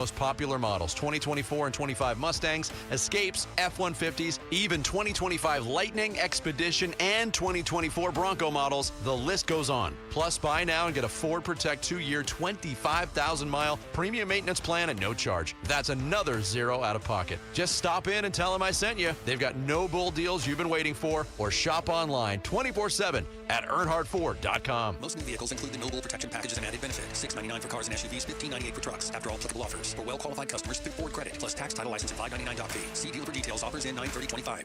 Most popular models, 2024 and 25 Mustangs, Escapes, F-150s, even 2025 Lightning, Expedition, and 2024 Bronco models. The list goes on. Plus, buy now and get a Ford Protect 2-year, 25,000-mile premium maintenance plan at no charge. That's another zero out of pocket. Just stop in and tell them I sent you. They've got no bull deals you've been waiting for, or shop online 24/7 at EarnhardtFord.com. Most new vehicles include the no bull protection package as an added benefit. $699 for cars and SUVs, $1598 for trucks. After all applicable offers. For well-qualified customers through Ford Credit, plus tax, title, license, and $599 doc fee. See dealer for details. Offers in 9/30/25.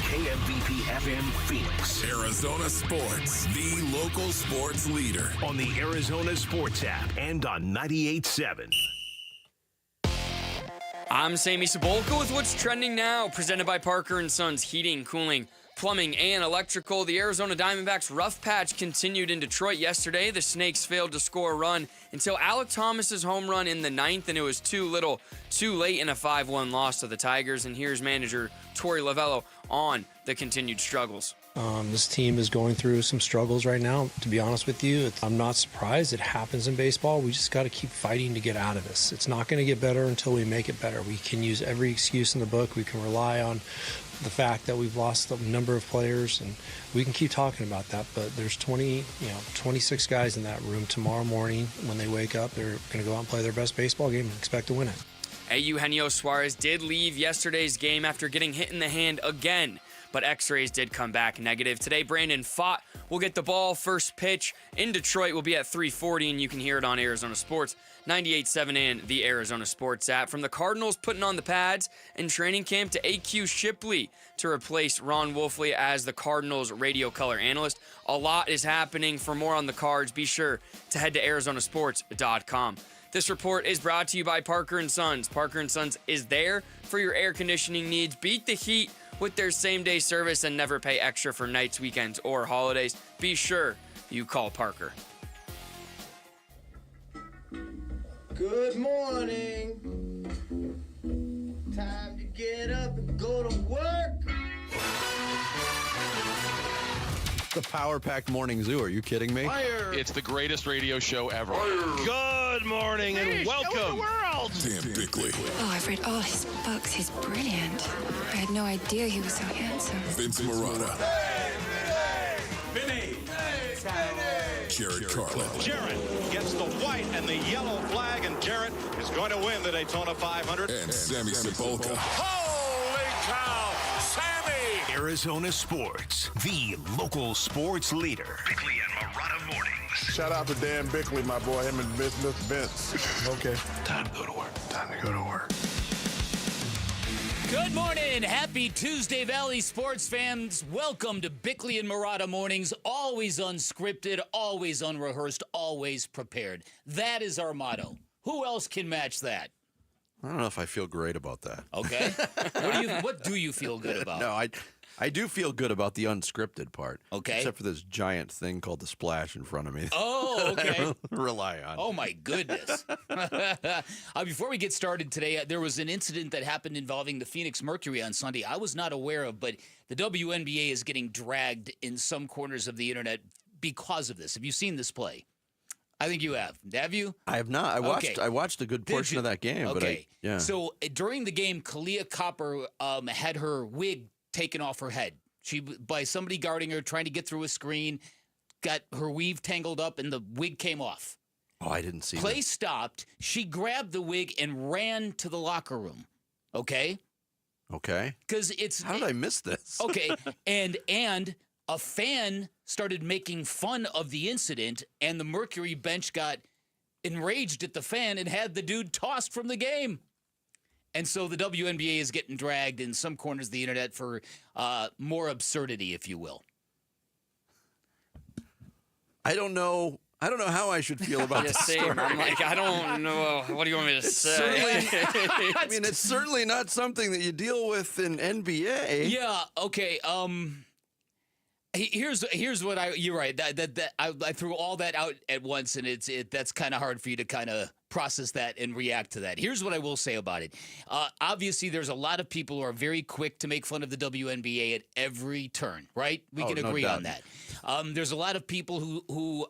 KMVP FM Phoenix. Arizona Sports, the local sports leader. On the Arizona Sports app and on 98.7. I'm Sammy Cebulka with what's trending now, presented by Parker & Sons Heating, Cooling, Plumbing, and Electrical. The Arizona Diamondbacks rough patch continued in Detroit yesterday. The Snakes failed to score a run until Alek Thomas's home run in the 9th, and it was too little, too late in a 5-1 loss to the Tigers. And here's manager Torey Lovullo on the continued struggles. This team is going through some struggles right now, to be honest with you. I'm not surprised. It happens in baseball. We just got to keep fighting to get out of this. It's not going to get better until we make it better. We can use every excuse in the book. We can rely on the fact that we've lost a number of players, and we can keep talking about that. But there's 26 guys in that room tomorrow morning. When they wake up, they're going to go out and play their best baseball game and expect to win it. Eugenio Suarez did leave yesterday's game after getting hit in the hand again, but x-rays did come back negative. Today, Brandon Pfaadt will get the ball. First pitch in Detroit will be at 3:40, and you can hear it on Arizona Sports 98.7 and the Arizona Sports app. From the Cardinals putting on the pads in training camp to AQ Shipley to replace Ron Wolfley as the Cardinals radio color analyst. A lot is happening. For more on the Cards, be sure to head to arizonasports.com. This report is brought to you by Parker & Sons. Parker & Sons is there for your air conditioning needs. Beat the heat with their same-day service and never pay extra for nights, weekends, or holidays. Be sure you call Parker. Good morning. Time to get up and go to work. The power-packed morning zoo. Are you kidding me? Fire. It's the greatest radio show ever. Good morning and welcome. Dan Bickley, Oh, I've read all his books. He's brilliant. I had no idea he was so handsome. Vince Marotta, Vinny. Jared Carlin, Jarrett gets the white and the yellow flag, and Jarrett is going to win the Daytona 500. and Sammy Cebulka. Holy cow, Sammy! Arizona Sports, the local sports leader. Bickley and Marotta mornings. Shout out to Dan Bickley, my boy, him and Mr. Vince. Okay. Time to go to work. Time to go to work. Good morning. Happy Tuesday, Valley sports fans. Welcome to Bickley and Marotta mornings. Always unscripted, always unrehearsed, always prepared. That is our motto. Who else can match that? I don't know if I feel great about that. Okay. What do you feel good about? No, I do feel good about the unscripted part. Okay. Except for this giant thing called the splash in front of me. Oh, okay. I rely on. Oh, my goodness. Before we get started today, there was an incident that happened involving the Phoenix Mercury on Sunday I was not aware of, but the WNBA is getting dragged in some corners of the internet because of this. Have you seen this play? I think you have. Have you? I have not. I watched a good portion of that game. Okay. But yeah. So during the game, Kalia Copper had her wig taken off her head. She, by somebody guarding her, trying to get through a screen, got her weave tangled up, and the wig came off. Oh, I didn't see Play that. stopped. She grabbed the wig and ran to the locker room. Okay? Okay. Because it's... How did I miss this? Okay. And a fan started making fun of the incident, and the Mercury bench got enraged at the fan and had the dude tossed from the game. And so the WNBA is getting dragged in some corners of the internet for more absurdity, if you will. I don't know how I should feel about this story. I'm like, I don't know. What do you want me to say? I mean, it's certainly not something that you deal with in NBA. Yeah. Okay. Here's what you're right. I threw all that out at once, and that's kind of hard for you to kind of process that and react to that. Here's what I will say about it. Obviously, there's a lot of people who are very quick to make fun of the WNBA at every turn, right? We can agree on that. There's a lot of people who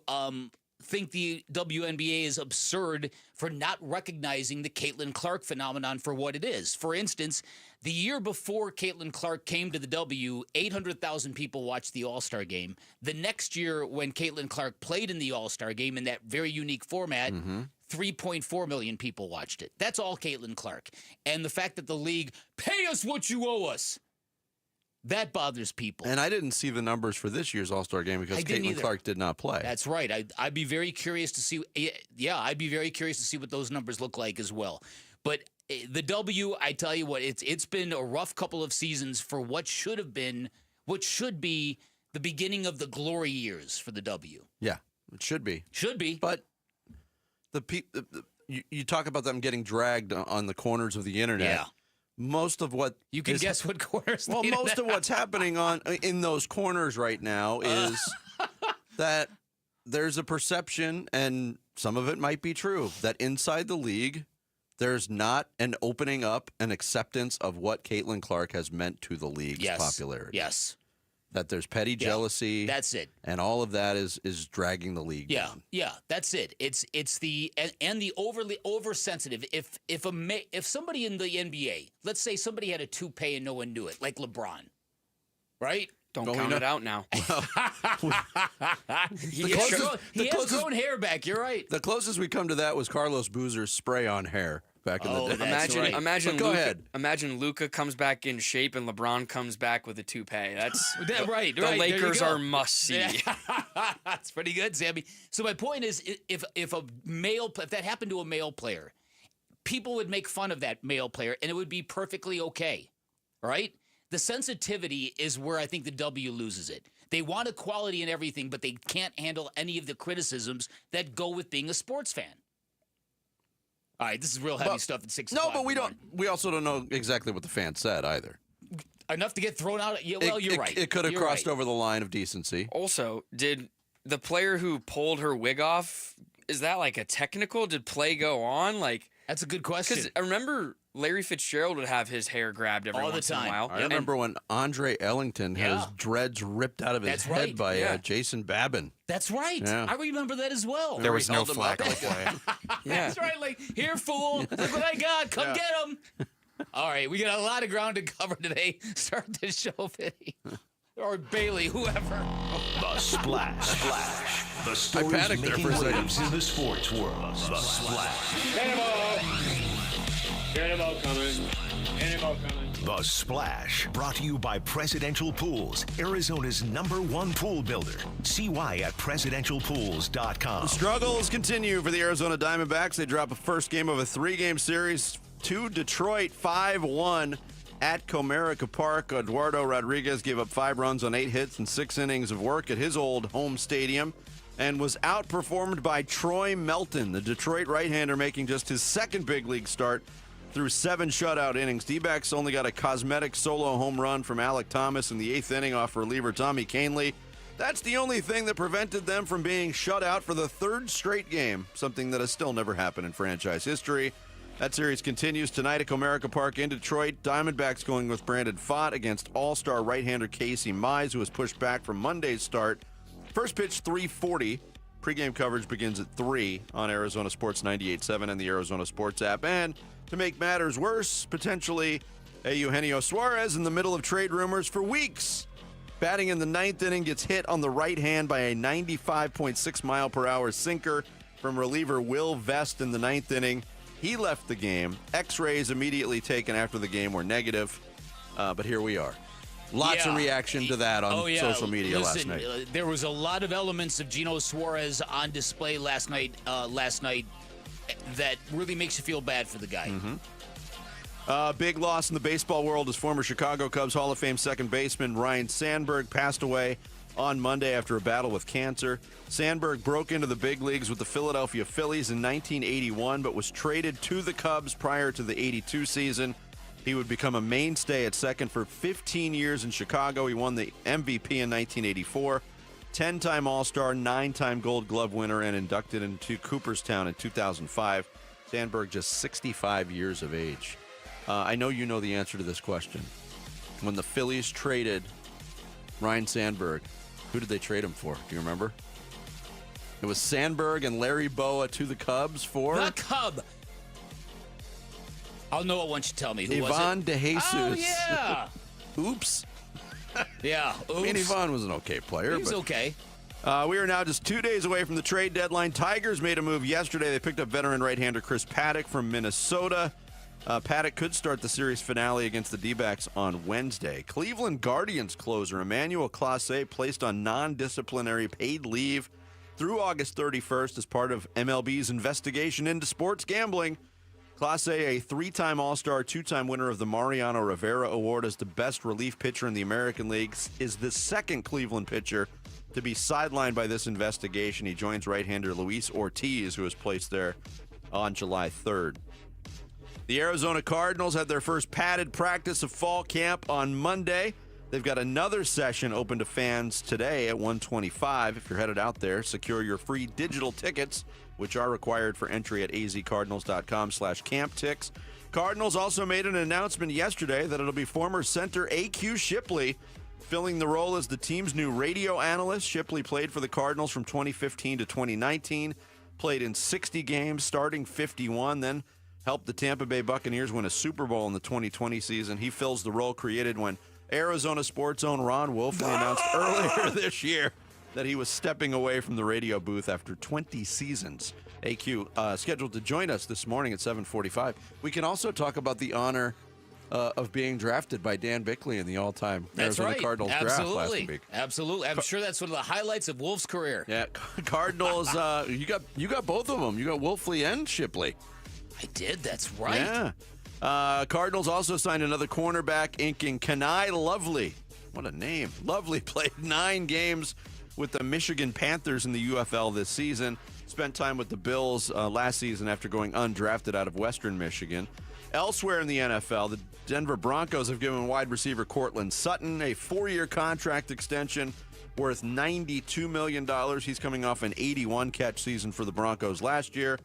think the WNBA is absurd for not recognizing the Caitlin Clark phenomenon for what it is. For instance, the year before Caitlin Clark came to the W, 800,000 people watched the All-Star game. The next year, when Caitlin Clark played in the All-Star game in that very unique format, 3.4 million people watched it. That's all Caitlin Clark. And the fact that the league, pay us what you owe us, that bothers people. And I didn't see the numbers for this year's All-Star game because Caitlin Clark did not play. That's right. I'd be very curious to see. Yeah, I'd be very curious to see what those numbers look like as well. But the W, I tell you what, it's been a rough couple of seasons for what should be the beginning of the glory years for the W. Yeah, it should be. Should be. But you talk about them getting dragged on the corners of the internet. Yeah. Most of what you can guess what corners. Well, most of what's happening in those corners right now is that there's a perception, and some of it might be true, that inside the league there's not an opening up and acceptance of what Caitlin Clark has meant to the league's popularity. Yes. That there's petty jealousy. That's it. And all of that is dragging the league down. Yeah, that's it. It's the overly oversensitive. If somebody in the NBA, let's say somebody had a toupee and no one knew it, like LeBron, right? Don't count it out now. He has grown hair back. You're right. The closest we come to that was Carlos Boozer's spray-on hair back in the day. Imagine Luka comes back in shape and LeBron comes back with a toupee. That's right. The Lakers are must see. Yeah. That's pretty good, Sammy. So my point is, if that happened to a male player, people would make fun of that male player, and it would be perfectly okay, right? The sensitivity is where I think the W loses it. They want equality and everything, but they can't handle any of the criticisms that go with being a sports fan. All right, this is real heavy stuff at 6 o'clock. No, but we also don't know exactly what the fan said either. Enough to get thrown out? Yeah, well, you're right. It could have crossed over the line of decency. Also, did the player who pulled her wig off, is that like a technical? Did play go on? That's a good question. Because I remember Larry Fitzgerald would have his hair grabbed every once in a while. I remember when Andre Ellington had his dreads ripped out of his head by Jason Babin. That's right. Yeah. I remember that as well. There was no flag on the play. That's right. Like, here, fool. Look what I got. Come get him. All right. We got a lot of ground to cover today. Start the show, Vinny. Or Bailey, whoever. The Splash. The stories making waves in the sports world. The Splash. Cannonball coming. The Splash, brought to you by Presidential Pools, Arizona's #1 pool builder. See why at presidentialpools.com. The struggles continue for the Arizona Diamondbacks. They drop a first game of a 3-game series to Detroit, 5-1 at Comerica Park. Eduardo Rodriguez gave up 5 runs on 8 hits and 6 innings of work at his old home stadium and was outperformed by Troy Melton, the Detroit right-hander, making just his second big league start through 7 shutout innings. D-backs only got a cosmetic solo home run from Alec Thomas in the 8th inning off reliever Tommy Kahnle. That's the only thing that prevented them from being shut out for the 3rd straight game, something that has still never happened in franchise history. That series continues tonight at Comerica Park in Detroit. Diamondbacks going with Brandon Pfaadt against all-star right-hander Casey Mize, who was pushed back from Monday's start. First pitch, 3:40. Pre-game coverage begins at 3 on Arizona Sports 98.7 and the Arizona Sports app. And to make matters worse, potentially a Eugenio Suarez in the middle of trade rumors for weeks. Batting in the 9th inning, gets hit on the right hand by a 95.6-mile-per-hour sinker from reliever Will Vest in the 9th inning. He left the game. X-rays immediately taken after the game were negative, but here we are. Lots of reaction to that on social media last night. There was a lot of elements of Gino Suarez on display last night that really makes you feel bad for the guy. Big loss in the baseball world as former Chicago Cubs Hall of Fame second baseman Ryne Sandberg passed away on Monday after a battle with cancer. Sandberg broke into the big leagues with the Philadelphia Phillies in 1981, but was traded to the Cubs prior to the 82 season. He would become a mainstay at second for 15 years in Chicago. He won the MVP in 1984, 10-time All-Star, 9-time Gold Glove winner, and inducted into Cooperstown in 2005. Sandberg just 65 years of age. I know you know the answer to this question. When the Phillies traded Ryne Sandberg, who did they trade him for? Do you remember? It was Sandberg and Larry Boa to the Cubs for... The Cub. I'll know it once you tell me. Who was it? Ivan De Jesus. Oh, yeah. Oops. Yeah, oops. I mean, Ivan was an okay player. He was okay. We are now just 2 days away from the trade deadline. Tigers made a move yesterday. They picked up veteran right-hander Chris Paddack from Minnesota. Paddack could start the series finale against the D-backs on Wednesday. Cleveland Guardians closer Emmanuel Clase placed on non-disciplinary paid leave through August 31st as part of MLB's investigation into sports gambling. Clase, a three-time All-Star, two-time winner of the Mariano Rivera Award as the best relief pitcher in the American Leagues, is the second Cleveland pitcher to be sidelined by this investigation. He joins right-hander Luis Ortiz, who was placed there on July 3rd. The Arizona Cardinals had their first padded practice of fall camp on Monday. They've got another session open to fans today at 1:25. If you're headed out there, secure your free digital tickets, which are required for entry at azcardinals.com/campticks. Cardinals also made an announcement yesterday that it'll be former center AQ Shipley filling the role as the team's new radio analyst. Shipley played for the Cardinals from 2015 to 2019, played in 60 games, starting 51, then helped the Tampa Bay Buccaneers win a Super Bowl in the 2020 season. He fills the role created when Arizona Sports' own Ron Wolfley announced earlier this year that he was stepping away from the radio booth after 20 seasons. AQ scheduled to join us this morning at 7:45. We can also talk about the honor of being drafted by Dan Bickley in the all-time Arizona Cardinals draft last week. Absolutely. I'm sure that's one of the highlights of Wolf's career. Yeah, Cardinals, you got both of them. You got Wolfley and Shipley. I did. That's right. Yeah. Cardinals also signed another cornerback, inking Kenai Lovely. What a name. Lovely played 9 games with the Michigan Panthers in the UFL this season. Spent time with the Bills last season after going undrafted out of Western Michigan. Elsewhere in the NFL, the Denver Broncos have given wide receiver Cortland Sutton a 4-year contract extension worth $92 million. He's coming off an 81-catch season for the Broncos last year.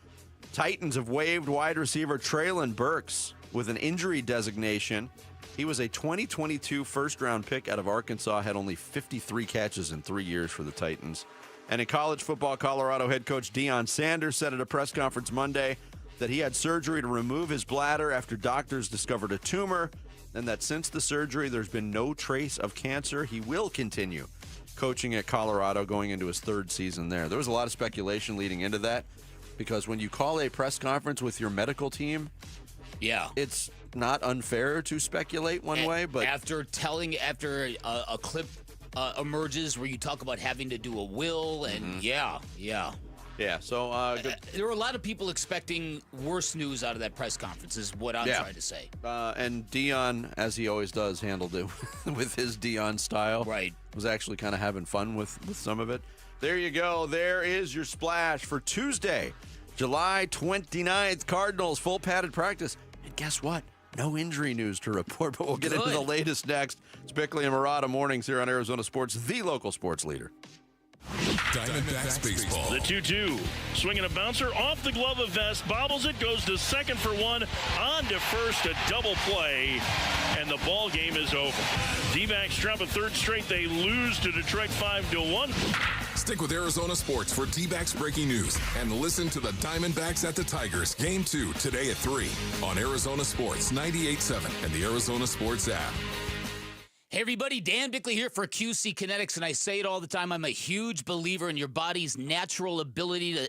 Titans have waived wide receiver Treylon Burks with an injury designation. He was a 2022 first-round pick out of Arkansas, had only 53 catches in 3 years for the Titans. And in college football, Colorado head coach Deion Sanders said at a press conference Monday that he had surgery to remove his bladder after doctors discovered a tumor, and that since the surgery, there's been no trace of cancer. He will continue coaching at Colorado going into his 3rd season there. There was a lot of speculation leading into that, because when you call a press conference with your medical team, it's not unfair to speculate one way. But after a clip emerges where you talk about having to do a will, and so there were a lot of people expecting worse news out of that press conference, is what I'm trying to say. And Deion, as he always does, handled it with his Deion style. Right. Was actually kind of having fun with some of it. There you go. There is your splash for Tuesday, July 29th. Cardinals full padded practice. And guess what? No injury news to report, but we'll get into the latest next. It's Bickley and Marotta mornings here on Arizona Sports, the local sports leader. Diamondbacks baseball. The 2-2. Swinging a bouncer off the glove of Vest. Bobbles it. Goes to second for one. On to first. A double play. And the ball game is over. D-backs drop a 3rd straight. They lose to Detroit 5-1. Stick with Arizona Sports for D-backs breaking news. And listen to the Diamondbacks at the Tigers. Game 2 today at 3 on Arizona Sports 98.7 and the Arizona Sports app. Hey everybody, Dan Bickley here for QC Kinetics, and I say it all the time, I'm a huge believer in your body's natural ability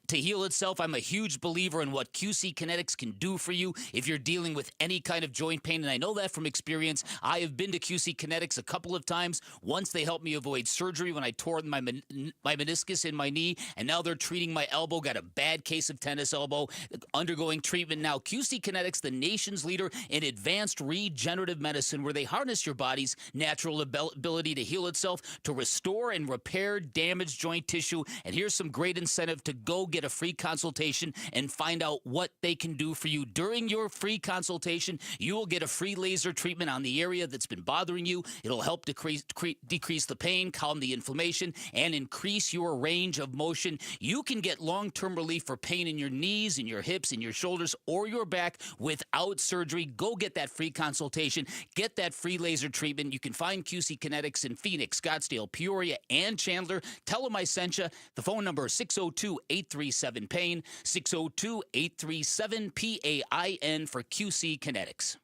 to heal itself. I'm a huge believer in what QC Kinetics can do for you if you're dealing with any kind of joint pain, and I know that from experience. I have been to QC Kinetics a couple of times. Once they helped me avoid surgery when I tore my meniscus in my knee, and now they're treating my elbow, got a bad case of tennis elbow, undergoing treatment now. QC Kinetics, the nation's leader in advanced regenerative medicine, where they harness your body's natural ability to heal itself, to restore and repair damaged joint tissue. And here's some great incentive to go get a free consultation and find out what they can do for you. During your free consultation, you will get a free laser treatment on the area that's been bothering you. It'll help decrease the pain, calm the inflammation, and increase your range of motion. You can get long-term relief for pain in your knees, in your hips, in your shoulders, or your back without surgery. Go get that free consultation. Get that free laser treatment treatment. You can find QC Kinetics in Phoenix, Scottsdale, Peoria, and Chandler. Tell them I sent you. The phone number is 602-837-PAIN, 602-837-PAIN for QC Kinetics.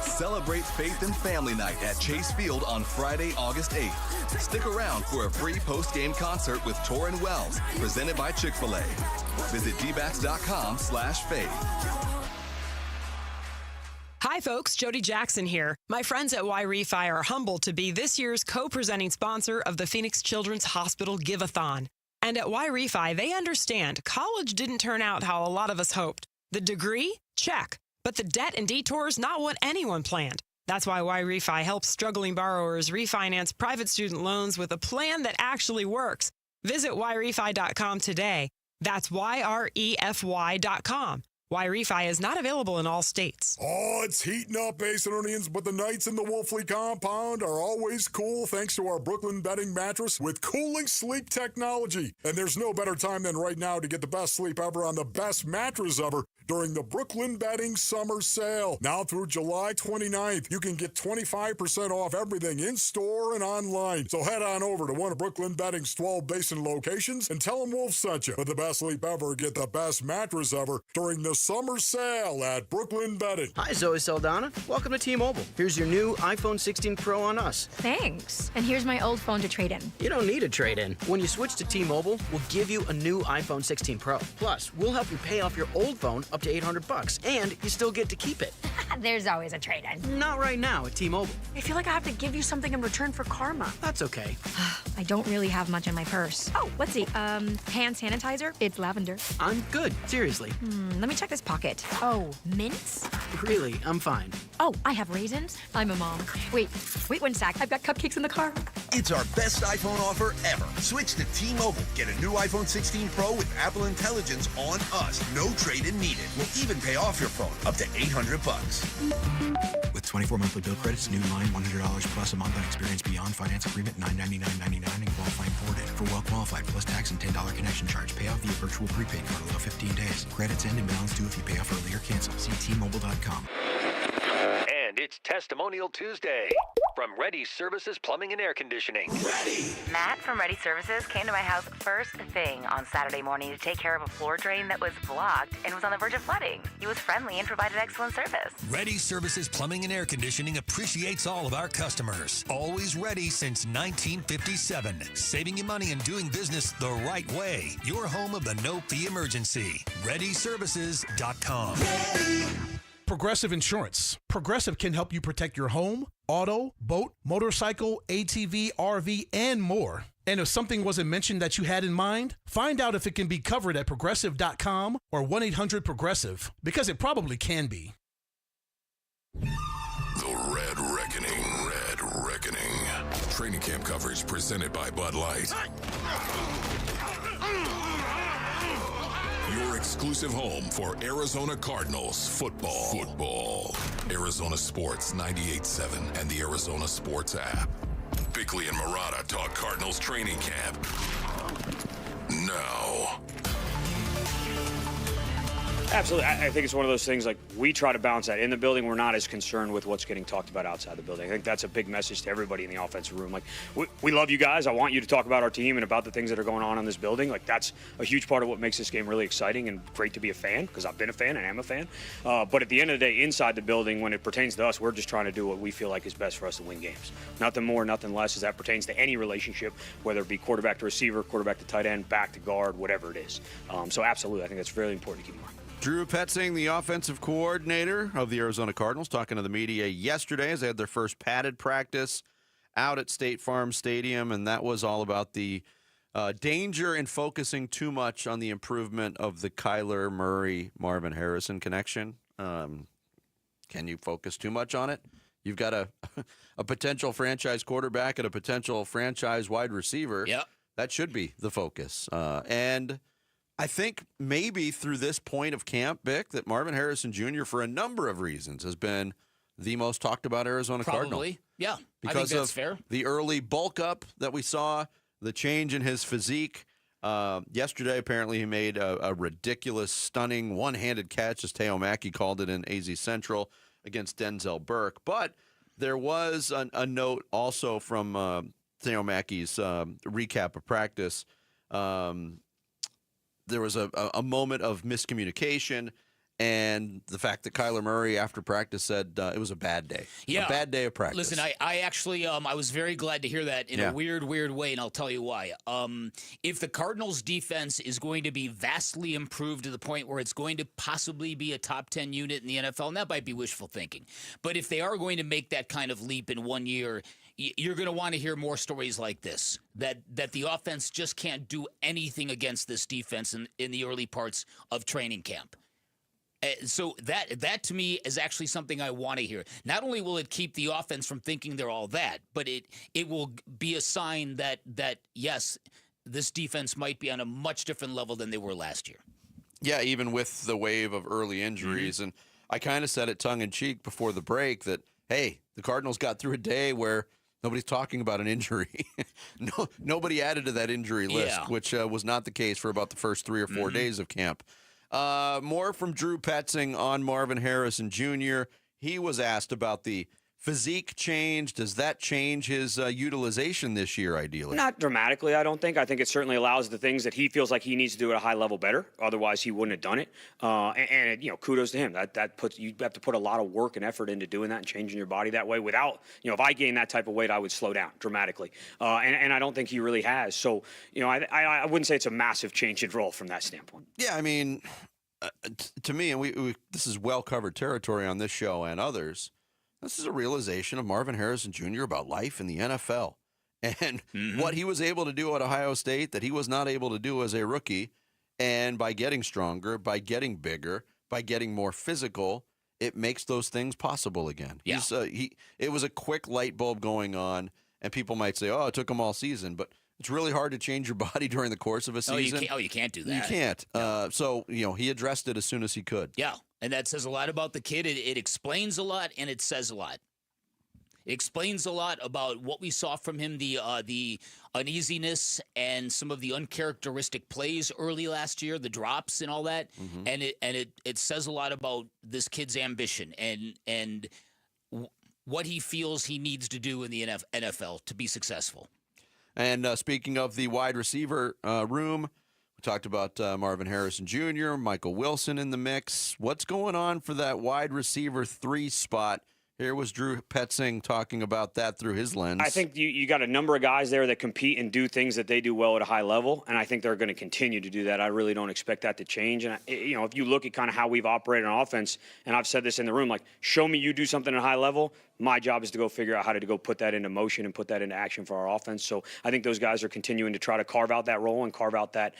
Celebrate Faith and Family Night at Chase Field on Friday, August 8th. Stick around for a free post-game concert with Torrin Wells, presented by Chick-fil-A. Visit dbacks.com/faith. Hi, folks. Jody Jackson here. My friends at Y-Refi are humbled to be this year's co-presenting sponsor of the Phoenix Children's Hospital Give-a-thon. And at Y-Refi, they understand college didn't turn out how a lot of us hoped. The degree? Check. But the debt and detours, not what anyone planned. That's why Y-Refi helps struggling borrowers refinance private student loans with a plan that actually works. Visit YRefi.com today. That's YREFY.com. Y-Refi is not available in all states. Oh, it's heating up, Aceronians, but the nights in the Wolfley compound are always cool thanks to our Brooklyn bedding mattress with cooling sleep technology. And there's no better time than right now to get the best sleep ever on the best mattress ever during the Brooklyn Bedding Summer Sale. Now through July 29th, you can get 25% off everything in-store and online. So head on over to one of Brooklyn Bedding's 12 basin locations and tell them Wolf sent you. For the best sleep ever, get the best mattress ever during the summer sale at Brooklyn Bedding. Hi, Zoe Saldana. Welcome to T-Mobile. Here's your new iPhone 16 Pro on us. Thanks. And here's my old phone to trade in. You don't need a trade-in. When you switch to T-Mobile, we'll give you a new iPhone 16 Pro. Plus, we'll help you pay off your old phone up to $800, and you still get to keep it. There's always a trade-in. Not right now at T-Mobile. I feel like I have to give you something in return for karma. That's okay. I don't really have much in my purse. Oh, let's see. Hand sanitizer. It's lavender. I'm good. Seriously. Let me check this pocket. Oh, mints? Really, I'm fine. Oh, I have raisins. I'm a mom. Wait 1 sec. I've got cupcakes in the car. It's our best iPhone offer ever. Switch to T-Mobile. Get a new iPhone 16 Pro with Apple Intelligence on us. No trade-in needed. We'll even pay off your phone up to $800. With 24 monthly bill credits, new line $100 plus a month on experience beyond finance agreement $999.99 and qualifying forwarded. For well qualified plus tax and $10 connection charge. Pay off via virtual prepaid card allow 15 days. Credits end and balance due if you pay off early or cancel. See T-Mobile.com. And it's Testimonial Tuesday from Ready Services Plumbing and Air Conditioning. Matt from Ready Services came to my house first thing on Saturday morning to take care of a floor drain that was blocked and was on the verge of flooding. He was friendly and provided excellent service. Ready Services Plumbing and Air Conditioning appreciates all of our customers. Always ready since 1957. Saving you money and doing business the right way. Your home of the no-fee emergency. ReadyServices.com. Progressive Insurance. Progressive can help you protect your home, auto, boat, motorcycle, ATV, RV, and more. And if something wasn't mentioned that you had in mind, find out if it can be covered at Progressive.com or 1-800-PROGRESSIVE, because it probably can be. The Red Reckoning. Red Reckoning. Training camp coverage presented by Bud Light. Your exclusive home for Arizona Cardinals football. Arizona Sports 98.7 and the Arizona Sports app. Bickley and Marotta talk Cardinals training camp. Now. Absolutely. I think it's one of those things, like, we try to balance that. In the building, we're not as concerned with what's getting talked about outside the building. I think that's a big message to everybody in the offensive room. Like, we love you guys. I want you to talk about our team and about the things that are going on in this building. Like, that's a huge part of what makes this game really exciting and great to be a fan, because I've been a fan and am a fan. But at the end of the day, inside the building, when it pertains to us, we're just trying to do what we feel like is best for us to win games. Nothing more, nothing less, as that pertains to any relationship, whether it be quarterback to receiver, quarterback to tight end, back to guard, whatever it is. So absolutely, I think that's really important to keep in mind. Drew Petzing, the offensive coordinator of the Arizona Cardinals, talking to the media yesterday as they had their first padded practice out at State Farm Stadium, and that was all about the danger in focusing too much on the improvement of the Kyler Murray, Marvin Harrison connection. Can you focus too much on it? You've got a potential franchise quarterback and a potential franchise wide receiver. Yep. That should be the focus. And I think maybe through this point of camp, Bick, that Marvin Harrison Jr., for a number of reasons, has been the most talked about Arizona Cardinal. Probably, yeah. Because I think that's of fair. The early bulk up that we saw, the change in his physique. Yesterday, apparently, he made a ridiculous, stunning one-handed catch, as Teo Mackey called it in AZ Central, against Denzel Burke. But There was a note also from Theo Mackey's recap of practice. There was a moment of miscommunication, and the fact that Kyler Murray after practice said it was a bad day. Yeah. A bad day of practice. Listen, I actually I was very glad to hear that in a weird way, and I'll tell you why. If the Cardinals defense is going to be vastly improved to the point where it's going to possibly be a top 10 unit in the NFL, and that might be wishful thinking, but if they are going to make that kind of leap in 1 year, you're going to want to hear more stories like this, that the offense just can't do anything against this defense in the early parts of training camp. So that to me is actually something I want to hear. Not only will it keep the offense from thinking they're all that, but it will be a sign that yes, this defense might be on a much different level than they were last year. Yeah, even with the wave of early injuries. And I kind of said it tongue-in-cheek before the break that, hey, the Cardinals got through a day where nobody's talking about an injury. Nobody added to that injury list, which was not the case for about the first 3 or 4 days of camp. More from Drew Petzing on Marvin Harrison Jr. He was asked about the physique change. Does that change his utilization this year, ideally? Not dramatically, I don't think. I think it certainly allows the things that he feels like he needs to do at a high level better. Otherwise, he wouldn't have done it. And kudos to him. That puts you have to put a lot of work and effort into doing that and changing your body that way. Without, if I gain that type of weight, I would slow down dramatically. And I don't think he really has. So, I wouldn't say it's a massive change in role from that standpoint. Yeah, I mean, to me, and we this is well covered territory on this show and others. This is a realization of Marvin Harrison Jr. about life in the NFL and what he was able to do at Ohio State that he was not able to do as a rookie. And by getting stronger, by getting bigger, by getting more physical, it makes those things possible again. Yeah. It was a quick light bulb going on, and people might say, oh, it took him all season. But it's really hard to change your body during the course of a season. You can't do that. You can't. No. So, he addressed it as soon as he could. Yeah. And that says a lot about the kid. It explains a lot, and it says a lot. It explains a lot about what we saw from him, the uneasiness and some of the uncharacteristic plays early last year, the drops and all that. And it says a lot about this kid's ambition and what he feels he needs to do in the NFL to be successful. And speaking of the wide receiver room, we talked about Marvin Harrison Jr., Michael Wilson in the mix. What's going on for that wide receiver 3 spot? Here was Drew Petzing talking about that through his lens. I think you got a number of guys there that compete and do things that they do well at a high level, and I think they're going to continue to do that. I really don't expect that to change. And, if you look at kind of how we've operated on offense, and I've said this in the room, like, show me you do something at a high level, my job is to go figure out how to go put that into motion and put that into action for our offense. So I think those guys are continuing to try to carve out that role and carve out that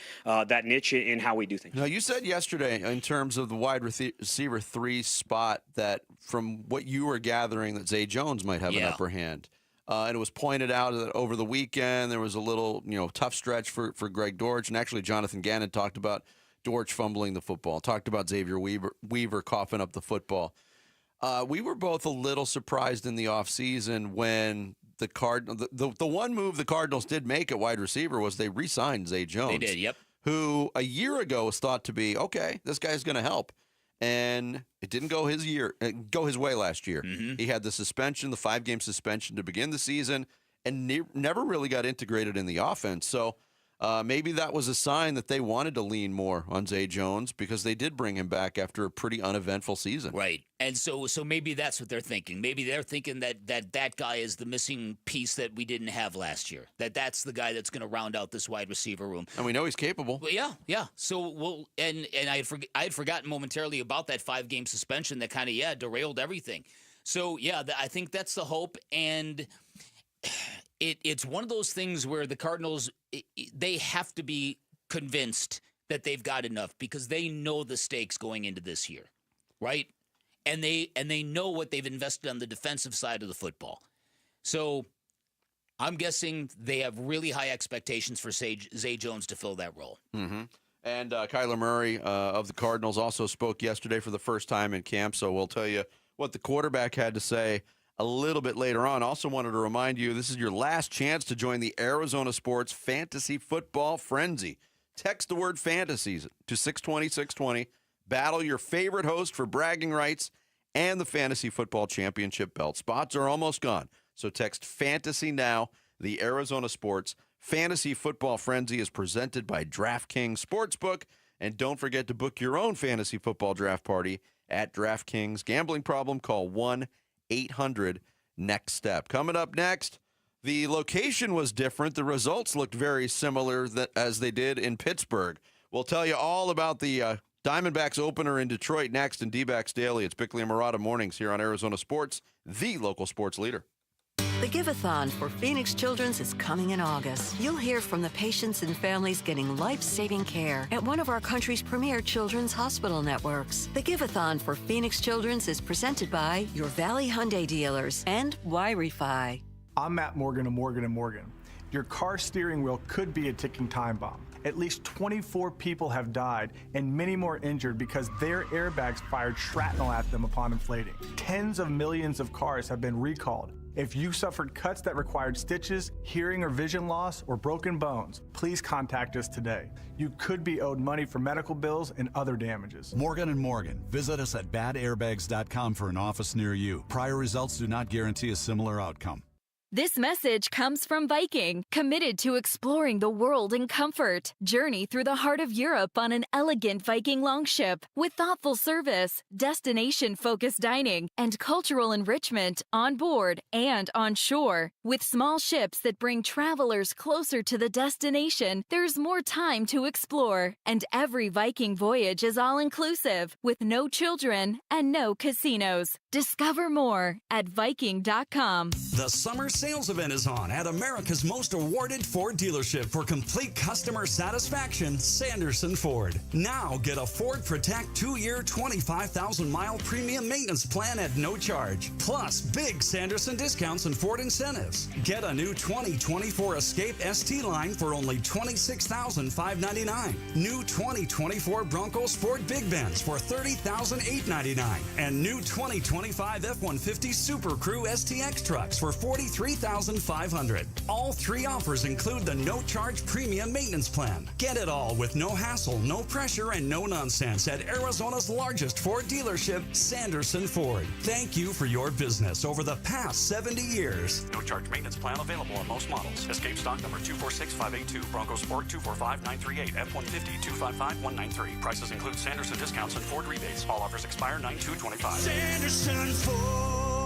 niche in how we do things. Now, you said yesterday in terms of the wide receiver 3 spot that from what you were gathering that Zay Jones might have an upper hand. And it was pointed out that over the weekend there was a little tough stretch for Greg Dortch. And actually Jonathan Gannon talked about Dortch fumbling the football, talked about Xavier Weaver coughing up the football. We were both a little surprised in the offseason when the one move the Cardinals did make at wide receiver was they re-signed Zay Jones. They did, yep. Who a year ago was thought to be, okay, this guy's going to help. And it didn't go his way last year. He had the suspension, the 5-game suspension to begin the season, and never really got integrated in the offense. So maybe that was a sign that they wanted to lean more on Zay Jones because they did bring him back after a pretty uneventful season. Right. And so maybe that's what they're thinking. Maybe they're thinking that guy is the missing piece that we didn't have last year. That's the guy that's going to round out this wide receiver room. And we know he's capable. Well, yeah. So and I had forgotten momentarily about that 5-game suspension that kind of derailed everything. So I think that's the hope. And it's one of those things where the Cardinals, they have to be convinced that they've got enough because they know the stakes going into this year, right? And they know what they've invested on the defensive side of the football. So I'm guessing they have really high expectations for Zay Jones to fill that role. And Kyler Murray of the Cardinals also spoke yesterday for the first time in camp, so we'll tell you what the quarterback had to say a little bit later on. Also wanted to remind you, this is your last chance to join the Arizona Sports Fantasy Football Frenzy. Text the word fantasies to 620-620. Battle your favorite host for bragging rights and the Fantasy Football Championship belt. Spots are almost gone, so text FANTASY now. The Arizona Sports Fantasy Football Frenzy is presented by DraftKings Sportsbook. And don't forget to book your own fantasy football draft party at DraftKings. Gambling problem? Call 1-800-NEXT-STEP. Coming up next, the location was different. The results looked very similar as they did in Pittsburgh. We'll tell you all about the Diamondbacks opener in Detroit next in D-Backs Daily. It's Bickley and Marotta Mornings here on Arizona Sports, the local sports leader. The Give-a-thon for Phoenix Children's is coming in August. You'll hear from the patients and families getting life-saving care at one of our country's premier children's hospital networks. The Give-a-thon for Phoenix Children's is presented by your Valley Hyundai dealers and Y-Refi. I'm Matt Morgan of Morgan & Morgan. Your car steering wheel could be a ticking time bomb. At least 24 people have died and many more injured because their airbags fired shrapnel at them upon inflating. Tens of millions of cars have been recalled. If you suffered cuts that required stitches, hearing or vision loss, or broken bones, please contact us today. You could be owed money for medical bills and other damages. Morgan & Morgan. Visit us at badairbags.com for an office near you. Prior results do not guarantee a similar outcome. This message comes from Viking, committed to exploring the world in comfort. Journey through the heart of Europe on an elegant Viking longship with thoughtful service, destination-focused dining, and cultural enrichment on board and on shore. With small ships that bring travelers closer to the destination, there's more time to explore. And every Viking voyage is all-inclusive, with no children and no casinos. Discover more at Viking.com. The summer sales event is on at America's most awarded Ford dealership for complete customer satisfaction, Sanderson Ford. Now get a Ford Protect 2-year, 25,000-mile premium maintenance plan at no charge. Plus, big Sanderson discounts and Ford incentives. Get a new 2024 Escape ST line for only $26,599. New 2024 Bronco Sport Big Benz for $30,899. And new 2025 F-150 Super Crew STX trucks for $43,500. All three offers include the no-charge premium maintenance plan. Get it all with no hassle, no pressure, and no nonsense at Arizona's largest Ford dealership, Sanderson Ford. Thank you for your business over the past 70 years. No-charge maintenance plan available on most models. Escape stock number 246582, Bronco Sport 245938, F-150 255193. Prices include Sanderson discounts and Ford rebates. All offers expire 9/2/25. Sanderson Ford.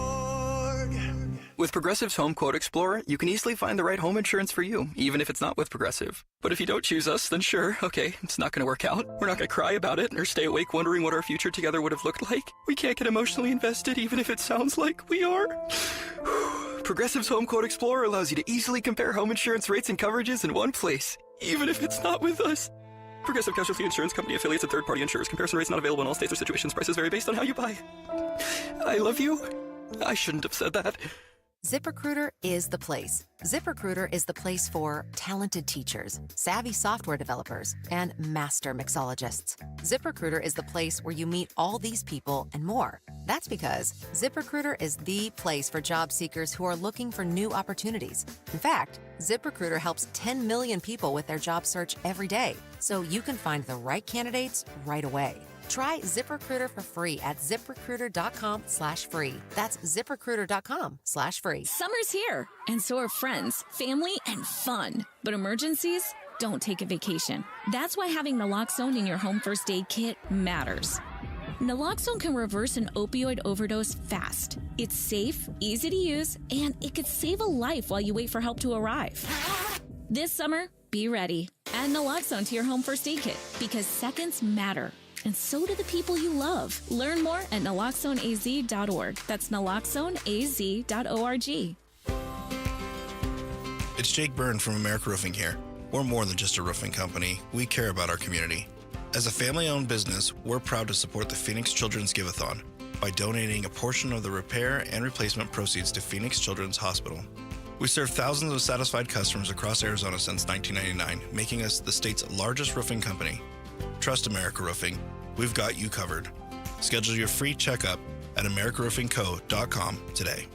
With Progressive's Home Quote Explorer, you can easily find the right home insurance for you, even if it's not with Progressive. But if you don't choose us, then sure, okay, it's not going to work out. We're not going to cry about it or stay awake wondering what our future together would have looked like. We can't get emotionally invested, even if it sounds like we are. Progressive's Home Quote Explorer allows you to easily compare home insurance rates and coverages in one place, even if it's not with us. Progressive Casualty Insurance Company affiliates and third-party insurers. Comparison rates not available in all states or situations. Prices vary based on how you buy. I love you. I shouldn't have said that. ZipRecruiter is the place. ZipRecruiter is the place for talented teachers, savvy software developers, and master mixologists. ZipRecruiter is the place where you meet all these people and more. That's because ZipRecruiter is the place for job seekers who are looking for new opportunities. In fact, ZipRecruiter helps 10 million people with their job search every day, so you can find the right candidates right away. Try ZipRecruiter for free at ZipRecruiter.com/free. That's ZipRecruiter.com/free. Summer's here, and so are friends, family, and fun. But emergencies don't take a vacation. That's why having naloxone in your home first aid kit matters. Naloxone can reverse an opioid overdose fast. It's safe, easy to use, and it could save a life while you wait for help to arrive. This summer, be ready. Add naloxone to your home first aid kit because seconds matter. And so do the people you love. Learn more at naloxoneaz.org. That's naloxoneaz.org. It's Jake Byrne from America Roofing here. We're more than just a roofing company. We care about our community. As a family-owned business, we're proud to support the Phoenix Children's Give-a-thon by donating a portion of the repair and replacement proceeds to Phoenix Children's Hospital. We serve thousands of satisfied customers across Arizona since 1999, making us the state's largest roofing company. Trust America Roofing. We've got you covered. Schedule your free checkup at americaroofingco.com today.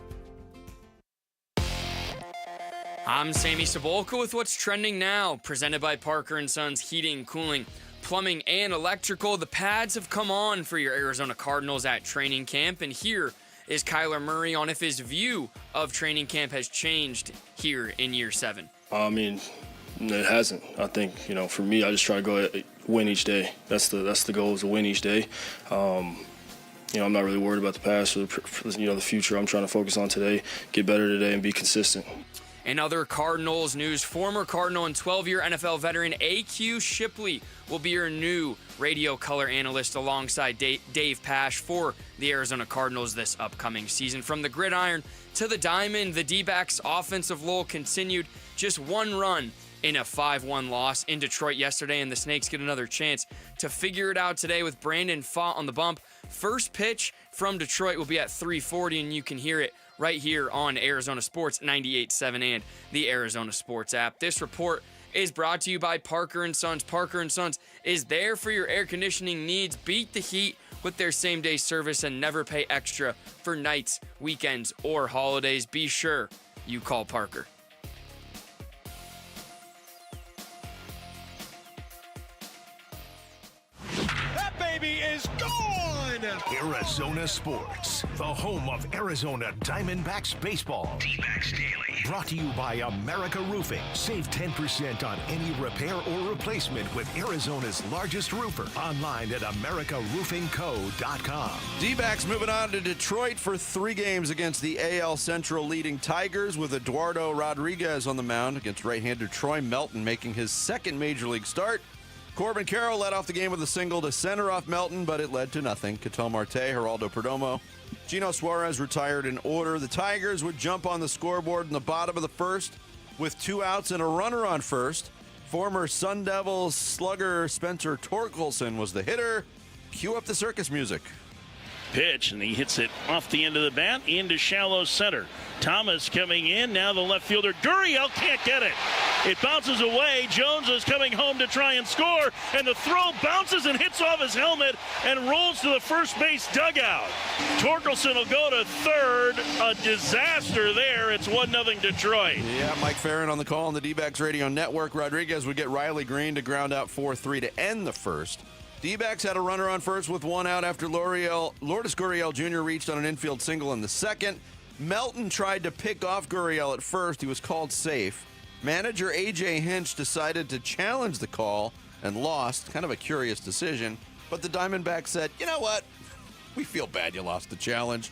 I'm Sammy Sabolka with what's trending now, presented by Parker & Sons Heating and Cooling. plumbing and electrical. The pads have come on for your Arizona Cardinals at training camp, and here is Kyler Murray on if his view of training camp has changed here in year 7. I mean, it hasn't. I think, for me, I just try to go win each day. That's the goal, is to win each day. I'm not really worried about the past or the future. I'm trying to focus on today, get better today, and be consistent. In other Cardinals news, former Cardinal and 12-year NFL veteran AQ Shipley will be your new radio color analyst alongside Dave Pasch for the Arizona Cardinals this upcoming season. From the gridiron to the diamond, the D-backs' offensive lull continued. Just one run in a 5-1 loss in Detroit yesterday, and the Snakes get another chance to figure it out today with Brandon Pfaadt on the bump. First pitch from Detroit will be at 3:40, and you can hear it right here on Arizona Sports 98.7 and the Arizona Sports app. This report is brought to you by Parker & Sons. Parker & Sons is there for your air conditioning needs. Beat the heat with their same-day service and never pay extra for nights, weekends, or holidays. Be sure you call Parker. That baby is gone! Arizona Sports, the home of Arizona Diamondbacks baseball. D-Backs Daily. Brought to you by America Roofing. Save 10% on any repair or replacement with Arizona's largest roofer. Online at americaroofingco.com. D-backs moving on to Detroit for 3 games against the AL Central leading Tigers, with Eduardo Rodriguez on the mound against right-hander Troy Melton making his second major league start. Corbin Carroll led off the game with a single to center off Melton, but it led to nothing. Ketel Marte, Geraldo Perdomo, Gino Suarez retired in order. The Tigers would jump on the scoreboard in the bottom of the first with 2 outs and a runner on first. Former Sun Devils slugger Spencer Torkelson was the hitter. Cue up the circus music. Pitch, and he hits it off the end of the bat into shallow center. Thomas coming in. Now the left fielder, Gurriel, can't get it. It bounces away. Jones is coming home to try and score, and the throw bounces and hits off his helmet and rolls to the first base dugout. Torkelson will go to third. A disaster there. It's 1-0 Detroit. Yeah, Mike Farron on the call on the D-backs radio network. Rodriguez would get Riley Green to ground out 4-3 to end the first. D-backs had a runner on first with 1 out after Lourdes Gurriel Jr. reached on an infield single in the second. Melton tried to pick off Gurriel at first. He was called safe. Manager A.J. Hinch decided to challenge the call and lost. Kind of a curious decision. But the Diamondbacks said, you know what? We feel bad you lost the challenge.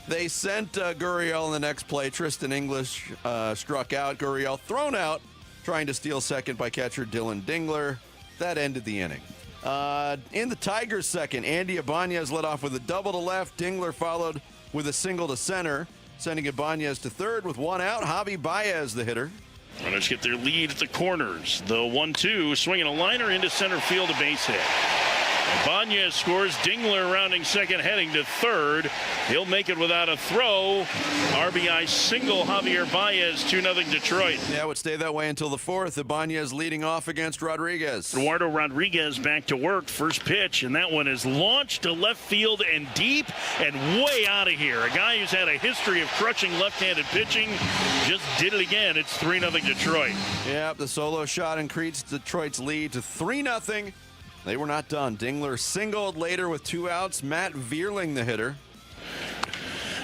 They sent Gurriel in the next play. Tristan English struck out. Gurriel thrown out, trying to steal second by catcher Dylan Dingler. That ended the inning. In the Tigers' second, Andy Ibanez led off with a double to left. Dingler followed with a single to center, sending Ibanez to third with 1 out. Javi Baez, the hitter. Runners get their lead at the corners. The 1-2, swinging a liner into center field, a base hit. Ibanez scores. Dingler rounding second, heading to third. He'll make it without a throw. RBI single, Javier Baez, 2-0 Detroit. Yeah, it would stay that way until the fourth. Ibanez leading off against Rodriguez. Eduardo Rodriguez back to work. First pitch, and that one is launched to left field and deep and way out of here. A guy who's had a history of crushing left-handed pitching just did it again. It's 3-0 Detroit. Yeah, the solo shot increased Detroit's lead to 3-0. They were not done. Dingler singled later with 2 outs. Matt Vierling, the hitter.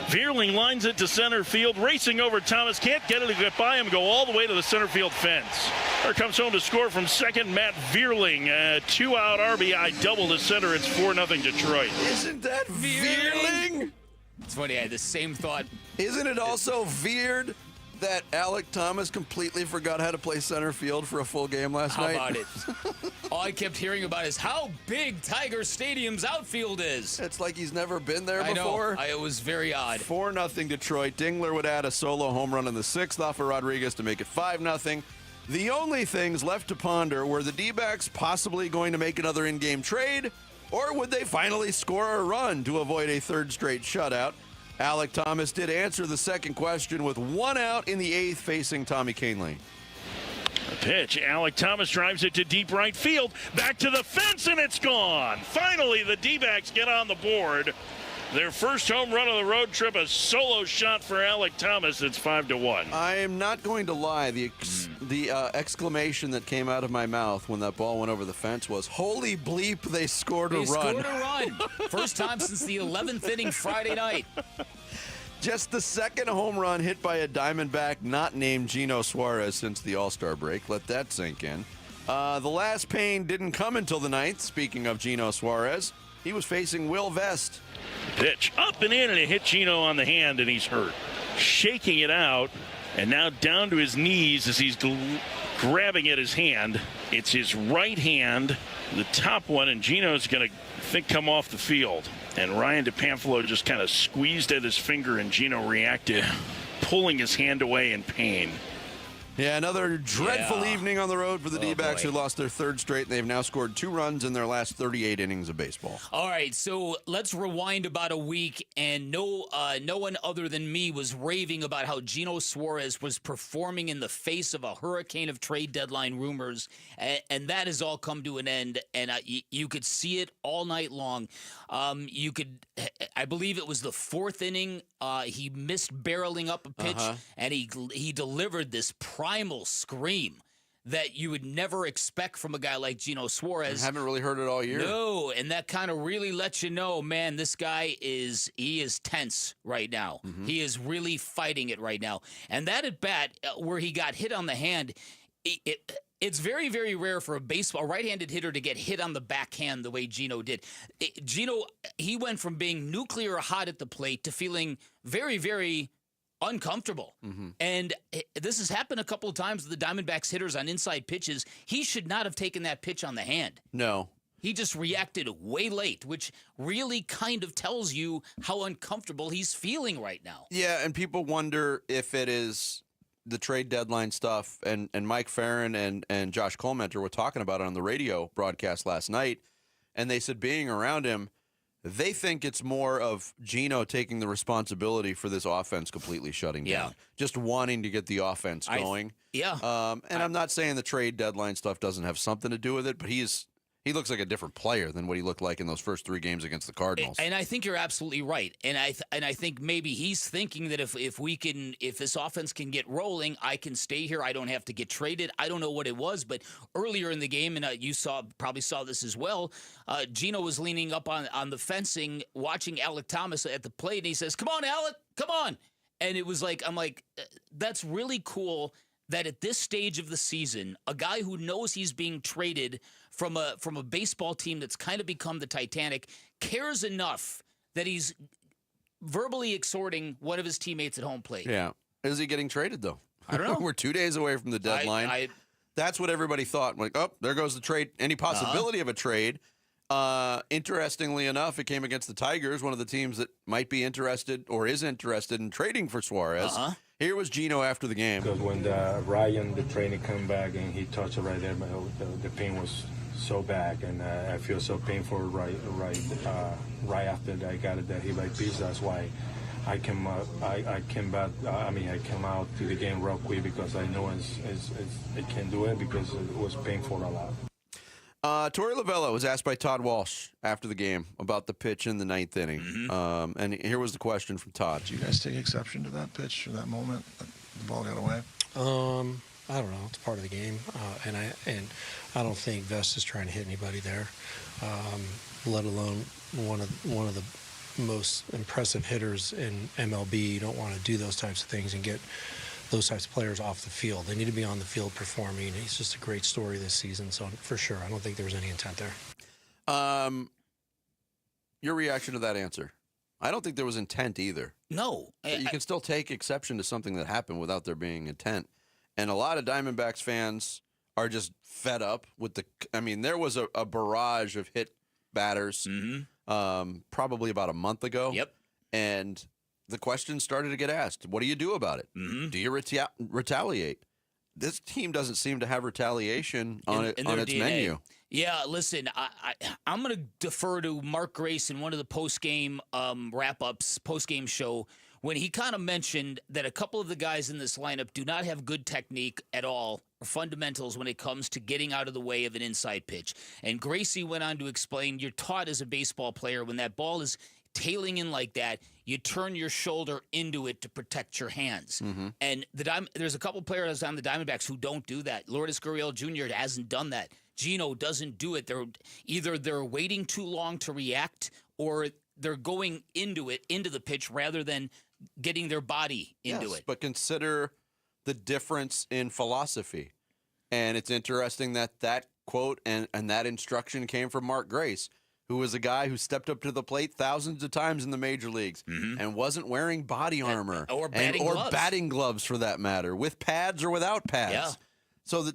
Vierling lines it to center field, racing over Thomas. Can't get it to get by him, go all the way to the center field fence. There comes home to score from second, Matt Vierling. 2-out RBI double to center. It's 4-0 Detroit. Isn't that Vierling? It's funny, I had the same thought. Isn't it also weird that Alek Thomas completely forgot how to play center field for a full game last night? How about it? All I kept hearing about is how big Tiger Stadium's outfield is. It's like he's never been there before. I know. It was very odd. 4-0 Detroit. Dingler would add a solo home run in the 6th off of Rodriguez to make it 5-0. The only things left to ponder were the D-backs possibly going to make another in-game trade, or would they finally score a run to avoid a 3rd straight shutout? Alek Thomas did answer the second question with 1 out in the 8th facing Tommy Kahnle. A pitch. Alek Thomas drives it to deep right field. Back to the fence, and it's gone. Finally, the D-backs get on the board. Their first home run on the road trip, a solo shot for Alek Thomas. It's 5-1. I am not going to lie. The exclamation that came out of my mouth when that ball went over the fence was, "Holy bleep, they scored a run." They scored a run. First time since the 11th inning Friday night. Just the second home run hit by a Diamondback not named Gino Suarez since the All-Star break. Let that sink in. The last pain didn't come until the ninth. Speaking of Gino Suarez, he was facing Will Vest. Pitch up and in, and it hit Gino on the hand, and he's hurt. Shaking it out, and now down to his knees as he's grabbing at his hand. It's his right hand, the top one, and Gino's going to come off the field. And Ryan DePamphilo just kind of squeezed at his finger, and Gino reacted, pulling his hand away in pain. Yeah, another dreadful evening on the road for the D-backs, who lost their third straight. They've now scored 2 runs in their last 38 innings of baseball. All right, so let's rewind about a week, and no one other than me was raving about how Gino Suarez was performing in the face of a hurricane of trade deadline rumors, and that has all come to an end, and you could see it all night long. I believe it was the 4th inning. He missed barreling up a pitch, and he delivered this primal scream that you would never expect from a guy like Gino Suarez. I haven't really heard it all year. No, and that kind of really lets you know, man, this guy is tense right now. Mm-hmm. He is really fighting it right now. And that at bat where he got hit on the hand, it's very, very rare for a right-handed hitter to get hit on the backhand the way Gino did. Gino, he went from being nuclear hot at the plate to feeling very, very uncomfortable. Mm-hmm. And this has happened a couple of times with the Diamondbacks hitters on inside pitches. He should not have taken that pitch on the hand. No. He just reacted way late, which really kind of tells you how uncomfortable he's feeling right now. Yeah, and people wonder if it is the trade deadline stuff, and Mike Farron and Josh Colmenter were talking about it on the radio broadcast last night, and they said being around him, they think it's more of Gino taking the responsibility for this offense completely shutting down. Just wanting to get the offense going. I'm not saying the trade deadline stuff doesn't have something to do with it, but he looks like a different player than what he looked like in those first 3 games against the Cardinals. And I think you're absolutely right. And I think maybe he's thinking that if this offense can get rolling, I can stay here. I don't have to get traded. I don't know what it was, but earlier in the game, and you probably saw this as well, Gino was leaning up on the fencing, watching Alek Thomas at the plate, and he says, "Come on, Alek, come on!" And it was like, I'm like, that's really cool. That at this stage of the season, a guy who knows he's being traded from a baseball team that's kind of become the Titanic cares enough that he's verbally exhorting one of his teammates at home plate. Yeah. Is he getting traded, though? I don't know. We're 2 days away from the deadline. That's what everybody thought. Like, oh, there goes the trade. Any possibility of a trade. Interestingly enough, it came against the Tigers, one of the teams that might be interested or is interested in trading for Suarez. Here was Gino after the game. Because when Ryan, the trainer, came back and he touched it right there, the pain was so bad, and I feel so painful right after that I got it that hit by pitch. That's why I came out to the game real quick because I know it can do it because it was painful a lot. Torey Lovullo was asked by Todd Walsh after the game about the pitch in the 9th inning. Mm-hmm. And here was the question from Todd. Do you guys take exception to that pitch or that moment that the ball got away? I don't know. It's part of the game. And I don't think Vest is trying to hit anybody there, let alone one of the most impressive hitters in MLB. You don't want to do those types of things and get those types of players off the field. They need to be on the field performing. He's just a great story this season, so for sure, I don't think there was any intent there. Your reaction to that answer? I don't think there was intent either. No. You can still take exception to something that happened without there being intent. And a lot of Diamondbacks fans are just fed up with there was a barrage of hit batters probably about a month ago. Yep. And the question started to get asked, what do you do about it? Mm-hmm. Do you retaliate? This team doesn't seem to have retaliation on its DNA. menu. Yeah, listen, I'm going to defer to Mark Grace in one of the post-game wrap-ups, post-game show, when he kind of mentioned that a couple of the guys in this lineup do not have good technique at all, or fundamentals when it comes to getting out of the way of an inside pitch. And Gracie went on to explain, you're taught as a baseball player when that ball is tailing in like that, you turn your shoulder into it to protect your hands. And there's a couple players on the Diamondbacks who don't do that. Lourdes Gurriel Jr. hasn't done that. Gino doesn't do it. They're waiting too long to react, or they're going into the pitch rather than getting their body into it. But consider the difference in philosophy. And it's interesting that quote and that instruction came from Mark Grace, who was a guy who stepped up to the plate thousands of times in the major leagues and wasn't wearing body armor or batting gloves for that matter, with pads or without pads. Yeah. So,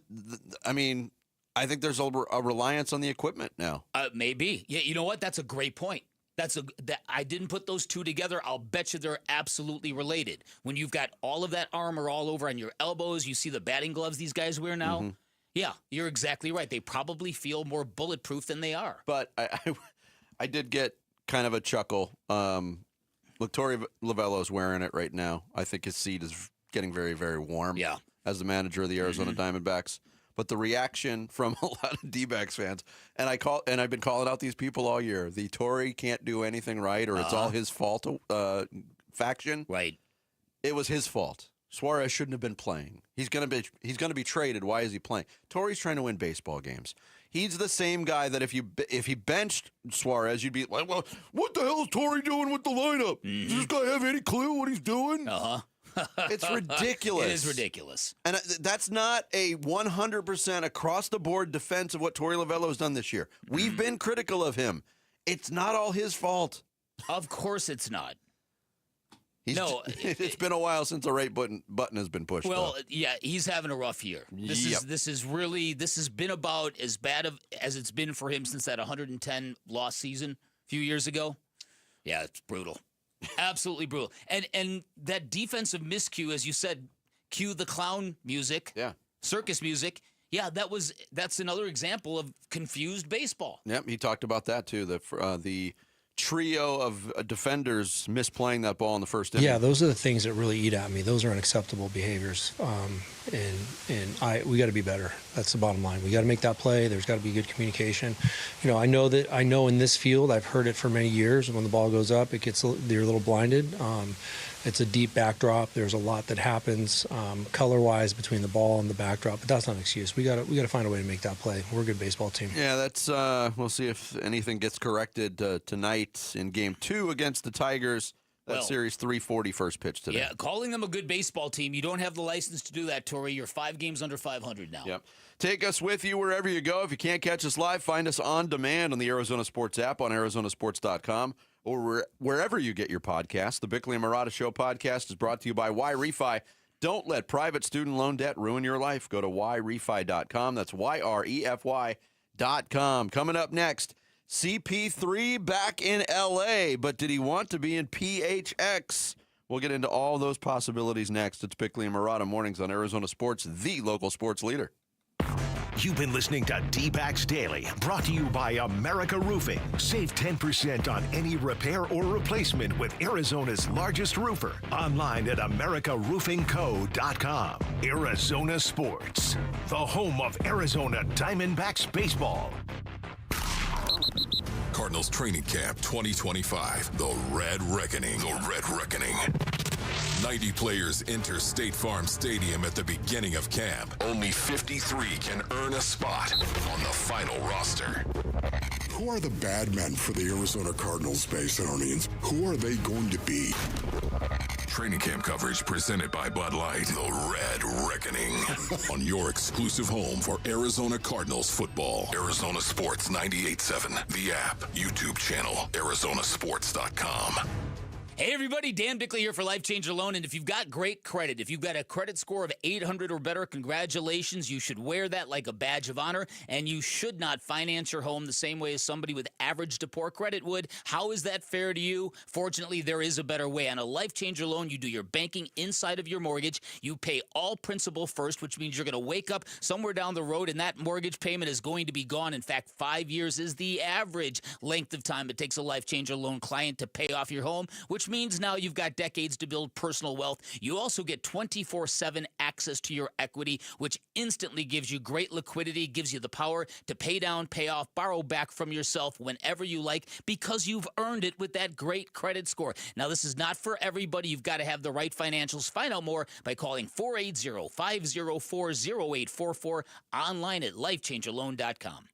I think there's a reliance on the equipment now. Maybe. Yeah, you know what? That's a great point. I didn't put those two together. I'll bet you they're absolutely related. When you've got all of that armor all over on your elbows, you see the batting gloves these guys wear now. Yeah, you're exactly right. They probably feel more bulletproof than they are. But I did get kind of a chuckle. Look, Torey Lovello's wearing it right now. I think his seat is getting very, very warm. Yeah. As the manager of the Arizona Diamondbacks. But the reaction from a lot of D-backs fans, and I've been calling out these people all year. The Torey can't do anything right, or it's all his fault. Faction, right? It was his fault. Suarez shouldn't have been playing. He's gonna be traded. Why is he playing? Torey's trying to win baseball games. He's the same guy that if he benched Suarez, you'd be like, well, what the hell is Torey doing with the lineup? Does this guy have any clue what he's doing? It's ridiculous. It is ridiculous. And that's not a 100% across-the-board defense of what Torey Lovello has done this year. We've been critical of him. It's not all his fault. Of course it's not. It's been a while since the right button has been pushed. Well, yeah, he's having a rough year. This has been about as bad as it's been for him since that 110 loss season a few years ago. Yeah, it's brutal. Absolutely brutal. And that defensive miscue, as you said, cue the clown music, circus music. Yeah, that's another example of confused baseball. Yep, he talked about that too. The trio of defenders misplaying that ball in the first inning. Yeah, those are the things that really eat at me. Those are unacceptable behaviors, and we got to be better. That's the bottom line. We got to make that play. There's got to be good communication. I know in this field, I've heard it for many years. When the ball goes up, you're a little blinded. It's a deep backdrop. There's a lot that happens color-wise between the ball and the backdrop, but that's not an excuse. We got to find a way to make that play. We're a good baseball team. Yeah, that's we'll see if anything gets corrected tonight in Game 2 against the Tigers. Series 340 first pitch today. Yeah, calling them a good baseball team. You don't have the license to do that, Torey. You're 5 games under 500 now. Yep. Take us with you wherever you go. If you can't catch us live, find us on demand on the Arizona Sports app on arizonasports.com or wherever you get your podcasts. The Bickley and Marotta Show podcast is brought to you by YRefi. Don't let private student loan debt ruin your life. Go to YRefi.com. That's YREFY.com. Coming up next, CP3 back in L.A., but did he want to be in PHX? We'll get into all those possibilities next. It's Bickley and Marotta Mornings on Arizona Sports, the local sports leader. You've been listening to D-Backs Daily, brought to you by America Roofing. Save 10% on any repair or replacement with Arizona's largest roofer. Online at americaroofingco.com. Arizona Sports, the home of Arizona Diamondbacks baseball. Cardinals Training Camp 2025, the Red Reckoning. 90 players enter State Farm Stadium at the beginning of camp. Only 53 can earn a spot on the final roster. Who are the bad men for the Arizona Cardinals, Basinonians? Who are they going to be? Training camp coverage presented by Bud Light. The Red Reckoning. On your exclusive home for Arizona Cardinals football. Arizona Sports 98.7. The app. YouTube channel. ArizonaSports.com. Hey everybody, Dan Bickley here for Life Changer Loan, and if you've got great credit, if you've got a credit score of 800 or better, congratulations. You should wear that like a badge of honor, and you should not finance your home the same way as somebody with average to poor credit would. How is that fair to you? Fortunately, there is a better way. On a Life Changer Loan, you do your banking inside of your mortgage. You pay all principal first, which means you're going to wake up somewhere down the road and that mortgage payment is going to be gone. In fact, 5 years is the average length of time it takes a Life Changer Loan client to pay off your home, which which means now you've got decades to build personal wealth. You also get 24/7 access to your equity, which instantly gives you great liquidity, gives you the power to pay down, pay off, borrow back from yourself whenever you like, because you've earned it with that great credit score. Now, this is not for everybody. You've got to have the right financials. Find out more by calling 480-504-0844, online at lifechangerloan.com.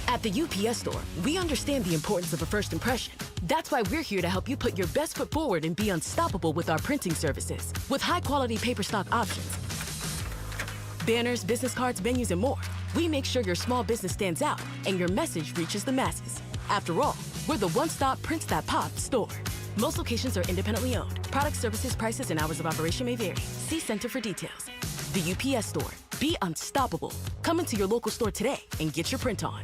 At the UPS Store, we understand the importance of a first impression. That's why we're here to help you put your best foot forward and be unstoppable with our printing services. With high-quality paper stock options, banners, business cards, menus, and more, we make sure your small business stands out and your message reaches the masses. After all, we're the one-stop prints that pop store. Most locations are independently owned. Product, services, prices, and hours of operation may vary. See Center for details. The UPS Store. Be unstoppable. Come into your local store today and get your print on.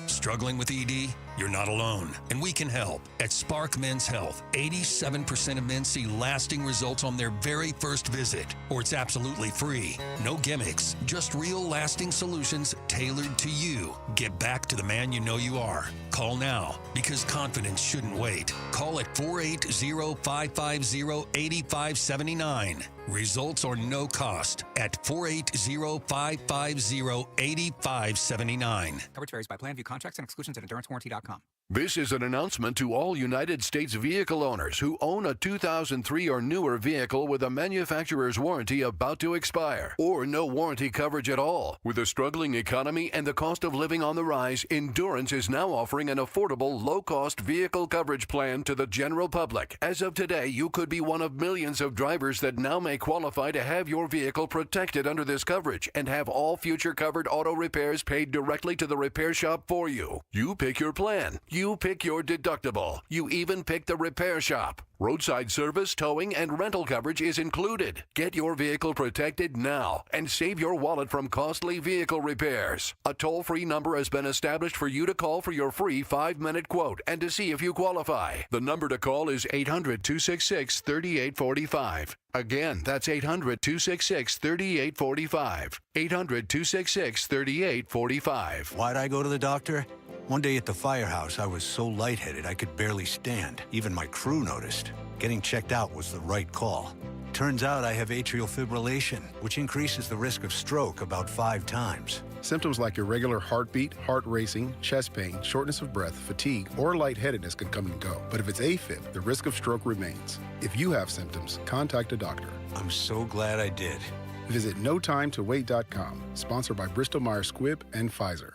Struggling with ED? You're not alone, and we can help. At Spark Men's Health, 87% of men see lasting results on their very first visit, or it's absolutely free. No gimmicks, just real lasting solutions tailored to you. Get back to the man you know you are. Call now, because confidence shouldn't wait. Call at 480-550-8579. Results are no cost at 480-550-8579. Coverage varies by plan. View contracts and exclusions at endurancewarranty.com. This is an announcement to all United States vehicle owners who own a 2003 or newer vehicle with a manufacturer's warranty about to expire, or no warranty coverage at all. With a struggling economy and the cost of living on the rise, Endurance is now offering an affordable, low-cost vehicle coverage plan to the general public. As of today, you could be one of millions of drivers that now may qualify to have your vehicle protected under this coverage and have all future covered auto repairs paid directly to the repair shop for you. You pick your plan. You pick your deductible. You even pick the repair shop. Roadside service, towing, and rental coverage is included. Get your vehicle protected now and save your wallet from costly vehicle repairs. A toll-free number has been established for you to call for your free 5-minute quote and to see if you qualify. The number to call is 800-266-3845. Again, that's 800-266-3845. 800-266-3845. Why'd I go to the doctor? One day at the firehouse, I was so lightheaded I could barely stand. Even my crew noticed. Getting checked out was the right call. Turns out I have atrial fibrillation, which increases the risk of stroke about 5 times. Symptoms like irregular heartbeat, heart racing, chest pain, shortness of breath, fatigue, or lightheadedness can come and go. But if it's AFib, the risk of stroke remains. If you have symptoms, contact a doctor. I'm so glad I did. Visit NoTimeToWait.com. Sponsored by Bristol-Myers Squibb and Pfizer.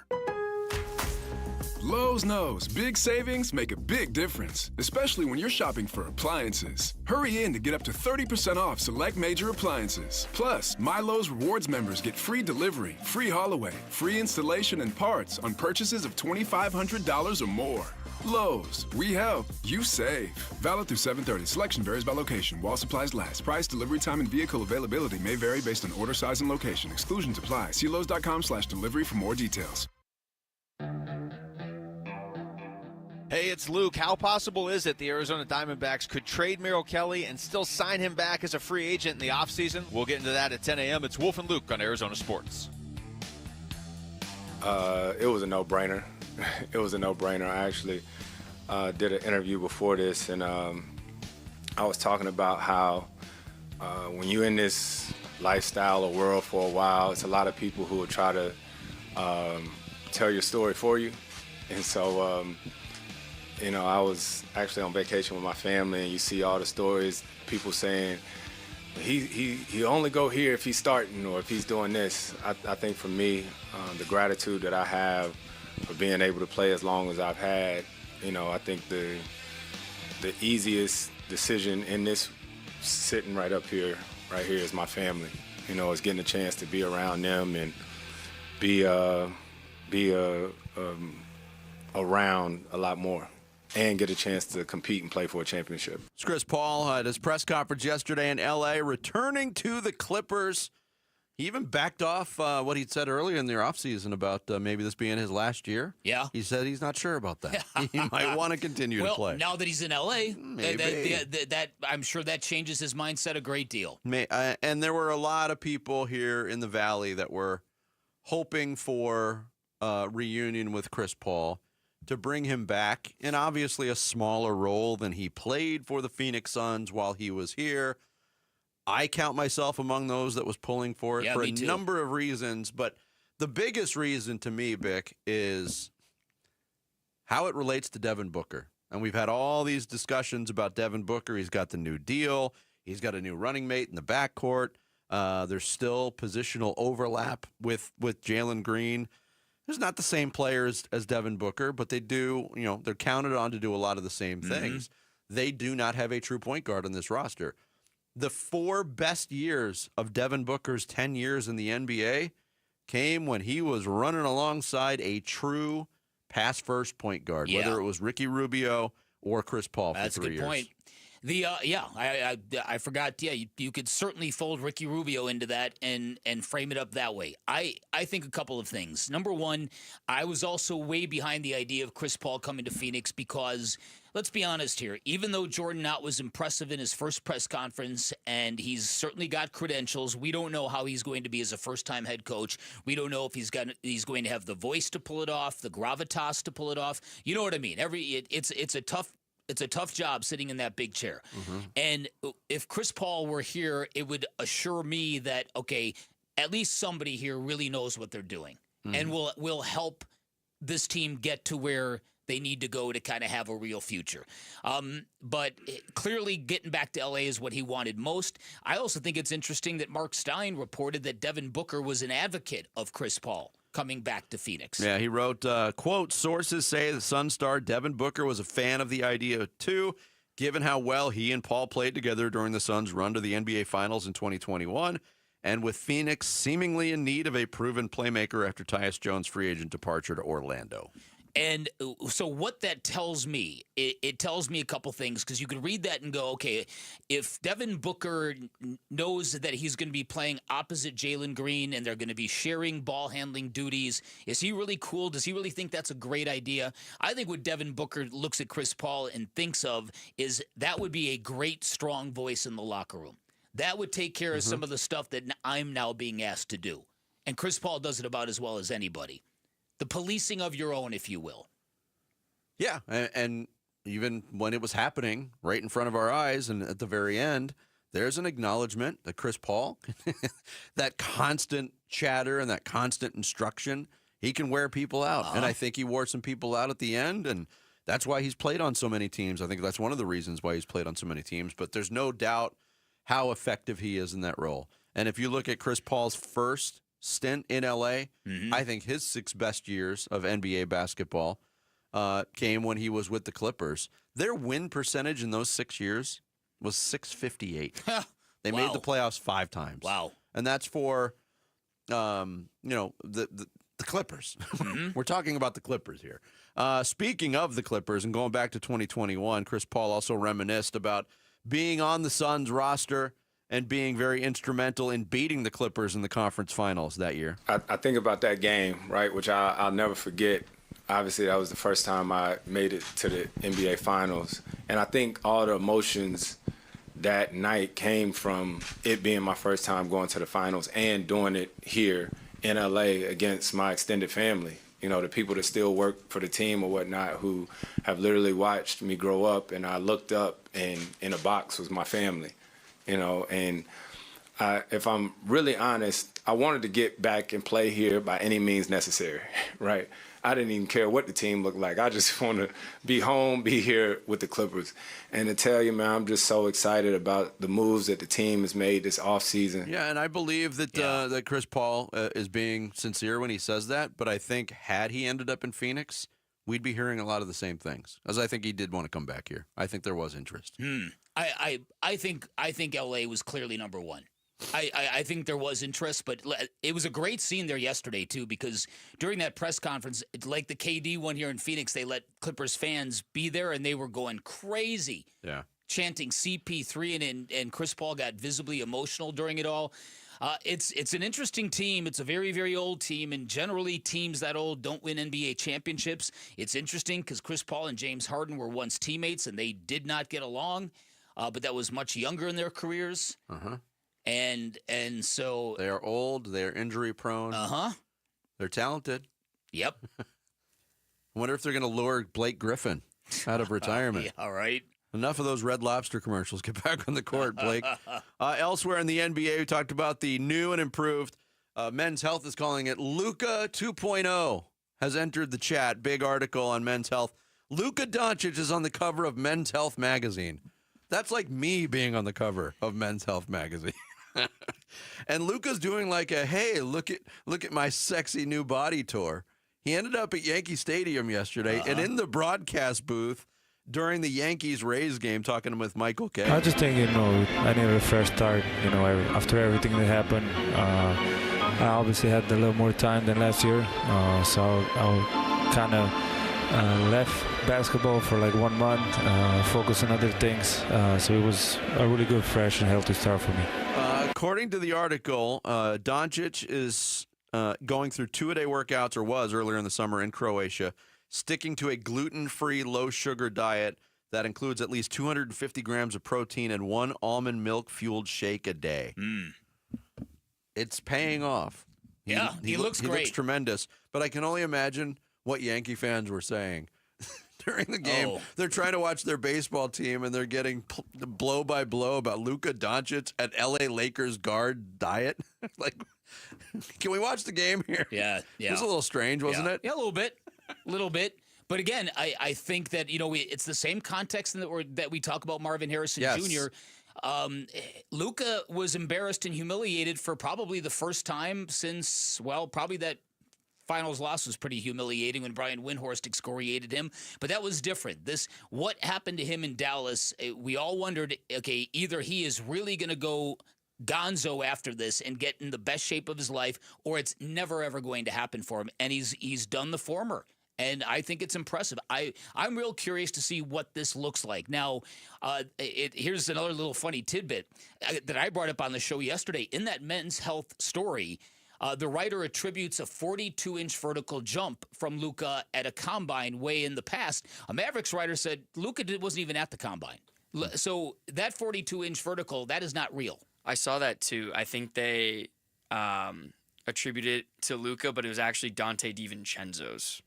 Lowe's knows big savings make a big difference, especially when you're shopping for appliances. Hurry in to get up to 30% off select major appliances. Plus, My Lowe's Rewards members get free delivery, free haul away, free installation and parts on purchases of $2,500 or more. Lowe's, we help, you save. Valid through 7/30. Selection varies by location. While supplies last. Price, delivery time, and vehicle availability may vary based on order size and location. Exclusions apply. See Lowes.com/delivery for more details. Hey, it's Luke. How possible is it the Arizona Diamondbacks could trade Merrill Kelly and still sign him back as a free agent in the offseason? We'll get into that at 10 a.m. It's Wolf and Luke on Arizona Sports. It was a no-brainer. It was a no-brainer. I actually did an interview before this, and I was talking about how when you're in this lifestyle or world for a while, it's a lot of people who will try to tell your story for you. And so, I was actually on vacation with my family, and you see all the stories, people saying, he only go here if he's starting or if he's doing this. I think for me, the gratitude that I have for being able to play as long as I've had, I think the easiest decision in this sitting right here is my family. Is getting a chance to be around them and be around a lot more and get a chance to compete and play for a championship. It's Chris Paul at his press conference yesterday in L.A., returning to the Clippers. He even backed off what he'd said earlier in their offseason about maybe this being his last year. Yeah. He said he's not sure about that. He might want to continue to play. Now that he's in L.A., that I'm sure that changes his mindset a great deal. And there were a lot of people here in the Valley that were hoping for a reunion with Chris Paul. to bring him back in obviously a smaller role than he played for the Phoenix Suns while he was here. I count myself among those that was pulling for it for a number of reasons, but the biggest reason to me, Bick, is how it relates to Devin Booker. And we've had all these discussions about Devin Booker. He's got the new deal. He's got a new running mate in the backcourt. There's still positional overlap with Jalen Green. There's not the same players as Devin Booker, but they do, they're counted on to do a lot of the same things. They do not have a true point guard on this roster. The 4 best years of Devin Booker's 10 years in the NBA came when he was running alongside a true pass-first point guard, whether it was Ricky Rubio or Chris Paul for 3 years. That's a good point. I forgot. Yeah, you could certainly fold Ricky Rubio into that and frame it up that way. I think a couple of things. Number one, I was also way behind the idea of Chris Paul coming to Phoenix because, let's be honest here, even though Jordan Knott was impressive in his first press conference and he's certainly got credentials, we don't know how he's going to be as a first-time head coach. We don't know if he's going to have the voice to pull it off, the gravitas to pull it off. You know what I mean? It's a tough job sitting in that big chair. And if Chris Paul were here, it would assure me that, okay, at least somebody here really knows what they're doing and will help this team get to where they need to go to kind of have a real future. But clearly getting back to L.A. is what he wanted most. I also think it's interesting that Mark Stein reported that Devin Booker was an advocate of Chris Paul coming back to Phoenix. Yeah, he wrote, quote, sources say the Sun star Devin Booker was a fan of the idea too, given how well he and Paul played together during the Suns' run to the NBA Finals in 2021, and with Phoenix seemingly in need of a proven playmaker after Tyus Jones' free agent departure to Orlando. And so what that tells me, it tells me a couple things, because you could read that and go, okay, if Devin Booker knows that he's going to be playing opposite Jalen Green and they're going to be sharing ball handling duties, is he really cool? Does he really think that's a great idea? I think what Devin Booker looks at Chris Paul and thinks of is that would be a great, strong voice in the locker room. That would take care of some of the stuff that I'm now being asked to do. And Chris Paul does it about as well as anybody. The policing of your own, if you will. Yeah, and even when it was happening right in front of our eyes and at the very end, there's an acknowledgement that Chris Paul, that constant chatter and that constant instruction, he can wear people out. And I think he wore some people out at the end, and that's why he's played on so many teams. I think that's one of the reasons why he's played on so many teams. But there's no doubt how effective he is in that role. And if you look at Chris Paul's first stint in L.A., I think his 6 best years of NBA basketball came when he was with the Clippers. Their win percentage in those 6 years was .658. They made the playoffs 5 times. Wow. And that's for, the Clippers. We're talking about the Clippers here. Speaking of the Clippers and going back to 2021, Chris Paul also reminisced about being on the Suns roster and being very instrumental in beating the Clippers in the conference finals that year. I think about that game, right, which I'll never forget. Obviously, that was the first time I made it to the NBA Finals. And I think all the emotions that night came from it being my first time going to the finals and doing it here in LA against my extended family. You know, the people that still work for the team or whatnot who have literally watched me grow up, and I looked up and in a box was my family. You know, and if I'm really honest, I wanted to get back and play here by any means necessary, right? I didn't even care what the team looked like. I just want to be home, be here with the Clippers. And to tell you, man, I'm just so excited about the moves that the team has made this offseason. Yeah, and I believe that that Chris Paul is being sincere when he says that. But I think had he ended up in Phoenix, we'd be hearing a lot of the same things, as I think he did want to come back here. I think there was interest. I think LA was clearly number one. I think there was interest, but it was a great scene there yesterday too, because during that press conference, like the KD one here in Phoenix, they let Clippers fans be there and they were going crazy. Yeah. Chanting CP3 and Chris Paul got visibly emotional during it all. It's an interesting team. It's a very, very old team, and generally teams that old don't win NBA championships. It's interesting because Chris Paul and James Harden were once teammates and they did not get along, but that was much younger in their careers. And so they are old. They are injury prone. Uh-huh. They're talented. Yep. I wonder if they're going to lure Blake Griffin out of retirement. Yeah, all right. Enough of those Red Lobster commercials. Get back on the court, Blake. Elsewhere in the NBA, we talked about the new and improved Men's Health is calling it Luka 2.0 has entered the chat. Big article on Men's Health. Luka Doncic is on the cover of Men's Health magazine. That's like me being on the cover of Men's Health magazine. And Luka's doing like a, hey, look at my sexy new body tour. He ended up at Yankee Stadium yesterday, and in the broadcast booth during the Yankees-Rays game, talking with Michael Kay. I just think, I needed a fresh start, after everything that happened. I obviously had a little more time than last year, so I kind of left basketball for like 1 month, focus on other things. So it was a really good, fresh, and healthy start for me. According to the article, Doncic is going through 2-a-day workouts, or was earlier in the summer in Croatia, sticking to a gluten-free, low-sugar diet that includes at least 250 grams of protein and 1 almond milk-fueled shake a day. It's paying off. Yeah, he looks great. He looks tremendous, but I can only imagine what Yankee fans were saying during the game. They're trying to watch their baseball team, and theur getting blow by blow about Luka Doncic at L.A. Lakers guard diet. Like, can we watch the game here? Yeah. It was a little strange, wasn't it? Yeah, a little bit. But again, I think that, it's the same context that we talk about Marvin Harrison Jr. Luka was embarrassed and humiliated for probably the first time since, probably that finals loss was pretty humiliating when Brian Windhorst excoriated him, but that was different. What happened to him in Dallas, we all wondered, okay, either he is really going to go gonzo after this and get in the best shape of his life, or it's never, ever going to happen for him, and he's done the former. And I think it's impressive. I'm real curious to see what this looks like. Now, here's another little funny tidbit that I brought up on the show yesterday. In that Men's Health story, the writer attributes a 42-inch vertical jump from Luka at a combine way in the past. A Mavericks writer said Luka wasn't even at the combine. So that 42-inch vertical, that is not real. I saw that too. I think they attributed it to Luka, but it was actually Dante DiVincenzo's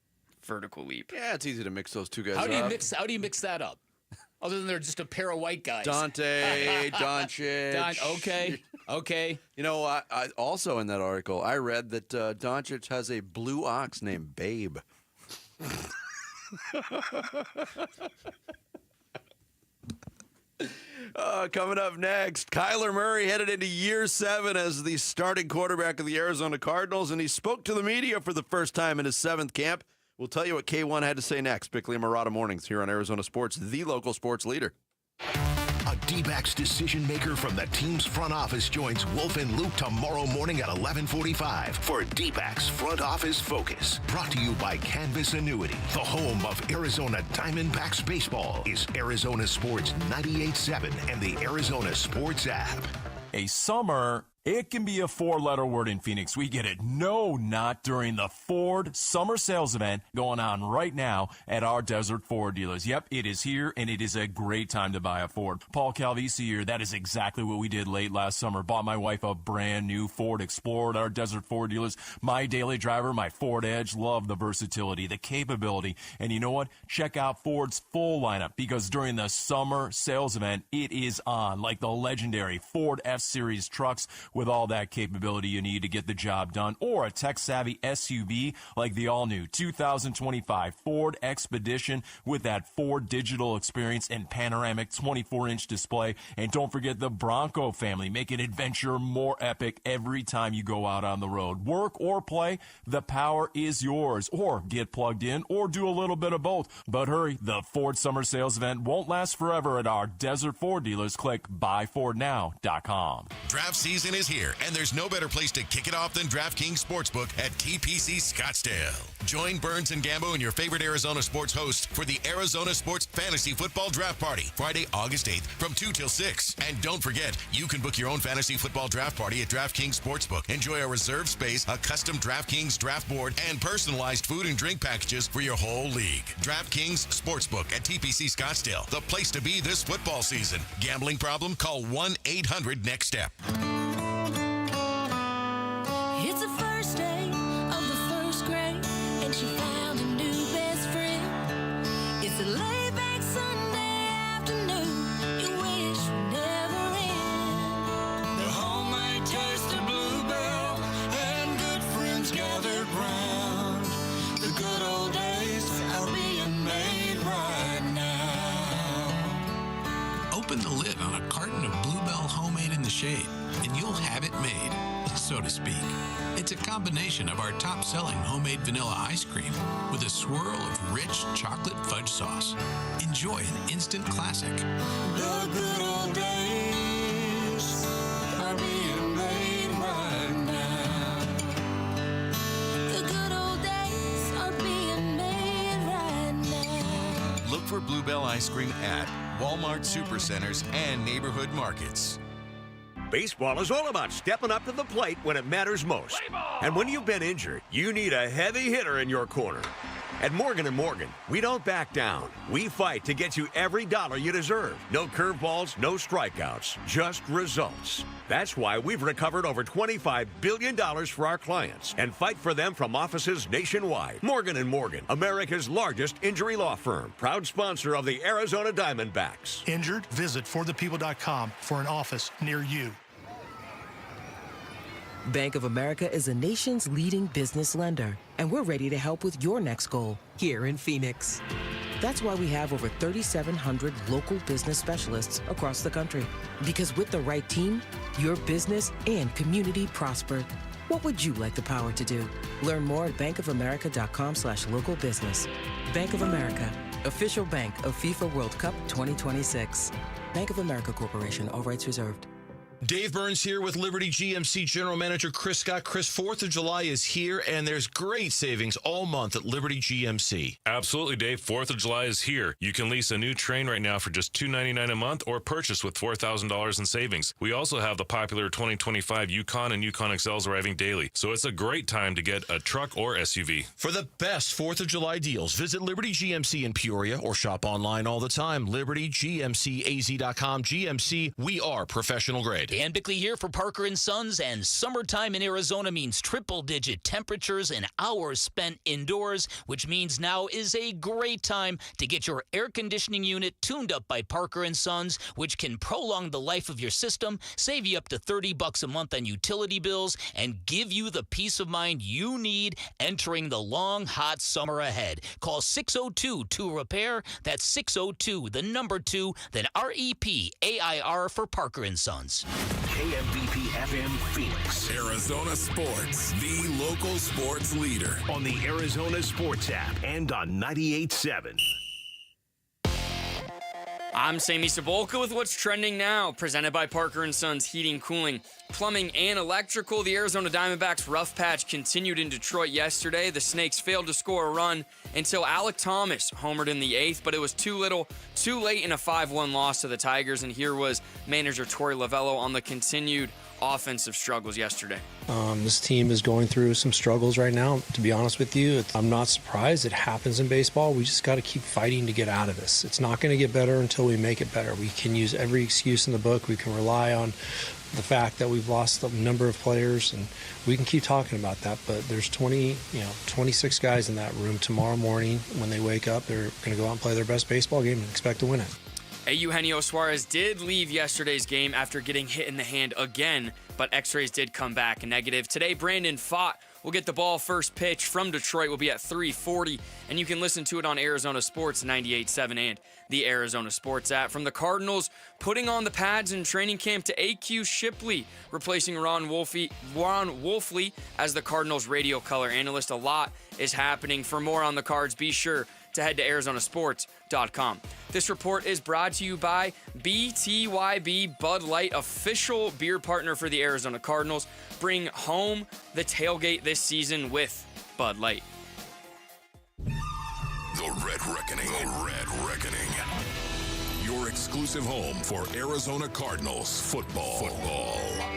vertical leap. Yeah, it's easy to mix those two guys up. How do you mix that up? Other than they're just a pair of white guys. Dante, Doncic. Okay. I also in that article, I read that Doncic has a blue ox named Babe. Coming up next, Kyler Murray headed into year 7 as the starting quarterback of the Arizona Cardinals, and he spoke to the media for the first time in his 7th camp. We'll tell you what K1 had to say next. Bickley and Marotta mornings here on Arizona Sports, the local sports leader. A D-backs decision maker from the team's front office joins Wolf and Luke tomorrow morning at 11:45 for D-backs Front Office Focus. Brought to you by Canvas Annuity. The home of Arizona Diamondbacks baseball is Arizona Sports 98.7 and the Arizona Sports app. A summer, it can be a 4-letter word in Phoenix. We get it. No, not during the Ford Summer Sales Event going on right now at our Desert Ford dealers. Yep, it is here, and it is a great time to buy a Ford. Paul Calvisi here, that is exactly what we did late last summer. Bought my wife a brand new Ford Explorer at our Desert Ford dealers. My daily driver, my Ford Edge, love the versatility, the capability. And you know what? Check out Ford's full lineup, because during the Summer Sales Event, it is on, like the legendary Ford F-Series trucks with all that capability you need to get the job done, or a tech-savvy SUV like the all-new 2025 Ford Expedition with that Ford digital experience and panoramic 24-inch display. And don't forget the Bronco family, making adventure more epic every time you go out on the road. Work or play, the power is yours. Or get plugged in, or do a little bit of both. But hurry, the Ford Summer Sales Event won't last forever at our Desert Ford dealers. Click buyfordnow.com. Draft season is here, and there's no better place to kick it off than DraftKings Sportsbook at TPC Scottsdale. Join Burns and Gambo and your favorite Arizona sports host for the Arizona Sports Fantasy Football Draft Party, Friday, August 8th from 2 till 6. And don't forget, you can book your own fantasy football draft party at DraftKings Sportsbook. Enjoy a reserved space, a custom DraftKings draft board, and personalized food and drink packages for your whole league. DraftKings Sportsbook at TPC Scottsdale, the place to be this football season. Gambling problem? Call 1-800-NEXT-STEP. It's the first day of the first grade, and she found a new best friend. shade, and you'll have it made, so to speak. It's a combination of our top-selling homemade vanilla ice cream with a swirl of rich chocolate fudge sauce. Enjoy an instant classic. The good old days are being made right now. The good old days are being made right now. Look for Bluebell ice cream at Walmart Supercenters and neighborhood markets. Baseball is all about stepping up to the plate when it matters most. And when you've been injured, you need a heavy hitter in your corner. At Morgan & Morgan, we don't back down. We fight to get you every dollar you deserve. No curveballs, no strikeouts, just results. That's why we've recovered over $25 billion for our clients and fight for them from offices nationwide. Morgan & Morgan, America's largest injury law firm, proud sponsor of the Arizona Diamondbacks. Injured? Visit forthepeople.com for an office near you. Bank of America is a nation's leading business lender, and we're ready to help with your next goal here in Phoenix. That's why we have over 3,700 local business specialists across the country. Because with the right team, your business and community prosper. What would you like the power to do? Learn more at bankofamerica.com/local business. Bank of America, official bank of FIFA World Cup 2026. Bank of America Corporation, all rights reserved. Dave Burns here with Liberty GMC General Manager Chris Scott. Chris, 4th of July is here, and there's great savings all month at Liberty GMC. Absolutely, Dave. 4th of July is here. You can lease a new Train right now for just $299 a month or purchase with $4,000 in savings. We also have the popular 2025 Yukon and Yukon XLs arriving daily, so it's a great time to get a truck or SUV. For the best 4th of July deals, visit Liberty GMC in Peoria or shop online all the time. LibertyGMCAZ.com. GMC, we are professional grade. Dan Bickley here for Parker & Sons, and summertime in Arizona means triple-digit temperatures and hours spent indoors, which means now is a great time to get your air conditioning unit tuned up by Parker & Sons, which can prolong the life of your system, save you up to $30 a month on utility bills, and give you the peace of mind you need entering the long, hot summer ahead. Call 602-2-REPAIR. That's 602, the number 2, then REPAIR for Parker & Sons. KMVP FM Phoenix. Arizona Sports, the local sports leader. On the Arizona Sports app and on 98.7. I'm Sammy Sabolka with what's trending now, presented by Parker & Sons Heating, Cooling, Plumbing, and Electrical. The Arizona Diamondbacks rough patch continued in Detroit yesterday. The Snakes failed to score a run until Alek Thomas homered in the 8th, but it was too little, too late in a 5-1 loss to the Tigers, and here was manager Torey Lovullo on the continued offensive struggles yesterday. This team is going through some struggles right now, to be honest with you. I'm not surprised. It happens in baseball. We just got to keep fighting to get out of this. It's not going to get better until we make it better. We can use every excuse in the book. We can rely on the fact that we've lost a number of players, and we can keep talking about that, but there's 26 guys in that room. Tomorrow morning when they wake up, they're going to go out and play their best baseball game and expect to win it. Eugenio Suarez did leave yesterday's game after getting hit in the hand again, but x-rays did come back negative. Today, Brandon Pfaadt will get the ball first pitch from Detroit. Will be at 3:40, and you can listen to it on Arizona Sports 98.7 and the Arizona Sports app. From the Cardinals, putting on the pads in training camp to AQ Shipley, replacing Ron Wolfley as the Cardinals radio color analyst. A lot is happening. For more on the Cards, be sure to head to arizonasports.com. This report is brought to you by BTYB Bud Light, official beer partner for the Arizona Cardinals. Bring home the tailgate this season with Bud Light. The Red Reckoning. The Red Reckoning. Your exclusive home for Arizona Cardinals football.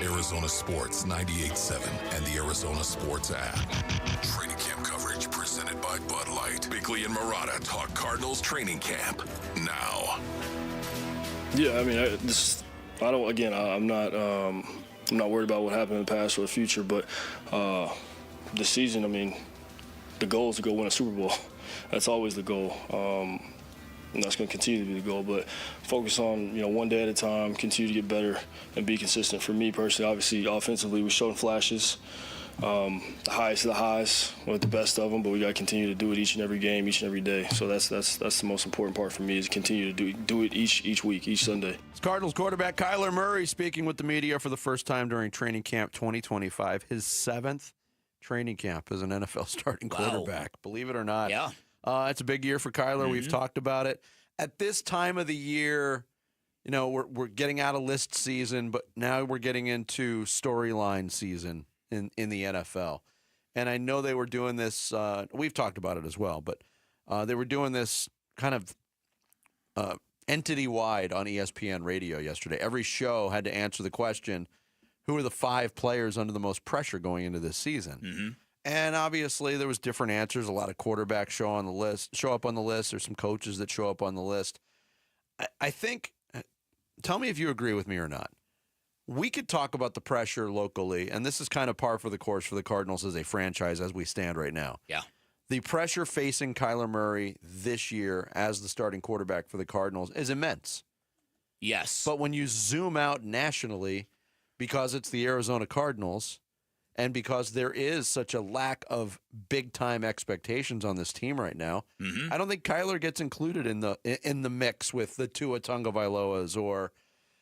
Arizona Sports 98.7 and the Arizona Sports app. Training camp coverage presented by Bud Light. Bickley and Marotta talk Cardinals training camp now. Yeah, I mean, I'm not worried about what happened in the past or the future, but this season, I mean, the goal is to go win a Super Bowl. That's always the goal. And that's going to continue to be the goal, but focus on, one day at a time, continue to get better and be consistent. For me personally, obviously, offensively, we showed flashes the highest of the highs with the best of them, but we got to continue to do it each and every game, each and every day. So that's the most important part for me, is continue to do it each week, each Sunday. It's Cardinals quarterback Kyler Murray speaking with the media for the first time during training camp 2025. His 7th training camp as an NFL starting quarterback. Believe it or not. Yeah. It's a big year for Kyler. We've talked about it. At this time of the year, we're getting out of list season, but now we're getting into storyline season in the NFL. And I know they were doing this, we've talked about it as well, but they were doing this kind of entity-wide on ESPN radio yesterday. Every show had to answer the question, who are the 5 players under the most pressure going into this season? Mm-hmm. And obviously there was different answers. A lot of quarterbacks show up on the list. There's some coaches that show up on the list. I think, tell me if you agree with me or not. We could talk about the pressure locally, and this is kind of par for the course for the Cardinals as a franchise as we stand right now. Yeah. The pressure facing Kyler Murray this year as the starting quarterback for the Cardinals is immense. Yes. But when you zoom out nationally, because it's the Arizona Cardinals, and because there is such a lack of big-time expectations on this team right now, I don't think Kyler gets included in the mix with the Tua Tagovailoas or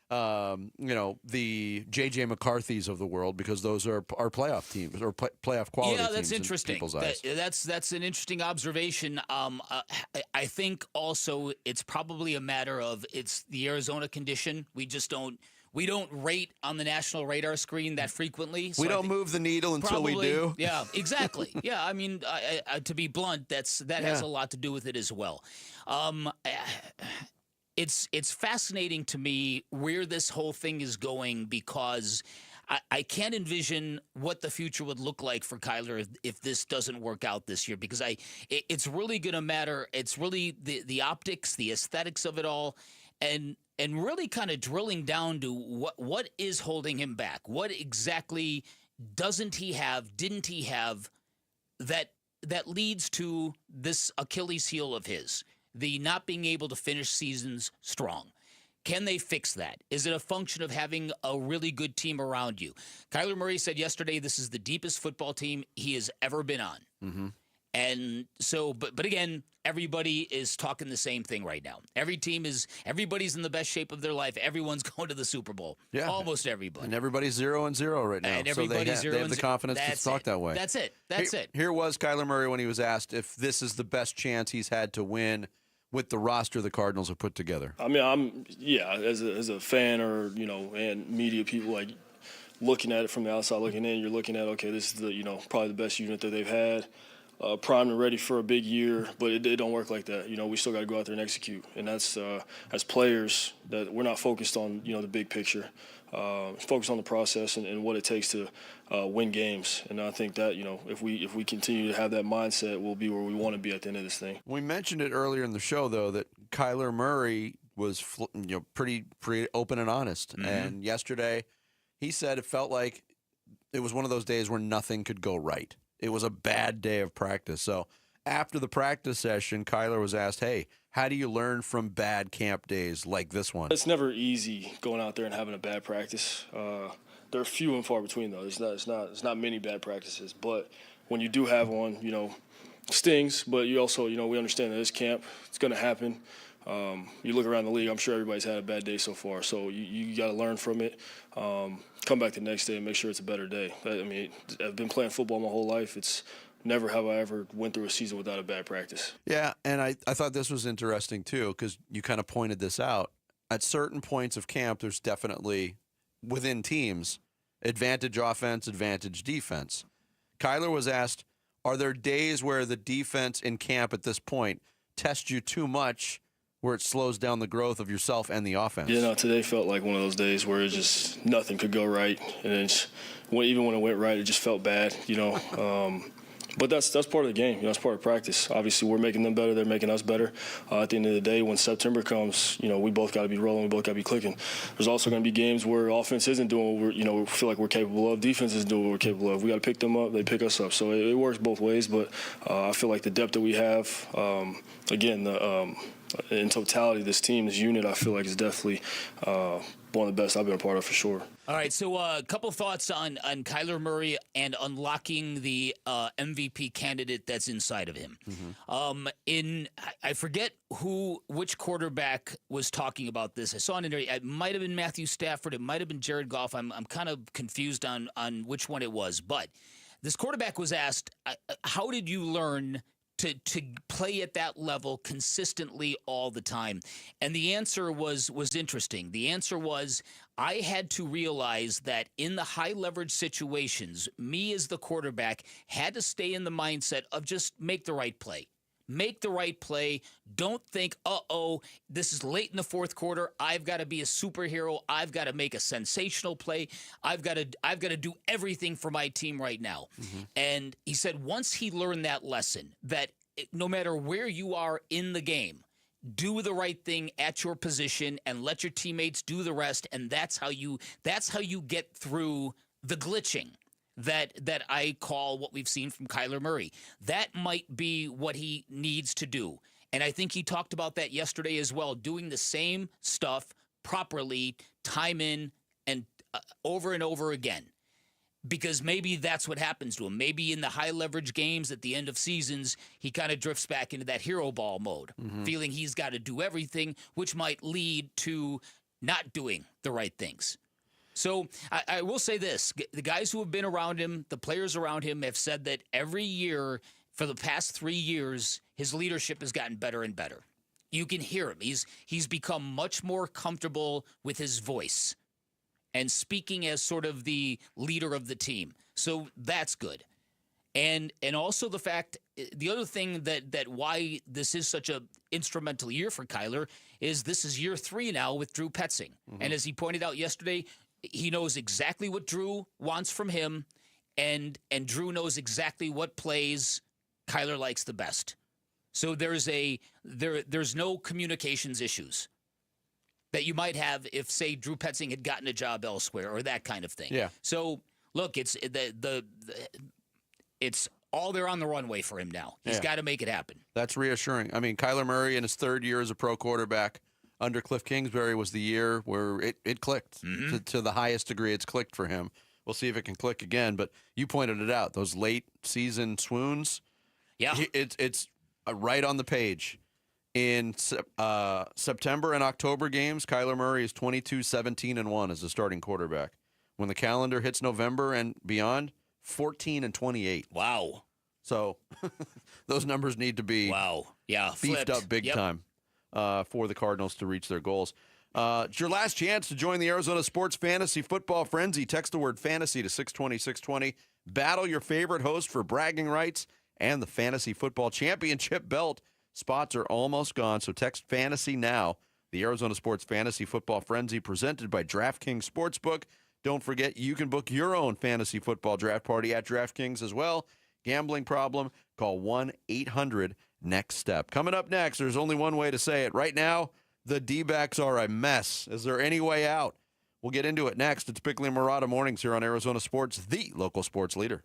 the J.J. McCarthys of the world, because those are our playoff teams or playoff quality teams. Yeah, that's interesting. In people's eyes. That's an interesting observation. I think also it's probably a matter of it's the Arizona condition. We don't rate on the national radar screen that frequently. So we don't move the needle until we do. Yeah, exactly. Yeah, I mean, to be blunt, that has a lot to do with it as well. It's fascinating to me where this whole thing is going, because I can't envision what the future would look like for Kyler if this doesn't work out this year, because it's really going to matter. It's really the optics, the aesthetics of it all, and really kind of drilling down to what is holding him back. What exactly didn't he have that leads to this Achilles heel of his, the not being able to finish seasons strong? Can they fix that? Is it a function of having a really good team around you? Kyler Murray said yesterday this is the deepest football team he has ever been on. Mm-hmm. And so, but again, everybody is talking the same thing right now. Everybody's in the best shape of their life. Everyone's going to the Super Bowl. Yeah. Almost everybody. And everybody's 0-0 right now. And so they have the confidence to talk that way. That's it. Here was Kyler Murray when he was asked if this is the best chance he's had to win with the roster the Cardinals have put together. I mean, as a fan or, and media people, like, looking at it from the outside looking in, you're looking at, okay, this is the, probably the best unit that they've had. Primed and ready for a big year, but it don't work like that. We still got to go out there and execute. And that's, as players, that we're not focused on, the big picture. Focus on the process and what it takes to win games. And I think that, if we continue to have that mindset, we'll be where we want to be at the end of this thing. We mentioned it earlier in the show, though, that Kyler Murray was pretty open and honest. Mm-hmm. And yesterday he said it felt like it was one of those days where nothing could go right. It was a bad day of practice. So after the practice session, Kyler was asked, hey, how do you learn from bad camp days like this one? It's never easy going out there and having a bad practice. There are few and far between, though. It's not many bad practices. But when you do have one, stings. But you also, we understand that this camp, it's going to happen. You look around the league, I'm sure everybody's had a bad day so far. So you got to learn from it. Come back the next day and make sure it's a better day. I mean, I've been playing football my whole life. It's never have I ever went through a season without a bad practice. Yeah, and I thought this was interesting, too, because you kind of pointed this out. At certain points of camp, there's definitely, within teams, advantage offense, advantage defense. Kyler was asked, are there days where the defense in camp at this point test you too much where it slows down the growth of yourself and the offense? Yeah, no, today felt like one of those days where it just nothing could go right. And even when it went right, it just felt bad, But that's part of the game. That's part of practice. Obviously, we're making them better. They're making us better. At the end of the day, when September comes, we both got to be rolling. We both got to be clicking. There's also going to be games where offense isn't doing what we feel like we're capable of. Defense isn't doing what we're capable of. We got to pick them up. They pick us up. So it works both ways. But I feel like the depth that we have, in totality, this team, this unit, I feel like is definitely one of the best I've been a part of for sure. All right, so a couple thoughts on Kyler Murray and unlocking the MVP candidate that's inside of him. I forget which quarterback was talking about this. I saw an interview. It might have been Matthew Stafford. It might have been Jared Goff. I'm kind of confused on which one it was. But this quarterback was asked, how did you learn to play at that level consistently all the time? And the answer was interesting. The answer was, I had to realize that in the high leverage situations, me as the quarterback had to stay in the mindset of just make the right play. Make the right play. Don't think, this is late in the fourth quarter. I've got to be a superhero. I've got to make a sensational play. I've got to do everything for my team right now. And he said once he learned that lesson, that no matter where you are in the game, do the right thing at your position and let your teammates do the rest. And that's how you get through the glitching that I call what we've seen from Kyler Murray. That might be what he needs to do. And I think he talked about that yesterday as well, doing the same stuff properly, time in and over and over again. Because maybe that's what happens to him. Maybe in the high leverage games at the end of seasons, he kind of drifts back into that hero ball mode, feeling he's got to do everything, which might lead to not doing the right things. So I will say this. The guys who have been around him, the players around him, have said that every year for the past 3 years, his leadership has gotten better and better. You can hear him. He's become much more comfortable with his voice and speaking as sort of the leader of the team. So that's good. And also the fact, the other thing that why this is such a instrumental year for Kyler is this is year 3 now with Drew Petzing. And as he pointed out yesterday, he knows exactly what Drew wants from him, and Drew knows exactly what plays Kyler likes the best. So there's no communications issues that you might have if, say, Drew Petzing had gotten a job elsewhere or that kind of thing. Yeah. So look, it's all there on the runway for him now. He's got to make it happen. That's reassuring. I mean, Kyler Murray in his 3rd year as a pro quarterback under Cliff Kingsbury was the year where it clicked to the highest degree. It's clicked for him. We'll see if it can click again. But you pointed it out, those late season swoons. Yeah, it's right on the page. In September and October games, Kyler Murray is 22-17-1 as a starting quarterback. When the calendar hits November and beyond, 14-28. Wow. So those numbers need to be beefed up big time for the Cardinals to reach their goals. It's your last chance to join the Arizona Sports Fantasy Football Frenzy. Text the word fantasy to 620-620. Battle your favorite host for bragging rights and the Fantasy Football Championship belt. Spots are almost gone, so text fantasy now. The Arizona Sports Fantasy Football Frenzy presented by DraftKings Sportsbook. Don't forget, you can book your own fantasy football draft party at DraftKings as well. Gambling problem? Call 1-800-NEXT-STEP. Coming up next, there's only one way to say it. Right now, the D-backs are a mess. Is there any way out? We'll get into it next. It's Bickley and Marotta mornings here on Arizona Sports, the local sports leader.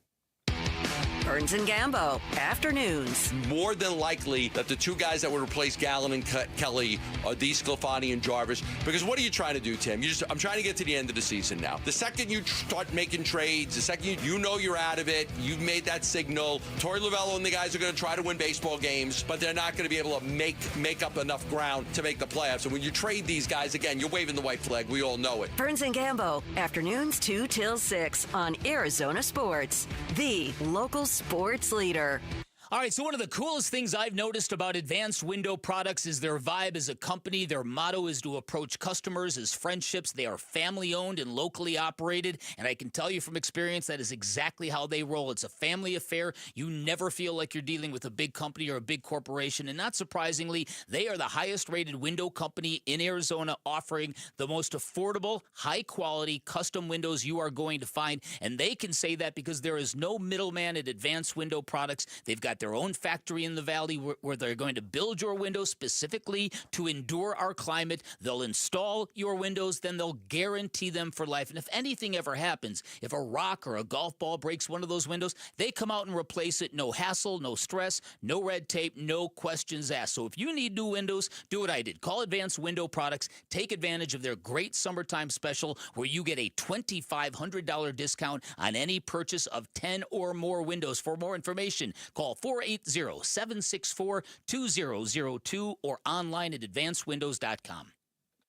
Burns and Gambo, afternoons. More than likely that the 2 guys that would replace Gallen and Kelly are DeSclafani and Jarvis. Because what are you trying to do, Tim? I'm trying to get to the end of the season now. The second you start making trades, the second you know you're out of it, you've made that signal. Torey Lovello and the guys are going to try to win baseball games, but they're not going to be able to make up enough ground to make the playoffs. And when you trade these guys, again, you're waving the white flag. We all know it. Burns and Gambo, afternoons 2 till 6 on Arizona Sports, the local sports leader. All right, so one of the coolest things I've noticed about Advanced Window Products is their vibe as a company. Their motto is to approach customers as friendships. They are family-owned and locally operated, and I can tell you from experience that is exactly how they roll. It's a family affair. You never feel like you're dealing with a big company or a big corporation, and not surprisingly, they are the highest-rated window company in Arizona, offering the most affordable, high-quality custom windows you are going to find, and they can say that because there is no middleman at Advanced Window Products. They've got got their own factory in the valley where they're going to build your windows specifically to endure our climate. They'll install your windows, then they'll guarantee them for life. And if anything ever happens, if a rock or a golf ball breaks one of those windows, they come out and replace it. No hassle, no stress, no red tape, no questions asked. So if you need new windows, do what I did. Call Advanced Window Products. Take advantage of their great summertime special where you get a $2,500 discount on any purchase of 10 or more windows. For more information, call 480-764-2002 or online at advancedwindows.com.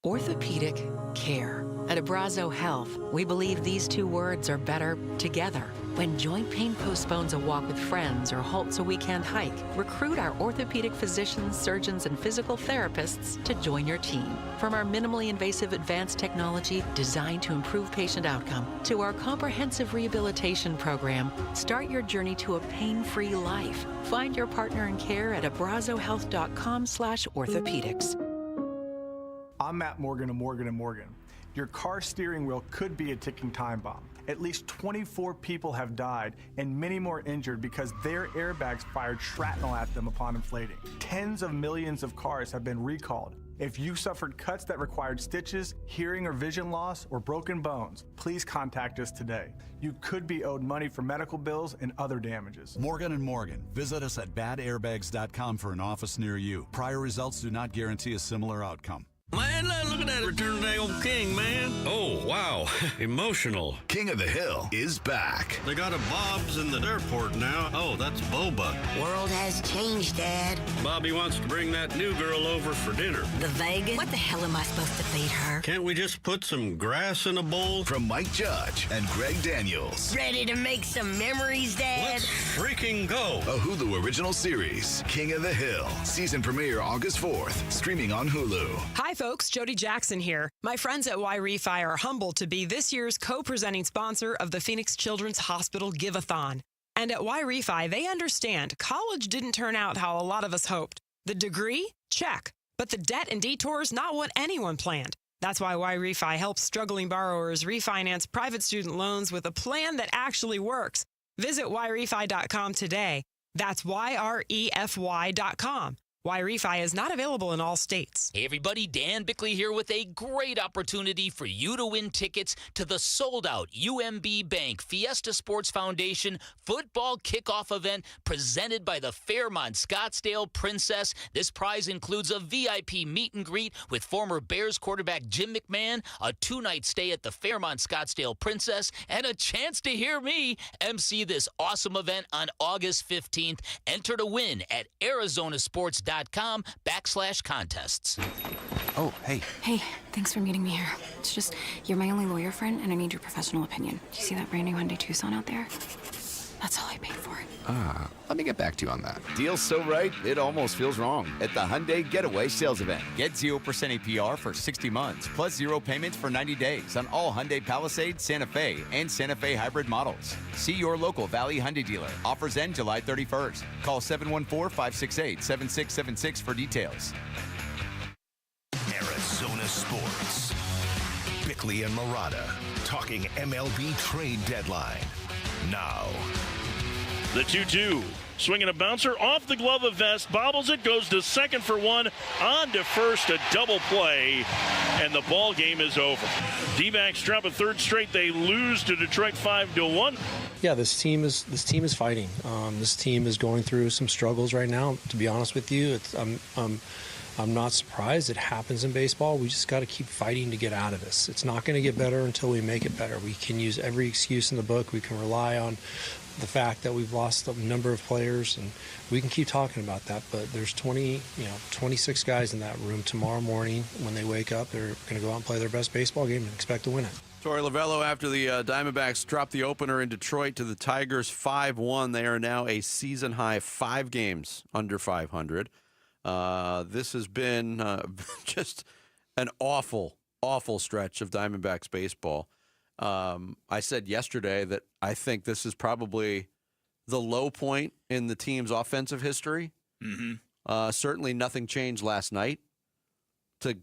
Orthopedic care. At Abrazo Health, we believe these two words are better together. When joint pain postpones a walk with friends or halts a weekend hike, recruit our orthopedic physicians, surgeons, and physical therapists to join your team. From our minimally invasive advanced technology designed to improve patient outcome to our comprehensive rehabilitation program, start your journey to a pain-free life. Find your partner in care at abrazohealth.com/orthopedics. I'm Matt Morgan of Morgan & Morgan. Your car steering wheel could be a ticking time bomb. At least 24 people have died and many more injured because their airbags fired shrapnel at them upon inflating. Tens of millions of cars have been recalled. If you suffered cuts that required stitches, hearing or vision loss, or broken bones, please contact us today. You could be owed money for medical bills and other damages. Morgan & Morgan. Visit us at badairbags.com for an office near you. Prior results do not guarantee a similar outcome. Man, look at that Return of the Day Old King, man. Oh, wow. Emotional. King of the Hill is back. They got a Bob's in the airport now. Oh, that's Boba. World has changed, Dad. Bobby wants to bring that new girl over for dinner. The Vegas? What the hell am I supposed to feed her? Can't we just put some grass in a bowl? From Mike Judge and Greg Daniels. Ready to make some memories, Dad? Let's freaking go. A Hulu original series, King of the Hill. Season premiere August 4th. Streaming on Hulu. Hi, folks. Jody Jackson here. My friends at Y-Refi are humbled to be this year's co-presenting sponsor of the Phoenix Children's Hospital Give-a-thon. And at Y-Refi, they understand college didn't turn out how a lot of us hoped. The degree? Check. But the debt and detours, not what anyone planned. That's why Y-Refi helps struggling borrowers refinance private student loans with a plan that actually works. Visit YRefi.com today. That's YREFY.com. Y-Refi is not available in all states. Hey everybody, Dan Bickley here with a great opportunity for you to win tickets to the sold-out UMB Bank Fiesta Sports Foundation football kickoff event presented by the Fairmont Scottsdale Princess. This prize includes a VIP meet and greet with former Bears quarterback Jim McMahon, a 2-night stay at the Fairmont Scottsdale Princess, and a chance to hear me MC this awesome event on August 15th. Enter to win at arizonasports.com/contests. Oh, hey. Hey, thanks for meeting me here. It's just, you're my only lawyer friend, and I need your professional opinion. Do you see that brand new Hyundai Tucson out there? That's all I paid for it. Let me get back to you on that. Deal's so right, it almost feels wrong. At the Hyundai Getaway Sales Event. Get 0% APR for 60 months, plus 0 payments for 90 days on all Hyundai Palisade, Santa Fe, and Santa Fe hybrid models. See your local Valley Hyundai dealer. Offers end July 31st. Call 714-568-7676 for details. Arizona Sports. Bickley and Marotta talking MLB trade deadline. Now. The 2-2. Swinging a bouncer off the glove of Vest, bobbles it, goes to second for one, on to first, a double play, and the ball game is over. D-backs drop a third straight. They lose to Detroit 5-1. Yeah, this team is fighting. This team is going through some struggles right now. To be honest with you, I'm not surprised. It happens in baseball. We just got to keep fighting to get out of this. It's not going to get better until we make it better. We can use every excuse in the book. We can rely on the fact that we've lost a number of players, and we can keep talking about that. But there's 26 guys in that room tomorrow morning. When they wake up, they're going to go out and play their best baseball game and expect to win it. Torey Lovello, after the Diamondbacks dropped the opener in Detroit to the Tigers 5-1, they are now a season-high 5 games under 500. This has been just an awful, awful stretch of Diamondbacks baseball. I said yesterday that I think this is probably the low point in the team's offensive history. Mm-hmm. Certainly nothing changed last night to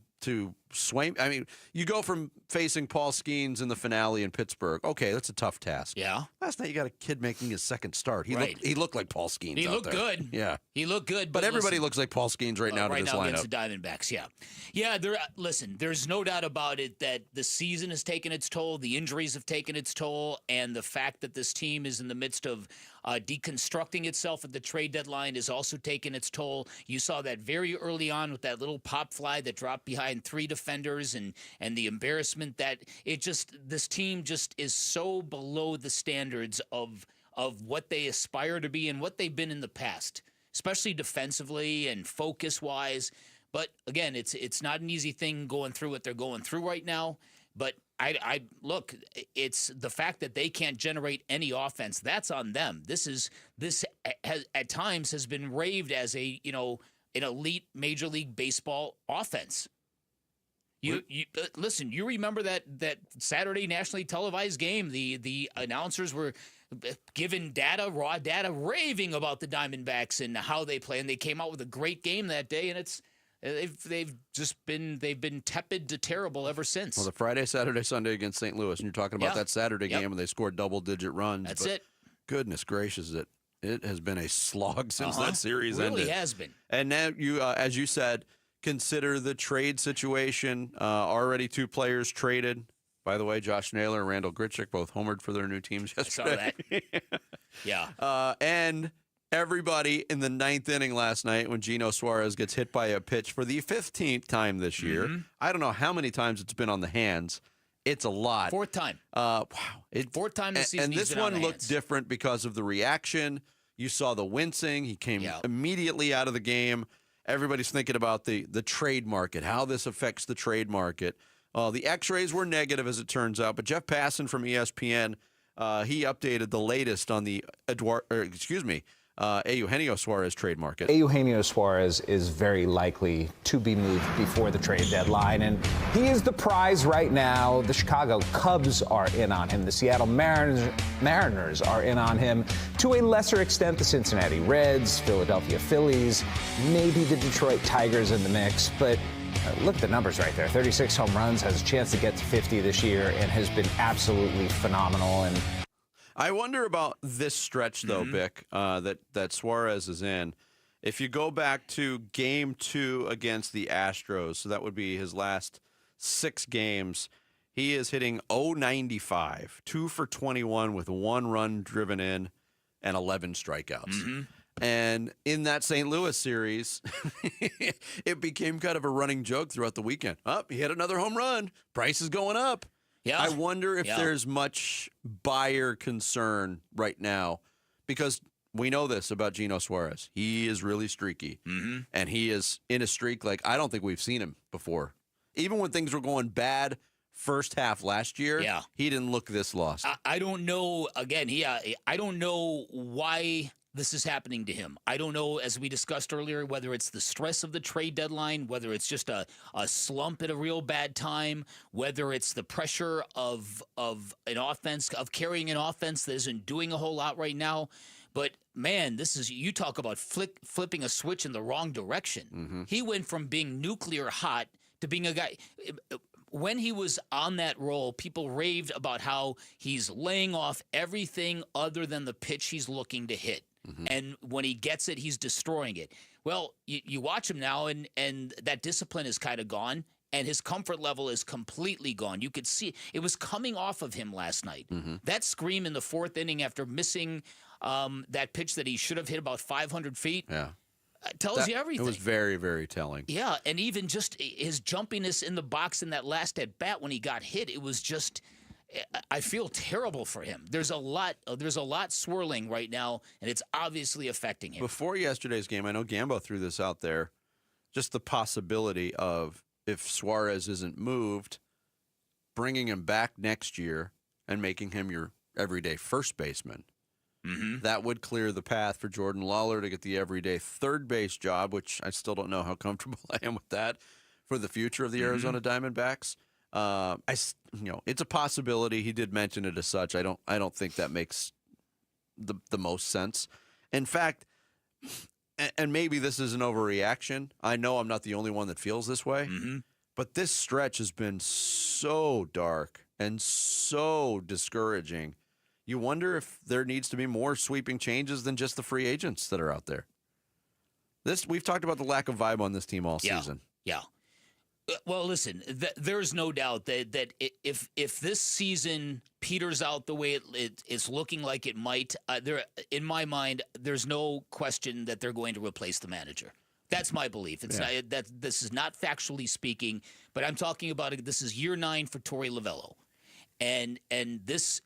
Swain. I mean, you go from facing Paul Skeens in the finale in Pittsburgh. Okay, that's a tough task. Yeah. Last night you got a kid making his second start. He looked like Paul Skeens. He out looked there. good. Yeah. He looked good. But everybody looks like Paul Skeens right now to this lineup. Against the Diamondbacks, yeah. Yeah, listen, there's no doubt about it that the season has taken its toll, the injuries have taken its toll, and the fact that this team is in the midst of deconstructing itself at the trade deadline is also taking its toll. You saw that very early on with that little pop fly that dropped behind 3 defenders and the embarrassment that this team just is so below the standards of what they aspire to be and what they've been in the past, especially defensively and focus-wise. But again, it's not an easy thing going through what they're going through right now. But I look, it's the fact that they can't generate any offense. That's on them. This has at times has been raved as an elite Major League Baseball offense. You listen. You remember that Saturday nationally televised game? The announcers were given raw data, raving about the Diamondbacks and how they play, and they came out with a great game that day. And they've been tepid to terrible ever since. Well, the Friday, Saturday, Sunday against St. Louis, and you're talking about that Saturday game when they scored double-digit runs. That's it. Goodness gracious, it has been a slog since that series ended. It really has been. And now you, as you said, consider the trade situation. Already 2 players traded. By the way, Josh Naylor and Randall Grichuk both homered for their new teams yesterday. I saw that. Yeah. And everybody in the 9th inning last night when Geno Suarez gets hit by a pitch for the 15th time this year. Mm-hmm. I don't know how many times it's been on the hands. It's a lot. 4th time. Wow. 4th time this season. And this one looked different because of the reaction. You saw the wincing. He came immediately out of the game. Everybody's thinking about the trade market, how this affects the trade market. The X-rays were negative, as it turns out, but Jeff Passan from ESPN, he updated the latest on the Eugenio Suarez trade market. Eugenio Suarez is very likely to be moved before the trade deadline, and he is the prize right now. The Chicago Cubs are in on him. The Seattle Mariners are in on him. To a lesser extent, the Cincinnati Reds, Philadelphia Phillies, maybe the Detroit Tigers in the mix, but look at the numbers right there. 36 home runs, has a chance to get to 50 this year, and has been absolutely phenomenal. And I wonder about this stretch, though, Bick, that Suarez is in. If you go back to Game 2 against the Astros, so that would be his last 6 games, he is hitting .095, 2 for 21 with 1 run driven in and 11 strikeouts. And in that St. Louis series, it became kind of a running joke throughout the weekend. He hit another home run. Price is going up. Yeah. I wonder if there's much buyer concern right now, because we know this about Geno Suarez. He is really streaky, and he is in a streak like I don't think we've seen him before. Even when things were going bad first half last year, he didn't look this lost. I don't know. Again, I don't know why this is happening to him. I don't know, as we discussed earlier, whether it's the stress of the trade deadline, whether it's just a slump at a real bad time, whether it's the pressure of an offense, of carrying an offense that isn't doing a whole lot right now. But, man, you talk about flipping a switch in the wrong direction. He went from being nuclear hot to being a guy. When he was on that roll, people raved about how he's laying off everything other than the pitch he's looking to hit. And when he gets it, he's destroying it. Well, you watch him now, and that discipline is kind of gone, and his comfort level is completely gone. You could see it was coming off of him last night. That scream in the 4th inning after missing that pitch that he should have hit about 500 feet tells you everything. It was very, very telling. Yeah, and even just his jumpiness in the box in that last at-bat when he got hit, it was just – I feel terrible for him. There's a lot swirling right now, and it's obviously affecting him. Before yesterday's game, I know Gambo threw this out there, just the possibility of, if Suarez isn't moved, bringing him back next year and making him your everyday first baseman. That would clear the path for Jordan Lawler to get the everyday third base job, which I still don't know how comfortable I am with that for the future of the Arizona Diamondbacks. It's a possibility. He did mention it as such. I don't think that makes the most sense. In fact, and maybe this is an overreaction. I know I'm not the only one that feels this way. But this stretch has been so dark and so discouraging. You wonder if there needs to be more sweeping changes than just the free agents that are out there. We've talked about the lack of vibe on this team all season. Yeah. Well, listen, there's no doubt that if this season peters out the way it's looking like it might, in my mind, there's no question that they're going to replace the manager. That's my belief. It's not, this is not factually speaking, but I'm talking about it. This is year 9 for Torey Lovullo, and this.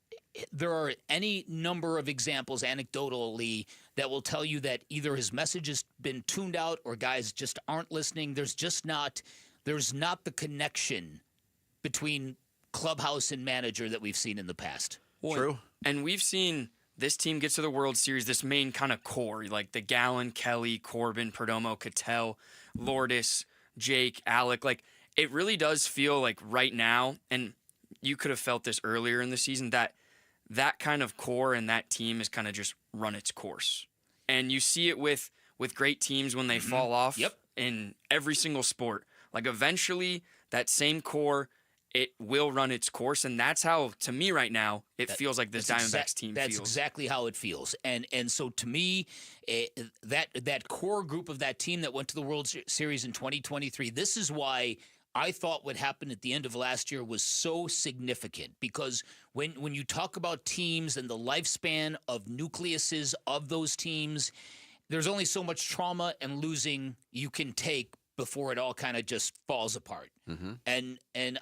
There are any number of examples anecdotally that will tell you that either his message has been tuned out or guys just aren't listening. There's not the connection between clubhouse and manager that we've seen in the past. True. And we've seen this team get to the World Series, this main kind of core, like the Gallen, Kelly, Corbin, Perdomo, Cattell, Lourdes, Jake, Alec. Like, it really does feel like right now, and you could have felt this earlier in the season, that kind of core and that team has kind of just run its course. And you see it with great teams when they fall off in every single sport. Like, eventually, that same core, it will run its course. And that's how, to me right now, it feels like this Diamondbacks team feels. That's exactly how it feels. And so, to me, that core group of that team that went to the World Series in 2023, this is why I thought what happened at the end of last year was so significant, because when you talk about teams and the lifespan of nucleuses of those teams, there's only so much trauma and losing you can take before it all kind of just falls apart. Mm-hmm. And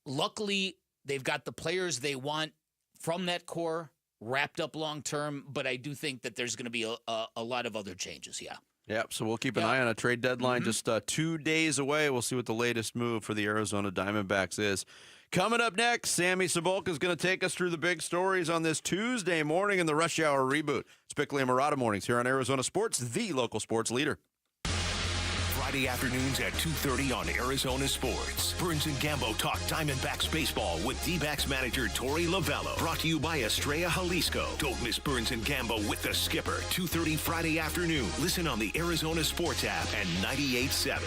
luckily they've got the players they want from that core wrapped up long term, but I do think that there's going to be a lot of other changes. Yeah. Yep, so we'll keep an eye on a trade deadline just 2 days away. We'll see what the latest move for the Arizona Diamondbacks is. Coming up next, Sammy Cebulka is going to take us through the big stories on this Tuesday morning in the Rush Hour reboot. It's Bickley and Marotta mornings here on Arizona Sports, the local sports leader. Friday afternoons at 2:30 on Arizona Sports. Burns and Gambo talk Diamondbacks baseball with D-backs manager Torey Lovullo. Brought to you by Estrella Jalisco. Don't miss Burns and Gambo with the skipper. 2:30 Friday afternoon. Listen on the Arizona Sports app and 98.7.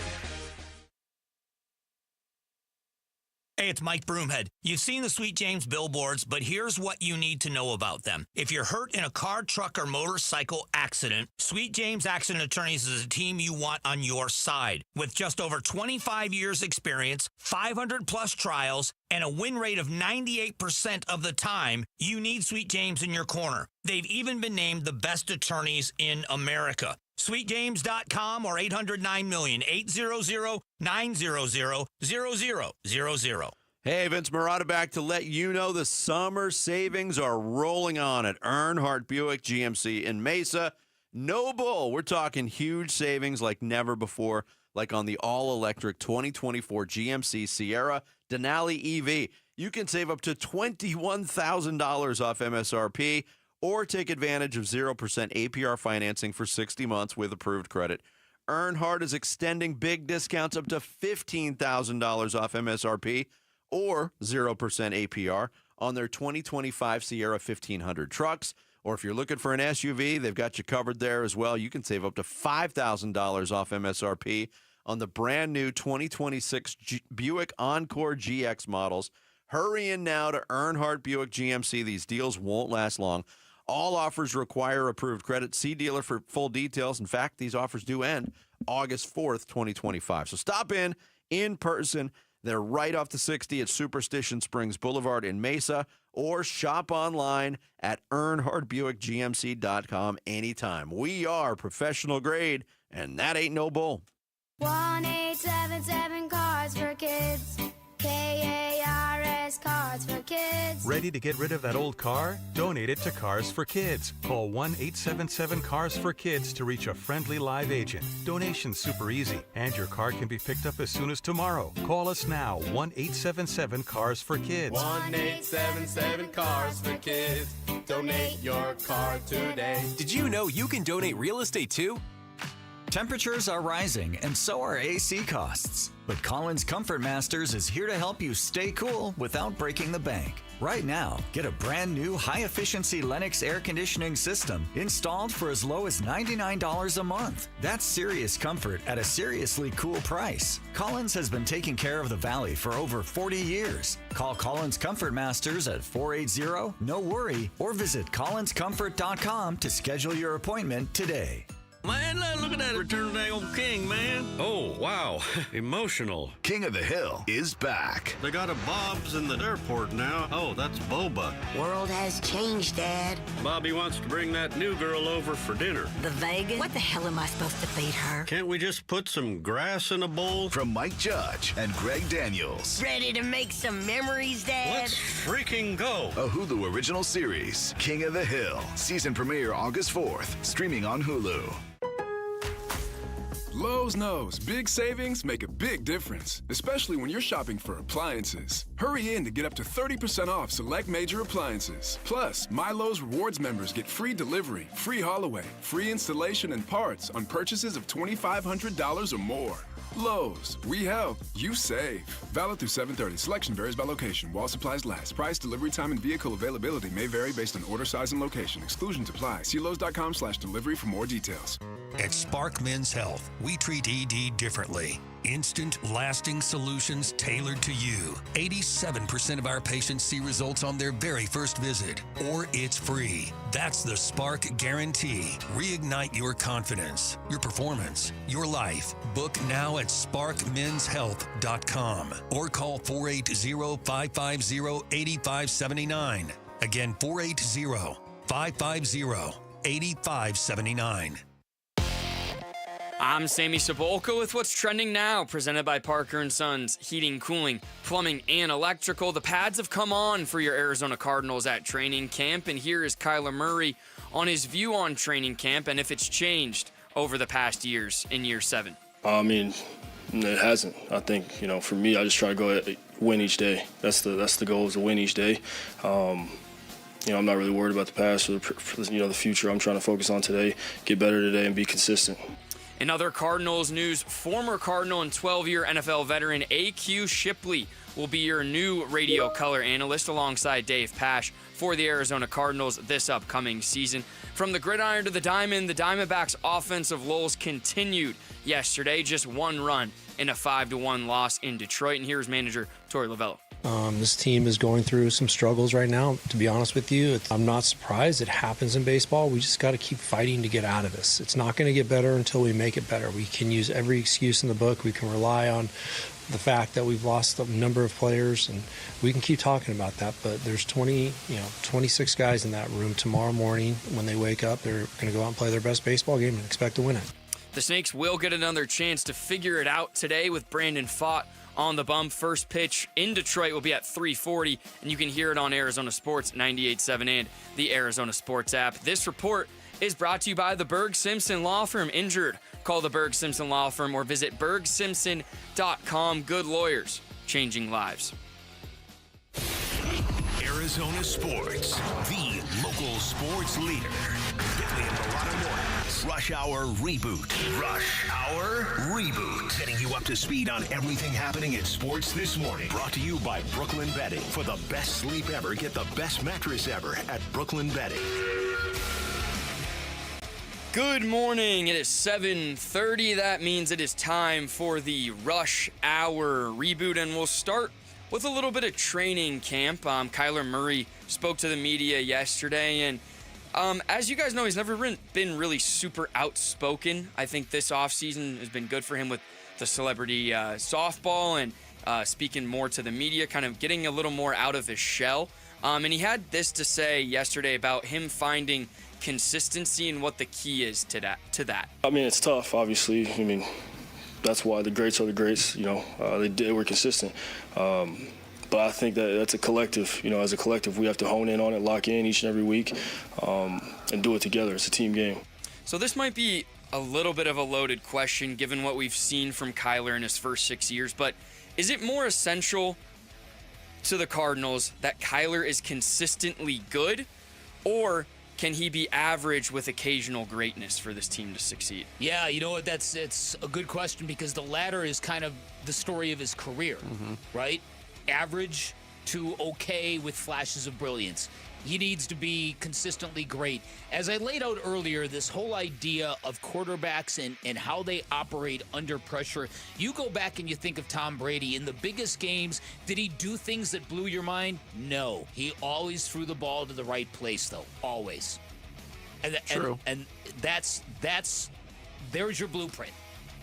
Hey, it's Mike Broomhead. You've seen the Sweet James billboards, but here's what you need to know about them. If you're hurt in a car, truck, or motorcycle accident, Sweet James Accident Attorneys is a team you want on your side. With just over 25 years experience, 500-plus trials, and a win rate of 98% of the time, you need Sweet James in your corner. They've even been named the best attorneys in America. SweetJames.com or 800-9-million, 800-900-0000. Hey, Vince Marotta back to let you know the summer savings are rolling on at Earnhardt Buick GMC in Mesa. No bull. We're talking huge savings like never before, like on the all-electric 2024 GMC Sierra Denali EV. You can save up to $21,000 off MSRP, or take advantage of 0% APR financing for 60 months with approved credit. Earnhardt is extending big discounts up to $15,000 off MSRP or 0% APR on their 2025 Sierra 1500 trucks. Or if you're looking for an SUV, they've got you covered there as well. You can save up to $5,000 off MSRP on the brand new 2026 Buick Encore GX models. Hurry in now to Earnhardt Buick GMC. These deals won't last long. All offers require approved credit. See dealer for full details. In fact, these offers do end August 4th, 2025. So stop in person. They're right off the 60 at Superstition Springs Boulevard in Mesa, or shop online at EarnhardtBuickGMC.com anytime. We are professional grade, and that ain't no bull. 1-877 Cars for Kids. KARS Cars for Kids. Ready to get rid of that old car? Donate it to Cars for Kids. Call 1-877-CARS-FOR-KIDS to reach a friendly live agent. Donation's super easy, and your car can be picked up as soon as tomorrow. Call us now, 1-877-CARS-FOR-KIDS. 1-877-CARS-FOR-KIDS. Donate your car today. Did you know you can donate real estate too? Temperatures are rising, and so are AC costs. But Collins Comfort Masters is here to help you stay cool without breaking the bank. Right now, get a brand new high-efficiency Lennox air conditioning system installed for as low as $99 a month. That's serious comfort at a seriously cool price. Collins has been taking care of the Valley for over 40 years. Call Collins Comfort Masters at 480-NO-WORRY or visit collinscomfort.com to schedule your appointment today. Man, look at that Return of the Old King, man. Oh, wow. Emotional. King of the Hill is back. They got a Bob's in the airport now. Oh, that's Boba. World has changed, Dad. Bobby wants to bring that new girl over for dinner. The Vegas? What the hell am I supposed to feed her? Can't we just put some grass in a bowl? From Mike Judge and Greg Daniels. Ready to make some memories, Dad? Let's freaking go. A Hulu original series, King of the Hill. Season premiere August 4th. Streaming on Hulu. Lowe's knows big savings make a big difference, especially when you're shopping for appliances. Hurry in to get up to 30% off select major appliances. Plus, My Lowe's Rewards members get free delivery, free haul away, free installation and parts on purchases of $2,500 or more. Lowe's, we help, you save. Valid through 7/30. Selection varies by location. While supplies last. Price, delivery time, and vehicle availability may vary based on order size and location. Exclusions apply. See Lowes.com/delivery for more details. At Spark Men's Health, we treat ED differently. Instant, lasting solutions tailored to you. 87% of our patients see results on their very first visit, or it's free. That's the Spark Guarantee. Reignite your confidence, your performance, your life. Book now at sparkmenshealth.com or call 480-550-8579. Again, 480-550-8579. I'm Sammy Sabolka with what's trending now, presented by Parker & Sons Heating, Cooling, Plumbing, and Electrical. The pads have come on for your Arizona Cardinals at training camp, and here is Kyler Murray on his view on training camp and if it's changed over the past years in year 7. I mean, it hasn't. I think, for me, I just try to go win each day. That's the goal, is to win each day. I'm not really worried about the past or the future. I'm trying to focus on today, get better today, and be consistent. In other Cardinals news, former Cardinal and 12-year NFL veteran AQ Shipley will be your new radio color analyst alongside Dave Pasch for the Arizona Cardinals this upcoming season. From the gridiron to the diamond, the Diamondbacks' offensive lulls continued yesterday. Just one run in a 5-1 loss in Detroit. And here's manager Torey Lovullo. This team is going through some struggles right now, to be honest with you. I'm not surprised. It happens in baseball. We just got to keep fighting to get out of this. It's not going to get better until we make it better. We can use every excuse in the book. We can rely on the fact that we've lost a number of players, and we can keep talking about that. But there's 26 guys in that room tomorrow morning. When they wake up, they're going to go out and play their best baseball game and expect to win it. The Snakes will get another chance to figure it out today with Brandon Pfaadt on the bump. First pitch in Detroit will be at 3:40, and you can hear it on Arizona Sports 98.7 and the Arizona Sports app. This report is brought to you by the Berg Simpson Law Firm. Injured? Call the Berg Simpson Law Firm or visit bergsimpson.com. Good lawyers, changing lives. Arizona Sports, the local sports leader. Bickley and Marotta Mornings. Rush Hour Reboot. Rush Hour Reboot. Getting you up to speed on everything happening in sports this morning. Brought to you by Brooklyn Bedding. For the best sleep ever, get the best mattress ever at Brooklyn Bedding. Good morning. It is 7:30. That means it is time for the Rush Hour Reboot, and we'll start with a little bit of training camp. Kyler Murray spoke to the media yesterday, and as you guys know, he's never been really super outspoken. I think this offseason has been good for him with the celebrity softball and speaking more to the media, kind of getting a little more out of his shell. And he had this to say yesterday about him finding consistency and what the key is to that. I mean, it's tough, obviously. I mean, that's why the greats are the greats. They were consistent. But I think that's a collective. As a collective, we have to hone in on it, lock in each and every week, and do it together. It's a team game. So this might be a little bit of a loaded question given what we've seen from Kyler in his first 6 years, but is it more essential to the Cardinals that Kyler is consistently good, or can he be average with occasional greatness for this team to succeed? Yeah, you know what? It's a good question because the latter is kind of the story of his career, right? Average to okay with flashes of brilliance. He needs to be consistently great. As I laid out earlier, this whole idea of quarterbacks and how they operate under pressure, you go back and you think of Tom Brady in the biggest games. Did he do things that blew your mind? No. He always threw the ball to the right place, though. Always. True. And that's there's your blueprint.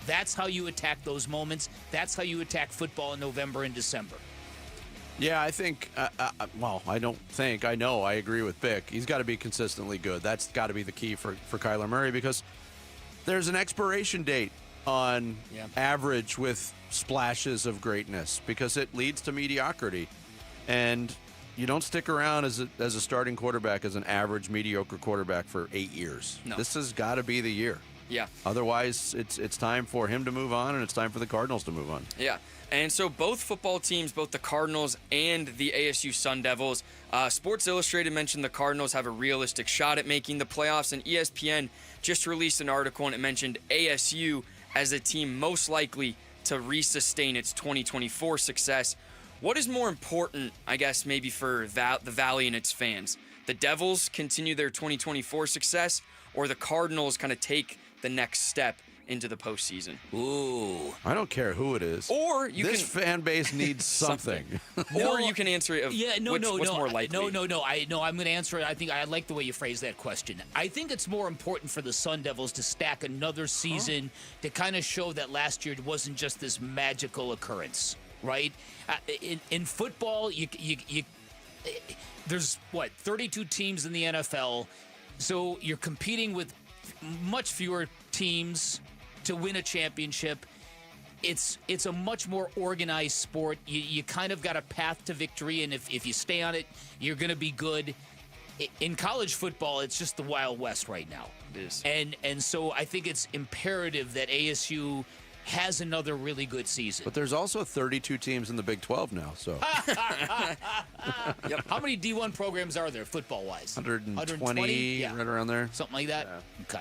That's how you attack those moments. That's how you attack football in November and December. Yeah, I think, I know, I agree with Bick. He's got to be consistently good. That's got to be the key for Kyler Murray because there's an expiration date on average with splashes of greatness because it leads to mediocrity. And you don't stick around as a starting quarterback, as an average, mediocre quarterback for 8 years. No. This has got to be the year. Yeah. Otherwise, it's time for him to move on, and it's time for the Cardinals to move on. Yeah. And so both football teams, both the Cardinals and the ASU Sun Devils, Sports Illustrated mentioned the Cardinals have a realistic shot at making the playoffs, and ESPN just released an article, and it mentioned ASU as a team most likely to resustain its 2024 success. What is more important, I guess, maybe for the Valley and its fans? The Devils continue their 2024 success, or the Cardinals kind of take the next step into the postseason? Ooh. I don't care who it is. Or this fan base needs something. Or you can answer it. What's more likely? No. I'm going to answer it. I think I like the way you phrase that question. I think it's more important for the Sun Devils to stack another season to kind of show that last year wasn't just this magical occurrence, right? In football, there's 32 teams in the NFL, so you're competing with much fewer teams to win a championship. It's a much more organized sport. You kind of got a path to victory, and if you stay on it, you're going to be good. In college football, it's just the Wild West right now. It is. And so I think it's imperative that ASU has another really good season. But there's also 32 teams in the Big 12 now, so. Yep. How many D1 programs are there, football-wise? 120, yeah. Right around there. Something like that? Yeah.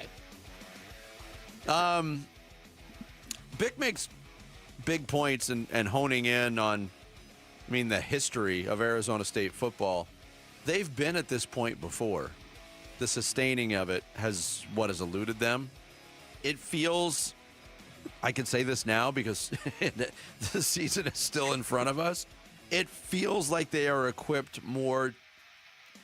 Okay. Bick makes big points and honing in on, the history of Arizona State football. They've been at this point before. The sustaining of it has eluded them. It feels, I can say this now because the season is still in front of us. It feels like they are equipped more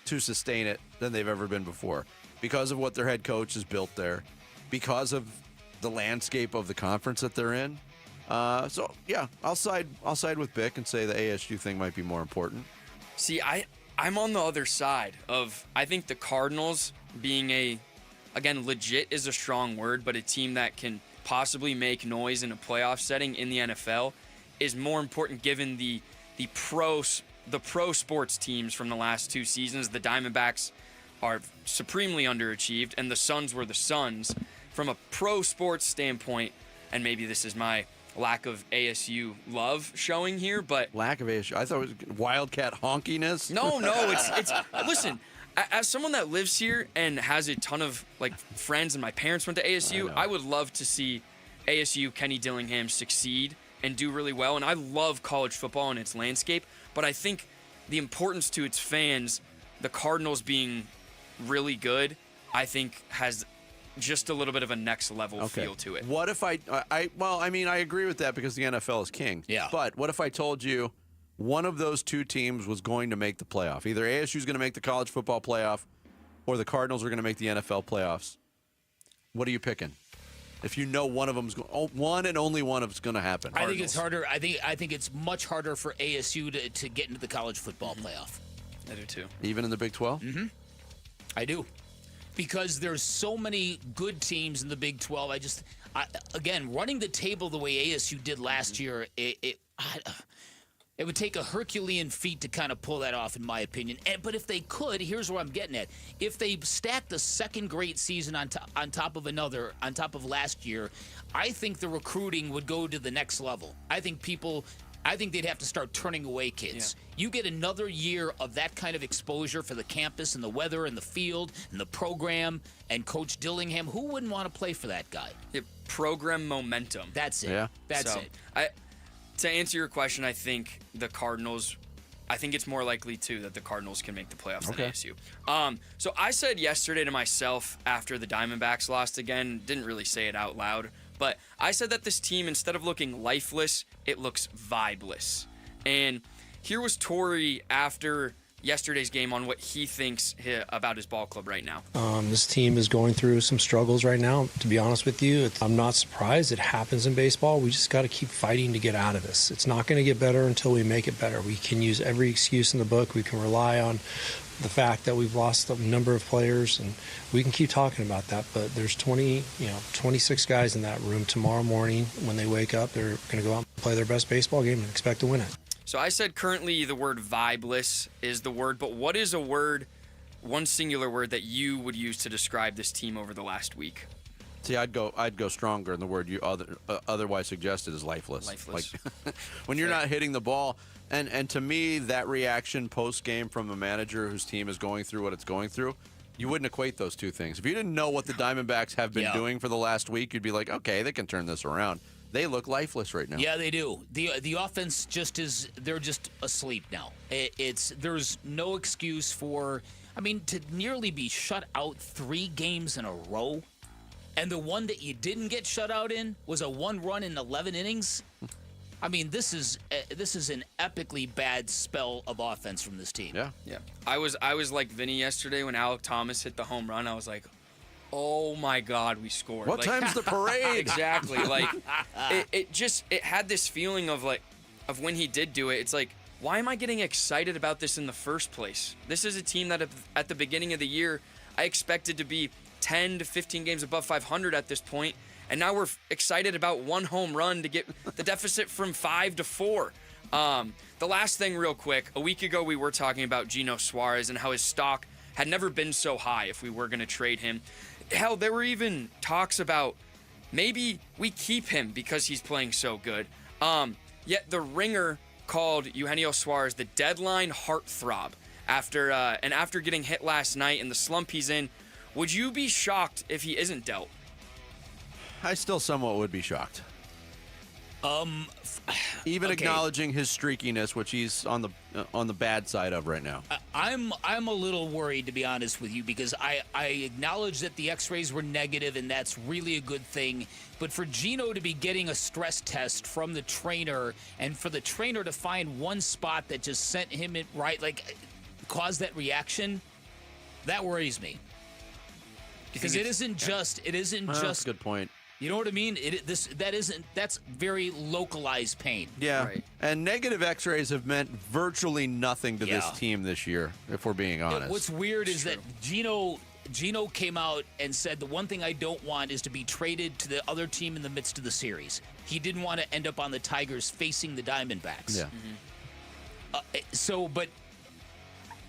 to sustain it than they've ever been before because of what their head coach has built there, because of the landscape of the conference that they're in. I'll side with Bick and say the ASU thing might be more important. See, I'm on the other side of, I think the Cardinals being again, legit is a strong word, but a team that can possibly make noise in a playoff setting in the NFL is more important given the pro sports teams from the last two seasons. The Diamondbacks are supremely underachieved, and the Suns were the Suns. From a pro sports standpoint, and maybe this is my lack of ASU love showing here, but lack of ASU. I thought it was Wildcat honkiness. No, it's listen, as someone that lives here and has a ton of friends, and my parents went to ASU, I would love to see ASU Kenny Dillingham succeed and do really well. And I love college football and its landscape, but I think the importance to its fans, the Cardinals being really good, I think has just a little bit of a next level feel to it. What if I agree with that because the NFL is king. Yeah. But what if I told you one of those two teams was going to make the playoff? Either ASU is going to make the college football playoff or the Cardinals are going to make the NFL playoffs. What are you picking? If you know one of them's one and only one of them's going to happen. I think it's harder. I think it's much harder for ASU to get into the college football playoff. I do too. Even in the Big 12? Mm-hmm. I do. Because there's so many good teams in the Big 12. Again, running the table the way ASU did last year, it would take a Herculean feat to kind of pull that off, in my opinion. But if they could, here's where I'm getting at. If they stacked the second great season on top of last year, I think the recruiting would go to the next level. I think people I think they'd have to start turning away kids. Yeah. You get another year of that kind of exposure for the campus and the weather and the field and the program and Coach Dillingham. Who wouldn't want to play for that guy? Yeah, program momentum. That's it. Yeah. That's it. To answer your question, I think the Cardinals, I think it's more likely, too, that the Cardinals can make the playoffs than ASU. So I said yesterday to myself after the Diamondbacks lost again, didn't really say it out loud, but I said that this team, instead of looking lifeless, it looks vibeless. And here was Torrey after yesterday's game on what he thinks about his ball club right now. This team is going through some struggles right now, to be honest with you. I'm not surprised. It happens in baseball. We just got to keep fighting to get out of this. It's not going to get better until we make it better. We can use every excuse in the book. We can rely on the fact that we've lost a number of players, and we can keep talking about that. But there's 26 guys in that room tomorrow morning. When they wake up, they're going to go out and play their best baseball game and expect to win it. So I said currently the word vibeless is the word, but what is a word, one singular word that you would use to describe this team over the last week? See, I'd go stronger, and the word you otherwise suggested is lifeless. Lifeless. Like, when you're not hitting the ball, and to me, that reaction post-game from a manager whose team is going through what it's going through, you wouldn't equate those two things. If you didn't know what the Diamondbacks have been doing for the last week, you'd be like, okay, they can turn this around. They look lifeless right now. Yeah, they do. The offense they're just asleep now. There's no excuse for, to nearly be shut out 3 games in a row, and the one that you didn't get shut out in was a 1 run in 11 innings. This is an epically bad spell of offense from this team. Yeah. I was like Vinny yesterday when Alec Thomas hit the home run. I was like, oh my God, we scored. What time's the parade? Exactly. It had this feeling of when he did do it, it's like, why am I getting excited about this in the first place? This is a team that at the beginning of the year, I expected to be 10 to 15 games above 500 at this point, and now we're excited about 1 home run to get the deficit from 5 to 4. The last thing real quick, a week ago we were talking about Geno Suarez and how his stock had never been so high if we were going to trade him. Hell, there were even talks about maybe we keep him because he's playing so good. Yet the Ringer called Eugenio Suarez the deadline heartthrob after getting hit last night and the slump he's in. Would you be shocked if he isn't dealt? I still somewhat would be shocked. Even acknowledging his streakiness, which he's on the bad side of right now. I'm a little worried, to be honest with you, because I acknowledge that the X-rays were negative, and that's really a good thing. But for Geno to be getting a stress test from the trainer, and for the trainer to find one spot that just sent him it right, caused that reaction, that worries me. Because it isn't just. That's a good point. You know what I mean? That's very localized pain. Yeah. Right. And negative X-rays have meant virtually nothing to this team this year, if we're being honest. What's weird is that Geno came out and said the one thing I don't want is to be traded to the other team in the midst of the series. He didn't want to end up on the Tigers facing the Diamondbacks. Yeah. Mm-hmm. But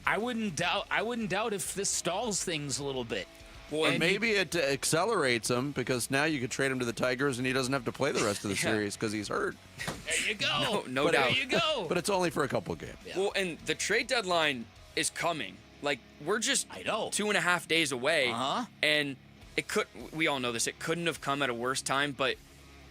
I wouldn't doubt if this stalls things a little bit. Well, and maybe it accelerates him because now you could trade him to the Tigers and he doesn't have to play the rest of the series because he's hurt. There you go. No doubt. There you go. But it's only for a couple of games. Yeah. Well, and the trade deadline is coming. We're just 2.5 days away. Uh-huh. And we all know this, it couldn't have come at a worse time, but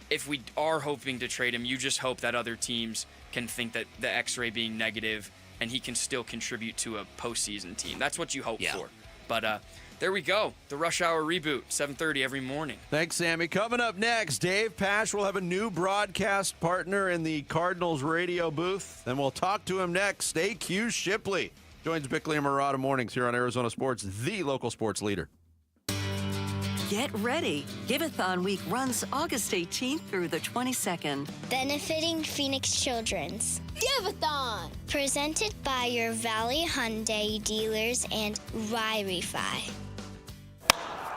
if we are hoping to trade him, you just hope that other teams can think that the X-ray being negative and he can still contribute to a postseason team. That's what you hope for. But there we go. The Rush Hour reboot, 7:30 every morning. Thanks, Sammy. Coming up next, Dave Pasch will have a new broadcast partner in the Cardinals radio booth. Then we'll talk to him next. AQ Shipley joins Bickley and Marotta mornings here on Arizona Sports, the local sports leader. Get ready. Give-a-thon week runs August 18th through the 22nd. Benefiting Phoenix Children's. Give-a-thon! Presented by your Valley Hyundai dealers and Ryne.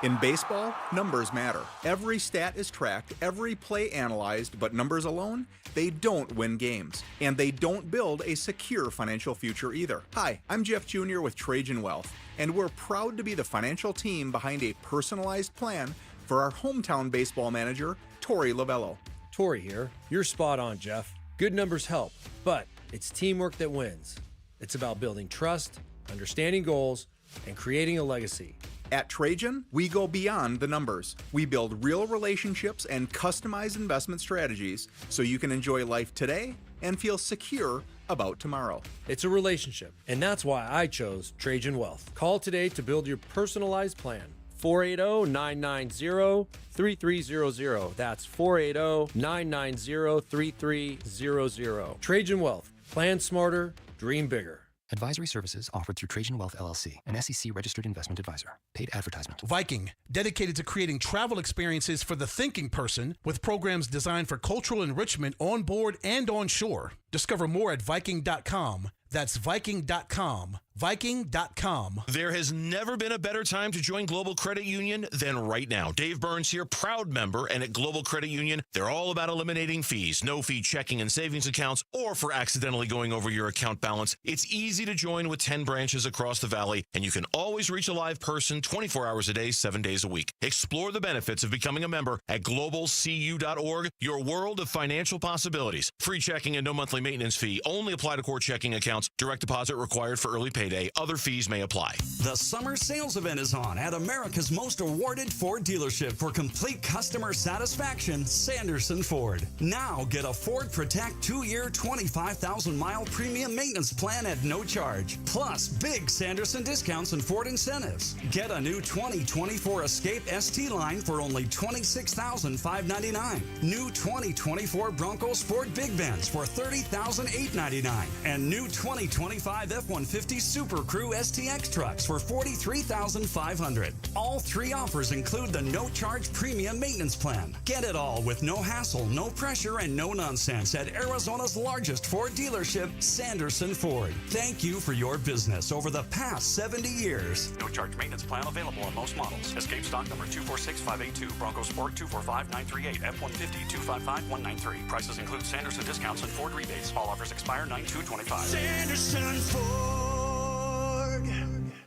In baseball, numbers matter. Every stat is tracked, every play analyzed, but numbers alone, they don't win games. And they don't build a secure financial future either. Hi, I'm Jeff Jr. with Trajan Wealth, and we're proud to be the financial team behind a personalized plan for our hometown baseball manager, Tori Lovello. Tori here. You're spot on, Jeff. Good numbers help, but it's teamwork that wins. It's about building trust, understanding goals, and creating a legacy. At Trajan, we go beyond the numbers. We build real relationships and customize investment strategies so you can enjoy life today and feel secure about tomorrow. It's a relationship, and that's why I chose Trajan Wealth. Call today to build your personalized plan. 480-990-3300. That's 480-990-3300. Trajan Wealth. Plan smarter, dream bigger. Advisory services offered through Trajan Wealth LLC, an SEC-registered investment advisor. Paid advertisement. Viking, dedicated to creating travel experiences for the thinking person with programs designed for cultural enrichment on board and on shore. Discover more at Viking.com. That's Viking.com. Viking.com. There has never been a better time to join Global Credit Union than right now. Dave Burns here, proud member, and at Global Credit Union, they're all about eliminating fees, no-fee checking and savings accounts, or for accidentally going over your account balance. It's easy to join with 10 branches across the valley, and you can always reach a live person 24 hours a day, 7 days a week. Explore the benefits of becoming a member at globalcu.org, your world of financial possibilities. Free checking and no monthly maintenance fee. Only apply to core checking accounts. Direct deposit required for early payday. Other fees may apply. The summer sales event is on at America's most awarded Ford dealership for complete customer satisfaction, Sanderson Ford. Now get a Ford Protect 2-year, 25,000-mile premium maintenance plan at no charge. Plus, big Sanderson discounts and Ford incentives. Get a new 2024 Escape ST line for only $26,599. New 2024 Bronco Sport Big Benz for $30,899. And new 2025 F-150 Super Crew STX trucks for $43,500. All three offers include the no-charge premium maintenance plan. Get it all with no hassle, no pressure, and no nonsense at Arizona's largest Ford dealership, Sanderson Ford. Thank you for your business over the past 70 years. No-charge maintenance plan available on most models. Escape stock number 246582, Bronco Sport 245938, F-150 255193. Prices include Sanderson discounts and Ford rebates. All offers expire 9/2/25. Sanderson Ford.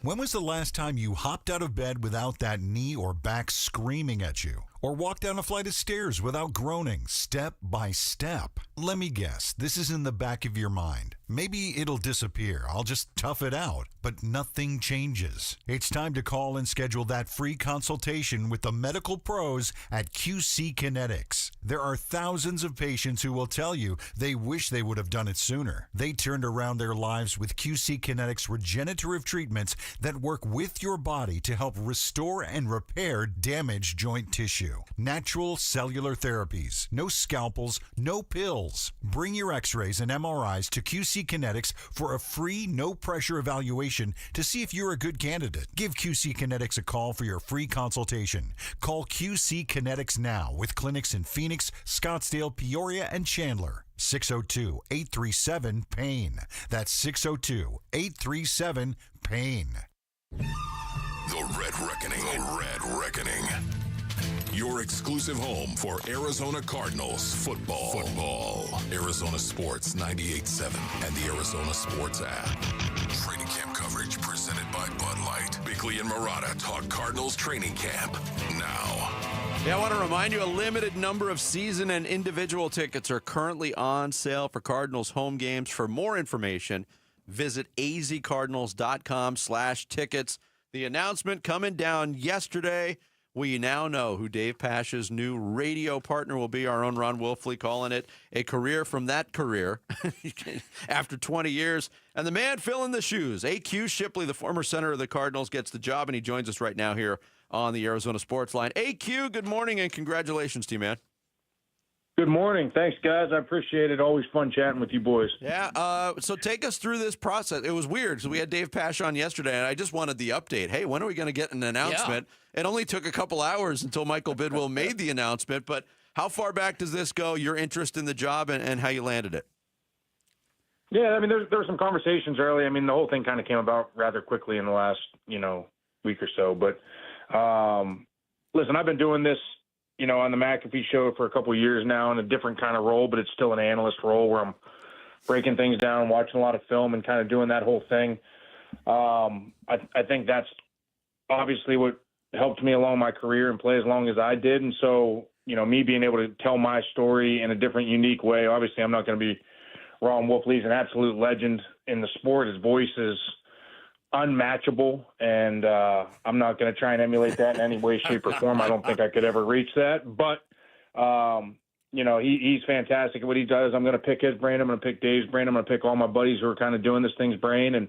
When was the last time you hopped out of bed without that knee or back screaming at you? Or walked down a flight of stairs without groaning, step by step? Let me guess, this is in the back of your mind. Maybe it'll disappear. I'll just tough it out. But nothing changes. It's time to call and schedule that free consultation with the medical pros at QC Kinetics. There are thousands of patients who will tell you they wish they would have done it sooner. They turned around their lives with QC Kinetics regenerative treatments that work with your body to help restore and repair damaged joint tissue. Natural cellular therapies. No scalpels, no pills. Bring your x-rays and MRIs to QC Kinetics for a free, no-pressure evaluation to see if you're a good candidate. Give QC Kinetics a call for your free consultation. Call QC Kinetics now with clinics in Phoenix, Scottsdale, Peoria, and Chandler. 602-837-PAIN. That's 602-837-PAIN. The Red Reckoning. The Red Reckoning. Your exclusive home for Arizona Cardinals football. Arizona Sports 98.7 and the Arizona Sports app. Training camp coverage presented by Bud Light. Bickley and Marotta talk Cardinals training camp now. Yeah, I want to remind you, a limited number of season and individual tickets are currently on sale for Cardinals home games. For more information, visit azcardinals.com/tickets. The announcement coming down yesterday. We now know who Dave Pasch's new radio partner will be. Our own Ron Wolfley calling it a career from that career after 20 years. And the man filling the shoes, AQ Shipley, the former center of the Cardinals, gets the job, and he joins us right now here on the Arizona Sports Line. AQ, good morning and congratulations to you, man. Good morning. Thanks, guys. I appreciate it. Always fun chatting with you boys. Yeah. So take us through this process. It was weird. So we had Dave Pasch on yesterday, and I just wanted the update. Hey, when are we going to get an announcement? Yeah. It only took a couple hours until Michael Bidwell made the announcement. But how far back does this go, your interest in the job and how you landed it? Yeah, I mean, there were some conversations early. I mean, the whole thing kind of came about rather quickly in the last, week or so. But listen, I've been doing this, on the McAfee show for a couple of years now in a different kind of role, but it's still an analyst role where I'm breaking things down, watching a lot of film and kind of doing that whole thing. I think that's obviously what helped me along my career and play as long as I did. And so, me being able to tell my story in a different, unique way. Obviously, I'm not going to be Ron Wolfley's an absolute legend in the sport. His voice is unmatchable, and I'm not going to try and emulate that in any way, shape, or form. I don't think I could ever reach that. But, he's fantastic at what he does. I'm going to pick his brain. I'm going to pick Dave's brain. I'm going to pick all my buddies who are kind of doing this thing's brain. And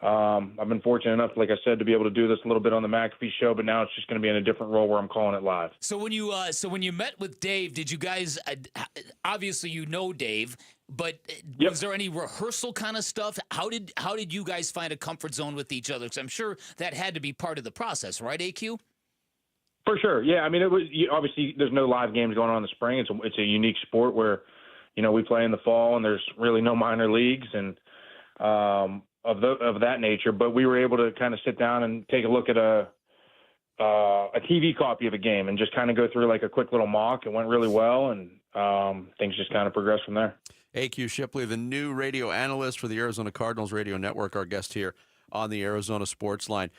I've been fortunate enough, like I said, to be able to do this a little bit on the McAfee show, but now it's just going to be in a different role where I'm calling it live. So when you met with Dave, did you guys obviously Dave, but was there any rehearsal kind of stuff? How did you guys find a comfort zone with each other? Because I'm sure that had to be part of the process, right, AQ? For sure, yeah. I mean, it was obviously there's no live games going on in the spring. It's a unique sport where we play in the fall and there's really no minor leagues and of that nature. But we were able to kind of sit down and take a look at a TV copy of a game and just kind of go through like a quick little mock. It went really well, and things just kind of progressed from there. AQ Shipley, the new radio analyst for the Arizona Cardinals radio network, our guest here on the Arizona Sports Line.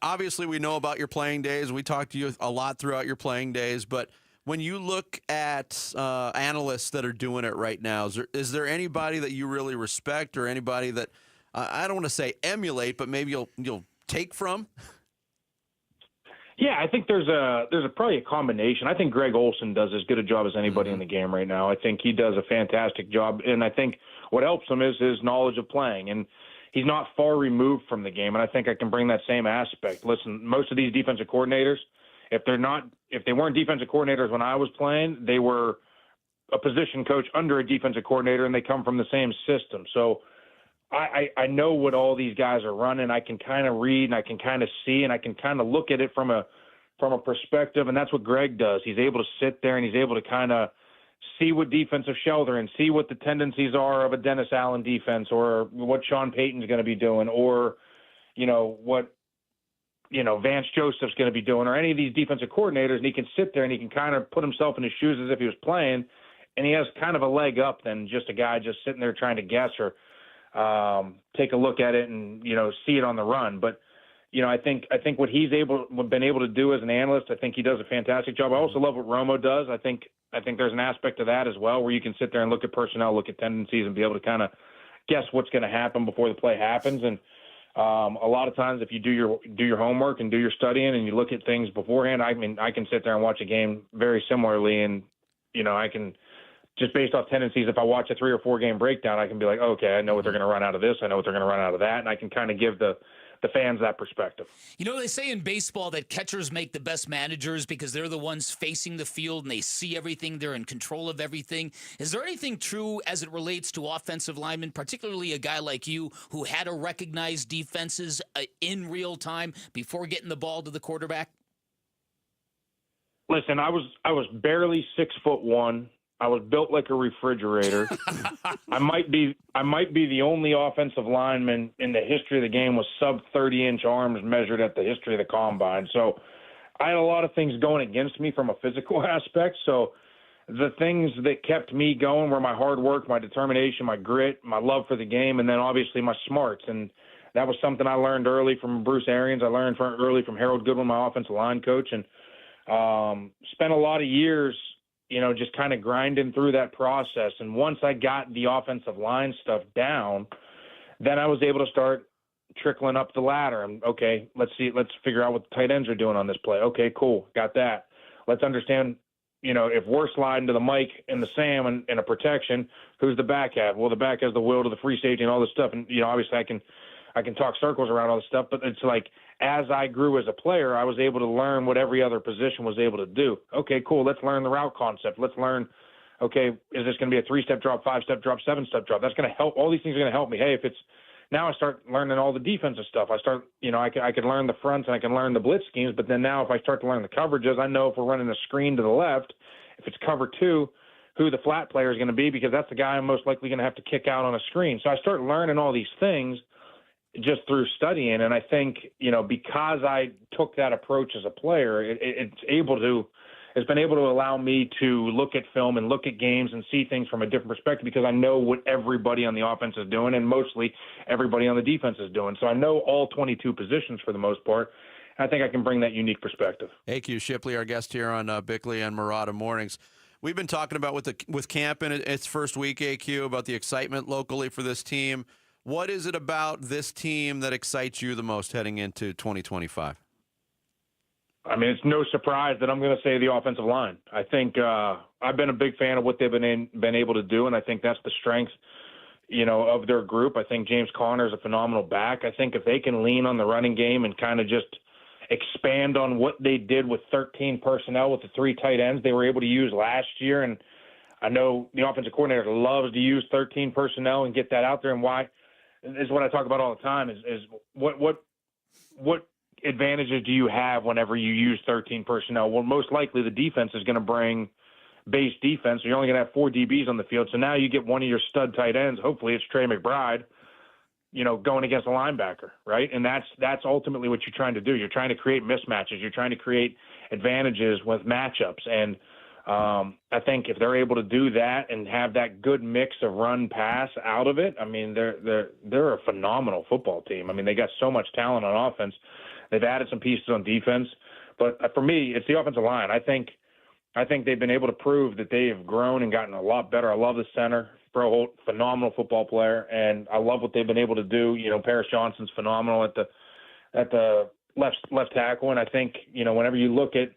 Obviously we know about your playing days. We talked to you a lot throughout your playing days, but when you look at analysts that are doing it right now, is there anybody that you really respect or anybody that I don't want to say emulate, but maybe you'll take from? Yeah, I think there's probably a combination. I think Greg Olson does as good a job as anybody in the game right now. I think he does a fantastic job, and I think what helps him is his knowledge of playing, and he's not far removed from the game, and I think I can bring that same aspect. Listen, most of these defensive coordinators, if they weren't defensive coordinators when I was playing, they were a position coach under a defensive coordinator, and they come from the same system. So I know what all these guys are running. I can kind of read and I can kind of see and I can kind of look at it from a perspective, and that's what Greg does. He's able to sit there and he's able to kind of see what defensive shell they're in, see what the tendencies are of a Dennis Allen defense or what Sean Payton's going to be doing or, what, Vance Joseph's going to be doing or any of these defensive coordinators, and he can sit there and he can kind of put himself in his shoes as if he was playing, and he has kind of a leg up than just a guy just sitting there trying to guess or take a look at it and, see it on the run. But, I think what he's been able to do as an analyst, I think he does a fantastic job. I also love what Romo does. I think there's an aspect of that as well where you can sit there and look at personnel, look at tendencies, and be able to kind of guess what's going to happen before the play happens. And a lot of times if you do your homework and do your studying and you look at things beforehand, I can sit there and watch a game very similarly, and, I can – just based off tendencies, if I watch a 3 or 4 game breakdown, I can be like, okay, I know what they're going to run out of this. I know what they're going to run out of that. And I can kind of give the fans that perspective. They say in baseball that catchers make the best managers because they're the ones facing the field and they see everything. They're in control of everything. Is there anything true as it relates to offensive linemen, particularly a guy like you who had to recognize defenses in real time before getting the ball to the quarterback? Listen, I was barely 6'1". I was built like a refrigerator. I might be the only offensive lineman in the history of the game with sub 30-inch arms measured at the history of the combine. So I had a lot of things going against me from a physical aspect. So the things that kept me going were my hard work, my determination, my grit, my love for the game, and then obviously my smarts. And that was something I learned early from Bruce Arians. I learned early from Harold Goodwin, my offensive line coach, and spent a lot of years just kind of grinding through that process. And once I got the offensive line stuff down, then I was able to start trickling up the ladder. And, okay, let's figure out what the tight ends are doing on this play. Okay, cool, got that. Let's understand, if we're sliding to the Mike and the Sam and a protection, who's the back have? Well, the back has the will to the free safety and all this stuff. And, obviously I can talk circles around all this stuff, but it's like as I grew as a player, I was able to learn what every other position was able to do. Okay, cool. Let's learn the route concept. Let's learn, okay, is this going to be a 3-step drop, 5-step drop, 7-step drop? That's going to help. All these things are going to help me. Hey, now I start learning all the defensive stuff. I start, I can learn the fronts and I can learn the blitz schemes, but then now if I start to learn the coverages, I know if we're running a screen to the left, if it's cover 2, who the flat player is going to be, because that's the guy I'm most likely going to have to kick out on a screen. So I start learning all these things just through studying. And I think, because I took that approach as a player, it's been able to allow me to look at film and look at games and see things from a different perspective because I know what everybody on the offense is doing and mostly everybody on the defense is doing. So I know all 22 positions for the most part. I think I can bring that unique perspective. AQ Shipley, our guest here on Bickley and Marotta Mornings. We've been talking about with camp in its first week, AQ, about the excitement locally for this team. What is it about this team that excites you the most heading into 2025? I mean, it's no surprise that I'm going to say the offensive line. I think I've been a big fan of what they've been able to do, and I think that's the strength, of their group. I think James Conner is a phenomenal back. I think if they can lean on the running game and kind of just expand on what they did with 13 personnel with the 3 tight ends they were able to use last year, and I know the offensive coordinator loves to use 13 personnel and get that out there, and why is what I talk about all the time is what advantages do you have whenever you use 13 personnel? Well, most likely the defense is going to bring base defense, so you're only going to have 4 DBs on the field. So now you get one of your stud tight ends. Hopefully it's Trey McBride, going against a linebacker, right? And that's ultimately what you're trying to do. You're trying to create mismatches. You're trying to create advantages with matchups. And I think if they're able to do that and have that good mix of run pass out of it, I mean, they're a phenomenal football team. I mean, they got so much talent on offense. They've added some pieces on defense, but for me, it's the offensive line. I think they've been able to prove that they have grown and gotten a lot better. I love the center, Bro Holt, phenomenal football player, and I love what they've been able to do. Paris Johnson's phenomenal at the left tackle, and I think whenever you look at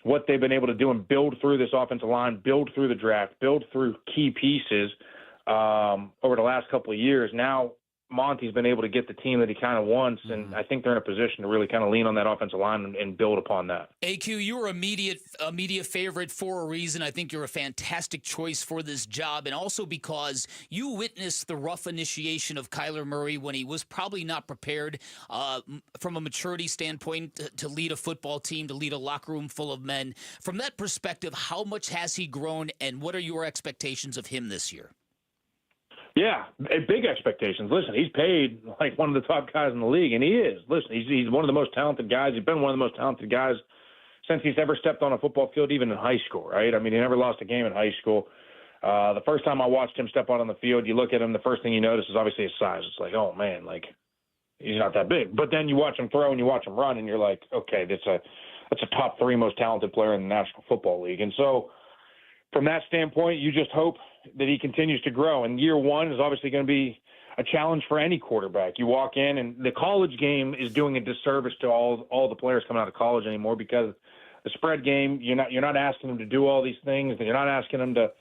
what they've been able to do and build through this offensive line, build through the draft, build through key pieces over the last couple of years, now Monty's been able to get the team that he kind of wants, and I think they're in a position to really kind of lean on that offensive line and build upon that. AQ, you were a media favorite for a reason. I think you're a fantastic choice for this job, and also because you witnessed the rough initiation of Kyler Murray when he was probably not prepared from a maturity standpoint to lead a football team, to lead a locker room full of men. From that perspective, how much has he grown, and what are your expectations of him this year? Yeah, big expectations. Listen, he's paid like one of the top guys in the league, and he is. Listen, he's one of the most talented guys. He's been one of the most talented guys since he's ever stepped on a football field, even in high school, right? I mean, he never lost a game in high school. The first time I watched him step out on the field, you look at him, the first thing you notice is obviously his size. It's like, oh, man, like he's not that big. But then you watch him throw and you watch him run, and you're like, okay, that's a top 3 most talented player in the National Football League. And so from that standpoint, you just hope that he continues to grow. And year one is obviously going to be a challenge for any quarterback. You walk in, and the college game is doing a disservice to all the players coming out of college anymore, because the spread game, you're not asking them to do all these things. You're not asking them to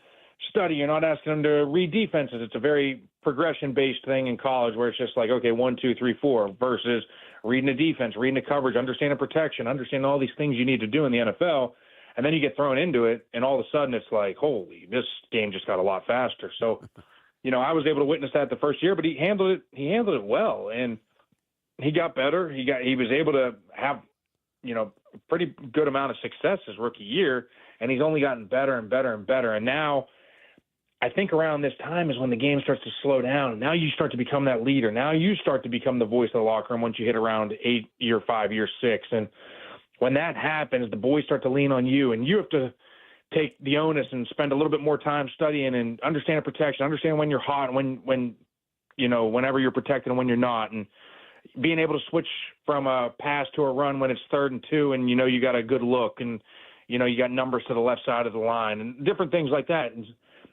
study. You're not asking them to read defenses. It's a very progression-based thing in college where it's just like, okay, 1, 2, 3, 4, versus reading the defense, reading the coverage, understanding protection, understanding all these things you need to do in the NFL. And then you get thrown into it, and all of a sudden it's like, holy, this game just got a lot faster. So, I was able to witness that the first year, but he handled it well, and he got better. He was able to have, a pretty good amount of success his rookie year, and he's only gotten better and better and better. And now I think around this time is when the game starts to slow down. Now you start to become that leader. Now you start to become the voice of the locker room once you hit around year 5, year 6. And when that happens, the boys start to lean on you, and you have to take the onus and spend a little bit more time studying and understand protection, understand when you're hot, and whenever you're protected and when you're not, and being able to switch from a pass to a run when it's 3rd and 2, and you got a good look, and you got numbers to the left side of the line, and different things like that. And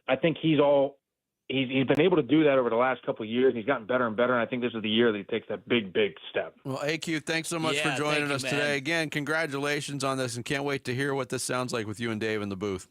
I think he's been able to do that over the last couple of years. He's gotten better and better, and I think this is the year that he takes that big, big step. Well, AQ, thanks so much for joining us today. Again, congratulations on this, and can't wait to hear what this sounds like with you and Dave in the booth.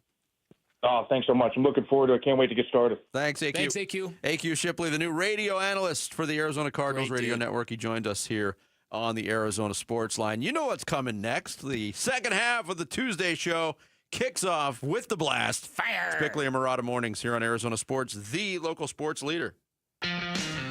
Oh, thanks so much. I'm looking forward to it. Can't wait to get started. Thanks, AQ. Thanks, AQ. AQ Shipley, the new radio analyst for the Arizona Cardinals Radio Network. He joined us here on the Arizona Sports Line. You know what's coming next. The second half of the Tuesday show kicks off with the blast. Fire! It's Bickley and Marotta Mornings here on Arizona Sports, the local sports leader.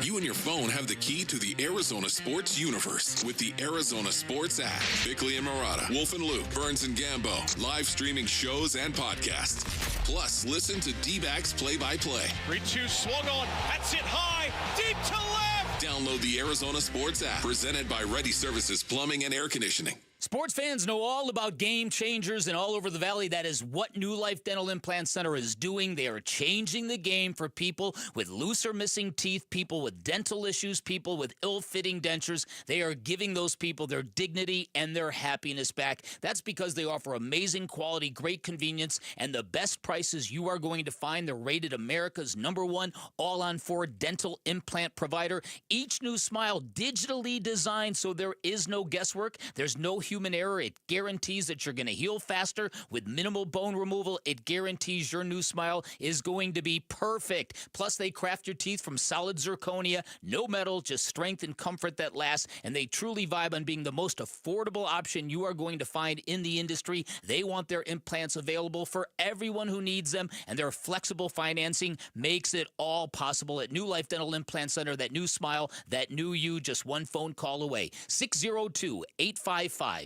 You and your phone have the key to the Arizona sports universe with the Arizona Sports app. Bickley and Marotta, Wolf and Luke, Burns and Gambo, live streaming shows and podcasts. Plus, listen to D-backs play-by-play. 3-2 swung on. That's it high. Deep to left. Download the Arizona Sports app, presented by Ready Services Plumbing and Air Conditioning. Sports fans know all about game changers and all over the valley. That is what New Life Dental Implant Center is doing. They are changing the game for people with loose or missing teeth, people with dental issues, people with ill-fitting dentures. They are giving those people their dignity and their happiness back. That's because they offer amazing quality, great convenience, and the best prices you are going to find. They're rated America's #1 all-on-4 dental implant provider. Each new smile digitally designed so there is no guesswork. There's no human error. It guarantees that you're going to heal faster with minimal bone removal. It guarantees your new smile is going to be perfect. Plus, they craft your teeth from solid zirconia, no metal, just strength and comfort that lasts, and they truly vibe on being the most affordable option you are going to find in the industry. They want their implants available for everyone who needs them, and their flexible financing makes it all possible at New Life Dental Implant Center. That new smile, that new you, just one phone call away. 602-855-0000,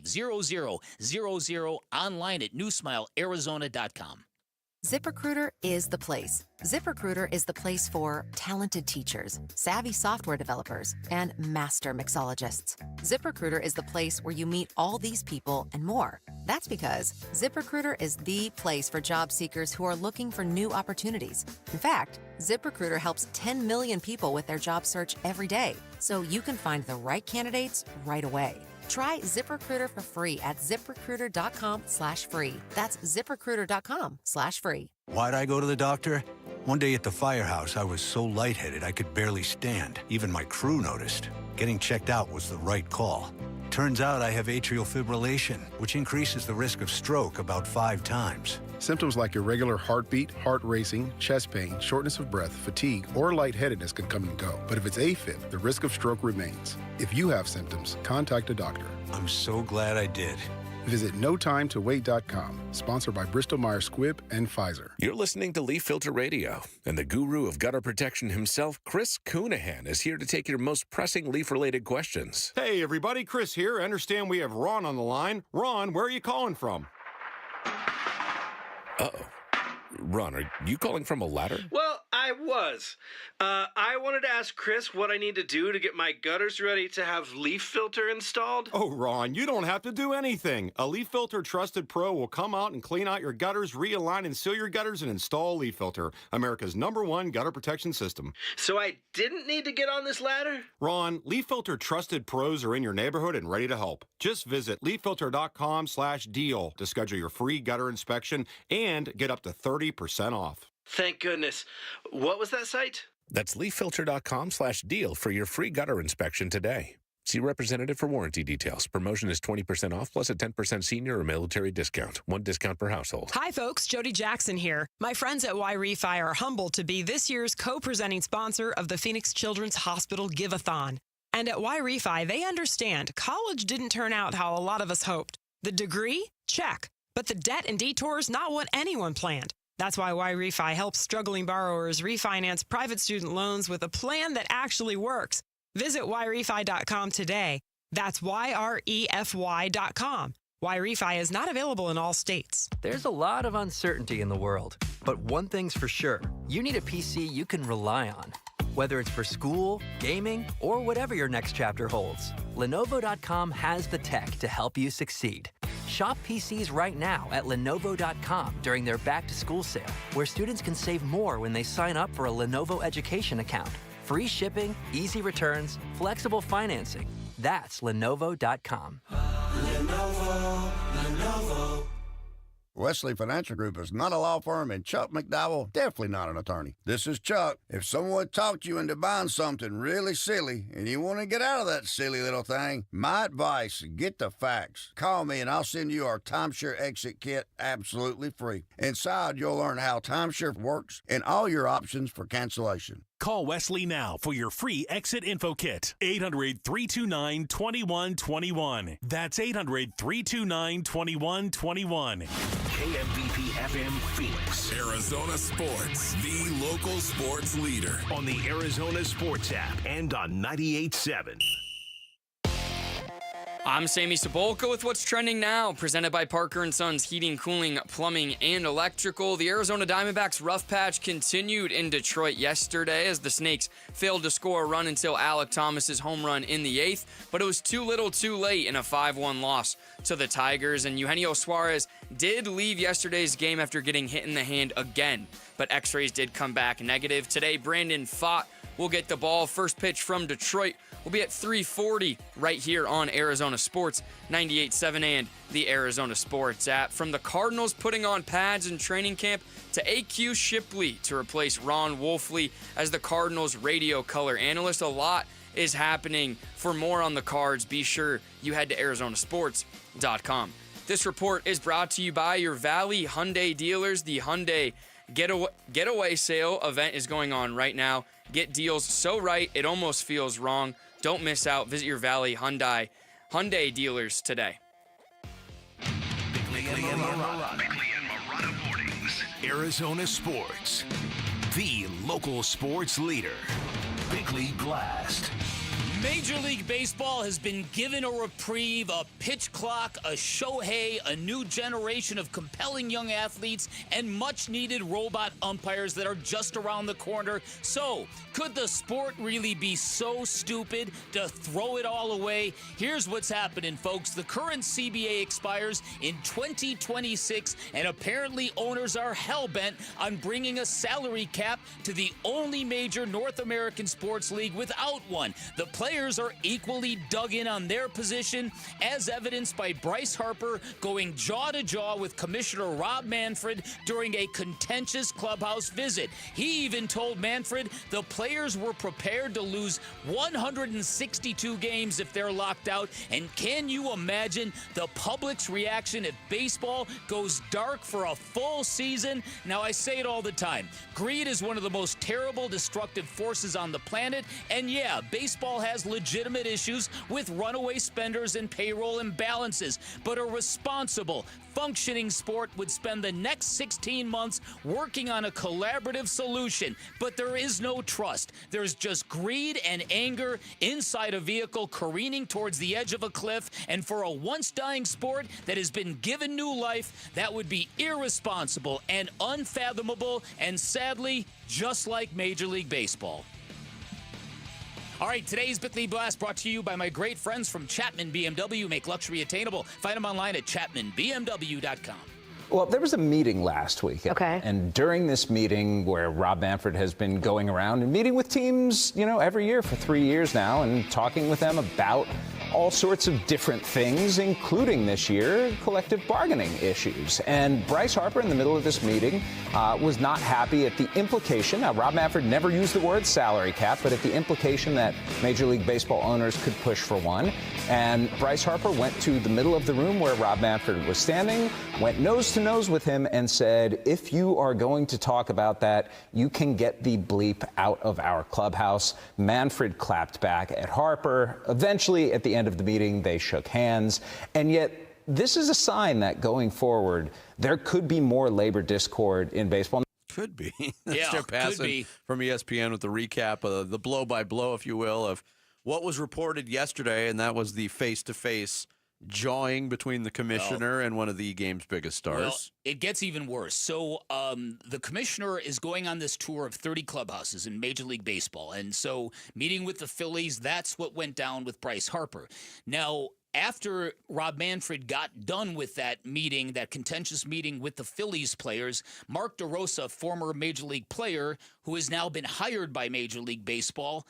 online at newsmilearizona.com. ZipRecruiter is the place. ZipRecruiter is the place for talented teachers, savvy software developers, and master mixologists. ZipRecruiter is the place where you meet all these people and more. That's because ZipRecruiter is the place for job seekers who are looking for new opportunities. In fact, ZipRecruiter helps 10 million people with their job search every day, so you can find the right candidates right away. Try ZipRecruiter for free at ZipRecruiter.com/free. That's ZipRecruiter.com/free. Why'd I go to the doctor? One day at the firehouse, I was so lightheaded I could barely stand. Even my crew noticed. Getting checked out was the right call. Turns out I have atrial fibrillation, which increases the risk of stroke about 5 times. Symptoms like irregular heartbeat, heart racing, chest pain, shortness of breath, fatigue, or lightheadedness can come and go. But if it's AFib, the risk of stroke remains. If you have symptoms, contact a doctor. I'm so glad I did. Visit NoTimeToWait.com, sponsored by Bristol-Myers Squibb and Pfizer. You're listening to Leaf Filter Radio, and the guru of gutter protection himself, Chris Coonahan, is here to take your most pressing leaf-related questions. Hey, everybody, Chris here. I understand we have Ron on the line. Ron, where are you calling from? Uh-oh. Ron, are you calling from a ladder? Well, I was. I wanted to ask Chris what I need to do to get my gutters ready to have Leaf Filter installed. Oh, Ron, you don't have to do anything. A Leaf Filter Trusted Pro will come out and clean out your gutters, realign and seal your gutters, and install Leaf Filter, America's #1 gutter protection system. So I didn't need to get on this ladder? Ron, Leaf Filter Trusted Pros are in your neighborhood and ready to help. Just visit leaffilter.com/deal to schedule your free gutter inspection and get up to 30% off. Thank goodness. What was that site? That's leaffilter.com/deal for your free gutter inspection today. See representative for warranty details. Promotion is 20% off plus a 10% senior or military discount. 1 discount per household. Hi, folks. Jody Jackson here. My friends at Y-Refi are humbled to be this year's co-presenting sponsor of the Phoenix Children's Hospital Give-a-thon. And at Y-Refi, they understand college didn't turn out how a lot of us hoped. The degree? Check. But the debt and detours, not what anyone planned. That's why Y-Refi helps struggling borrowers refinance private student loans with a plan that actually works. Visit YRefi.com today. That's YREFY.com. Y-Refi is not available in all states. There's a lot of uncertainty in the world, but one thing's for sure. You need a PC you can rely on. Whether it's for school, gaming, or whatever your next chapter holds, Lenovo.com has the tech to help you succeed. Shop PCs right now at Lenovo.com during their back-to-school sale, where students can save more when they sign up for a Lenovo education account. Free shipping, easy returns, flexible financing. That's Lenovo.com. Lenovo. Wesley Financial Group is not a law firm, and Chuck McDowell, definitely not an attorney. This is Chuck. If someone talked you into buying something really silly and you want to get out of that silly little thing, my advice, get the facts. Call me and I'll send you our timeshare exit kit absolutely free. Inside, you'll learn how timeshare works and all your options for cancellation. Call Wesley now for your free exit info kit. 800-329-2121. That's 800-329-2121. KMBP FM Phoenix. Arizona Sports, the local sports leader. On the Arizona Sports app and on 98.7. I'm Sammy Sabolka with what's trending now, presented by Parker & Sons Heating, Cooling, Plumbing, and Electrical. The Arizona Diamondbacks rough patch continued in Detroit yesterday as the Snakes failed to score a run until Alek Thomas's home run in the 8th, but it was too little too late in a 5-1 loss to the Tigers, and Eugenio Suarez did leave yesterday's game after getting hit in the hand again, but x-rays did come back negative. Today, Brandon Pfaadt will get the ball. First pitch from Detroit will be at 3:40 right here on Arizona Sports 98.7 and the Arizona Sports app. From the Cardinals putting on pads in training camp to AQ Shipley to replace Ron Wolfley as the Cardinals radio color analyst, a lot is happening. For more on the Cards, be sure you head to arizonasports.com. This report is brought to you by your Valley Hyundai dealers. The Hyundai Getaway Sale event is going on right now. Get deals so right, it almost feels wrong. Don't miss out. Visit your Valley Hyundai dealers today. Bickley and Marotta mornings. Arizona Sports, the local sports leader. Bickley Blast. Major League Baseball has been given a reprieve, a pitch clock, a Shohei, a new generation of compelling young athletes, and much-needed robot umpires that are just around the corner. So, could the sport really be so stupid to throw it all away? Here's what's happening, folks. The current CBA expires in 2026, and apparently owners are hell-bent on bringing a salary cap to the only major North American sports league without one. The players are equally dug in on their position, as evidenced by Bryce Harper going jaw-to-jaw with Commissioner Rob Manfred during a contentious clubhouse visit. He even told Manfred the players were prepared to lose 162 games if they're locked out. And can you imagine the public's reaction if baseball goes dark for a full season? Now, I say it all the time. Greed is one of the most terrible, destructive forces on the planet. And yeah, baseball has legitimate issues with runaway spenders and payroll imbalances, but a responsible, functioning sport would spend the next 16 months working on a collaborative solution. But there is no trust. There's just greed and anger inside a vehicle careening towards the edge of a cliff. And for a once dying sport that has been given new life, that would be irresponsible and unfathomable, and sadly, just like Major League Baseball. All right, today's Bickley Blast brought to you by my great friends from Chapman BMW. Make luxury attainable. Find them online at chapmanbmw.com. Well, there was a meeting last week. Okay. And during this meeting, where Rob Manfred has been going around and meeting with teams, every year for 3 years now, and talking with them about all sorts of different things, including this year, collective bargaining issues. And Bryce Harper, in the middle of this meeting, was not happy at the implication. Now, Rob Manfred never used the word salary cap, but at the implication that Major League Baseball owners could push for one. And Bryce Harper went to the middle of the room where Rob Manfred was standing, went nose to nose with him, and said, if you are going to talk about that, you can get the bleep out of our clubhouse. Manfred clapped back at Harper. Eventually, at the end of the meeting, they shook hands. And yet, this is a sign that going forward, there could be more labor discord in baseball. Could be. Yeah, They're passing could be. from ESPN with the recap of the blow-by-blow, if you will, of what was reported yesterday, and that was the face-to-face jawing between the commissioner and one of the game's biggest stars. Well, it gets even worse. So the commissioner is going on this tour of 30 clubhouses in Major League Baseball. And so meeting with the Phillies, that's what went down with Bryce Harper. Now, after Rob Manfred got done with that meeting, that contentious meeting with the Phillies players, Mark DeRosa, former Major League player who has now been hired by Major League Baseball,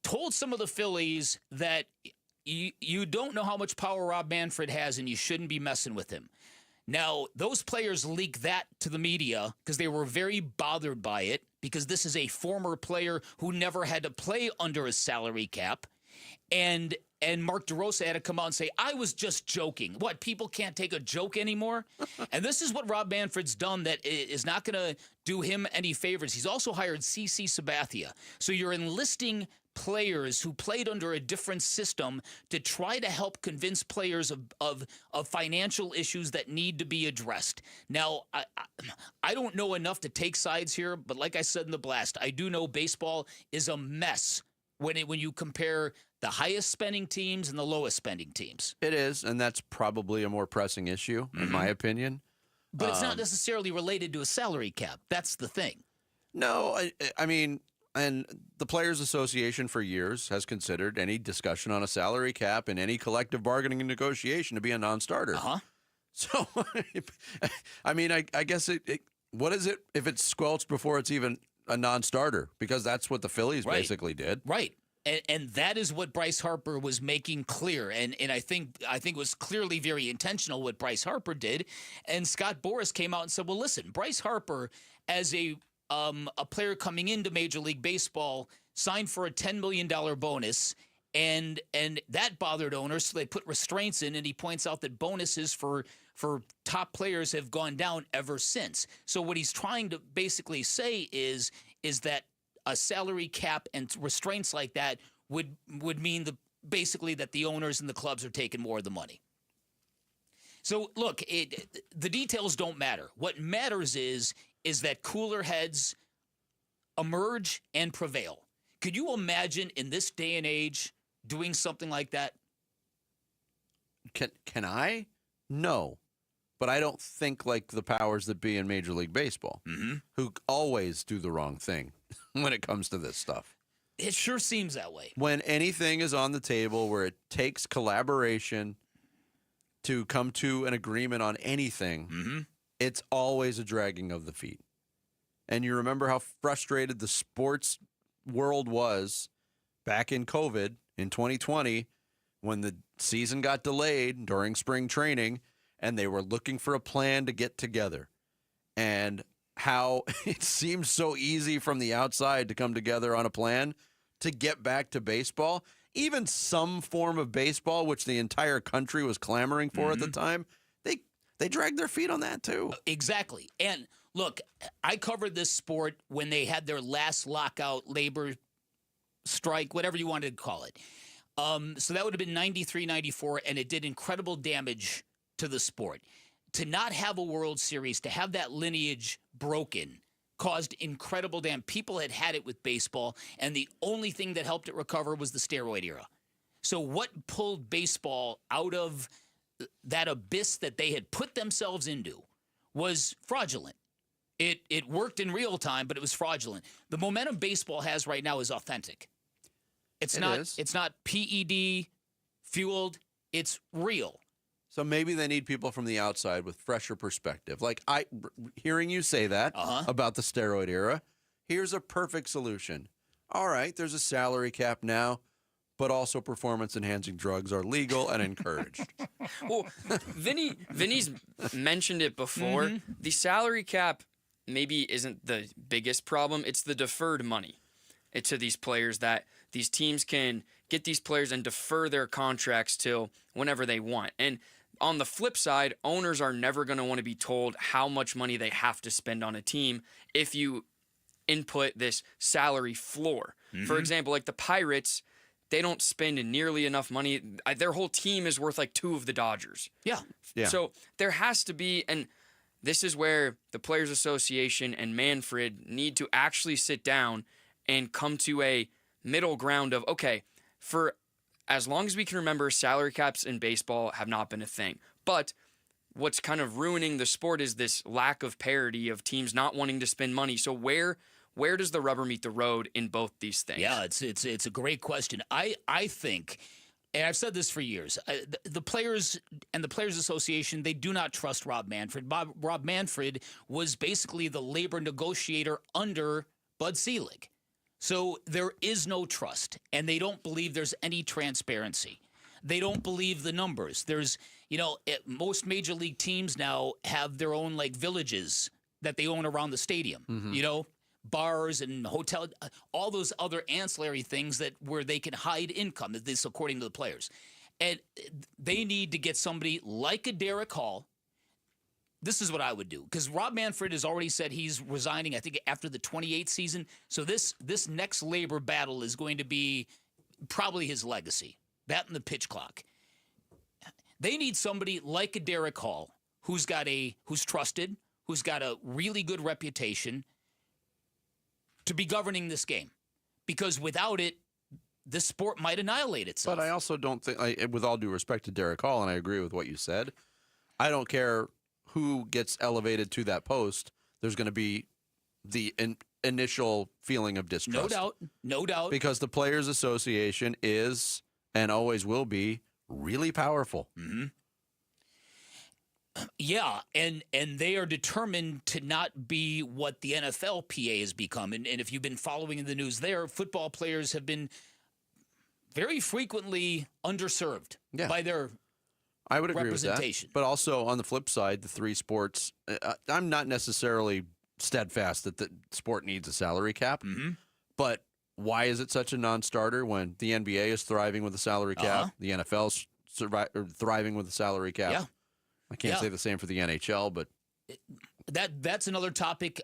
told some of the Phillies that you don't know how much power Rob Manfred has and you shouldn't be messing with him. Now, those players leaked that to the media because they were very bothered by it, because this is a former player who never had to play under a salary cap. And Mark DeRosa had to come out and say, I was just joking. What, people can't take a joke anymore? And this is what Rob Manfred's done that is not going to do him any favors. He's also hired CC Sabathia. So you're enlisting players who played under a different system to try to help convince players of financial issues that need to be addressed. Now, I don't know enough to take sides here, but like I said in the blast, I do know baseball is a mess when you compare the highest spending teams and the lowest spending teams. It is, and that's probably a more pressing issue, in my opinion. But it's not necessarily related to a salary cap. That's the thing. No, I mean, and the Players Association for years has considered any discussion on a salary cap in any collective bargaining and negotiation to be a non-starter. Uh-huh. So, I mean, I guess what is it if it's squelched before it's even a non-starter? Because that's what the Phillies basically did. Right. And that is what Bryce Harper was making clear. And I think it was clearly very intentional what Bryce Harper did. And Scott Boras came out and said, well, listen, Bryce Harper, as a player coming into Major League Baseball, signed for a $10 million bonus, and that bothered owners, so they put restraints in, and he points out that bonuses for top players have gone down ever since. So what he's trying to basically say is that a salary cap and restraints like that would mean basically that the owners and the clubs are taking more of the money. So look, the details don't matter. What matters is that cooler heads emerge and prevail. Could you imagine in this day and age doing something like that? Can I? No. But I don't think like the powers that be in Major League Baseball, who always do the wrong thing when it comes to this stuff. It sure seems that way. When anything is on the table where it takes collaboration to come to an agreement on anything, it's always a dragging of the feet. And you remember how frustrated the sports world was back in COVID in 2020 when the season got delayed during spring training and they were looking for a plan to get together. And how it seems so easy from the outside to come together on a plan to get back to baseball. Even some form of baseball, which the entire country was clamoring for at the time, they dragged their feet on that too. Exactly. And look, I covered this sport when they had their last lockout, labor strike, whatever you wanted to call it. So that would have been 93, 94, and it did incredible damage to the sport. To not have a World Series, to have that lineage broken, caused incredible damage. People had it with baseball, and the only thing that helped it recover was the steroid era. So what pulled baseball out of that abyss that they had put themselves into was fraudulent. It worked in real time, but it was fraudulent. The momentum baseball has right now is authentic. It's not PED fueled. It's real. So maybe they need people from the outside with fresher perspective. Like hearing you say that about the steroid era, here's a perfect solution. All right, there's a salary cap now, but also performance-enhancing drugs are legal and encouraged. Well, Vinny's mentioned it before. The salary cap maybe isn't the biggest problem. It's the deferred money to these players that these teams can get these players and defer their contracts till whenever they want. And on the flip side, owners are never going to want to be told how much money they have to spend on a team if you input this salary floor. For example, like the Pirates, they don't spend nearly enough money. Their whole team is worth like 2 of the Dodgers. Yeah. So there has to be, and this is where the Players Association and Manfred need to actually sit down and come to a middle ground of, okay, for as long as we can remember, salary caps in baseball have not been a thing. But what's kind of ruining the sport is this lack of parity of teams not wanting to spend money. So where does the rubber meet the road in both these things? Yeah, it's a great question. I think, and I've said this for years, the players and the Players Association, they do not trust Rob Manfred. Rob Manfred was basically the labor negotiator under Bud Selig. So there is no trust, and they don't believe there's any transparency. They don't believe the numbers. There's, most major league teams now have their own like villages that they own around the stadium, bars and hotel, all those other ancillary things where they can hide income, this according to the players. And they need to get somebody like a Derek Hall. This is what I would do, because Rob Manfred has already said he's resigning, I think, after the 28th season. So this next labor battle is going to be probably his legacy, that and the pitch clock. They need somebody like a Derek Hall who's trusted, who's got a really good reputation to be governing this game. Because without it, this sport might annihilate itself. But I also don't think, with all due respect to Derek Hall, and I agree with what you said, I don't care who gets elevated to that post. There's going to be the initial feeling of distrust. No doubt. Because the Players Association is and always will be really powerful. Mm-hmm. Yeah, and they are determined to not be what the NFLPA has become. And if you've been following the news there, football players have been very frequently underserved by their I would agree with that. representation. But also on the flip side, the three sports, I'm not necessarily steadfast that the sport needs a salary cap. Mm-hmm. But why is it such a non-starter when the NBA is thriving with a salary cap, the NFL's thriving with a salary cap? Yeah. I can't say the same for the NHL, but that's another topic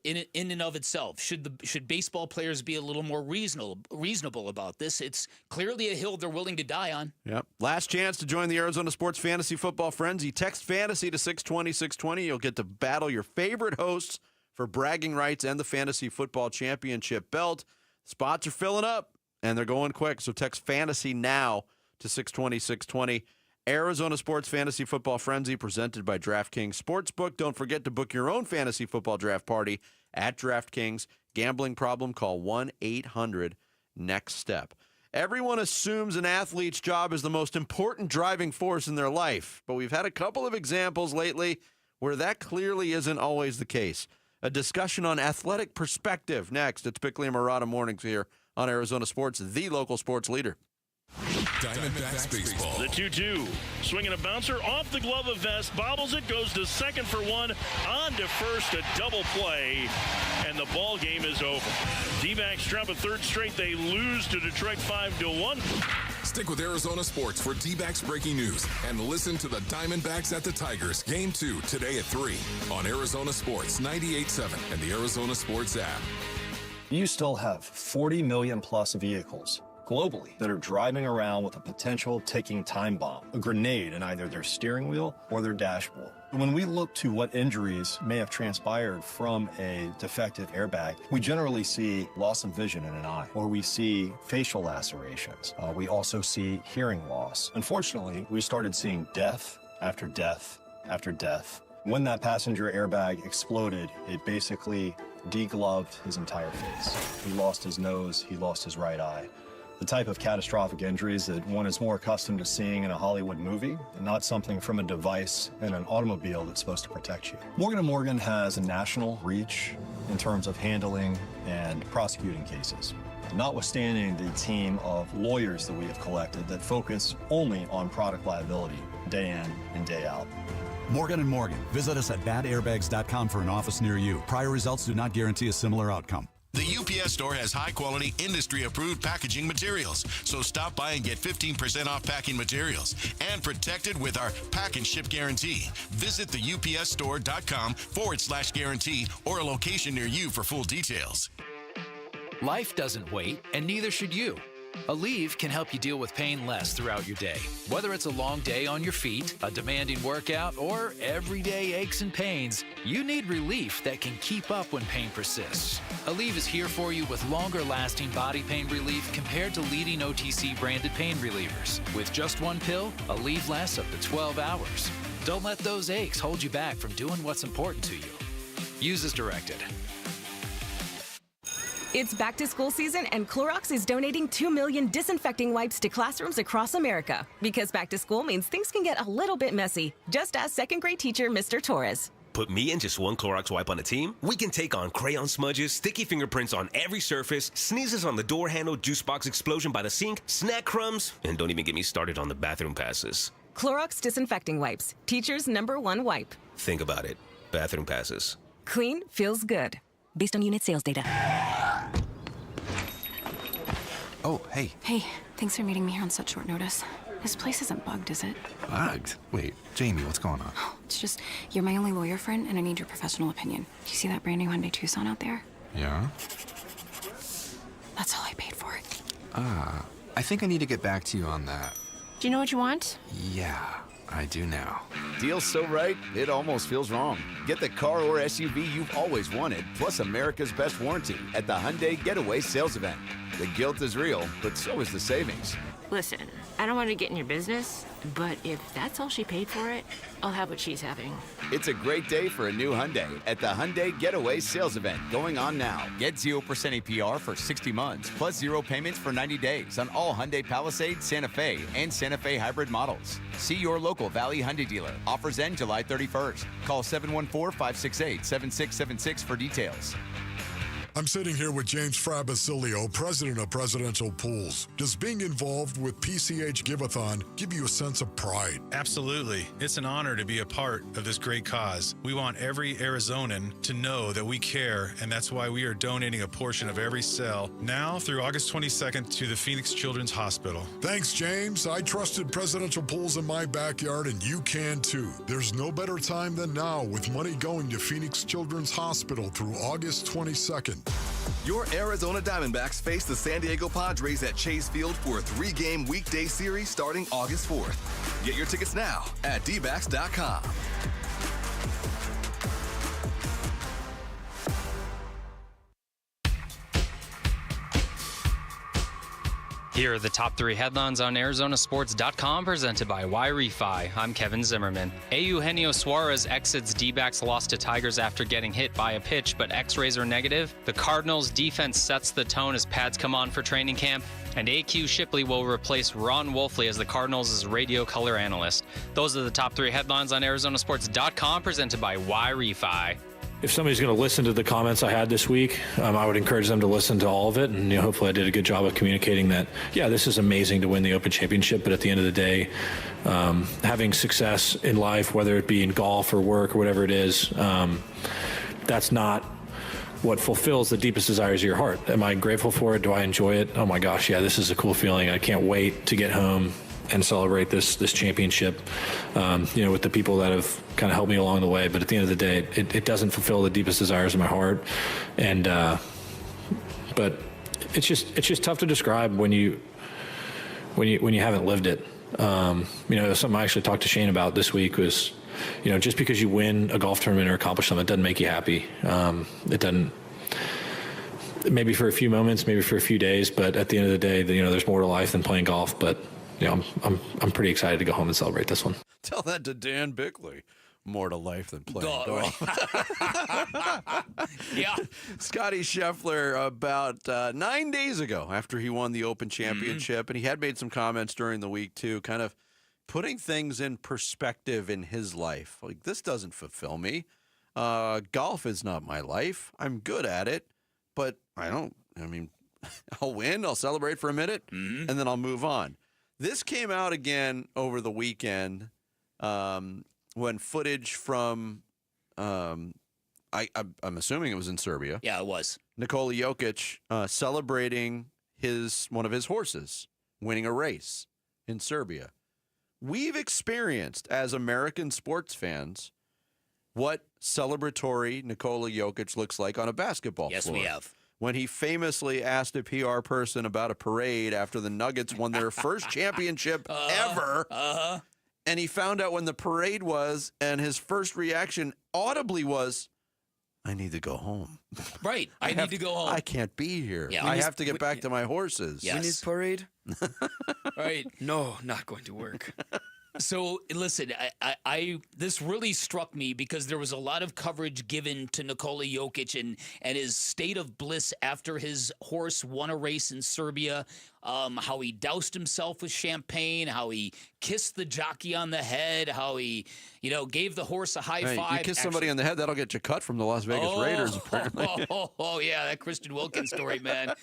in and of itself. Should baseball players be a little more reasonable about this? It's clearly a hill they're willing to die on. Yep. Last chance to join the Arizona Sports Fantasy Football Frenzy. Text fantasy to 620-620. You'll get to battle your favorite hosts for bragging rights and the Fantasy Football Championship belt. Spots are filling up, and they're going quick, so text fantasy now to 620-620. Arizona Sports Fantasy Football Frenzy presented by DraftKings Sportsbook. Don't forget to book your own fantasy football draft party at DraftKings. Gambling problem? Call 1-800-NEXT-STEP. Everyone assumes an athlete's job is the most important driving force in their life, but we've had a couple of examples lately where that clearly isn't always the case. A discussion on athletic perspective next. It's Bickley and Marotta mornings here on Arizona Sports, the local sports leader. Diamondbacks baseball. The 2-2. Swinging a bouncer off the glove of Vest. Bobbles it. Goes to second for one. On to first. A double play. And the ball game is over. D-backs drop a third straight. They lose to Detroit 5-1. Stick with Arizona Sports for D-backs breaking news. And listen to the Diamondbacks at the Tigers. Game 2 today at 3 on Arizona Sports 98.7 and the Arizona Sports app. You still have 40 million plus vehicles globally that are driving around with a potential ticking time bomb, a grenade in either their steering wheel or their dashboard. When we look to what injuries may have transpired from a defective airbag, we generally see loss of vision in an eye, or we see facial lacerations. We also see hearing loss. Unfortunately, we started seeing death after death after death. When that passenger airbag exploded, it basically degloved his entire face. He lost his nose, he lost his right eye. The type of catastrophic injuries that one is more accustomed to seeing in a Hollywood movie, and not something from a device in an automobile that's supposed to protect you. Morgan & Morgan has a national reach in terms of handling and prosecuting cases. Notwithstanding the team of lawyers that we have collected that focus only on product liability day in and day out. Morgan & Morgan. Visit us at badairbags.com for an office near you. Prior results do not guarantee a similar outcome. The UPS store has high-quality, industry-approved packaging materials, so stop by and get 15% off packing materials and protected with our Pack and Ship Guarantee. Visit theupsstore.com/guarantee or a location near you for full details. Life doesn't wait, and neither should you. Aleve can help you deal with pain less throughout your day. Whether it's a long day on your feet, a demanding workout, or everyday aches and pains, you need relief that can keep up when pain persists. Aleve is here for you with longer-lasting body pain relief compared to leading OTC-branded pain relievers. With just one pill, Aleve lasts up to 12 hours. Don't let those aches hold you back from doing what's important to you. Use as directed. It's back to school season, and Clorox is donating 2 million disinfecting wipes to classrooms across America. Because back to school means things can get a little bit messy. Just ask second grade teacher Mr. Torres. Put me and just one Clorox wipe on a team, we can take on crayon smudges, sticky fingerprints on every surface, sneezes on the door handle, juice box explosion by the sink, snack crumbs, and don't even get me started on the bathroom passes. Clorox disinfecting wipes, teacher's #1 wipe. Think about it. Bathroom passes. Clean feels good. Based on unit sales data. Oh, hey. Hey, thanks for meeting me here on such short notice. This place isn't bugged, is it? Bugged? Wait, Jamie, what's going on? It's just, you're my only lawyer friend, and I need your professional opinion. Do you see that brand new Hyundai Tucson out there? Yeah? That's all I paid for it. I think I need to get back to you on that. Do you know what you want? Yeah. I do now. Deal's so right, it almost feels wrong. Get the car or SUV you've always wanted, plus America's best warranty at the Hyundai Getaway Sales Event. The guilt is real, but so is the savings. Listen, I don't want to get in your business, but if that's all she paid for it, I'll have what she's having. It's a great day for a new Hyundai at the Hyundai Getaway Sales Event going on now. Get 0% APR for 60 months, plus 0 payments for 90 days on all Hyundai Palisade, Santa Fe, and Santa Fe hybrid models. See your local Valley Hyundai dealer. Offers end July 31st. Call 714-568-7676 for details. I'm sitting here with James Frabasilio, president of Presidential Pools. Does being involved with PCH Give-A-thon give you a sense of pride? Absolutely. It's an honor to be a part of this great cause. We want every Arizonan to know that we care, and that's why we are donating a portion of every sale now through August 22nd to the Phoenix Children's Hospital. Thanks, James. I trusted Presidential Pools in my backyard, and you can too. There's no better time than now with money going to Phoenix Children's Hospital through August 22nd. Your Arizona Diamondbacks face the San Diego Padres at Chase Field for a 3-game weekday series starting August 4th. Get your tickets now at dbacks.com. Here are the top 3 headlines on ArizonaSports.com, presented by Y-Refi. I'm Kevin Zimmerman. Eugenio Suarez exits D-backs loss to Tigers after getting hit by a pitch, but X-rays are negative. The Cardinals defense sets the tone as pads come on for training camp. And AQ Shipley will replace Ron Wolfley as the Cardinals' radio color analyst. Those are the top 3 headlines on ArizonaSports.com, presented by Y-Refi. If somebody's going to listen to the comments I had this week, I would encourage them to listen to all of it. And hopefully I did a good job of communicating that, yeah, this is amazing to win the Open Championship. But at the end of the day, having success in life, whether it be in golf or work or whatever it is, that's not what fulfills the deepest desires of your heart. Am I grateful for it? Do I enjoy it? Oh, my gosh, yeah, this is a cool feeling. I can't wait to get home and celebrate this championship, with the people that have kind of helped me along the way. But at the end of the day, it doesn't fulfill the deepest desires of my heart. And but it's just tough to describe when you haven't lived it. Something I actually talked to Shane about this week was, just because you win a golf tournament or accomplish something, it doesn't make you happy. It doesn't. Maybe for a few moments, maybe for a few days, but at the end of the day, there's more to life than playing golf. But I'm pretty excited to go home and celebrate this one. Tell that to Dan Bickley. More to life than playing golf. Yeah. Scotty Scheffler, about 9 days ago, after he won the Open Championship, and he had made some comments during the week too, kind of putting things in perspective in his life. Like, this doesn't fulfill me. Golf is not my life. I'm good at it, but I'll win, I'll celebrate for a minute, and then I'll move on. This came out again over the weekend when footage from, I'm assuming it was in Serbia. Yeah, it was. Nikola Jokic celebrating one of his horses winning a race in Serbia. We've experienced, as American sports fans, what celebratory Nikola Jokic looks like on a basketball floor. Yes, we have. When he famously asked a PR person about a parade after the Nuggets won their first championship ever. And he found out when the parade was, and his first reaction audibly was, I need to go home. Right. I need to go home. I can't be here. Yeah. I have to get back to my horses. Yes. We need parade? Right. No, not going to work. So, listen, I this really struck me because there was a lot of coverage given to Nikola Jokic and his state of bliss after his horse won a race in Serbia, how he doused himself with champagne, how he kissed the jockey on the head, how he, gave the horse a high five. You kiss somebody on the head, that'll get you cut from the Las Vegas Raiders, apparently. Yeah, that Christian Wilkins story, man.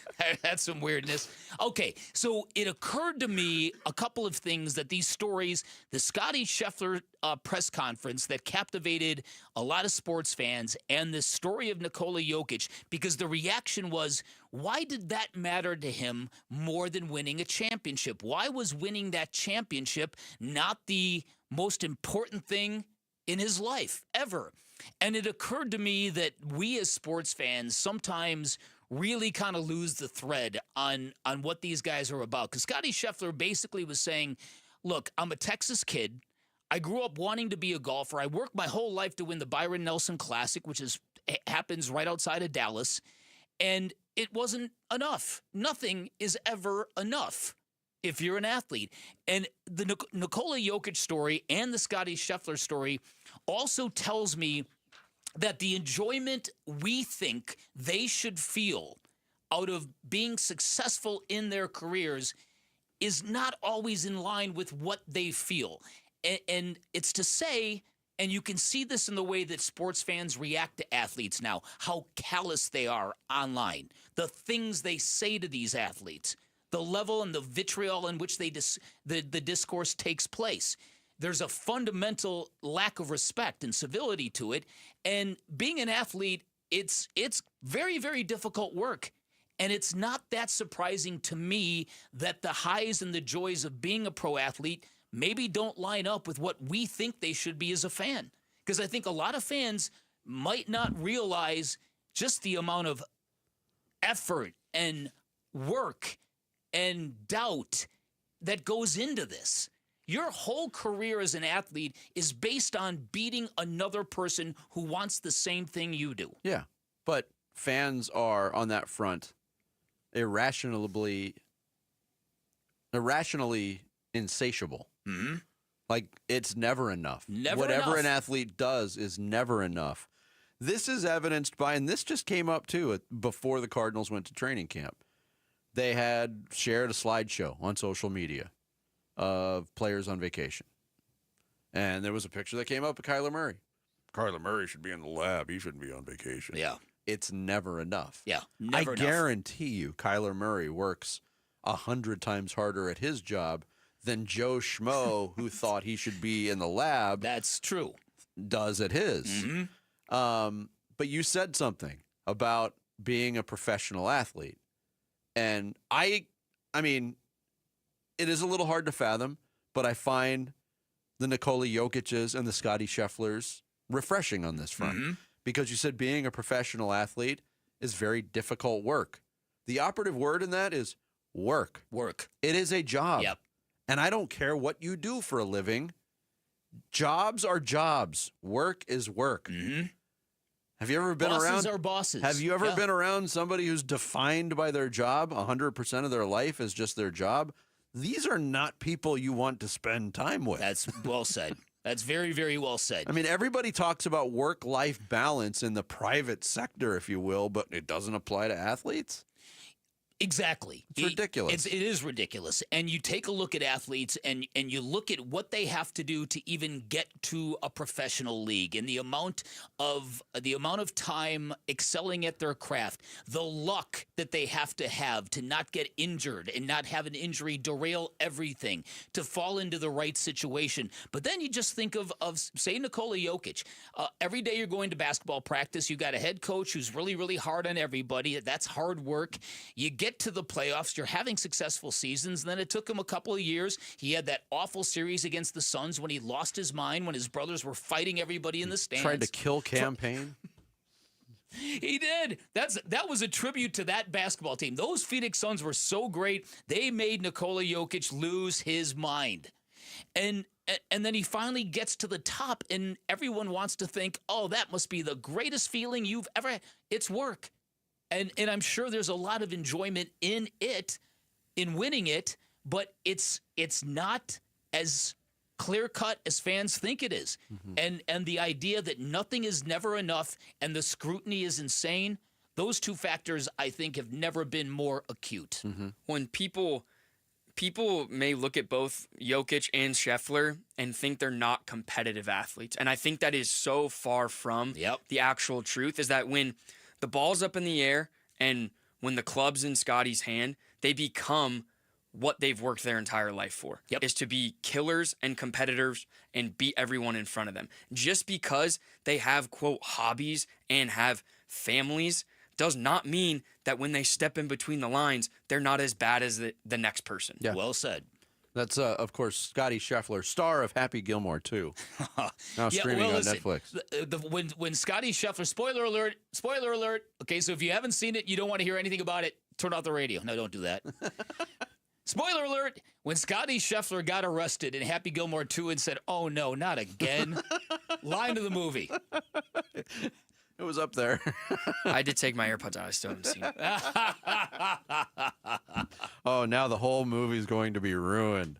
That's some weirdness. Okay, so it occurred to me a couple of things that these stories, the Scotty Scheffler press conference that captivated a lot of sports fans, and the story of Nikola Jokic, because the reaction was, why did that matter to him more than winning a championship? Why was winning that championship not the most important thing in his life ever? And it occurred to me that we as sports fans sometimes really kind of lose the thread on what these guys are about. Because Scotty Scheffler basically was saying, look, I'm a Texas kid. I grew up wanting to be a golfer. I worked my whole life to win the Byron Nelson Classic, which happens right outside of Dallas, and it wasn't enough. Nothing is ever enough if you're an athlete. And the Nikola Jokic story and the Scottie Scheffler story also tells me that the enjoyment we think they should feel out of being successful in their careers is not always in line with what they feel. And it's to say, and you can see this in the way that sports fans react to athletes now, how callous they are online, the things they say to these athletes, the level and the vitriol in which the discourse takes place. There's a fundamental lack of respect and civility to it. And being an athlete, it's very, very difficult work. And it's not that surprising to me that the highs and the joys of being a pro athlete maybe don't line up with what we think they should be as a fan. Because I think a lot of fans might not realize just the amount of effort and work and doubt that goes into this. Your whole career as an athlete is based on beating another person who wants the same thing you do. Yeah, but fans are on that front irrationally insatiable. Mm-hmm. Like, it's never enough. Whatever an athlete does is never enough. This is evidenced by, and this just came up too before the Cardinals went to training camp. They had shared a slideshow on social media of players on vacation. And there was a picture that came up of Kyler Murray. Kyler Murray should be in the lab. He shouldn't be on vacation. Yeah. It's never enough. Yeah, I guarantee you Kyler Murray works 100 times harder at his job than Joe Schmo, who thought he should be in the lab. That's true. Does at his. Mm-hmm. But you said something about being a professional athlete. And I mean, it is a little hard to fathom, but I find the Nikola Jokic's and the Scottie Schefflers refreshing on this front. Mm-hmm. Because you said being a professional athlete is very difficult work. The operative word in that is work. Work. It is a job. Yep. And I don't care what you do for a living. Jobs are jobs. Work is work. Mm-hmm. Have you ever been Bosses around? are bosses. Have you ever been around somebody who's defined by their job? 100% of their life is just their job. These are not people you want to spend time with. That's well said. That's very, very well said. I mean, everybody talks about work-life balance in the private sector, if you will, but it doesn't apply to athletes. Exactly. It's ridiculous. It is ridiculous. And you take a look at athletes and you look at what they have to do to even get to a professional league and the amount of time excelling at their craft, the luck that they have to not get injured and not have an injury derail everything, to fall into the right situation. But then you just think of say, Nikola Jokic. Every day you're going to basketball practice, you got a head coach who's really, really hard on everybody. That's hard work. You get to the playoffs, you're having successful seasons, and then it took him a couple of years. He had that awful series against the Suns when he lost his mind, when his brothers were fighting everybody in the stands. Tried to kill campaign. He did. That was a tribute to that basketball team. Those Phoenix Suns were so great, they made Nikola Jokic lose his mind. And then he finally gets to the top, and everyone wants to think, oh, that must be the greatest feeling you've ever had. It's work. And I'm sure there's a lot of enjoyment in it, in winning it, but it's not as clear-cut as fans think it is. Mm-hmm. And the idea that nothing is never enough and the scrutiny is insane, those two factors, I think, have never been more acute. Mm-hmm. When people may look at both Jokic and Scheffler and think they're not competitive athletes. And I think that is so far from the actual truth, is that when the ball's up in the air and when the club's in Scottie's hand, they become what they've worked their entire life for, is to be killers and competitors and beat everyone in front of them. Just because they have, quote, hobbies and have families does not mean that when they step in between the lines, they're not as bad as the next person. Yeah. Well said. That's, of course, Scottie Scheffler, star of Happy Gilmore 2. Now streaming on Netflix. When Scottie Scheffler, spoiler alert. Okay, so if you haven't seen it, you don't want to hear anything about it, turn off the radio. No, don't do that. Spoiler alert, when Scotty Scheffler got arrested in Happy Gilmore 2 and said, "Oh no, not again," line of the movie. It was up there. I did take my AirPods out. I still haven't seen it. Oh, now the whole movie's going to be ruined.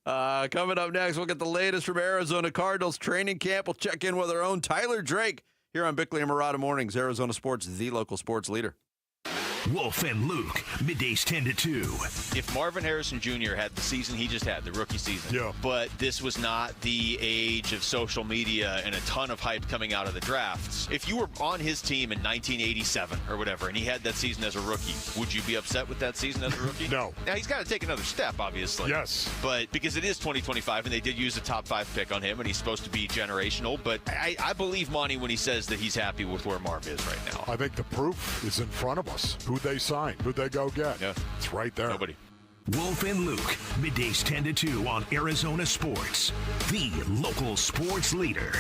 Coming up next, we'll get the latest from Arizona Cardinals training camp. We'll check in with our own Tyler Drake here on Bickley and Marotta Mornings, Arizona Sports, the local sports leader. Wolf and Luke, middays 10 to 2. If Marvin Harrison Jr. had the season he just had, the rookie season, but this was not the age of social media and a ton of hype coming out of the drafts, if you were on his team in 1987 or whatever and he had that season as a rookie, would you be upset with that season as a rookie? No. Now, he's got to take another step, obviously. Yes. But because it is 2025 and they did use a top 5 pick on him and he's supposed to be generational, but I believe Monty when he says that he's happy with where Marv is right now. I think the proof is in front of us. Who they sign, who they go get. Yeah. It's right there. Nobody. Wolf and Luke, middays 10 to 2 on Arizona Sports, the local sports leader.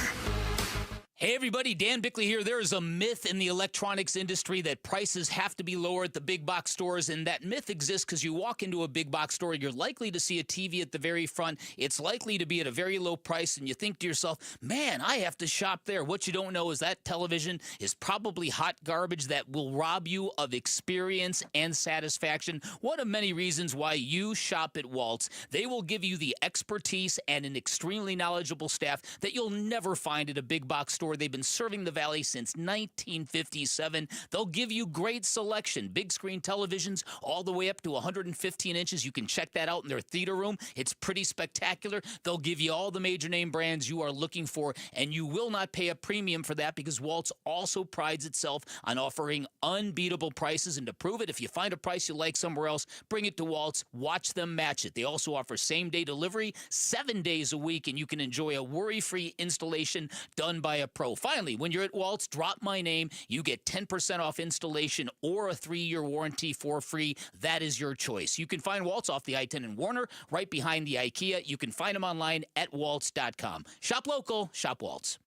Hey everybody, Dan Bickley here. There is a myth in the electronics industry that prices have to be lower at the big box stores, and that myth exists because you walk into a big box store, you're likely to see a TV at the very front. It's likely to be at a very low price, and you think to yourself, man, I have to shop there. What you don't know is that television is probably hot garbage that will rob you of experience and satisfaction. One of many reasons why you shop at Waltz. They will give you the expertise and an extremely knowledgeable staff that you'll never find at a big box store. They've been serving the Valley since 1957. They'll give you great selection, big screen televisions all the way up to 115 inches. You can check that out in their theater room. It's pretty spectacular. They'll give you all the major name brands you are looking for, and you will not pay a premium for that because Waltz also prides itself on offering unbeatable prices. And to prove it, if you find a price you like somewhere else, bring it to Waltz. Watch them match it. They also offer same-day delivery 7 days a week, and you can enjoy a worry-free installation done by a pro. Finally, when you're at Waltz, drop my name. You get 10% off installation or a 3-year warranty for free. That is your choice. You can find Waltz off the I-10 in Warner, right behind the IKEA. You can find them online at waltz.com. Shop local, shop Waltz.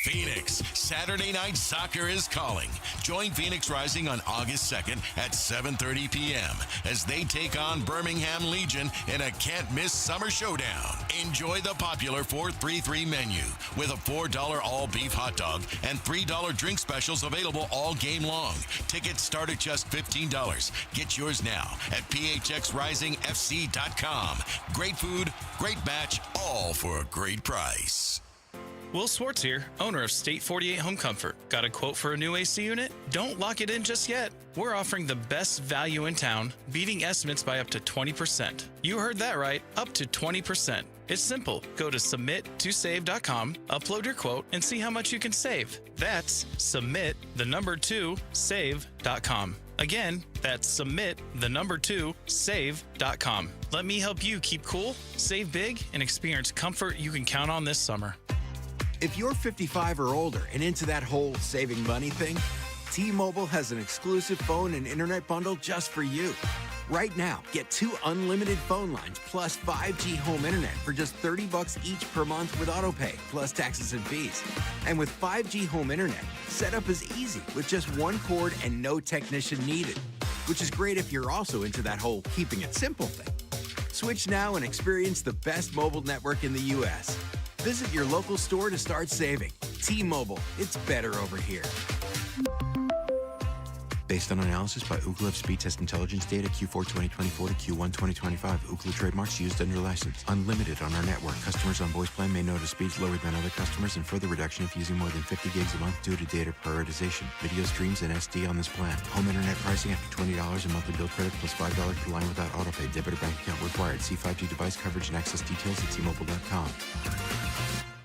Phoenix, Saturday Night Soccer is calling. Join Phoenix Rising on August 2nd at 7:30 p.m. as they take on Birmingham Legion in a can't-miss summer showdown. Enjoy the popular 4-3-3 menu with a $4 all-beef hot dog and $3 drink specials available all game long. Tickets start at just $15. Get yours now at phxrisingfc.com. Great food, great match, all for a great price. Will Swartz here, owner of State 48 Home Comfort. Got a quote for a new AC unit? Don't lock it in just yet. We're offering the best value in town, beating estimates by up to 20%. You heard that right, up to 20%. It's simple. Go to submit2save.com, upload your quote, and see how much you can save. That's submit2save.com. Again, that's submit2save.com. Let me help you keep cool, save big, and experience comfort you can count on this summer. If you're 55 or older and into that whole saving money thing, T-Mobile has an exclusive phone and internet bundle just for you. Right now, get 2 unlimited phone lines plus 5G home internet for just $30 each per month with autopay, plus taxes and fees. And with 5G home internet, setup is easy with just 1 cord and no technician needed, which is great if you're also into that whole keeping it simple thing. Switch now and experience the best mobile network in the U.S. Visit your local store to start saving. T-Mobile, it's better over here. Based on analysis by Ookla of speed test intelligence data Q4 2024 to Q1 2025. Ookla trademarks used under license. Unlimited on our network. Customers on voice plan may notice speeds lower than other customers and further reduction if using more than 50 gigs a month due to data prioritization. Video streams and SD on this plan. Home internet pricing after $20 a monthly bill credit plus $5 per line without autopay. Debit or bank account required. See 5G device coverage and access details at T-Mobile.com.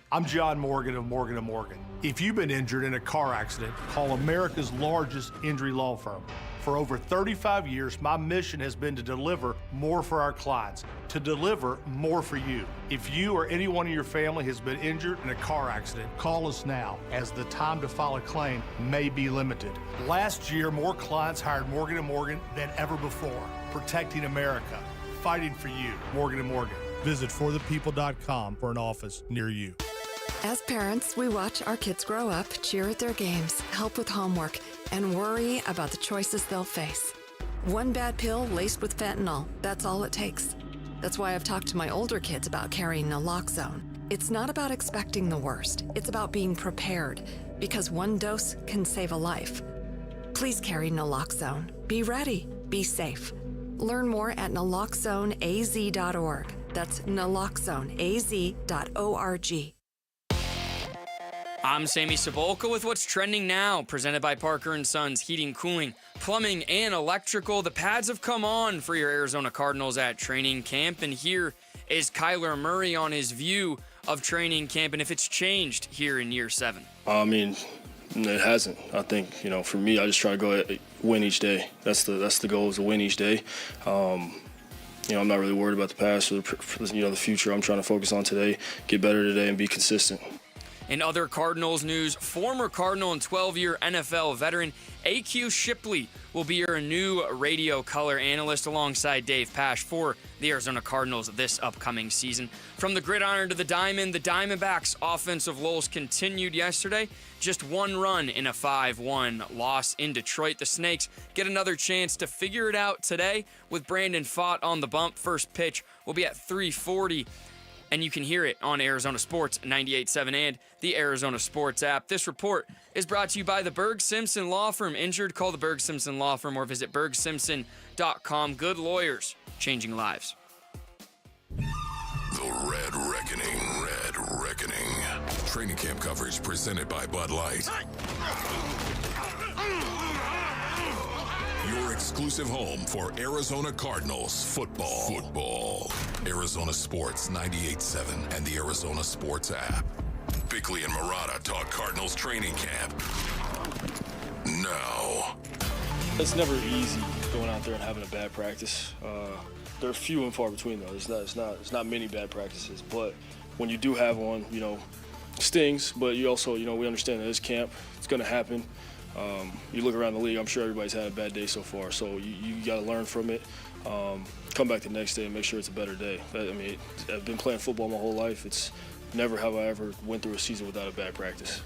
I'm John Morgan of Morgan & Morgan. If you've been injured in a car accident, call America's largest injury law firm. For over 35 years, my mission has been to deliver more for our clients, to deliver more for you. If you or anyone in your family has been injured in a car accident, call us now, as the time to file a claim may be limited. Last year, more clients hired Morgan & Morgan than ever before, protecting America, fighting for you. Morgan & Morgan. Visit forthepeople.com for an office near you. As parents, we watch our kids grow up, cheer at their games, help with homework, and worry about the choices they'll face. One bad pill laced with fentanyl, that's all it takes. That's why I've talked to my older kids about carrying naloxone. It's not about expecting the worst. It's about being prepared, because one dose can save a life. Please carry naloxone. Be ready. Be safe. Learn more at naloxoneaz.org. That's naloxoneaz.org. I'm Sammy Cebulka with what's trending now, presented by Parker & Sons Heating, Cooling, Plumbing, and Electrical. The pads have come on for your Arizona Cardinals at training camp, and here is Kyler Murray on his view of training camp and if it's changed here in year 7. I mean, it hasn't. I think, for me, I just try to go win each day. That's the goal, is to win each day. I'm not really worried about the past or the future. I'm trying to focus on today, get better today, and be consistent. In other Cardinals news, former Cardinal and 12-year NFL veteran AQ Shipley will be your new radio color analyst alongside Dave Pasch for the Arizona Cardinals this upcoming season. From the gridiron to the diamond, the Diamondbacks' offensive lows continued yesterday. Just one run in a 5-1 loss in Detroit. The Snakes get another chance to figure it out today with Brandon Pfaadt on the bump. First pitch will be at 3:40. And you can hear it on Arizona Sports 98.7 and the Arizona Sports app. This report is brought to you by the Berg Simpson Law Firm. Injured? Call the Berg Simpson Law Firm or visit bergsimpson.com. Good lawyers, changing lives. The Red Reckoning. Red Reckoning. Training camp coverage presented by Bud Light. Your exclusive home for Arizona Cardinals football. Arizona Sports 98.7 and the Arizona Sports app. Bickley and Marotta talk Cardinals training camp. Now. It's never easy going out there and having a bad practice. They're few and far between, though. It's not many bad practices. But when you do have one, stings. But you also, we understand that this camp, it's going to happen. You look around the league, I'm sure everybody's had a bad day so far. So you got to learn from it. Come back the next day and make sure it's a better day. I've been playing football my whole life. It's never have I ever went through a season without a bad practice.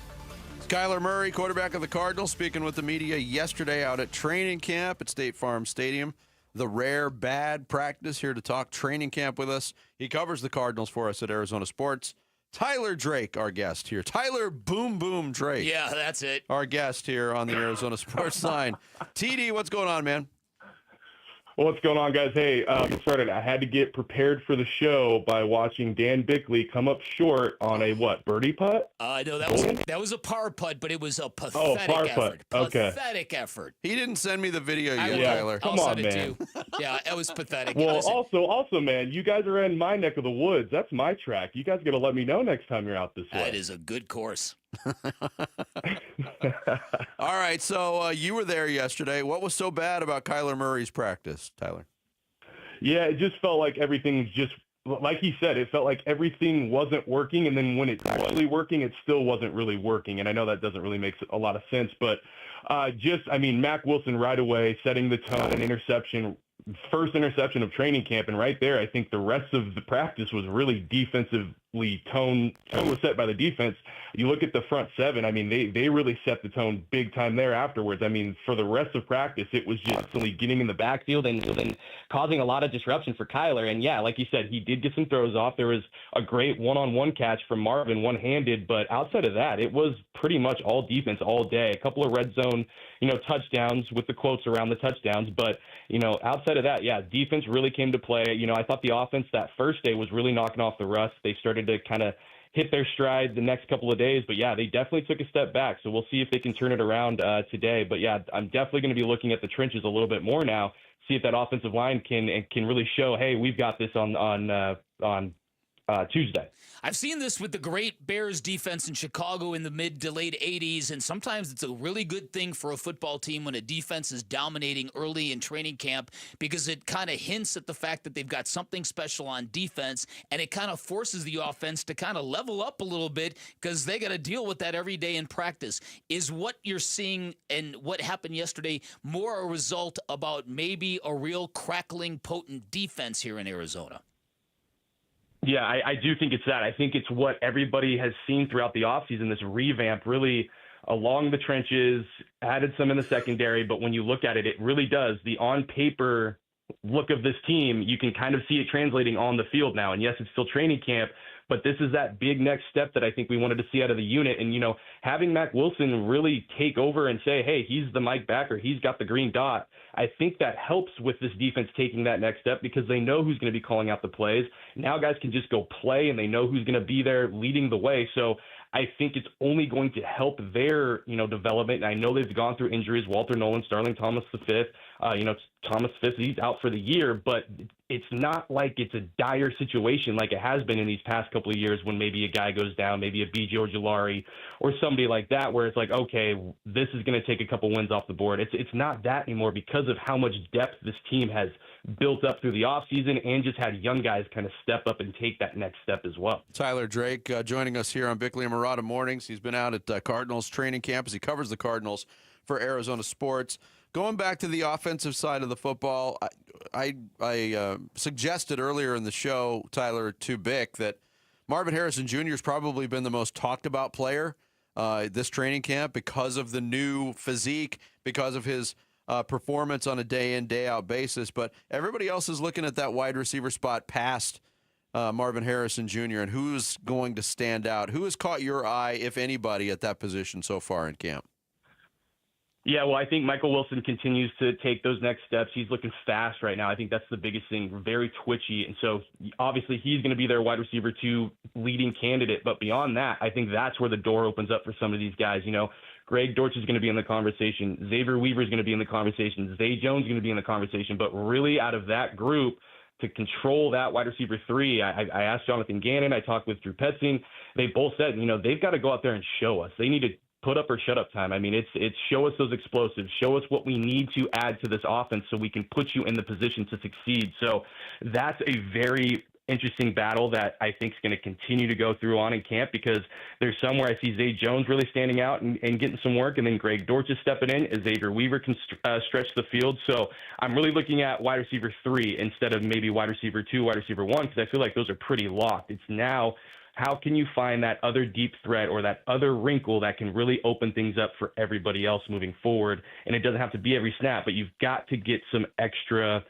Kyler Murray, quarterback of the Cardinals, speaking with the media yesterday out at training camp at State Farm Stadium. The rare bad practice, here to talk training camp with us. He covers the Cardinals for us at Arizona Sports. Tyler Drake, our guest here. Tyler Boom Boom Drake. Yeah, that's it. Our guest here on the Arizona Sports Line. TD, what's going on, man? What's going on, guys? Hey, started. I had to get prepared for the show by watching Dan Bickley come up short on a birdie putt? No, that was a par putt, but it was a pathetic effort. Putt. Okay. Pathetic effort. He didn't send me the video yet, Tyler. Come on, man. Yeah, it was pathetic. Well, also, man, you guys are in my neck of the woods. That's my track. You guys got to let me know next time you're out this way. That is a good course. All right, so you were there yesterday. What was so bad about Kyler Murray's practice, Tyler? Yeah, it just felt like everything's just, like he said, it felt like everything wasn't working, and then when it's actually working, it still wasn't really working. And I know that doesn't really make a lot of sense, but Mac Wilson right away setting the tone, an interception, first interception of training camp, and right there, I think the rest of the practice was really defensively tone was set by the defense. You look at the front seven, they really set the tone big time there afterwards. For the rest of practice, it was just constantly getting in the backfield and causing a lot of disruption for Kyler. And yeah, like you said, he did get some throws off. There was a great one-on-one catch from Marvin, one-handed, but outside of that, it was pretty much all defense all day. A couple of red zone, touchdowns with the quotes around the touchdowns, but outside of that, yeah, defense really came to play. I thought the offense that first day was really knocking off the rust. They started to kind of hit their stride the next couple of days, but yeah, they definitely took a step back. So we'll see if they can turn it around today. But yeah, I'm definitely going to be looking at the trenches a little bit more now, see if that offensive line can really show, hey, we've got this on Tuesday. I've seen this with the great Bears defense in Chicago in the mid to late 80s, and sometimes it's a really good thing for a football team when a defense is dominating early in training camp, because it kind of hints at the fact that they've got something special on defense, and it kind of forces the offense to kind of level up a little bit because they got to deal with that every day in practice. Is what you're seeing and what happened yesterday more a result about maybe a real crackling, potent defense here in Arizona? Yeah, I do think it's that. I think it's what everybody has seen throughout the offseason, this revamp, really along the trenches, added some in the secondary. But when you look at it, it really does. The on-paper look of this team, you can kind of see it translating on the field now. And yes, it's still training camp, but this is that big next step that I think we wanted to see out of the unit. And, having Mack Wilson really take over and say, hey, he's the Mike backer, he's got the green dot, I think that helps with this defense taking that next step because they know who's going to be calling out the plays. Now guys can just go play, and they know who's going to be there leading the way. So I think it's only going to help their, development. And I know they've gone through injuries. Walter Nolan, Starling Thomas V, Thomas V, he's out for the year, but it's not like it's a dire situation like it has been in these past couple of years when maybe a guy goes down, maybe a B.J. Ojulari or somebody like that, where it's like, okay, this is going to take a couple wins off the board. It's not that anymore because of how much depth this team has built up through the offseason and just had young guys kind of step up and take that next step as well. Tyler Drake joining us here on Bickley and Marotta Mornings. He's been out at Cardinals training camp as he covers the Cardinals for Arizona Sports. Going back to the offensive side of the football, I suggested earlier in the show, Tyler, to Bick, that Marvin Harrison Jr. has probably been the most talked about player this training camp because of the new physique, because of his performance on a day-in, day-out basis. But everybody else is looking at that wide receiver spot past Marvin Harrison Jr. and who's going to stand out. Who has caught your eye, if anybody, at that position so far in camp? Yeah, well, I think Michael Wilson continues to take those next steps. He's looking fast right now. I think that's the biggest thing, very twitchy. And so obviously he's going to be their wide receiver 2 leading candidate. But beyond that, I think that's where the door opens up for some of these guys. Greg Dortch is going to be in the conversation. Xavier Weaver is going to be in the conversation. Zay Jones is going to be in the conversation. But really out of that group, to control that wide receiver 3, I asked Jonathan Gannon, I talked with Drew Petzing. They both said, they've got to go out there and show us. They need to put up or shut up time. I mean, it's show us those explosives, show us what we need to add to this offense so we can put you in the position to succeed. So that's a very interesting battle that I think is going to continue to go through on in camp, because there's somewhere I see Zay Jones really standing out and getting some work, and then Greg Dortch is stepping in as Xavier Weaver can stretch the field. So I'm really looking at wide receiver 3 instead of maybe wide receiver 2, wide receiver 1, because I feel like those are pretty locked. It's now, how can you find that other deep threat or that other wrinkle that can really open things up for everybody else moving forward? And it doesn't have to be every snap, but you've got to get some extra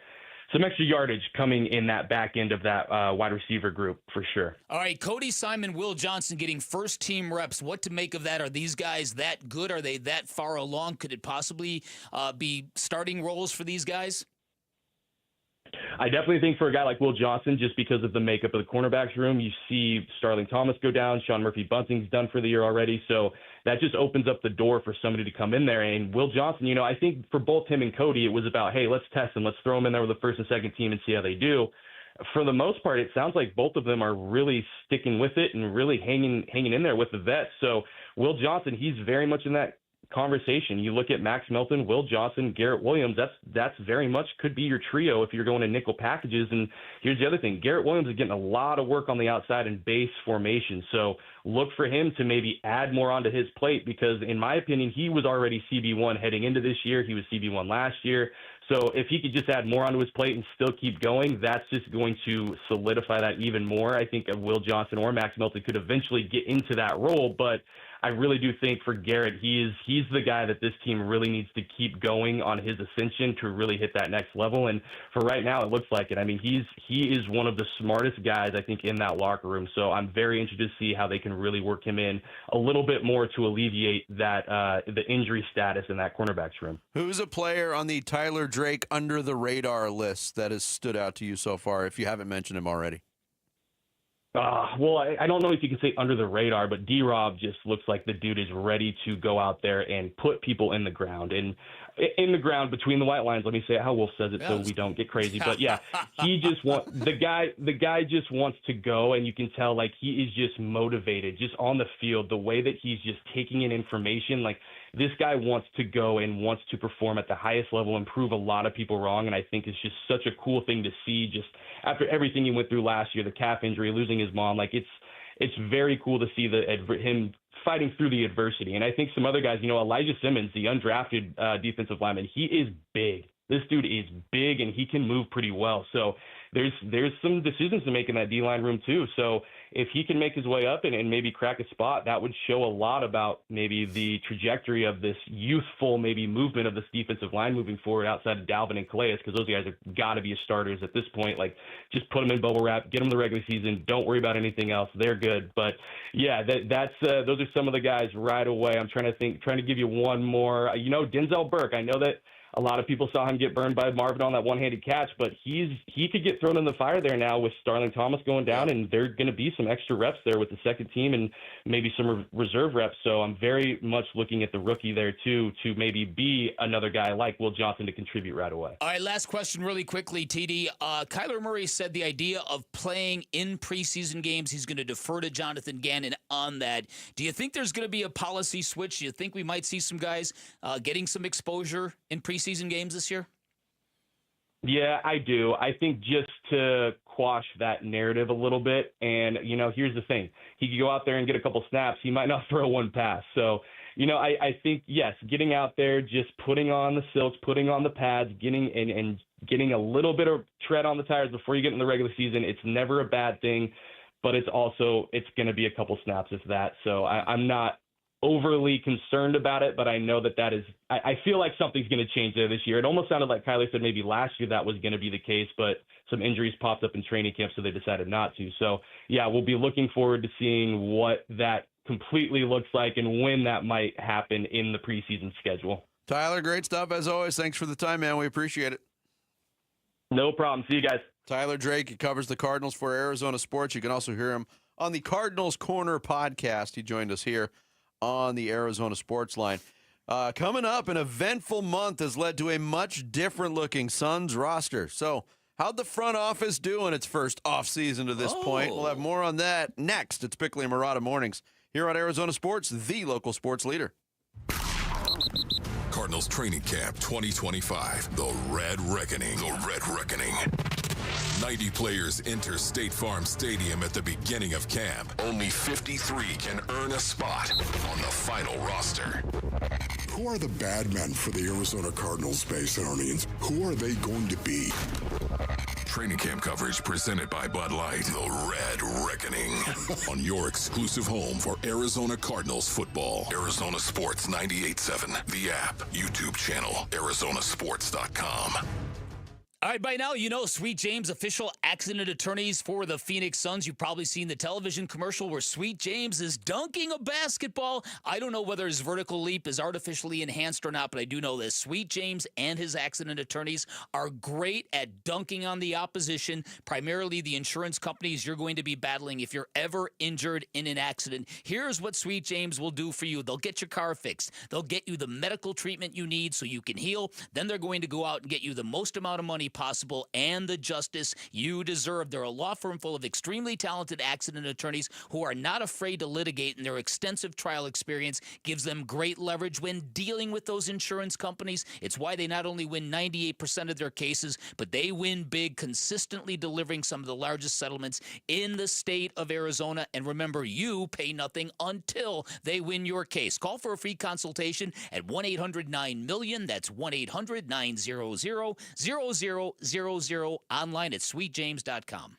yardage coming in that back end of that wide receiver group for sure. All right, Cody Simon, Will Johnson getting first-team reps. What to make of that? Are these guys that good? Are they that far along? Could it possibly be starting roles for these guys? I definitely think for a guy like Will Johnson, just because of the makeup of the cornerbacks room, you see Starling Thomas go down, Sean Murphy-Bunting's done for the year already, so that just opens up the door for somebody to come in there. And Will Johnson, I think for both him and Cody, it was about, hey, let's test him, let's throw him in there with the first and second team and see how they do. For the most part, it sounds like both of them are really sticking with it and really hanging in there with the vets. So Will Johnson, he's very much in that conversation. You look at Max Melton, Will Johnson, Garrett Williams, that's very much could be your trio if you're going to nickel packages. And here's the other thing, Garrett Williams is getting a lot of work on the outside in base formation, so look for him to maybe add more onto his plate, because in my opinion he was already CB1 heading into this year. He was CB1 last year, so if he could just add more onto his plate and still keep going, that's just going to solidify that even more. I think Will Johnson or Max Melton could eventually get into that role, but I really do think for Garrett, he's the guy that this team really needs to keep going on his ascension to really hit that next level. And for right now, it looks like it. I mean, he is one of the smartest guys, I think, in that locker room. So I'm very interested to see how they can really work him in a little bit more to alleviate that the injury status in that cornerbacks room. Who's a player on the Tyler Drake under the radar list that has stood out to you so far, if you haven't mentioned him already? Well, I don't know if you can say under the radar, but D-Rob just looks like the dude is ready to go out there and put people in the ground. And in the ground between the white lines, let me say it how Wolf says it so we don't get crazy. But yeah, he just the guy just wants to go, and you can tell like he is just motivated just on the field, the way that he's just taking in information. Like this guy wants to go and wants to perform at the highest level and prove a lot of people wrong. And I think it's just such a cool thing to see just after everything he went through last year, the calf injury, losing his mom. Like it's very cool to see him fighting through the adversity. And I think some other guys, Elijah Simmons, the undrafted defensive lineman, he is big. This dude is big and he can move pretty well. So there's some decisions to make in that D-line room too. So if he can make his way up and maybe crack a spot, that would show a lot about maybe the trajectory of this youthful maybe movement of this defensive line moving forward outside of Dalvin and Calais, because those guys have got to be starters at this point. Like, just put them in bubble wrap, get them the regular season, don't worry about anything else. They're good. But yeah, that's those are some of the guys right away. I'm trying to give you one more. Denzel Burke. I know that a lot of people saw him get burned by Marvin on that one-handed catch, but he could get thrown in the fire there now with Starling Thomas going down, and there are going to be some extra reps there with the second team and maybe some reserve reps. So I'm very much looking at the rookie there too to maybe be another guy like Will Johnson to contribute right away. All right, last question really quickly, TD. Kyler Murray said the idea of playing in preseason games, he's going to defer to Jonathan Gannon on that. Do you think there's going to be a policy switch? Do you think we might see some guys getting some exposure in preseason games this year? Yeah, I do. I think just to quash that narrative a little bit. And, here's the thing. He could go out there and get a couple snaps. He might not throw one pass. So, I think, yes, getting out there, just putting on the silks, putting on the pads, getting a little bit of tread on the tires before you get in the regular season, it's never a bad thing. But it's going to be a couple snaps if that. So I'm not overly concerned about it, but I know that is – I feel like something's going to change there this year. It almost sounded like Kyler said maybe last year that was going to be the case, but some injuries popped up in training camp, so they decided not to. So, yeah, we'll be looking forward to seeing what that completely looks like and when that might happen in the preseason schedule. Tyler, great stuff as always. Thanks for the time, man. We appreciate it. No problem. See you guys. Tyler Drake, he covers the Cardinals for Arizona Sports. You can also hear him on the Cardinals Corner podcast. He joined us here on the Arizona Sports Line. Coming up, an eventful month has led to a much different-looking Suns roster. So, how'd the front office do in its first offseason to this point? We'll have more on that next. It's Bickley and Marotta Mornings here on Arizona Sports, the local sports leader. Cardinals Training Camp 2025, the Red Reckoning. The Red Reckoning. 90 players enter State Farm Stadium at the beginning of camp. Only 53 can earn a spot on the final roster. Who are the bad men for the Arizona Cardinals, Space Arnians? Who are they going to be? Training camp coverage presented by Bud Light. The Red Reckoning. On your exclusive home for Arizona Cardinals football. Arizona Sports 98.7. The app, YouTube channel, ArizonaSports.com. All right, by now, Sweet James, official accident attorneys for the Phoenix Suns. You've probably seen the television commercial where Sweet James is dunking a basketball. I don't know whether his vertical leap is artificially enhanced or not, but I do know this. Sweet James and his accident attorneys are great at dunking on the opposition, primarily the insurance companies you're going to be battling if you're ever injured in an accident. Here's what Sweet James will do for you. They'll get your car fixed. They'll get you the medical treatment you need so you can heal. Then they're going to go out and get you the most amount of money possible and the justice you deserve. They're a law firm full of extremely talented accident attorneys who are not afraid to litigate, and their extensive trial experience gives them great leverage when dealing with those insurance companies. It's why they not only win 98% of their cases, but they win big, consistently delivering some of the largest settlements in the state of Arizona. And remember, you pay nothing until they win your case. Call for a free consultation at 1-800-9-MILLION. That's 1-800-900-0000, online at sweetjames.com.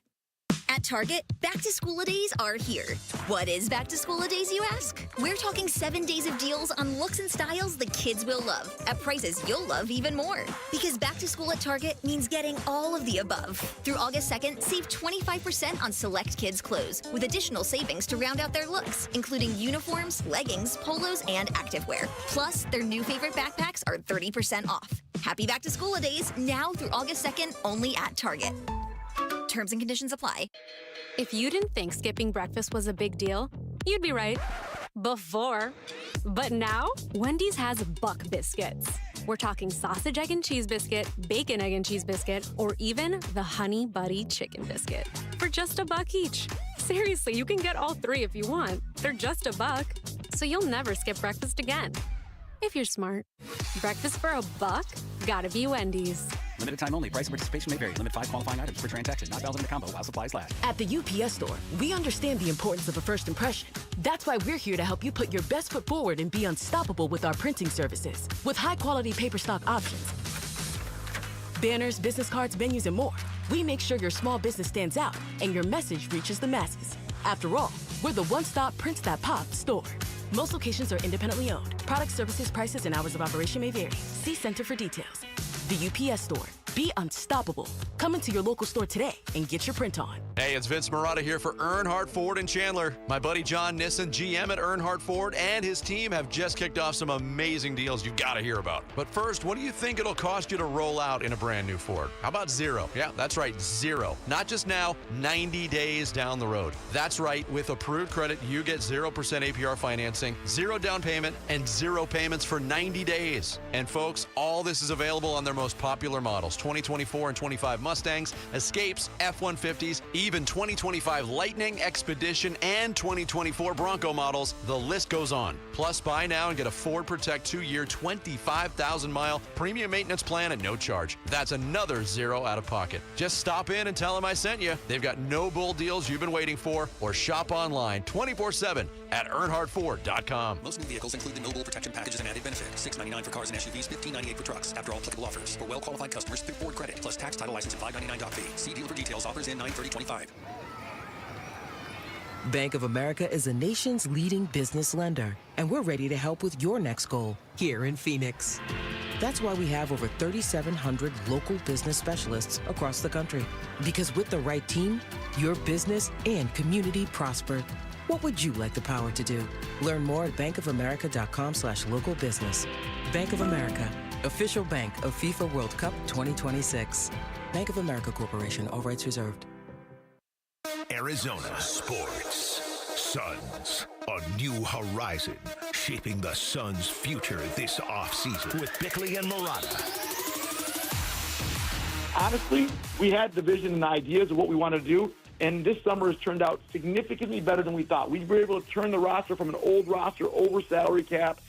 At Target, back-to-school-a-days are here. What is back-to-school-a-days, you ask? We're talking 7 days of deals on looks and styles the kids will love, at prices you'll love even more. Because back-to-school at Target means getting all of the above. Through August 2nd, save 25% on select kids' clothes, with additional savings to round out their looks, including uniforms, leggings, polos, and activewear. Plus, their new favorite backpacks are 30% off. Happy back-to-school-a-days, now through August 2nd, only at Target. Terms and conditions apply. If you didn't think skipping breakfast was a big deal, you'd be right. Before. But now, Wendy's has Buck Biscuits. We're talking sausage, egg, and cheese biscuit, bacon, egg, and cheese biscuit, or even the Honey Buddy chicken biscuit for just $1 each. Seriously, you can get all three if you want. They're just $1, so you'll never skip breakfast again. If you're smart. Breakfast for $1? Gotta be Wendy's. Limited time only. Price and participation may vary. Limit 5 qualifying items per transaction. Not valid in a combo while supplies last. At the UPS store, we understand the importance of a first impression. That's why we're here to help you put your best foot forward and be unstoppable with our printing services. With high-quality paper stock options, banners, business cards, menus, and more. We make sure your small business stands out and your message reaches the masses. After all, we're the one-stop prints that pop store. Most locations are independently owned. Product, services, prices, and hours of operation may vary. See Center for details. The UPS Store. Be unstoppable. Come into your local store today and get your print on. Hey, it's Vince Marotta here for Earnhardt Ford in Chandler. My buddy John Nissen, GM at Earnhardt Ford, and his team have just kicked off some amazing deals you've got to hear about. But first, what do you think it'll cost you to roll out in a brand new Ford? How about zero? Yeah, that's right, zero. Not just now, 90 days down the road. That's right, with approved credit, you get 0% APR financing, 0 down payment, and 0 payments for 90 days. And folks, all this is available on their most popular models. 2024 and 25 Mustangs, Escapes, F-150s, even 2025 Lightning, Expedition, and 2024 Bronco models. The list goes on. Plus, buy now and get a Ford Protect 2-year, 25,000-mile premium maintenance plan at no charge. That's another zero out of pocket. Just stop in and tell them I sent you. They've got no bull deals you've been waiting for, or shop online 24/7 at EarnhardtFord.com. Most new vehicles include the no bull protection packages and added benefit. $699 for cars and SUVs, $1598 for trucks. After all applicable offers. For well-qualified customers through Ford Credit, plus tax, title, license, and $599 doc fee. See dealer for details. Offers in 9/30/25. Bank of America is a nation's leading business lender, and we're ready to help with your next goal here in Phoenix. That's why we have over 3,700 local business specialists across the country. Because with the right team, your business and community prosper. What would you like the power to do? Learn more at bankofamerica.com/local business. Bank of America, official bank of FIFA World Cup 2026. Bank of America Corporation, all rights reserved. Arizona sports. Suns, a new horizon, shaping the Suns' future this offseason with Bickley and Marotta. Honestly, we had the vision and ideas of what we wanted to do, and this summer has turned out significantly better than we thought. We were able to turn the roster from an old roster over salary cap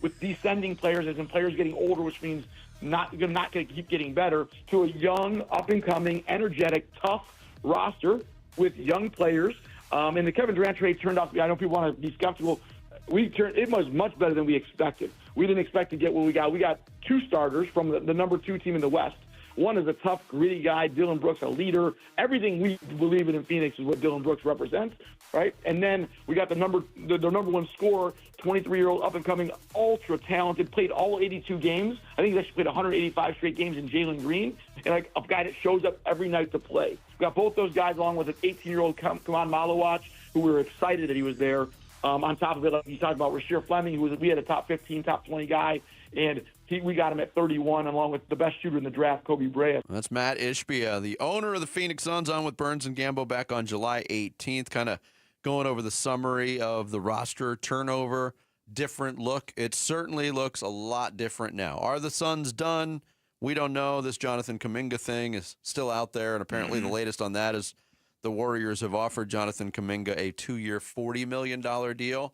with descending players, as in players getting older, which means not going to keep getting better, to a young, up-and-coming, energetic, tough roster with young players. And the Kevin Durant trade turned out to be, I know people want to be skeptical, it was much better than we expected. We didn't expect to get what we got. We got 2 starters from the number 2 team in the West. One is a tough, gritty guy, Dillon Brooks, a leader. Everything we believe in Phoenix is what Dillon Brooks represents, right? And then we got the number 1 scorer, 23-year-old up-and-coming, ultra-talented, played all 82 games. I think he actually played 185 straight games in Jalen Green, and like a guy that shows up every night to play. We got both those guys along with an 18-year-old Kaman Malawach, who we were excited that he was there. On top of it, like you talked about Rasheer Fleming, we had a top 15, top 20 guy, and we got him at 31, along with the best shooter in the draft, Kobe Bryant. That's Matt Ishbia, the owner of the Phoenix Suns, on with Burns and Gambo back on July 18th, kind of going over the summary of the roster turnover, different look. It certainly looks a lot different now. Are the Suns done? We don't know. This Jonathan Kuminga thing is still out there, and apparently the latest on that is the Warriors have offered Jonathan Kuminga a 2-year, $40 million deal.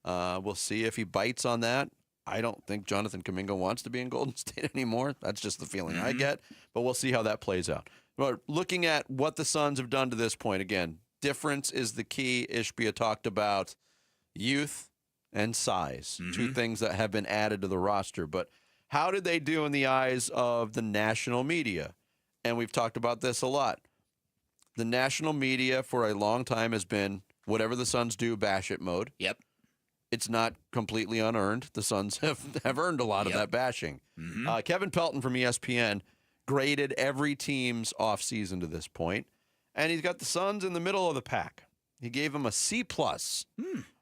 We'll see if he bites on that. I don't think Jonathan Kuminga wants to be in Golden State anymore. That's just the feeling I get, but we'll see how that plays out. But looking at what the Suns have done to this point, again, difference is the key. Ishbia talked about youth and size, 2 things that have been added to the roster. But how did they do in the eyes of the national media? And we've talked about this a lot. The national media for a long time has been whatever the Suns do, bash it mode. Yep. It's not completely unearned. The Suns have earned a lot of that bashing. Kevin Pelton from ESPN graded every team's offseason to this point, and he's got the Suns in the middle of the pack. He gave them a C+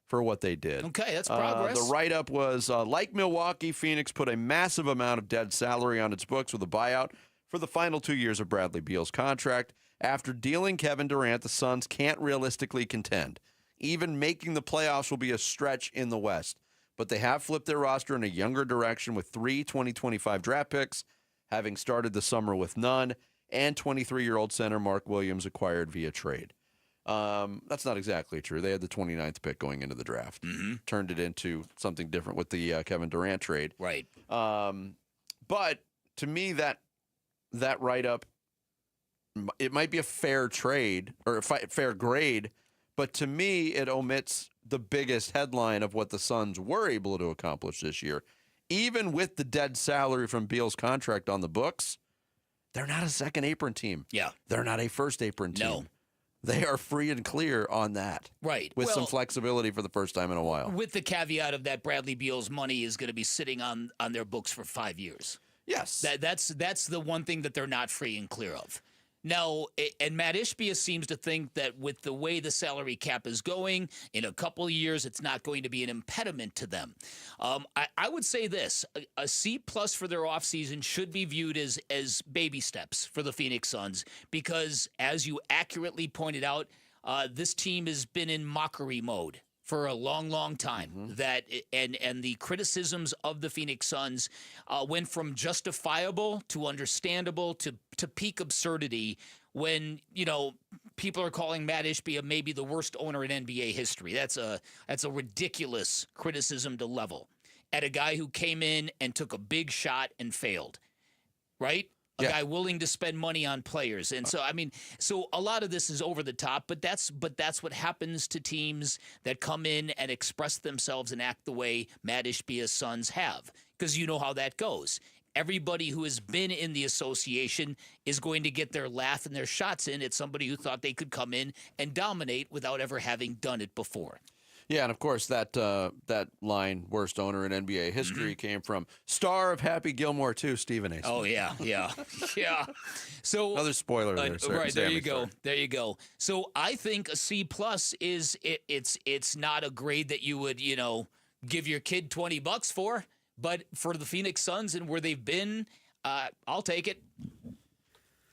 for what they did. Okay, that's progress. The write-up was, like Milwaukee, Phoenix put a massive amount of dead salary on its books with a buyout for the final 2 years of Bradley Beal's contract. After dealing Kevin Durant, the Suns can't realistically contend. Even making the playoffs will be a stretch in the West. But they have flipped their roster in a younger direction with 3 2025 draft picks, having started the summer with none, and 23-year-old center Mark Williams acquired via trade. That's not exactly true. They had the 29th pick going into the draft. Turned it into something different with the Kevin Durant trade. Right. But to me, that write-up, it might be a fair trade or a fair grade, but to me, it omits the biggest headline of what the Suns were able to accomplish this year. Even with the dead salary from Beal's contract on the books, They're not a second apron team. Yeah. They're not a first apron team. No. They are free and clear on that. Right. With some flexibility for the first time in a while. With the caveat of that Bradley Beal's money is going to be sitting on their books for 5 years. Yes. That's the one thing that they're not free and clear of. Now, and Matt Ishbia seems to think that with the way the salary cap is going, in a couple of years, it's not going to be an impediment to them. I would say this, a C+ for their offseason should be viewed as baby steps for the Phoenix Suns because, as you accurately pointed out, this team has been in mockery mode for a long, long time. That and the criticisms of the Phoenix Suns went from justifiable to understandable to peak absurdity when, people are calling Matt Ishbia maybe the worst owner in NBA history. That's a ridiculous criticism to level at a guy who came in and took a big shot and failed, right? A guy willing to spend money on players. And so, so a lot of this is over the top, but that's what happens to teams that come in and express themselves and act the way Matt Ishbia's Suns have, because you know how that goes. Everybody who has been in the association is going to get their laugh and their shots in at somebody who thought they could come in and dominate without ever having done it before. Yeah, and of course that line, worst owner in NBA history, came from star of Happy Gilmore too, Stephen A. Oh yeah. So another spoiler there. Right, there you go. There you go. So I think a C+ is it's not a grade that you would, give your kid $20 for, but for the Phoenix Suns and where they've been, I'll take it.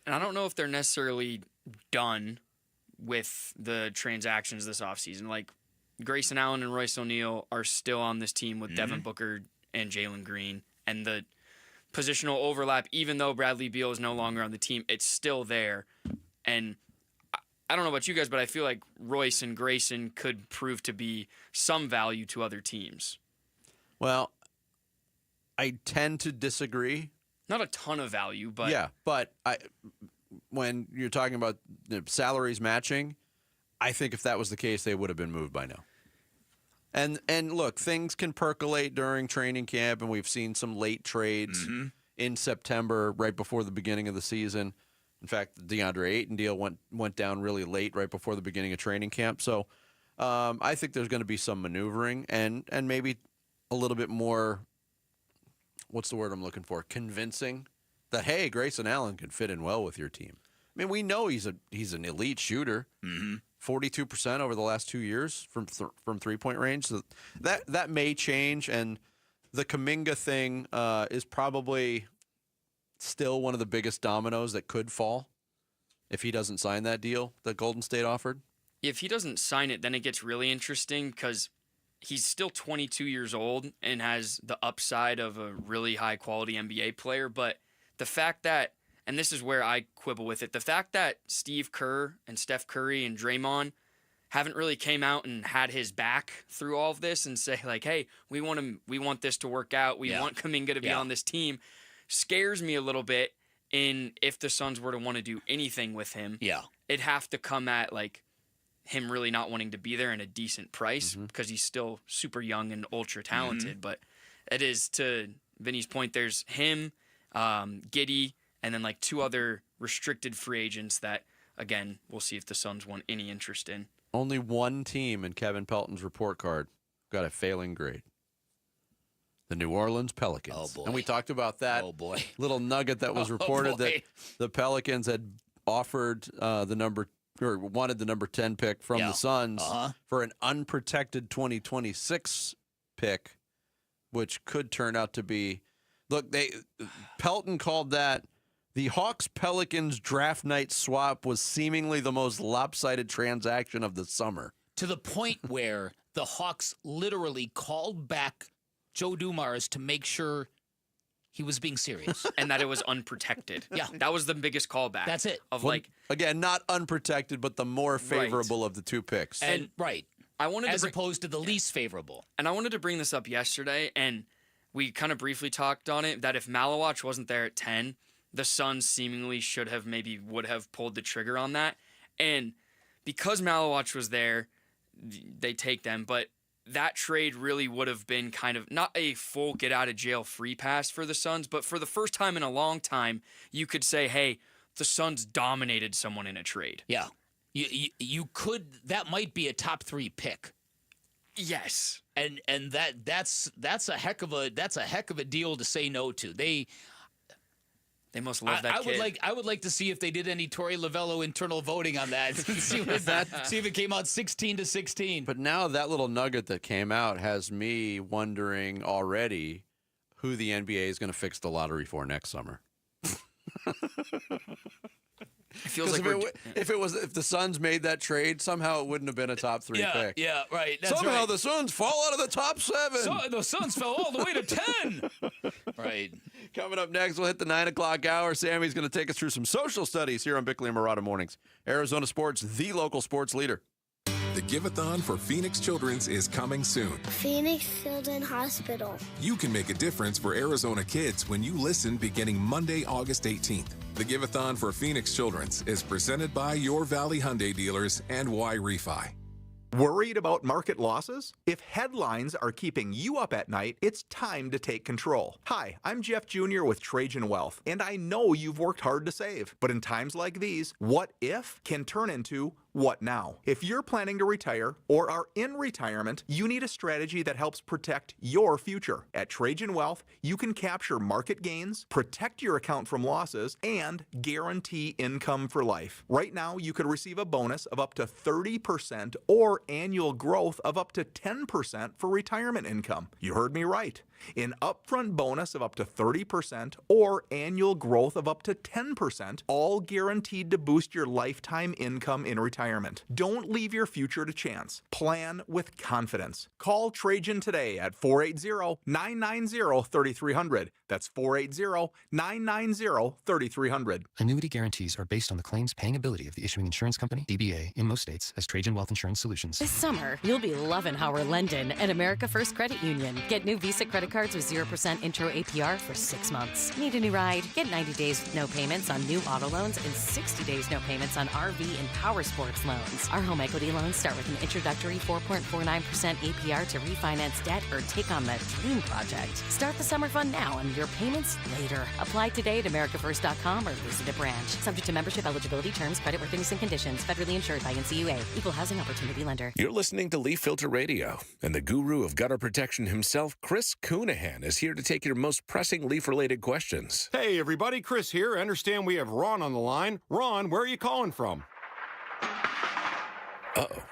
And I don't know if they're necessarily done with the transactions this offseason. Like, Grayson Allen and Royce O'Neal are still on this team with Devin Booker and Jalen Green. And the positional overlap, even though Bradley Beal is no longer on the team, it's still there. And I don't know about you guys, but I feel like Royce and Grayson could prove to be some value to other teams. Well, I tend to disagree. Not a ton of value, but... Yeah, but when you're talking about the salaries matching, I think if that was the case, they would have been moved by now. And look, things can percolate during training camp, and we've seen some late trades in September, right before the beginning of the season. In fact, the DeAndre Ayton deal went down really late, right before the beginning of training camp. So I think there's going to be some maneuvering and maybe a little bit more, what's the word I'm looking for, convincing that, hey, Grayson Allen can fit in well with your team. I mean, we know he's an elite shooter. 42% over the last 2 years from 3-point range. So that may change, and the Kuminga thing is probably still one of the biggest dominoes that could fall if he doesn't sign that deal that Golden State offered. If he doesn't sign it, then it gets really interesting because he's still 22 years old and has the upside of a really high-quality NBA player. But the fact that, and this is where I quibble with it, the fact that Steve Kerr and Steph Curry and Draymond haven't really came out and had his back through all of this and say, like, hey, we want this to work out. We want Kuminga to be on this team, scares me a little bit. If the Suns were to want to do anything with him, it'd have to come at, like, him really not wanting to be there and a decent price because he's still super young and ultra talented. But it is, to Vinny's point, there's him, Giddey, and then like two other restricted free agents that, again, we'll see if the Suns want any interest in. Only one team in Kevin Pelton's report card got a failing grade. The New Orleans Pelicans. Oh, boy. And we talked about that little nugget that was reported that the Pelicans had offered wanted the number 10 pick from the Suns for an unprotected 2026 pick, which could turn out to be, Pelton called that the Hawks-Pelicans draft night swap was seemingly the most lopsided transaction of the summer. To the point where the Hawks literally called back Joe Dumars to make sure he was being serious. And that it was unprotected. Yeah. That was the biggest callback. That's it. Again, not unprotected, but the more favorable of the two picks. And opposed to the least favorable. And I wanted to bring this up yesterday, and we kind of briefly talked on it, that if Malawach wasn't there at 10, the Suns seemingly would have pulled the trigger on that. And because Malawach was there, they take them. But that trade really would have been kind of not a full get out of jail free pass for the Suns, but for the first time in a long time, you could say, hey, the Suns dominated someone in a trade. Yeah. You could, that might be a top 3 pick. Yes. And that's a heck of a deal to say no to. They must love that kid. I would like to see if they did any Torey Lovello internal voting on that. see if it came out 16-16. But now that little nugget that came out has me wondering already who the NBA is going to fix the lottery for next summer. It feels like if the Suns made that trade, somehow it wouldn't have been a top 3 pick. Yeah, right. That's somehow right. the Suns fall out of the top 7. So, the Suns fell all the way to 10. Right. Coming up next, we'll hit the 9 o'clock hour. Sammy's going to take us through some social studies here on Bickley and Marotta Mornings. Arizona Sports, the local sports leader. The Give-a-thon for Phoenix Children's is coming soon. Phoenix Children's Hospital. You can make a difference for Arizona kids when you listen beginning Monday, August 18th. The Give-a-thon for Phoenix Children's is presented by your Valley Hyundai dealers and Y-Refi. Worried about market losses? If headlines are keeping you up at night, it's time to take control. Hi, I'm Jeff Jr. with Trajan Wealth, and I know you've worked hard to save. But in times like these, what if can turn into what now? If you're planning to retire or are in retirement, you need a strategy that helps protect your future. At Trajan Wealth, you can capture market gains, protect your account from losses, and guarantee income for life. Right now, you could receive a bonus of up to 30% or annual growth of up to 10% for retirement income. You heard me right. An upfront bonus of up to 30% or annual growth of up to 10%, all guaranteed to boost your lifetime income in retirement. Don't leave your future to chance. Plan with confidence. Call Trajan today at 480-990-3300. That's 480-990-3300. Annuity guarantees are based on the claims paying ability of the issuing insurance company, DBA, in most states as Trajan Wealth Insurance Solutions. This summer, you'll be loving how we're lending at America First Credit Union. Get new Visa credit cards with 0% intro APR for 6 months. Need a new ride? Get 90 days with no payments on new auto loans and 60 days no payments on RV and power sports loans. Our home equity loans start with an introductory 4.49% APR to refinance debt or take on that dream project. Start the summer fun now and your payments later. Apply today at americafirst.com or visit a branch. Subject to membership eligibility, terms, creditworthiness, and conditions. Federally insured by NCUA. Equal housing opportunity lender. You're listening to Leaf Filter Radio, and the guru of gutter protection himself, Chris Coonahan, is here to take your most pressing leaf-related questions. Hey, everybody. Chris here. I understand we have Ron on the line. Ron, where are you calling from? Uh-oh.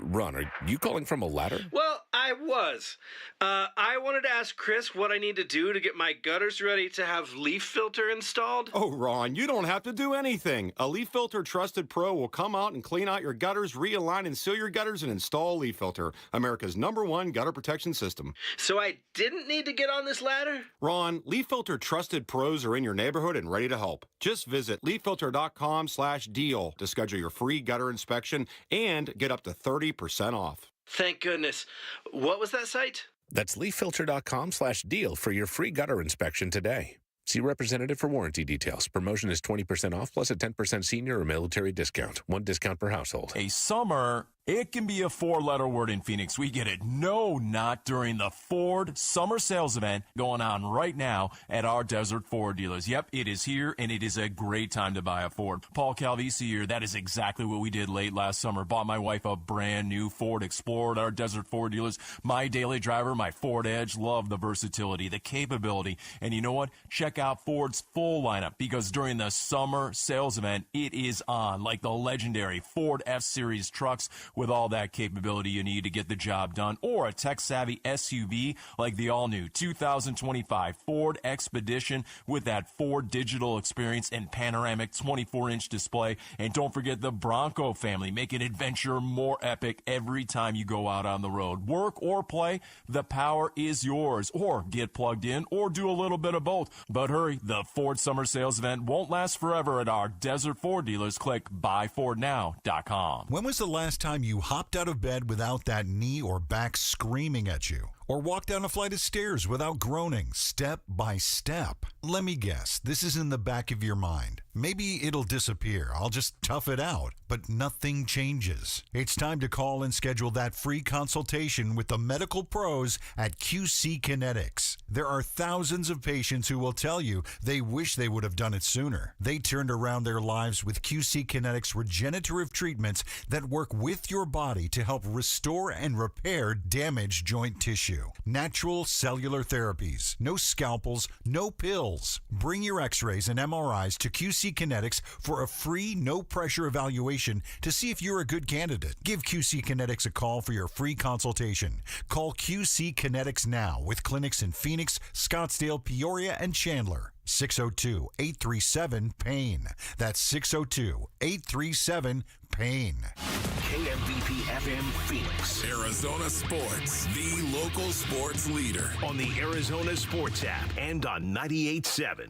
Ron, are you calling from a ladder? Well, I was. I wanted to ask Chris what I need to do to get my gutters ready to have leaf filter installed. Oh, Ron, you don't have to do anything. A Leaf Filter Trusted Pro will come out and clean out your gutters, realign and seal your gutters, and install Leaf Filter, America's #1 gutter protection system. So I didn't need to get on this ladder? Ron, Leaf Filter Trusted Pros are in your neighborhood and ready to help. Just visit leaffilter.com/deal to schedule your free gutter inspection and get up to 30% off. Thank goodness. What was that site? That's leaffilter.com/deal for your free gutter inspection today. See representative for warranty details. Promotion is 20% off plus a 10% senior or military discount. One discount per household. A summer, it can be a 4-letter word in Phoenix. We get it. No, not during the Ford Summer Sales Event going on right now at our Desert Ford dealers. Yep, it is here, and it is a great time to buy a Ford. Paul Calvisi here, that is exactly what we did late last summer. Bought my wife a brand new Ford Explorer at our Desert Ford dealers. My daily driver, my Ford Edge, love the versatility, the capability. And you know what? Check out Ford's full lineup, because during the Summer Sales Event, it is on, like the legendary Ford F-Series trucks with all that capability you need to get the job done, or a tech-savvy SUV like the all-new 2025 Ford Expedition with that Ford digital experience and panoramic 24-inch display. And don't forget the Bronco family, making adventure more epic every time you go out on the road. Work or play, the power is yours. Or get plugged in, or do a little bit of both. But hurry, the Ford Summer Sales Event won't last forever at our Desert Ford dealers. Click buyfordnow.com. When was the last time you hopped out of bed without that knee or back screaming at you? Or walked down a flight of stairs without groaning, step by step? Let me guess, this is in the back of your mind. Maybe it'll disappear. I'll just tough it out. But nothing changes. It's time to call and schedule that free consultation with the medical pros at QC Kinetics. There are thousands of patients who will tell you they wish they would have done it sooner. They turned around their lives with QC Kinetics regenerative treatments that work with your body to help restore and repair damaged joint tissue. Natural cellular therapies. No scalpels, no pills. Bring your x-rays and MRIs to QC Kinetics for a free, no-pressure evaluation to see if you're a good candidate. Give QC Kinetics a call for your free consultation. Call QC Kinetics now with clinics in Phoenix, Scottsdale, Peoria, and Chandler. 602-837-PAIN. That's 602-837-PAIN. KMVP FM Phoenix. Arizona Sports, the local sports leader. On the Arizona Sports app and on 98.7.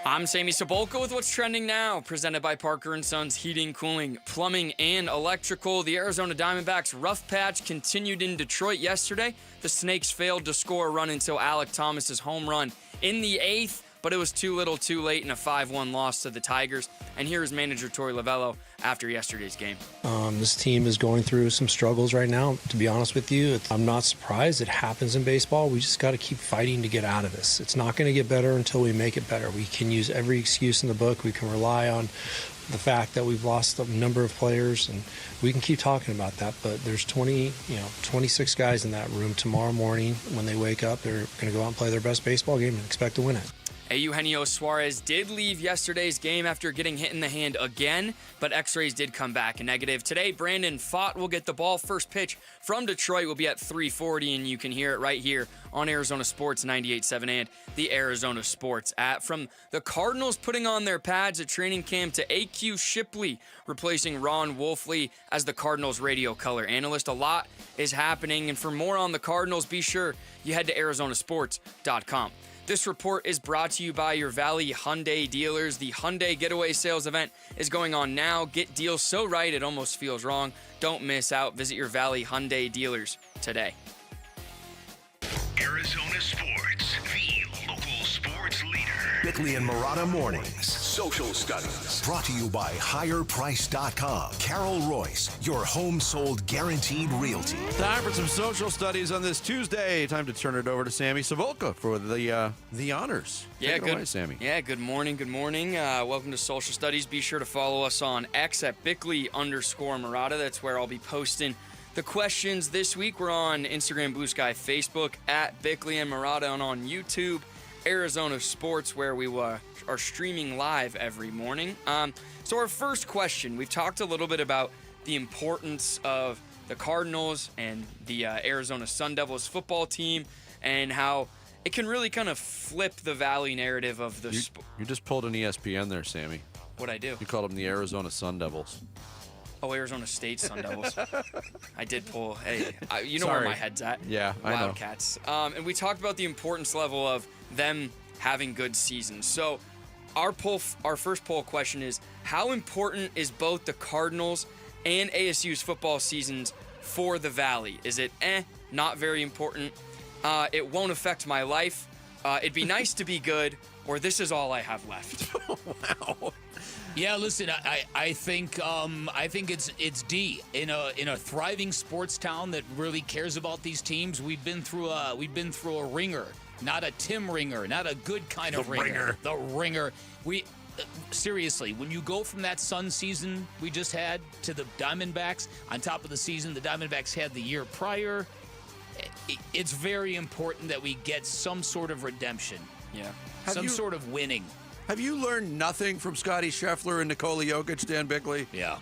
I'm Sammy Cebulka with what's trending now, presented by Parker & Sons Heating, Cooling, Plumbing, and Electrical. The Arizona Diamondbacks rough patch continued in Detroit yesterday. The Snakes failed to score a run until Alek Thomas's home run in the 8th, but it was too little too late in a 5-1 loss to the Tigers. And here is manager Torey Lovullo after yesterday's game. This team is going through some struggles right now, to be honest with you. I'm not surprised. It happens in baseball. We just got to keep fighting to get out of this. It's not going to get better until we make it better. We can use every excuse in the book. We can rely on the fact that we've lost a number of players, and we can keep talking about that, but there's 26 guys in that room tomorrow morning. When they wake up, they're going to go out and play their best baseball game and expect to win it. Eugenio Suarez did leave yesterday's game after getting hit in the hand again, but x-rays did come back negative. Today, Brandon Pfaadt will get the ball. First pitch from Detroit will be at 3:40, and you can hear it right here on Arizona Sports 98.7 and the Arizona Sports app. From the Cardinals putting on their pads at training camp to AQ Shipley replacing Ron Wolfley as the Cardinals radio color analyst, a lot is happening, and for more on the Cardinals, be sure you head to arizonasports.com. This report is brought to you by your Valley Hyundai dealers. The Hyundai Getaway Sales event is going on now. Get deals so right it almost feels wrong. Don't miss out. Visit your Valley Hyundai dealers today. Arizona Sports, the local sports leader. Bickley and Marotta Mornings. Social Studies. Brought to you by HigherPrice.com. Carol Royce, your home sold guaranteed realty. Time for some social studies on this Tuesday. Time to turn it over to Sammy Cebulka for the honors. Take it away, Sammy. Yeah, good morning. Good morning. Welcome to Social Studies. Be sure to follow us on X at Bickley_Marotta. That's where I'll be posting the questions this week. We're on Instagram, Blue Sky, Facebook at Bickley and Marotta, and on YouTube, Arizona Sports, where we are streaming live every morning. So our first question, we've talked a little bit about the importance of the Cardinals and the Arizona Sun Devils football team and how it can really kind of flip the Valley narrative of the sport. You just pulled an ESPN there, Sammy. What'd I do? You called them the Arizona Sun Devils. Oh, Arizona State Sun Devils. I did pull. Hey, you know Sorry. where my head's at. Yeah, I know. Wildcats. And we talked about the importance level of them having good seasons. So our first poll question is, how important is both the Cardinals and ASU's football seasons for the Valley? Is it not very important, it won't affect my life, it'd be nice to be good, or this is all I have left? Wow. Yeah, listen, I think it's D. In a thriving sports town that really cares about these teams, we've been through a ringer, not a Tim ringer, not a good kind of ringer. The ringer. Seriously, when you go from that Sun season we just had to the Diamondbacks, on top of the season the Diamondbacks had the year prior, it's very important that we get some sort of redemption. Yeah. Some sort of winning. Have you learned nothing from Scotty Scheffler and Nikola Jokic, Dan Bickley? Yeah.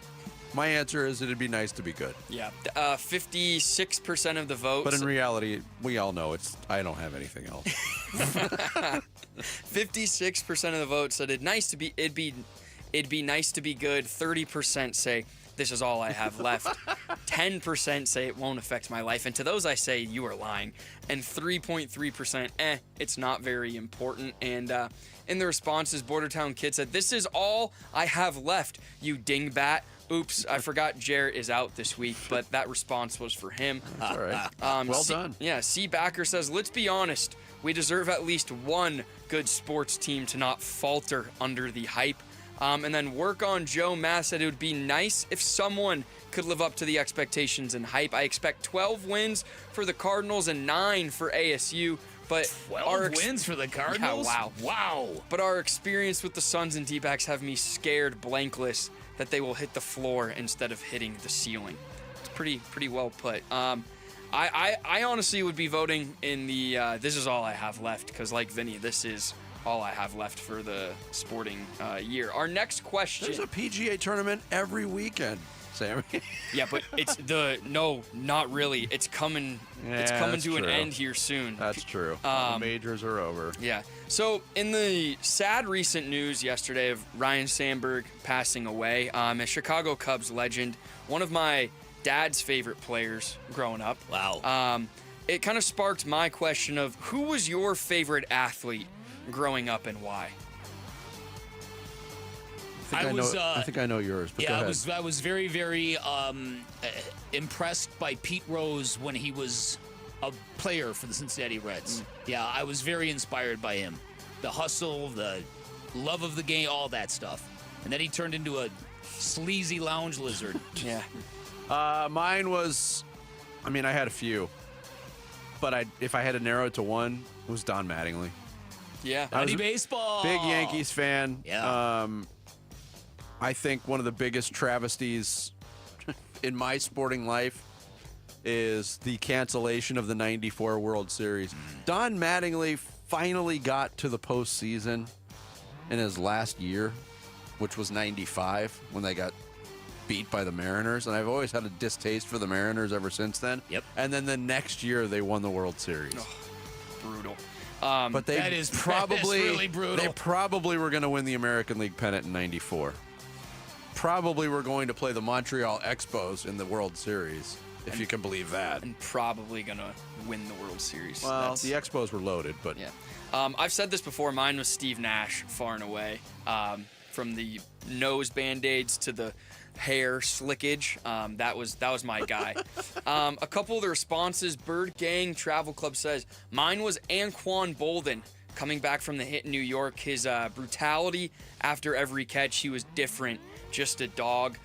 My answer is it'd be nice to be good. Yeah. 56% of the votes. But in reality, we all know I don't have anything else. 56% of the votes said it'd be nice to be good. 30% say this is all I have left. 10% say it won't affect my life. And to those I say you are lying. And 3.3%, it's not very important. And in the responses, Bordertown Kid said, this is all I have left, you dingbat. Oops, I forgot Jarrett is out this week, but that response was for him. That's all right. Well done. Yeah, C. Backer says, let's be honest. We deserve at least one good sports team to not falter under the hype. And then Work on Joe Mass said it would be nice if someone could live up to the expectations and hype. I expect 12 wins for the Cardinals and 9 for ASU. But 12 wins for the Cardinals? Yeah, wow. But our experience with the Suns and D-backs have me scared blankless that they will hit the floor instead of hitting the ceiling. It's pretty well put. I honestly would be voting in the this is all I have left, because like Vinny, this is all I have left for the sporting year. Our next question. There's a PGA tournament every weekend, Sammy. Yeah, but it's not really. It's coming. It's coming to an end here soon. That's true. The majors are over. Yeah. So in the sad recent news yesterday of Ryne Sandberg passing away, a Chicago Cubs legend, one of my dad's favorite players growing up. Wow. It kind of sparked my question of who was your favorite athlete growing up and why? I think I know yours. But go ahead. I was very, very impressed by Pete Rose when he was a player for the Cincinnati Reds. Yeah, I was very inspired by him. The hustle, the love of the game, all that stuff. And then he turned into a sleazy lounge lizard. Yeah. Mine was, I had a few, but if I had to narrow it to one, it was Don Mattingly. Yeah. Mighty baseball. Big Yankees fan. Yeah. I think one of the biggest travesties in my sporting life is the cancellation of the '94 World Series. Don Mattingly finally got to the postseason in his last year, which was '95 when they got beat by the Mariners, and I've always had a distaste for the Mariners ever since then. Yep. And then the next year they won the World Series. Oh, brutal. But they that is really brutal. They probably were going to win the American League pennant in '94. Probably were going to play the Montreal Expos in the World Series, if you can believe that. And probably going to win the World Series. Well, the Expos were loaded, but... Yeah. I've said this before. Mine was Steve Nash, far and away. From the nose Band-Aids to the hair slickage. That was my guy. A couple of the responses. Bird Gang Travel Club says, mine was Anquan Bolden. Coming back from the hit in New York, his brutality after every catch, he was different. Just a dog.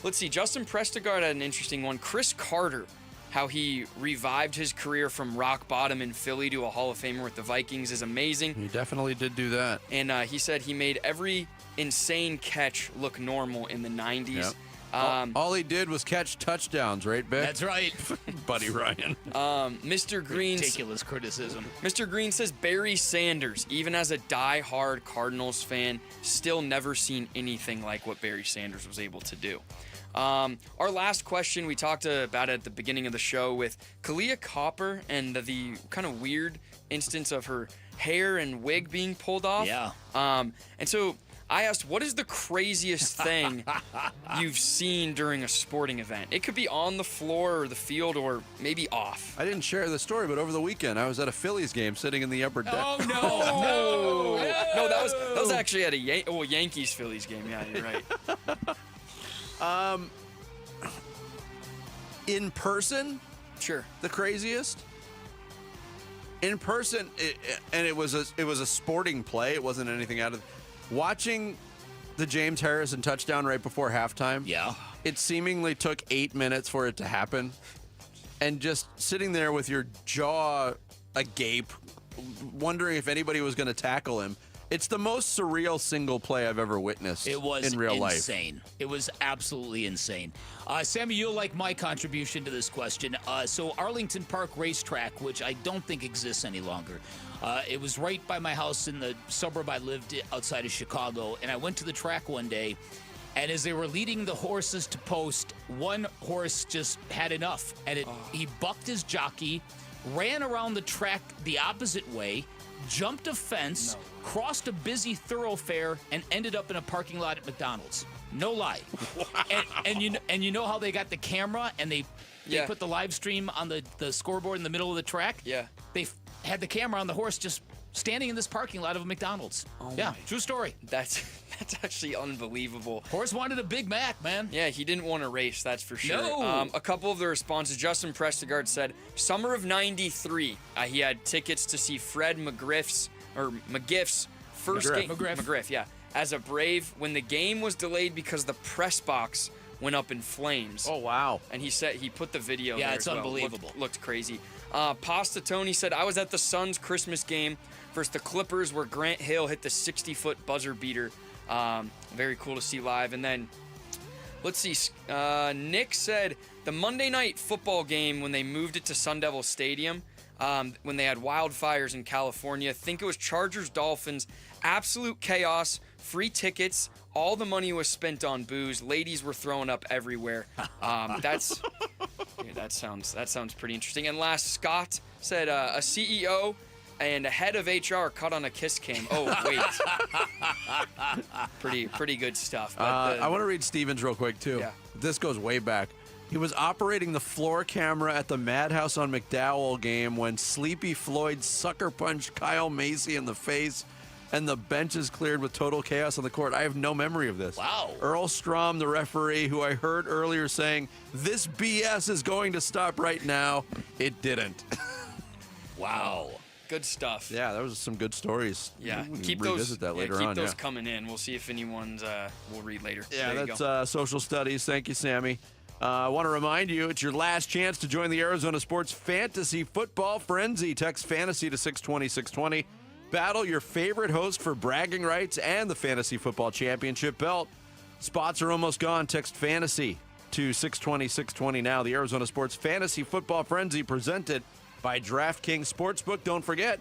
Let's see. Justin Prestigard had an interesting one. Chris Carter, how he revived his career from rock bottom in Philly to a Hall of Famer with the Vikings is amazing. He definitely did do that. And he said he made every insane catch look normal in the 90s. Yep. All he did was catch touchdowns, right, Beck? That's right. Buddy Ryan. Mr. Green. Ridiculous criticism. Mr. Green says Barry Sanders, even as a die-hard Cardinals fan, still never seen anything like what Barry Sanders was able to do. Our last question, we talked about it at the beginning of the show with Kalia Copper and the kind of weird instance of her hair and wig being pulled off. Yeah. And so I asked, what is the craziest thing you've seen during a sporting event? It could be on the floor or the field or maybe off. I didn't share the story, but over the weekend I was at a Phillies game sitting in the upper deck. Oh, no. No, that was actually at a Yankees-Phillies game. Yeah, you're right. In person? Sure. The craziest? In person, it was a sporting play. It wasn't anything out of... Watching the James Harrison touchdown right before halftime, yeah, it seemingly took 8 minutes for it to happen. And just sitting there with your jaw agape, wondering if anybody was going to tackle him. It's the most surreal single play I've ever witnessed in real life. Insane. It was absolutely insane. Sammy, you'll like my contribution to this question. So Arlington Park Racetrack, which I don't think exists any longer, it was right by my house in the suburb I lived outside of Chicago, and I went to the track one day, and as they were leading the horses to post, one horse just had enough, and he bucked his jockey, ran around the track the opposite way, jumped a fence, crossed a busy thoroughfare, and ended up in a parking lot at McDonald's. No lie. And you know how they got the camera and they They put the live stream on the scoreboard in the middle of the track. Yeah. They had the camera on the horse just standing in this parking lot of a McDonald's. Oh yeah, my. true story. That's actually unbelievable. Horse wanted a Big Mac, man. Yeah, he didn't want to race, that's for sure. No. A couple of the responses, Justin Prestegard said, summer of 93, he had tickets to see Fred McGriff's first game. McGriff, yeah. As a Brave, when the game was delayed because the press box went up in flames. Oh, wow. And he said he put the video Yeah, there it's as well. unbelievable. Looked crazy. Pasta Tony said, I was at the Suns Christmas game versus the Clippers where Grant Hill hit the 60-foot buzzer beater. Very cool to see live. And then, let's see, Nick said the Monday night football game when they moved it to Sun Devil Stadium, when they had wildfires in California, I think it was Chargers-Dolphins, absolute chaos, free tickets, all the money was spent on booze, ladies were throwing up everywhere. That sounds pretty interesting. And last, Scott said a CEO and a head of HR cut on a kiss cam. Oh, wait. Pretty good stuff. But I want to read Stevens real quick, too. Yeah. This goes way back. He was operating the floor camera at the Madhouse on McDowell game when Sleepy Floyd sucker punched Kyle Macy in the face and the benches cleared with total chaos on the court. I have no memory of this. Wow. Earl Strom, the referee, who I heard earlier saying, this BS is going to stop right now. It didn't. Wow. Good stuff. Yeah, there was some good stories. Yeah, We can keep revisit those. that later keep on. those coming in. We'll see if anyone's we'll read later. Yeah, there you that's go. social studies. Thank you, Sammy. I want to remind you, it's your last chance to join the Arizona Sports Fantasy Football Frenzy. Text Fantasy to 620-620. Battle your favorite host for bragging rights and the Fantasy Football Championship belt. Spots are almost gone. Text Fantasy to 620-620 now. The Arizona Sports Fantasy Football Frenzy presented by DraftKings Sportsbook. Don't forget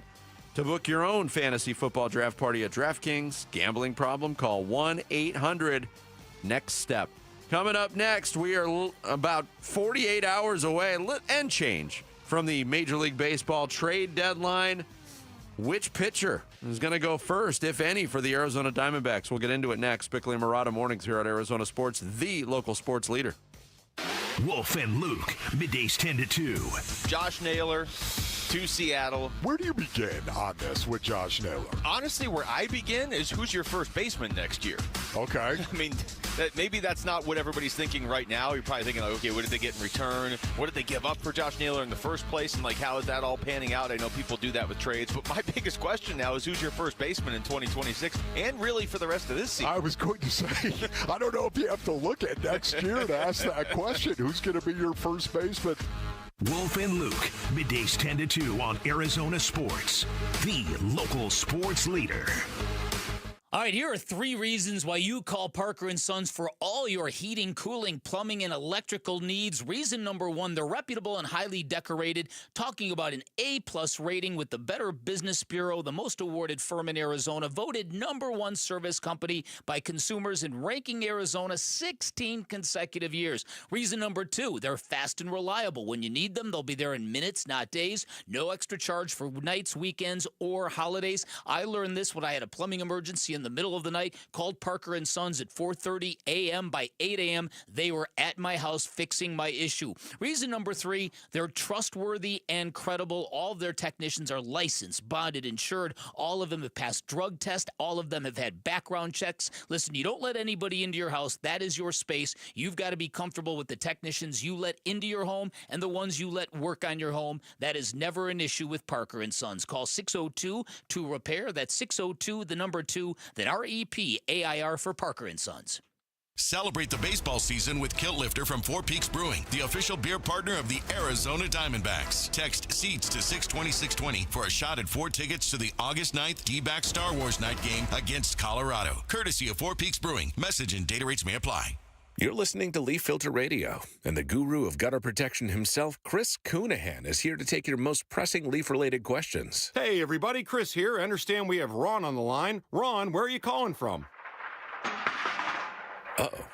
to book your own fantasy football draft party at DraftKings. Gambling problem? Call 1-800-NEXT-STEP. Coming up next, we are about 48 hours away and change from the Major League Baseball trade deadline. Which pitcher is going to go first, if any, for the Arizona Diamondbacks? We'll get into it next. Bickley and Marotta mornings here at Arizona Sports, the local sports leader. Wolf and Luke, middays 10 to 2. Josh Naylor to Seattle. Where do you begin on this with Josh Naylor? Honestly, where I begin is who's your first baseman next year. Okay. I mean, maybe that's not what everybody's thinking right now. You're probably thinking, like, okay, what did they get in return? What did they give up for Josh Naylor in the first place? And, like, how is that all panning out? I know people do that with trades. But my biggest question now is who's your first baseman in 2026 and really for the rest of this season? I was going to say, I don't know if you have to look at next year to ask that question. Who's going to be your first baseman? Wolf and Luke, middays 10 to 2 on Arizona Sports, the local sports leader. All right, here are 3 reasons why you call Parker & Sons for all your heating, cooling, plumbing, and electrical needs. Reason number 1, they're reputable and highly decorated, talking about an A-plus rating with the Better Business Bureau, the most awarded firm in Arizona, voted #1 service company by consumers and ranking Arizona 16 consecutive years. Reason number 2, they're fast and reliable. When you need them, they'll be there in minutes, not days. No extra charge for nights, weekends, or holidays. I learned this when I had a plumbing emergency in the middle of the night, called Parker & Sons at 4:30 a.m. By 8 a.m., they were at my house fixing my issue. Reason number 3, they're trustworthy and credible. All of their technicians are licensed, bonded, insured. All of them have passed drug tests. All of them have had background checks. Listen, you don't let anybody into your house. That is your space. You've got to be comfortable with the technicians you let into your home and the ones you let work on your home. That is never an issue with Parker & Sons. Call 602-2REPAIR. That's 602, the number 2. That REPAIR for Parker & Sons. Celebrate the baseball season with Kilt Lifter from Four Peaks Brewing, the official beer partner of the Arizona Diamondbacks. Text SEATS to 620-620 for a shot at 4 tickets to the August 9th D-Backs Star Wars night game against Colorado. Courtesy of Four Peaks Brewing. Message and data rates may apply. You're listening to Leaf Filter Radio, and the guru of gutter protection himself, Chris Coonahan, is here to take your most pressing leaf-related questions. Hey, everybody, Chris here. I understand we have Ron on the line. Ron, where are you calling from? Uh-oh.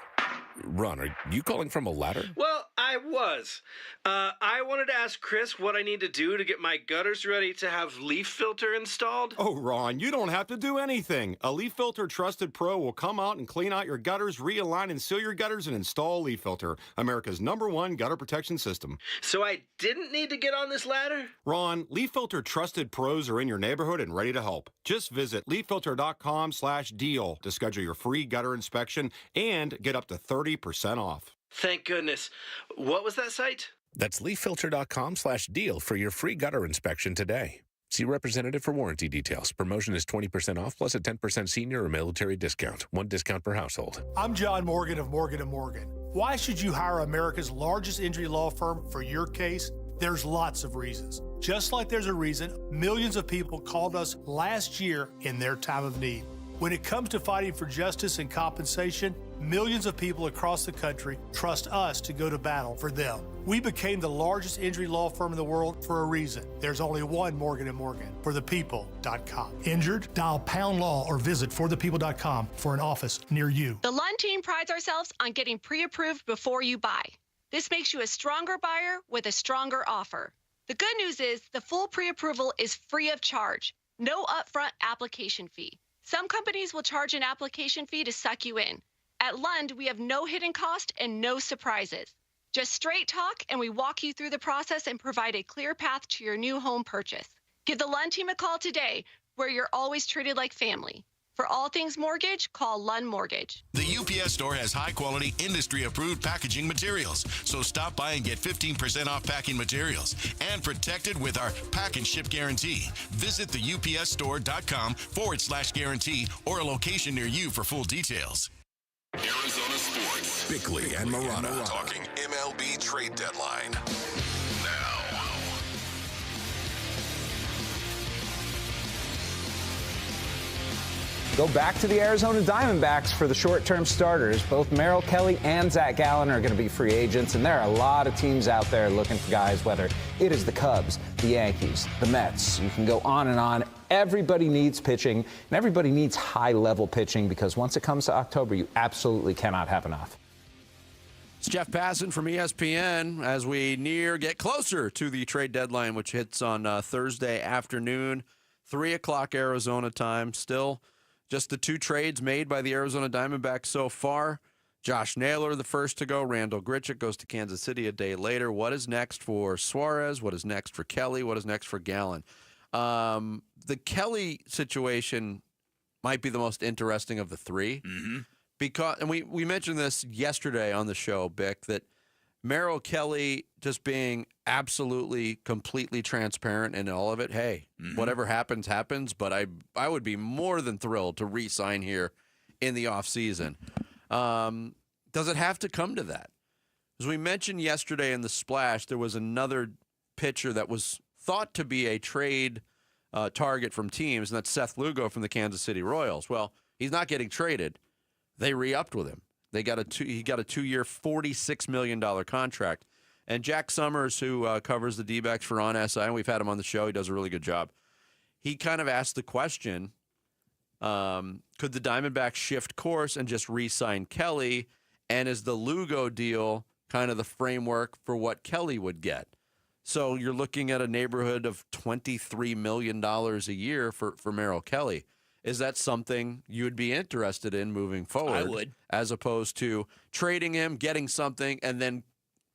Ron, are you calling from a ladder? Well, I was. I wanted to ask Chris what I need to do to get my gutters ready to have leaf filter installed. Oh, Ron, you don't have to do anything. A Leaf Filter Trusted Pro will come out and clean out your gutters, realign and seal your gutters, and install Leaf Filter, America's #1 gutter protection system. So I didn't need to get on this ladder? Ron, Leaf Filter Trusted Pros are in your neighborhood and ready to help. Just visit leaffilter.com/deal to schedule your free gutter inspection and get up to 30% off. Thank goodness. What was that site? That's leaffilter.com/deal for your free gutter inspection today. See representative for warranty details. Promotion is 20% off plus a 10% senior or military discount. One discount per household. I'm John Morgan of Morgan & Morgan. Why should you hire America's largest injury law firm for your case? There's lots of reasons. Just like there's a reason millions of people called us last year in their time of need. When it comes to fighting for justice and compensation, millions of people across the country trust us to go to battle for them. We became the largest injury law firm in the world for a reason. There's only one Morgan & Morgan, forthepeople.com. Injured? Dial #law or visit forthepeople.com for an office near you. The Lund team prides ourselves on getting pre-approved before you buy. This makes you a stronger buyer with a stronger offer. The good news is the full pre-approval is free of charge. No upfront application fee. Some companies will charge an application fee to suck you in. At Lund, we have no hidden cost and no surprises. Just straight talk, and we walk you through the process and provide a clear path to your new home purchase. Give the Lund team a call today, where you're always treated like family. For all things mortgage, call Lund Mortgage. The UPS store has high-quality, industry-approved packaging materials. So stop by and get 15% off packing materials and protected with our Pack and Ship Guarantee. Visit the UPSstore.com/guarantee or a location near you for full details. Arizona Sports. Bickley and Marotta. Talking MLB trade deadline. Now. Go back to the Arizona Diamondbacks for the short-term starters. Both Merrill Kelly and Zach Gallen are going to be free agents, and there are a lot of teams out there looking for guys, whether it is the Cubs, the Yankees, the Mets. You can go on and on. Everybody needs pitching, and everybody needs high-level pitching because once it comes to October, you absolutely cannot have enough. It's Jeff Passan from ESPN as we get closer to the trade deadline, which hits on Thursday afternoon, 3 o'clock Arizona time. Still just the two trades made by the Arizona Diamondbacks so far. Josh Naylor, the first to go. Randall Grichuk goes to Kansas City a day later. What is next for Suarez? What is next for Kelly? What is next for Gallen? The Kelly situation might be the most interesting of the three. Mm-hmm. Because, and we mentioned this yesterday on the show, Bick, that Merrill Kelly just being absolutely, completely transparent in all of it. Hey, whatever happens, happens. But I would be more than thrilled to re-sign here in the offseason. Does it have to come to that? As we mentioned yesterday in the Splash, there was another pitcher that was thought to be a trade target from teams, and that's Seth Lugo from the Kansas City Royals. Well, he's not getting traded. They re-upped with him. He got a 2-year, $46 million contract. And Jack Summers, who covers the D-backs for On SI, and we've had him on the show. He does a really good job. He kind of asked the question, could the Diamondbacks shift course and just re-sign Kelly? And is the Lugo deal kind of the framework for what Kelly would get? So you're looking at a neighborhood of $23 million a year for Merrill Kelly. Is that something you would be interested in moving forward? I would. As opposed to trading him, getting something, and then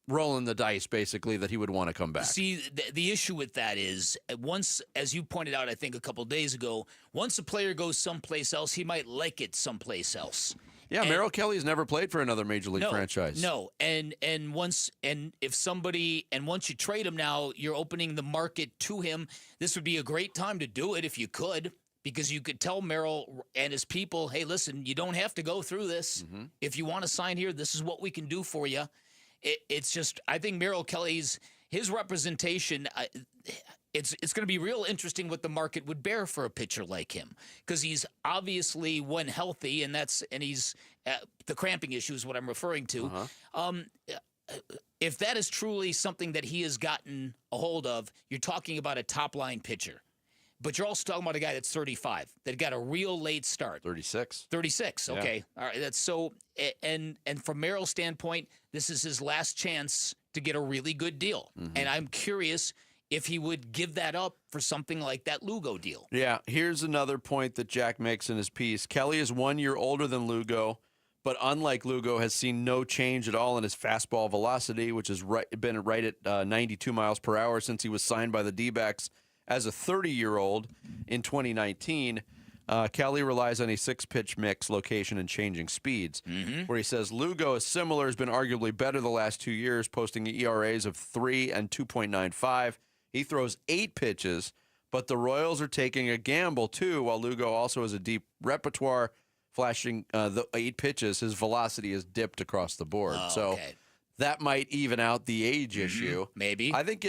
rolling the dice, basically, that he would want to come back. See, the issue with that is, once, as you pointed out, I think a couple days ago, once a player goes someplace else, he might like it someplace else. Yeah, Merrill Kelly's never played for another major league franchise. No, and once you trade him now, you're opening the market to him. This would be a great time to do it if you could. Because you could tell Merrill and his people, hey, listen, you don't have to go through this. Mm-hmm. If you want to sign here, this is what we can do for you. It's just, I think Merrill Kelly's, his representation, it's going to be real interesting what the market would bear for a pitcher like him. Because he's obviously, when healthy, and he's, the cramping issue is what I'm referring to. If that is truly something that he has gotten a hold of, you're talking about a top-line pitcher. But you're also talking about a guy that's 35 that got a real late start. 36. 36. Yeah. Okay. All right. That's so. And from Merrill's standpoint, this is his last chance to get a really good deal. And I'm curious if he would give that up for something like that Lugo deal. Yeah. Here's another point that Jack makes in his piece. Kelly is 1 year older than Lugo, but unlike Lugo, has seen no change at all in his fastball velocity, which has been right at 92 miles per hour since he was signed by the D-backs as a 30-year-old in 2019. Kelly relies on a 6-pitch mix, location, and changing speeds, where he says Lugo is similar, has been arguably better the last 2 years, posting ERAs of 3 and 2.95. He throws 8 pitches, but the Royals are taking a gamble, too, while Lugo also has a deep repertoire, flashing the 8 pitches. His velocity is dipped across the board. So that might even out the age issue. Maybe. I think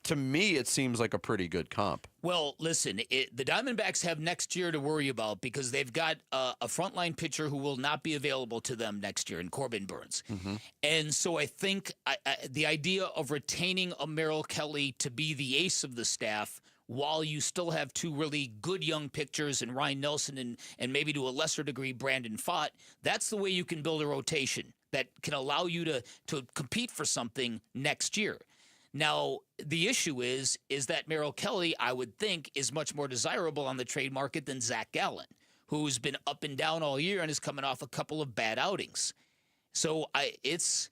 to me, it seems like a pretty good comp. Well, listen, the Diamondbacks have next year to worry about because they've got a frontline pitcher who will not be available to them next year in Corbin Burns. And so I think the idea of retaining a Merrill Kelly to be the ace of the staff while you still have 2 really good young pitchers in Ryne Nelson and maybe to a lesser degree Brandon Pfaadt, that's the way you can build a rotation that can allow you to compete for something next year. Now, the issue is that Merrill Kelly, I would think, is much more desirable on the trade market than Zach Gallen, who's been up and down all year and is coming off a couple of bad outings. So it's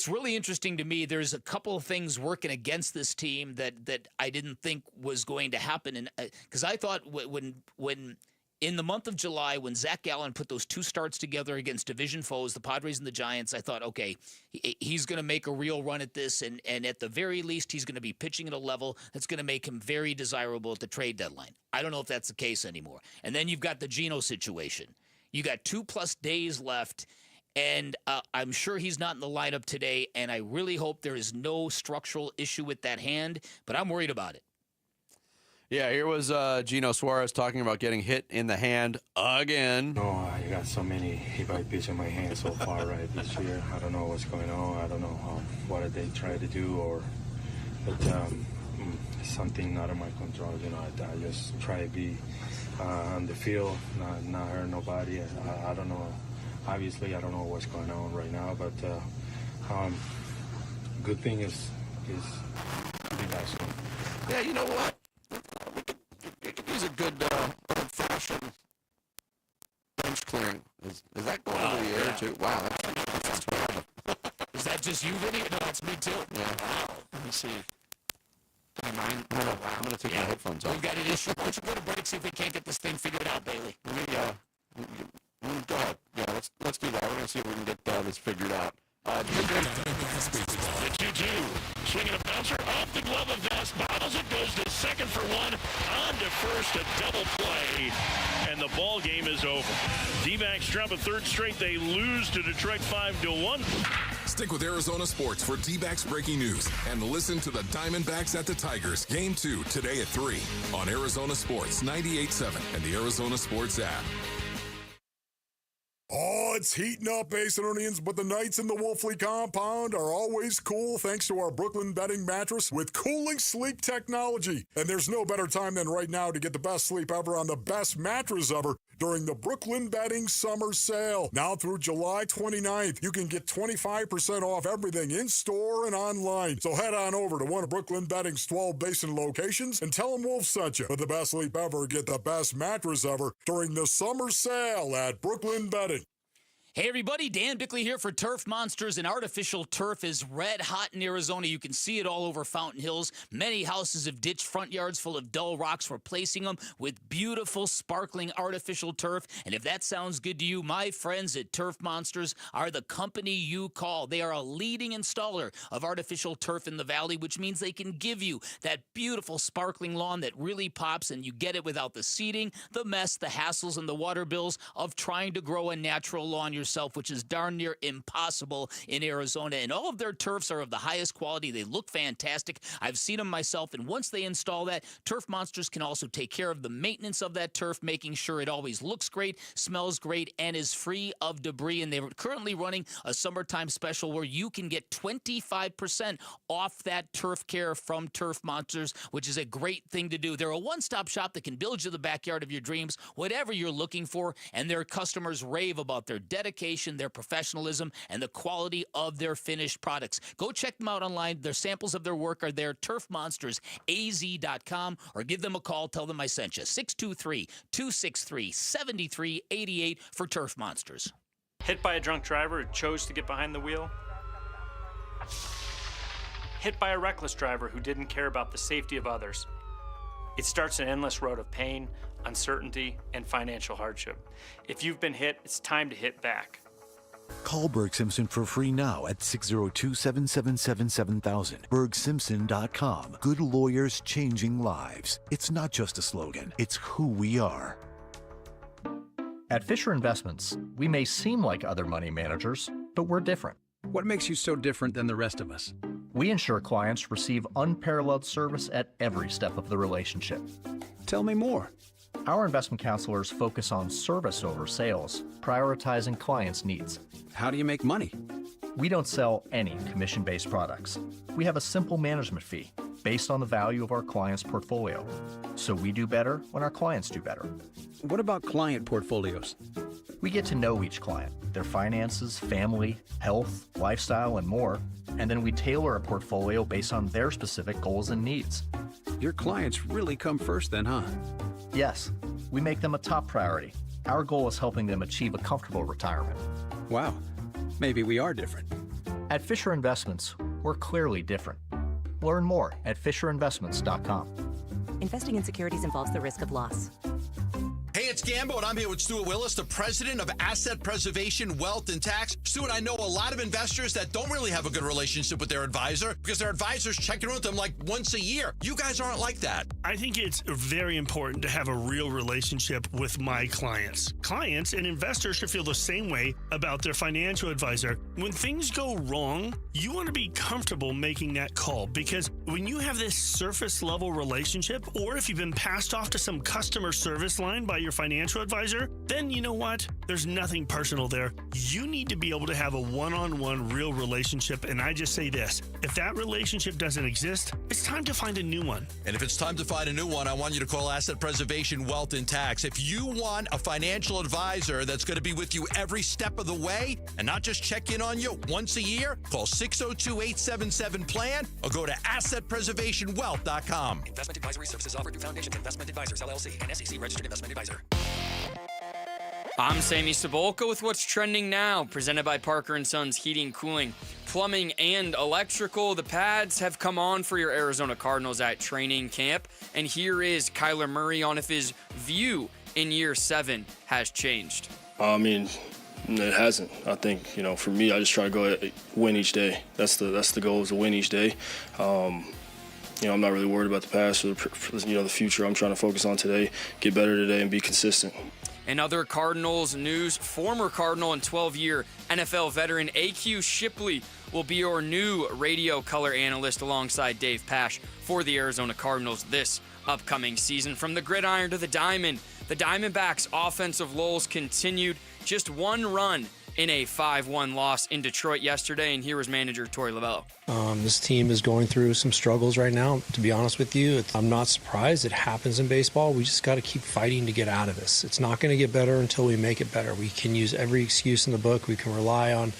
really interesting to me. There's a couple of things working against this team that I didn't think was going to happen, and because I thought when in the month of July, when Zach Gallen put those 2 starts together against division foes, the Padres and the Giants, I thought, okay, he's going to make a real run at this, and at the very least, he's going to be pitching at a level that's going to make him very desirable at the trade deadline. I don't know if that's the case anymore. And then you've got the Geno situation. You got 2+ days left, and I'm sure he's not in the lineup today, and I really hope there is no structural issue with that hand, but I'm worried about it. Yeah, here was Geno Suarez talking about getting hit in the hand again. No, I got so many hit-by pitch in my hand so far this year. I don't know what's going on. I don't know what they try to do, but something out of my control. I just try to be on the field, not hurt nobody. I don't know. Obviously, I don't know what's going on right now, but good thing is Yeah, you know what? We could use a good old-fashioned bench clearing. Is that going over the air, too? Wow, that's terrible. Is that just you, Vinny? No, that's me, too. Yeah. Wow. Let me see. I'm going to take my headphones off. We've got an issue. Why don't you go to break, see if we can't get this thing figured out, Bailey? Go ahead. Yeah, let's do that. We're going to see if we can get this figured out. The 2-2. Swinging a bouncer off the glove of Vest. Bottles it, goes to second for 1. On to first, a double play. And the ball game is over. D-backs drop a 3rd straight. They lose to Detroit 5-1. Stick with Arizona Sports for D-backs breaking news. And listen to the Diamondbacks at the Tigers. Game 2 today at 3 on Arizona Sports 98.7 and the Arizona Sports app. Oh, it's heating up, Acenonians, but the nights in the Wolfley compound are always cool thanks to our Brooklyn bedding mattress with cooling sleep technology. And there's no better time than right now to get the best sleep ever on the best mattress ever during the Brooklyn Bedding Summer Sale. Now through July 29th, you can get 25% off everything in-store and online. So head on over to one of Brooklyn Bedding's 12 basin locations and tell them Wolf sent you. For the best sleep ever, get the best mattress ever during the summer sale at Brooklyn Bedding. Hey everybody, Dan Bickley here for Turf Monsters, and artificial turf is red hot in Arizona. You can see it all over Fountain Hills. Many houses have ditched front yards full of dull rocks, replacing them with beautiful, sparkling artificial turf. And if that sounds good to you, my friends at Turf Monsters are the company you call. They are a leading installer of artificial turf in the valley, which means they can give you that beautiful, sparkling lawn that really pops, and you get it without the seeding, the mess, the hassles, and the water bills of trying to grow a natural lawn yourself, which is darn near impossible in Arizona. And all of their turfs are of the highest quality. They look fantastic. I've seen them myself. And once they install that, Turf Monsters can also take care of the maintenance of that turf, making sure it always looks great, smells great, and is free of debris. And they're currently running a summertime special where you can get 25% off that turf care from Turf Monsters, which is a great thing to do. They're a one-stop shop that can build you the backyard of your dreams, whatever you're looking for, and their customers rave about their dedication, their professionalism, and the quality of their finished products. Go check them out online. Their samples of their work are there, turfmonstersaz.com, or give them a call. Tell them I sent you. 623-263-7388 for Turf Monsters. Hit by a drunk driver who chose to get behind the wheel. Hit by a reckless driver who didn't care about the safety of others. It starts an endless road of pain, uncertainty, and financial hardship. If you've been hit, it's time to hit back. Call Berg Simpson for free now at 602-777-7000. BergSimpson.com. Good lawyers changing lives. It's not just a slogan, it's who we are. At Fisher Investments, we may seem like other money managers, but we're different. What makes you so different than the rest of us? We ensure clients receive unparalleled service at every step of the relationship. Tell me more. Our investment counselors focus on service over sales, prioritizing clients' needs. How do you make money? We don't sell any commission-based products. We have a simple management fee based on the value of our clients' portfolio. So we do better when our clients do better. What about client portfolios? We get to know each client, their finances, family, health, lifestyle, and more, and then we tailor a portfolio based on their specific goals and needs. Your clients really come first then, huh? Yes, we make them a top priority. Our goal is helping them achieve a comfortable retirement. Wow, maybe we are different. At Fisher Investments, we're clearly different. Learn more at FisherInvestments.com. Investing in securities involves the risk of loss. Hey, it's Gambo, and I'm here with Stuart Willis, the president of Asset Preservation, Wealth, and Tax. Stuart, I know a lot of investors that don't really have a good relationship with their advisor because their advisor's checking in with them like once a year. You guys aren't like that. I think it's very important to have a real relationship with my clients. Clients and investors should feel the same way about their financial advisor. When things go wrong, you want to be comfortable making that call, because when you have this surface level relationship, or if you've been passed off to some customer service line by your financial advisor, then you know what? There's nothing personal there. You need to be able to have a one-on-one real relationship, and I just say this. If that relationship doesn't exist, it's time to find a new one. And if it's time to find a new one, I want you to call Asset Preservation, Wealth, and Tax. If you want a financial advisor that's going to be with you every step of the way and not just check in on you once a year, call 602-877-PLAN or go to AssetPreservationWealth.com. Investment advisory services offered through Foundations Investment Advisors, LLC, an SEC registered investment advisor. I'm Sammy Sabolka with what's trending now, presented by Parker & Sons Heating, Cooling, Plumbing, and Electrical. The pads have come on for your Arizona Cardinals at training camp, and here is Kyler Murray on if his view in year 7 has changed. I mean, it hasn't. I think, for me, I just try to go win each day. That's the goal, is to win each day. I'm not really worried about the past or the future. I'm trying to focus on today, get better today, and be consistent. In other Cardinals news, former Cardinal and 12-year NFL veteran AQ Shipley will be your new radio color analyst alongside Dave Pasch for the Arizona Cardinals this upcoming season. From the gridiron to the diamond, the Diamondbacks' offensive lulls continued. Just one run in a 5-1 loss in Detroit yesterday, and here was manager Torey Lovullo. This team is going through some struggles right now, to be honest with you. I'm not surprised. It happens in baseball. We just got to keep fighting to get out of this. It's not going to get better until we make it better. We can use every excuse in the book. We can rely on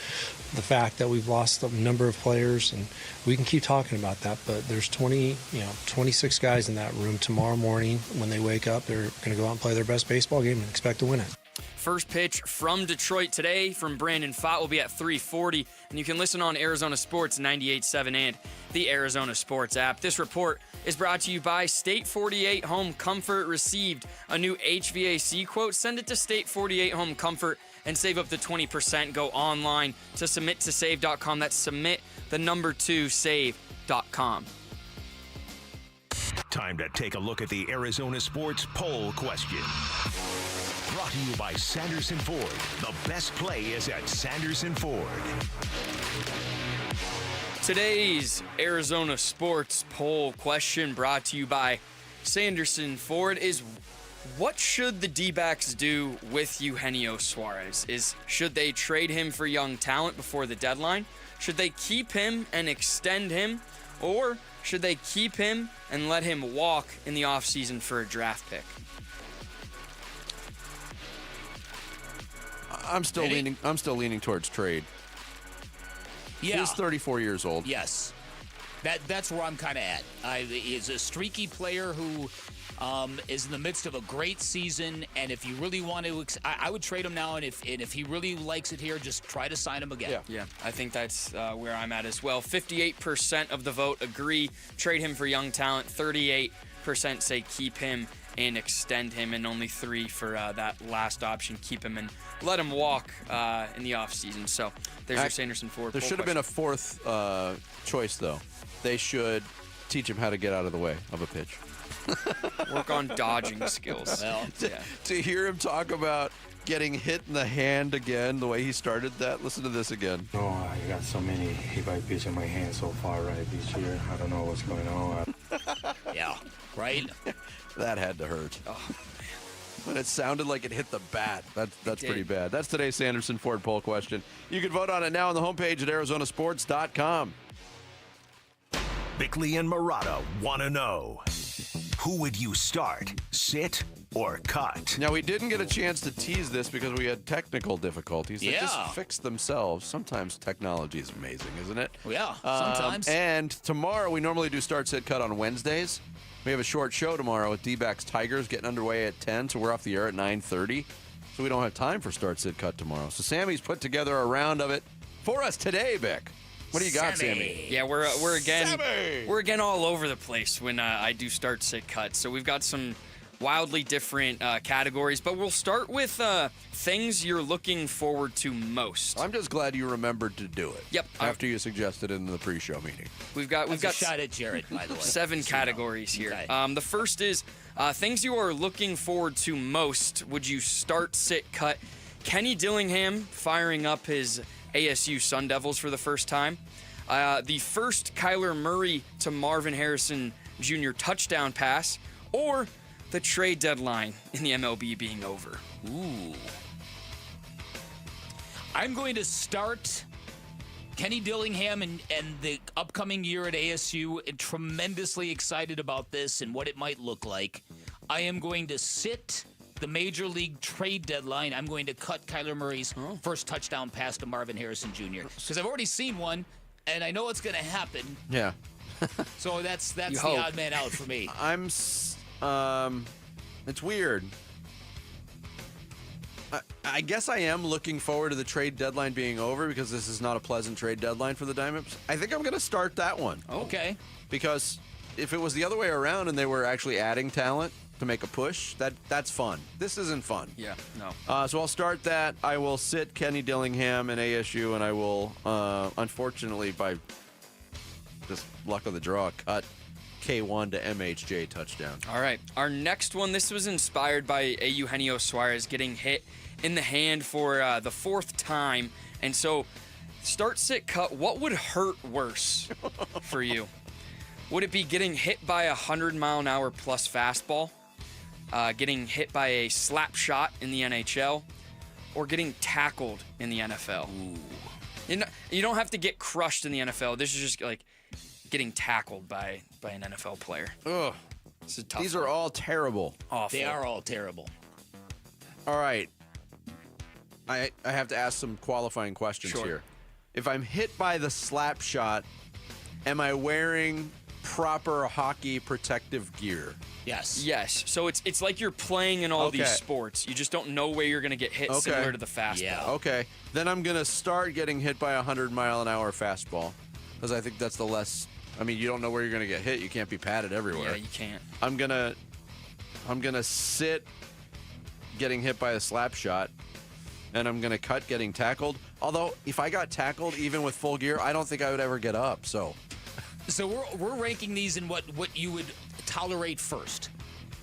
the fact that we've lost a number of players, and we can keep talking about that, but there's 26 guys in that room. Tomorrow morning when they wake up, they're going to go out and play their best baseball game and expect to win it. First pitch from Detroit today from Brandon Pfaadt will be at 3:40, and you can listen on Arizona Sports 98.7 and the Arizona Sports app. This report is brought to you by State 48 Home Comfort. Received a new HVAC quote? Send it to State 48 Home Comfort and save up to 20%. Go online to submittosave.com. That's submit2save.com. Time to take a look at the Arizona Sports poll question. Brought Brought to you by Sanderson Ford. The best play is at Sanderson Ford. Today's Arizona Sports Poll question brought to you by Sanderson Ford is, what should the D-backs do with Eugenio Suarez? Should they trade him for young talent before the deadline? Should they keep him and extend him? Or should they keep him and let him walk in the offseason for a draft pick? I'm still leaning towards trade. Yeah. He's 34 years old. Yes. That's where I'm kind of at. He's a streaky player who is in the midst of a great season, and if you really want to, I would trade him now, and if he really likes it here, just try to sign him again. Yeah, I think that's where I'm at as well. 58% of the vote agree, trade him for young talent. 38% say keep him and extend him, and only 3% for that last option, keep him and let him walk in the offseason. So there's your Sanderson Ford. There should have been a fourth choice, though. They should teach him how to get out of the way of a pitch. Work on dodging skills. Well, to hear him talk about getting hit in the hand again, the way he started that, listen to this again. Oh, I got so many hit-by pitch in my hand so far this year. I don't know what's going on. Yeah, right? That had to hurt. Oh, man. But it sounded like it hit the bat. That's pretty bad. That's today's Sanderson Ford poll question. You can vote on it now on the homepage at arizonasports.com. Bickley and Marotta want to know, who would you start, sit or cut? Now, we didn't get a chance to tease this because we had technical difficulties. They just fixed themselves. Sometimes technology is amazing, isn't it? Yeah, sometimes. And tomorrow, we normally do start, sit, cut on Wednesdays. We have a short show tomorrow with D-backs Tigers getting underway at 10, so we're off the air at 9:30. So we don't have time for start, sit, cut tomorrow. So Sammy's put together a round of it for us today, Bick. What do you got, Sammy? Yeah, we're again all over the place when I do start, sit, cut. So we've got some wildly different categories, but we'll start with things you're looking forward to most. I'm just glad you remembered to do it. Yep. After you suggested it in the pre-show meeting. We've got a shot at Jared, by the way. 7 categories here. Okay. The first is things you are looking forward to most. Would you start, sit, cut? Kenny Dillingham firing up his ASU Sun Devils for the first time. The first Kyler Murray to Marvin Harrison Jr. touchdown pass, or the trade deadline in the MLB being over. Ooh. I'm going to start Kenny Dillingham and the upcoming year at ASU, and tremendously excited about this and what it might look like. I am going to sit the Major League trade deadline. I'm going to cut Kyler Murray's first touchdown pass to Marvin Harrison Jr. Because I've already seen one, and I know what's going to happen. Yeah. So that's the odd man out for me. It's weird. I guess I am looking forward to the trade deadline being over because this is not a pleasant trade deadline for the Diamondbacks. I think I'm going to start that one. Okay. Because if it was the other way around and they were actually adding talent to make a push, that's fun. This isn't fun. Yeah, no. So I'll start that. I will sit Kenny Dillingham and ASU, and I will, unfortunately, by just luck of the draw, cut K1 to MHJ touchdown. All right. Our next one, this was inspired by Eugenio Suarez getting hit in the hand for the 4th time. And so, start, sit, cut, what would hurt worse for you? Would it be getting hit by a 100-mile-an-hour plus fastball, getting hit by a slap shot in the NHL, or getting tackled in the NFL? Ooh. You don't have to get crushed in the NFL. This is just like getting tackled by an NFL player. Ugh. This is tough. These are all terrible. Awful. They are all terrible. All right. I have to ask some qualifying questions here. If I'm hit by the slap shot, am I wearing proper hockey protective gear? Yes. Yes. So it's like you're playing in all these sports. You just don't know where you're going to get hit, similar to the fastball. Yeah. Okay. Then I'm going to start getting hit by a 100-mile-an-hour fastball because I think that's the less... I mean, you don't know where you're going to get hit. You can't be padded everywhere. Yeah, you can't. I'm gonna sit getting hit by a slap shot, and I'm going to cut getting tackled. Although, if I got tackled, even with full gear, I don't think I would ever get up, So we're ranking these in what you would tolerate first.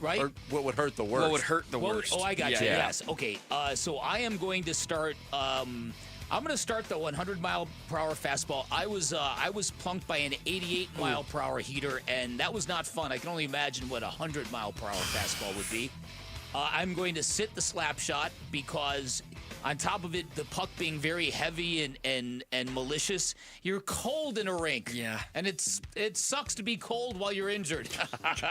right? Or what would hurt the worst? What would hurt the worst? Oh, I got you. Yeah. Yes. Okay. So I am going to start. I'm going to start the 100-mile-per-hour fastball. I was plunked by an 88-mile-per-hour heater, and that was not fun. I can only imagine what a 100-mile-per-hour fastball would be. I'm going to sit the slap shot because, on top of it, the puck being very heavy and malicious, you're cold in a rink. Yeah. And it sucks to be cold while you're injured.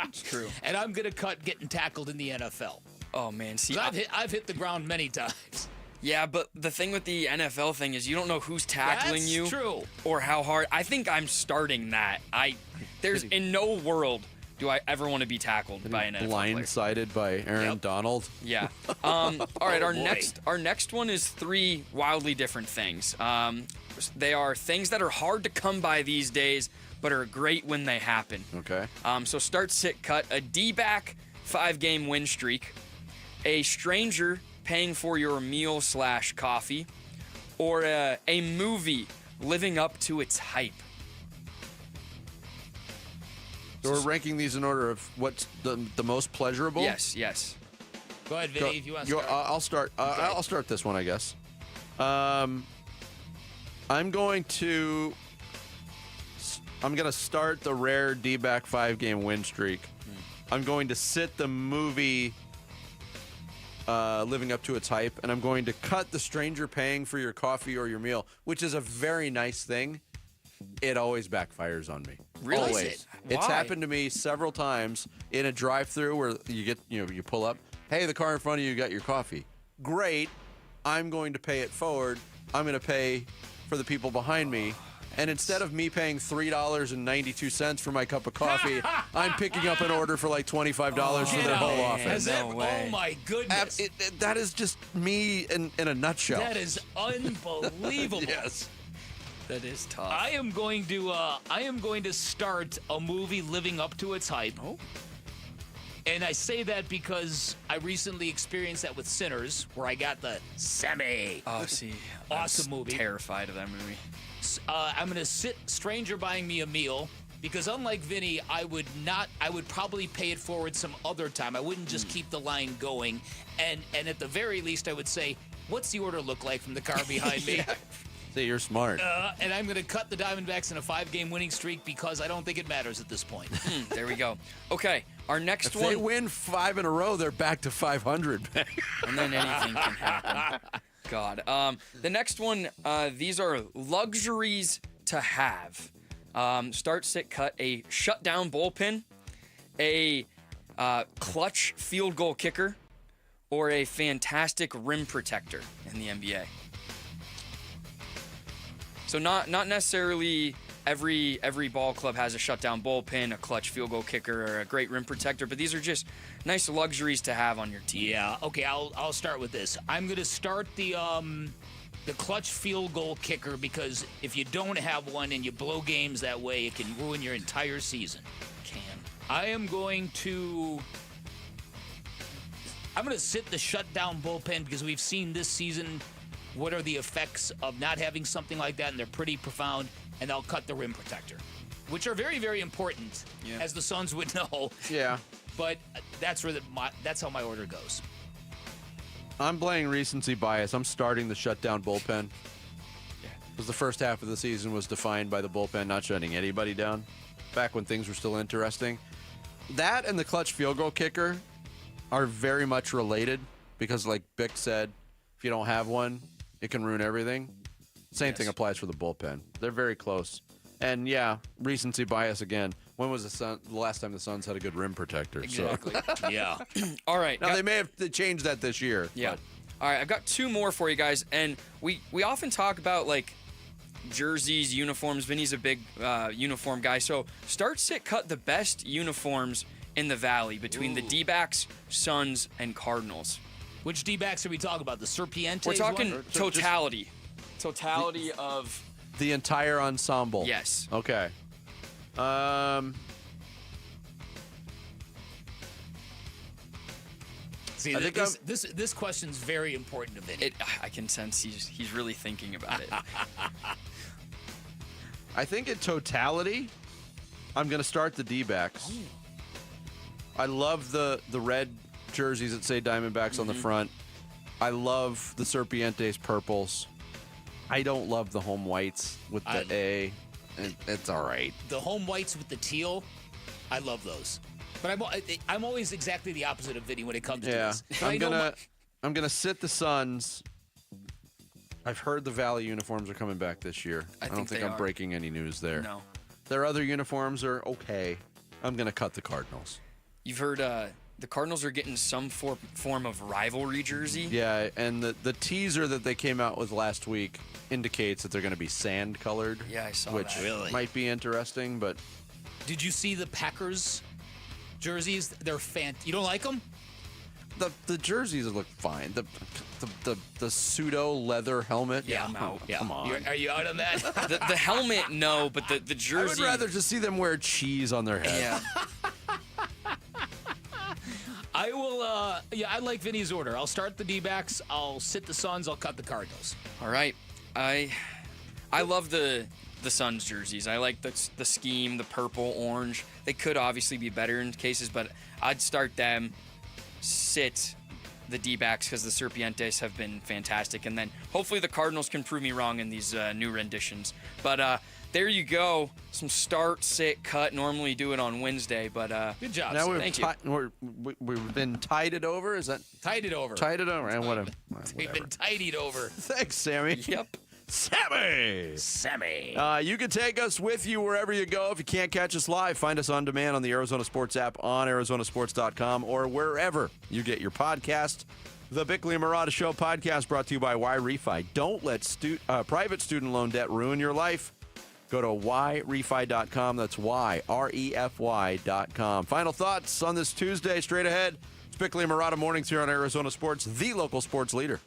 It's true. And I'm going to cut getting tackled in the NFL. Oh, man. See, I've hit the ground many times. Yeah, but the thing with the NFL thing is you don't know who's tackling you. That's true. Or how hard. I think I'm starting that. There's in no world do I ever want to be tackled by an NFL player. Blindsided by Aaron Donald. Yeah. All right. boy. Our next one is 3 wildly different things. They are things that are hard to come by these days, but are great when they happen. Okay. So start, sit, cut. A D-back 5-game win streak. A stranger paying for your meal/coffee, or a movie living up to its hype. So we're ranking these in order of what's the most pleasurable? Yes. Go ahead, Vinny, if you want to start. I'll start. I'll start this one, I guess. I'm going to start the rare D-back 5-game win streak. I'm going to sit the movie living up to its hype, and I'm going to cut the stranger paying for your coffee or your meal, which is a very nice thing. It always backfires on me. Really? Always. It's happened to me several times in a drive-through where you pull up. Hey, the car in front of you got your coffee. Great. I'm going to pay it forward. I'm going to pay for the people behind me. And instead of me paying $3.92 for my cup of coffee, I'm picking up an order for like $25 for their whole office. Oh, my goodness. That is just me in a nutshell. That is unbelievable. Yes. That is tough. I am going to start a movie living up to its hype. Oh. And I say that because I recently experienced that with Sinners, where I got the semi. Oh, see. Awesome movie. Terrified of that movie. I'm going to sit stranger buying me a meal because, unlike Vinny, I would probably pay it forward some other time. I wouldn't just keep the line going. And at the very least, I would say, what's the order look like from the car behind me? See, you're smart. And I'm going to cut the Diamondbacks in a 5-game winning streak because I don't think it matters at this point. There we go. Okay, our next If one. they win 5 in a row, they're back to 500. And then anything can happen. God. The next one, these are luxuries to have. Start, sit, cut. A shutdown bullpen, a clutch field goal kicker, or a fantastic rim protector in the NBA. So not necessarily every ball club has a shutdown bullpen, a clutch field goal kicker, or a great rim protector, but these are just nice luxuries to have on your team. Yeah. Okay. I'll start with this. I'm going to start the clutch field goal kicker because if you don't have one and you blow games that way, it can ruin your entire season. I am going to sit the shutdown bullpen because we've seen this season what are the effects of not having something like that, and they're pretty profound. And I'll cut the rim protector, which are very, very important, as the Suns would know. Yeah. But that's how my order goes. I'm playing recency bias. I'm starting the shutdown bullpen. Because the first half of the season was defined by the bullpen not shutting anybody down, back when things were still interesting. That and the clutch field goal kicker are very much related because, like Bick said, if you don't have one, it can ruin everything. Same thing applies for the bullpen. They're very close. And, yeah, recency bias again. When was the last time the Suns had a good rim protector? Exactly. So. Yeah. All right. Now, they may have changed that this year. Yeah. But. All right, I've got 2 more for you guys. And we often talk about, like, jerseys, uniforms. Vinny's a big uniform guy. So start, sit, cut the best uniforms in the Valley between the D-backs, Suns, and Cardinals. Which D-backs are we talking about? The Serpientes? We're talking totality. Totality of the entire ensemble. Yes. Okay. See, this question's very important to Vinny. I can sense he's really thinking about it. I think in totality, I'm going to start the D-backs. I love the red jerseys that say Diamondbacks on the front. I love the Serpientes purples. I don't love the home whites with the A. It's all right. The home whites with the teal, I love those. But I'm always exactly the opposite of Vinny when it comes to this. I'm gonna sit the Suns. I've heard the Valley uniforms are coming back this year. I don't think I'm breaking any news there. No. Their other uniforms are okay. I'm gonna cut the Cardinals. You've heard the Cardinals are getting some form of rivalry jersey. Yeah, and the teaser that they came out with last week indicates that they're going to be sand-colored. Yeah, I saw which that. might be interesting, but... Did you see the Packers jerseys? They're you don't like them? The jerseys look fine. The pseudo leather helmet. Yeah, I'm out. Yeah. Come on. Are you out on that? the helmet, no, but the jersey. I would rather just see them wear cheese on their head. Yeah. I will, I like Vinny's order. I'll start the D-backs, I'll sit the Suns, I'll cut the Cardinals. All right. I love the Suns jerseys. I like the scheme, the purple, orange. They could obviously be better in cases, but I'd start them, sit the D-backs because the Serpientes have been fantastic, and then hopefully the Cardinals can prove me wrong in these new renditions. But there you go. Some start, sit, cut. Normally do it on Wednesday, but good job. Now thank you. We've been tided over. Is that tided over? Tided over. And whatever. We've been tidied over. Thanks, Sammy. Yep. Sammy. You can take us with you wherever you go. If you can't catch us live, find us on demand on the Arizona Sports app on arizonasports.com or wherever you get your podcast. The Bickley and Marotta Show podcast brought to you by Y-Refi. Don't let private student loan debt ruin your life. Go to YREFI.com. That's YREFY.com. Final thoughts on this Tuesday straight ahead. It's Bickley and Marotta Mornings here on Arizona Sports, the local sports leader.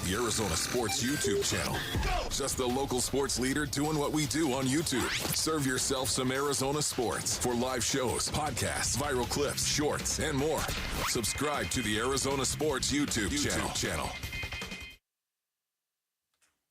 The Arizona Sports YouTube channel. Just the local sports leader doing what we do on YouTube. Serve yourself some Arizona sports for live shows, podcasts, viral clips, shorts, and more. Subscribe to the Arizona Sports YouTube channel.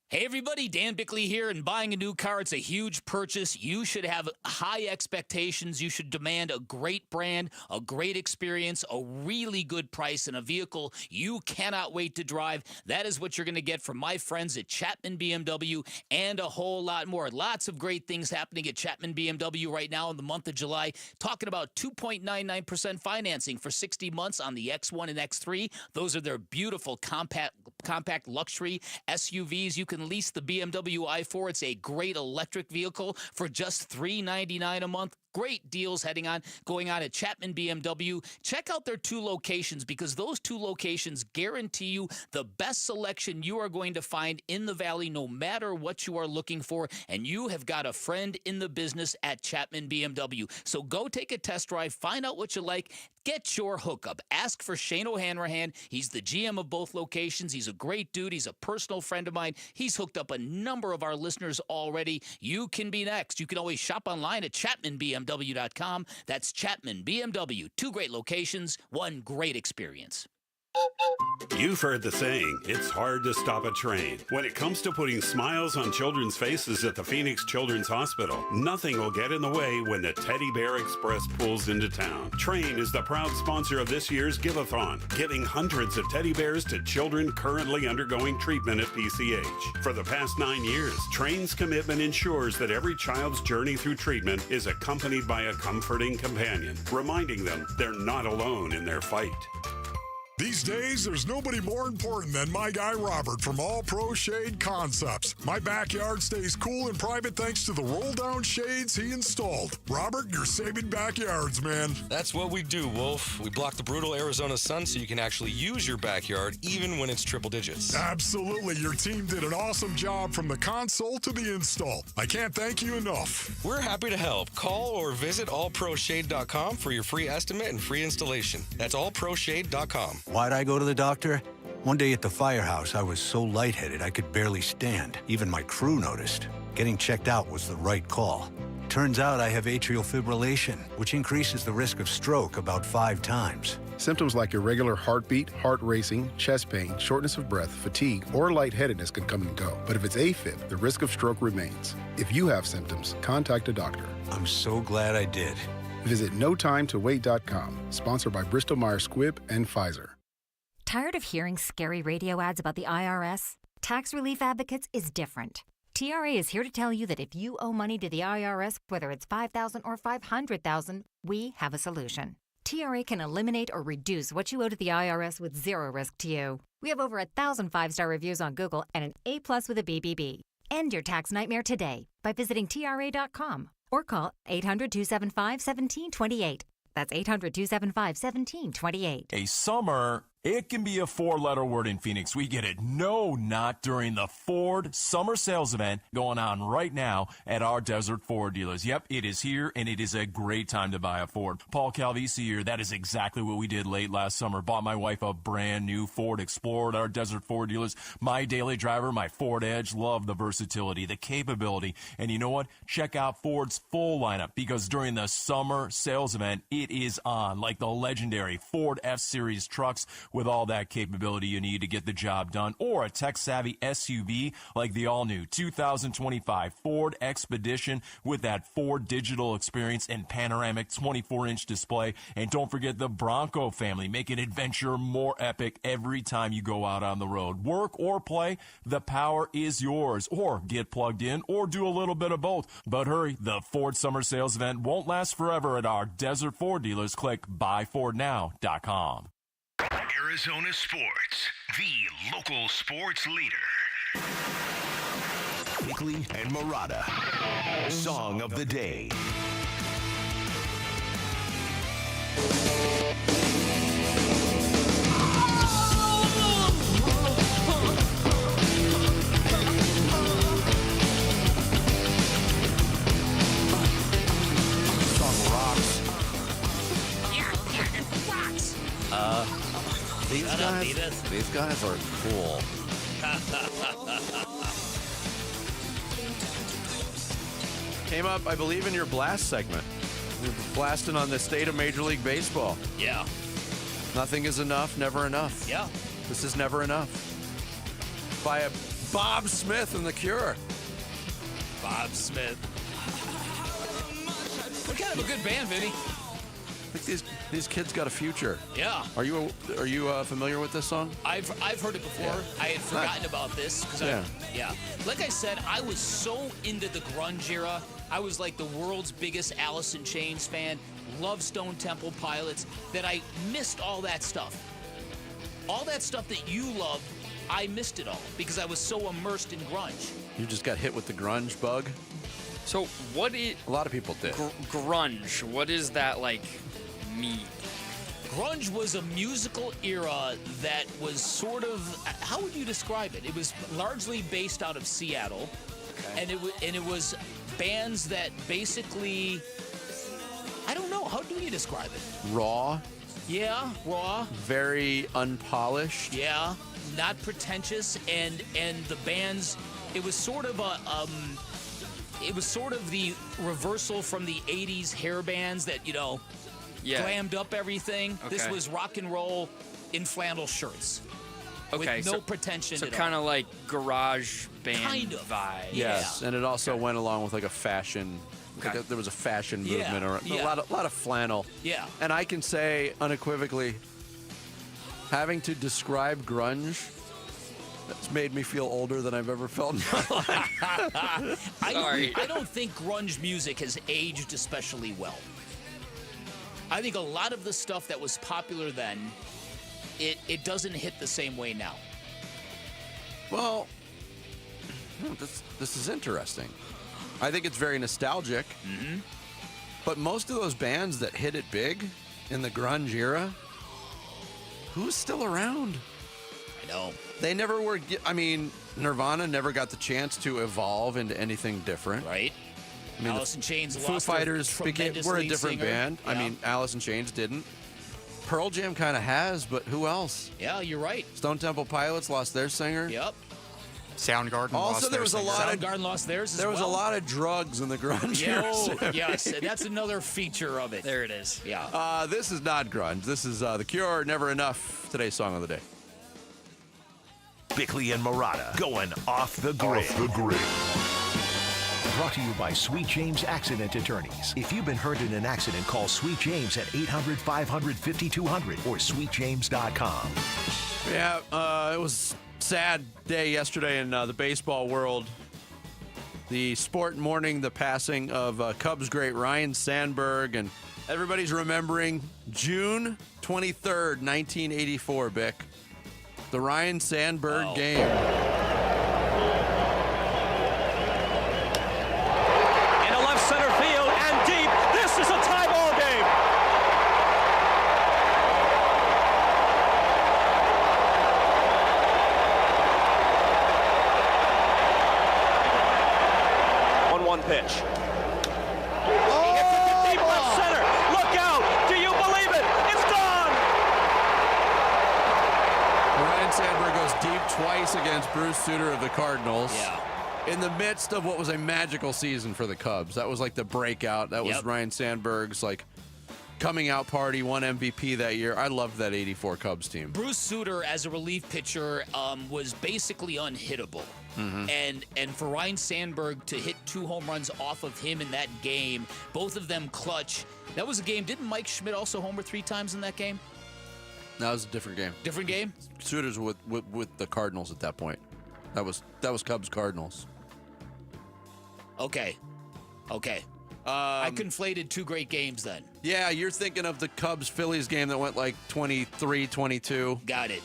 Hey everybody, Dan Bickley here, and buying a new car, it's a huge purchase. You should have high expectations. You should demand a great brand, a great experience, a really good price, and a vehicle you cannot wait to drive. That is what you're going to get from my friends at Chapman BMW and a whole lot more. Lots of great things happening at Chapman BMW right now in the month of July. Talking about 2.99% financing for 60 months on the X1 and X3. Those are their beautiful compact luxury SUVs. You can lease the BMW i4. It's a great electric vehicle for just $399 a month. Great deals going on at Chapman BMW. Check out their 2 locations because those 2 locations guarantee you the best selection you are going to find in the Valley no matter what you are looking for. And you have got a friend in the business at Chapman BMW. So go take a test drive, find out what you like, get your hookup. Ask for Shane O'Hanrahan. He's the GM of both locations. He's a great dude. He's a personal friend of mine. He's hooked up a number of our listeners already. You can be next. You can always shop online at ChapmanBMW.com. That's Chapman BMW. 2 great locations, 1 great experience. You've heard the saying, it's hard to stop a train. When it comes to putting smiles on children's faces at the Phoenix Children's Hospital, nothing will get in the way when the Teddy Bear Express pulls into town. Train is the proud sponsor of this year's Give-a-thon, giving hundreds of teddy bears to children currently undergoing treatment at PCH. For the past 9 years, Train's commitment ensures that every child's journey through treatment is accompanied by a comforting companion, reminding them they're not alone in their fight. These days, there's nobody more important than my guy Robert from All Pro Shade Concepts. My backyard stays cool and private thanks to the roll-down shades he installed. Robert, you're saving backyards, man. That's what we do, Wolf. We block the brutal Arizona sun so you can actually use your backyard even when it's triple digits. Absolutely. Your team did an awesome job from the console to the install. I can't thank you enough. We're happy to help. Call or visit allproshade.com for your free estimate and free installation. That's allproshade.com. Why'd I go to the doctor? One day at the firehouse, I was so lightheaded I could barely stand. Even my crew noticed. Getting checked out was the right call. Turns out I have atrial fibrillation, which increases the risk of stroke about 5 times. Symptoms like irregular heartbeat, heart racing, chest pain, shortness of breath, fatigue, or lightheadedness can come and go. But if it's AFib, the risk of stroke remains. If you have symptoms, contact a doctor. I'm so glad I did. Visit notimetowait.com. Sponsored by Bristol-Myers Squibb and Pfizer. Tired of hearing scary radio ads about the IRS? Tax Relief Advocates is different. TRA is here to tell you that if you owe money to the IRS, whether it's $5,000 or $500,000, we have a solution. TRA can eliminate or reduce what you owe to the IRS with zero risk to you. We have over 1,000 5-star reviews on Google and an A+ with a BBB. End your tax nightmare today by visiting TRA.com or call 800-275-1728. That's 800-275-1728. A summer, it can be a 4-letter word in Phoenix. We get it. No, not during the Ford Summer Sales Event going on right now at our Desert Ford dealers. Yep, it is here, and it is a great time to buy a Ford. Paul Calvisi here, that is exactly what we did late last summer. Bought my wife a brand new Ford Explorer at our Desert Ford dealers. My daily driver, my Ford Edge, love the versatility, the capability. And you know what? Check out Ford's full lineup, because during the Summer Sales Event, it is on, like the legendary Ford F-Series trucks with all that capability you need to get the job done, or a tech-savvy SUV like the all-new 2025 Ford Expedition with that Ford digital experience and panoramic 24-inch display. And don't forget the Bronco family, making adventure more epic every time you go out on the road. Work or play, the power is yours. Or get plugged in, or do a little bit of both. But hurry, the Ford Summer Sales Event won't last forever at our Desert Ford dealers. Click buyfordnow.com. Arizona Sports, the local sports leader. Bickley and Marotta, Song of the Day. Song rocks. These guys are cool. Came up, I believe, in your blast segment. You're blasting on the state of Major League Baseball. Yeah. Nothing is enough, never enough. Yeah. This is never enough. By a Bob Smith and The Cure. Bob Smith. We're kind of a good band, Vinny. I think these kids got a future. Yeah. Are you familiar with this song? I've heard it before. Yeah. I had forgotten about this because like I said, I was so into the grunge era. I was like the world's biggest Alice in Chains fan. Loved Stone Temple Pilots. That I missed all that stuff. All that stuff that you loved, I missed it all because I was so immersed in grunge. You just got hit with the grunge bug. So what is a lot of people did grunge? What is that like? Mean. Grunge was a musical era that was sort of, how would you describe it? It was largely based out of Seattle, and it was bands that basically, I don't know, how do you describe it? Raw. Yeah, raw. Very unpolished. Yeah, not pretentious, and the bands, it was sort of it was sort of the reversal from the 80s hair bands that, glammed up everything. Okay. This was rock and roll in flannel shirts. Okay, with no pretension so at all. Kind of like garage band kind of vibe. Yes, and it also went along with like a fashion. Like there was a fashion movement, or a lot of flannel. Yeah, and I can say unequivocally, having to describe grunge, that's made me feel older than I've ever felt in my life. I don't think grunge music has aged especially well. I think a lot of the stuff that was popular then, it doesn't hit the same way now. Well, this is interesting. I think it's very nostalgic. Mm-hmm. But most of those bands that hit it big in the grunge era, who's still around? I know. They never were. I mean, Nirvana never got the chance to evolve into anything different. Right. I mean, Alice in Chains Foo lost Fighters were a different singer. band. Yeah. I mean, Alice in Chains didn't. Pearl Jam kind of has, but who else? Yeah, you're right. Stone Temple Pilots lost their singer. Yep. Soundgarden also, lost there was their a lot singer. of Soundgarden lost theirs as There was well. a lot of drugs in the grunge era. Yes, that's another feature of it. There it is. Yeah. This is not grunge. This is The Cure, Never Enough, today's song of the day. Bickley and Marotta going off the grid. brought to you by Sweet James Accident Attorneys. If you've been hurt in an accident, call Sweet James at 800-500-5200 or sweetjames.com. Yeah, it was a sad day yesterday in the baseball world. The sport mourning the passing of Cubs great Ryne Sandberg, and everybody's remembering June 23rd, 1984, Bick. The Ryne Sandberg game. Into left center field and deep. This is a tie ball game. One pitch. He hits it to deep left center. Look out! Do you believe it? It's gone! Ryne Sandberg goes deep twice against Bruce Sutter of the Cardinals. Yeah. In the midst of what was a magical season for the Cubs. That was like the breakout. That was Ryne Sandberg's like coming out party, won MVP that year. I loved that 84 Cubs team. Bruce Sutter as a relief pitcher was basically unhittable. And for Ryne Sandberg to hit 2 home runs off of him in that game, both of them clutch. That was a game. Didn't Mike Schmidt also homer 3 times in that game? That was a different game. Different game? Sutter's with the Cardinals at that point. That was Cubs Cardinals. Okay. I conflated 2 great games then. Yeah, you're thinking of the Cubs-Phillies game that went like 23-22. Got it.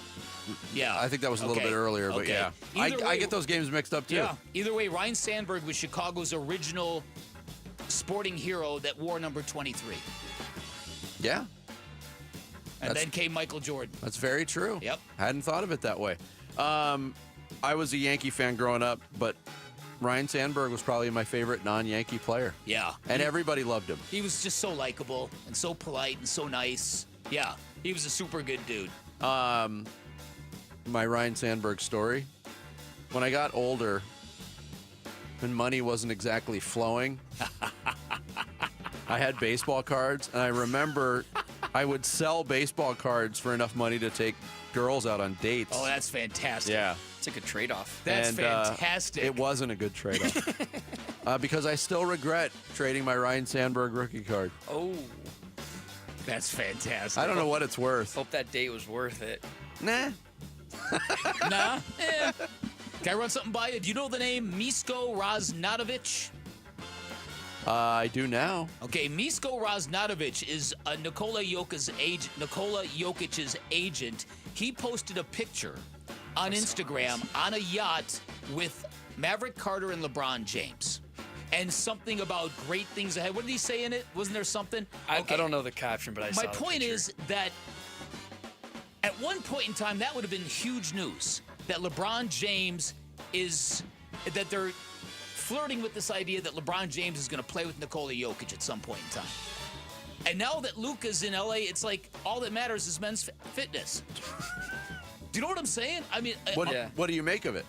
Yeah. I think that was a little bit earlier, but yeah. I get those games mixed up too. Yeah. Either way, Ryne Sandberg was Chicago's original sporting hero that wore number 23. Yeah. And then came Michael Jordan. That's very true. Yep. Hadn't thought of it that way. I was a Yankee fan growing up, but Ryne Sandberg was probably my favorite non-Yankee player. Yeah. And everybody loved him. He was just so likable and so polite and so nice. Yeah. He was a super good dude. My Ryne Sandberg story. When I got older and money wasn't exactly flowing, I had baseball cards, and I remember I would sell baseball cards for enough money to take girls out on dates. Oh, that's fantastic. Yeah. It's a good trade-off. That's fantastic. It wasn't a good trade-off. Because I still regret trading my Ryne Sandberg rookie card. Oh. That's fantastic. I don't know what it's worth. Hope that date was worth it. Nah. Nah? Can I run something by you? Do you know the name Misko Raznatovic? I do now. Okay, Misko Raznatovic is Nikola Jokic's agent. He posted a picture on Instagram on a yacht with Maverick Carter and LeBron James. And something about great things ahead. What did he say in it? Wasn't there something? I don't know the caption, but I saw My the point picture. is that at one point in time, that would have been huge news. That LeBron James that they're flirting with this idea that LeBron James is going to play with Nikola Jokic at some point in time. And now that Luka's in LA, it's like all that matters is men's fitness. Do you know what I'm saying? I mean, what do you make of it?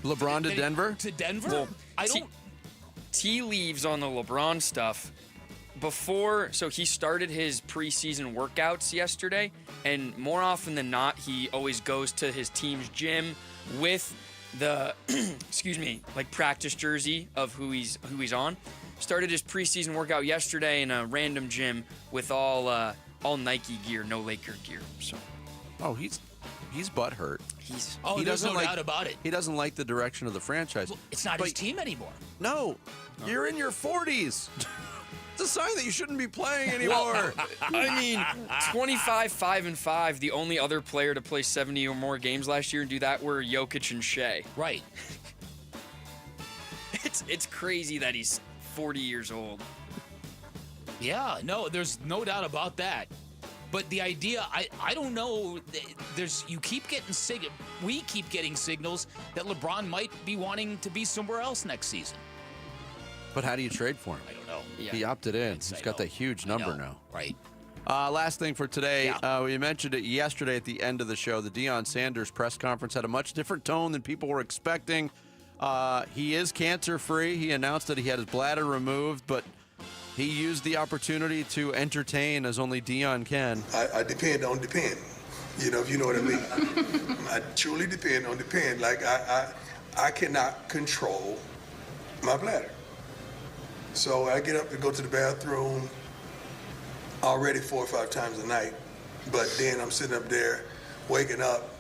LeBron to Denver? To Denver? Well, I don't. Tea leaves on the LeBron stuff. So he started his preseason workouts yesterday, and more often than not, he always goes to his team's gym with the, like practice jersey of who he's on. Started his preseason workout yesterday in a random gym with all Nike gear, no Laker gear. So, he's butthurt. There's no doubt about it. He doesn't like the direction of the franchise. Well, it's not his team anymore. No, you're in your 40s. It's a sign that you shouldn't be playing anymore. I mean, 25-5-5. The only other player to play 70 or more games last year and do that were Jokic and Shea. Right. It's crazy that he's 40 years old. Yeah, no, there's no doubt about that. But the idea, I don't know. We keep getting signals that LeBron might be wanting to be somewhere else next season. But how do you trade for him? I don't know. Yeah. He opted in. He's got that huge number now. Right. Last thing for today, we mentioned it yesterday at the end of the show. The Deion Sanders press conference had a much different tone than people were expecting. He is cancer-free. He announced that he had his bladder removed, but he used the opportunity to entertain as only Deion can. I depend on depend. You know, if you know what I mean. I truly depend on depend. Like, I cannot control my bladder. So I get up to go to the bathroom already 4 or 5 times a night. But then I'm sitting up there, waking up,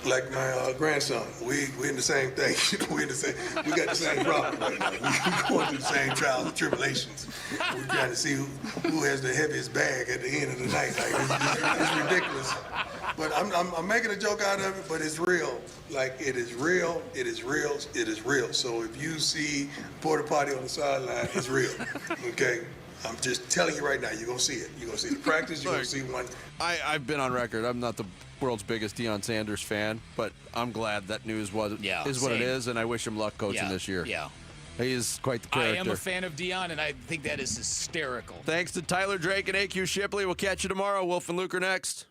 like my grandson. We in the same thing. We got the same problem right now. We're going through the same trials and tribulations. We're trying to see who has the heaviest bag at the end of the night. Like, it's ridiculous. But I'm making a joke out of it, but it's real. Like, it is real, it is real, it is real. So if you see porta potty on the sideline, it's real, okay? I'm just telling you right now, you're going to see it. You're going to see the practice, you're going to see one. I've been on record. I'm not the world's biggest Deion Sanders fan, but I'm glad that news is what it is, and I wish him luck coaching this year. Yeah. He is quite the character. I am a fan of Deion, and I think that is hysterical. Thanks to Tyler Drake and AQ Shipley. We'll catch you tomorrow. Wolf and Luke are next.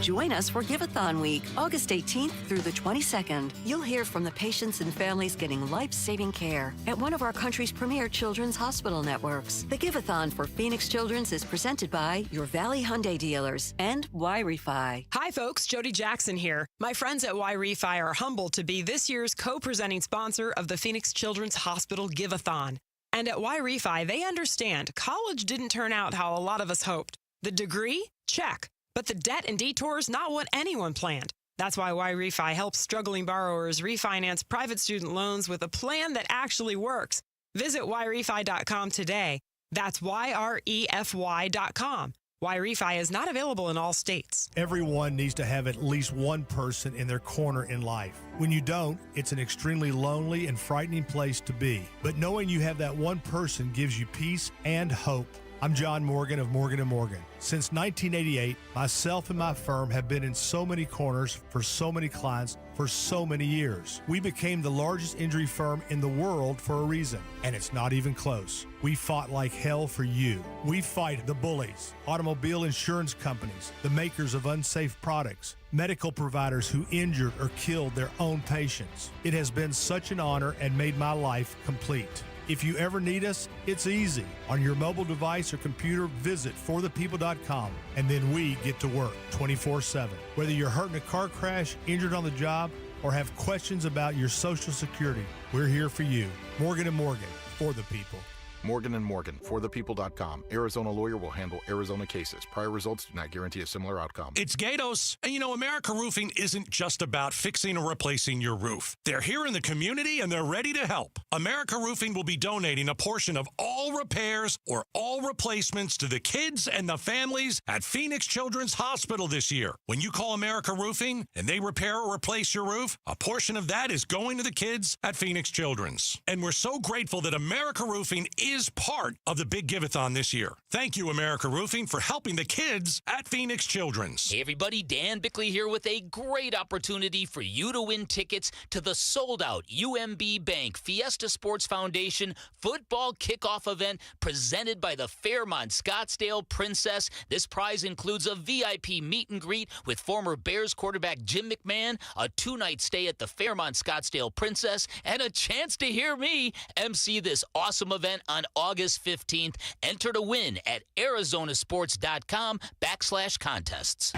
Join us for Give-a-thon Week, August 18th through the 22nd. You'll hear from the patients and families getting life-saving care at one of our country's premier children's hospital networks. The Give-a-thon for Phoenix Children's is presented by your Valley Hyundai dealers and Y-Refi. Hi, folks. Jody Jackson here. My friends at Y-Refi are humbled to be this year's co-presenting sponsor of the Phoenix Children's Hospital Give-a-thon. And at Y-Refi, they understand college didn't turn out how a lot of us hoped. The degree? Check. But the debt and detours, not what anyone planned. That's why Y-Refi helps struggling borrowers refinance private student loans with a plan that actually works. Visit YRefi.com today. That's YREFY.com. Y-Refi is not available in all states. Everyone needs to have at least one person in their corner in life. When you don't, it's an extremely lonely and frightening place to be. But knowing you have that one person gives you peace and hope. I'm John Morgan of Morgan & Morgan. Since 1988, myself and my firm have been in so many corners for so many clients for so many years. We became the largest injury firm in the world for a reason, and it's not even close. We fought like hell for you. We fight the bullies, automobile insurance companies, the makers of unsafe products, medical providers who injured or killed their own patients. It has been such an honor and made my life complete. If you ever need us, it's easy. On your mobile device or computer, visit forthepeople.com, and then we get to work 24/7. Whether you're hurt in a car crash, injured on the job, or have questions about your Social Security, we're here for you. Morgan & Morgan, for the people. Morgan & Morgan, forthepeople.com. Arizona lawyer will handle Arizona cases. Prior results do not guarantee a similar outcome. It's Gatos. And America Roofing isn't just about fixing or replacing your roof. They're here in the community and they're ready to help. America Roofing will be donating a portion of all repairs or all replacements to the kids and the families at Phoenix Children's Hospital this year. When you call America Roofing and they repair or replace your roof, a portion of that is going to the kids at Phoenix Children's. And we're so grateful that America Roofing is part of the Big Give-a-thon this year. Thank you, America Roofing, for helping the kids at Phoenix Children's. Hey, everybody, Dan Bickley here with a great opportunity for you to win tickets to the sold-out UMB Bank Fiesta Sports Foundation football kickoff event presented by the Fairmont Scottsdale Princess. This prize includes a VIP meet and greet with former Bears quarterback Jim McMahon, a 2-night stay at the Fairmont Scottsdale Princess, and a chance to hear me MC this awesome event on August 15th. Enter to win at arizonasports.com/contests.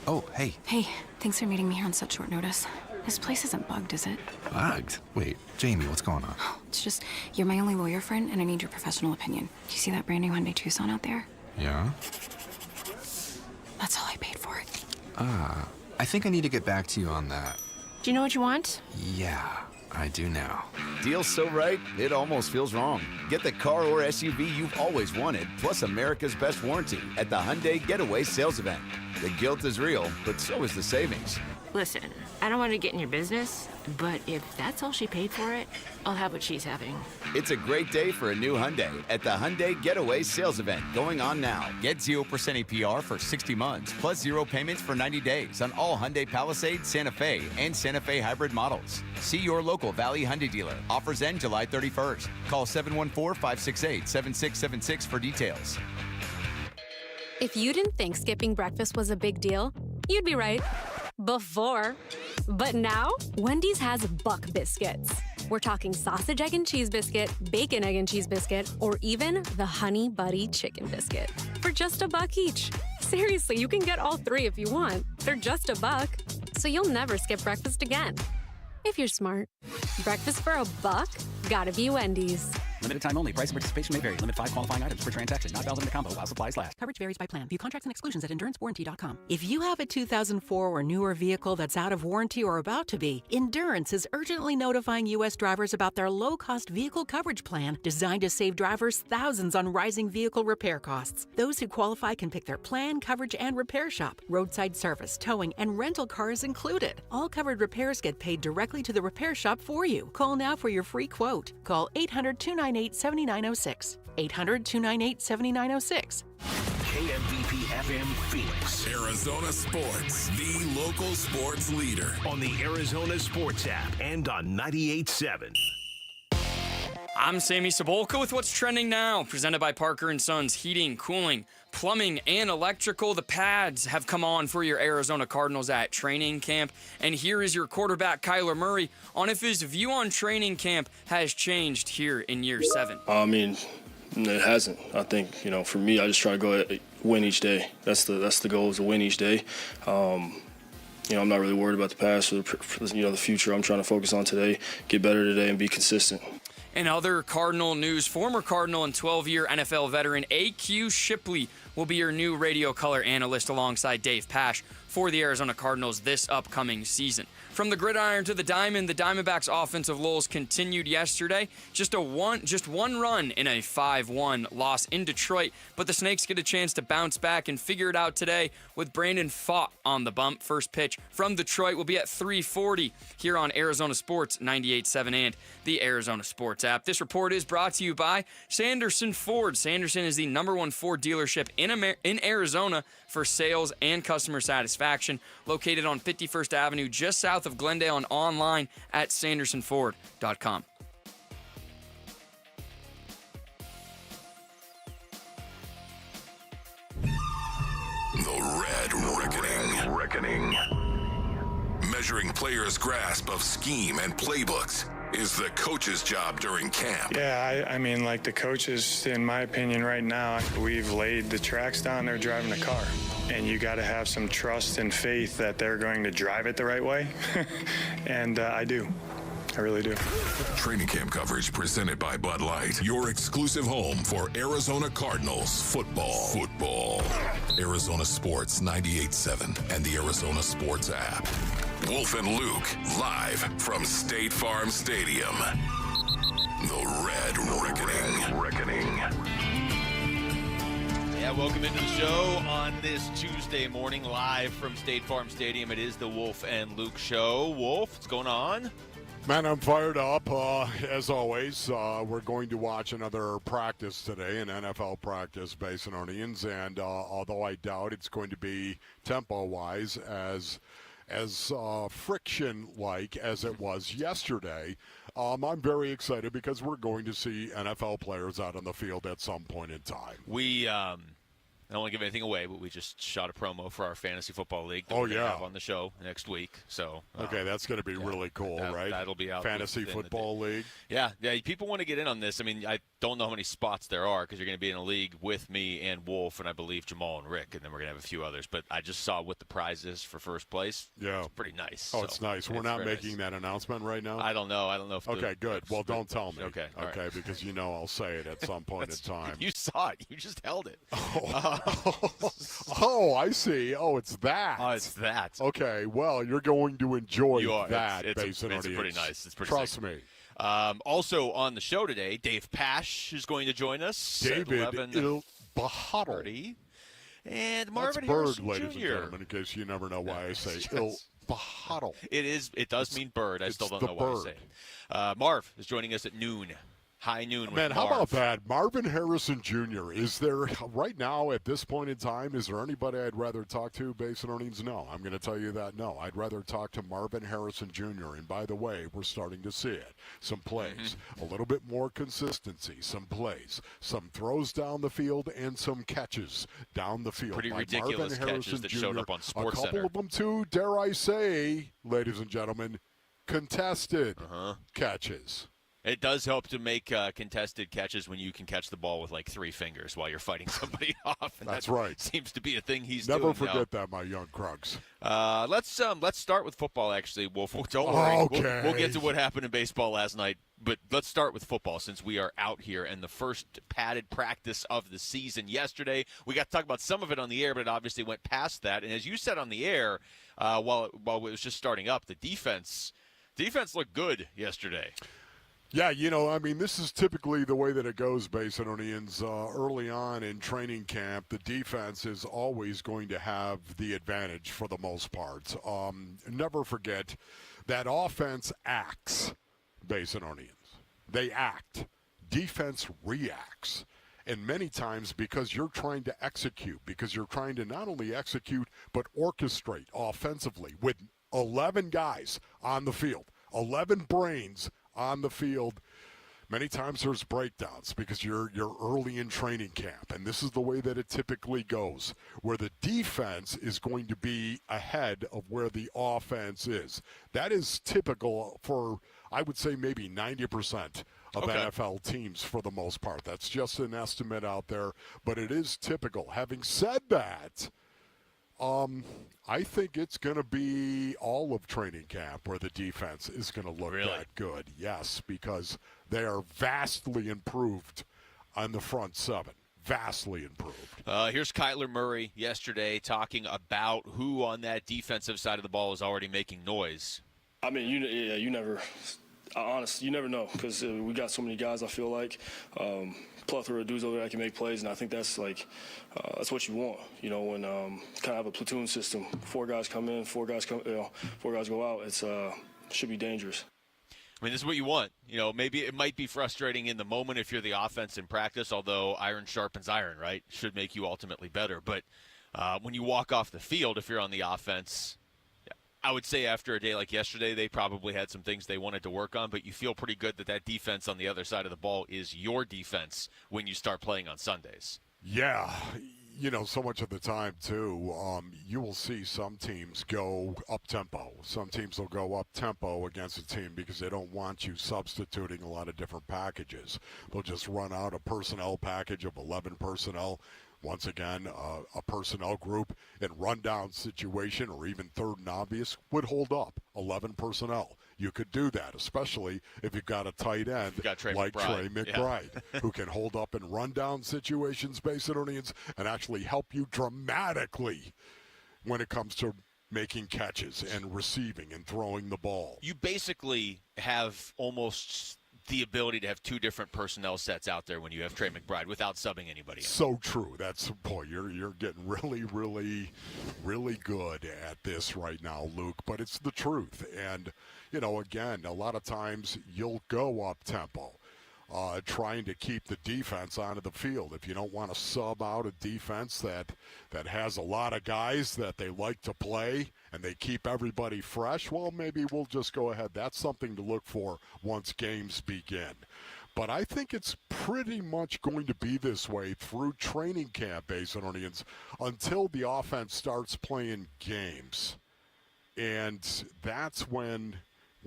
Oh, hey. Hey, thanks for meeting me here on such short notice. This place isn't bugged, is it? Bugged? Wait, Jamie, what's going on? It's just, you're my only lawyer friend, and I need your professional opinion. Do you see that brand new Hyundai Tucson out there? Yeah? That's all I paid for it. I think I need to get back to you on that. Do you know what you want? Yeah, I do now. Deal's so right, it almost feels wrong. Get the car or SUV you've always wanted, plus America's best warranty at the Hyundai Getaway Sales Event. The guilt is real, but so is the savings. Listen, I don't want to get in your business, but if that's all she paid for it, I'll have what she's having. It's a great day for a new Hyundai at the Hyundai Getaway Sales Event going on now. Get 0% APR for 60 months, plus 0 payments for 90 days on all Hyundai Palisade, Santa Fe, and Santa Fe hybrid models. See your local Valley Hyundai dealer. Offers end July 31st. Call 714-568-7676 for details. If you didn't think skipping breakfast was a big deal, you'd be right. Before. But now, Wendy's has Buck Biscuits. We're talking sausage, egg, and cheese biscuit, bacon, egg, and cheese biscuit, or even the Honey Buddy Chicken Biscuit for just $1 each. Seriously, you can get all 3 if you want. They're just $1, so you'll never skip breakfast again. if you're smart. Breakfast for $1? Gotta be Wendy's. Limited time only. Price and participation may vary. Limit 5 qualifying items per transaction. Not valid in a combo while supplies last. Coverage varies by plan. View contracts and exclusions at endurancewarranty.com. If you have a 2004 or newer vehicle that's out of warranty or about to be, Endurance is urgently notifying U.S. drivers about their low-cost vehicle coverage plan designed to save drivers thousands on rising vehicle repair costs. Those who qualify can pick their plan, coverage, and repair shop. Roadside service, towing, and rental cars included. All covered repairs get paid directly to the repair shop for you. Call now for your free quote. Call 800-298-7906. 800-298-7906. KMVP FM Phoenix. Arizona Sports, the local sports leader. On the Arizona Sports app and on 98.7. I'm Sammy Sabolka with what's trending now, presented by Parker & Sons Heating, Cooling, Plumbing, and Electrical. The pads have come on for your Arizona Cardinals at training camp. And here is your quarterback, Kyler Murray, on if his view on training camp has changed here in year 7. I mean, it hasn't. I think, for me, I just try to go win each day. That's the goal, is to win each day. I'm not really worried about the past or the future. I'm trying to focus on today, get better today, and be consistent. In other Cardinal news, former Cardinal and 12-year NFL veteran AQ Shipley will be your new radio color analyst alongside Dave Pasch for the Arizona Cardinals this upcoming season. From the gridiron to the diamond, the Diamondbacks' offensive lows continued yesterday. Just one run in a 5-1 loss in Detroit, but the Snakes get a chance to bounce back and figure it out today with Brandon Pfaadt on the bump. First pitch from Detroit will be at 3:40 here on Arizona Sports 98.7 and the Arizona Sports app. This report is brought to you by Sanderson Ford. Sanderson is the #1 Ford dealership in Arizona for sales and customer satisfaction, located on 51st Avenue just south of Glendale and online at sandersonford.com. The Red Reckoning. Measuring players' grasp of scheme and playbooks is the coach's job during camp. Yeah, I mean, like the coaches, in my opinion, right now, we've laid the tracks down. They're driving the car. And you got to have some trust and faith that they're going to drive it the right way. And I do. I really do. Training camp coverage presented by Bud Light, your exclusive home for Arizona Cardinals football. Arizona Sports 98.7 and the Arizona Sports app. Wolf and Luke, live from State Farm Stadium. The Red Reckoning. Yeah, welcome into the show on this Tuesday morning, live from State Farm Stadium. It is the Wolf and Luke show. Wolf, what's going on? Man, I'm fired up. As always, we're going to watch another practice today, an NFL practice, Basinonians, and although I doubt it's going to be tempo-wise as friction-like as it was yesterday, I'm very excited because we're going to see NFL players out on the field at some point in time. We I don't want to give anything away, but we just shot a promo for our fantasy football league that we're going to have on the show next week. So okay, that's going to be really cool, right? That'll be out. Fantasy football league. Yeah, people want to get in on this. I mean, I don't know how many spots there are because you're going to be in a league with me and Wolf and I believe Jamal and Rick, and then we're going to have a few others. But I just saw what the prize is for first place. Yeah, it's pretty nice. Oh, it's nice. We're not making that announcement right now. I don't know. If okay, good. Well, don't tell me. Okay, right. Because I'll say it at some point in time. You saw it. You just held it. Oh, I see. Oh, it's that. Oh, it's that. Okay, well, you're going to enjoy that. It's pretty nice. It's pretty Trust me. Also on the show today, Dave Pasch is going to join us. David Il-Bahadl. And Marvin Harrison Jr. Ladies and gentlemen, in case you never know why I say Il-Bahadl. It does mean bird. I still don't know why I say it. Marv is joining us at noon. High noon with Man, Marv. how about that? Marvin Harrison Jr. Is there, right now, at this point in time, is there anybody I'd rather talk to, Basinonians? No. I'm going to tell you that, no. I'd rather talk to Marvin Harrison Jr. And by the way, we're starting to see it. Some plays, a little bit more consistency, some plays, some throws down the field, and some catches down the field. Pretty like ridiculous Marvin Harrison catches that Jr. showed up on SportsCenter. A couple of them, too, dare I say, ladies and gentlemen, contested catches. It does help to make contested catches when you can catch the ball with like 3 fingers while you're fighting somebody off. And That's that right. Seems to be a thing he's Never doing forget now. that, my young Krugs. Let's start with football, actually, Wolf. Don't worry. Okay. We'll get to what happened in baseball last night, but let's start with football since we are out here and the first padded practice of the season yesterday. We got to talk about some of it on the air, but it obviously went past that. And as you said on the air, while it was just starting up, the defense looked good yesterday. Yeah, this is typically the way that it goes, Basinonians. Early on in training camp, the defense is always going to have the advantage for the most part. Never forget that offense acts, Basinonians. They act. Defense reacts. And many times because you're trying to execute, because you're trying to not only execute but orchestrate offensively with 11 guys on the field, 11 brains on the field. Many times there's breakdowns because you're early in training camp, and this is the way that it typically goes, where the defense is going to be ahead of where the offense is. That is typical for, I would say, maybe 90% of NFL teams for the most part. That's just an estimate out there, but it is typical. Having said that, I think it's going to be all of training camp where the defense is going to look that good. Yes, because they are vastly improved on the front seven. Vastly improved. Here's Kyler Murray yesterday talking about who on that defensive side of the ball is already making noise. I mean, you never know because we got so many guys, I feel like. Plethora of dudes over there that can make plays, and I think that's that's what you want, when kind of have a platoon system. 4 guys come in, 4 guys go out. It's should be dangerous. I mean, this is what you want. Maybe it might be frustrating in the moment if you're the offense in practice, although iron sharpens iron, right? Should make you ultimately better. But when you walk off the field, if you're on the offense, I would say after a day like yesterday, they probably had some things they wanted to work on, but you feel pretty good that defense on the other side of the ball is your defense when you start playing on Sundays. Yeah. So much of the time, too, you will see some teams go up-tempo. Some teams will go up-tempo against a team because they don't want you substituting a lot of different packages. They'll just run out a personnel package of 11 personnel. Once again, a personnel group in rundown situation or even third and obvious would hold up 11 personnel. You could do that, especially if you've got a tight end like Trey McBride, who can hold up in rundown situations, Basinonians, and actually help you dramatically when it comes to making catches and receiving and throwing the ball. You basically have almost the ability to have 2 different personnel sets out there when you have Trey McBride without subbing anybody else. So true. You're getting really, really, really good at this right now, Luke, but it's the truth. And, again, a lot of times you'll go up-tempo, trying to keep the defense onto the field. If you don't want to sub out a defense that has a lot of guys that they like to play and they keep everybody fresh, well, maybe we'll just go ahead. That's something to look for once games begin. But I think it's pretty much going to be this way through training camp, Basinonians, until the offense starts playing games. And that's when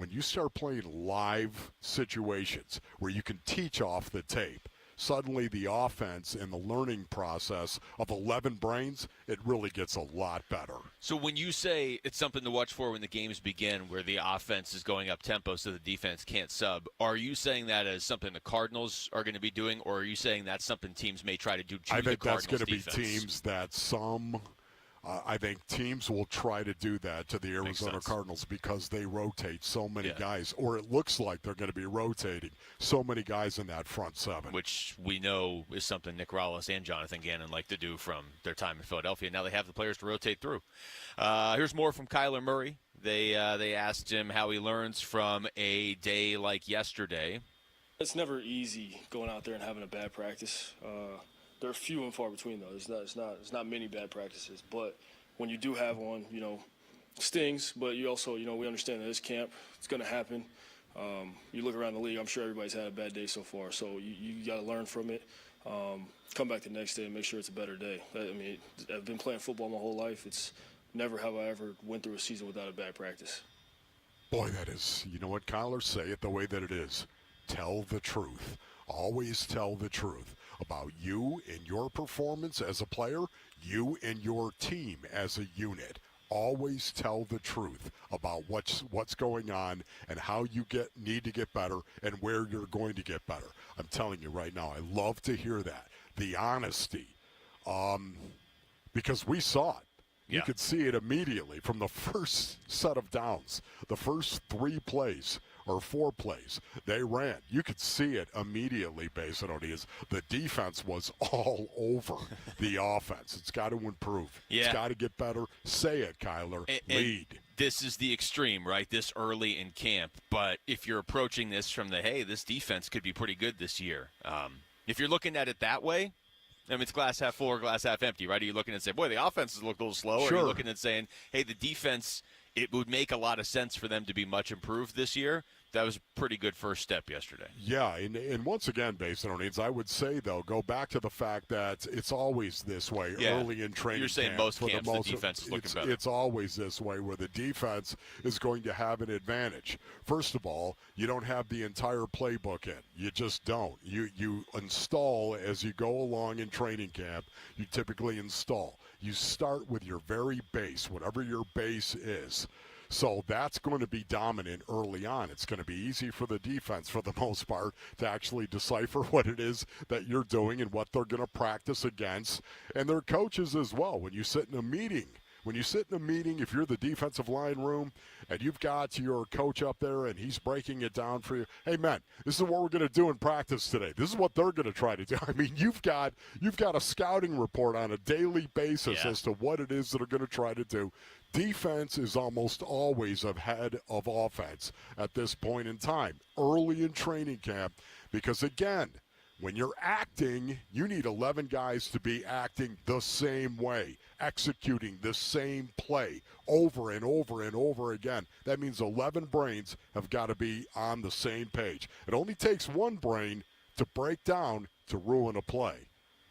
you start playing live situations where you can teach off the tape, suddenly the offense and the learning process of 11 brains, it really gets a lot better. So when you say it's something to watch for when the games begin where the offense is going up tempo so the defense can't sub, are you saying that as something the Cardinals are going to be doing, or are you saying that's something teams may try to do to I the think Cardinals that's going to defense? be teams that I think teams will try to do that to the Arizona Cardinals because they rotate so many guys, or it looks like they're going to be rotating so many guys in that front seven. Which we know is something Nick Rallis and Jonathan Gannon like to do from their time in Philadelphia. Now they have the players to rotate through. Here's more from Kyler Murray. They asked him how he learns from a day like yesterday. It's never easy going out there and having a bad practice. They're few and far between, though. It's not many bad practices. But when you do have one, stings. But you also, we understand that this camp, it's going to happen. You look around the league, I'm sure everybody's had a bad day so far. So you got to learn from it. Come back the next day and make sure it's a better day. I mean, I've been playing football my whole life. It's never have I ever went through a season without a bad practice. Boy, that is, you know what, Kyler, say it the way that it is. tell the truth. Always tell the truth about you and your performance as a player, you and your team as a unit. Always tell the truth about what's going on and how you need to get better and where you're going to get better. I'm telling you right now, I love to hear that. The honesty. Because we saw it. Yeah. You could see it immediately from the first set of downs, the first 3 plays or 4 plays they ran. You could see it immediately, Basinonians. The defense was all over the offense. It's got to improve. Yeah. It's got to get better. Say it, Kyler. Lead. This is the extreme, right, this early in camp. But if you're approaching this from hey, this defense could be pretty good this year. If you're looking at it that way, I mean, it's glass half full or glass half empty, right? Are you looking and saying, boy, the offenses look a little slow? Sure. Or are you looking and saying, hey, the defense, it would make a lot of sense for them to be much improved this year? That was a pretty good first step yesterday. Yeah, and once again, Basinonians, I would say, though, go back to the fact that it's always this way early in training. You're saying camp. most camps, the defense is looking better. It's always this way where the defense is going to have an advantage. First of all, you don't have the entire playbook in. You just don't. You install as you go along in training camp. You typically install. You start with your very base, whatever your base is. So that's going to be dominant early on. It's going to be easy for the defense, for the most part, to actually decipher what it is that you're doing and what they're going to practice against, and their coaches as well. When you sit in a meeting, if you're the defensive line room and you've got your coach up there and he's breaking it down for you, hey, man, this is what we're going to do in practice today. This is what they're going to try to do. I mean, you've got a scouting report on a daily basis as to what it is that are going to try to do. Defense is almost always ahead of offense at this point in time, early in training camp, because, again, when you're acting, you need 11 guys to be acting the same way, executing the same play over and over and over again. That means 11 brains have got to be on the same page. It only takes one brain to break down to ruin a play.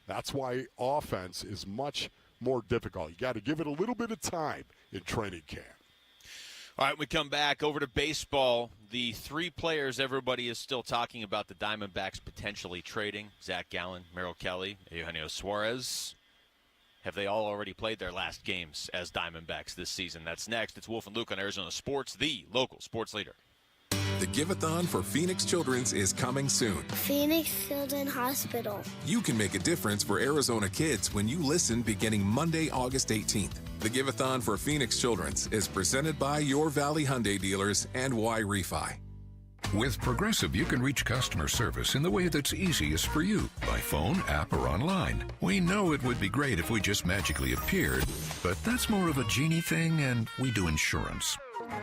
That's why offense is much more difficult. You got to give it a little bit of time in training camp. All right, we come back over to baseball. The 3 players everybody is still talking about the Diamondbacks potentially trading, Zach Gallen, Merrill Kelly, Eugenio Suarez. Have they all already played their last games as Diamondbacks this season? That's next. It's Wolf and Luke on Arizona Sports, the local sports leader. The Give-a-thon for Phoenix Children's is coming soon. Phoenix Children's Hospital. You can make a difference for Arizona kids when you listen beginning Monday, August 18th. The Give-a-thon for Phoenix Children's is presented by your Valley Hyundai dealers and Y Refi. With Progressive, you can reach customer service in the way that's easiest for you, by phone, app, or online. We know it would be great if we just magically appeared, but that's more of a genie thing, and we do insurance.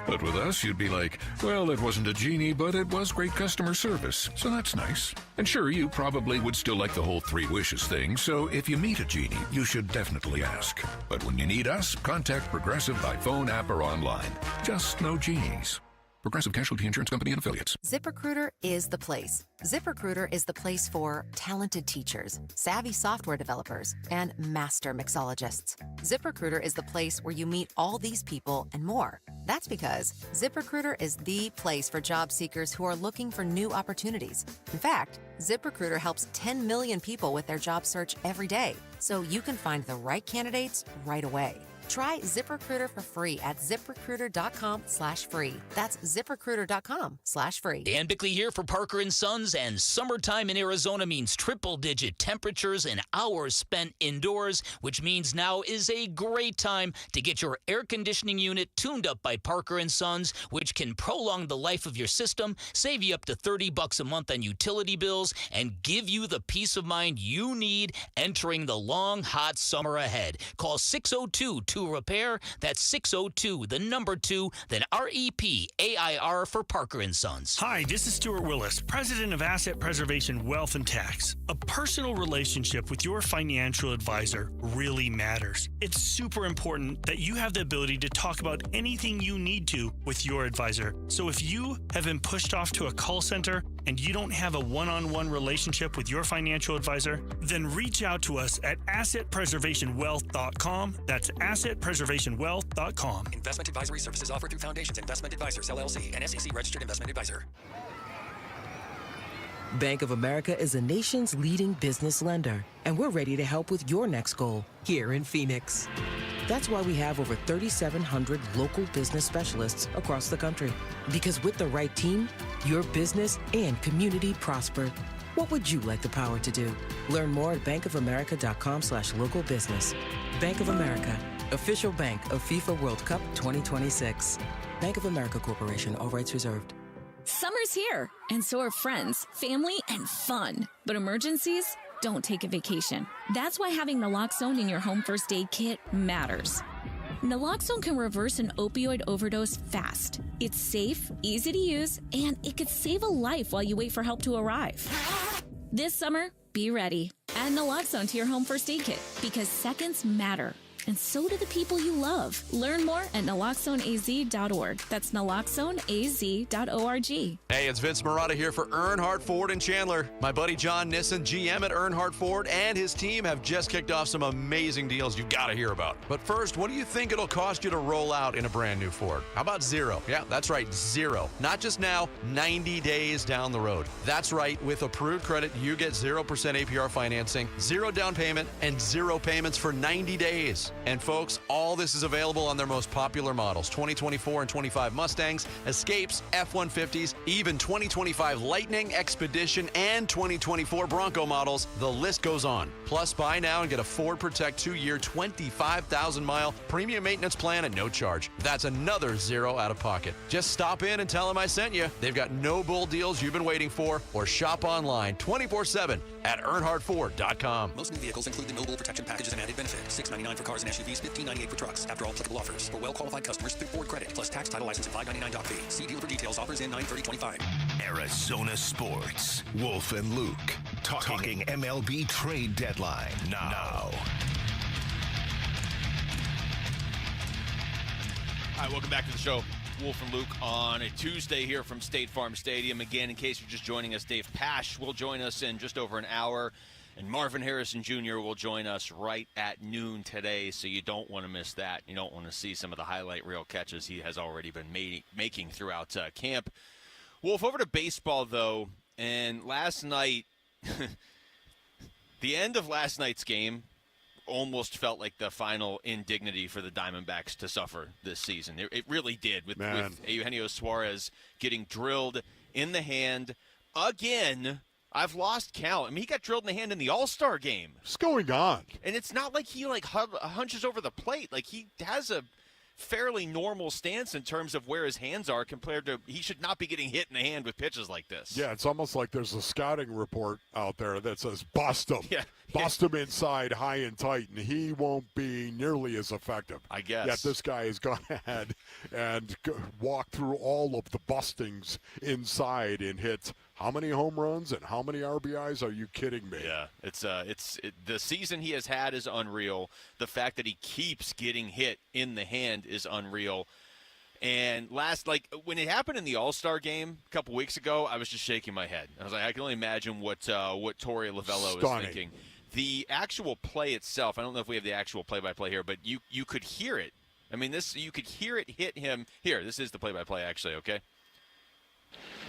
But with us, you'd be like, well, it wasn't a genie, but it was great customer service, so that's nice. And sure, you probably would still like the whole 3 wishes thing, so if you meet a genie, you should definitely ask. But when you need us, contact Progressive by phone, app, or online. Just no genies. Progressive Casualty Insurance Company and Affiliates. ZipRecruiter is the place. ZipRecruiter is the place for talented teachers, savvy software developers, and master mixologists. ZipRecruiter is the place where you meet all these people and more. That's because ZipRecruiter is the place for job seekers who are looking for new opportunities. In fact, ZipRecruiter helps 10 million people with their job search every day, so you can find the right candidates right away. Try ZipRecruiter for free at ZipRecruiter.com/free. That's ZipRecruiter.com/free. Dan Bickley here for Parker & Sons, and summertime in Arizona means triple-digit temperatures and hours spent indoors, which means now is a great time to get your air conditioning unit tuned up by Parker & Sons, which can prolong the life of your system, save you up to $30 a month on utility bills, and give you the peace of mind you need entering the long, hot summer ahead. Call 602-2REPAIR. That's 602, the number 2, then REPAIR for Parker & Sons. Hi, this is Stuart Willis, President of Asset Preservation Wealth and Tax. A personal relationship with your financial advisor really matters. It's super important that you have the ability to talk about anything you need to with your advisor. So if you have been pushed off to a call center and you don't have a one-on-one relationship with your financial advisor, then reach out to us at assetpreservationwealth.com. That's assetpreservationwealth.com. Investment advisory services offered through Foundations Investment Advisors, LLC, an SEC registered investment advisor. Bank of America is the nation's leading business lender, and we're ready to help with your next goal here in Phoenix. That's why we have over 3,700 local business specialists across the country. Because with the right team, your business and community prosper. What would you like the power to do? Learn more at bankofamerica.com/local business. Bank of America, official bank of FIFA World Cup 2026. Bank of America Corporation, all rights reserved. Summer's here, and so are friends, family, and fun. But emergencies don't take a vacation. That's why having naloxone in your home first aid kit matters. Naloxone can reverse an opioid overdose fast. It's safe, easy to use, and it could save a life while you wait for help to arrive. This summer, be ready. Add naloxone to your home first aid kit because seconds matter. And so do the people you love. Learn more at naloxoneaz.org. That's naloxoneaz.org. Hey, it's Vince Marotta here for Earnhardt Ford in Chandler. My buddy John Nissen, GM at Earnhardt Ford, and his team have just kicked off some amazing deals you've got to hear about. But first, what do you think it'll cost you to roll out in a brand new Ford? How about zero? Yeah, that's right, zero. Not just now, 90 days down the road. That's right, with approved credit, you get 0% APR financing, zero down payment, and zero payments for 90 days. And folks, all this is available on their most popular models, 2024 and 25 Mustangs, Escapes, F-150s, even 2025 Lightning, Expedition, and 2024 Bronco models. The list goes on. Plus, buy now and get a Ford Protect 2-year, 25,000-mile premium maintenance plan at no charge. That's another zero out of pocket. Just stop in and tell them I sent you. They've got no bull deals you've been waiting for, or shop online 24/7 at EarnhardtFord.com. Most new vehicles include the No Bull Protection Package as an added benefit. $699 for cars and SUVs, $1598 for trucks. After all applicable offers. For well-qualified customers through Ford Credit. Plus tax, title, license, and $599 doc fee. See dealer for details. Offers in 9/30/25. Arizona Sports. Wolf and Luke. Talking MLB trade deadline now. All right, welcome back to the show. Wolf and Luke on a Tuesday here from State Farm Stadium. Again, in case you're just joining us, Dave Pasch will join us in just over an hour. And Marvin Harrison Jr. will join us right at noon today, so you don't want to miss that. You don't want to see some of the highlight reel catches he has already been making throughout camp. Wolf, over to baseball, though, and last night, the end of last night's game almost felt like the final indignity for the Diamondbacks to suffer this season. It really did, with Eugenio Suarez getting drilled in the hand again. I've lost count. I mean, he got drilled in the hand in the All-Star game. What's going on? And it's not like he hunches over the plate. Like, he has a fairly normal stance in terms of where his hands are compared to he should not be getting hit in the hand with pitches like this. Yeah, it's almost like there's a scouting report out there that says bust him. Yeah. Bust him inside high and tight, and he won't be nearly as effective. I guess. Yet this guy has gone ahead and walked through all of the bustings inside and hit how many home runs and how many RBIs? Are you kidding me? Yeah, the season he has had is unreal. The fact that he keeps getting hit in the hand is unreal. And when it happened in the All-Star game a couple weeks ago, I was just shaking my head. I was like, I can only imagine what Torey Lovello is thinking. The actual play itself, I don't know if we have the actual play-by-play here, but you could hear it. I mean, you could hear it hit him. Here, this is the play-by-play, actually, okay?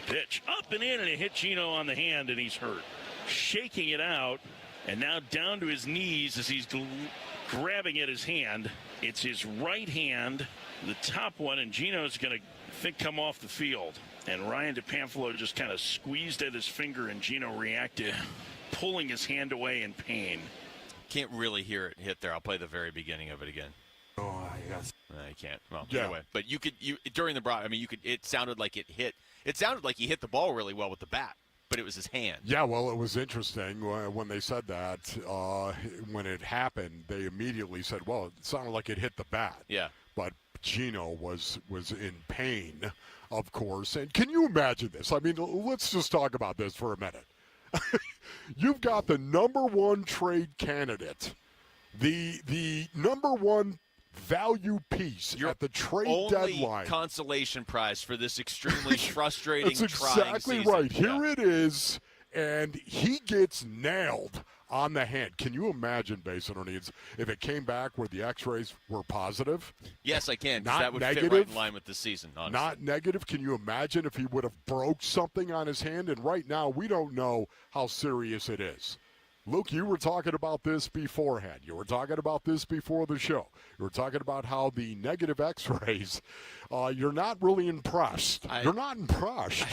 Pitch up and in, and it hit Gino on the hand, and he's hurt. Shaking it out, and now down to his knees as he's grabbing at his hand. It's his right hand, the top one, and Gino's going to come off the field. And Ryan DePanfilo just kind of squeezed at his finger, and Gino reacted, pulling his hand away in pain. Can't really hear it hit there. I'll play the very beginning of it again. Oh, yes. I can't. Well, yeah. Anyway, but during the broad. I mean, it sounded like it hit. It sounded like he hit the ball really well with the bat, but it was his hand. Yeah, well, it was interesting when they said that. When it happened, they immediately said, "Well, it sounded like it hit the bat." Yeah. But Gino was in pain, of course. And can you imagine this? I mean, let's just talk about this for a minute. You've got the number one trade candidate, the number one value piece at the trade deadline. Only consolation prize for this extremely frustrating, That's trying exactly season. right. Here it is, and he gets nailed on the hand. Can you imagine, Basin O'Needs, if it came back where the X-rays were positive? Yes, I can. Not that would negative, fit right in line with the season, honestly. Not negative. Can you imagine if he would have broke something on his hand? And right now, we don't know how serious it is. Luke, you were talking about this beforehand. You were talking about this before the show. You were talking about how the negative X-rays, you're not really impressed. You're not impressed.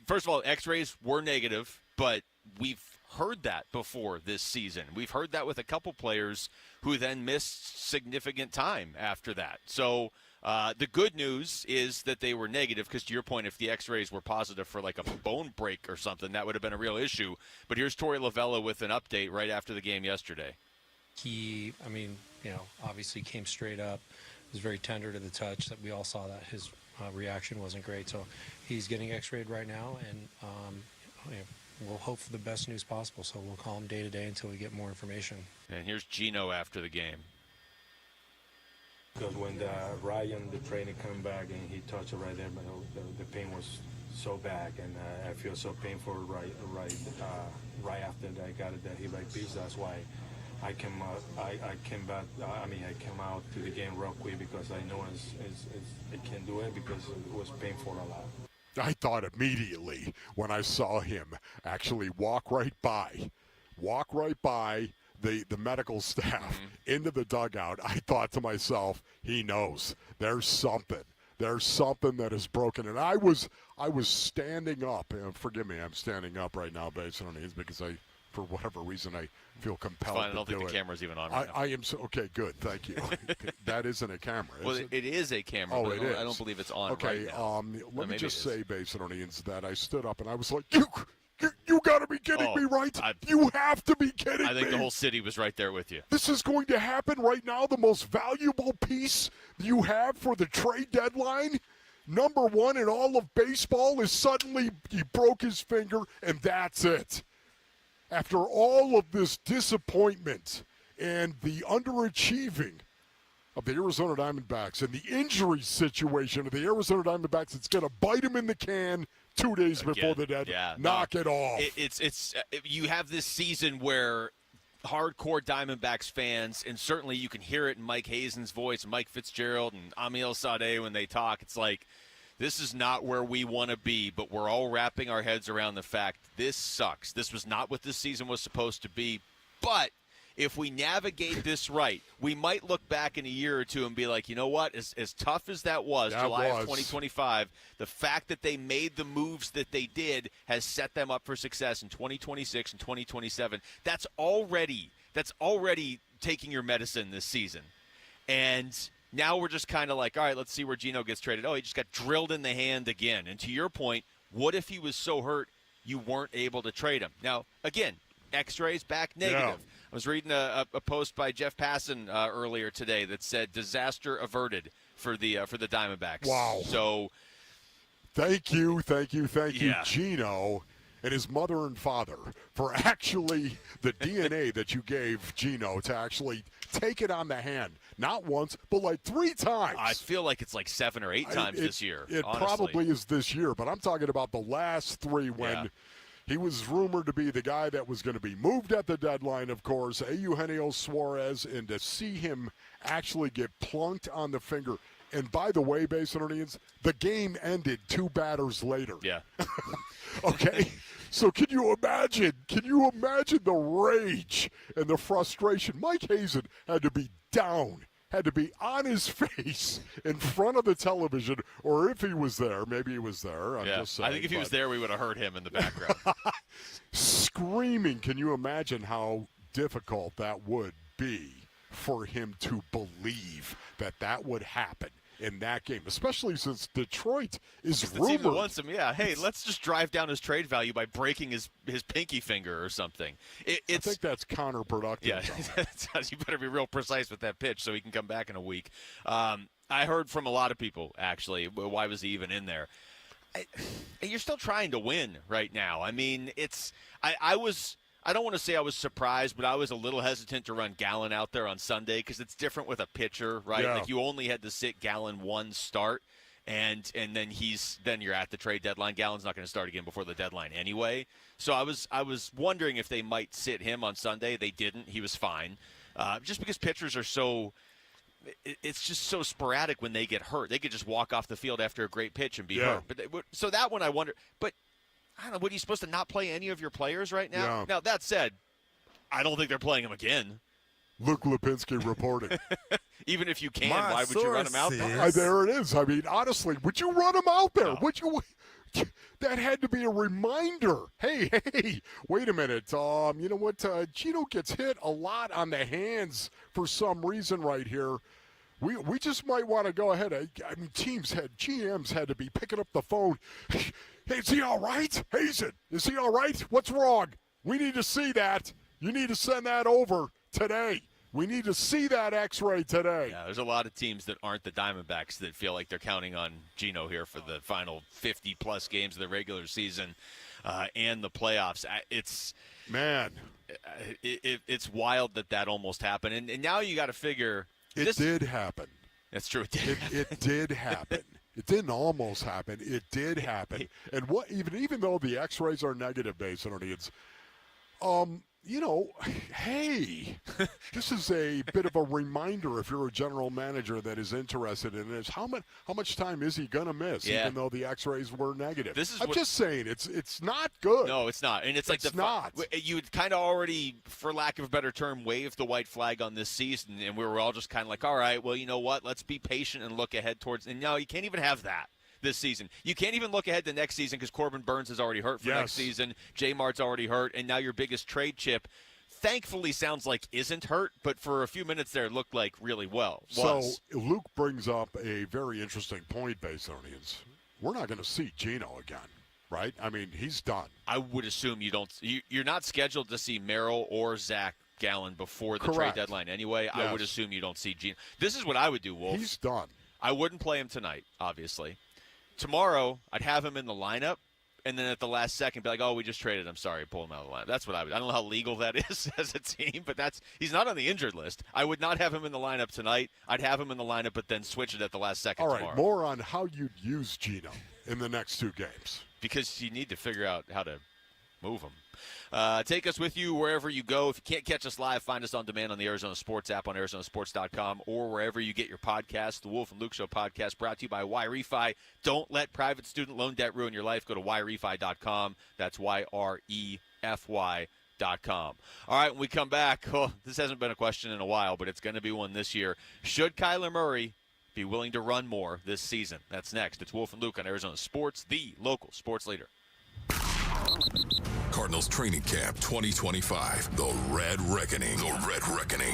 First of all, X-rays were negative, but we've heard that before this season. We've heard that with a couple players who then missed significant time after that. So the good news is that they were negative because, to your point, if the X-rays were positive for like a bone break or something, that would have been a real issue. But here's Torey Lovullo with an update right after the game yesterday. He, obviously came straight up, was very tender to the touch. That we all saw that his reaction wasn't great. So he's getting X-rayed right now, and we'll hope for the best news possible. So we'll call him day to day until we get more information. And here's Gino after the game. Because when Ryan, the trainer, came back and he touched it right there, the pain was so bad, and I feel so painful right after that I got it, that hip piece. That's why I came out to the game real quick, because I know it can do it, because it was painful a lot. I thought immediately when I saw him actually walk right by the medical staff into the dugout, I thought to myself, he knows there's something that is broken. And I was standing up, and forgive me, I'm standing up right now based on these, because for whatever reason, I feel compelled to do it. I don't think the camera's even on right now. I am so okay. Good, thank you. That isn't a camera. Well, it is a camera. Oh, but it is. I don't believe it's on. Okay, right now. let me just say, Basinonians, that I stood up and I was like, you got to be kidding me, right? You have to be kidding me. I think the whole city was right there with you. This is going to happen right now. The most valuable piece you have for the trade deadline, number one in all of baseball, is suddenly he broke his finger and that's it. After all of this disappointment and the underachieving of the Arizona Diamondbacks and the injury situation of the Arizona Diamondbacks, it's going to bite them in the can 2 days before the deadline. Yeah, Knock it off. You have this season where hardcore Diamondbacks fans, and certainly you can hear it in Mike Hazen's voice, and Mike Fitzgerald and Amiel Sadeh when they talk. It's like, this is not where we want to be, but we're all wrapping our heads around the fact this sucks. This was not what this season was supposed to be. But if we navigate this right, we might look back in a year or two and be like, you know what? As tough as that was, July of 2025, the fact that they made the moves that they did has set them up for success in 2026 and 2027. That's already taking your medicine this season. And now we're just kind of like, all right, let's see where Gino gets traded. Oh, he just got drilled in the hand again. And to your point, what if he was so hurt you weren't able to trade him? Now, again, X-rays back negative. Yeah. I was reading a post by Jeff Passan earlier today that said disaster averted for the Diamondbacks. Wow. So thank you, Gino, and his mother and father, for actually the DNA that you gave Gino to actually take it on the hand. Not once, but like 3 times. I feel like it's like 7 or 8 times this year. It honestly probably is this year, but I'm talking about the last 3 when he was rumored to be the guy that was going to be moved at the deadline, of course, Eugenio Suarez, and to see him actually get plunked on the finger. And by the way, Basinonians, the game ended 2 batters later. Yeah. Okay? So can you imagine the rage and the frustration? Mike Hazen had to be down, had to be on his face in front of the television, or if he was there, maybe he was there. I'm just saying, I think if he was there, we would have heard him in the background. Screaming. Can you imagine how difficult that would be for him to believe that would happen in that game, especially since Detroit is rumored. The team that wants him, hey, let's just drive down his trade value by breaking his pinky finger or something. I think that's counterproductive. Yeah, you better be real precise with that pitch so he can come back in a week. I heard from a lot of people, actually, why was he even in there? You're still trying to win right now. I mean, I don't want to say I was surprised, but I was a little hesitant to run Gallen out there on Sunday because it's different with a pitcher, right? Yeah. Like you only had to sit Gallen 1 start. And then you're at the trade deadline. Gallen's not going to start again before the deadline anyway. So I was wondering if they might sit him on Sunday. They didn't. He was fine. Just because pitchers are so – it's just so sporadic when they get hurt. They could just walk off the field after a great pitch and be hurt. But so that one I wonder – but I don't know. What, are you supposed to not play any of your players right now? Yeah. Now, that said, I don't think they're playing them again. Luke Lipinski reporting. Even if you can, why would you run him out there? There it is. I mean, honestly, would you run him out there? No. Would you? That had to be a reminder. Hey, wait a minute. You know what? Gino gets hit a lot on the hands for some reason right here. We just might want to go ahead. I mean, GMs had to be picking up the phone. Hey, is he all right? Hazen, is he all right? What's wrong? We need to see that. You need to send that over today. We need to see that X-ray today. Yeah, there's a lot of teams that aren't the Diamondbacks that feel like they're counting on Gino here for the final 50-plus games of the regular season and the playoffs. It's wild that almost happened. And now you got to figure – It did happen. That's true. It did happen. It did happen. It didn't almost happen. It did happen. And what even though the X-rays are negative, Basin Audience, you know, hey, this is a bit of a reminder if you're a general manager that is interested in this. How much time is he going to miss, even though the X-rays were negative? I'm just saying, it's not good. No, it's not. And it's like you would kind of already, for lack of a better term, wave the white flag on this season, and we were all just kind of like, all right, well, you know what? Let's be patient and look ahead towards – and no, you can't even have that this season. You can't even look ahead to next season because Corbin Burns is already hurt for next season. J-Mart's already hurt, and now your biggest trade chip thankfully sounds like isn't hurt, but for a few minutes there it looked like really well. So Luke brings up a very interesting point, Basonians. We're not going to see Gino again, right? I mean, he's done. I would assume you're not scheduled to see Merrill or Zach Gallen before the trade deadline anyway. I would assume you don't see Gino. This is what I would do, Wolf. He's done. I wouldn't play him tonight, obviously. Tomorrow, I'd have him in the lineup, and then at the last second, be like, oh, we just traded him. Sorry, pull him out of the lineup. That's what I would. I don't know how legal that is as a team, but he's not on the injured list. I would not have him in the lineup tonight. I'd have him in the lineup, but then switch it at the last second tomorrow. All right, more on how you'd use Gino in the next two games. Because you need to figure out how to move him. Take us with you wherever you go. If you can't catch us live, find us on demand on the Arizona Sports app on ArizonaSports.com or wherever you get your podcasts. The Wolf and Luke Show podcast brought to you by YRefi. Don't let private student loan debt ruin your life. Go to YRefi.com. That's YREFY.com. All right, when we come back, this hasn't been a question in a while, but it's going to be one this year. Should Kyler Murray be willing to run more this season? That's next. It's Wolf and Luke on Arizona Sports, the local sports leader. Cardinals Training Camp 2025. The Red Reckoning. The Red Reckoning.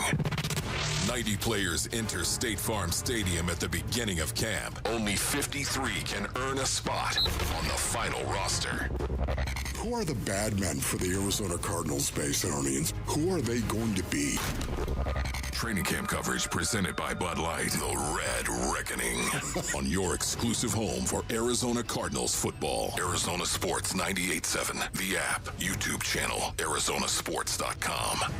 90 players enter State Farm Stadium at the beginning of camp. Only 53 can earn a spot on the final roster. Who are the bad men for the Arizona Cardinals, Basonians? Who are they going to be? Training camp coverage presented by Bud Light. The Red Reckoning. On your exclusive home for Arizona Cardinals football. Arizona Sports 98.7. The app, YouTube channel, ArizonaSports.com.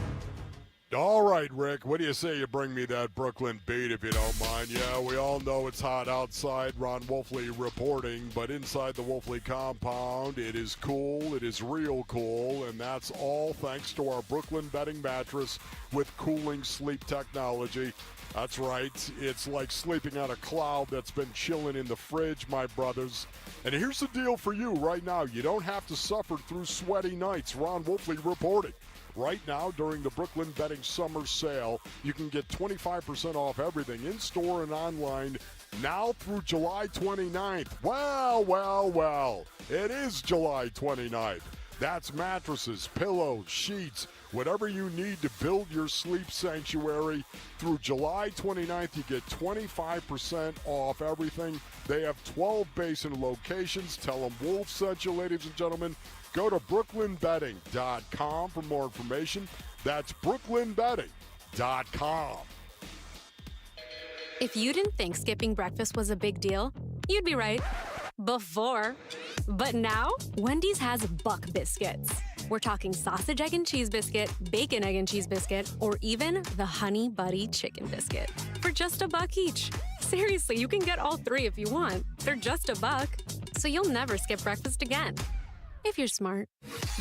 All right, Rick, what do you say you bring me that Brooklyn beat if you don't mind? Yeah, we all know it's hot outside. Ron Wolfley reporting, but inside the Wolfley compound, it is cool. It is real cool, and that's all thanks to our Brooklyn bedding mattress with cooling sleep technology. That's right. It's like sleeping on a cloud that's been chilling in the fridge, my brothers. And here's the deal for you right now. You don't have to suffer through sweaty nights. Ron Wolfley reporting. Right now, during the Brooklyn Bedding Summer Sale, you can get 25% off everything in-store and online now through July 29th. Well, it is July 29th. That's mattresses, pillows, sheets, whatever you need to build your sleep sanctuary. Through July 29th, you get 25% off everything. They have 12 Basin locations. Tell them Wolf sent you, ladies and gentlemen. Go to brooklynbedding.com for more information. That's brooklynbedding.com. If you didn't think skipping breakfast was a big deal, you'd be right. Before. But now, Wendy's has Buck Biscuits. We're talking sausage, egg, and cheese biscuit, bacon, egg, and cheese biscuit, or even the Honey Buddy Chicken Biscuit for just $1 each. Seriously, you can get all 3 if you want. They're just $1. So you'll never skip breakfast again. If you're smart.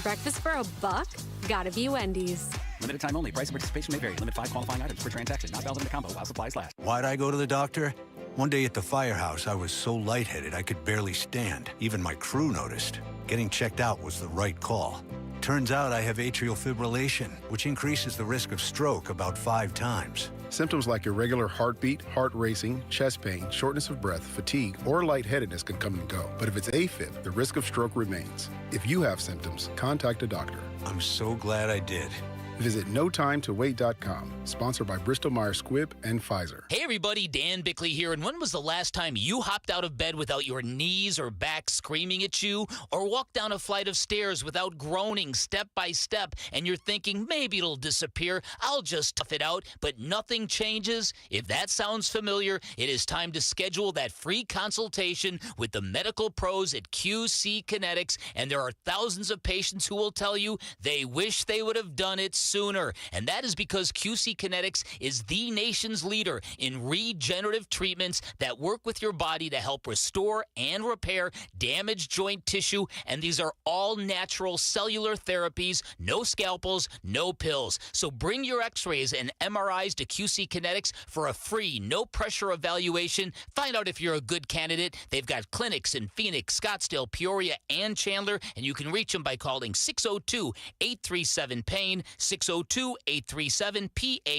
Breakfast for $1? Gotta be Wendy's. Limited time only. Price and participation may vary. Limit 5 qualifying items per transaction. Not valid in the combo while supplies last. Why'd I go to the doctor? One day at the firehouse, I was so lightheaded I could barely stand. Even my crew noticed. Getting checked out was the right call. Turns out I have atrial fibrillation, which increases the risk of stroke about 5 times. Symptoms like irregular heartbeat, heart racing, chest pain, shortness of breath, fatigue, or lightheadedness can come and go. But if it's AFib, the risk of stroke remains. If you have symptoms, contact a doctor. I'm so glad I did. Visit notimetowait.com. Sponsored by Bristol-Myers Squibb and Pfizer. Hey everybody, Dan Bickley here. And when was the last time you hopped out of bed without your knees or back screaming at you? Or walked down a flight of stairs without groaning step by step and you're thinking, maybe it'll disappear, I'll just tough it out, but nothing changes? If that sounds familiar, it is time to schedule that free consultation with the medical pros at QC Kinetics. And there are thousands of patients who will tell you they wish they would have done it sooner. And that is because QC Kinetics is the nation's leader in regenerative treatments that work with your body to help restore and repair damaged joint tissue. And these are all natural cellular therapies, no scalpels, no pills. So bring your x-rays and MRIs to QC Kinetics for a free, no-pressure evaluation. Find out if you're a good candidate. They've got clinics in Phoenix, Scottsdale, Peoria, and Chandler, and you can reach them by calling 602-837-PAIN, 602-837-PAIN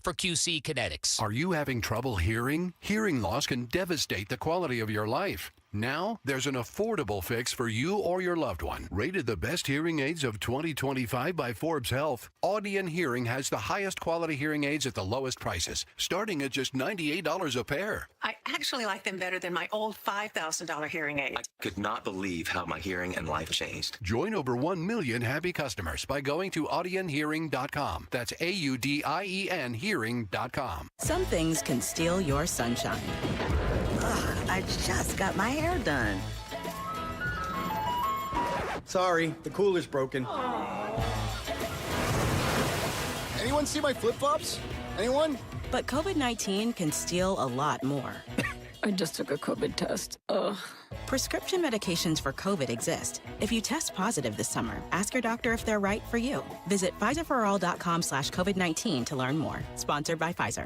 for QC Kinetics. Are you having trouble hearing? Hearing loss can devastate the quality of your life. Now, there's an affordable fix for you or your loved one. Rated the best hearing aids of 2025 by Forbes Health, Audion Hearing has the highest quality hearing aids at the lowest prices, starting at just $98 a pair. I actually like them better than my old $5,000 hearing aid. I could not believe how my hearing and life changed. Join over 1 million happy customers by going to audionhearing.com. That's AUDIEN hearing.com. Some things can steal your sunshine. Ugh, I just got my hair done. Sorry, the cooler's broken. Anyone see my flip-flops? Anyone? But COVID-19 can steal a lot more. I just took a COVID test. Ugh. Prescription medications for COVID exist. If you test positive this summer, ask your doctor if they're right for you. Visit PfizerForAll.com/COVID-19 to learn more. Sponsored by Pfizer.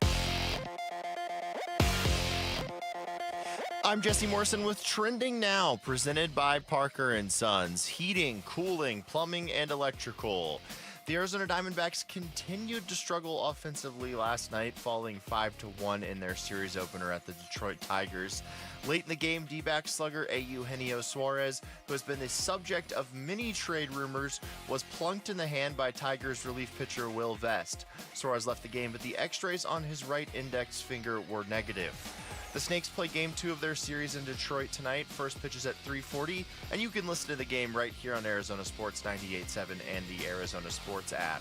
I'm Jesse Morrison with Trending Now, presented by Parker & Sons. Heating, cooling, plumbing, and electrical. The Arizona Diamondbacks continued to struggle offensively last night, falling 5-1 in their series opener at the Detroit Tigers. Late in the game, D-back slugger Eugenio Suarez, who has been the subject of many trade rumors, was plunked in the hand by Tigers relief pitcher Will Vest. Suarez left the game, but the x-rays on his right index finger were negative. The Snakes play Game 2 of their series in Detroit tonight. First pitch is at 3:40, and you can listen to the game right here on Arizona Sports 98.7 and the Arizona Sports app.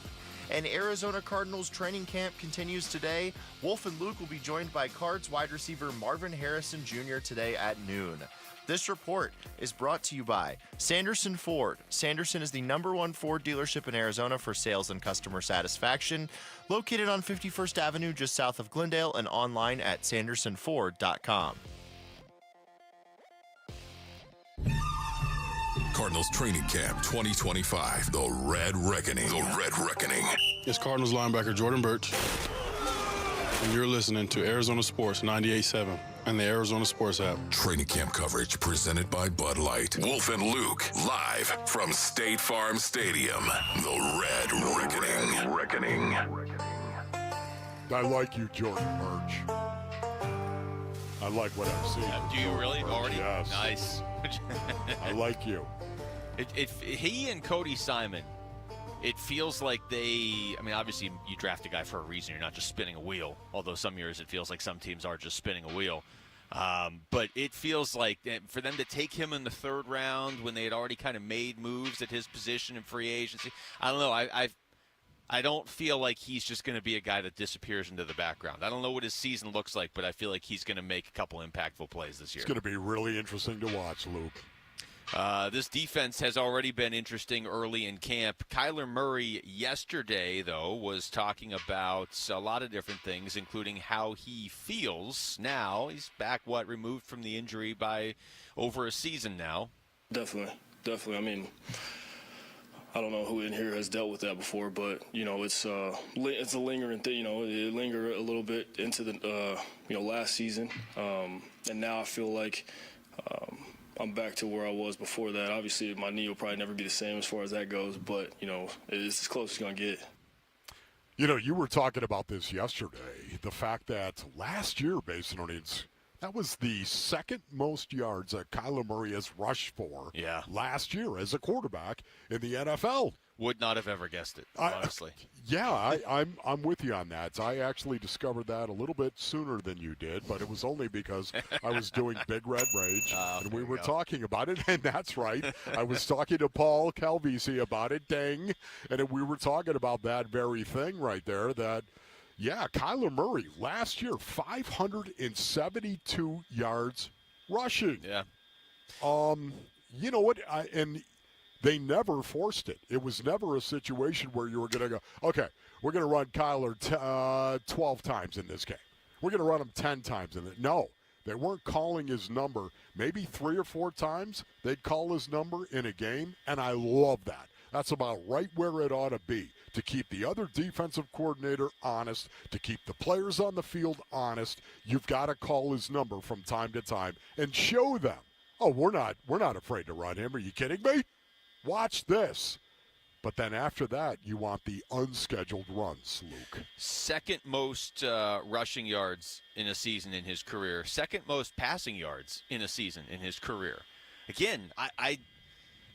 And Arizona Cardinals training camp continues today. Wolf and Luke will be joined by Cards wide receiver Marvin Harrison Jr. today at noon. This report is brought to you by Sanderson Ford. Sanderson is the #1 Ford dealership in Arizona for sales and customer satisfaction. Located on 51st Avenue just south of Glendale and online at sandersonford.com. Cardinals Training Camp 2025. The Red Reckoning. The Red Reckoning. It's Cardinals linebacker Jordan Birch, and you're listening to Arizona Sports 98.7 and the Arizona Sports app. Training camp coverage presented by Bud Light. Wolf and Luke, live from State Farm Stadium. The Red Reckoning. Red Reckoning. I like you, Jordan Birch. I like what I'm seeing. Do you really already? Yes. Nice. I like you. He and Cody Simon, it feels like they, I mean, obviously you draft a guy for a reason. You're not just spinning a wheel, although some years it feels like some teams are just spinning a wheel. But it feels like for them to take him in the third round when they had already kind of made moves at his position in free agency, I don't know. I don't feel like he's just going to be a guy that disappears into the background. I don't know what his season looks like, but I feel like he's going to make a couple impactful plays this year. It's going to be really interesting to watch, Luke. This defense has already been interesting early in camp. Kyler Murray yesterday, though, was talking about a lot of different things, including how he feels now. He's back, removed from the injury by over a season now. Definitely. I mean, I don't know who in here has dealt with that before, but, it's a lingering thing. It lingered a little bit into the, last season. And now I feel like I'm back to where I was before that. Obviously, my knee will probably never be the same as far as that goes, but, it's as close as it's going to get. You were talking about this yesterday, the fact that last year, Basin Earnings, that was the second most yards that Kyler Murray has rushed for last year as a quarterback in the NFL. Would not have ever guessed it, honestly. I'm with you on that. I actually discovered that a little bit sooner than you did, but it was only because I was doing Big Red Rage, and we were talking about it, and that's right. I was talking to Paul Calvisi about it, dang, and we were talking about that very thing right there, that Kyler Murray last year, 572 yards rushing. Yeah. You know what? And they never forced it. It was never a situation where you were going to go, okay, we're going to run Kyler 12 times in this game. We're going to run him 10 times in it. No, they weren't calling his number. Maybe 3 or 4 times they'd call his number in a game, and I love that. That's about right where it ought to be, to keep the other defensive coordinator honest, to keep the players on the field honest. You've got to call his number from time to time and show them, oh, we're not afraid to run him. Are you kidding me? Watch this. But then after that, you want the unscheduled runs, Luke. Second most rushing yards in a season in his career. Second most passing yards in a season in his career. Again, I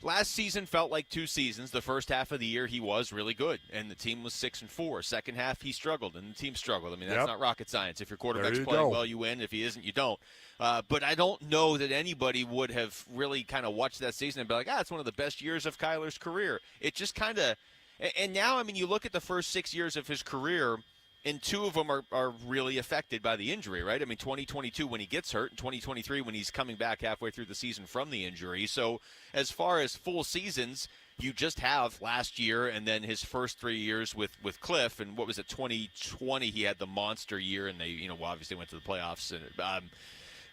last season felt like 2 seasons. The first half of the year, he was really good, and the team was 6-4. Second half, he struggled, and the team struggled. I mean, that's not rocket science. If your quarterback's playing well, you win. If he isn't, you don't. But I don't know that anybody would have really kind of watched that season and be like, it's one of the best years of Kyler's career. It just kind of – and now, I mean, you look at the first 6 years of his career, and 2 of them are really affected by the injury, right? I mean, 2022 when he gets hurt, and 2023 when he's coming back halfway through the season from the injury. So as far as full seasons, you just have last year and then his first 3 years with Cliff. And what was it, 2020 he had the monster year, and they obviously went to the playoffs. And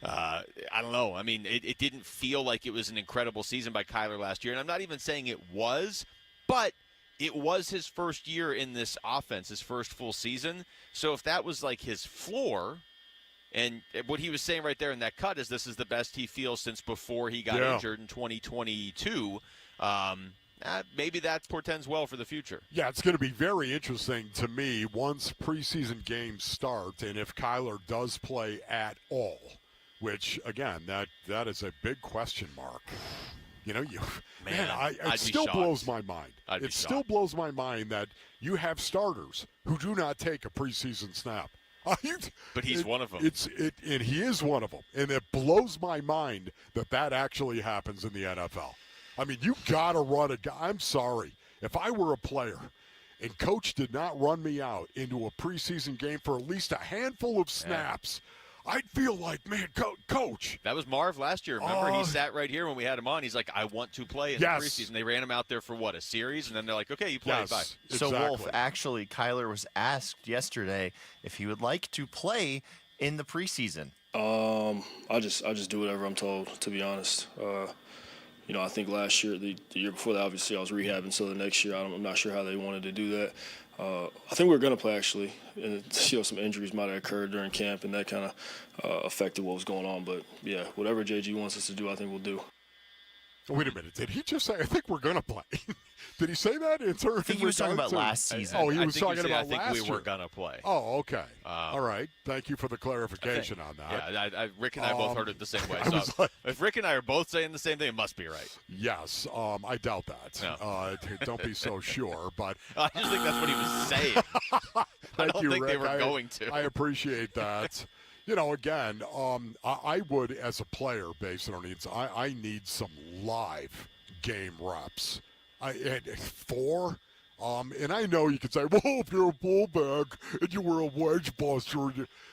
I don't know. I mean, it didn't feel like it was an incredible season by Kyler last year. And I'm not even saying it was, but it was his first year in this offense, his first full season. So if that was like his floor, and what he was saying right there in that cut is this is the best he feels since before he got injured in 2022, maybe that portends well for the future. Yeah, it's going to be very interesting to me once preseason games start, and if Kyler does play at all, which, again, that is a big question mark. It still blows my mind. It still blows my mind that you have starters who do not take a preseason snap. But he's one of them. And he is one of them. And it blows my mind that actually happens in the NFL. I mean, you got to run a guy. I'm sorry. If I were a player and coach did not run me out into a preseason game for at least a handful of snaps, I'd feel like, man, coach. That was Marv last year. Remember, he sat right here when we had him on. He's like, I want to play in the preseason. They ran him out there for, a series? And then they're like, okay, you play. Bye. Exactly. So, Wolf, actually, Kyler was asked yesterday if he would like to play in the preseason. I just do whatever I'm told, to be honest. I think last year, the year before that, obviously I was rehabbing. So the next year, I'm not sure how they wanted to do that. I think we were going to play, actually. And some injuries might have occurred during camp, and that kind of affected what was going on. But, yeah, whatever JG wants us to do, I think we'll do. Wait a minute. Did he just say, I think we're going to play? Did he say that? I think he was talking about last season. Oh, he was talking about last year. I think we were going to play. Oh, okay. All right. Thank you for the clarification on that. Yeah, Rick and I both heard it the same way. So if Rick and I are both saying the same thing, it must be right. Yes. I doubt that. No. Don't be so sure. But I just think that's what he was saying. I don't think they were going to. I appreciate that. Again, I would, as a player, based on needs, I need some live game reps. At 4, and I know you could say, well, if you're a fullback and you were a wedge buster,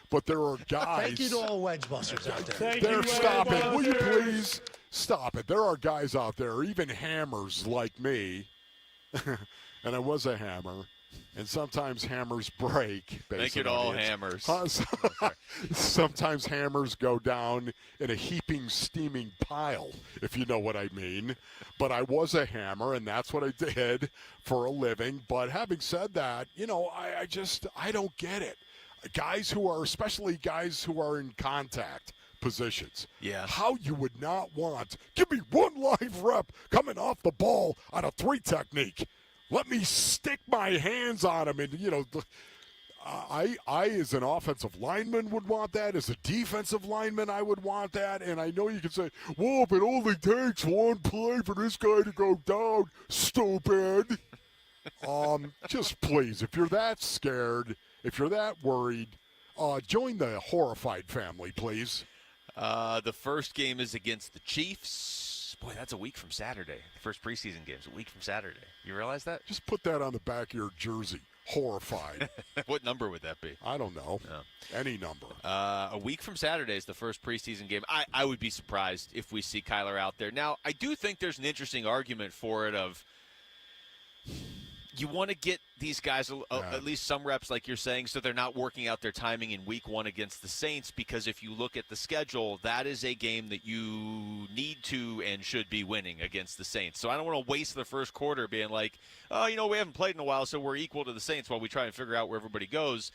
but there are guys. Thank you to all wedge busters out there. Stop it. Will you please? Stop it. There are guys out there, even hammers like me, and I was a hammer, and sometimes hammers break. Make it all hammers. Sometimes hammers go down in a heaping, steaming pile, if you know what I mean. But I was a hammer, and that's what I did for a living. But having said that, I don't get it. Guys who are, especially guys who are in contact positions. Yeah. How you would not want, give me one live rep coming off the ball on a 3 technique. Let me stick my hands on him. And, I as an offensive lineman would want that. As a defensive lineman, I would want that. And I know you can say, well, if it only takes one play for this guy to go down, stupid. Just please, if you're that scared, if you're that worried, join the horrified family, please. The first game is against the Chiefs. Boy, that's a week from Saturday. The first preseason game is a week from Saturday. You realize that? Just put that on the back of your jersey. Horrified. What number would that be? I don't know. No. Any number. A week from Saturday is the first preseason game. I would be surprised if we see Kyler out there. Now, I do think there's an interesting argument for it of you want to get these guys at least some reps, like you're saying, so they're not working out their timing in week 1 against the Saints, because if you look at the schedule, that is a game that you need to and should be winning against the Saints. So I don't want to waste the first quarter being like, oh, we haven't played in a while, so we're equal to the Saints while we try and figure out where everybody goes.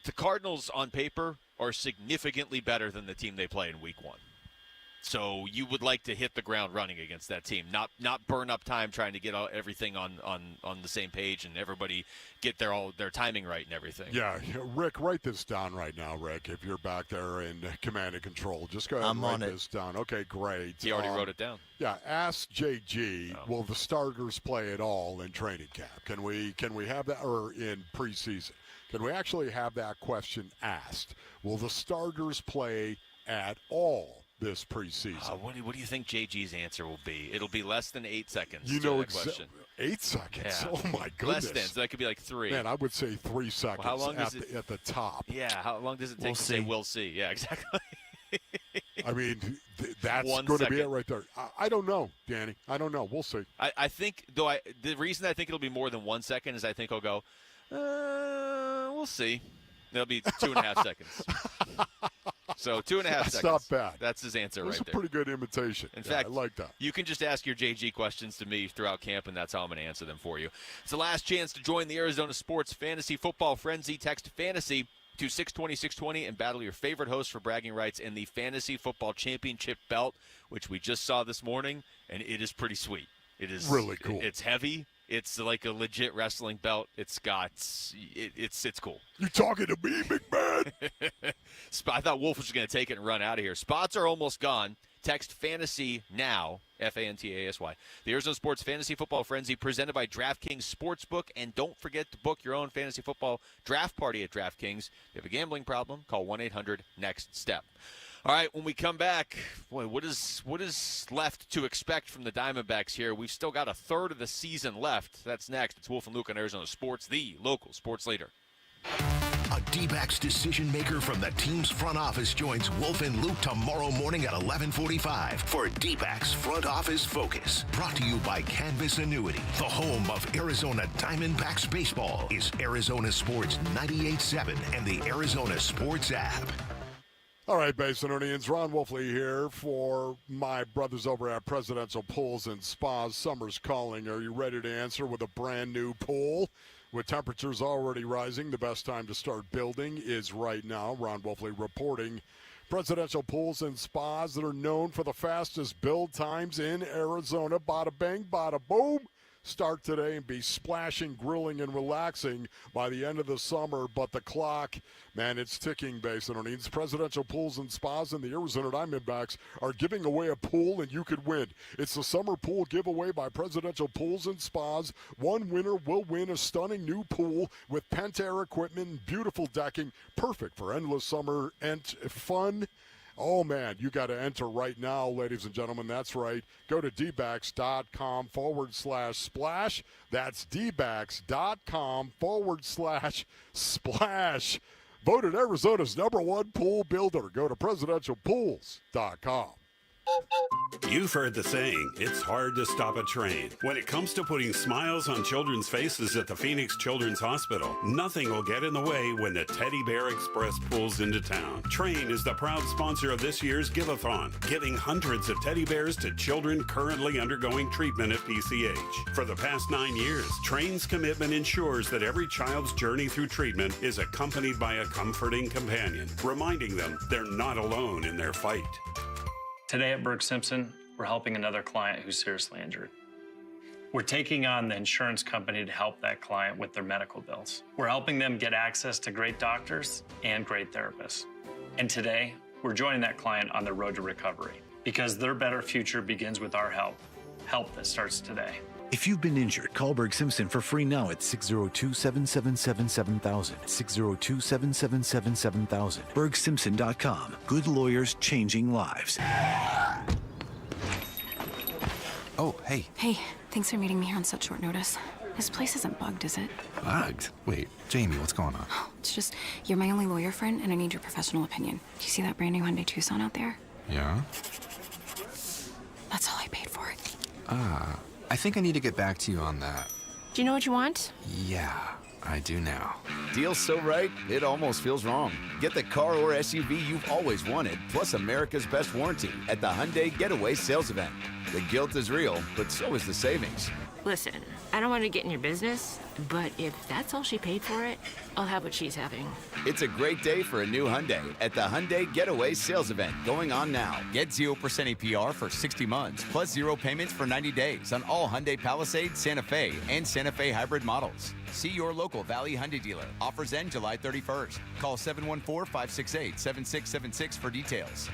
The Cardinals, on paper, are significantly better than the team they play in week 1. So you would like to hit the ground running against that team, not burn up time trying to get everything on the same page and everybody get their timing right and everything. Yeah, Rick, write this down right now, Rick, if you're back there in command and control. Just go ahead and write this down. Okay, great. He already wrote it down. Yeah, ask JG, will the starters play at all in training camp? Can we have that, or in preseason? Can we actually have that question asked? Will the starters play at all this preseason? What do you think JG's answer will be? It'll be less than 8 seconds. You know exactly. 8 seconds? Yeah. Oh, my goodness. Less than. So that could be like 3. Man, I would say 3 seconds how long at the top. Yeah, how long does it take to say we'll see? Yeah, exactly. I mean, that's 1 going to be second. it right there. I don't know, Danny. I don't know. We'll see. I think, though, the reason I think it'll be more than 1 second is I think I'll go, we'll see. It'll be 2.5 seconds. So 2.5 seconds. That's not bad. That's his answer right there. That's a pretty good imitation. In fact, I like that. You can just ask your JG questions to me throughout camp, and that's how I'm going to answer them for you. It's the last chance to join the Arizona Sports Fantasy Football Frenzy. Text FANTASY to 620-620 and battle your favorite host for bragging rights in the Fantasy Football Championship belt, which we just saw this morning, and it is pretty sweet. It is really cool. It's heavy. It's like a legit wrestling belt. It's cool. You talking to me, big man? I thought Wolf was going to take it and run out of here. Spots are almost gone. Text FANTASY now, FANTASY. The Arizona Sports Fantasy Football Frenzy presented by DraftKings Sportsbook. And don't forget to book your own fantasy football draft party at DraftKings. If you have a gambling problem, call 1-800-NEXT-STEP. All right, when we come back, boy, what is left to expect from the Diamondbacks here? We've still got a third of the season left. That's next. It's Wolf and Luke on Arizona Sports, the local sports leader. A D-backs decision maker from the team's front office joins Wolf and Luke tomorrow morning at 11:45 for D-backs Front Office Focus. Brought to you by Canvas Annuity. The home of Arizona Diamondbacks baseball is Arizona Sports 98.7 and the Arizona Sports app. All right, Basinonians, Ron Wolfley here for my brothers over at Presidential Pools and Spas. Summer's calling. Are you ready to answer with a brand new pool? With temperatures already rising, the best time to start building is right now. Ron Wolfley reporting. Presidential Pools and Spas that are known for the fastest build times in Arizona. Bada bang, bada boom. Start today and be splashing, grilling, and relaxing by the end of the summer. But the clock, man, it's ticking, Basinonians. Presidential Pools and Spas and the Arizona Diamondbacks are giving away a pool, and you could win. It's the summer pool giveaway by Presidential Pools and Spas. One winner will win a stunning new pool with Pentair equipment and beautiful decking, perfect for endless summer and fun. Oh, man, you got to enter right now, ladies and gentlemen. That's right. Go to dbacks.com/splash. That's dbacks.com/splash. Voted Arizona's #1 pool builder. Go to presidentialpools.com. You've heard the saying, it's hard to stop a train. When it comes to putting smiles on children's faces at the Phoenix Children's Hospital, nothing will get in the way when the Teddy Bear Express pulls into town. Train is the proud sponsor of this year's Give-a-thon, giving hundreds of teddy bears to children currently undergoing treatment at PCH. For the past 9 years, Train's commitment ensures that every child's journey through treatment is accompanied by a comforting companion, reminding them they're not alone in their fight. Today at Burke Simpson, we're helping another client who's seriously injured. We're taking on the insurance company to help that client with their medical bills. We're helping them get access to great doctors and great therapists. And today, we're joining that client on their road to recovery because their better future begins with our help that starts today. If you've been injured, call Berg Simpson for free now at 602-777-7000. 602-777-7000. BergSimpson.com. Good lawyers changing lives. Oh, hey. Hey, thanks for meeting me here on such short notice. This place isn't bugged, is it? Bugged? Wait, Jamie, what's going on? It's just, you're my only lawyer friend, and I need your professional opinion. Do you see that brand new Hyundai Tucson out there? Yeah? That's all I paid for it. I think I need to get back to you on that. Do you know what you want? Yeah, I do now. Deal's so right, it almost feels wrong. Get the car or SUV you've always wanted, plus America's best warranty at the Hyundai Getaway Sales Event. The guilt is real, but so is the savings. Listen, I don't want to get in your business, but if that's all she paid for it, I'll have what she's having. It's a great day for a new Hyundai at the Hyundai Getaway Sales Event going on now. Get 0% APR for 60 months, plus 0 payments for 90 days on all Hyundai Palisade, Santa Fe, and Santa Fe hybrid models. See your local Valley Hyundai dealer. Offers end July 31st. Call 714-568-7676 for details.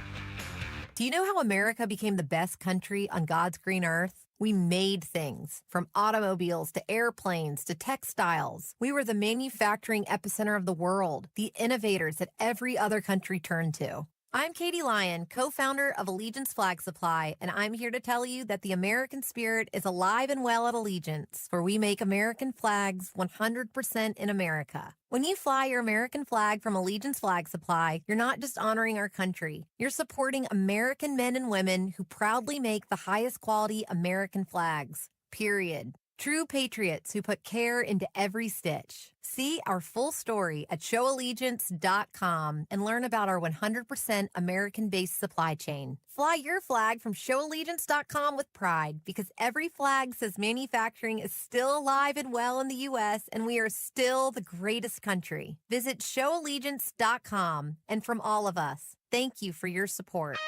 Do you know how America became the best country on God's green earth? We made things, from automobiles to airplanes to textiles. We were the manufacturing epicenter of the world, the innovators that every other country turned to. I'm Katie Lyon, co-founder of Allegiance Flag Supply, and I'm here to tell you that the American spirit is alive and well at Allegiance, for we make American flags 100% in America. When you fly your American flag from Allegiance Flag Supply, you're not just honoring our country. You're supporting American men and women who proudly make the highest quality American flags. Period. True patriots who put care into every stitch. See our full story at showallegiance.com and learn about our 100% American-based supply chain. Fly your flag from showallegiance.com with pride, because every flag says manufacturing is still alive and well in the U.S. and we are still the greatest country. Visit showallegiance.com, and from all of us, thank you for your support.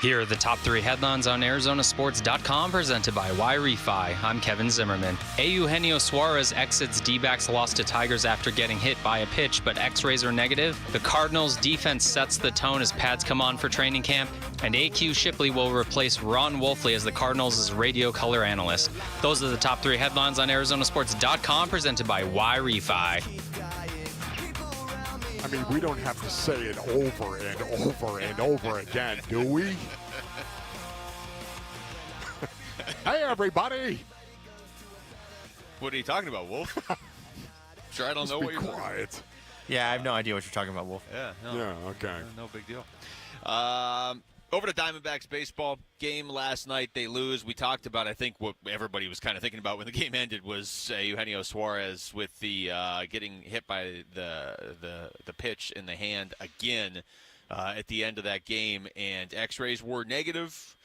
Here are the top 3 headlines on ArizonaSports.com, presented by Y-Refi. I'm Kevin Zimmerman. Eugenio Suarez exits D-backs loss to Tigers after getting hit by a pitch, but X-rays are negative. The Cardinals defense sets the tone as pads come on for training camp. And AQ Shipley will replace Ron Wolfley as the Cardinals' radio color analyst. Those are the top 3 headlines on ArizonaSports.com, presented by Y-Refi. I mean, we don't have to say it over and over and over again, do we? Hey, everybody! What are you talking about, Wolf? Sure, I don't know what you're quiet. Yeah, I have no idea what you're talking about, Wolf. Yeah, no. Yeah, okay. No big deal. Over to Diamondbacks baseball game last night. They lose. We talked about, I think, what everybody was kind of thinking about when the game ended was Eugenio Suarez with the getting hit by the pitch in the hand again at the end of that game, and X-rays were negative.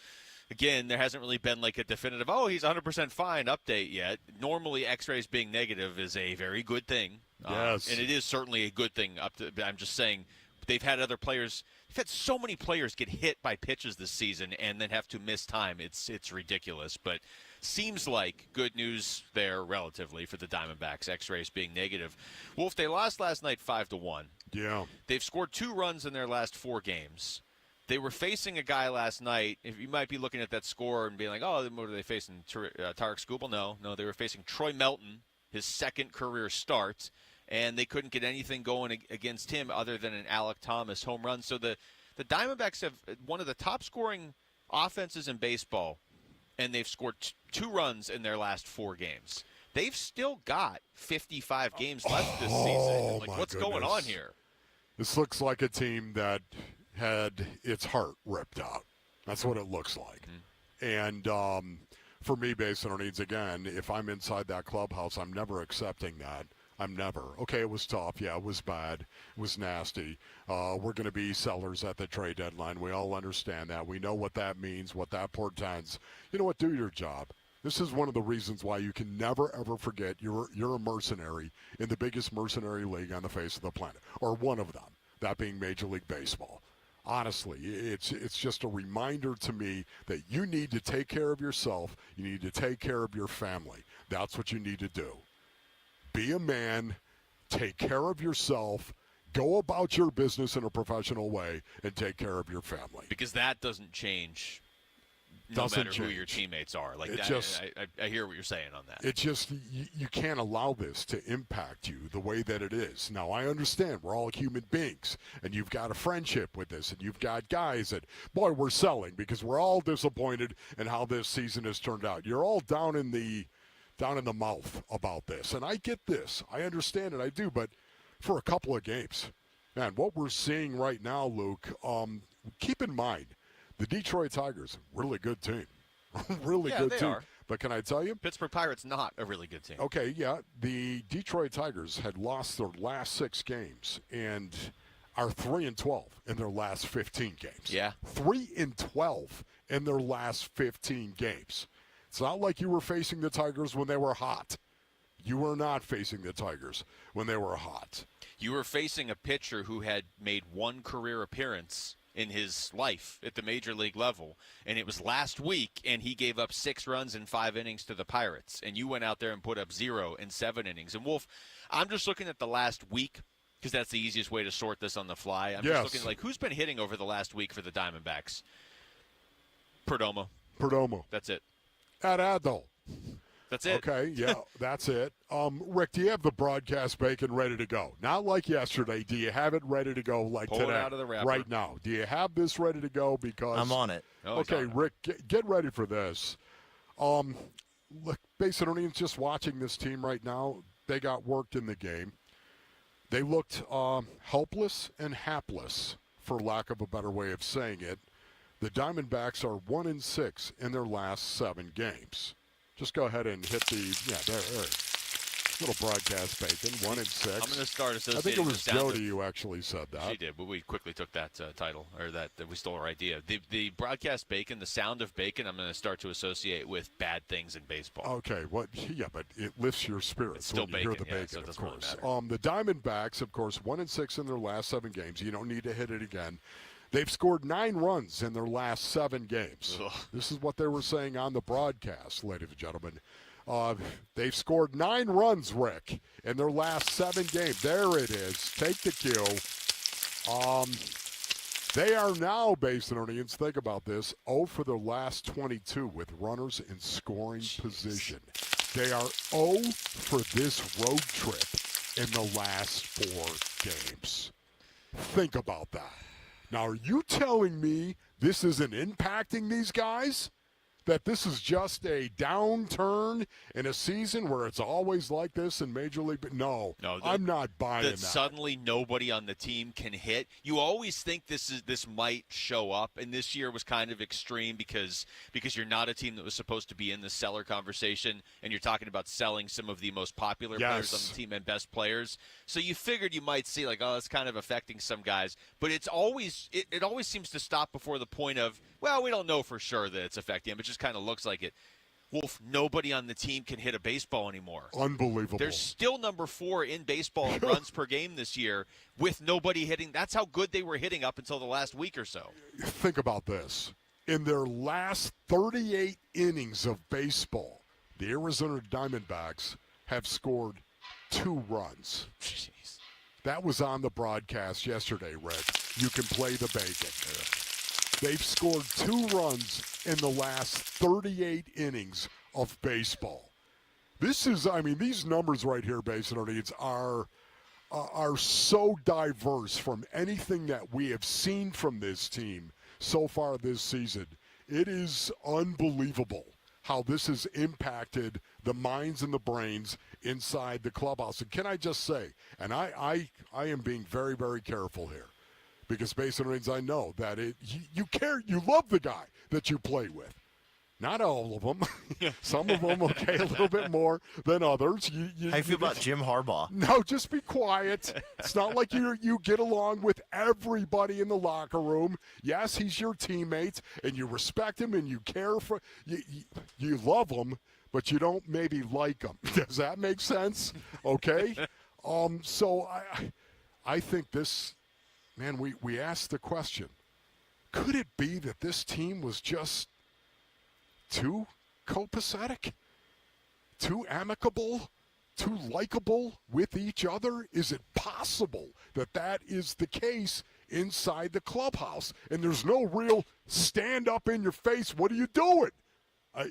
Again, there hasn't really been like a definitive, oh, he's 100% fine update yet. Normally, X-rays being negative is a very good thing. Yes. And it is certainly a good thing. I'm just saying they've had other players. They've had so many players get hit by pitches this season and then have to miss time. It's ridiculous. But seems like good news there relatively for the Diamondbacks, X-rays being negative. Wolf, they lost last night 5-1. Yeah. They've scored 2 runs in their last 4 games. They were facing a guy last night. If you might be looking at that score and being like, oh, what are they facing? Tarek Skubal? No, they were facing Troy Melton, his second career start, and they couldn't get anything going against him other than an Alec Thomas home run. So the Diamondbacks have one of the top-scoring offenses in baseball, and they've scored 2 runs in their last 4 games. They've still got 55 games left this season. Like, what's going on here? This looks like a team that had its heart ripped out. That's what it looks like. And for me, Basin Orleans, again, if I'm inside that clubhouse, I'm never accepting that. I'm never. Okay, it was tough. Yeah, it was bad. It was nasty. We're going to be sellers at the trade deadline. We all understand that. We know what that means, what that portends. You know what? Do your job. This is one of the reasons why you can never, ever forget you're a mercenary in the biggest mercenary league on the face of the planet, or one of them, that being Major League Baseball. Honestly, it's just a reminder to me that you need to take care of yourself. You need to take care of your family. That's what you need to do. Be a man, take care of yourself, go about your business in a professional way, and take care of your family. Because that doesn't change no matter who your teammates are. Like that, just, I hear what you're saying on that. It's just you can't allow this to impact you the way that it is. Now, I understand we're all human beings, and you've got a friendship with this, and you've got guys that, boy, we're selling because we're all disappointed in how this season has turned out. You're all down in the mouth about this, and I get this. I understand it. I do, but for a couple of games, man, what we're seeing right now, Luke, keep in mind, the Detroit Tigers, really good team. Really good team. Are. But can I tell you? Pittsburgh Pirates, not a really good team. Okay, yeah. The Detroit Tigers had lost their last 6 games and are 3-12 in their last 15 games. Yeah. 3-12 in their last 15 games. It's not like you were facing the Tigers when they were hot. You were not facing the Tigers when they were hot. You were facing a pitcher who had made 1 career appearance in his life at the major league level, and it was last week, and he gave up 6 runs in 5 innings to the Pirates, and you went out there and put up 0 in 7 innings. And Wolf, I'm just looking at the last week because that's the easiest way to sort this on the fly. I'm just looking like who's been hitting over the last week for the Diamondbacks. Perdomo. That's it. Adado. That's it. Okay, yeah, that's it. Rick, do you have the broadcast bacon ready to go? Not like yesterday. Do you have it ready to go like Pull today? It out of the wrapper. Right now. Do you have this ready to go? Because I'm on it. Okay, Rick, get ready for this. Look, Basin Orleans, just watching this team right now, they got worked in the game. They looked helpless and hapless, for lack of a better way of saying it. The Diamondbacks are 1-6 in their last 7 games. Just go ahead and hit there. Little broadcast bacon, 1-6. I'm going to start associating. I think it was the sound Jody who actually said that. She did, but we quickly took that title, or that we stole our idea. The broadcast bacon, the sound of bacon, I'm going to start to associate with bad things in baseball. Okay, yeah, but it lifts your spirits when you hear the bacon, so it of doesn't course. really matter. The Diamondbacks, of course, 1-6 in their last 7 games. You don't need to hit it again. They've scored 9 runs in their last 7 games. Ugh. This is what they were saying on the broadcast, ladies and gentlemen. They've scored 9 runs, Rick, in their last 7 games. There it is. Take the cue. They are now, Basin Orleans, think about this, 0 for their last 22 with runners in scoring position. They are 0 for this road trip in the last 4 games. Think about that. Now, are you telling me this isn't impacting these guys? That this is just a downturn in a season where it's always like this in Major League? No, I'm not buying that. Suddenly nobody on the team can hit. You always think this might show up, and this year was kind of extreme because you're not a team that was supposed to be in the seller conversation, and you're talking about selling some of the most popular players on the team and best players. So you figured you might see like, oh, it's kind of affecting some guys, but it always seems to stop before the point of, well, we don't know for sure that it's affecting him. It just kind of looks like it. Wolf, nobody on the team can hit a baseball anymore. Unbelievable. They're still number 4 in baseball in runs per game this year with nobody hitting. That's how good they were hitting up until the last week or so. Think about this. In their last 38 innings of baseball, the Arizona Diamondbacks have scored 2 runs. Jeez. That was on the broadcast yesterday, Rick. You can play the bacon. They've scored 2 runs in the last 38 innings of baseball. These numbers right here, Basin Orleans, are so diverse from anything that we have seen from this team so far this season. It is unbelievable how this has impacted the minds and the brains inside the clubhouse. And can I just say, and I am being very, very careful here, because based on things I know that you care, you love the guy that you play with. Not all of them. Some of them, okay, a little bit more than others. How do you feel about Jim Harbaugh? No, just be quiet. It's not like you get along with everybody in the locker room. Yes, he's your teammate, and you respect him, and you care for you love him, but you don't maybe like him. Does that make sense? Okay? So I think this, man, we asked the question, could it be that this team was just too copacetic, too amicable, too likable with each other? Is it possible that that is the case inside the clubhouse? And there's no real stand up in your face, what are you doing?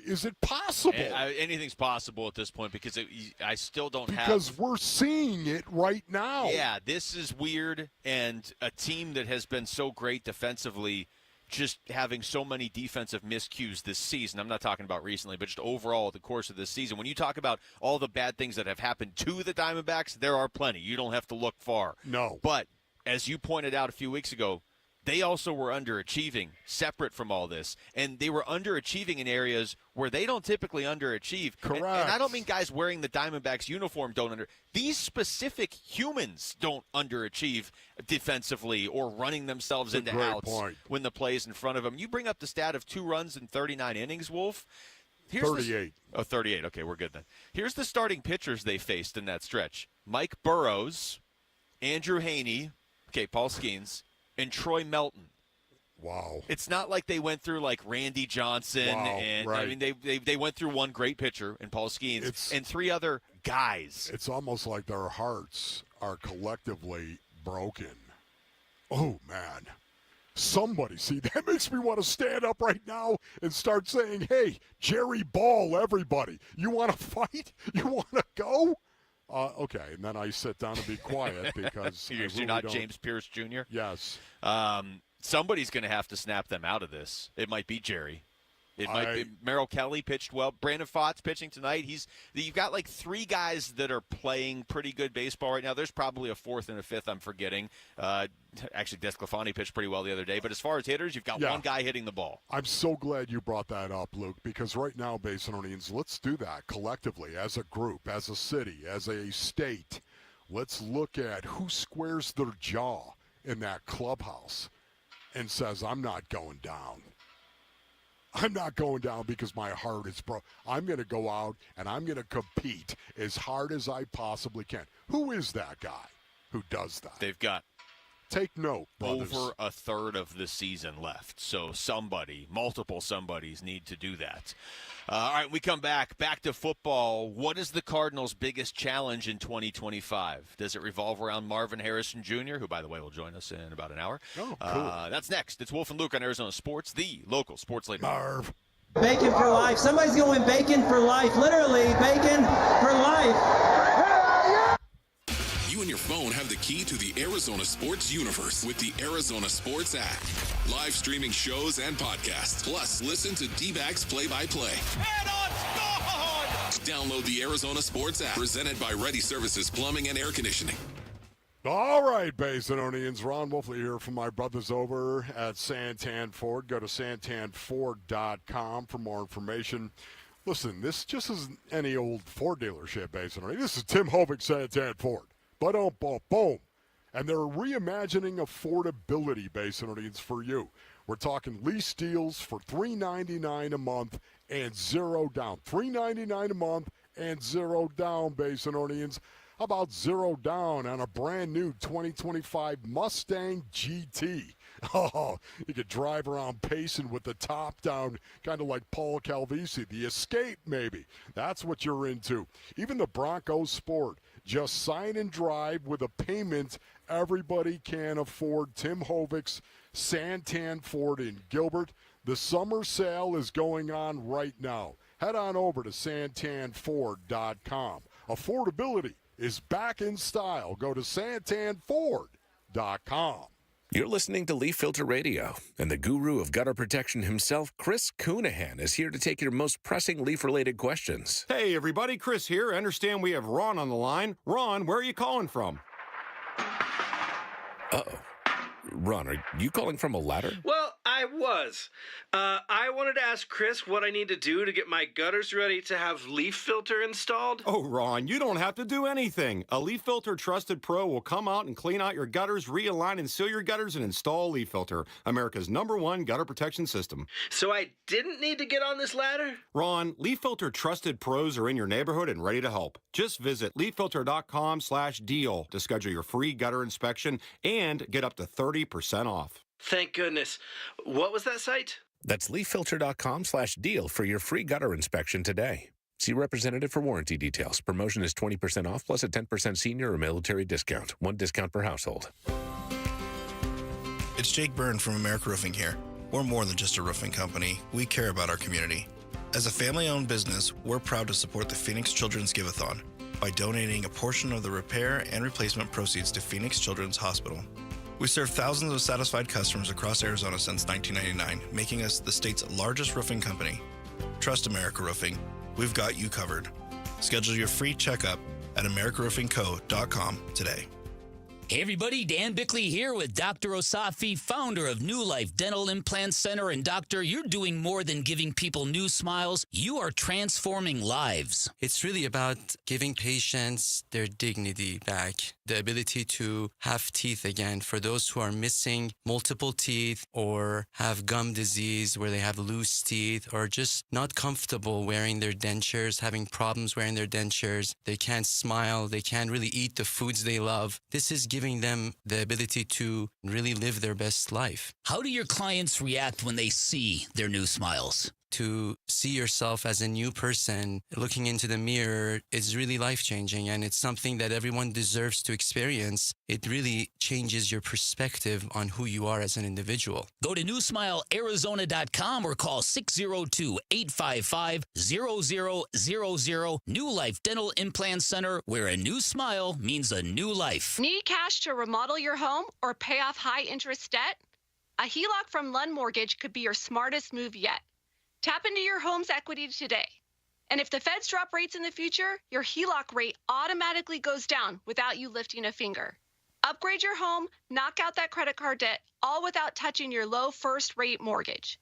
Is it possible? Anything's possible at this point because I still don't have. Because we're seeing it right now. Yeah, this is weird. And a team that has been so great defensively, just having so many defensive miscues this season. I'm not talking about recently, but just overall the course of this season. When you talk about all the bad things that have happened to the Diamondbacks, there are plenty. You don't have to look far. No. But as you pointed out a few weeks ago, they also were underachieving separate from all this. And they were underachieving in areas where they don't typically underachieve. Correct. And I don't mean guys wearing the Diamondbacks uniform don't These specific humans don't underachieve defensively or running themselves into outs when the play is in front of them. You bring up the stat of 2 runs in 39 innings, Wolf. 38. 38. Okay, we're good then. Here's the starting pitchers they faced in that stretch. Mike Burrows, Andrew Haney, Paul Skeens, and Troy Melton. Wow. It's not like they went through like Randy Johnson and right. I mean they went through one great pitcher in Paul Skeens and 3 other guys. It's almost like their hearts are collectively broken. Oh man. Somebody, see, that makes me want to stand up right now and start saying, hey, Jerry Ball, everybody, you want to fight? You want to go? Okay, and then I sit down and be quiet because you're not James Pierce Jr.? Yes. Somebody's going to have to snap them out of this. It might be Jerry. It might be Merrill Kelly pitched well. Brandon Pfaadt's pitching tonight. You've got like 3 guys that are playing pretty good baseball right now. There's probably a 4th and a 5th I'm forgetting. Actually, Desclafani pitched pretty well the other day. But as far as hitters, you've got one guy hitting the ball. I'm so glad you brought that up, Luke, because right now, Basinonians, let's do that collectively as a group, as a city, as a state. Let's look at who squares their jaw in that clubhouse and says, I'm not going down. I'm not going down because my heart is broke. I'm going to go out and I'm going to compete as hard as I possibly can. Who is that guy who does that? They've got take note, brothers. Over a third of the season left. So multiple somebodies need to do that. All right, we come back to football. What is the Cardinals' biggest challenge in 2025? Does it revolve around Marvin Harrison Jr., who, by the way, will join us in about an hour? Oh, cool. That's next. It's Wolf and Luke on Arizona Sports, the local sports leader. Marv. Bacon for life. Somebody's going bacon for life. Literally, bacon for life. You and your phone have the key to the Arizona sports universe with the Arizona Sports app. Live streaming shows and podcasts. Plus, listen to D-backs play-by-play. And on score! Download the Arizona Sports app. Presented by Ready Services Plumbing and Air Conditioning. All right, Basinonians. Ron Wolfley here from my brothers over at Santan Ford. Go to santanford.com for more information. Listen, this just isn't any old Ford dealership, Basinonians. This is Tim Hovick, Santan Ford. Boom. And they're reimagining affordability, Basinonians, for you. We're talking lease deals for $399 a month and 0 down. $399 a month and 0 down, Basinonians. How about 0 down on a brand new 2025 Mustang GT? Oh, you could drive around pacing with the top down, kind of like Paul Calvisi. The Escape, maybe. That's what you're into. Even the Bronco Sport. Just sign and drive with a payment everybody can afford. Tim Hovick's Santan Ford in Gilbert. The summer sale is going on right now. Head on over to santanford.com. Affordability is back in style. Go to santanford.com. You're listening to Leaf Filter Radio, and the guru of gutter protection himself, Chris Coonahan, is here to take your most pressing leaf-related questions. Hey, everybody, Chris here. I understand we have Ron on the line. Ron, where are you calling from? Uh-oh. Ron, are you calling from a ladder? Well, I was. I wanted to ask Chris what I need to do to get my gutters ready to have leaf filter installed. Oh, Ron, you don't have to do anything. A Leaf Filter Trusted Pro will come out and clean out your gutters, realign and seal your gutters, and install Leaf Filter, America's #1 gutter protection system. So I didn't need to get on this ladder? Ron, Leaf Filter Trusted Pros are in your neighborhood and ready to help. Just visit leaffilter.com/deal to schedule your free gutter inspection and get up to 30% off. Thank goodness. What was that site? That's leaffilter.com/deal for your free gutter inspection today. See representative for warranty details. Promotion is 20% off plus a 10% senior or military discount. One discount per household. It's Jake Byrne from America Roofing here. We're more than just a roofing company. We care about our community. As a family-owned business, we're proud to support the Phoenix Children's Give-a-thon by donating a portion of the repair and replacement proceeds to Phoenix Children's Hospital. We serve thousands of satisfied customers across Arizona since 1999, making us the state's largest roofing company. Trust America Roofing. We've got you covered. Schedule your free checkup at americaroofingco.com today. Hey everybody, Dan Bickley here with Dr. Osafi, founder of New Life Dental Implant Center. And doctor, you're doing more than giving people new smiles. You are transforming lives. It's really about giving patients their dignity back, the ability to have teeth again for those who are missing multiple teeth or have gum disease where they have loose teeth or just not comfortable wearing their dentures, having problems wearing their dentures. They can't smile. They can't really eat the foods they love. This is giving them the ability to really live their best life. How do your clients react when they see their new smiles? To see yourself as a new person looking into the mirror is really life-changing, and it's something that everyone deserves to experience. It really changes your perspective on who you are as an individual. Go to newsmilearizona.com or call 602-855-0000. New Life Dental Implant Center, where a new smile means a new life. Need cash to remodel your home or pay off high-interest debt? A HELOC from Lund Mortgage could be your smartest move yet. Tap into your home's equity today. And if the feds drop rates in the future, your HELOC rate automatically goes down without you lifting a finger. Upgrade your home, knock out that credit card debt, all without touching your low first-rate mortgage.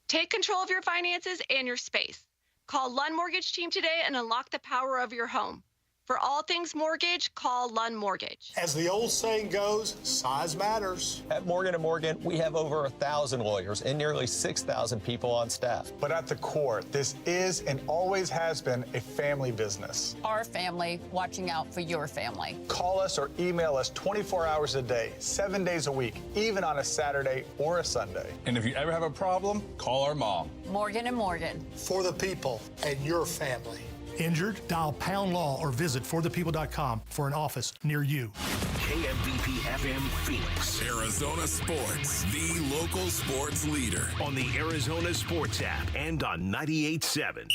Take control of your finances and your space. Call Lund Mortgage Team today and unlock the power of your home. For all things mortgage, call Lund Mortgage. As the old saying goes, size matters. At Morgan & Morgan, we have over 1,000 lawyers and nearly 6,000 people on staff. But at the core, this is and always has been a family business. Our family watching out for your family. Call us or email us 24 hours a day, 7 days a week, even on a Saturday or a Sunday. And if you ever have a problem, call our mom. Morgan & Morgan. For the people and your family. Injured? Dial Pound Law or visit forthepeople.com for an office near you. KMBP FM Phoenix. Arizona Sports, the local sports leader. On the Arizona Sports app and on 98.7.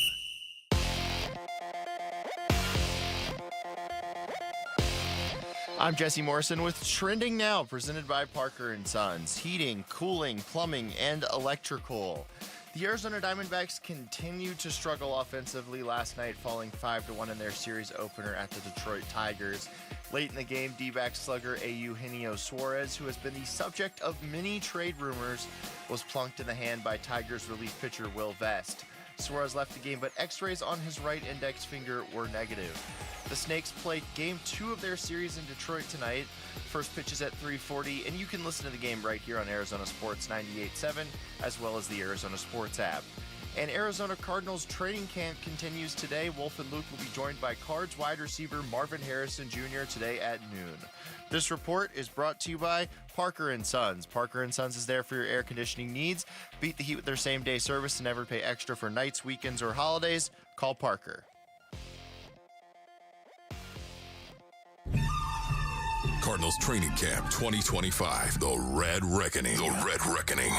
I'm Jesse Morrison with Trending Now, presented by Parker & Sons. Heating, cooling, plumbing, and electrical. The Arizona Diamondbacks continued to struggle offensively last night, falling 5-1 in their series opener at the Detroit Tigers. Late in the game, D-backs slugger Eugenio Suarez, who has been the subject of many trade rumors, was plunked in the hand by Tigers relief pitcher Will Vest. Suarez left the game, but x-rays on his right index finger were negative. The Snakes play Game 2 of their series in Detroit tonight. First pitch is at 3:40, and you can listen to the game right here on Arizona Sports 98.7, as well as the Arizona Sports app. And Arizona Cardinals training camp continues today. Wolf and Luke will be joined by Cards wide receiver Marvin Harrison Jr. today at noon. This report is brought to you by Parker & Sons. Parker & Sons is there for your air conditioning needs. Beat the heat with their same-day service and never pay extra for nights, weekends, or holidays. Call Parker. Cardinals Training Camp 2025. The Red Reckoning. The Red Reckoning.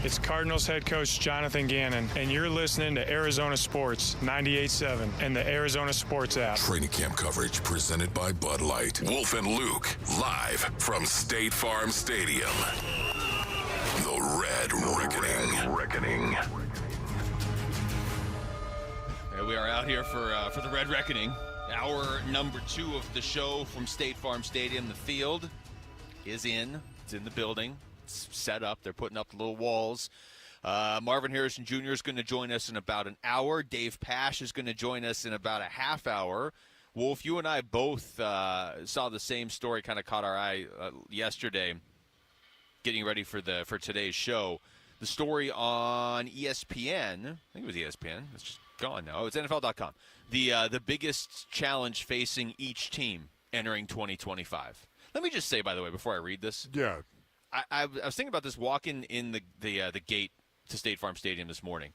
It's Cardinals head coach Jonathan Gannon, and you're listening to Arizona Sports 98.7 and the Arizona Sports app. Training camp coverage presented by Bud Light. Wolf and Luke, live from State Farm Stadium. The Red Reckoning. And we are out here for the Red Reckoning. Hour number 2 of the show from State Farm Stadium. The field is in. It's in the building. It's set up. They're putting up the little walls. Marvin Harrison Jr. is going to join us in about an hour. Dave Pasch is going to join us in about a half hour. Wolf, you and I both saw the same story, kind of caught our eye yesterday, getting ready for today's show. The story on ESPN, I think it was ESPN. It's just gone now. It's NFL.com. The biggest challenge facing each team entering 2025. Let me just say, by the way, before I read this. Yeah. I was thinking about this walking in the gate to State Farm Stadium this morning.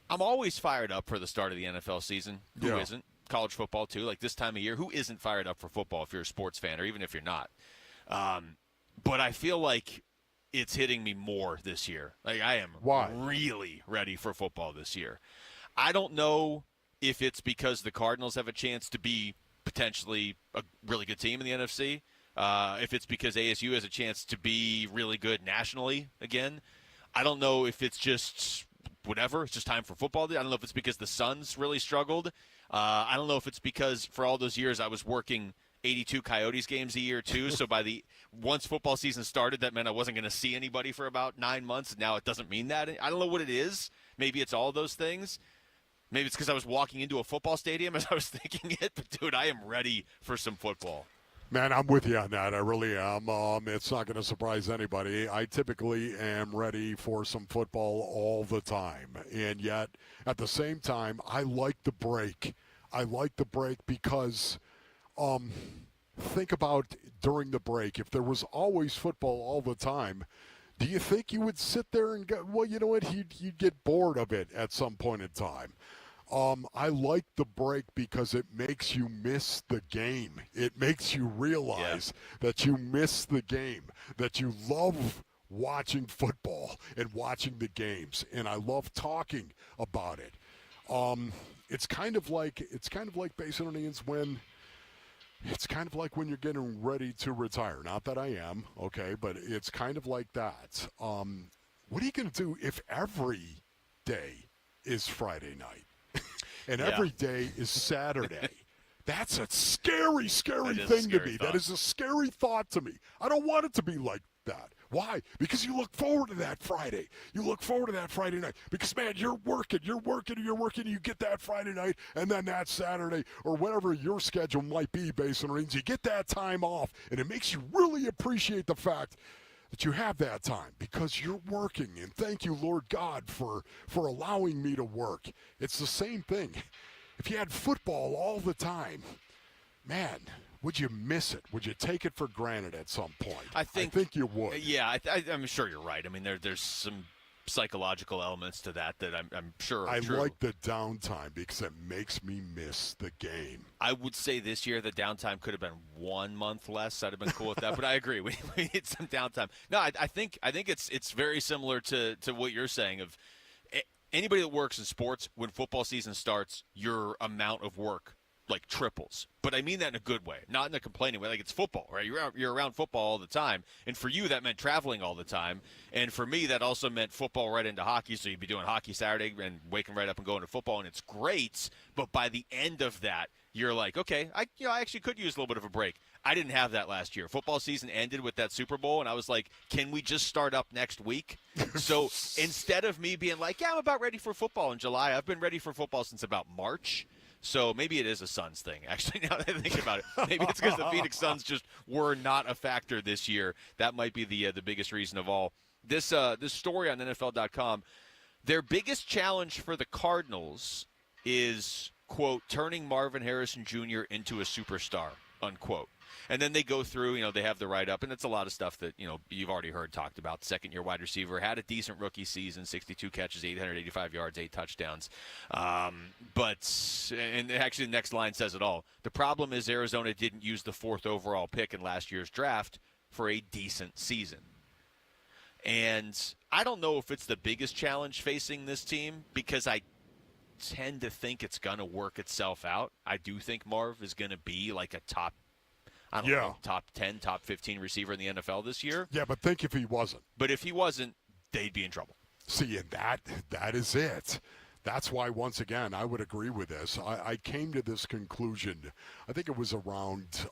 I'm always fired up for the start of the NFL season. Who isn't? College football, too. Like this time of year, who isn't fired up for football if you're a sports fan or even if you're not? But I feel like it's hitting me more this year. Like I am really ready for football this year. I don't know if it's because the Cardinals have a chance to be potentially a really good team in the NFC. If it's because ASU has a chance to be really good nationally again. I don't know if it's just whatever. It's just time for football. I don't know if it's because the Suns really struggled. I don't know if it's because for all those years I was working 82 Coyotes games a year too. So once football season started, that meant I wasn't going to see anybody for about 9 months. Now it doesn't mean that. I don't know what it is. Maybe it's all those things. Maybe it's because I was walking into a football stadium as I was thinking it. But, dude, I am ready for some football. Man, I'm with you on that. I really am. It's not going to surprise anybody. I typically am ready for some football all the time. And yet, at the same time, I like the break. I like the break because think about during the break. If there was always football all the time, do you think you would sit there and go, well, you know what, you'd get bored of it at some point in time. I like the break because it makes you miss the game. It makes you realize that you miss the game, that you love watching football and watching the games, and I love talking about it. It's kind of like Basin Indians when you're getting ready to retire. Not that I am, okay, but it's kind of like that. What are you going to do if every day is Friday night? And every day is Saturday. That's a scary thing to me. That is a scary thought to me. I don't want it to be like that. Why? Because you look forward to that Friday. You look forward to that Friday night. Because, man, you're working. You get that Friday night, and then that Saturday, or whatever your schedule might be, Basin Rings, you get that time off, and it makes you really appreciate the fact that you have that time because you're working. And thank you, Lord God, for allowing me to work. It's the same thing. If you had football all the time, man, would you miss it? Would you take it for granted at some point? I think you would. Yeah, I'm sure you're right. I mean, there's some psychological elements to that I'm sure are true. I like the downtime because it makes me miss the game. I would say this year the downtime could have been 1 month less. I'd have been cool with that. But I agree. We need some downtime. No, I think it's very similar to what you're saying of anybody that works in sports, when football season starts, your amount of work like triples. But I mean that in a good way, not in a complaining way. Like, it's football, right? You're around football all the time. And for you, that meant traveling all the time. And for me, that also meant football right into hockey. So you'd be doing hockey Saturday and waking right up and going to football, and it's great. But by the end of that, you're like, okay, I actually could use a little bit of a break. I didn't have that last year. Football season ended with that Super Bowl, and I was like, can we just start up next week? So instead of me being like, yeah, I'm about ready for football in July, I've been ready for football since about March. So maybe it is a Suns thing, actually, now that I think about it. Maybe it's because the Phoenix Suns just were not a factor this year. That might be the biggest reason of all. This story on NFL.com, their biggest challenge for the Cardinals is, quote, turning Marvin Harrison Jr. into a superstar, unquote. And then they go through, they have the write-up, and it's a lot of stuff that, you've already heard talked about. Second-year wide receiver, had a decent rookie season, 62 catches, 885 yards, 8 touchdowns. And actually the next line says it all. The problem is Arizona didn't use the 4th overall pick in last year's draft for a decent season. And I don't know if it's the biggest challenge facing this team because I tend to think it's going to work itself out. I do think Marv is going to be like a top 10, top 15 receiver in the NFL this year. Yeah, but think if he wasn't. But if he wasn't, they'd be in trouble. See, and that is it. That's why, once again, I would agree with this. I came to this conclusion, I think it was around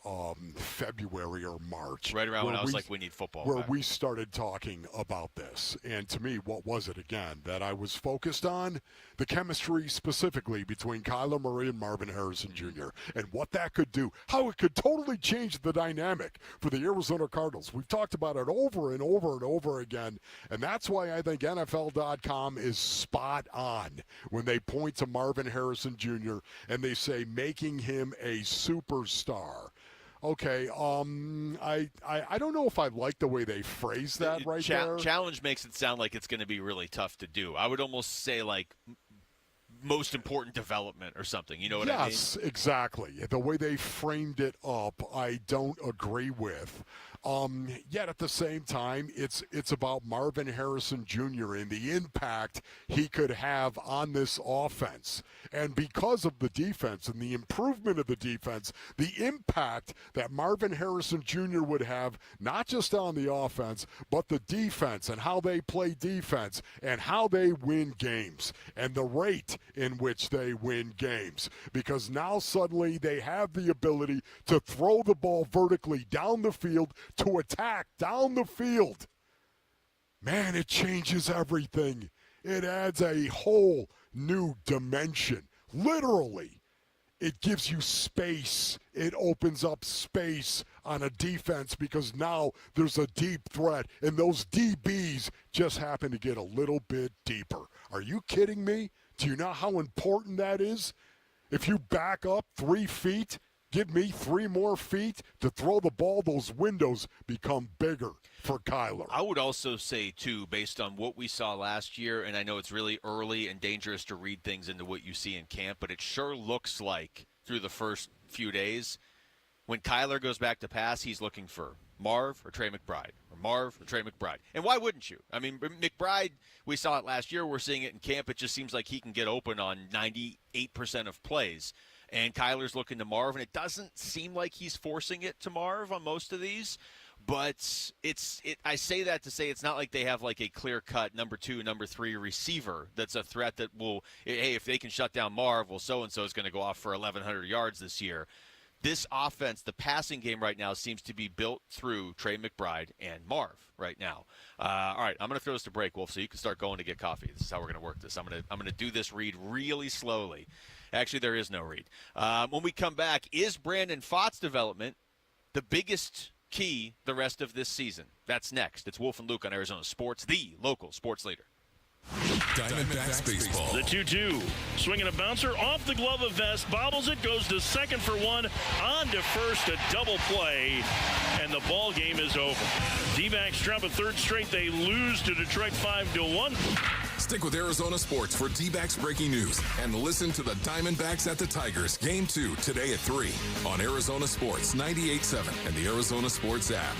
February or March. Right around when I was like, we need football Where back. we started talking about this. And to me, what was it, again, that I was focused on? The chemistry specifically between Kyler Murray and Marvin Harrison Jr. and what that could do, how it could totally change the dynamic for the Arizona Cardinals. We've talked about it over and over and over again, and that's why I think NFL.com is spot on when they point to Marvin Harrison Jr. and they say making him a superstar. Okay, I don't know if I like the way they phrase that right there. Challenge makes it sound like it's going to be really tough to do. I would almost say like most important development or something. You know what I mean? Yes, exactly. The way they framed it up, I don't agree with. Yet at the same time, it's about Marvin Harrison Jr. and the impact he could have on this offense. And because of the defense and the improvement of the defense, the impact that Marvin Harrison Jr. would have, not just on the offense, but the defense and how they play defense and how they win games and the rate in which they win games. Because now suddenly they have the ability to throw the ball vertically down the field, to attack down the field. Man, it changes everything. It adds a whole new dimension. Literally, it gives you space. It opens up space on a defense because now there's a deep threat, and those DBs just happen to get a little bit deeper. Are you kidding me? Do you know how important that is? If you back up 3 feet, give me 3 more feet to throw the ball, those windows become bigger for Kyler. I would also say, too, based on what we saw last year, and I know it's really early and dangerous to read things into what you see in camp, but it sure looks like through the first few days, when Kyler goes back to pass, he's looking for Marv or Trey McBride, or Marv or Trey McBride. And why wouldn't you? I mean, McBride, we saw it last year. We're seeing it in camp. It just seems like he can get open on 98% of plays. And Kyler's looking to Marv, and it doesn't seem like he's forcing it to Marv on most of these. But I say that to say it's not like they have like a clear-cut number 2, number 3 receiver that's a threat that will, hey, if they can shut down Marv, well, so-and-so is going to go off for 1,100 yards this year. This offense, the passing game right now, seems to be built through Trey McBride and Marv right now. All right, I'm going to throw this to break, Wolf, so you can start going to get coffee. This is how we're going to work this. I'm going to do this read really slowly. Actually, there is no read. When we come back, is Brandon Pfaadt's development the biggest key the rest of this season? That's next. It's Wolf and Luke on Arizona Sports, the local sports leader. Diamondbacks baseball. The 2-2. Swinging a bouncer off the glove of Vest. Bobbles it. Goes to second for one. On to first. A double play. And the ball game is over. D-backs drop a third straight. They lose to Detroit 5-1. Stick with Arizona Sports for D-backs breaking news. And listen to the Diamondbacks at the Tigers. Game 2 today at 3 on Arizona Sports 98.7 and the Arizona Sports app.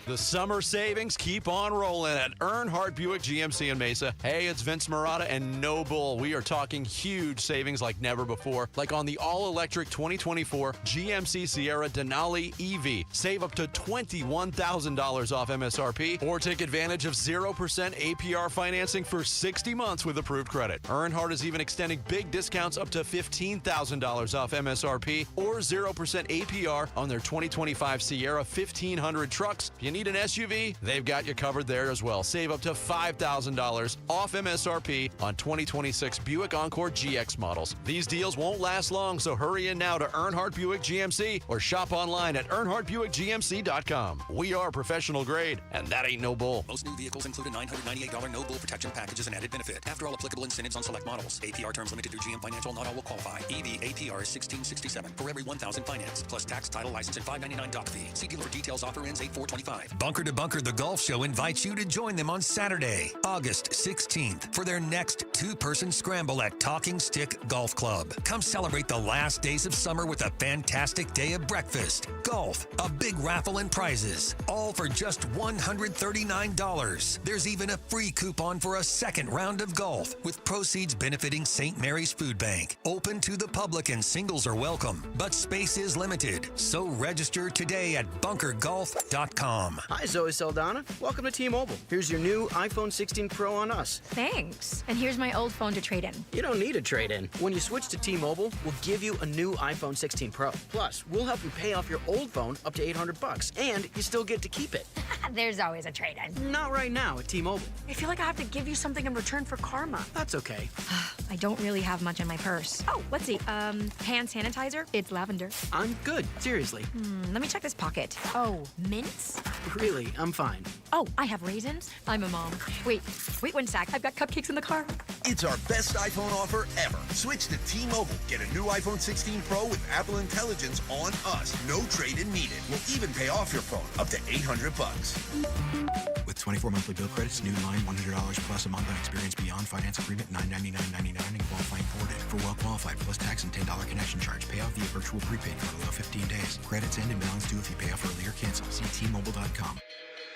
The summer savings keep on rolling at Earnhardt Buick GMC in Mesa. Hey, it's Vince Marotta and No Bull. We are talking huge savings like never before, like on the all-electric 2024 GMC Sierra Denali EV. Save up to $21,000 off MSRP or take advantage of 0% APR financing for 60 months with approved credit. Earnhardt is even extending big discounts up to $15,000 off MSRP or 0% APR on their 2025 Sierra 1500 trucks. If you need an SUV, they've got you covered there as well. Save up to $5,000 off MSRP on 2026 Buick Encore GX models. These deals won't last long, so hurry in now to Earnhardt Buick GMC or shop online at EarnhardtBuickGMC.com. We are professional grade, and that ain't no bull. Most new vehicles include a $998 no bull protection package as an added benefit. After all applicable incentives on select models. APR terms limited through GM Financial. Not all will qualify. EV APR is $1,667 for every $1,000 financed, plus tax, title, license, and $599 doc fee. See dealer for details. Offer ends 8/4/25. Bunker to Bunker the Golf Show invites you to join them on Saturday, August 16th for their next two-person scramble at Talking Stick Golf Club. Come celebrate the last days of summer with a fantastic day of breakfast, golf, a big raffle and prizes, all for just $139. There's even a free coupon for a second round of golf with proceeds benefiting St. Mary's Food Bank. Open to the public and singles are welcome, but space is limited. So register today at bunkergolf.com. Hi, Zoe Saldana. Welcome to T-Mobile. Here's your new iPhone 16 Pro on us. Thanks. And here's my old phone to trade in. You don't need a trade-in. When you switch to T-Mobile, we'll give you a new iPhone 16 Pro. Plus, we'll help you pay off your old phone up to $800, and you still get to keep it. There's always a trade-in. Not right now at T-Mobile. I feel like I have to give you something in return for karma. That's okay. I don't really have much in my purse. Oh, let's see. Hand sanitizer. It's lavender. I'm good. Seriously. Let me check this pocket. Oh, mints? Really, I'm fine. Oh, I have raisins. I'm a mom. Wait 1 sec. I've got cupcakes in the car. It's our best iPhone offer ever. Switch to T-Mobile. Get a new iPhone 16 Pro with Apple Intelligence on us. No trade-in needed. We'll even pay off your phone up to $800. With 24 monthly bill credits, new line $100 plus a month on Experience Beyond finance agreement $999.99 and qualifying ported. For well qualified plus tax and $10 connection charge. Pay off via virtual prepaid card. Allow 15 days. Credits end and balance due if you pay off early or cancel. See T-Mobile.com.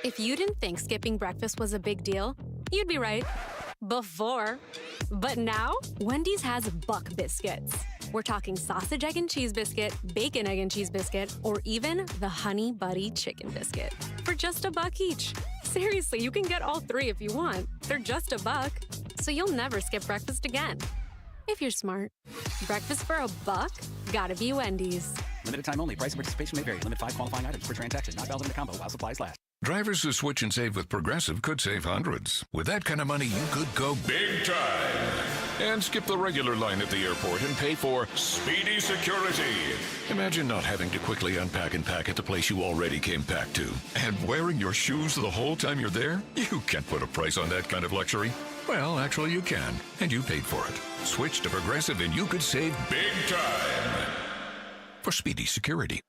If you didn't think skipping breakfast was a big deal, you'd be right. Before. But now, Wendy's has Buck Biscuits. We're talking sausage, egg, and cheese biscuit, bacon, egg, and cheese biscuit, or even the Honey Buddy Chicken Biscuit. For just $1 each. Seriously, you can get all three if you want. They're just $1, so you'll never skip breakfast again. If you're smart. Breakfast for $1? Gotta be Wendy's. Limited time only. Price and participation may vary. Limit 5 qualifying items per transaction. Not valid in the combo while supplies last. Drivers who switch and save with Progressive could save hundreds. With that kind of money, you could go big time and skip the regular line at the airport and pay for speedy security. Imagine not having to quickly unpack and pack at the place you already came packed to. And wearing your shoes the whole time you're there? You can't put a price on that kind of luxury. Well, actually you can, and you paid for it. Switch to Progressive and you could save big time for speedy security.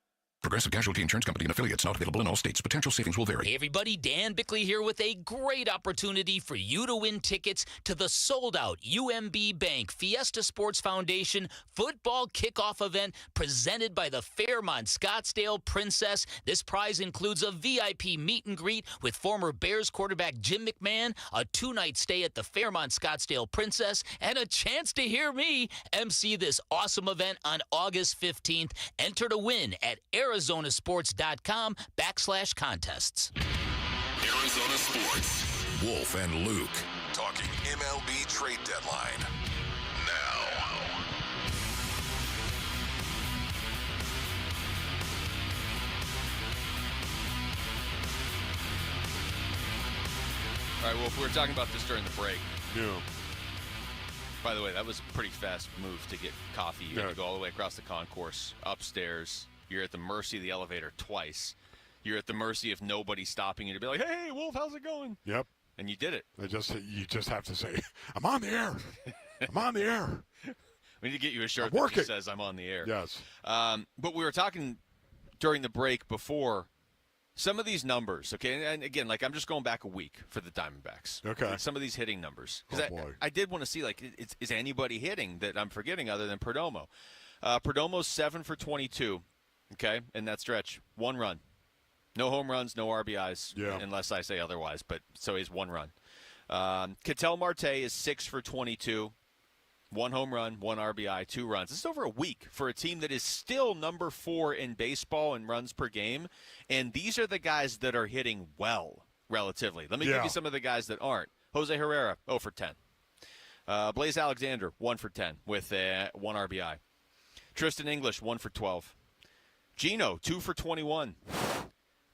Progressive Casualty Insurance Company and affiliates, not available in all states. Potential savings will vary. Hey everybody, Dan Bickley here with a great opportunity for you to win tickets to the sold-out UMB Bank Fiesta Sports Foundation football kickoff event presented by the Fairmont Scottsdale Princess. This prize includes a VIP meet and greet with former Bears quarterback Jim McMahon, a 2-night stay at the Fairmont Scottsdale Princess, and a chance to hear me MC this awesome event on August 15th. Enter to win at ArizonaSports.com/contests. Arizona Sports. Wolf and Luke talking MLB trade deadline now. All right, Wolf, we were talking about this during the break. Yeah. By the way, that was a pretty fast move to get coffee. You had to go all the way across the concourse, upstairs. You're at the mercy of the elevator twice. You're at the mercy of nobody stopping you to be like, hey, Wolf, how's it going? Yep. And you did it. You just have to say, I'm on the air. I'm on the air. We need to get you a shirt that just says I'm on the air. Yes. But we were talking during the break before some of these numbers, okay? And again, like I'm just going back a week for the Diamondbacks. Okay. Like some of these hitting numbers. Because I did want to see, like, is anybody hitting that I'm forgetting other than Perdomo? Perdomo's 7 for 22. Okay, in that stretch, 1 run. No home runs, no RBIs, unless I say otherwise, but so he's 1 run. Ketel Marte is 6 for 22. 1 home run, 1 RBI, 2 runs. This is over a week for a team that is still number 4 in baseball in runs per game, and these are the guys that are hitting well, relatively. Let me give you some of the guys that aren't. Jose Herrera, 0 for 10. Blaze Alexander, 1 for 10 with 1 RBI. Tristan English, 1 for 12. Gino, 2 for 21.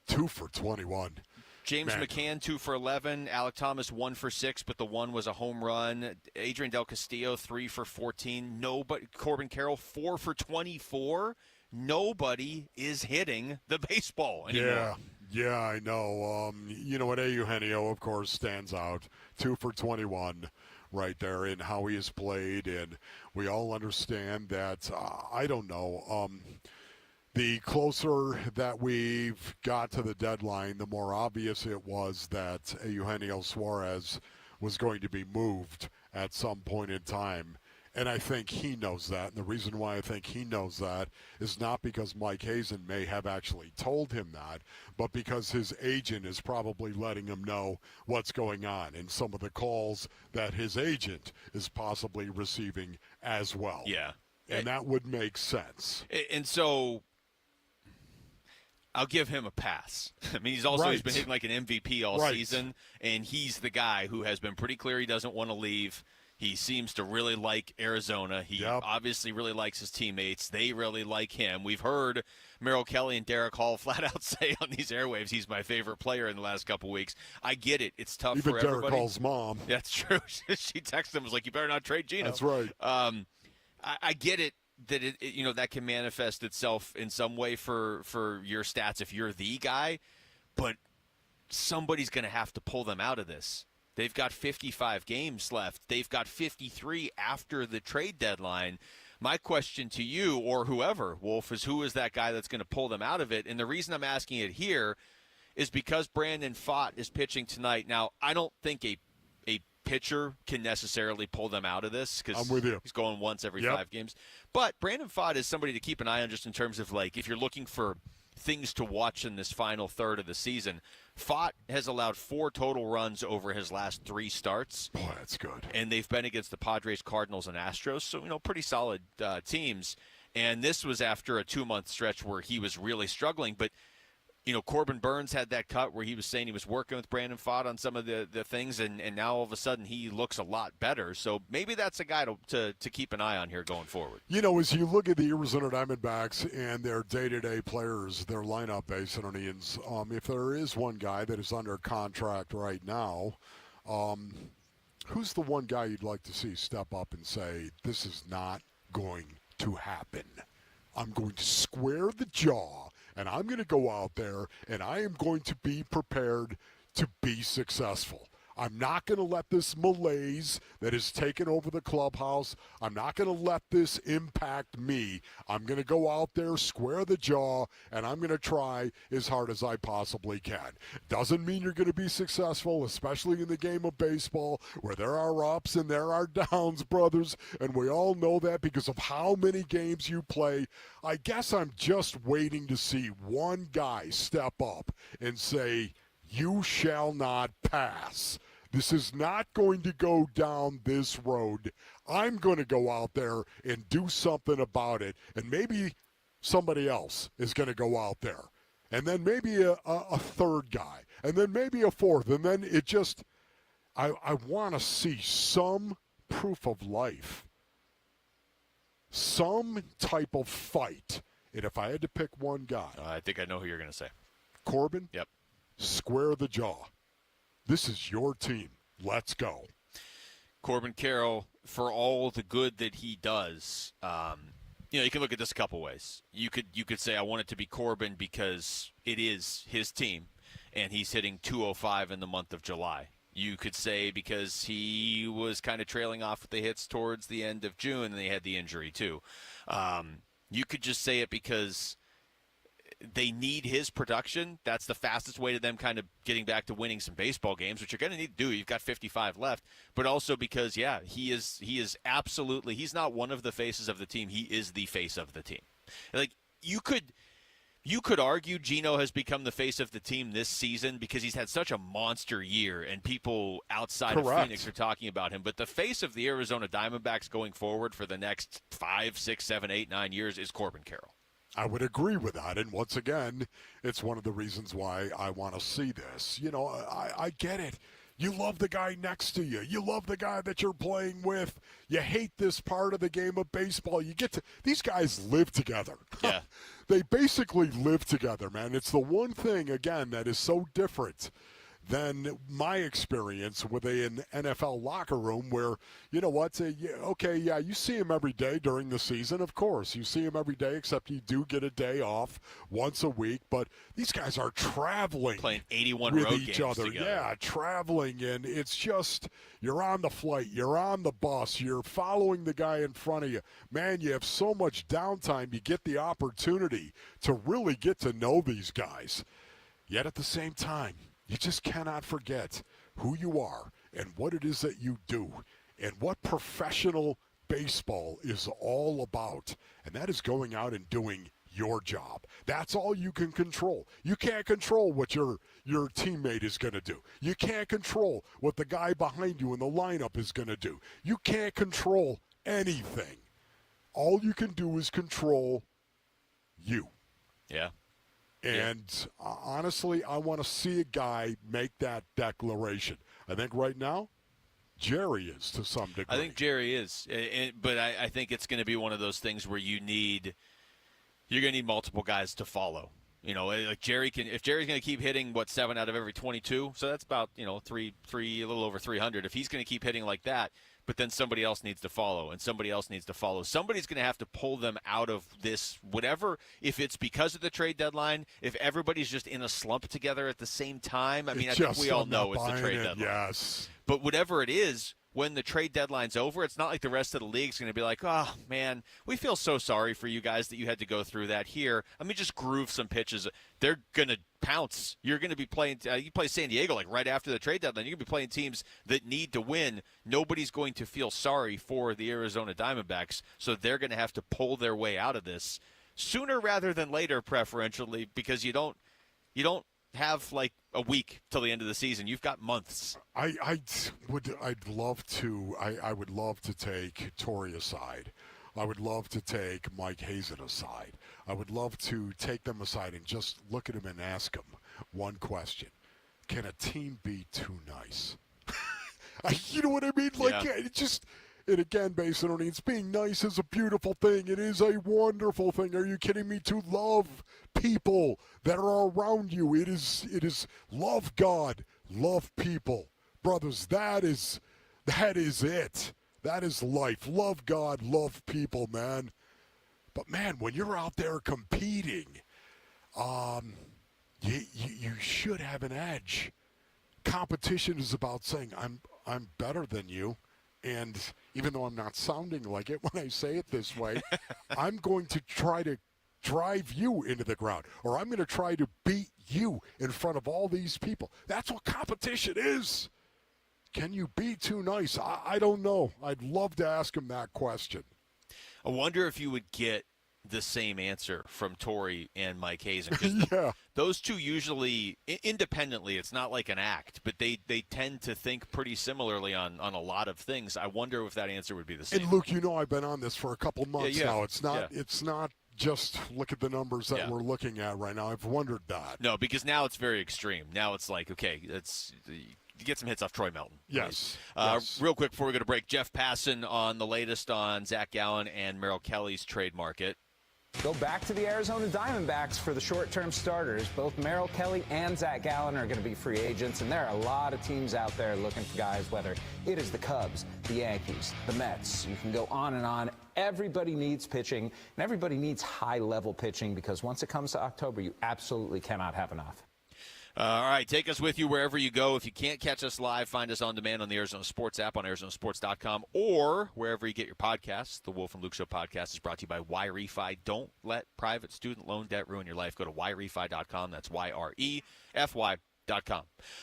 2 for 21. James McCann, 2 for 11. Alec Thomas, 1 for 6, but the 1 was a home run. Adrian Del Castillo, 3 for 14. Corbin Carroll, 4 for 24. Nobody is hitting the baseball anymore. Yeah, I know. You know what, Eugenio, of course, stands out. 2 for 21 right there in how he has played, and we all understand that, I don't know, the closer that we've got to the deadline, the more obvious it was that Eugenio Suarez was going to be moved at some point in time. And I think he knows that. And the reason why I think he knows that is not because Mike Hazen may have actually told him that, but because his agent is probably letting him know what's going on and some of the calls that his agent is possibly receiving as well. Yeah. And that would make sense. And so I'll give him a pass. I mean, he's been hitting like an MVP all season, and he's the guy who has been pretty clear he doesn't want to leave. He seems to really like Arizona. He obviously really likes his teammates. They really like him. We've heard Merrill Kelly and Derek Hall flat out say on these airwaves he's my favorite player in the last couple weeks. I get it. It's tough for everybody. Even Derek Hall's mom. That's true. She texted him, was like, you better not trade Gino. That's right. I get it that that can manifest itself in some way for your stats if you're the guy, but somebody's going to have to pull them out of this. They've got 55 games left. They've got 53 after the trade deadline. My question to you or whoever, Wolf, is who is that guy that's going to pull them out of it? And the reason I'm asking it here is because Brandon Pfaadt is pitching tonight. Now, I don't think a pitcher can necessarily pull them out of this because he's going once every 5 games. But Brandon Pfaadt is somebody to keep an eye on just in terms of, like, if you're looking for things to watch in this final third of the season. Pfaadt has allowed 4 total runs over his last 3 starts. Boy, that's good. And they've been against the Padres, Cardinals, and Astros, so, pretty solid teams. And this was after a 2-month stretch where he was really struggling. But, Corbin Burns had that cut where he was saying he was working with Brandon Pfaadt on some of the things, and now all of a sudden he looks a lot better. So maybe that's a guy to keep an eye on here going forward. As you look at the Arizona Diamondbacks and their day-to-day players, their lineup base, if there is one guy that is under contract right now, who's the one guy you'd like to see step up and say, this is not going to happen? I'm going to square the jaw, and I'm going to go out there, and I am going to be prepared to be successful. I'm not going to let this malaise that has taken over the clubhouse, I'm not going to let this impact me. I'm going to go out there, square the jaw, and I'm going to try as hard as I possibly can. Doesn't mean you're going to be successful, especially in the game of baseball where there are ups and there are downs, brothers, and we all know that because of how many games you play. I guess I'm just waiting to see one guy step up and say, you shall not pass. This is not going to go down this road. I'm going to go out there and do something about it. And maybe somebody else is going to go out there. And then maybe a third guy. And then maybe a fourth. And then it just, I want to see some proof of life. Some type of fight. And if I had to pick one guy. I think I know who you're going to say. Corbin? Yep. Square the jaw. This is your team. Let's go. Corbin Carroll, for all the good that he does, you can look at this a couple ways. You could say I want it to be Corbin because it is his team, and he's hitting .205 in the month of July. You could say because he was kind of trailing off with the hits towards the end of June, and they had the injury too. You could just say it because they need his production. That's the fastest way to them kind of getting back to winning some baseball games, which you're going to need to do. You've got 55 left. But also because, he is absolutely – he's not one of the faces of the team. He is the face of the team. Like, you could argue Gino has become the face of the team this season because he's had such a monster year and people outside of Phoenix are talking about him. But the face of the Arizona Diamondbacks going forward for the next 5, 6, 7, 8, 9 years is Corbin Carroll. I would agree with that. And once again, it's one of the reasons why I want to see this. I get it. You love the guy next to you. You love the guy that you're playing with. You hate this part of the game of baseball. These guys live together. Yeah. They basically live together, man. It's the one thing, again, that is so different than my experience with an NFL locker room where, you know what, you see him every day during the season, of course. You see him every day, except you do get a day off once a week. But these guys are traveling. Playing 81 with road each games other. together. Yeah, traveling, and it's just, you're on the flight, you're on the bus, you're following the guy in front of you. Man, you have so much downtime, you get the opportunity to really get to know these guys. Yet at the same time, you just cannot forget who you are and what it is that you do and what professional baseball is all about. And that is going out and doing your job. That's all you can control. You can't control what your teammate is going to do. You can't control what the guy behind you in the lineup is going to do. You can't control anything. All you can do is control you. Yeah. And honestly, I want to see a guy make that declaration. I think right now, Jerry is to some degree. I think Jerry is. But I think it's going to be one of those things where you're going to need multiple guys to follow. You know, like if Jerry's going to keep hitting, 7 out of every 22, so that's about, a little over 300. If he's going to keep hitting like that, but then somebody else needs to follow, and somebody else needs to follow. Somebody's going to have to pull them out of this, whatever, if it's because of the trade deadline, if everybody's just in a slump together at the same time. I mean, I think we all know it's the trade deadline. Yes. But whatever it is, when the trade deadline's over, it's not like the rest of the league's going to be like, oh, man, we feel so sorry for you guys that you had to go through that here. Let me just groove some pitches. They're going to pounce. You're going to be playing you play San Diego like right after the trade deadline. You're going to be playing teams that need to win. Nobody's going to feel sorry for the Arizona Diamondbacks, so they're going to have to pull their way out of this sooner rather than later, preferentially, because you don't have like a week till the end of the season. You've got months. I'd love to take Torrey aside. I would love to take Mike Hazen aside. I would love to take them aside and just look at him and ask him one question. Can a team be too nice? You know what I mean? Like, yeah. It just... And again, Basin Earnings, being nice is a beautiful thing. It is a wonderful thing. Are you kidding me? To love people that are around you. It is love God, love people. Brothers, that is it. That is life. Love God, love people, man. But, man, when you're out there competing, you should have an edge. Competition is about saying, I'm better than you. And even though I'm not sounding like it when I say it this way, I'm going to try to drive you into the ground, or I'm going to try to beat you in front of all these people. That's what competition is. Can you be too nice? I don't know. I'd love to ask him that question. I wonder if you would get the same answer from Torrey and Mike Hazen. Yeah. Those two usually, independently, it's not like an act, but they tend to think pretty similarly on a lot of things. I wonder if that answer would be the same. And Luke, I've been on this for a couple months now. It's not just look at the numbers that we're looking at right now. I've wondered that. No, because now it's very extreme. Now it's like, okay, you get some hits off Troy Melton. Yes. Right? Real quick before we go to break, Jeff Passan on the latest on Zach Gallen and Merrill Kelly's trade market. Go back to the Arizona Diamondbacks for the short-term starters. Both Merrill Kelly and Zach Gallen are going to be free agents, and there are a lot of teams out there looking for guys, whether it is the Cubs, the Yankees, the Mets. You can go on and on. Everybody needs pitching, and everybody needs high-level pitching, because once it comes to October, you absolutely cannot have enough. All right, take us with you wherever you go. If you can't catch us live, find us on demand on the Arizona Sports app on ArizonaSports.com or wherever you get your podcasts. The Wolf and Luke Show podcast is brought to you by YRefi. Don't let private student loan debt ruin your life. Go to YRefi.com. That's YREFY.com.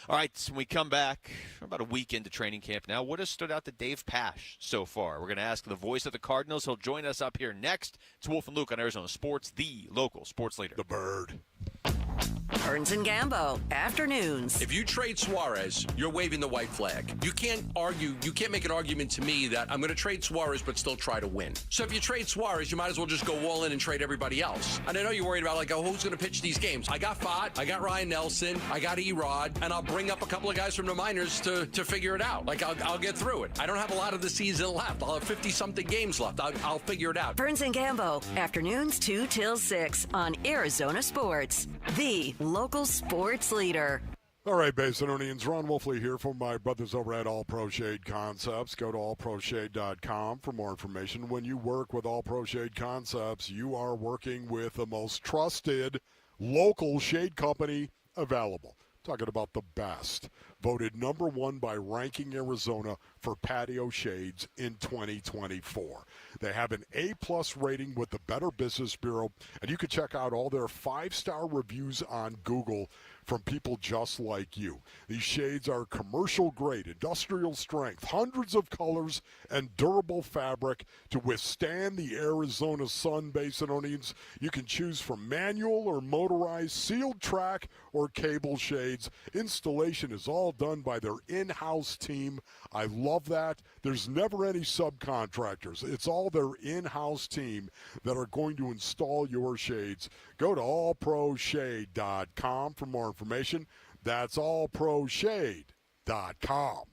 All right, so when we come back, we're about a week into training camp now. What has stood out to Dave Pasch so far? We're going to ask the voice of the Cardinals. He'll join us up here next. It's Wolf and Luke on Arizona Sports, the local sports leader. The Bird. Burns and Gambo, afternoons. If you trade Suarez, you're waving the white flag. You can't argue, you can't make an argument to me that I'm going to trade Suarez but still try to win. So if you trade Suarez, you might as well just go all in and trade everybody else. And I know you're worried about, like, who's going to pitch these games? I got Fott, I got Ryan Nelson, I got Erod, and I'll bring up a couple of guys from the minors to figure it out. Like, I'll get through it. I don't have a lot of the season left. I'll have 50-something games left. I'll figure it out. Burns and Gambo, afternoons 2 till 6 on Arizona Sports, the local sports leader. All right, Basinonians, Ron Wolfley here from my brothers over at All Pro Shade Concepts. Go to allproshade.com for more information. When you work with All Pro Shade Concepts, you are working with the most trusted local shade company available. Talking about the best. Voted number one by Ranking Arizona for patio shades in 2024. They have an A-plus rating with the Better Business Bureau, and you can check out all their 5-star reviews on Google from people just like you. These shades are commercial grade, industrial strength, hundreds of colors, and durable fabric to withstand the Arizona sun. Basinonians, you can choose from manual or motorized, sealed track, or cable shades. Installation is all done by their in-house team. I love that. There's never any subcontractors. It's all their in-house team that are going to install your shades. Go to allproshade.com for more information. That's allproshade.com.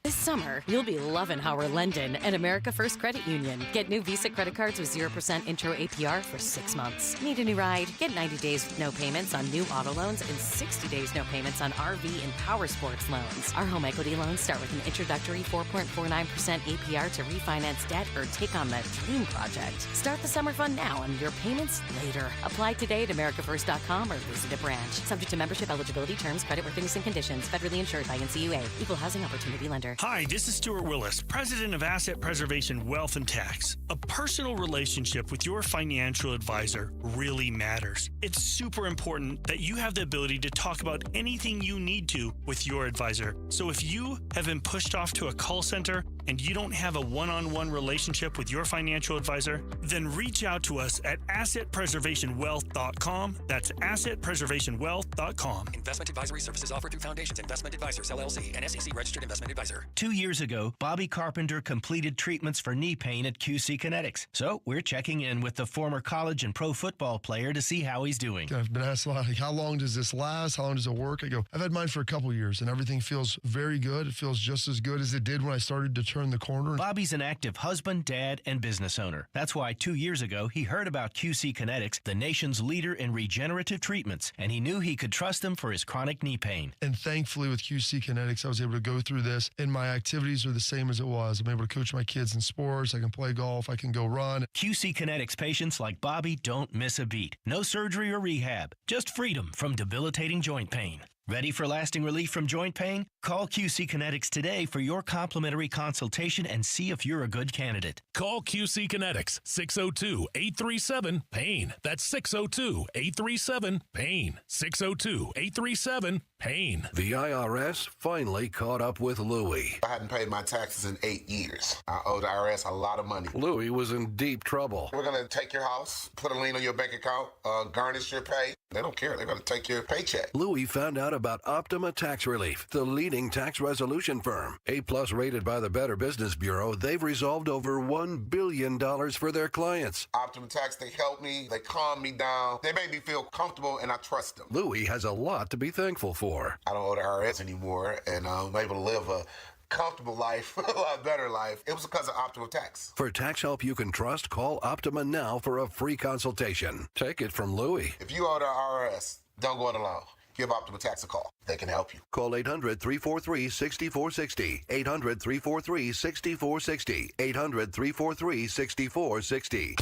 This summer, you'll be loving how we're lending at America First Credit Union. Get new Visa credit cards with 0% intro APR for 6 months. Need a new ride? Get 90 days with no payments on new auto loans and 60 days no payments on RV and power sports loans. Our home equity loans start with an introductory 4.49% APR to refinance debt or take on that dream project. Start the summer fun now and your payments later. Apply today at americafirst.com or visit a branch. Subject to membership, eligibility, terms, creditworthiness, and conditions. Federally insured by NCUA. Equal Housing Opportunity Lender. Hi, this is Stuart Willis, President of Asset Preservation Wealth and Tax. A personal relationship with your financial advisor really matters. It's super important that you have the ability to talk about anything you need to with your advisor. So if you have been pushed off to a call center and you don't have a one-on-one relationship with your financial advisor, then reach out to us at assetpreservationwealth.com. That's assetpreservationwealth.com. Investment advisory services offered through Foundations Investment Advisors, LLC, an SEC registered investment advisor. 2 years ago, Bobby Carpenter completed treatments for knee pain at QC Kinetics. So we're checking in with the former college and pro football player to see how he's doing. I've been asked a lot, like, how long does this last? How long does it work? I go, I've had mine for a couple years, and everything feels very good. It feels just as good as it did when I started to turn the corner. Bobby's an active husband, dad, and business owner. That's why 2 years ago, he heard about QC Kinetics, the nation's leader in regenerative treatments, and he knew he could trust them for his chronic knee pain. And thankfully, with QC Kinetics, I was able to go through this, and my activities are the same as it was. I'm able to coach my kids in sports. I can play golf. I can go run. QC Kinetics patients like Bobby don't miss a beat. No surgery or rehab, just freedom from debilitating joint pain. Ready for lasting relief from joint pain? Call QC Kinetics today for your complimentary consultation and see if you're a good candidate. Call QC Kinetics, 602-837-PAIN. That's 602-837-PAIN. 602-837-PAIN. The IRS finally caught up with Louie. I hadn't paid my taxes in 8 years. I owe the IRS a lot of money. Louie was in deep trouble. We're going to take your house, put a lien on your bank account, garnish your pay. They don't care. They're going to take your paycheck. Louie found out about Optima Tax Relief, the leading tax resolution firm. A-plus rated by the Better Business Bureau, they've resolved over $1 billion for their clients. Optima Tax, they help me. They calm me down. They make me feel comfortable, and I trust them. Louie has a lot to be thankful for. I don't owe the IRS anymore, and I'm able to live a comfortable life, a lot better life. It was because of Optima Tax. For tax help you can trust, call Optima now for a free consultation. Take it from Louie. If you owe the IRS, don't go it alone. Give Optima Tax a call. They can help you. Call 800-343-6460. 800-343-6460. 800-343-6460.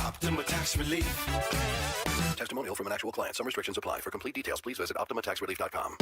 Optima Tax Relief. Testimonial from an actual client. Some restrictions apply. For complete details, please visit OptimaTaxRelief.com.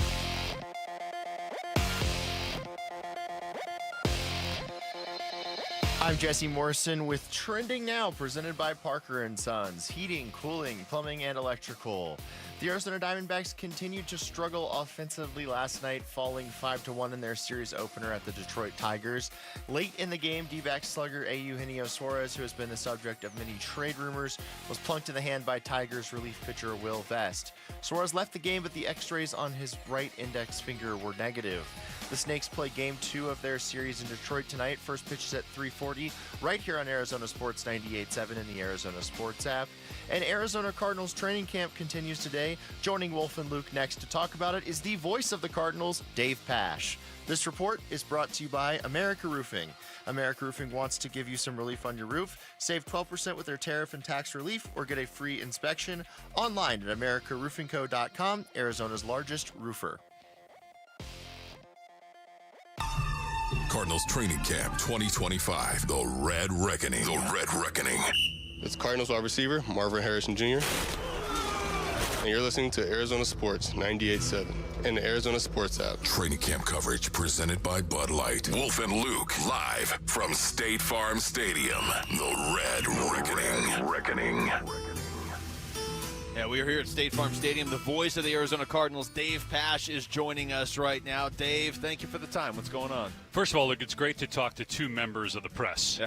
I'm Jesse Morrison with Trending Now, presented by Parker & Sons. Heating, cooling, plumbing, and electrical. The Arizona Diamondbacks continued to struggle offensively last night, falling 5-1 in their series opener at the Detroit Tigers. Late in the game, D-backs slugger Eugenio Suarez, who has been the subject of many trade rumors, was plunked in the hand by Tigers relief pitcher Will Vest. Suarez left the game, but the x-rays on his right index finger were negative. The Snakes play Game 2 of their series in Detroit tonight. First pitch is at 3:40, right here on Arizona Sports 98.7 and the Arizona Sports app. And Arizona Cardinals training camp continues today. Joining Wolf and Luke next to talk about it is the voice of the Cardinals, Dave Pasch. This report is brought to you by America Roofing. America Roofing wants to give you some relief on your roof. Save 12% with their tariff and tax relief or get a free inspection online at americaroofingco.com, Arizona's largest roofer. Cardinals Training Camp 2025. The Red Reckoning. The Red Reckoning. It's Cardinals wide receiver Marvin Harrison Jr. And you're listening to Arizona Sports 98.7 and the Arizona Sports app. Training camp coverage presented by Bud Light. Wolf and Luke live from State Farm Stadium. The Red Reckoning. Reckoning. Yeah, we are here at State Farm Stadium. The voice of the Arizona Cardinals, Dave Pasch, is joining us right now. Dave, thank you for the time. What's going on? First of all, Luke, it's great to talk to two members of the press.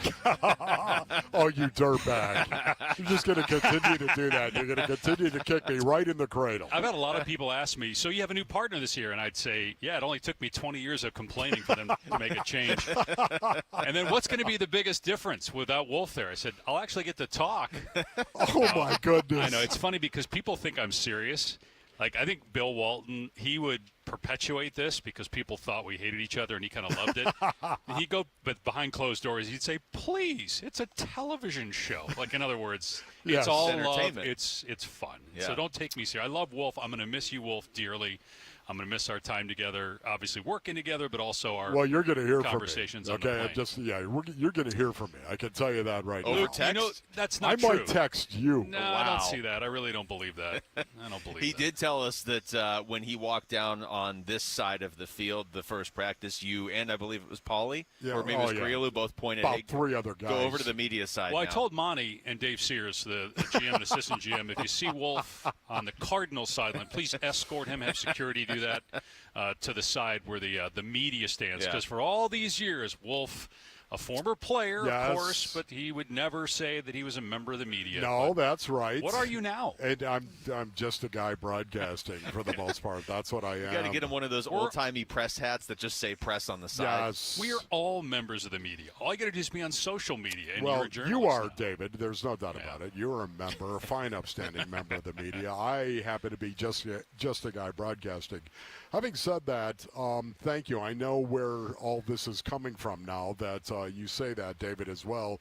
Oh, you dirtbag. You're just going to continue to do that. You're going to continue to kick me right in the cradle. I've had a lot of people ask me, so you have a new partner this year? And I'd say, yeah, it only took me 20 years of complaining for them to make a change. And then what's going to be the biggest difference without Wolf there? I said, I'll actually get to talk. Oh, my goodness. I know. It's funny because people think I'm serious. Like, I think Bill Walton, he would perpetuate this because people thought we hated each other and he kind of loved it. And he'd go, but behind closed doors, he'd say, please, it's a television show. Like, in other words, Yes. it's all Entertainment. love. It's fun. Yeah. So don't take me serious. I love Wolf. I'm going to miss you, Wolf, dearly. I'm going to miss our time together, obviously working together, but also our Well, you're going to hear conversations from me. on the plane. You're going to hear from me. I can tell you that right Over now. text? You know, that's not I true. might text you. No, I don't see that. I really don't believe that. I don't believe He that. did tell us that when he walked down on this side of the field, the first practice, you and I believe it was Paulie, or maybe it was Grillo, both pointed About hey, three other guys. go over to the media side Well, now. I told Monty and Dave Sears, the GM and assistant GM, if you see Wolf on the Cardinals sideline, please escort him, have security do that to the side where the media stands. Yeah. Because for all these years, Wolf, a former player, Yes. of course, but he would never say that he was a member of the media. No, But that's right. what are you now? And I'm just a guy broadcasting for the most part. That's what I am. You got to get him one of those old-timey press hats that just say press on the side. Yes. We are all members of the media. All you got to do is be on social media, and Well, you're a journalist. you are, now. David. There's no doubt about it. You're a member, a fine, upstanding member of the media. I happen to be just a guy broadcasting. Having said that, thank you. I know where all this is coming from now that you say that, David, as well.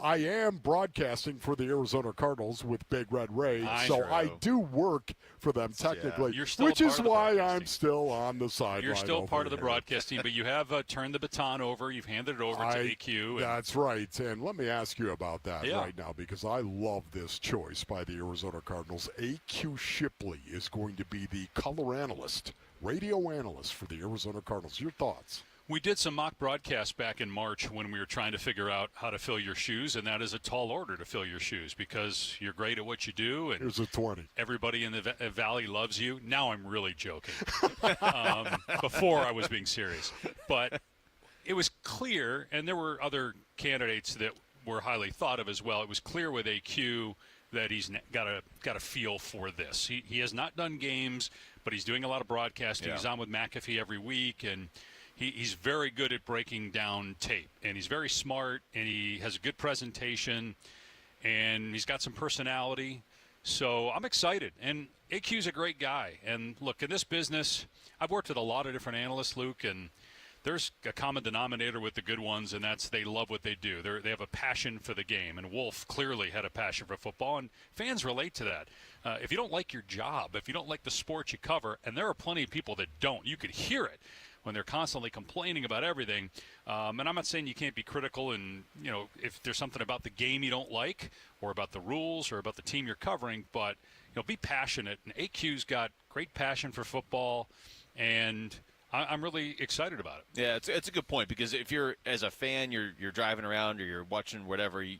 I am broadcasting for the Arizona Cardinals with Big Red Ray, so I do work for them technically, You're still which a is part of the why I'm broadcasting. still on the sideline. You're still part of the over here. broadcasting, but you have turned the baton over. You've handed it over to AQ. And That's right. And let me ask you about that Yeah. right now because I love this choice by the Arizona Cardinals. AQ Shipley is going to be the color analyst, radio analyst for the Arizona Cardinals. Your thoughts? We did some mock broadcasts back in March when we were trying to figure out how to fill your shoes, and that is a tall order to fill your shoes because you're great at what you do. And Here's a 20. everybody in the Valley loves you. Now I'm really joking. Before I was being serious. But it was clear, and there were other candidates that were highly thought of as well. It was clear with AQ that he's got a feel for this. He has not done games, but he's doing a lot of broadcasting. Yeah. He's on with McAfee every week, and he's very good at breaking down tape. And he's very smart, and he has a good presentation, and he's got some personality. So I'm excited. And AQ's a great guy. And look, in this business, I've worked with a lot of different analysts, Luke, and there's a common denominator with the good ones, and that's they love what they do. They have a passion for the game, and Wolf clearly had a passion for football, and fans relate to that. If you don't like your job, if you don't like the sport you cover, and there are plenty of people that don't, you could hear it when they're constantly complaining about everything. And I'm not saying you can't be critical, and if there's something about the game you don't like, or about the rules, or about the team you're covering, but be passionate. And AQ's got great passion for football, and I'm really excited about it. Yeah, it's a good point because if you're, as a fan, you're driving around or you're watching whatever, you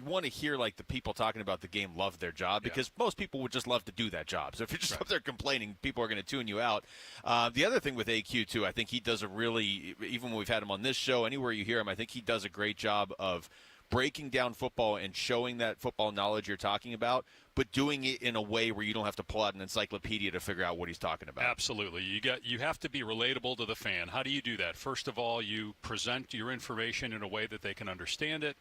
want to hear like the people talking about the game love their job because most people would just love to do that job. So if you're just up there complaining, people are going to tune you out. The other thing with AQ, too, I think he does a really, even when we've had him on this show, anywhere you hear him, I think he does a great job of breaking down football and showing that football knowledge you're talking about, but doing it in a way where you don't have to pull out an encyclopedia to figure out what he's talking about. Absolutely. You have to be relatable to the fan. How do you do that? First of all, you present your information in a way that they can understand it,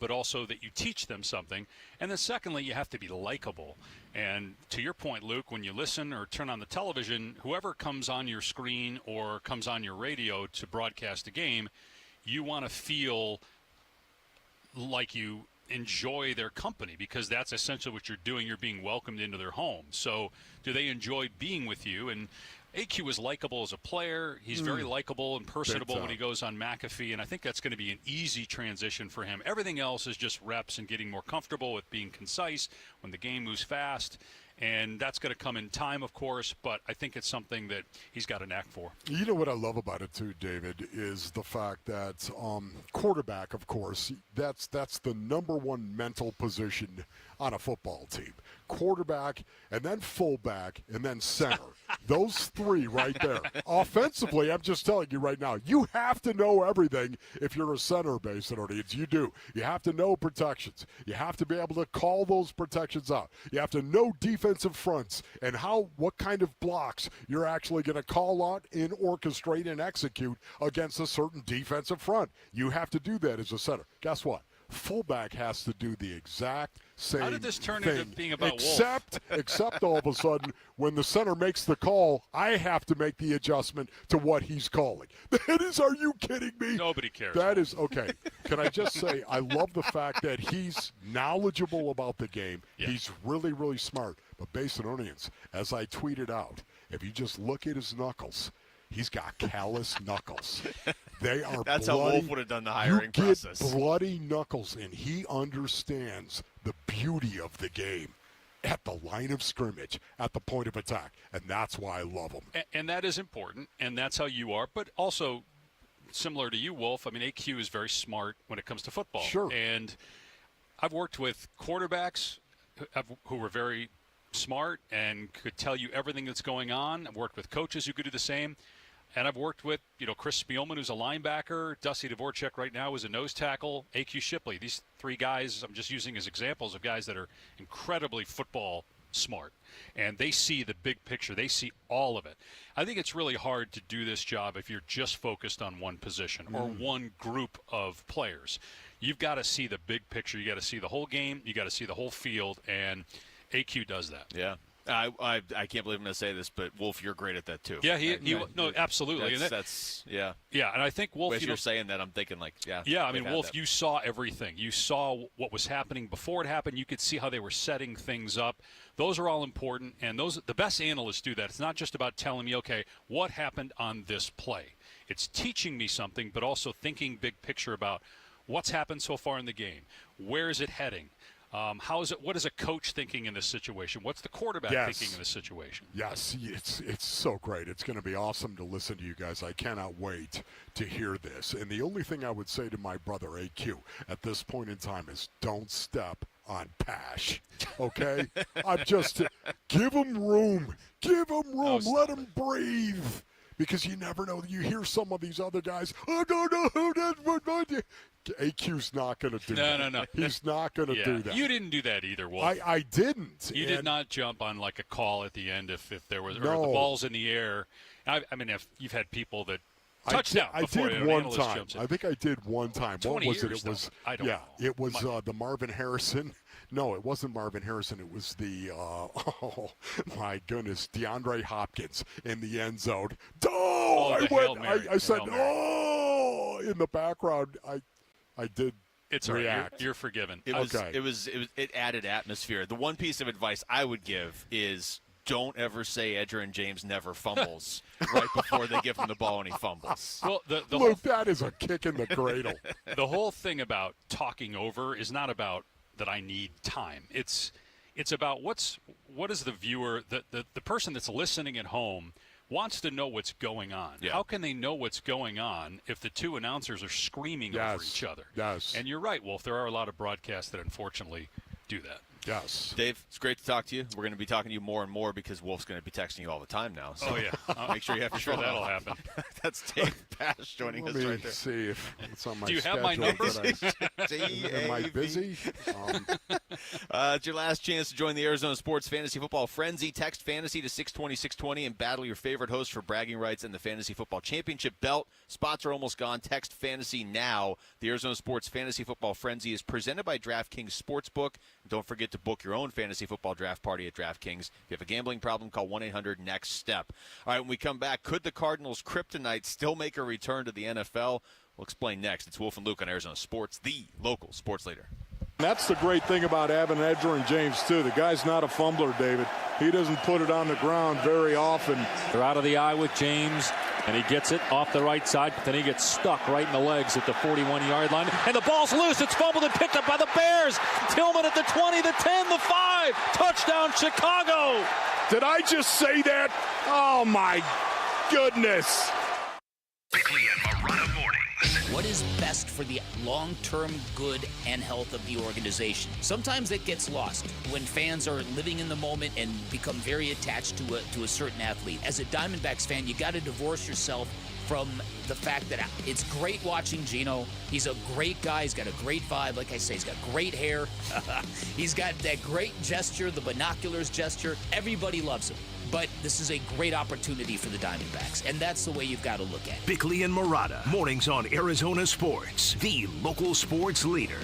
but also that you teach them something. And then secondly, you have to be likable. And to your point, Luke, when you listen or turn on the television, whoever comes on your screen or comes on your radio to broadcast a game, you want to feel like you enjoy their company because that's essentially what you're doing. You're being welcomed into their home. So do they enjoy being with you? And AQ is likable as a player. He's very likable and personable when he goes on McAfee, and I think that's going to be an easy transition for him. Everything else is just reps and getting more comfortable with being concise when the game moves fast, and that's going to come in time, of course, but I think it's something that he's got a knack for. You know what I love about it, too, David, is the fact that quarterback, of course, that's the number one mental position on a football team. Quarterback, and then fullback, and then center. Those three right there. Offensively, I'm just telling you right now, you have to know everything if you're a center, Basin Orleans. You do. You have to know protections. You have to be able to call those protections out. You have to know defensive fronts and what kind of blocks you're actually going to call out and orchestrate and execute against a certain defensive front. You have to do that as a center. Guess what? Fullback has to do the exact same thing. How did this turn into being about Except all of a sudden, when the center makes the call, I have to make the adjustment to what he's calling. Are you kidding me? Nobody cares. That is, okay. Can I just say, I love the fact that he's knowledgeable about the game. Yeah. He's really, really smart. But Basin Orleans, as I tweeted out, if you just look at his knuckles, he's got callous knuckles. They are That's bloody. how Wolf would have done the hiring process. You get bloody knuckles, and he understands the beauty of the game at the line of scrimmage, at the point of attack, and that's why I love him. And that is important, and that's how you are. But also, similar to you, Wolf, I mean, AQ is very smart when it comes to football. Sure. And I've worked with quarterbacks who were very smart and could tell you everything that's going on. I've worked with coaches who could do the same. And I've worked with, Chris Spielman, who's a linebacker. Dusty Dvorak right now is a nose tackle. AQ Shipley. These three guys, I'm just using as examples of guys that are incredibly football smart. And they see the big picture. They see all of it. I think it's really hard to do this job if you're just focused on one position or one group of players. You've got to see the big picture. You got to see the whole game. You got to see the whole field. And AQ does that. Yeah. I can't believe I'm going to say this, but Wolf, you're great at that too. Yeah, no, absolutely. That's yeah, and I think Wolf. As you're saying that, I'm thinking I mean, Wolf, you saw everything. You saw what was happening before it happened. You could see how they were setting things up. Those are all important, and the best analysts do that. It's not just about telling me, okay, what happened on this play. It's teaching me something, but also thinking big picture about what's happened so far in the game. Where is it heading? What is a coach thinking in this situation? What's the quarterback thinking in this situation? Yes, it's so great. It's going to be awesome to listen to you guys. I cannot wait to hear this. And the only thing I would say to my brother AQ at this point in time is don't step on Pash, okay? I'm just give him room. Give him room. Let him breathe. Because you never know. You hear some of these other guys, I don't know who that. AQ's not going to do that. No. He's not going to do that. You didn't do that either, Wolf. I didn't. You did not jump on like a call at the end if there was, or the ball's in the air. I mean, if you've had people that touchdown before I did one time. I think I did one time. What was it? It was I don't know. It was the Marvin Harrison. No, it wasn't Marvin Harrison. It was the oh my goodness, DeAndre Hopkins in the end zone. I said, oh, in the background. I did. It's react. Right. You're forgiven. It added atmosphere. The one piece of advice I would give is don't ever say Edgerrin James never fumbles right before they give him the ball and he fumbles. Well, Look, that is a kick in the cradle. The whole thing about talking over is not about that I need time. It's about what is the viewer, the person that's listening at home wants to know what's going on. Yeah. How can they know what's going on if the two announcers are screaming over each other? Yes. And you're right, Wolf. There are a lot of broadcasts that unfortunately do that. Yes. Dave, it's great to talk to you. We're going to be talking to you more and more because Wolf's going to be texting you all the time now. So make sure you have your phone. That'll happen. That's Dave Pash joining us right there. Let me see if it's on my schedule. Do you have my number? Am I busy? It's your last chance to join the Arizona Sports Fantasy Football Frenzy. Text Fantasy to 620-620 and battle your favorite host for bragging rights and the Fantasy Football Championship belt. Spots are almost gone. Text Fantasy now. The Arizona Sports Fantasy Football Frenzy is presented by DraftKings Sportsbook. Don't forget to book your own fantasy football draft party at DraftKings. If you have a gambling problem, call 1-800-NEXT-STEP. All right, when we come back, could the Cardinals' kryptonite still make a return to the NFL? We'll explain next. It's Wolf and Luke on Arizona Sports, the local sports leader. That's the great thing about having Edgerrin James, too. The guy's not a fumbler, David. He doesn't put it on the ground very often. They're out of the eye with James, and he gets it off the right side, but then he gets stuck right in the legs at the 41-yard line. And the ball's loose. It's fumbled and picked up by the Bears. Tillman at the 20, the 10, the 5. Touchdown, Chicago. Did I just say that? Oh, my goodness. Bickley and Marotta mornings. What is best for the long-term good and health of the organization? Sometimes it gets lost when fans are living in the moment and become very attached to a certain athlete. As a Diamondbacks fan, you got to divorce yourself from the fact that it's great watching Gino. He's a great guy. He's got a great vibe. Like I say, he's got great hair. He's got that great gesture, the binoculars gesture. Everybody loves him. But this is a great opportunity for the Diamondbacks, and that's the way you've got to look at it. Bickley and Marotta, mornings on Arizona Sports, the local sports leader.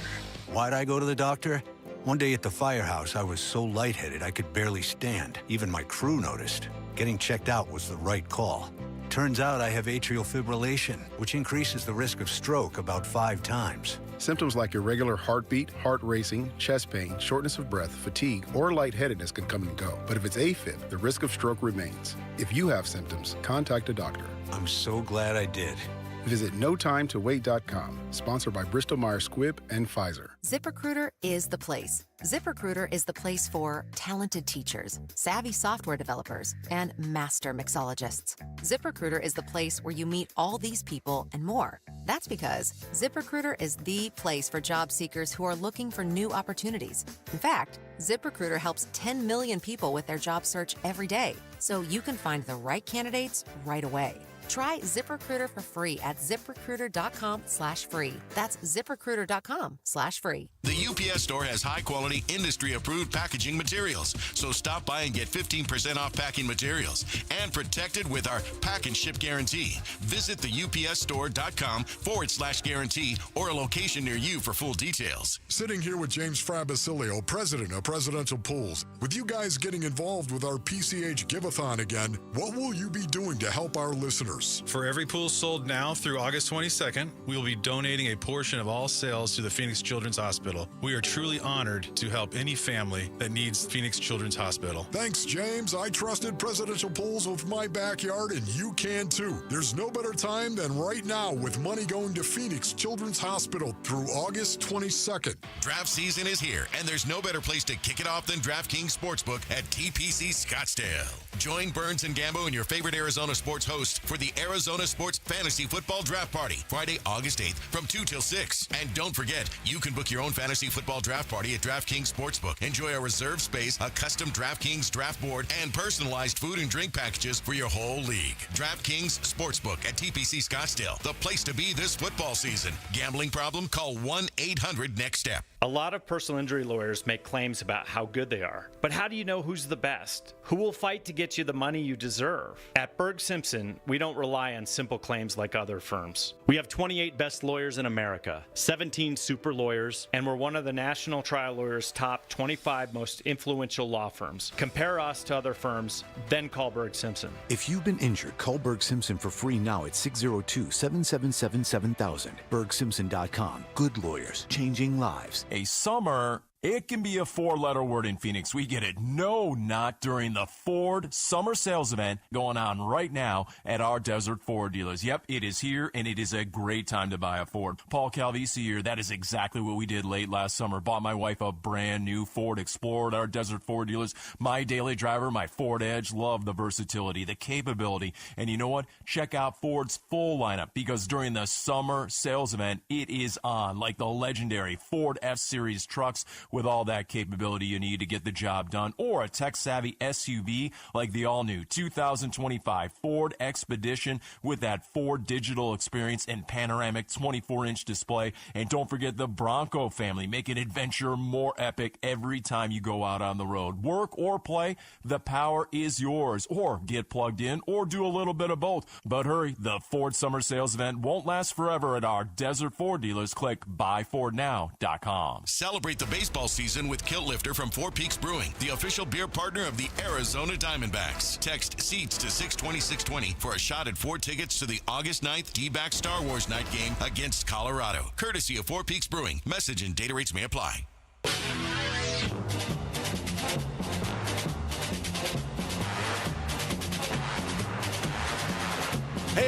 Why'd I go to the doctor? One day at the firehouse, I was so lightheaded I could barely stand. Even my crew noticed. Getting checked out was the right call. Turns out I have atrial fibrillation, which increases the risk of stroke about 5 times. Symptoms like irregular heartbeat, heart racing, chest pain, shortness of breath, fatigue, or lightheadedness can come and go. But if it's AFib, the risk of stroke remains. If you have symptoms, contact a doctor. I'm so glad I did. Visit NoTimeToWait.com, sponsored by Bristol-Myers Squibb and Pfizer. ZipRecruiter is the place. ZipRecruiter is the place for talented teachers, savvy software developers, and master mixologists. ZipRecruiter is the place where you meet all these people and more. That's because ZipRecruiter is the place for job seekers who are looking for new opportunities. In fact, ZipRecruiter helps 10 million people with their job search every day, so you can find the right candidates right away. Try ZipRecruiter for free at ZipRecruiter.com/free. That's ZipRecruiter.com/free. The UPS Store has high-quality, industry-approved packaging materials. So stop by and get 15% off packing materials and protected with our Pack and Ship Guarantee. Visit the UPSstore.com/guarantee or a location near you for full details. Sitting here with James Frabasilio, president of Presidential Pools. With you guys getting involved with our PCH Give-a-thon again, what will you be doing to help our listeners? For every pool sold now through August 22nd, we will be donating a portion of all sales to the Phoenix Children's Hospital. We are truly honored to help any family that needs Phoenix Children's Hospital. Thanks, James. I trusted Presidential Pools with my backyard, and you can too. There's no better time than right now with money going to Phoenix Children's Hospital through August 22nd. Draft season is here, and there's no better place to kick it off than DraftKings Sportsbook at TPC Scottsdale. Join Burns and Gambo and your favorite Arizona sports host for the Arizona Sports Fantasy Football Draft Party, Friday, August 8th from 2 till 6. And don't forget, you can book your own fantasy football draft party at DraftKings Sportsbook. Enjoy a reserved space, a custom DraftKings draft board, and personalized food and drink packages for your whole league. DraftKings Sportsbook at TPC Scottsdale, the place to be this football season. Gambling problem? Call 1-800-NEXT-STEP. A lot of personal injury lawyers make claims about how good they are. But how do you know who's the best? Who will fight to get you the money you deserve? At Berg Simpson, we don't rely on simple claims like other firms. We have 28 best lawyers in America, 17 super lawyers, and we're one of the National Trial Lawyers' top 25 most influential law firms. Compare us to other firms, then call Berg Simpson. If you've been injured, call Berg Simpson for free now at 602-777-7000. BergSimpson.com. Good lawyers, changing lives. A summer, it can be a 4-letter word in Phoenix. We get it. No, not during the Ford Summer Sales Event going on right now at our Desert Ford dealers. Yep, it is here, and it is a great time to buy a Ford. Paul Calvisi here, that is exactly what we did late last summer. Bought my wife a brand new Ford Explorer at our Desert Ford dealers. My daily driver, my Ford Edge, love the versatility, the capability. And you know what? Check out Ford's full lineup, because during the Summer Sales Event, it is on, like the legendary Ford F-Series trucks, with all that capability you need to get the job done, or a tech-savvy SUV like the all-new 2025 Ford Expedition with that Ford digital experience and panoramic 24-inch display. And don't forget the Bronco family, making adventure more epic every time you go out on the road. Work or play, the power is yours. Or get plugged in, or do a little bit of both. But hurry, the Ford Summer Sales Event won't last forever at our Desert Ford dealers. Click buyfordnow.com. Celebrate the baseball season with Kilt Lifter from Four Peaks Brewing, the official beer partner of the Arizona Diamondbacks. Text SEATS to 620-620 for a shot at 4 tickets to the August 9th D-back Star Wars night game against Colorado. Courtesy of Four Peaks Brewing. Message and data rates may apply. Hey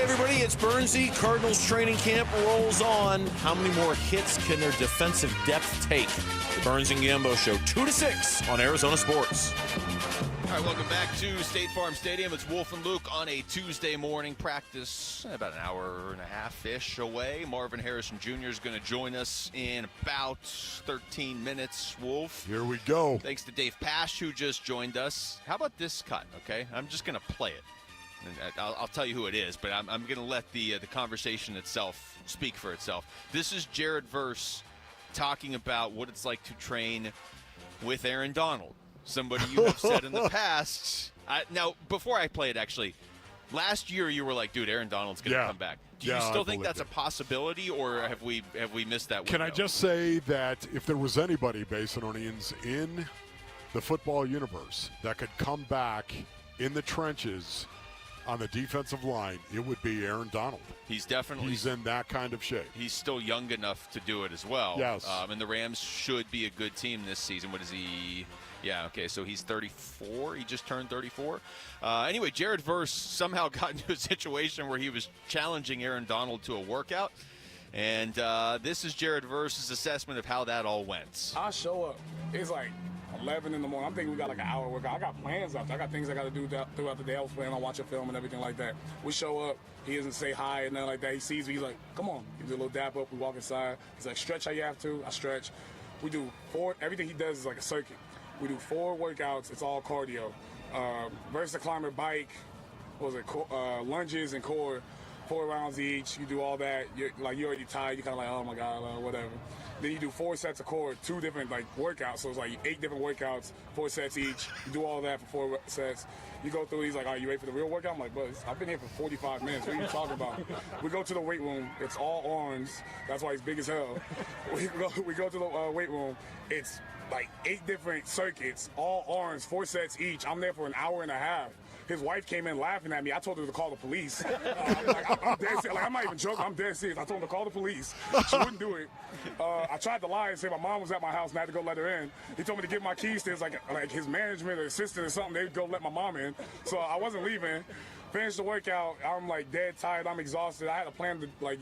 everybody, it's Burnsy. Cardinals training camp rolls on. How many more hits can their defensive depth take? The Burns and Gambo Show, 2 to 6 on Arizona Sports. All right, welcome back to State Farm Stadium. It's Wolf and Luke on a Tuesday morning. Practice about an hour and a half-ish away. Marvin Harrison Jr. is going to join us in about 13 minutes, Wolf. Here we go. Thanks to Dave Pash, who just joined us. How about this cut, okay? I'm just going to play it. And I'll tell you who it is, but I'm going to let the conversation itself speak for itself. This is Jared Verse talking about what it's like to train with Aaron Donald, somebody you have said in the past. Now, before I play it, actually, last year you were like, dude, Aaron Donald's going to come back. Do you still think that's a possibility, or have we missed that window? Can I just say that if there was anybody, Basinonians, in the football universe that could come back in the trenches on the defensive line, it would be Aaron Donald. He's in that kind of shape. He's still young enough to do it as well. Yes. And the Rams should be a good team this season. What is he? Yeah, okay, so he's 34. He just turned 34. Anyway, Jared Verse somehow got into a situation where he was challenging Aaron Donald to a workout. And this is Jared Verse's assessment of how that all went. I show up. It's like 11 in the morning. I'm thinking we got like an hour workout. I got plans out there. I got things I got to do throughout the day. I was planning on watching film and everything like that. We show up. He doesn't say hi and nothing like that. He sees me. He's like, come on. He do a little dap up. We walk inside. He's like, stretch how you have to. I stretch. We do 4. Everything he does is like a circuit. We do 4 workouts. It's all cardio. Versus the climber bike. What was it? Lunges and core. 4 rounds each. You do all that. You're already tired. You're kind of like, oh my God, whatever. Then you do 4 sets of core, 2 different workouts. So it's like 8 different workouts, 4 sets each. You do all that for 4 sets. You go through. He's like, "Are you ready for the real workout?" I'm like, "Bro, I've been here for 45 minutes. What are you talking about?" We go to the weight room. It's all arms. That's why he's big as hell. We go to the weight room. It's like 8 different circuits, all arms, 4 sets each. I'm there for an hour and a half. His wife came in laughing at me. I told her to call the police. I'm dead serious. I'm not even joking. I'm dead serious. I told her to call the police. She wouldn't do it. I tried to lie and say my mom was at my house and I had to go let her in. He told me to give my keys to his management or assistant or something. They'd go let my mom in. So I wasn't leaving. Finished the workout. I'm dead tired. I'm exhausted. I had a plan to go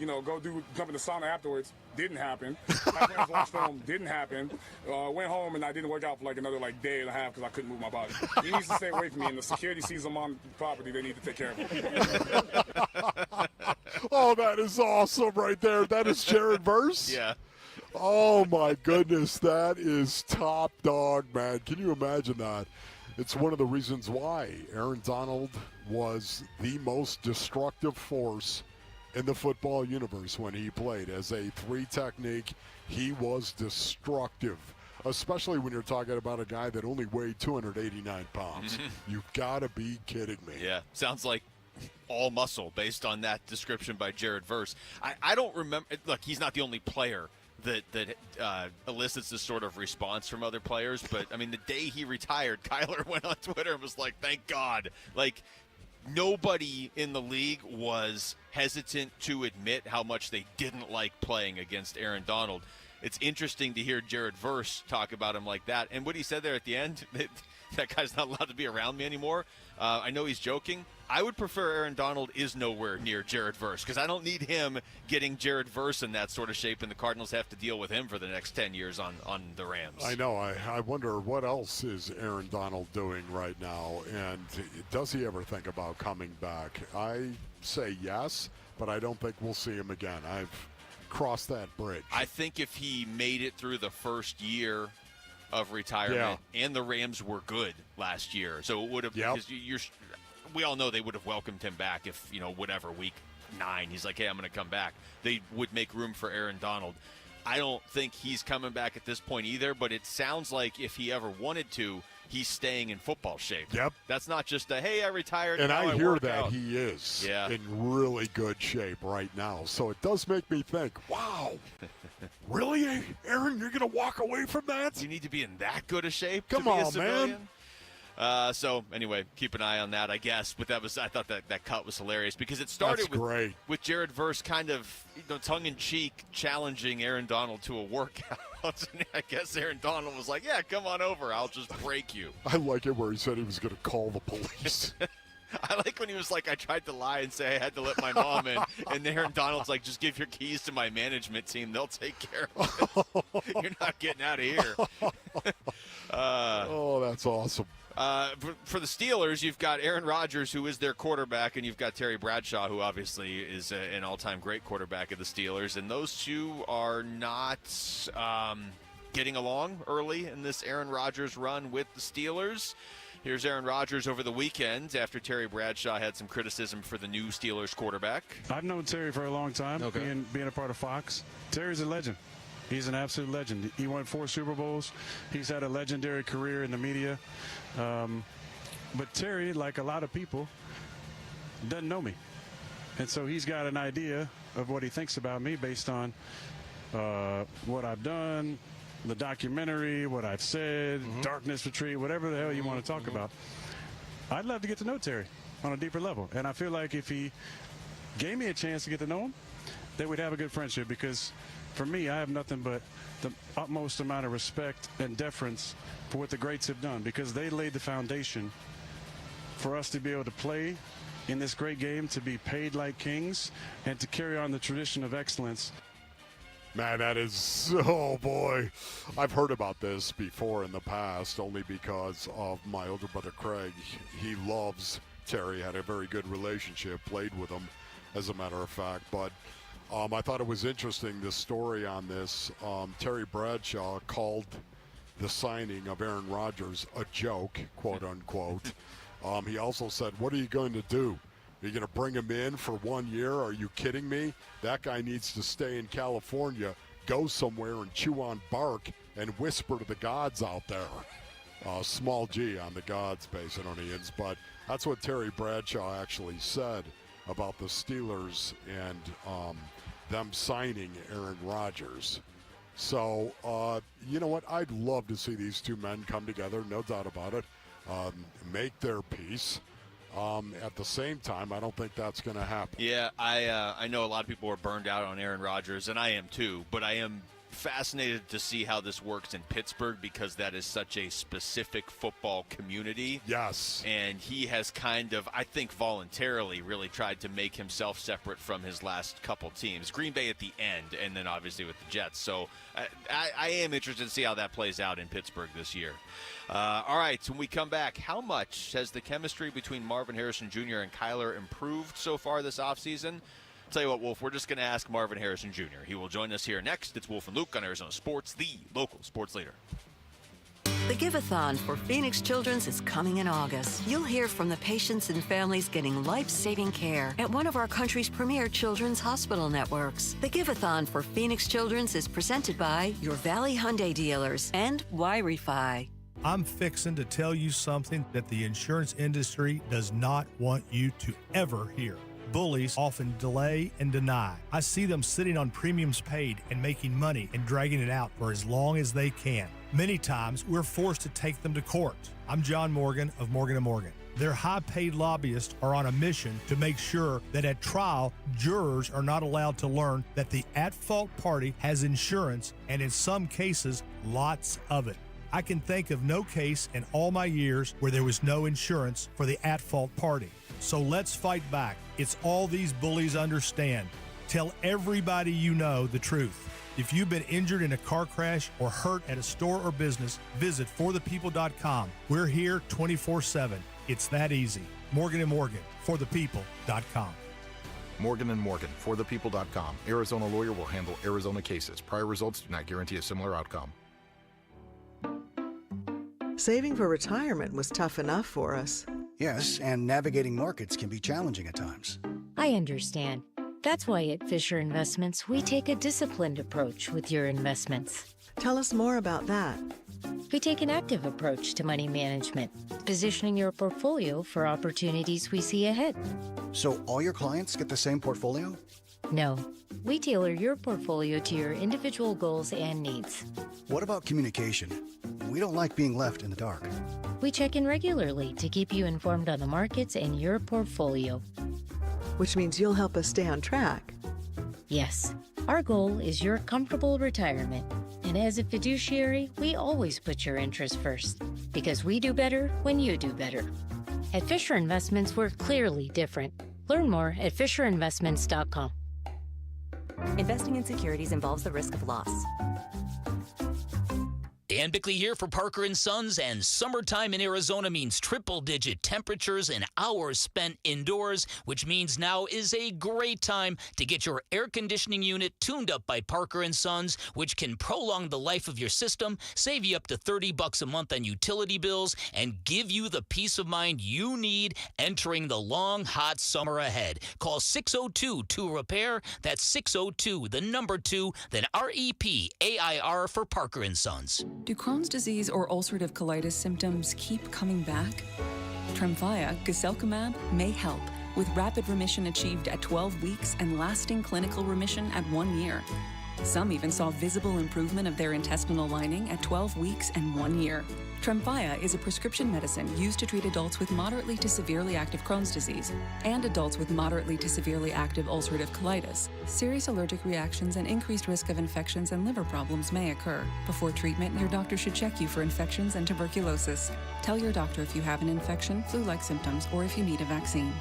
jump in the sauna afterwards. Didn't happen. I planned to watch film. Didn't happen. Went home and I didn't work out for another day and a half because I couldn't move my body. He needs to stay away from me. And the security sees him on property. They need to take care of him. Oh, that is awesome right there. That is Jared Verse? Yeah. Oh, my goodness. That is top dog, man. Can you imagine that? It's one of the reasons why Aaron Donald was the most destructive force in the football universe when he played. As a 3 technique, he was destructive, especially when you're talking about a guy that only weighed 289 pounds. You've got to be kidding me. Yeah, sounds like all muscle based on that description by Jared Verse. I don't remember. Look, he's not the only player that elicits this sort of response from other players. But, I mean, the day he retired, Kyler went on Twitter and was like, thank God. Nobody in the league was hesitant to admit how much they didn't like playing against Aaron Donald. It's interesting to hear Jared Verse talk about him like that. And what he said there at the end, that guy's not allowed to be around me anymore. I know he's joking. I would prefer Aaron Donald is nowhere near Jared Verse because I don't need him getting Jared Verse in that sort of shape, and the Cardinals have to deal with him for the next 10 years on the Rams. I know. I wonder what else is Aaron Donald doing right now, and does he ever think about coming back? I say yes, but I don't think we'll see him again. I've crossed that bridge. I think if he made it through the first year of retirement, and the Rams were good last year, so it would have we all know they would have welcomed him back if, week 9, he's like, hey, I'm going to come back. They would make room for Aaron Donald. I don't think he's coming back at this point either, but it sounds like if he ever wanted to, he's staying in football shape. Yep. That's not just hey, I retired. And I hear that out. He is in really good shape right now. So it does make me think, wow, really, Aaron, you're going to walk away from that? You need to be in that good a shape Come to be on, a civilian? man. So anyway, keep an eye on that, I guess. But I thought that cut was hilarious because it started with Jared Verse kind of tongue-in-cheek challenging Aaron Donald to a workout. workouts, and I guess Aaron Donald was like, yeah, come on over. I'll just break you. I like it where he said he was going to call the police. I like when he was like, I tried to lie and say I had to let my mom in, and Aaron Donald's like, just give your keys to my management team. They'll take care of it. You're not getting out of here. Oh, that's awesome. For the Steelers, you've got Aaron Rodgers, who is their quarterback, and you've got Terry Bradshaw, who obviously is an all-time great quarterback of the Steelers. And those two are not getting along early in this Aaron Rodgers run with the Steelers. Here's Aaron Rodgers over the weekend after Terry Bradshaw had some criticism for the new Steelers quarterback. I've known Terry for a long time, being a part of Fox. Terry's a legend. He's an absolute legend. He won 4 Super Bowls. He's had a legendary career in the media. But Terry, like a lot of people, doesn't know me. And so he's got an idea of what he thinks about me based on what I've done, the documentary, what I've said, Darkness Retreat, whatever the hell you want to talk about. I'd love to get to know Terry on a deeper level. And I feel like if he gave me a chance to get to know him, that we'd have a good friendship, because for me, I have nothing but the utmost amount of respect and deference for what the greats have done, because they laid the foundation for us to be able to play in this great game, to be paid like kings, and to carry on the tradition of excellence. Man, that is, oh boy. I've heard about this before in the past, only because of my older brother Craig. He loves Terry, had a very good relationship, played with him, as a matter of fact. But I thought it was interesting, the story on this. Terry Bradshaw called the signing of Aaron Rodgers a joke, quote unquote. He also said, what are you going to do? Are you going to bring him in for 1 year? Are you kidding me? That guy needs to stay in California, go somewhere and chew on bark and whisper to the gods out there. Small G on the gods, Basinonians. But that's what Terry Bradshaw actually said about the Steelers and them signing Aaron Rodgers. So, you know what? I'd love to see these two men come together, no doubt about it, make their peace. At the same time, I don't think that's going to happen. Yeah, I know a lot of people are burned out on Aaron Rodgers, and I am too, but I am fascinated to see how this works in Pittsburgh, because that is such a specific football community. Yes. And he has kind of, I think voluntarily, really tried to make himself separate from his last couple teams. Green Bay at the end, and then obviously with the Jets. So I am interested to see how that plays out in Pittsburgh this year. All right, so when we come back, how much has the chemistry between Marvin Harrison Jr. and Kyler improved so far this offseason? I'll tell you what, Wolf, we're just going to ask Marvin Harrison Jr. He will join us here next. It's Wolf and Luke on Arizona Sports, the local sports leader. The Give-a-thon for Phoenix Children's is coming in August. You'll hear from the patients and families getting life-saving care at one of our country's premier children's hospital networks. The Give-a-thon for Phoenix Children's is presented by your Valley Hyundai dealers and Y-Refi. I'm fixing to tell you something that the insurance industry does not want you to ever hear. Bullies often delay and deny. I see them sitting on premiums paid and making money and dragging it out for as long as they can. Many times, we're forced to take them to court. I'm John Morgan of Morgan & Morgan. Their high-paid lobbyists are on a mission to make sure that at trial, jurors are not allowed to learn that the at-fault party has insurance, and in some cases, lots of it. I can think of no case in all my years where there was no insurance for the at-fault party. So let's fight back. It's all these bullies understand. Tell everybody you know the truth. If you've been injured in a car crash or hurt at a store or business, visit forthepeople.com. We're here 24/7. It's that easy. Morgan & Morgan, forthepeople.com. Morgan & Morgan, forthepeople.com. Arizona lawyer will handle Arizona cases. Prior results do not guarantee a similar outcome. Saving for retirement was tough enough for us. Yes, and navigating markets can be challenging at times. I understand. That's why at Fisher Investments, we take a disciplined approach with your investments. Tell us more about that. We take an active approach to money management, positioning your portfolio for opportunities we see ahead. So all your clients get the same portfolio? No. We tailor your portfolio to your individual goals and needs. What about communication? We don't like being left in the dark. We check in regularly to keep you informed on the markets and your portfolio. Which means you'll help us stay on track. Yes. Our goal is your comfortable retirement, And as a fiduciary, we always put your interests first, because we do better when you do better. At Fisher Investments, we're clearly different. Learn more at FisherInvestments.com. Investing in securities involves the risk of loss. Dan Bickley here for Parker & Sons, and summertime in Arizona means triple-digit temperatures and hours spent indoors, which means now is a great time to get your air conditioning unit tuned up by Parker & Sons, which can prolong the life of your system, save you up to $30 a month on utility bills, and give you the peace of mind you need entering the long, hot summer ahead. Call 602-2-REPAIR. That's 602, the number 2, then REPAIR for Parker & Sons. Do Crohn's disease or ulcerative colitis symptoms keep coming back? Tremfya, guselkumab, may help, with rapid remission achieved at 12 weeks and lasting clinical remission at 1 year. Some even saw visible improvement of their intestinal lining at 12 weeks and 1 year. Tremfya is a prescription medicine used to treat adults with moderately to severely active Crohn's disease and adults with moderately to severely active ulcerative colitis. Serious allergic reactions and increased risk of infections and liver problems may occur. Before treatment, your doctor should check you for infections and tuberculosis. Tell your doctor if you have an infection, flu-like symptoms, or if you need a vaccine.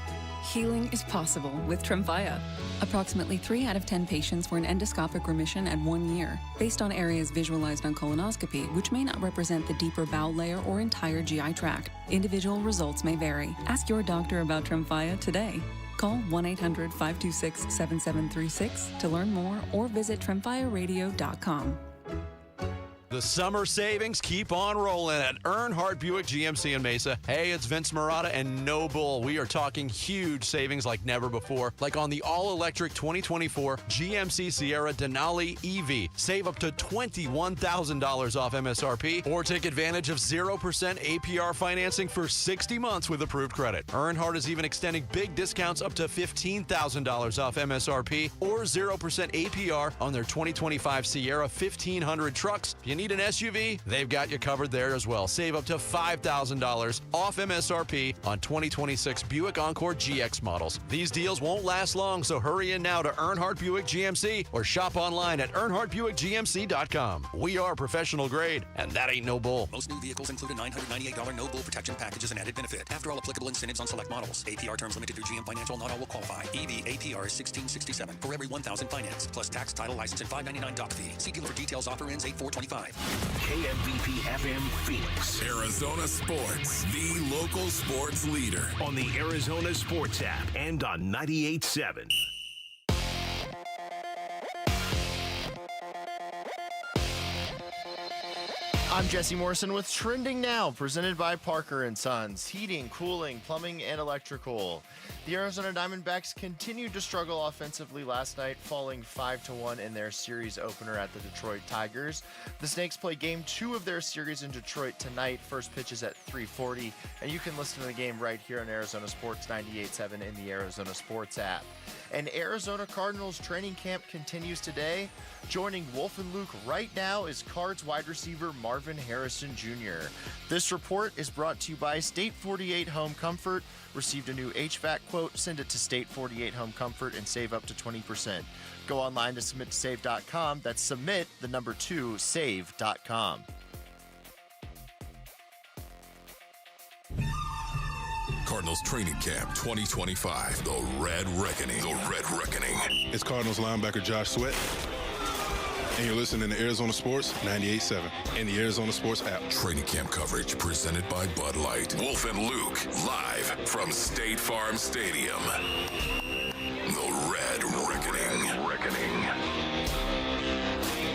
Healing is possible with Tremfya. Approximately 3 out of 10 patients were in endoscopic remission at 1 year, based on areas visualized on colonoscopy, which may not represent the deeper bowel layer or entire GI tract. Individual results may vary. Ask your doctor about Tremfya today. Call 1-800-526-7736 to learn more or visit tremfyaradio.com. The summer savings keep on rolling at Earnhardt Buick GMC in Mesa. Hey, it's Vince Marotta and no bull. We are talking huge savings like never before, like on the all-electric 2024 GMC Sierra Denali EV. Save up to $21,000 off MSRP or take advantage of 0% APR financing for 60 months with approved credit. Earnhardt is even extending big discounts up to $15,000 off MSRP or 0% APR on their 2025 Sierra 1500 trucks. If you need an SUV, they've got you covered there as well. Save up to $5,000 off MSRP on 2026 Buick Encore GX models. These deals won't last long, so hurry in now to Earnhardt Buick GMC or shop online at EarnhardtBuickGMC.com. We are professional grade, and that ain't no bull. Most new vehicles include a $998 no bull protection package as an added benefit. After all applicable incentives on select models. APR terms limited through GM Financial. Not all will qualify. EV APR is $1,667 for every $1,000 finance, plus tax, title, license, and $599 doc fee. See dealer for details. Offer ends 8/4/25. KMVP FM Phoenix. Arizona Sports, the local sports leader. On the Arizona Sports app and on 98.7. I'm Jesse Morrison with Trending Now, presented by Parker & Sons. Heating, cooling, plumbing, and electrical. The Arizona Diamondbacks continued to struggle offensively last night, falling 5-1 in their series opener at the Detroit Tigers. The Snakes play Game 2 of their series in Detroit tonight. First pitch is at 3:40, and you can listen to the game right here on Arizona Sports 98.7 in the Arizona Sports app. And Arizona Cardinals training camp continues today. Joining Wolf and Luke right now is Cards wide receiver Marvin Harrison Jr. This report is brought to you by State 48 Home Comfort. Received a new HVAC quote? Send it to State 48 Home Comfort and save up to 20%. Go online to submit2save.com. That's submit, the number 2, save.com. Cardinals Training Camp 2025. The Red Reckoning. The Red Reckoning. It's Cardinals linebacker Josh Sweat, and you're listening to Arizona Sports 98.7 and the Arizona Sports app. Training camp coverage presented by Bud Light. Wolf and Luke, live from State Farm Stadium. The Red Reckoning.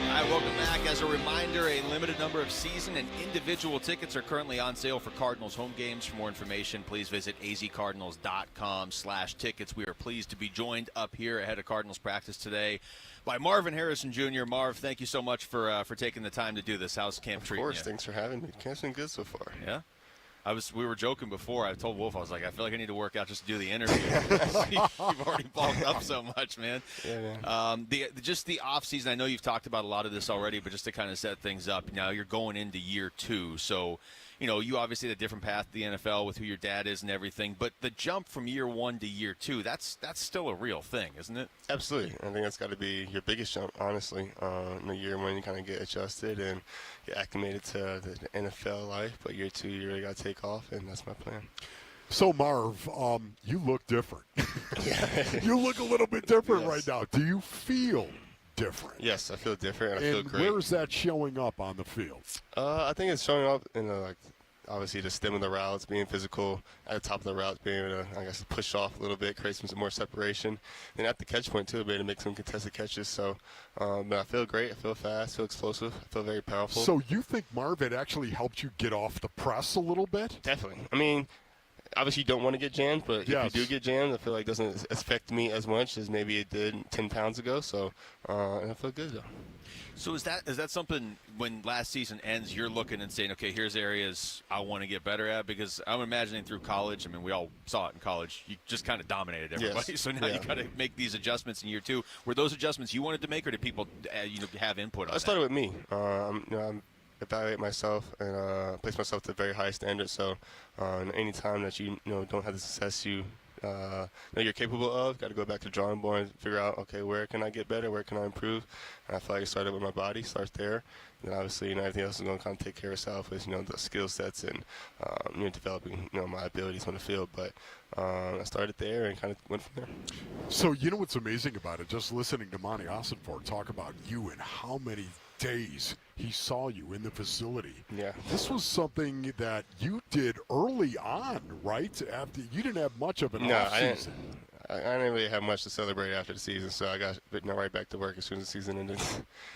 All right, welcome back. As a reminder, a limited number of season and individual tickets are currently on sale for Cardinals home games. For more information, please visit azcardinals.com/tickets. We are pleased to be joined up here ahead of Cardinals practice today by Marvin Harrison Jr. Marv, thank you so much for taking the time to do this. How's camp treating you? Of course, thanks for having me. Camp's been good so far. Yeah? We were joking before. I told Wolf, I was like, I feel like I need to work out just to do the interview. You've already bulked up so much, man. Yeah, man. Just the off season. I know you've talked about a lot of this already, but just to kind of set things up. Now you're going into year 2, so you obviously had a different path to the NFL with who your dad is and everything. But the jump from year 1 to year 2, that's still a real thing, isn't it? Absolutely. I think that's got to be your biggest jump, honestly. In the year 1, you kind of get adjusted and get acclimated to the NFL life. But year 2, you really got to take off, and that's my plan. So, Marv, you look different. You look a little bit different right now. Do you feel different? Yes, I feel different, and I feel great. Where is that showing up on the field? I think it's showing up in obviously the stem of the routes, being physical at the top of the routes, being able to, push off a little bit, create some more separation. And at the catch point, too, being able to make some contested catches. So, but I feel great. I feel fast, I feel explosive, I feel very powerful. So you think, Marv, it actually helped you get off the press a little bit? Definitely. I mean, obviously you don't want to get jammed, but if you do get jammed, I feel like it doesn't affect me as much as maybe it did 10 pounds ago. So, and I feel good, though. So is that something when last season ends, you're looking and saying, okay, here's areas I want to get better at? Because I'm imagining through college, I mean, we all saw it in college, you just kind of dominated everybody. Yes. So now you got to make these adjustments in year 2. Were those adjustments you wanted to make, or did people have input on that? I started with me. I'm evaluate myself and place myself to a very high standard. So any time that you don't have the success you you're capable of, got to go back to the drawing board and figure out, okay, where can I get better, where can I improve? And I feel like it started with my body, starts there. And then obviously, everything else is going to kind of take care of itself with, the skill sets and, developing, my abilities on the field. But I started there and kind of went from there. So, what's amazing about it, just listening to Monty Austin Ford talk about you and how many days he saw you in the facility. Yeah. This was something that you did early on, right? After you didn't have much of an off season. I didn't really have much to celebrate after the season, so I got right back to work as soon as the season ended.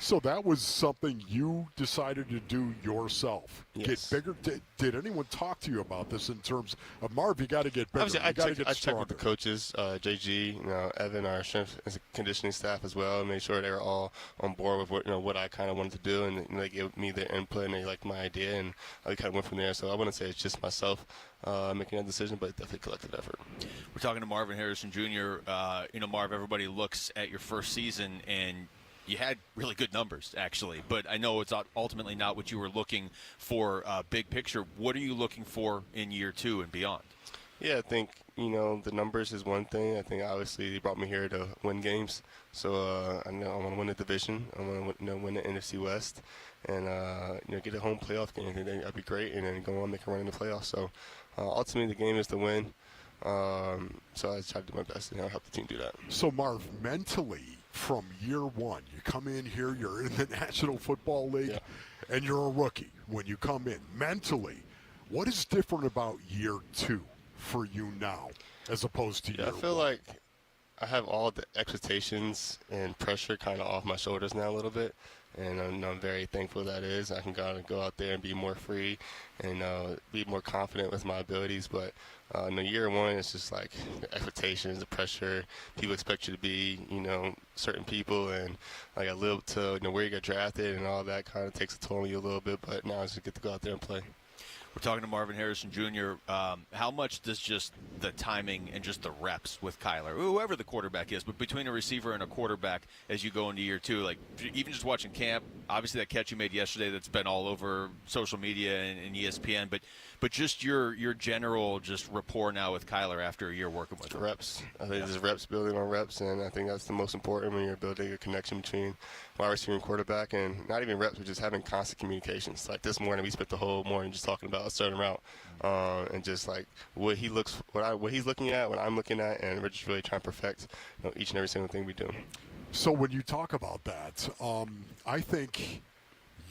So that was something you decided to do yourself. Yes. Get bigger. Did anyone talk to you about this in terms of, Marv, you got to get bigger, I checked with the stronger? coaches, JG, Evan, our strength and conditioning staff as well, and made sure they were all on board with what I kind of wanted to do, and they gave me their input and they liked my idea, and I kind of went from there. So I wouldn't say it's just myself making that decision, but definitely collective effort. We're talking to Marvin Harrison Jr. Marv, everybody looks at your first season, and you had really good numbers, actually. But I know it's ultimately not what you were looking for big picture. What are you looking for in year 2 and beyond? Yeah, I think, the numbers is one thing. I think, obviously, they brought me here to win games. So I know I want to win the division. I want to win the NFC West and, get a home playoff game. I think that'd be great, and then go on and make a run in the playoffs. So ultimately, the game is to win. So I try to do my best and help the team do that. So, Marv, mentally, from year 1, you come in here, you're in the National Football League, and you're a rookie when you come in. Mentally, what is different about year 2 for you now as opposed to year 1? I feel like I have all the expectations and pressure kind of off my shoulders now a little bit. And I'm very thankful that is. I can go out there and be more free and be more confident with my abilities. But year 1, it's just like the expectations, the pressure. People expect you to be, certain people. And like I live to where you get drafted and all that kind of takes a toll on you a little bit. But now I just get to go out there and play. We're talking to Marvin Harrison Jr. How much does just the timing and just the reps with Kyler, whoever the quarterback is, but between a receiver and a quarterback as you go into year 2, like even just watching camp, obviously that catch you made yesterday that's been all over social media and ESPN, but just your general just rapport now with Kyler after a year working with him. Reps. I think there's reps building on reps, and I think that's the most important when you're building a connection between wide receiver and quarterback, and not even reps, but just having constant communications. Like this morning, we spent the whole morning just talking about a certain route, and just like what he's looking at, what I'm looking at, and we're just really trying to perfect each and every single thing we do. So when you talk about that, I think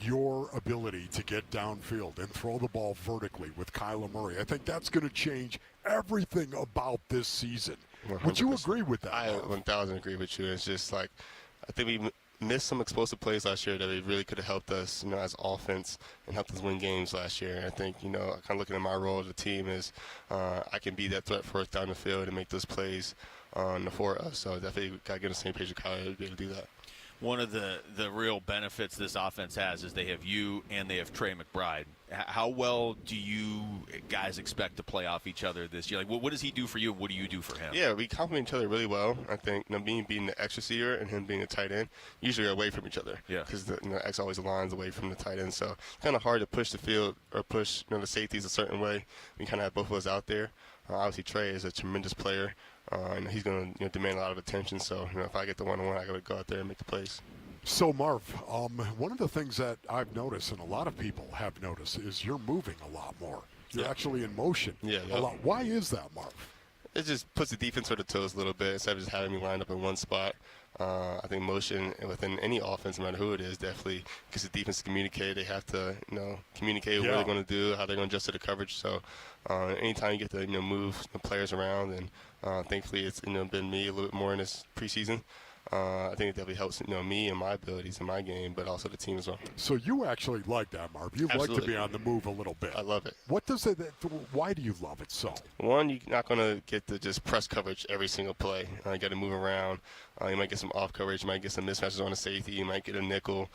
your ability to get downfield and throw the ball vertically with Kyler Murray, I think that's going to change everything about this season. 100%. Would you agree with that? I 1,000 agree with you. It's just like I think we missed some explosive plays last year that really could have helped us, as offense and helped us win games last year. And I think, kind of looking at my role as a team is I can be that threat for us down the field and make those plays for us. So definitely got to get on the same page with Kyler to be able to do that. One of the real benefits this offense has is they have you and they have Trey McBride. How well do you guys expect to play off each other this year? Like, what does he do for you, and what do you do for him? Yeah, we complement each other really well. I think me being the X receiver and him being a tight end, usually are away from each other. Yeah. Because the X always aligns away from the tight end, so it's kind of hard to push the field or push the safeties a certain way. We kind of have both of us out there. Obviously, Trey is a tremendous player, and he's going to demand a lot of attention. So if I get the one-on-one, I got to go out there and make the plays. So, Marv, one of the things that I've noticed, and a lot of people have noticed, is you're moving a lot more. You're actually in motion a lot. Why is that, Marv? It just puts the defense on the toes a little bit instead of just having me lined up in one spot. I think motion within any offense, no matter who it is, definitely gets the defense to communicate. They have to, communicate what they're going to do, how they're going to adjust to the coverage. So, anytime you get to, move the players around, and thankfully it's, been me a little bit more in this preseason. I think it definitely helps, me and my abilities in my game, but also the team as well. So you actually like that, Marv. You like to be on the move a little bit. I love it. What does it? Why do you love it so? One, you're not going to get to just press coverage every single play. You got to move around. You might get some off coverage. You might get some mismatches on a safety. You might get a nickel.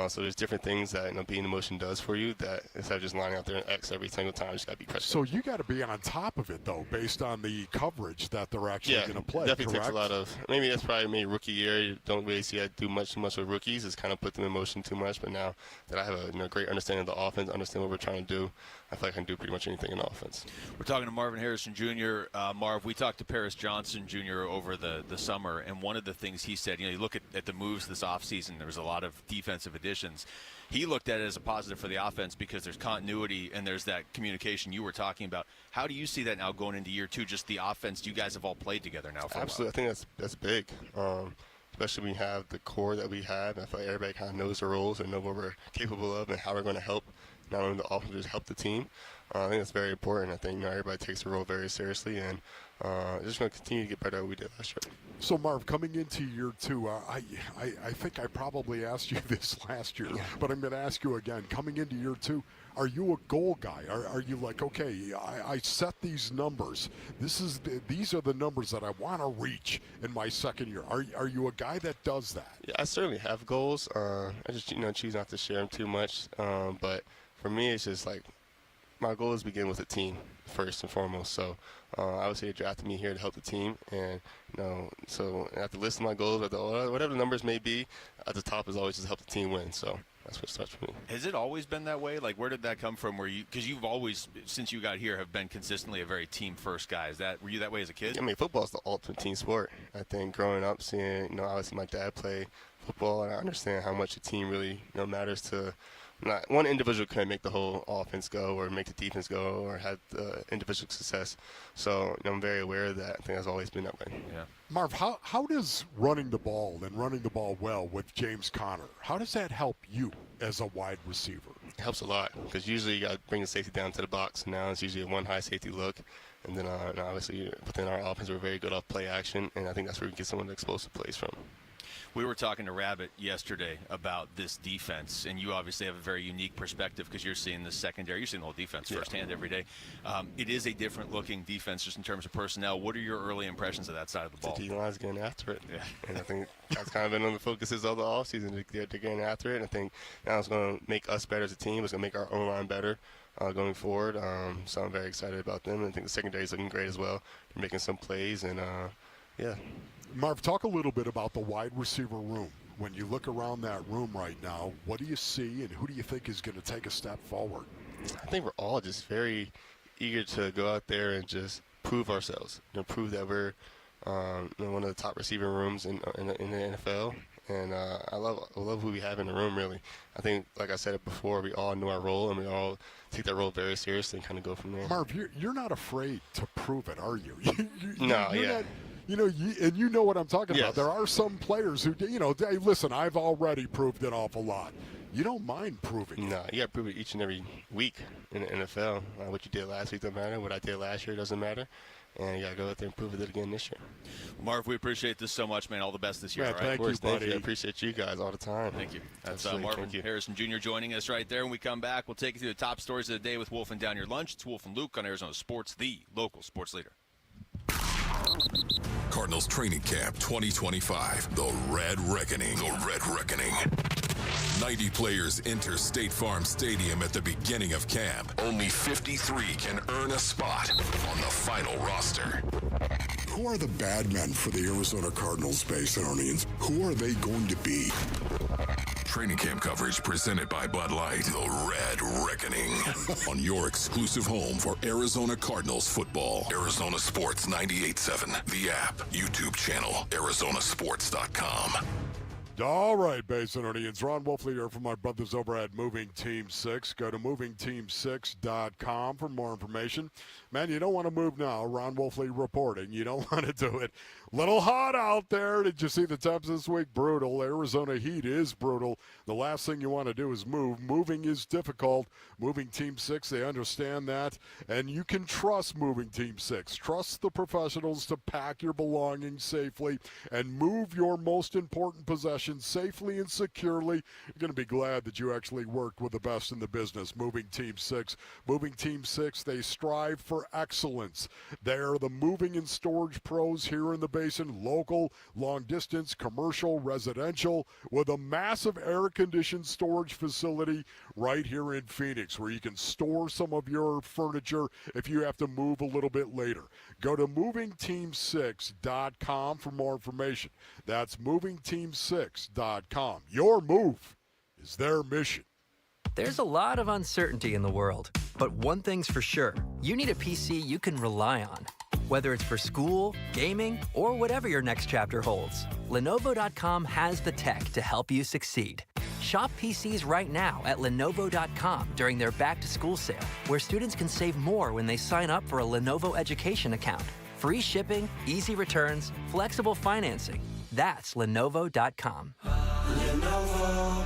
So there's different things that being in motion does for you that instead of just lining out there in X every single time, you just got to be pressed. So you got to be on top of it, though, based on the coverage that they're actually going to play. Definitely correct? takes a lot of. Maybe that's probably maybe rookie year. You don't really see I do much with rookies. It's kind of put them in motion too much. But now that I have a great understanding of the offense, understand what we're trying to do, I feel like I can do pretty much anything in the offense. We're talking to Marvin Harrison Jr. Marv, we talked to Paris Johnson Jr. over the summer, and one of the things he said, you look at the moves this offseason, there was a lot of defensive additions. He looked at it as a positive for the offense because there's continuity and there's that communication you were talking about. How do you see that now going into year two, just the offense? You guys have all played together now for Absolutely. a while. I think that's big, especially when you have the core that we have. I feel like everybody kind of knows their roles and know what we're capable of and how we're going to help not only the offense, just help the team. I think that's very important. I think everybody takes the role very seriously, and just going to continue to get better at what we did last year. So, Marv, coming into year two, I think I probably asked you this last year, but I'm going to ask you again. Coming into year two, are you a goal guy? Are you like, okay, I set these numbers. These are the numbers that I want to reach in my second year. Are you a guy that does that? Yeah, I certainly have goals. I just choose not to share them too much. But for me, it's just like my goal is to begin with the team first and foremost. So obviously they drafted me here to help the team, and so at the list of my goals, whatever the numbers may be, at the top is always just help the team win. So that's what starts for me. Has it always been that way? Like, where did that come from? Because you've always, since you got here, have been consistently a very team-first guy. Were you that way as a kid? I mean, football is the ultimate team sport. I think growing up, seeing, obviously my dad play football, and I understand how much a team really, matters to. Not one individual couldn't make the whole offense go or make the defense go or have individual success. So I'm very aware of that. I think that's always been that way. Yeah. Marv, how does running the ball well with James Conner, how does that help you as a wide receiver? It helps a lot because usually you got to bring the safety down to the box. And now it's usually a one high safety look. And then obviously within our offense, we're very good off play action. And I think that's where we get some of the explosive plays from. We were talking to Rabbit yesterday about this defense, and you obviously have a very unique perspective because you're seeing the secondary. You're seeing the whole defense firsthand every day. It is a different-looking defense just in terms of personnel. What are your early impressions of that side of the ball? The D-line's getting after it. Yeah. And I think that's kind of been on the focuses of the offseason. They're getting after it, and I think now it's going to make us better as a team. It's going to make our own line better going forward. So I'm very excited about them. And I think the secondary is looking great as well. They're making some plays, and Marv, talk a little bit about the wide receiver room. When you look around that room right now, what do you see, and who do you think is going to take a step forward? I think we're all just very eager to go out there and just prove ourselves, prove that we're one of the top receiving rooms in the NFL. And I love who we have in the room, really. I think, like I said it before, we all know our role, and we all take that role very seriously and kind of go from there. Marv, you're not afraid to prove it, are you? No, not, and you know what I'm talking about. There are some players who, hey, listen, I've already proved an awful lot. You don't mind proving it. No, you got to prove it each and every week in the NFL. What you did last week doesn't matter. What I did last year doesn't matter. And you got to go out there and prove it again this year. Marv, we appreciate this so much, man. All the best this year. Yeah, all right? thank you, buddy. I appreciate you guys all the time. Thank you. That's Marvin Harrison Jr. joining us right there. When we come back, we'll take you through the top stories of the day with Wolf and Down Your Lunch. It's Wolf and Luke on Arizona Sports, the local sports leader. Cardinals Training Camp 2025. The Red Reckoning. The Red Reckoning. 90 players enter State Farm Stadium at the beginning of camp. Only 53 can earn a spot on the final roster. Who are the bad men for the Arizona Cardinals, Basinonians? Who are they going to be? Training camp coverage presented by Bud Light. The Red Reckoning. On your exclusive home for Arizona Cardinals football. Arizona Sports 98.7. The app, YouTube channel, ArizonaSports.com. All right, Basinonians. Ron Wolfley here from my brothers over at Moving Team 6. Go to MovingTeam6.com for more information. Man, you don't want to move now. Ron Wolfley reporting. You don't want to do it. Little hot out there. Did you see the temps this week? Brutal. Arizona heat is brutal. The last thing you want to do is move. Moving is difficult. Moving Team 6, they understand that. And you can trust Moving Team 6. Trust the professionals to pack your belongings safely and move your most important possessions safely and securely. You're going to be glad that you actually worked with the best in the business. Moving Team 6. Moving Team 6, they strive for excellence. They're the moving and storage pros here in the Basin, local, long distance, commercial, residential, with a massive air-conditioned storage facility right here in Phoenix where you can store some of your furniture if you have to move a little bit later. Go to MovingTeam6.com for more information. That's MovingTeam6.com. Your move is their mission. There's a lot of uncertainty in the world, but one thing's for sure. You need a PC you can rely on. Whether it's for school, gaming, or whatever your next chapter holds, Lenovo.com has the tech to help you succeed. Shop PCs right now at Lenovo.com during their back-to-school sale, where students can save more when they sign up for a Lenovo education account. Free shipping, easy returns, flexible financing. That's Lenovo.com. Lenovo.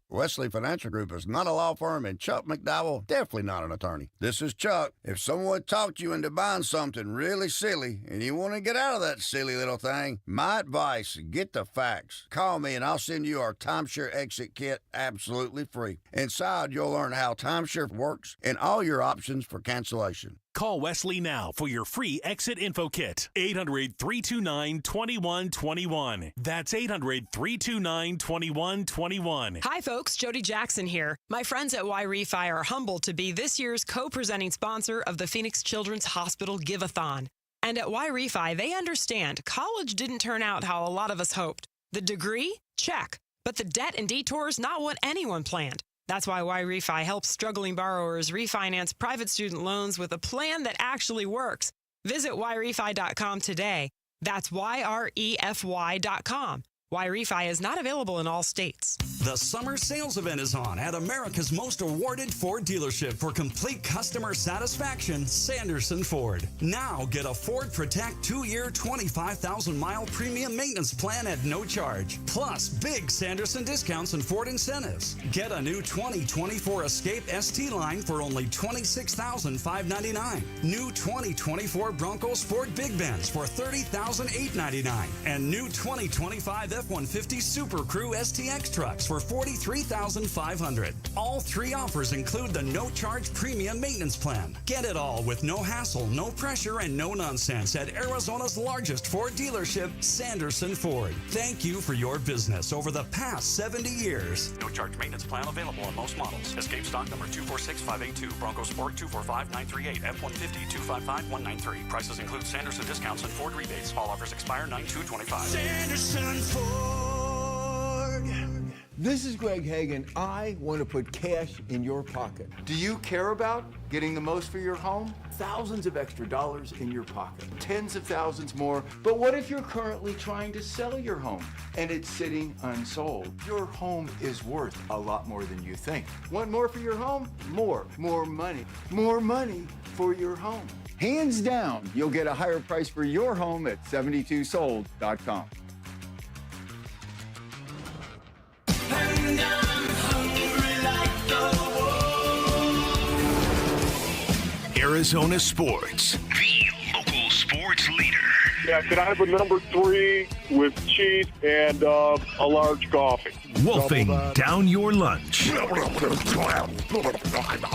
Wesley Financial Group is not a law firm, and Chuck McDowell definitely not an attorney. This is Chuck. If someone talked you into buying something really silly and you want to get out of that silly little thing, my advice, get the facts. Call me and I'll send you our timeshare exit kit absolutely free. Inside, you'll learn how timeshare works and all your options for cancellation. Call Wesley now for your free exit info kit. 800-329-2121. That's 800-329-2121. Hi, folks. Jody Jackson here. My friends at Y-Refi are humbled to be this year's co-presenting sponsor of the Phoenix Children's Hospital Give-A-Thon. And at Y-Refi, they understand college didn't turn out how a lot of us hoped. The degree? Check. But the debt and detours, not what anyone planned. That's why Y-Refi helps struggling borrowers refinance private student loans with a plan that actually works. Visit YRefi.com today. That's YREFY.com. Y-Refi is not available in all states. The summer sales event is on at America's most awarded Ford dealership for complete customer satisfaction, Sanderson Ford. Now get a Ford Protect 2-year, 25,000-mile premium maintenance plan at no charge. Plus, big Sanderson discounts and Ford incentives. Get a new 2024 Escape ST line for only $26,599. New 2024 Bronco Sport Big Benz for $30,899. And new 2025 F-150 Super Crew STX trucks for $43,500. All three offers include the no-charge premium maintenance plan. Get it all with no hassle, no pressure, and no nonsense at Arizona's largest Ford dealership, Sanderson Ford. Thank you for your business over the past 70 years. No-charge maintenance plan available on most models. Escape stock number 246582. Bronco Sport 245938. F-150 255193. Prices include Sanderson discounts and Ford rebates. All offers expire 9/2/25. Sanderson Ford. This is Greg Hagan. I want to put cash in your pocket. Do you care about getting the most for your home? Thousands of extra dollars in your pocket. Tens of thousands more. But what if you're currently trying to sell your home and it's sitting unsold? Your home is worth a lot more than you think. Want more for your home? More. More money. More money for your home. Hands down, you'll get a higher price for your home at 72sold.com. And I'm hungry like the wolf. Arizona Sports, the local sports leader. Yeah, could I have a number 3 with cheese and a large coffee? Wolfing down your lunch.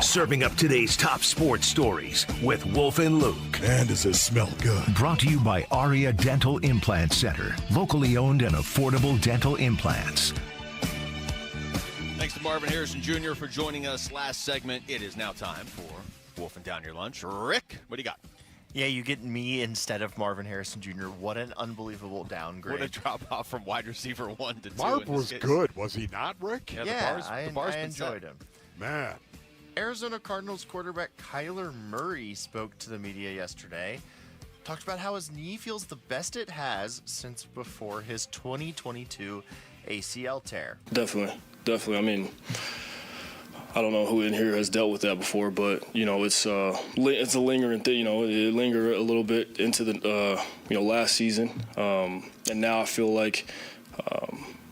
Serving up today's top sports stories with Wolf and Luke. And does it smell good? Brought to you by Aria Dental Implant Center. Locally owned and affordable dental implants. Thanks to Marvin Harrison Jr. for joining us last segment. It is now time for Wolfing Down Your Lunch. Rick, what do you got? Yeah, you get me instead of Marvin Harrison Jr. What an unbelievable downgrade. What a drop-off from wide receiver 1 to 2. Marv was good, was he not, Rick? Yeah, I enjoyed him. Man. Arizona Cardinals quarterback Kyler Murray spoke to the media yesterday. Talked about how his knee feels the best it has since before his 2022 ACL tear. Definitely. I mean, I don't know who in here has dealt with that before, but it's a lingering thing. It lingered a little bit into the last season, and now I feel like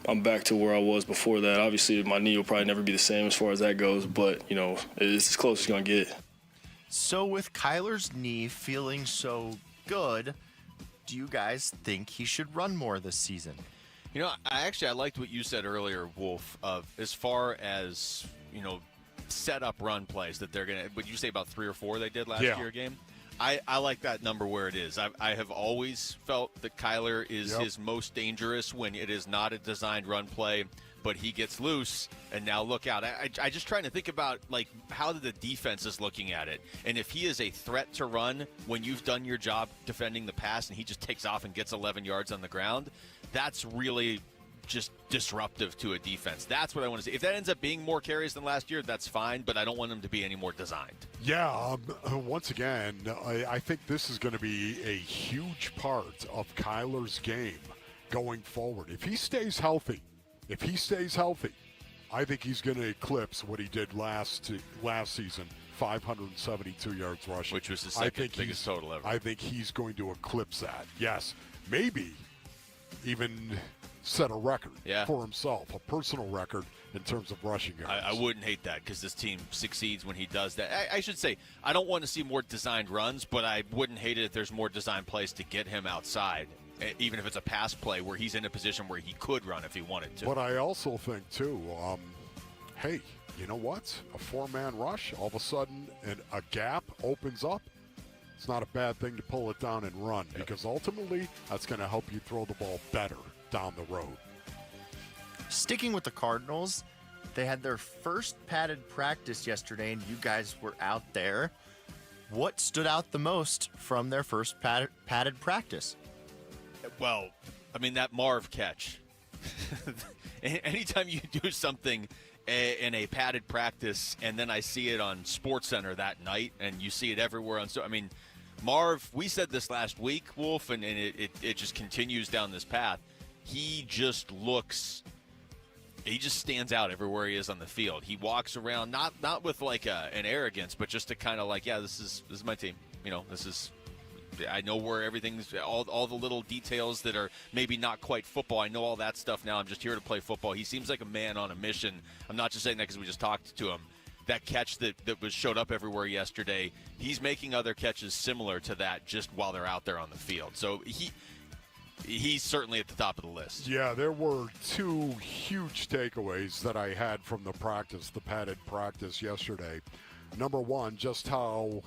I'm back to where I was before that. Obviously, my knee will probably never be the same as far as that goes, but it's as close as it's gonna get. So with Kyler's knee feeling so good, do you guys think he should run more this season? I liked what you said earlier, Wolf, of as far as, set up run plays that they're going to, would you say about 3 or 4 they did last year game? I like that number where it is. I have always felt that Kyler is his most dangerous when it is not a designed run play, but he gets loose, and now look out. I just trying to think about, how the defense is looking at it. And if he is a threat to run when you've done your job defending the pass and he just takes off and gets 11 yards on the ground, that's really just disruptive to a defense. That's what I want to see. If that ends up being more carries than last year, that's fine, but I don't want them to be any more designed. Yeah, once again, I think this is going to be a huge part of Kyler's game going forward. If he stays healthy, I think he's going to eclipse what he did last season, 572 yards rushing. Which was his second biggest total ever. I think he's going to eclipse that. Yes, maybe even set a record for himself, a personal record in terms of rushing yards. I wouldn't hate that because this team succeeds when he does that. I should say, I don't want to see more designed runs, but I wouldn't hate it if there's more designed plays to get him outside, even if it's a pass play where he's in a position where he could run if he wanted to. But I also think, too, hey, you know what? A 4-man rush, all of a sudden a gap opens up. It's not a bad thing to pull it down and run because ultimately that's going to help you throw the ball better down the road. Sticking with the Cardinals, they had their first padded practice yesterday, and you guys were out there. What stood out the most from their first padded practice? Well, I mean, that Marv catch. Anytime you do something in a padded practice and then I see it on SportsCenter that night and you see it everywhere Marv, we said this last week, Wolf, and it just continues down this path. He just stands out everywhere he is on the field. He walks around, not with an arrogance, but just to kind of this is my team. I know where everything's, all the little details that are maybe not quite football. I know all that stuff now. I'm just here to play football. He seems like a man on a mission. I'm not just saying that because we just talked to him. That catch that showed up everywhere yesterday, he's making other catches similar to that just while they're out there on the field. So he's certainly at the top of the list. Yeah, there were 2 huge takeaways that I had from the padded practice yesterday. Number one, just how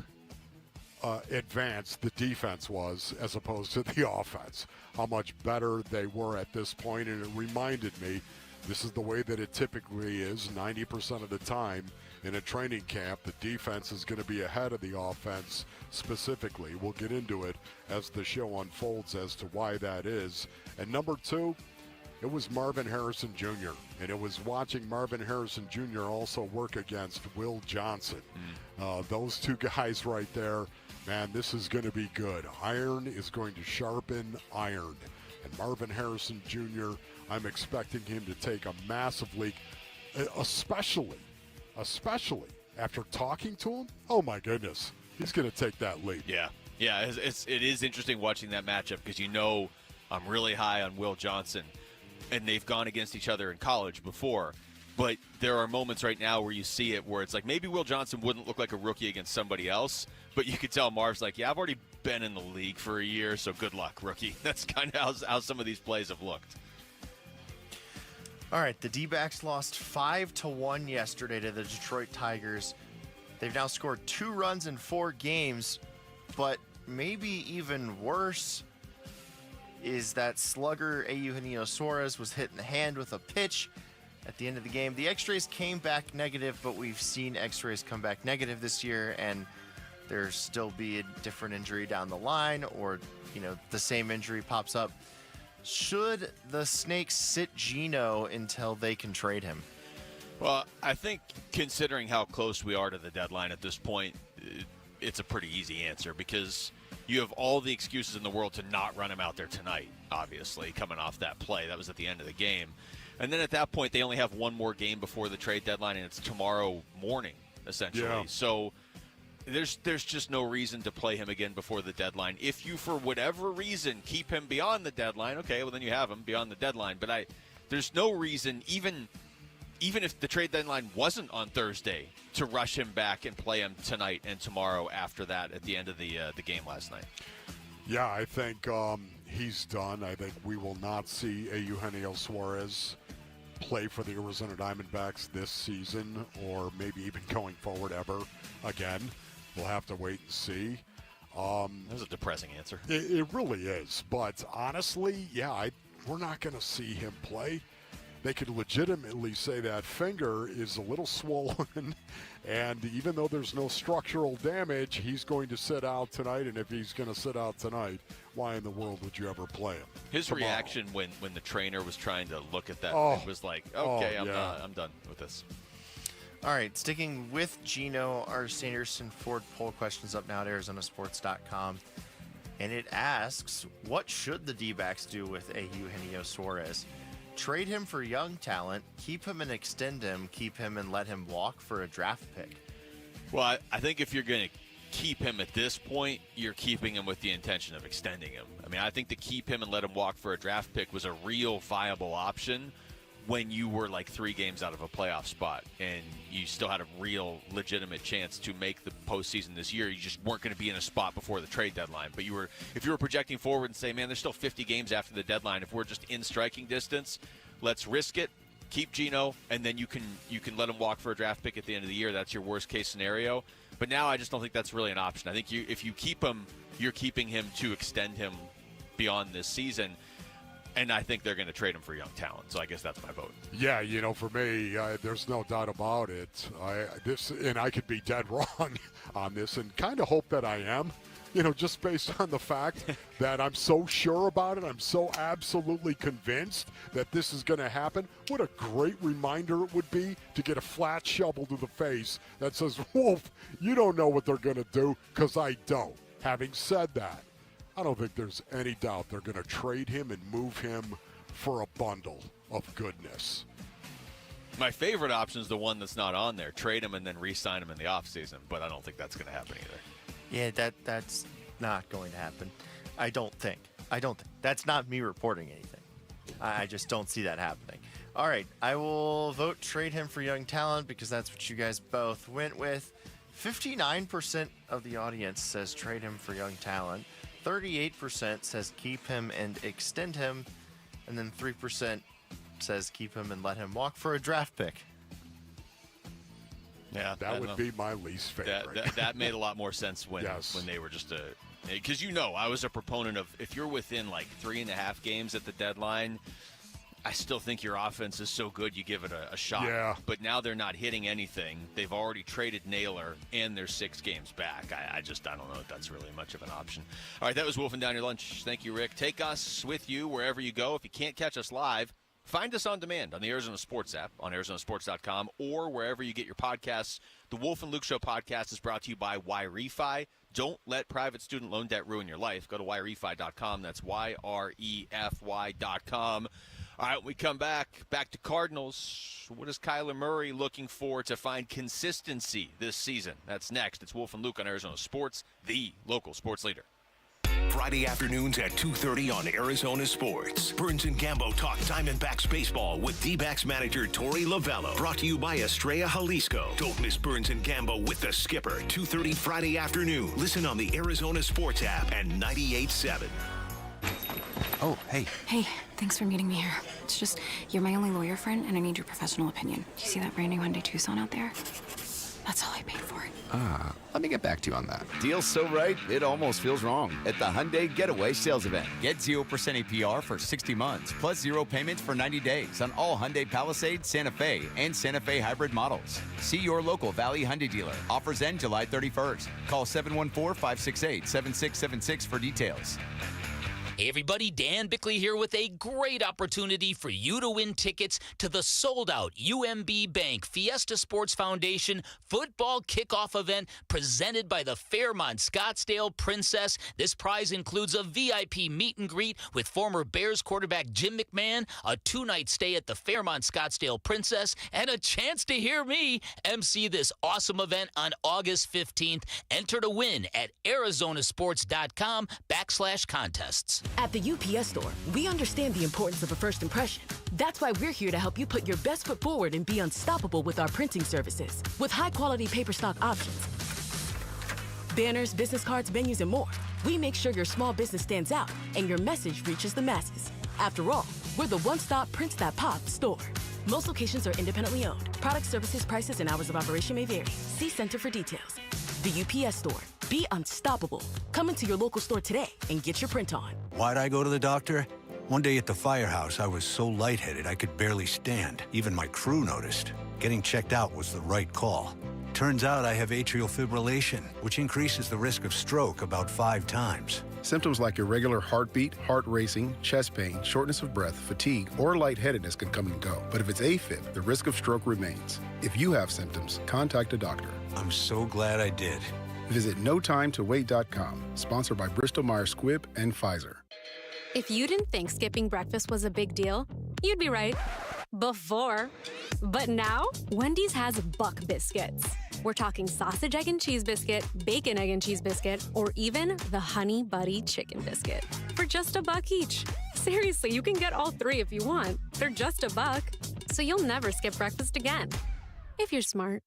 advanced the defense was as opposed to the offense. How much better they were at this point, and it reminded me this is the way that it typically is 90% of the time in a training camp. The defense is going to be ahead of the offense specifically. We'll get into it as the show unfolds as to why that is. And number 2, it was Marvin Harrison Jr., and it was watching Marvin Harrison Jr. also work against Will Johnson. Those 2 guys right there, man, this is going to be good. Iron is going to sharpen iron. And Marvin Harrison Jr., I'm expecting him to take a massive leap, especially after talking to him. Oh, my goodness. He's going to take that leap. Yeah, it is interesting watching that matchup because I'm really high on Will Johnson, and they've gone against each other in college before. But there are moments right now where you see it where it's like maybe Will Johnson wouldn't look like a rookie against somebody else, but you could tell Marv's like, yeah, I've already been in the league for a year, so good luck, rookie. That's kind of how some of these plays have looked. All right, the D-backs lost 5-1 yesterday to the Detroit Tigers. They've now scored 2 runs in 4 games, but maybe even worse is that slugger Eugenio Suarez was hit in the hand with a pitch at the end of the game. The x-rays came back negative, but we've seen x-rays come back negative this year, and there's still be a different injury down the line, or the same injury pops up. Should the Snakes sit Gino until they can trade him? Well, I think considering how close we are to the deadline at this point, it's a pretty easy answer, because you have all the excuses in the world to not run him out there tonight, obviously, coming off that play. That was at the end of the game. And then at that point, they only have one more game before the trade deadline, and it's tomorrow morning, essentially. Yeah. So there's just no reason to play him again before the deadline. If you, for whatever reason, keep him beyond the deadline, okay, well, then you have him beyond the deadline. But there's no reason, even if the trade deadline wasn't on Thursday, to rush him back and play him tonight and tomorrow after that at the end of the game last night. Yeah, I think he's done. I think we will not see a Eugenio Suarez play for the Arizona Diamondbacks this season, or maybe even going forward ever again. We'll have to wait and see. That was a depressing answer. It really is. But honestly, yeah, we're not going to see him play. They could legitimately say that finger is a little swollen, and even though there's no structural damage, he's going to sit out tonight. And if he's going to sit out tonight, why in the world would you ever play him? His tomorrow? Reaction when the trainer was trying to look at that it was like, okay, I'm done with this. All right, sticking with Gino, our Sanderson Ford poll question's up now at ArizonaSports.com. And it asks, what should the D-backs do with a Eugenio Suarez? Trade him for young talent, keep him and extend him, keep him and let him walk for a draft pick? Well, I think if you're going to keep him at this point, you're keeping him with the intention of extending him. I mean, I think to keep him and let him walk for a draft pick was a real viable option when you were like 3 games out of a playoff spot and you still had a real legitimate chance to make the postseason this year. You just weren't going to be in a spot before the trade deadline. But if you were projecting forward and say, man, there's still 50 games after the deadline. If we're just in striking distance, let's risk it, keep Gino, and then you can let him walk for a draft pick at the end of the year. That's your worst case scenario. But now I just don't think that's really an option. I think if you keep him, you're keeping him to extend him beyond this season. And I think they're going to trade him for young talent. So I guess that's my vote. Yeah, for me, there's no doubt about it. I could be dead wrong on this, and kind of hope that I am. Just based on the fact that I'm so sure about it, I'm so absolutely convinced that this is going to happen. What a great reminder it would be to get a flat shovel to the face that says, Wolf, you don't know what they're going to do, because I don't. Having said that, I don't think there's any doubt they're going to trade him and move him for a bundle of goodness. My favorite option is the one that's not on there. Trade him and then re-sign him in the offseason, but I don't think that's going to happen either. Yeah, that's not going to happen. I don't think. That's not me reporting anything. I just don't see that happening. All right, I will vote trade him for young talent because that's what you guys both went with. 59% of the audience says trade him for young talent. 38% says keep him and extend him. And then 3% says keep him and let him walk for a draft pick. Yeah, that would be my least favorite. That made a lot more sense when they were just because I was a proponent of if you're within like 3.5 games at the deadline, I still think your offense is so good you give it a shot. Yeah. But now they're not hitting anything. They've already traded Naylor, and they're 6 games back. I don't know if that's really much of an option. All right, that was Wolfing Down Your Lunch. Thank you, Rick. Take us with you wherever you go. If you can't catch us live, find us on demand on the Arizona Sports app, on ArizonaSports.com, or wherever you get your podcasts. The Wolf and Luke Show podcast is brought to you by YREFI. Don't let private student loan debt ruin your life. Go to YREFI.com. That's YREFY.com. All right, we come back to Cardinals. What is Kyler Murray looking for to find consistency this season? That's next. It's Wolf and Luke on Arizona Sports, the local sports leader. Friday afternoons at 2:30 on Arizona Sports. Burns and Gambo talk Diamondbacks baseball with D-backs manager Torey Lovello. Brought to you by Estrella Jalisco. Don't miss Burns and Gambo with the skipper. 2:30 Friday afternoon. Listen on the Arizona Sports app and 98.7. Oh, hey. Hey, thanks for meeting me here. It's just, you're my only lawyer friend, and I need your professional opinion. Do you see that brand new Hyundai Tucson out there? That's all I paid for it. Let me get back to you on that. Deal's so right, it almost feels wrong. At the Hyundai Getaway Sales Event. Get 0% APR for 60 months, plus 0 payments for 90 days on all Hyundai Palisade, Santa Fe, and Santa Fe hybrid models. See your local Valley Hyundai dealer. Offers end July 31st. Call 714-568-7676 for details. Hey everybody, Dan Bickley here with a great opportunity for you to win tickets to the sold-out UMB Bank Fiesta Sports Foundation football kickoff event presented by the Fairmont Scottsdale Princess. This prize includes a VIP meet and greet with former Bears quarterback Jim McMahon, a 2-night stay at the Fairmont Scottsdale Princess, and a chance to hear me MC this awesome event on August 15th. Enter to win at arizonasports.com/contests. At the UPS Store, we understand the importance of a first impression. That's why we're here to help you put your best foot forward and be unstoppable with our printing services. With high-quality paper stock options, banners, business cards, menus, and more, we make sure your small business stands out and your message reaches the masses. After all, we're the one-stop prints that pop store. Most locations are independently owned. Product, services, prices, and hours of operation may vary. See Center for details. The UPS Store. Be unstoppable. Come into your local store today and get your print on. Why'd I go to the doctor? One day at the firehouse, I was so lightheaded I could barely stand. Even my crew noticed. Getting checked out was the right call. Turns out I have atrial fibrillation, which increases the risk of stroke about 5 times. Symptoms like irregular heartbeat, heart racing, chest pain, shortness of breath, fatigue, or lightheadedness can come and go. But if it's AFib, the risk of stroke remains. If you have symptoms, contact a doctor. I'm so glad I did. Visit NoTimeToWait.com, sponsored by Bristol-Myers Squibb and Pfizer. If you didn't think skipping breakfast was a big deal, you'd be right. Before. But now, Wendy's has Buck Biscuits. We're talking sausage, egg, and cheese biscuit, bacon, egg, and cheese biscuit, or even the Honey Buddy chicken biscuit for just $1 each. Seriously, you can get all 3 if you want. They're just $1, so you'll never skip breakfast again. If you're smart.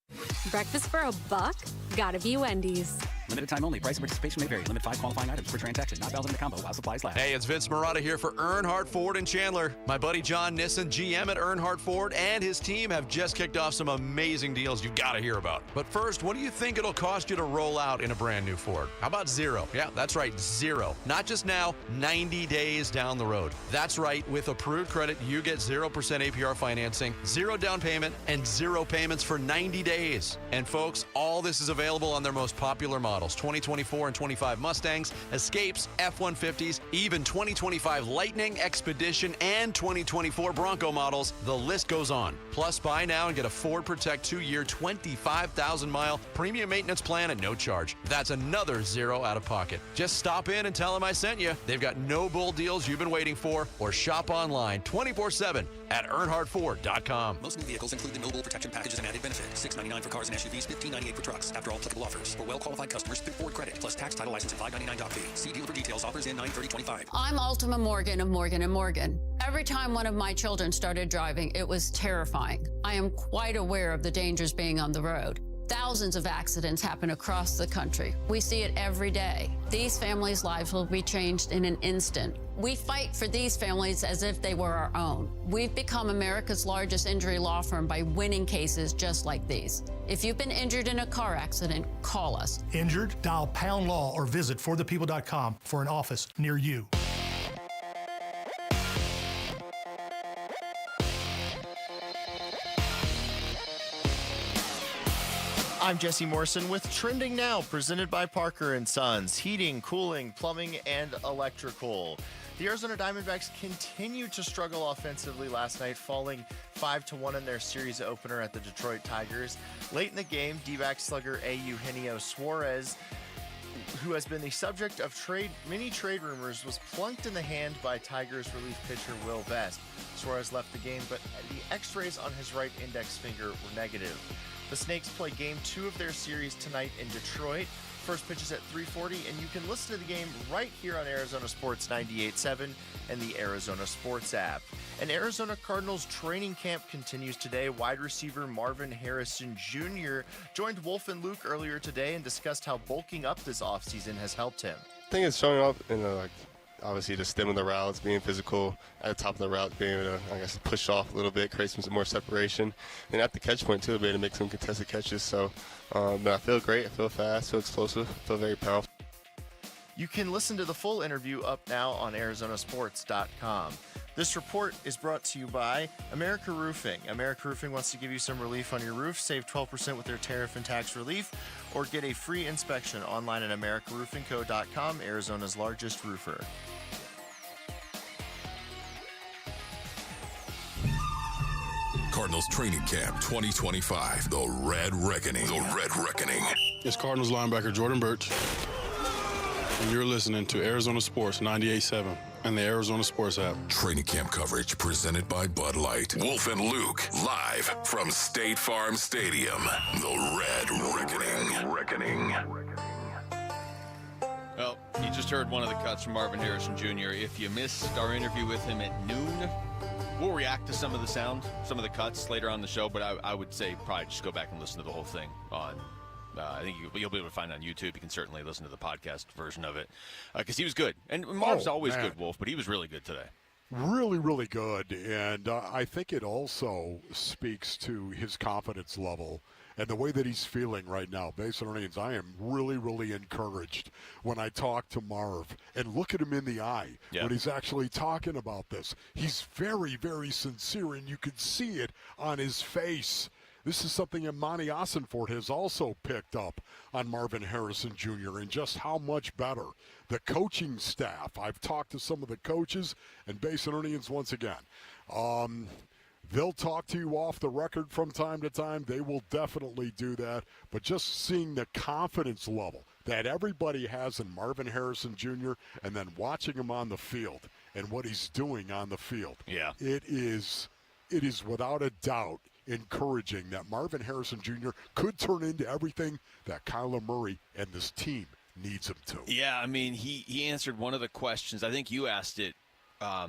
Breakfast for $1? Gotta be Wendy's. Limited time only. Price of participation may vary. Limit 5 qualifying items per transaction. Not valid in the combo while supplies last. Hey, it's Vince Marotta here for Earnhardt Ford in Chandler. My buddy John Nissen, GM at Earnhardt Ford, and his team have just kicked off some amazing deals you gotta hear about. But first, what do you think it'll cost you to roll out in a brand new Ford? How about 0? Yeah, that's right, 0. Not just now, 90 days down the road. That's right, with approved credit, you get 0% APR financing, 0 down payment, and 0 payments for 90 days. And folks, all this is available on their most popular models. 2024 and 25 Mustangs, Escapes, F-150s, even 2025 Lightning, Expedition, and 2024 Bronco models. The list goes on. Plus, buy now and get a Ford Protect 2-year, 25,000-mile premium maintenance plan at no charge. That's another 0 out of pocket. Just stop in and tell them I sent you. They've got no bull deals you've been waiting for, or shop online 24/7 at EarnhardtFord.com. Most new vehicles include the no bull protection package as an added benefit. $699 for cars and SUVs, $1598 for trucks. After all applicable offers. For well-qualified customers through Ford Credit, plus tax, title, license, and $599 fee. See dealer for details. Offers in 9/30/25. I'm Ultima Morgan of Morgan & Morgan. Every time one of my children started driving, it was terrifying. I am quite aware of the dangers being on the road. Thousands of accidents happen across the country. We see it every day. These families' lives will be changed in an instant. We fight for these families as if they were our own. We've become America's largest injury law firm by winning cases just like these. If you've been injured in a car accident, call us. Injured? Dial pound law or visit forthepeople.com for an office near you. I'm Jesse Morrison with Trending Now, presented by Parker & Sons, heating, cooling, plumbing, and electrical. The Arizona Diamondbacks continued to struggle offensively last night, falling 5-1 in their series opener at the Detroit Tigers. Late in the game, D-back slugger Eugenio Suarez, who has been the subject of many trade rumors, was plunked in the hand by Tigers relief pitcher Will Best. Suarez left the game, but the x-rays on his right index finger were negative. The Snakes play Game 2 of their series tonight in Detroit. First pitch is at 3:40, and you can listen to the game right here on Arizona Sports 98.7 and the Arizona Sports app. An Arizona Cardinals training camp continues today. Wide receiver Marvin Harrison Jr. joined Wolf and Luke earlier today and discussed how bulking up this offseason has helped him. I think it's showing up in obviously the stem of the routes, being physical at the top of the route, being able to, I guess, push off a little bit, create some more separation. And at the catch point, too, being able to make some contested catches. So, but I feel great. I feel fast, feel explosive, feel very powerful. You can listen to the full interview up now on ArizonaSports.com. This report is brought to you by America Roofing. America Roofing wants to give you some relief on your roof. Save 12% with their tariff and tax relief, or get a free inspection online at AmericaRoofingCo.com, Arizona's largest roofer. Cardinals Training Camp 2025, The Red Reckoning. The Red Reckoning. It's Cardinals linebacker Jordan Birch, and you're listening to Arizona Sports 98.7 and the Arizona Sports app. Training camp coverage presented by Bud Light. Wolf and Luke, live from State Farm Stadium. The Red Reckoning. Well, you just heard one of the cuts from Marvin Harrison Jr. If you missed our interview with him at noon, we'll react to some of the sound, some of the cuts later on the show, but I would say probably just go back and listen to the whole thing on I think you'll be able to find it on YouTube. You can certainly listen to the podcast version of it because he was good. And Marv's always good, Wolf, but he was really good today. Really, really good. And I think it also speaks to his confidence level and the way that he's feeling right now. Based on earnings, I am really, really encouraged when I talk to Marv and look at him in the eye when he's actually talking about this. He's very, very sincere, and you can see it on his face. This is something that Monty Austin Ford has also picked up on Marvin Harrison Jr. and just how much better the coaching staff. I've talked to some of the coaches and Basin Earnings once again. They'll talk to you off the record from time to time. They will definitely do that. But just seeing the confidence level that everybody has in Marvin Harrison Jr. and then watching him on the field and what he's doing on the field. Yeah. It is without a doubt encouraging that Marvin Harrison Jr. could turn into everything that Kyler Murray and this team needs him to. Yeah, I mean, he answered one of the questions. I think you asked it. I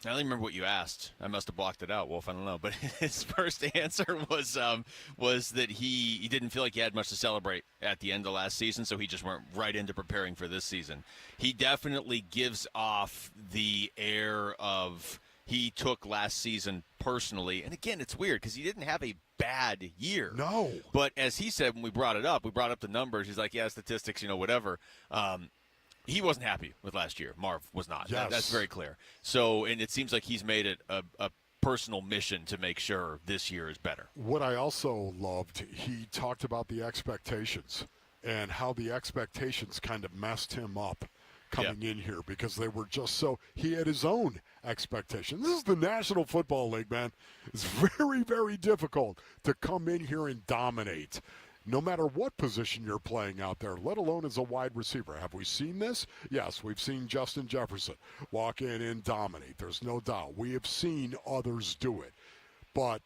don't even remember what you asked. I must have blocked it out, Wolf. I don't know. But his first answer was that he didn't feel like he had much to celebrate at the end of last season, so he just went right into preparing for this season. He definitely gives off the air of he took last season personally. And again, it's weird because he didn't have a bad year. No. But as he said when we brought up the numbers. He's like, yeah, statistics, whatever. He wasn't happy with last year. Marv was not. Yes. That's very clear. So, and it seems like he's made it a personal mission to make sure this year is better. What I also loved, he talked about the expectations and how the expectations kind of messed him up coming in here because they were just so – he had his own expectations. This is the National Football League, man. It's very, very difficult to come in here and dominate no matter what position you're playing out there, let alone as a wide receiver. Have we seen this? Yes, we've seen Justin Jefferson walk in and dominate. There's no doubt. We have seen others do it. But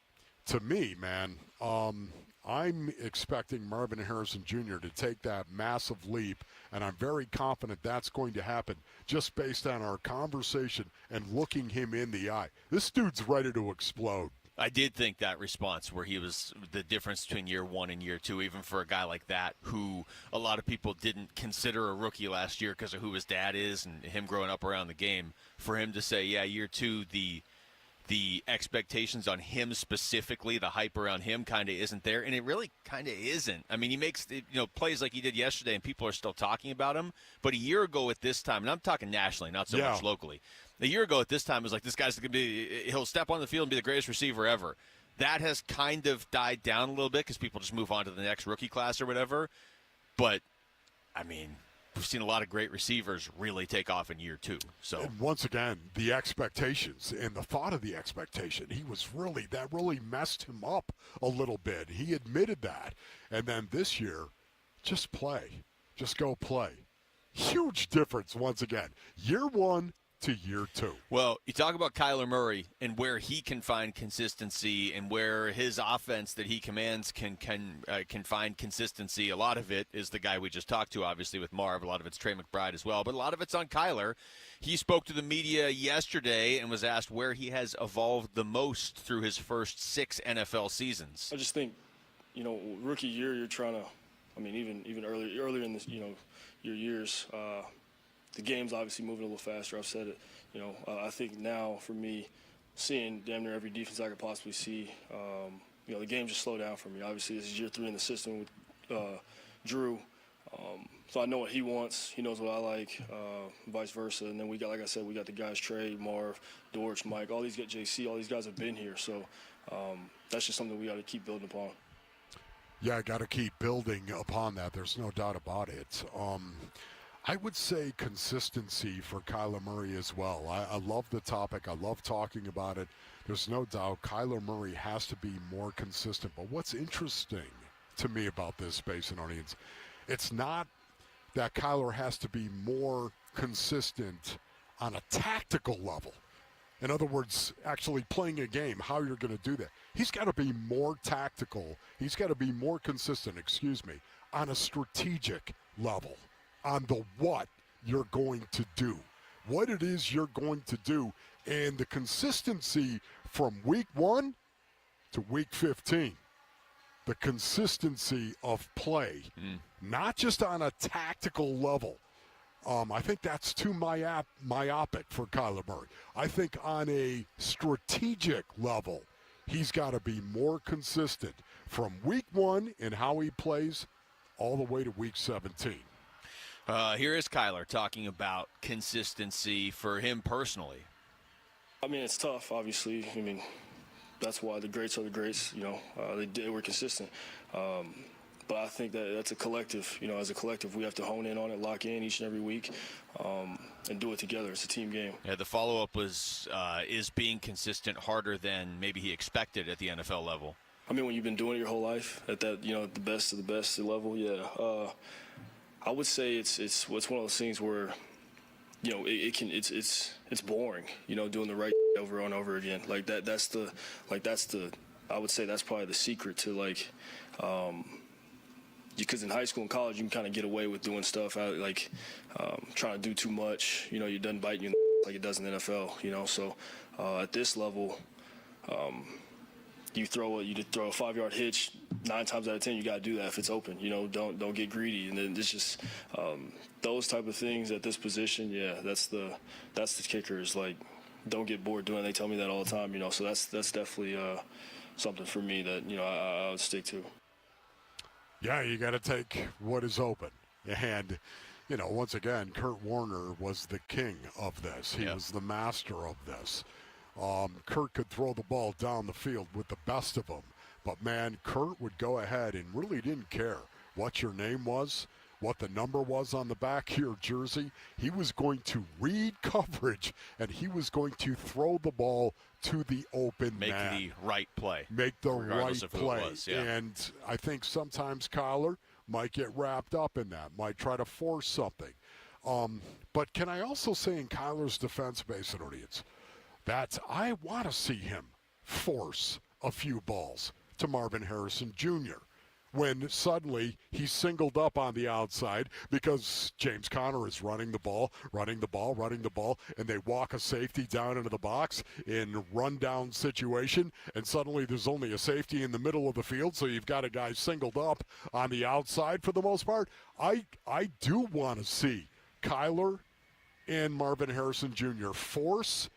to me, man, I'm expecting Marvin Harrison Jr. to take that massive leap, and I'm very confident that's going to happen just based on our conversation and looking him in the eye. This dude's ready to explode. I did think that response where he was the difference between year one and year two, even for a guy like that who a lot of people didn't consider a rookie last year because of who his dad is and him growing up around the game, for him to say, yeah, year two, the expectations on him specifically, the hype around him kind of isn't there, and it really kind of isn't. I mean, he makes plays like he did yesterday, and people are still talking about him. But a year ago at this time, and I'm talking nationally, not so much locally, a year ago at this time, it was like this guy's going to be – he'll step on the field and be the greatest receiver ever. That has kind of died down a little bit because people just move on to the next rookie class or whatever. But, I mean – we've seen a lot of great receivers really take off in year two. So and once again, the expectations and the thought of the expectation, that really messed him up a little bit. He admitted that. And then this year, just play. Just go play. Huge difference once again. Year one to year two. Well, you talk about Kyler Murray and where he can find consistency and where his offense that he commands can find consistency. A lot of it is the guy we just talked to, obviously, with Marv. A lot of it's Trey McBride as well, but a lot of it's on Kyler. He spoke to the media yesterday and was asked where he has evolved the most through his first 6 NFL seasons. I just think, rookie year, you're trying to, even earlier in this, your years, the game's obviously moving a little faster. I've said it. I think now for me, seeing damn near every defense I could possibly see, the game just slowed down for me. Obviously, this is year 3 in the system with Drew. So I know what he wants. He knows what I like, vice versa. And then we got, like I said, we got the guys Trey, Marv, Dorch, Mike. All these guys, JC, all these guys have been here. So that's just something we got to keep building upon. Yeah, got to keep building upon that. There's no doubt about it. I would say consistency for Kyler Murray as well. I love the topic. I love talking about it. There's no doubt Kyler Murray has to be more consistent. But what's interesting to me about this, Space and Audience, it's not that Kyler has to be more consistent on a tactical level. In other words, actually playing a game, how you're going to do that. He's got to be more tactical. He's got to be more consistent, on a strategic level, on the what you're going to do, what it is you're going to do, and the consistency from week 1 to week 15. The consistency of play, not just on a tactical level. I think that's too myopic for Kyler Murray. I think on a strategic level, he's got to be more consistent from week 1 in how he plays all the way to week 17. Here is Kyler talking about consistency for him personally. It's tough, obviously. That's why the greats are the greats. They were consistent. But I think that that's a collective. As a collective, we have to hone in on it, lock in each and every week, and do it together. It's a team game. Yeah, the follow-up was, is being consistent harder than maybe he expected at the NFL level? When you've been doing it your whole life at that, the best of the best level, yeah. I would say it's one of those things where, it's boring, doing the right over and over again. I would say that's probably the secret to because in high school and college you can kind of get away with doing stuff trying to do too much. It doesn't bite you in the like it does in the NFL. So at this level, you throw a 5-yard hitch 9 times out of 10. You got to do that if it's open. Don't get greedy. And then it's just those type of things at this position. Yeah, that's the kicker. Is don't get bored doing it. They tell me that all the time. So that's definitely something for me that I would stick to. Yeah, you got to take what is open. And, once again, Kurt Warner was the king of this. He was the master of this. Kurt could throw the ball down the field with the best of them. But, man, Kurt would go ahead and really didn't care what your name was, what the number was on the back of your jersey. He was going to read coverage, and he was going to throw the ball to the open man. Make the right play. Make the right of play. Who it was, yeah. And I think sometimes Kyler might get wrapped up in that, might try to force something. But can I also say in Kyler's defense, Base and Audience, that I want to see him force a few balls to Marvin Harrison Jr. when suddenly he's singled up on the outside because James Conner is running the ball, and they walk a safety down into the box in rundown situation, and suddenly there's only a safety in the middle of the field, so you've got a guy singled up on the outside for the most part. I do want to see Kyler and Marvin Harrison Jr. force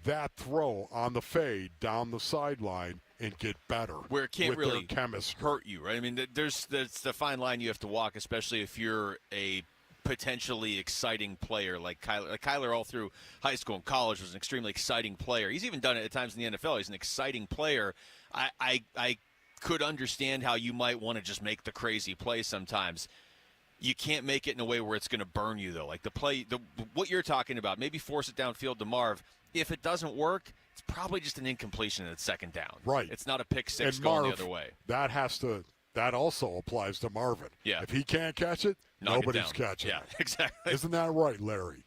that throw on the fade down the sideline and get better where it can't with really their chemistry. Hurt you, right? There's the fine line you have to walk, especially if you're a potentially exciting player like Kyler. Kyler all through high school and college was an extremely exciting player. He's even done it at times in the NFL. He's an exciting player. I could understand how you might want to just make the crazy play sometimes. You can't make it in a way where it's going to burn you, though. Like what you're talking about, maybe force it downfield to Marv. If it doesn't work, it's probably just an incompletion at second down. Right. It's not a pick six and going Marv, the other way. That also applies to Marvin. Yeah. If he can't catch it, nobody's catching it. Exactly. Isn't that right, Larry?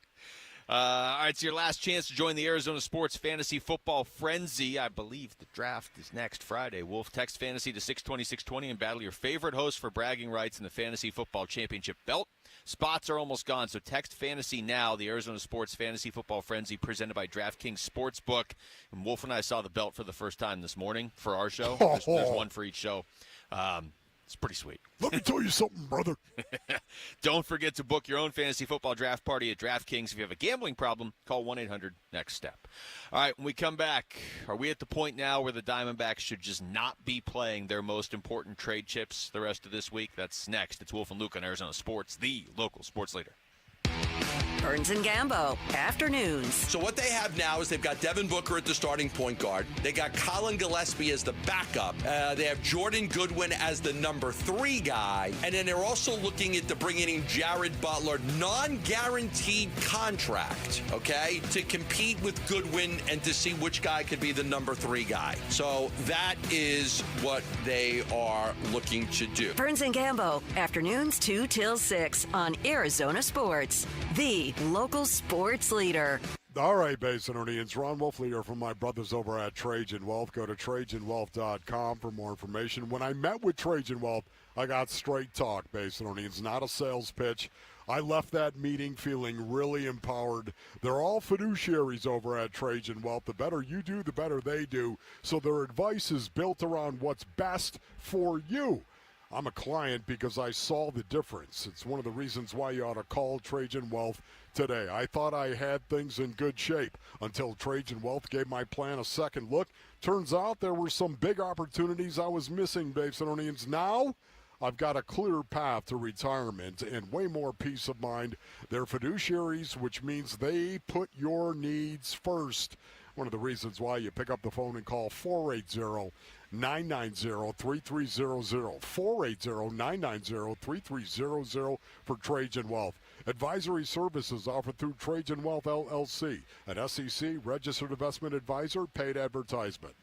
All right, it's your last chance to join the Arizona Sports Fantasy Football Frenzy. I believe the draft is next Friday. Wolf, text Fantasy to 620-620 and battle your favorite host for bragging rights in the Fantasy Football Championship belt. Spots are almost gone, so text Fantasy now. The Arizona Sports Fantasy Football Frenzy presented by DraftKings Sportsbook. And Wolf and I saw the belt for the first time this morning for our show. There's one for each show. It's pretty sweet. Let me tell you something, brother. Don't forget to book your own fantasy football draft party at DraftKings. If you have a gambling problem, call 1-800-NEXT-STEP. All right, when we come back, are we at the point now where the Diamondbacks should just not be playing their most important trade chips the rest of this week? That's next. It's Wolf and Luke on Arizona Sports, the local sports leader. Burns and Gambo, afternoons. So what they have now is they've got Devin Booker at the starting point guard. They got Colin Gillespie as the backup. They have Jordan Goodwin as the number 3 guy. And then they're also looking at bringing in Jared Butler, non-guaranteed contract, okay, to compete with Goodwin and to see which guy could be the number 3 guy. So that is what they are looking to do. Burns and Gambo, afternoons 2 till 6 on Arizona Sports, the local sports leader. All right, Basinonians. Ron Wolfley here from my brothers over at Trajan Wealth. Go to TrajanWealth.com for more information. When I met with Trajan Wealth, I got straight talk, Basinonians, not a sales pitch. I left that meeting feeling really empowered. They're all fiduciaries over at Trajan Wealth. The better you do, the better they do. So their advice is built around what's best for you. I'm a client because I saw the difference. It's one of the reasons why you ought to call Trajan Wealth today. I thought I had things in good shape until Trajan Wealth gave my plan a second look. Turns out there were some big opportunities I was missing, Basinonians. Now I've got a clear path to retirement and way more peace of mind. They're fiduciaries, which means they put your needs first. One of the reasons why you pick up the phone and call 480-990-3300. 480-990-3300 for Trajan Wealth. Advisory services offered through Trajan Wealth, LLC, an SEC registered investment advisor, paid advertisement.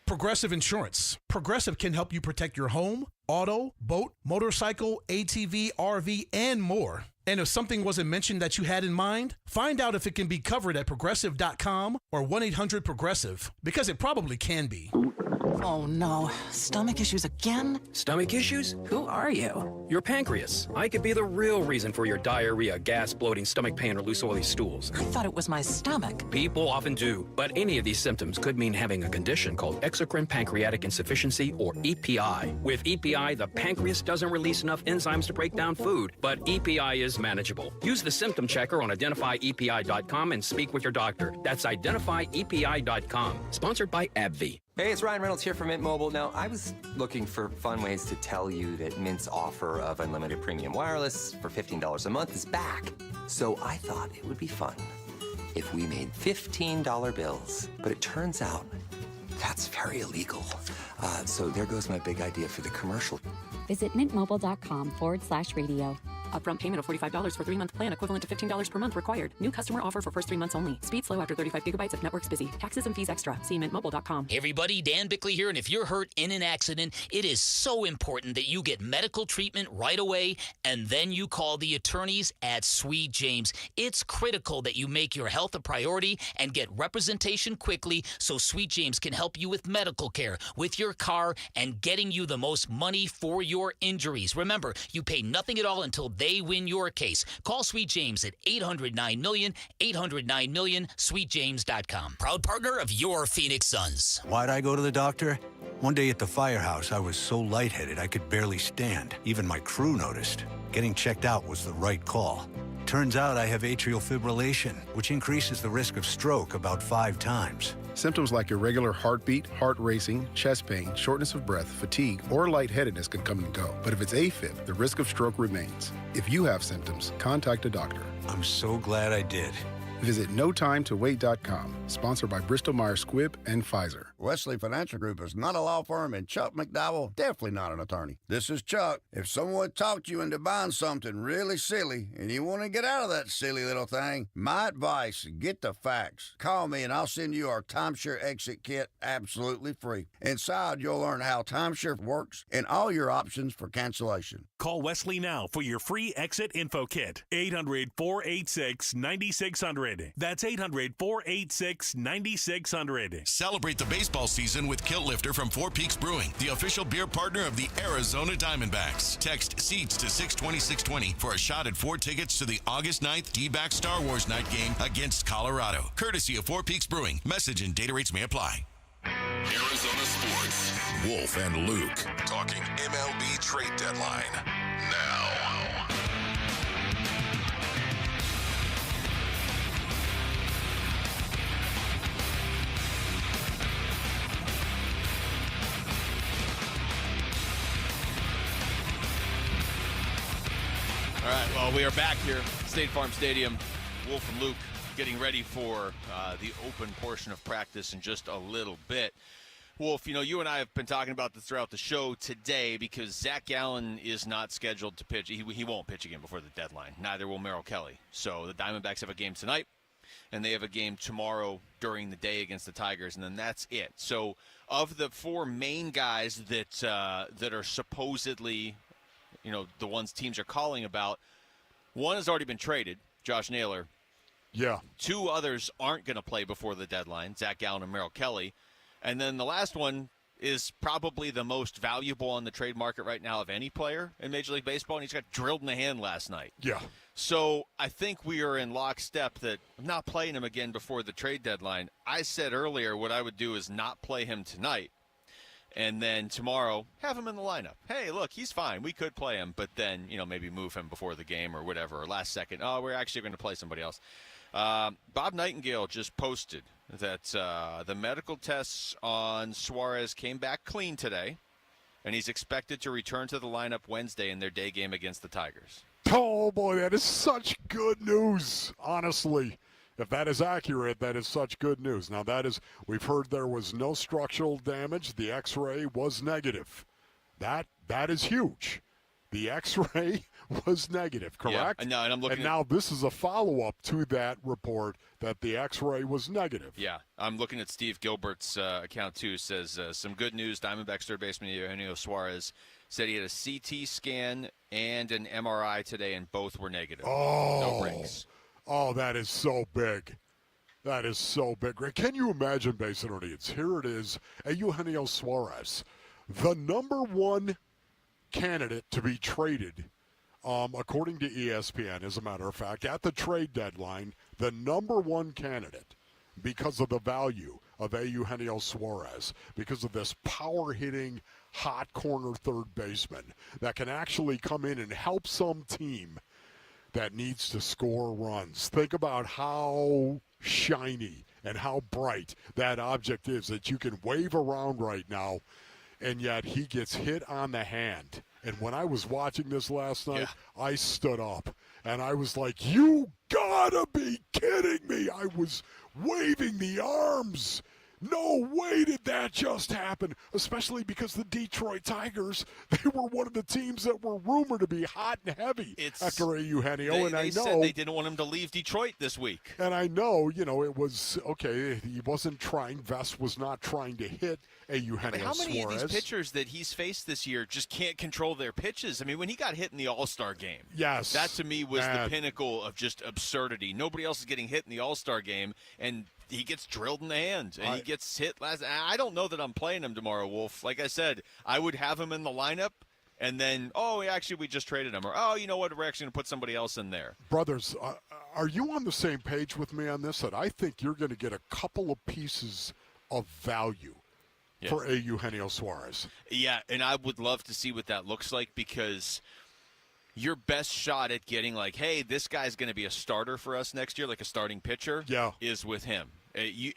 Progressive Insurance. Progressive can help you protect your home, auto, boat, motorcycle, ATV, RV, and more. And if something wasn't mentioned that you had in mind, find out if it can be covered at Progressive.com or 1-800-PROGRESSIVE, because it probably can be. Oh no, stomach issues again? Stomach issues? Who are you? Your pancreas. I could be the real reason for your diarrhea, gas, bloating, stomach pain, or loose oily stools. I thought it was my stomach. People often do, but any of these symptoms could mean having a condition called exocrine pancreatic insufficiency, or EPI. With EPI, the pancreas doesn't release enough enzymes to break down food, but EPI is manageable. Use the symptom checker on identifyepi.com and speak with your doctor. That's identifyepi.com. Sponsored by AbbVie. Hey, it's Ryan Reynolds here from Mint Mobile. Now, I was looking for fun ways to tell you that Mint's offer of unlimited premium wireless for $15 a month is back. So I thought it would be fun if we made $15 bills. But it turns out that's very illegal. So there goes my big idea for the commercial. Visit mintmobile.com/radio. Upfront payment of $45 for 3-month plan equivalent to $15 per month required. New customer offer for first 3 months only. Speed slow after 35 gigabytes if network's busy. Taxes and fees extra. See mintmobile.com. Hey everybody, Dan Bickley here, and if you're hurt in an accident, it is so important that you get medical treatment right away, and then you call the attorneys at Sweet James. It's critical that you make your health a priority and get representation quickly so Sweet James can help you with medical care, with your car, and getting you the most money for your injuries. Remember, you pay nothing at all until they win your case. Call Sweet James at 800-9-MILLION, 800-9-MILLION, sweetjames.com. Proud partner of your Phoenix Suns. Why'd I go to the doctor? One day at the firehouse, I was so lightheaded I could barely stand. Even my crew noticed. Getting checked out was the right call. Turns out I have atrial fibrillation, which increases the risk of stroke about 5 times. Symptoms like irregular heartbeat, heart racing, chest pain, shortness of breath, fatigue, or lightheadedness can come and go. But if it's AFib, the risk of stroke remains. If you have symptoms, contact a doctor. I'm so glad I did. Visit NoTimeToWait.com. Sponsored by Bristol-Myers Squibb and Pfizer. Wesley Financial Group is not a law firm, and Chuck McDowell definitely not an attorney. This is Chuck. If someone talked you into buying something really silly and you want to get out of that silly little thing, my advice, get the facts. Call me and I'll send you our timeshare exit kit absolutely free. Inside, you'll learn how timeshare works and all your options for cancellation. Call Wesley now for your free exit info kit. 800-486-9600. That's 800-486-9600. Celebrate the baseball season with Kilt Lifter from Four Peaks Brewing, the official beer partner of the Arizona Diamondbacks. Text SEATS to 620-620 for a shot at 4 tickets to the August 9th D-Backs Star Wars night game against Colorado. Courtesy of Four Peaks Brewing. Message and data rates may apply. Arizona Sports. Wolf and Luke talking MLB trade deadline now. All right, well, we are back here, State Farm Stadium. Wolf and Luke getting ready for the open portion of practice in just a little bit. Wolf, you and I have been talking about this throughout the show today because Zach Gallen is not scheduled to pitch. He won't pitch again before the deadline. Neither will Merrill Kelly. So the Diamondbacks have a game tonight, and they have a game tomorrow during the day against the Tigers, and then that's it. So of the four main guys that are supposedly, the ones teams are calling about, one has already been traded, Josh Naylor. Yeah. Two others aren't going to play before the deadline, Zach Gallen and Merrill Kelly. And then the last one is probably the most valuable on the trade market right now of any player in Major League Baseball, and he's got drilled in the hand last night. Yeah. So I think we are in lockstep that I'm not playing him again before the trade deadline. I said earlier what I would do is not play him tonight, and then tomorrow have him in the lineup. Hey, look, he's fine. We could play him, but then, maybe move him before the game or whatever, or last second. Oh, we're actually going to play somebody else. Bob Nightingale just posted that the medical tests on Suarez came back clean today, and he's expected to return to the lineup Wednesday in their day game against the Tigers. Oh, boy, that is such good news, honestly. If that is accurate, that is such good news. Now, we've heard there was no structural damage. The X-ray was negative. That is huge. The X-ray was negative, correct? Yeah, and I'm looking. And now this is a follow-up to that report that the X-ray was negative. Yeah, I'm looking at Steve Gilbert's account too. Says some good news. Diamondbacks third baseman Eugenio Suarez said he had a CT scan and an MRI today, and both were negative. Oh, no breaks. Oh, that is so big. That is so big. Can you imagine, Basin audience? Here it is, Eugenio Suarez, the number one candidate to be traded, according to ESPN, as a matter of fact, at the trade deadline, the number one candidate because of the value of Eugenio Suarez, because of this power-hitting, hot corner third baseman that can actually come in and help some team that needs to score runs. Think about how shiny and how bright that object is that you can wave around right now, and yet he gets hit on the hand. And when I was watching this last night, I stood up, and I was like, you gotta be kidding me. I was waving the arms. No way did that just happen, especially because the Detroit Tigers, they were one of the teams that were rumored to be hot and heavy after Eugenio. They said they didn't want him to leave Detroit this week. And I know, it was, okay, he wasn't trying, Vest was not trying to hit Eugenio Suarez. How many Suarez. of these pitchers that he's faced this year just can't control their pitches? I mean, when he got hit in the All-Star game, yes, that to me was the pinnacle of just absurdity. Nobody else is getting hit in the All-Star game, and he gets drilled in the hand, and he gets hit last. I don't know that I'm playing him tomorrow, Wolf. Like I said, I would have him in the lineup, and then, actually, we just traded him. Or, you know what, we're actually going to put somebody else in there. Brothers, are you on the same page with me on this? That I think you're going to get a couple of pieces of value for Eugenio Suarez. Yeah, and I would love to see what that looks like, because your best shot at getting like, hey, this guy's going to be a starter for us next year, like a starting pitcher, is with him.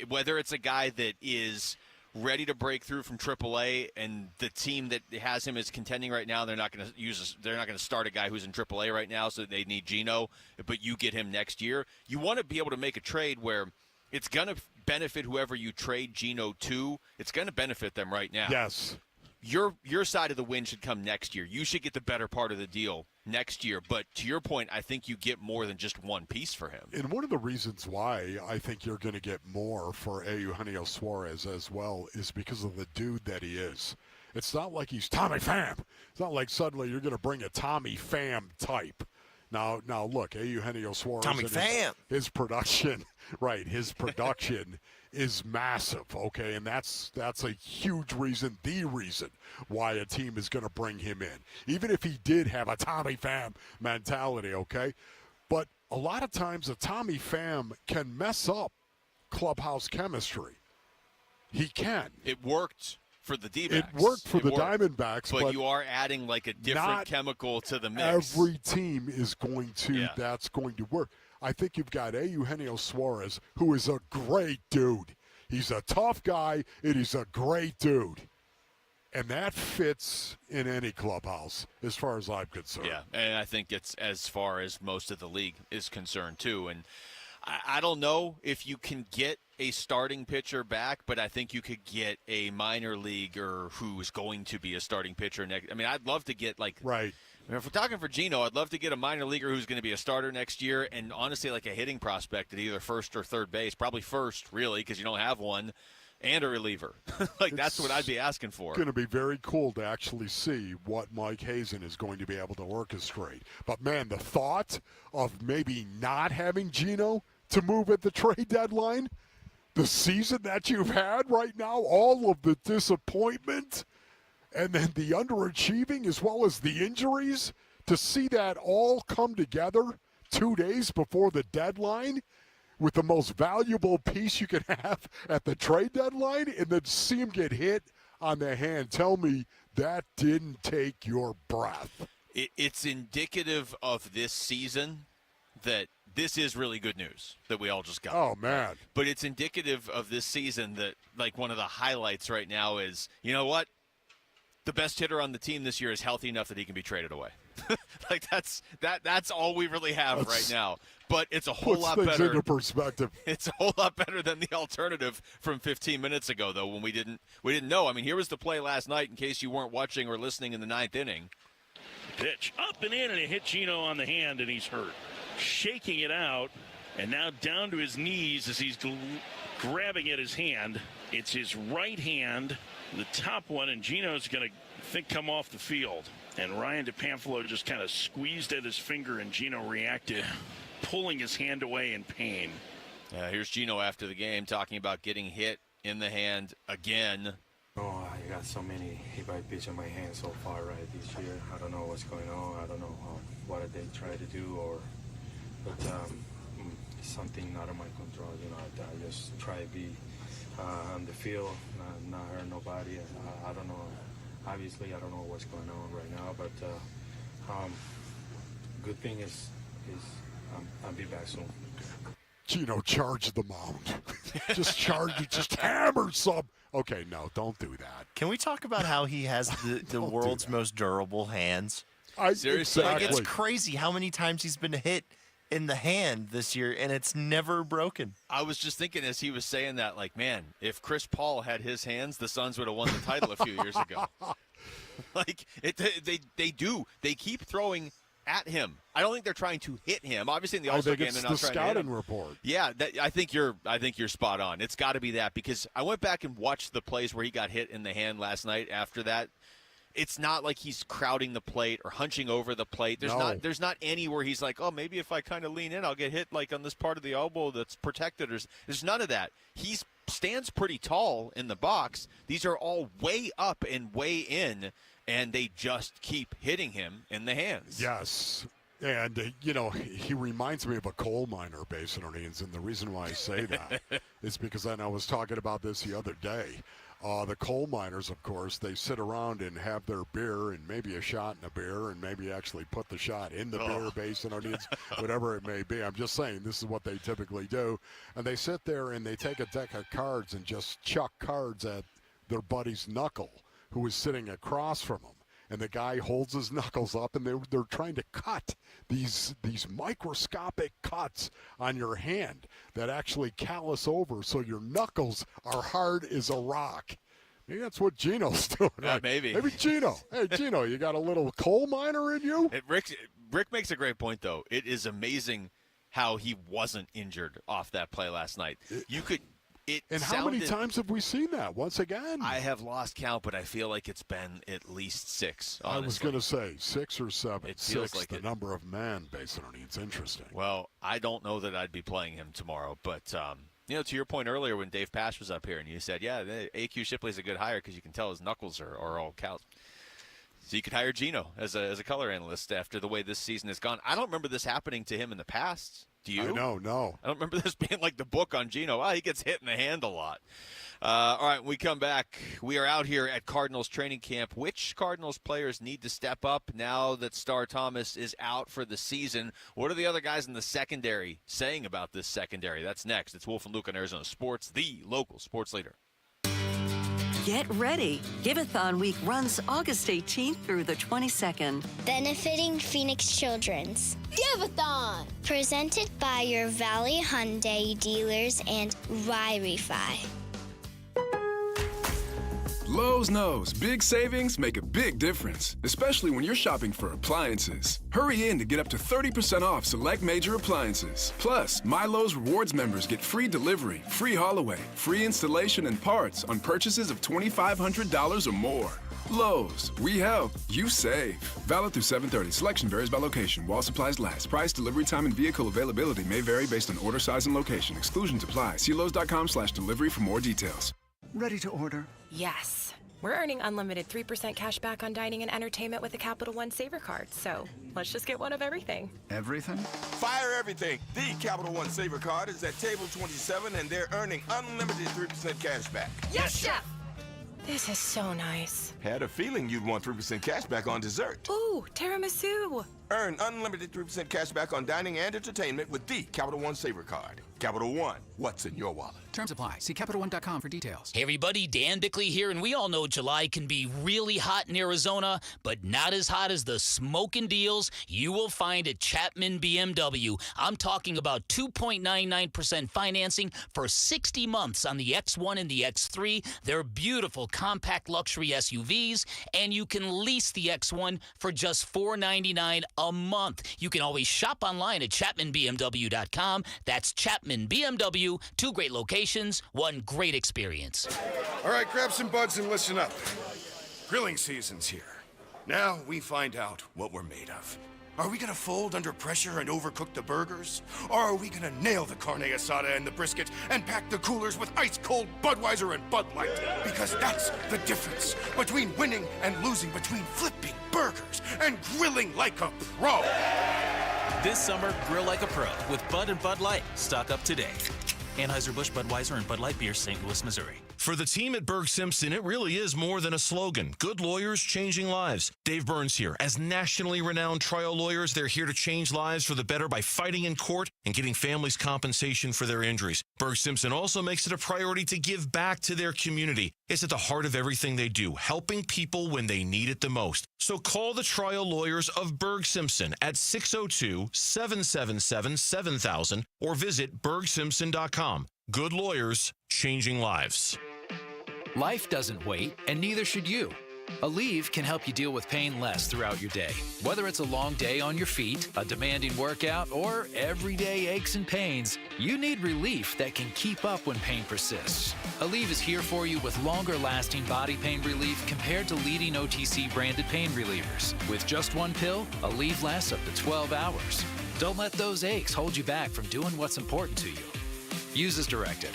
Whether it's a guy that is ready to break through from AAA, and the team that has him is contending right now, they're not going to start a guy who's in AAA right now, so they need Gino, but you get him next year. You want to be able to make a trade where it's going to benefit whoever you trade Gino to. It's going to benefit them right now. Yes. Your side of the win should come next year. You should get the better part of the deal next year. But to your point, I think you get more than just one piece for him. And one of the reasons why I think you're going to get more for Eugenio Suarez as well is because of the dude that he is. It's not like he's Tommy Pham. It's not like suddenly you're going to bring a Tommy Pham type. Now look, Eugenio Suarez. Tommy Pham. His production, right, his production is massive, okay? And that's a huge reason, the reason why a team is going to bring him in. Even if he did have a Tommy Pham mentality, okay? But a lot of times a Tommy Pham can mess up clubhouse chemistry. He can. It worked for the D-backs. It worked for the Diamondbacks. But you are adding like a different chemical to the mix. Every team is going to, that's going to work. I think you've got Eugenio Suarez, who is a great dude. He's a tough guy, and he's a great dude. And that fits in any clubhouse, as far as I'm concerned. Yeah, and I think it's as far as most of the league is concerned, too. And I don't know if you can get a starting pitcher back, but I think you could get a minor leaguer who's going to be a starting pitcher next. I mean, I'd love to get, like – right. I mean, if we're talking for Gino, I'd love to get a minor leaguer who's going to be a starter next year, and honestly, like a hitting prospect at either first or third base. Probably first, really, because you don't have one. And a reliever. That's what I'd be asking for. It's going to be very cool to actually see what Mike Hazen is going to be able to orchestrate. But, man, the thought of maybe not having Gino to move at the trade deadline, the season that you've had right now, all of the disappointment, and then the underachieving as well as the injuries, to see that all come together 2 days before the deadline, with the most valuable piece you can have at the trade deadline, and then see him get hit on the hand. Tell me that didn't take your breath. It's indicative of this season that this is really good news that we all just got. Oh, man. But it's indicative of this season that, like, one of the highlights right now is, you know what? The best hitter on the team this year is healthy enough that he can be traded away. Like, that's all we really have right now. But it's a whole lot better. Puts things into perspective. It's a whole lot better than the alternative from 15 minutes ago, though, when we didn't know. I mean, here was the play last night, in case you weren't watching or listening in the ninth inning. Pitch up and in, and it hit Gino on the hand, and he's hurt. Shaking it out, and now down to his knees as he's grabbing at his hand. It's his right hand, the top one, and Gino's going to come off the field. And Ryan DePamphilo just kind of squeezed at his finger, and Gino reacted, pulling his hand away in pain. Here's Gino after the game talking about getting hit in the hand again. Oh, I got so many hit by pitch in my hand so far this year. I don't know what's going on. I don't know what they try to do, but it's something out of my control. I just try to be on the field, not hurt nobody. I don't know. Obviously, I don't know what's going on right now, but good thing is I'll be back soon. Gino charged the mound. Just charged it, just hammered some. Okay, no, don't do that. Can we talk about how he has the world's most durable hands? Seriously, like, it's crazy how many times he's been hit in the hand this year, and it's never broken. I was just thinking as he was saying that, like, man, if Chris Paul had his hands, the Suns would have won the title a few years ago. Like, they do. They keep throwing at him. I don't think they're trying to hit him. Obviously, in the All-Star game, they're not trying to hit him. Scouting report. Yeah, I think you're spot on. It's got to be that, because I went back and watched the plays where he got hit in the hand last night after that. It's not like he's crowding the plate or hunching over the plate. There's not any where he's like, oh, maybe if I kind of lean in, I'll get hit like on this part of the elbow that's protected. There's none of that. He stands pretty tall in the box. These are all way up and way in, and they just keep hitting him in the hands. Yes. And, he reminds me of a coal miner, Basin Orleans, and the reason why I say that is because I was talking about this the other day. The coal miners, of course, they sit around and have their beer and maybe a shot in a beer and maybe actually put the shot in the beer, Basin Orleans, whatever it may be. I'm just saying this is what they typically do. And they sit there and they take a deck of cards and just chuck cards at their buddy's knuckle who is sitting across from him. And the guy holds his knuckles up, and they're trying to cut these microscopic cuts on your hand that actually callus over so your knuckles are hard as a rock. Maybe that's what Gino's doing. Yeah, maybe. Maybe Gino. Hey, Gino, you got a little coal miner in you? Rick makes a great point, though. It is amazing how he wasn't injured off that play last night. How many times have we seen that? Once again, I have lost count, but I feel like it's been at least 6. Honestly. I was going to say 6 or 7. It feels 6, like the number of man, basically. It's interesting. Well, I don't know that I'd be playing him tomorrow, but to your point earlier when Dave Pash was up here and you said, yeah, AQ Shipley's a good hire because you can tell his knuckles are all calloused. So you could hire Gino as a color analyst after the way this season has gone. I don't remember this happening to him in the past. Do you? I know, no. I don't remember this being like the book on Geno. He gets hit in the hand a lot. All right, when we come back, we are out here at Cardinals training camp. Which Cardinals players need to step up now that Star Thomas is out for the season? What are the other guys in the secondary saying about this secondary? That's next. It's Wolf and Luke on Arizona Sports, the local sports leader. Get ready. Give-a-thon week runs August 18th through the 22nd. Benefiting Phoenix Children's. Give-a-thon! Presented by your Valley Hyundai dealers and Ryne. Lowe's knows big savings make a big difference, especially when you're shopping for appliances. Hurry in to get up to 30% off select major appliances. Plus, My Lowe's Rewards members get free delivery, free haul away, free installation and parts on purchases of $2,500 or more. Lowe's, we help, you save. Valid through 7/30. Selection varies by location. While supplies last. Price, delivery time, and vehicle availability may vary based on order size and location. Exclusions apply. See Lowes.com/delivery for more details. Ready to order? Yes. We're earning unlimited 3% cash back on dining and entertainment with the Capital One Saver card, so let's just get one of everything. Everything? Fire everything. The Capital One Saver card is at table 27, and they're earning unlimited 3% cash back. Yes, Chef! This is so nice. Had a feeling you'd want 3% cash back on dessert. Ooh, tiramisu. Earn unlimited 3% cash back on dining and entertainment with the Capital One Saver card. Capital One, what's in your wallet? Terms apply. See CapitalOne.com for details. Hey everybody, Dan Bickley here, and we all know July can be really hot in Arizona, but not as hot as the smoking deals you will find at Chapman BMW. I'm talking about 2.99% financing for 60 months on the X1 and the X3. They're beautiful compact luxury SUVs, and you can lease the X1 for just $499 a month. You can always shop online at ChapmanBMW.com. That's Chapman BMW. 2 great locations, 1 great experience. All right, grab some buds and listen up. Grilling season's here. Now we find out what we're made of. Are we gonna fold under pressure and overcook the burgers? Or are we gonna nail the carne asada and the brisket and pack the coolers with ice-cold Budweiser and Bud Light? Because that's the difference between winning and losing, between flipping burgers and grilling like a pro. This summer, grill like a pro with Bud and Bud Light. Stock up today. Anheuser-Busch, Budweiser, and Bud Light Beer, St. Louis, Missouri. For the team at Berg Simpson, it really is more than a slogan. Good lawyers changing lives. Dave Burns here. As nationally renowned trial lawyers, they're here to change lives for the better by fighting in court and getting families compensation for their injuries. Berg Simpson also makes it a priority to give back to their community. It's at the heart of everything they do, helping people when they need it the most. So call the trial lawyers of Berg Simpson at 602-777-7000 or visit bergsimpson.com. Good lawyers, changing lives. Life doesn't wait, and neither should you. Aleve can help you deal with pain less throughout your day. Whether it's a long day on your feet, a demanding workout, or everyday aches and pains, you need relief that can keep up when pain persists. Aleve is here for you with longer-lasting body pain relief compared to leading OTC branded pain relievers. With just 1 pill, Aleve lasts up to 12 hours. Don't let those aches hold you back from doing what's important to you. Use as directed.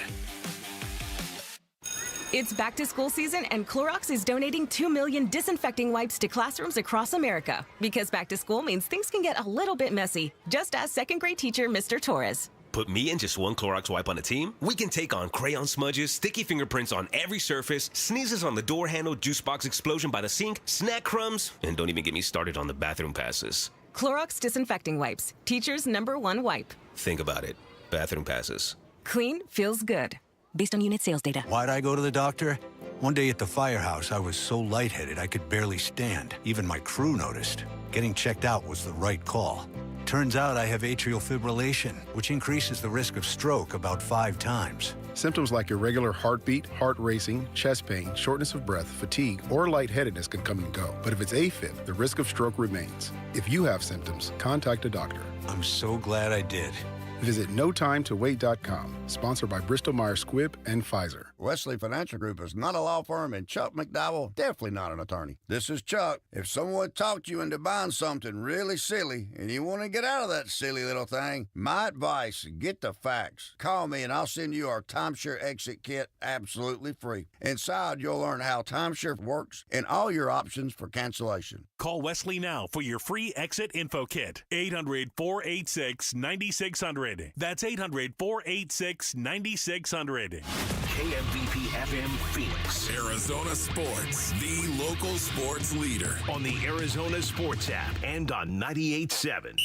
It's back to school season, and Clorox is donating 2 million disinfecting wipes to classrooms across America. Because back to school means things can get a little bit messy. Just ask second grade teacher Mr. Torres. Put me and just 1 Clorox wipe on a team? We can take on crayon smudges, sticky fingerprints on every surface, sneezes on the door handle, juice box explosion by the sink, snack crumbs, and don't even get me started on the bathroom passes. Clorox disinfecting wipes. Teacher's #1 wipe. Think about it. Bathroom passes. Clean feels good. Based on unit sales data. Why'd I go to the doctor? One day at the firehouse, I was so lightheaded I could barely stand. Even my crew noticed. Getting checked out was the right call. Turns out I have atrial fibrillation, which increases the risk of stroke about 5 times. Symptoms like irregular heartbeat, heart racing, chest pain, shortness of breath, fatigue, or lightheadedness can come and go. But if it's AFib, the risk of stroke remains. If you have symptoms, contact a doctor. I'm so glad I did. Visit NoTimeToWait.com, sponsored by Bristol-Myers Squibb and Pfizer. Wesley Financial Group is not a law firm, and Chuck McDowell definitely not an attorney. This is Chuck. If someone talked you into buying something really silly and you want to get out of that silly little thing, my advice, get the facts. Call me and I'll send you our time timeshare exit kit absolutely free. Inside, you'll learn how timeshare works and all your options for cancellation. Call Wesley now for your free exit info kit. 800-486-9600. That's 800-486-9600. KMVP FM Phoenix. Arizona Sports, the local sports leader. On the Arizona Sports app and on 98.7.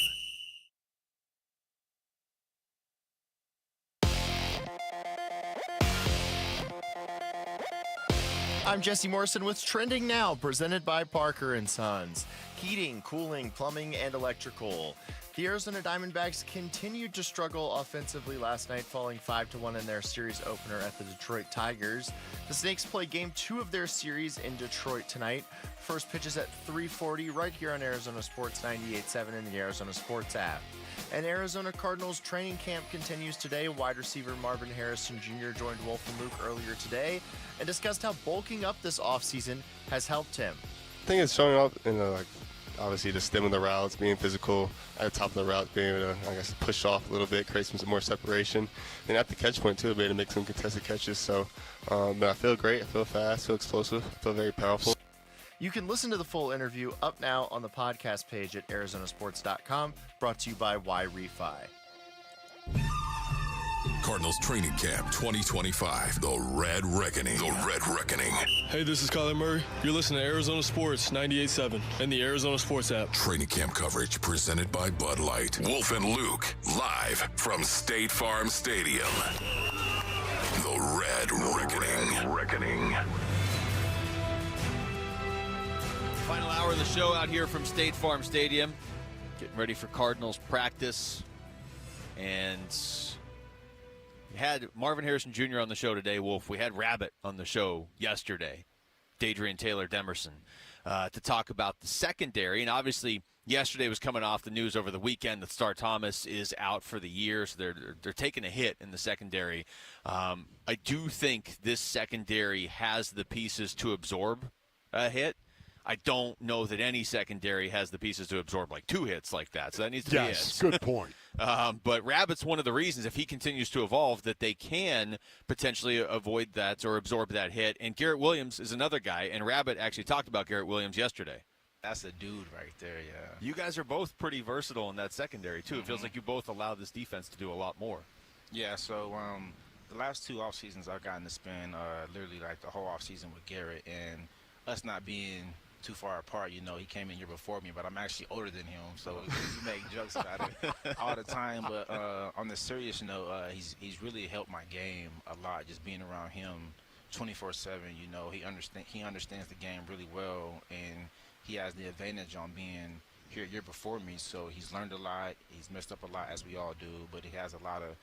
I'm Jesse Morrison with Trending Now, presented by Parker & Sons. Heating, cooling, plumbing, and electrical. The Arizona Diamondbacks continued to struggle offensively last night, falling 5-1 in their series opener at the Detroit Tigers. The Snakes play Game 2 of their series in Detroit tonight. First pitch is at 3:40 right here on Arizona Sports 98.7 and the Arizona Sports app. And Arizona Cardinals training camp continues today. Wide receiver Marvin Harrison Jr. joined Wolf and Luke earlier today and discussed how bulking up this offseason has helped him. I think it's showing up in obviously the stem of the routes, being physical at the top of the routes, being able to, push off a little bit, create some more separation. And at the catch point, too, being able to make some contested catches. So, but I feel great. I feel fast, feel explosive, feel very powerful. You can listen to the full interview up now on the podcast page at arizonasports.com, brought to you by Y-Refi. Cardinals Training Camp 2025, The Red Reckoning. The Red Reckoning. Hey, this is Kyler Murray. You're listening to Arizona Sports 98.7 and the Arizona Sports app. Training camp coverage presented by Bud Light. Wolf and Luke, live from State Farm Stadium. The Red Reckoning. Final hour of the show out here from State Farm Stadium. Getting ready for Cardinals practice. And we had Marvin Harrison Jr. on the show today, Wolf. We had Rabbit on the show yesterday, Dadrian Taylor Demerson, to talk about the secondary. And obviously, yesterday was coming off the news over the weekend that Star Thomas is out for the year, so they're taking a hit in the secondary. I do think this secondary has the pieces to absorb a hit. I don't know that any secondary has the pieces to absorb like 2 hits like that. So that needs to be it. Yes, good point. But Rabbit's one of the reasons, if he continues to evolve, that they can potentially avoid that or absorb that hit. And Garrett Williams is another guy, and Rabbit actually talked about Garrett Williams yesterday. That's a dude right there, yeah. You guys are both pretty versatile in that secondary, too. It feels like you both allow this defense to do a lot more. Yeah, so the last 2 off seasons I've gotten to spend literally like the whole off season with Garrett, and us not being too far apart, he came in year before me, but I'm actually older than him, so we make jokes about it all the time. But on the serious note, he's really helped my game a lot, just being around him 24/7. He understands the game really well, and he has the advantage on being here a year before me, so he's learned a lot. He's messed up a lot, as we all do, but he has a lot of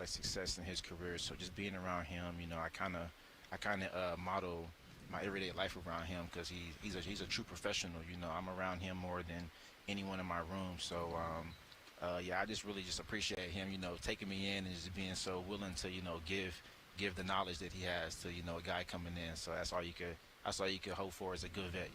success in his career. So just being around him, I kind of model my everyday life around him, because he's a true professional. I'm around him more than anyone in my room. So I just really appreciate him, taking me in and just being so willing to, give the knowledge that he has to, a guy coming in. So that's all you could hope for as a good vet.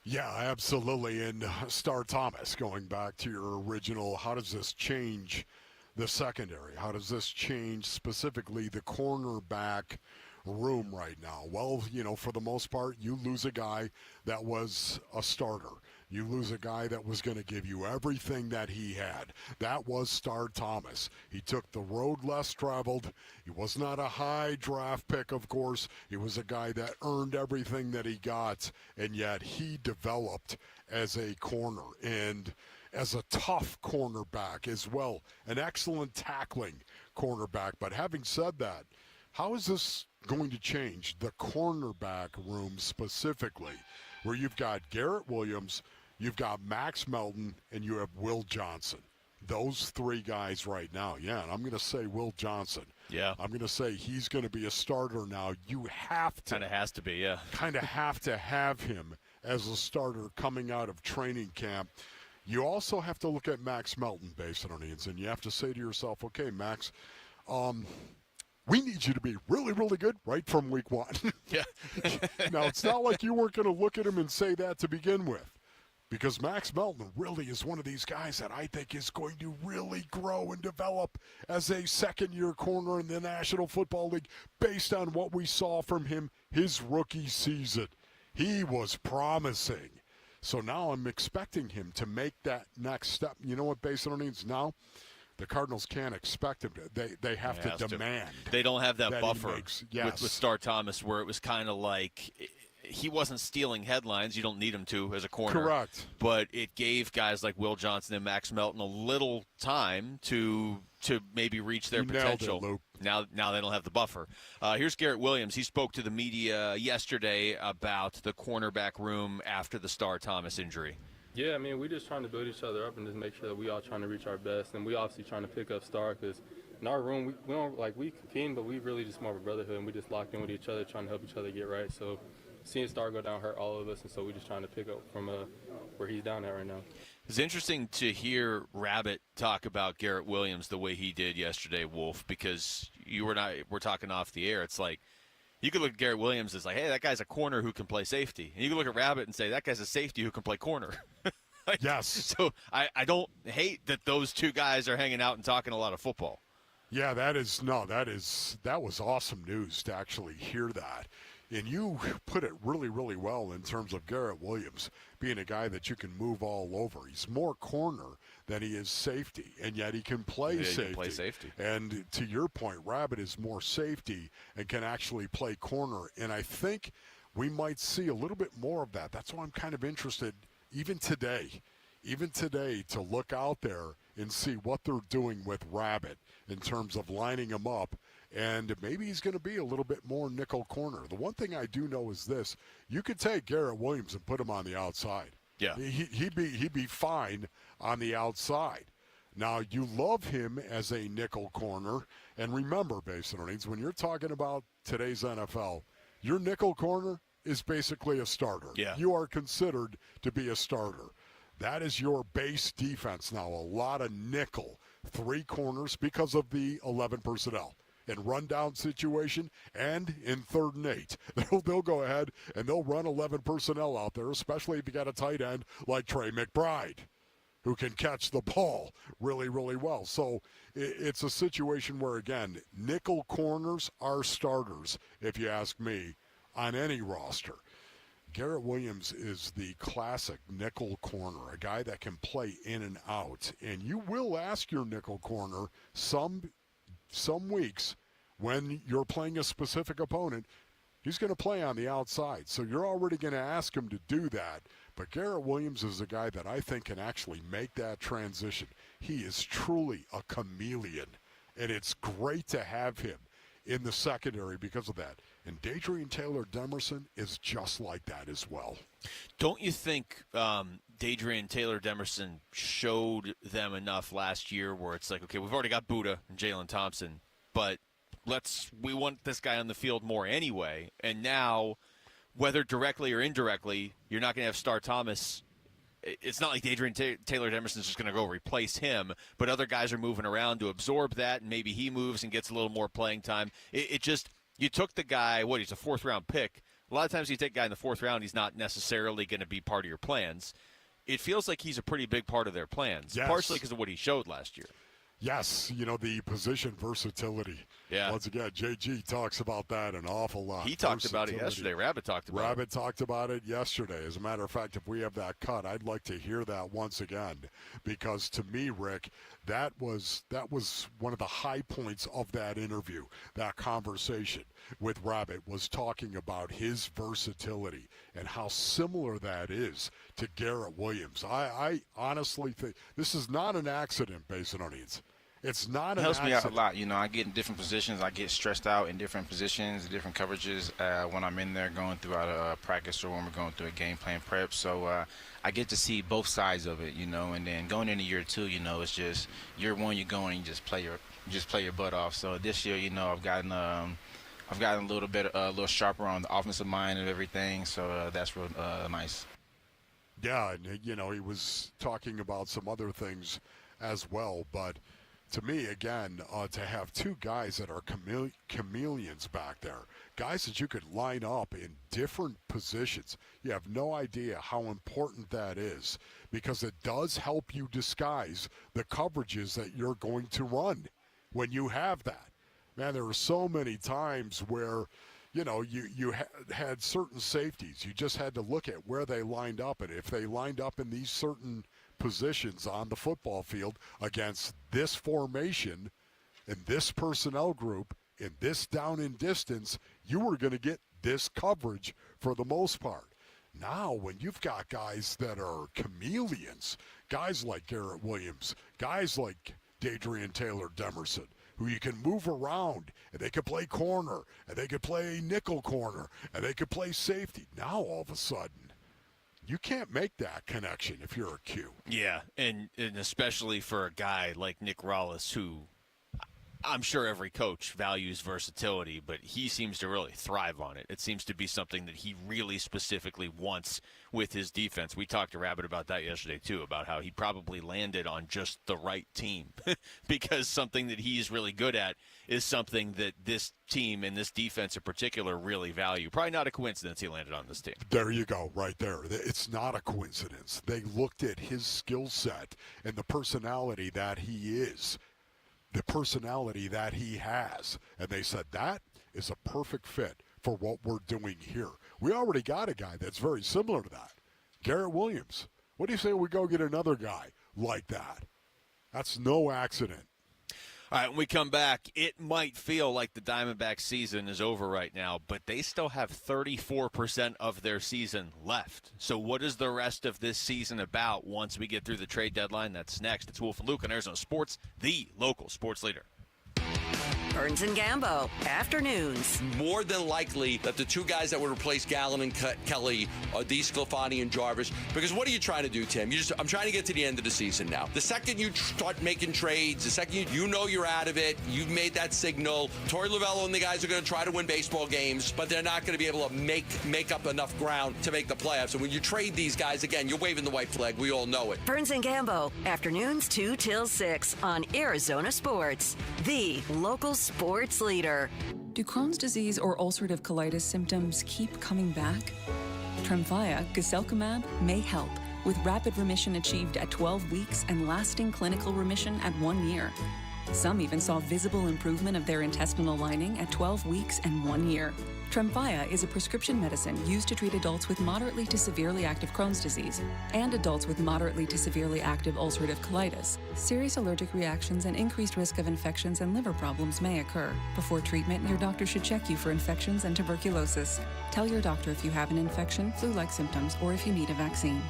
Yeah, absolutely. And Star Thomas, going back to your original, how does this change the secondary? How does this change specifically the cornerback room right now? Well, for the most part, you lose a guy that was a starter. You lose a guy that was going to give you everything that he had. That was Star Thomas. He took the road less traveled. He was not a high draft pick, of course. He was a guy that earned everything that he got, and yet he developed as a corner and as a tough cornerback as well. An excellent tackling cornerback. But having said that, how is this going to change the cornerback room specifically, where you've got Garrett Williams, you've got Max Melton, and you have Will Johnson? Those 3 guys right now. Yeah, and I'm going to say Will Johnson. Yeah. I'm going to say he's going to be a starter now. You have to. Kind of has to be, yeah. Kind of have to have him as a starter coming out of training camp. You also have to look at Max Melton, Basin Onions, and you have to say to yourself, okay, Max, we need you to be really, really good right from week 1. Yeah. Now, it's not like you weren't going to look at him and say that to begin with. because Max Melton really is one of these guys that I think is going to really grow and develop as a second-year corner in the National Football League based on what we saw from him his rookie season. He was promising. So now I'm expecting him to make that next step. You know what Basin needs now? The Cardinals can't expect him to. They have to demand. They don't have that buffer with Star Thomas, where it was kind of like he wasn't stealing headlines. You don't need him to as a corner. Correct. But it gave guys like Will Johnson and Max Melton a little time to maybe reach their potential. Nailed it, Luke. Now they don't have the buffer. Here's Garrett Williams. He spoke to the media yesterday about the cornerback room after the Star Thomas injury. Yeah, I mean, we're just trying to build each other up and just make sure that we all trying to reach our best. And we obviously trying to pick up Star because in our room, we don't we compete, but we really just more of a brotherhood. And we just locked in with each other, trying to help each other get right. So seeing Star go down hurt all of us, and so we're just trying to pick up from where he's down at right now. It's interesting to hear Rabbit talk about Garrett Williams the way he did yesterday, Wolf, because we're talking off the air. It's like, you could look at Garrett Williams as like, hey, that guy's a corner who can play safety. And you could look at Rabbit and say, that guy's a safety who can play corner. Yes. So I don't hate that those two guys are hanging out and talking a lot of football. Yeah, that was awesome news to actually hear that. And you put it really, really well in terms of Garrett Williams being a guy that you can move all over. He's more corner than he is safety, and yet he can play safety. He can play safety. And to your point, Rabbit is more safety and can actually play corner. And I think we might see a little bit more of that. That's why I'm kind of interested, even today, to look out there and see what they're doing with Rabbit in terms of lining him up. And maybe he's going to be a little bit more nickel corner. The one thing I do know is this. You could take Garrett Williams and put him on the outside. Yeah. He'd be fine on the outside. Now, you love him as a nickel corner. And remember, Basin Earnings, when you're talking about today's NFL, your nickel corner is basically a starter. Yeah. You are considered to be a starter. That is your base defense now. A lot of nickel, 3 corners because of the 11 personnel. In rundown situation and in 3rd and 8. They'll go ahead and they'll run 11 personnel out there, especially if you got a tight end like Trey McBride, who can catch the ball really, really well. So it's a situation where, again, nickel corners are starters, if you ask me, on any roster. Garrett Williams is the classic nickel corner, a guy that can play in and out. And you will ask your nickel corner some weeks when you're playing a specific opponent, he's going to play on the outside. So you're already going to ask him to do that. But Garrett Williams is a guy that I think can actually make that transition. He is truly a chameleon, and it's great to have him in the secondary because of that. And Dadrian Taylor-Demerson is just like that as well. Don't you think Dadrian Taylor-Demerson showed them enough last year where it's like, okay, we've already got Buddha and Jalen Thompson, but we want this guy on the field more anyway. And now, whether directly or indirectly, you're not going to have Star Thomas. It's not like Dadrian Taylor-Demerson is just going to go replace him, but other guys are moving around to absorb that, and maybe he moves and gets a little more playing time. You took the guy, he's a 4th-round pick. A lot of times you take a guy in the 4th round, he's not necessarily going to be part of your plans. It feels like he's a pretty big part of their plans, yes. Partially because of what he showed last year. Yes, the position versatility. Yeah. Once again, JG talks about that an awful lot. He talked about it yesterday. Rabbit talked about it. Rabbit talked about it yesterday. As a matter of fact, if we have that cut, I'd like to hear that once again. Because to me, Rick, that was one of the high points of that interview, that conversation with Rabbit, was talking about his versatility and how similar that is to Garrett Williams. I honestly think this is not an accident, Basin Onions. It's not an accident. It helps me out a lot. I get in different positions. I get stressed out in different positions, different coverages when I'm in there going throughout a practice or when we're going through a game plan prep. So I get to see both sides of it, and then going into year 2, it's just year 1, you go and you just play your butt off. So this year, I've gotten a little sharper on the offensive mind and everything. So that's real nice. Yeah, and he was talking about some other things as well, but to me, again, to have two guys that are chameleons back there, guys that you could line up in different positions, you have no idea how important that is, because it does help you disguise the coverages that you're going to run when you have that. Man, there are so many times where, you had certain safeties. You just had to look at where they lined up, and if they lined up in these certain positions on the football field against this formation and this personnel group in this down and distance, you were going to get this coverage for the most part. Now, when you've got guys that are chameleons, guys like Garrett Williams, guys like Dadrian Taylor-Demerson, who you can move around, and they could play corner, and they could play nickel corner, and they could play safety. Now, all of a sudden, you can't make that connection if you're a Q. Yeah, and especially for a guy like Nick Rallis, who I'm sure every coach values versatility, but he seems to really thrive on it. It seems to be something that he really specifically wants with his defense. We talked to Rabbit about that yesterday, too, about how he probably landed on just the right team because something that he's really good at is something that this team and this defense in particular really value. Probably not a coincidence he landed on this team. There you go, right there. It's not a coincidence. They looked at his skill set and the personality that he is, the personality that he has, and they said that is a perfect fit for what we're doing here. We already got a guy that's very similar to that, Garrett Williams. What do you say we go get another guy like that? That's no accident. All right, when we come back, it might feel like the Diamondbacks season is over right now, but they still have 34% of their season left. So what is the rest of this season about once we get through the trade deadline? That's next. It's Wolf and Luke on Arizona Sports, the local sports leader. Burns and Gambo, afternoons. More than likely that the two guys that would replace Gallen and Kelly are DeSclafani and Jarvis. Because what are you trying to do, Tim? I'm trying to get to the end of the season now. The second you start making trades, the second you know you're out of it, you've made that signal. Torey Lovello and the guys are going to try to win baseball games, but they're not going to be able to make up enough ground to make the playoffs. And when you trade these guys, again, you're waving the white flag. We all know it. Burns and Gambo, afternoons 2 till 6 on Arizona Sports, the local sports leader. Do Crohn's disease or ulcerative colitis symptoms keep coming back? Tremfya, guselkumab, may help, with rapid remission achieved at 12 weeks and lasting clinical remission at 1 year. Some even saw visible improvement of their intestinal lining at 12 weeks and 1 year. Tremfya is a prescription medicine used to treat adults with moderately to severely active Crohn's disease and adults with moderately to severely active ulcerative colitis. Serious allergic reactions and increased risk of infections and liver problems may occur. Before treatment, your doctor should check you for infections and tuberculosis. Tell your doctor if you have an infection, flu-like symptoms, or if you need a vaccine.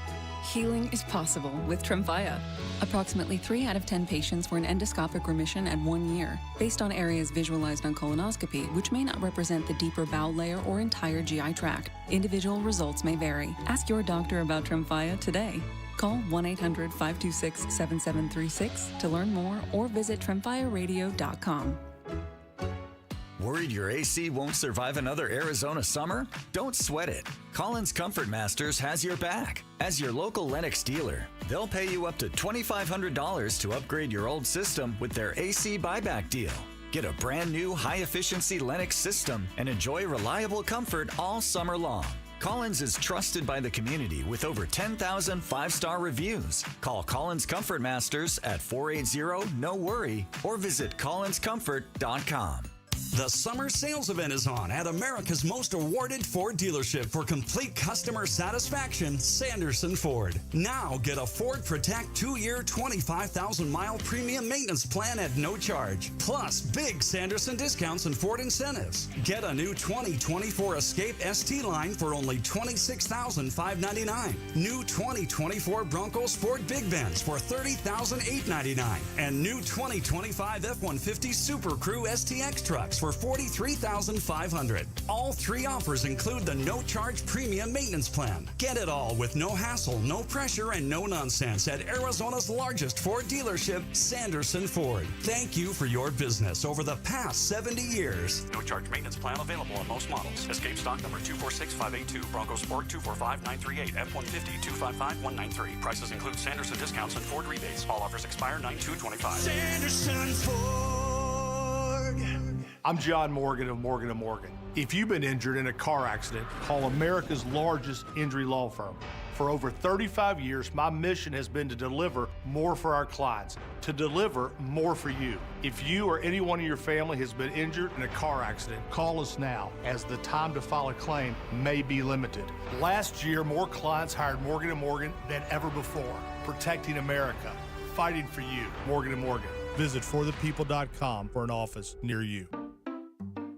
Healing is possible with Tremfya. Approximately 3 out of 10 patients were in endoscopic remission at 1 year, based on areas visualized on colonoscopy, which may not represent the deeper bowel layer or entire GI tract. Individual results may vary. Ask your doctor about Tremfya today. Call 1-800-526-7736 to learn more or visit tremfyaradio.com. Worried your AC won't survive another Arizona summer? Don't sweat it. Collins Comfort Masters has your back. As your local Lennox dealer, they'll pay you up to $2,500 to upgrade your old system with their AC buyback deal. Get a brand new high-efficiency Lennox system and enjoy reliable comfort all summer long. Collins is trusted by the community with over 10,000 5-star reviews. Call Collins Comfort Masters at 480-NO-WORRY or visit collinscomfort.com. The summer sales event is on at America's most awarded Ford dealership for complete customer satisfaction, Sanderson Ford. Now get a Ford Protect 2-year, 25,000-mile premium maintenance plan at no charge. Plus, big Sanderson discounts and Ford incentives. Get a new 2024 Escape ST line for only $26,599. New 2024 Bronco Sport Big Benz for $30,899. And new 2025 F-150 Super Crew STX trucks for for $43,500. All 3 offers include the no-charge premium maintenance plan. Get it all with no hassle, no pressure, and no nonsense at Arizona's largest Ford dealership, Sanderson Ford. Thank you for your business over the past 70 years. No charge maintenance plan available on most models. Escape stock number 246582, Bronco Sport 245938, F-150 255193. Prices include Sanderson discounts and Ford rebates. All offers expire 9/2/25. Sanderson Ford. I'm John Morgan of Morgan & Morgan. If you've been injured in a car accident, call America's largest injury law firm. For over 35 years, my mission has been to deliver more for our clients, to deliver more for you. If you or anyone in your family has been injured in a car accident, call us now, as the time to file a claim may be limited. Last year, more clients hired Morgan & Morgan than ever before, protecting America, fighting for you. Morgan & Morgan. Visit forthepeople.com for an office near you.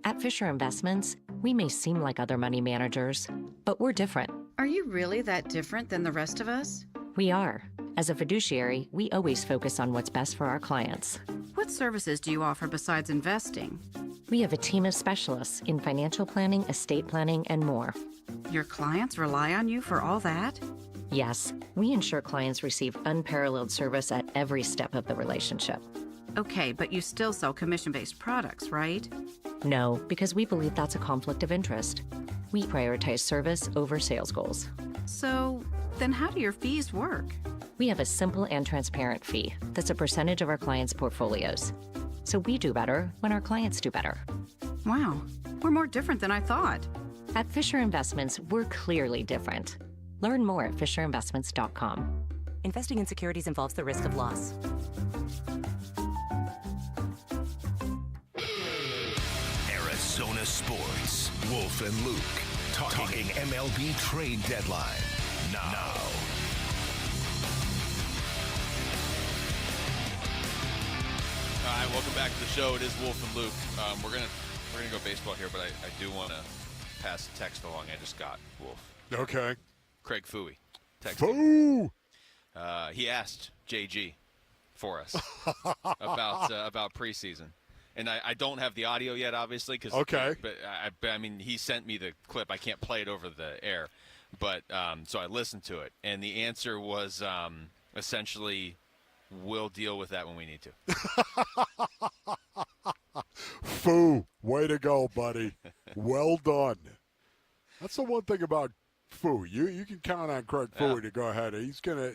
At Fisher Investments, we may seem like other money managers, but we're different. Are you really that different than the rest of us? We are. As a fiduciary, we always focus on what's best for our clients. What services do you offer besides investing? We have a team of specialists in financial planning, estate planning, and more. Your clients rely on you for all that? Yes, we ensure clients receive unparalleled service at every step of the relationship. Okay, but you still sell commission-based products, right? No, because we believe that's a conflict of interest. We prioritize service over sales goals. So, then how do your fees work? We have a simple and transparent fee that's a percentage of our clients' portfolios. So we do better when our clients do better. Wow, we're more different than I thought. At Fisher Investments, we're clearly different. Learn more at FisherInvestments.com. Investing in securities involves the risk of loss. Arizona Sports, Wolf and Luke, talking MLB trade deadline now. All right, welcome back to the show. It is Wolf and Luke. We're gonna go baseball here, but I do want to pass a text along I just got, Wolf. Okay. Craig Fooey. Foo! He asked JG for us about preseason. And I don't have the audio yet, obviously. Okay. But I mean, he sent me the clip. I can't play it over the air. But so I listened to it. And the answer was essentially, we'll deal with that when we need to. Foo, way to go, buddy. Well done. That's the one thing about Foo. You can count on Craig Fooey to go ahead. He's gonna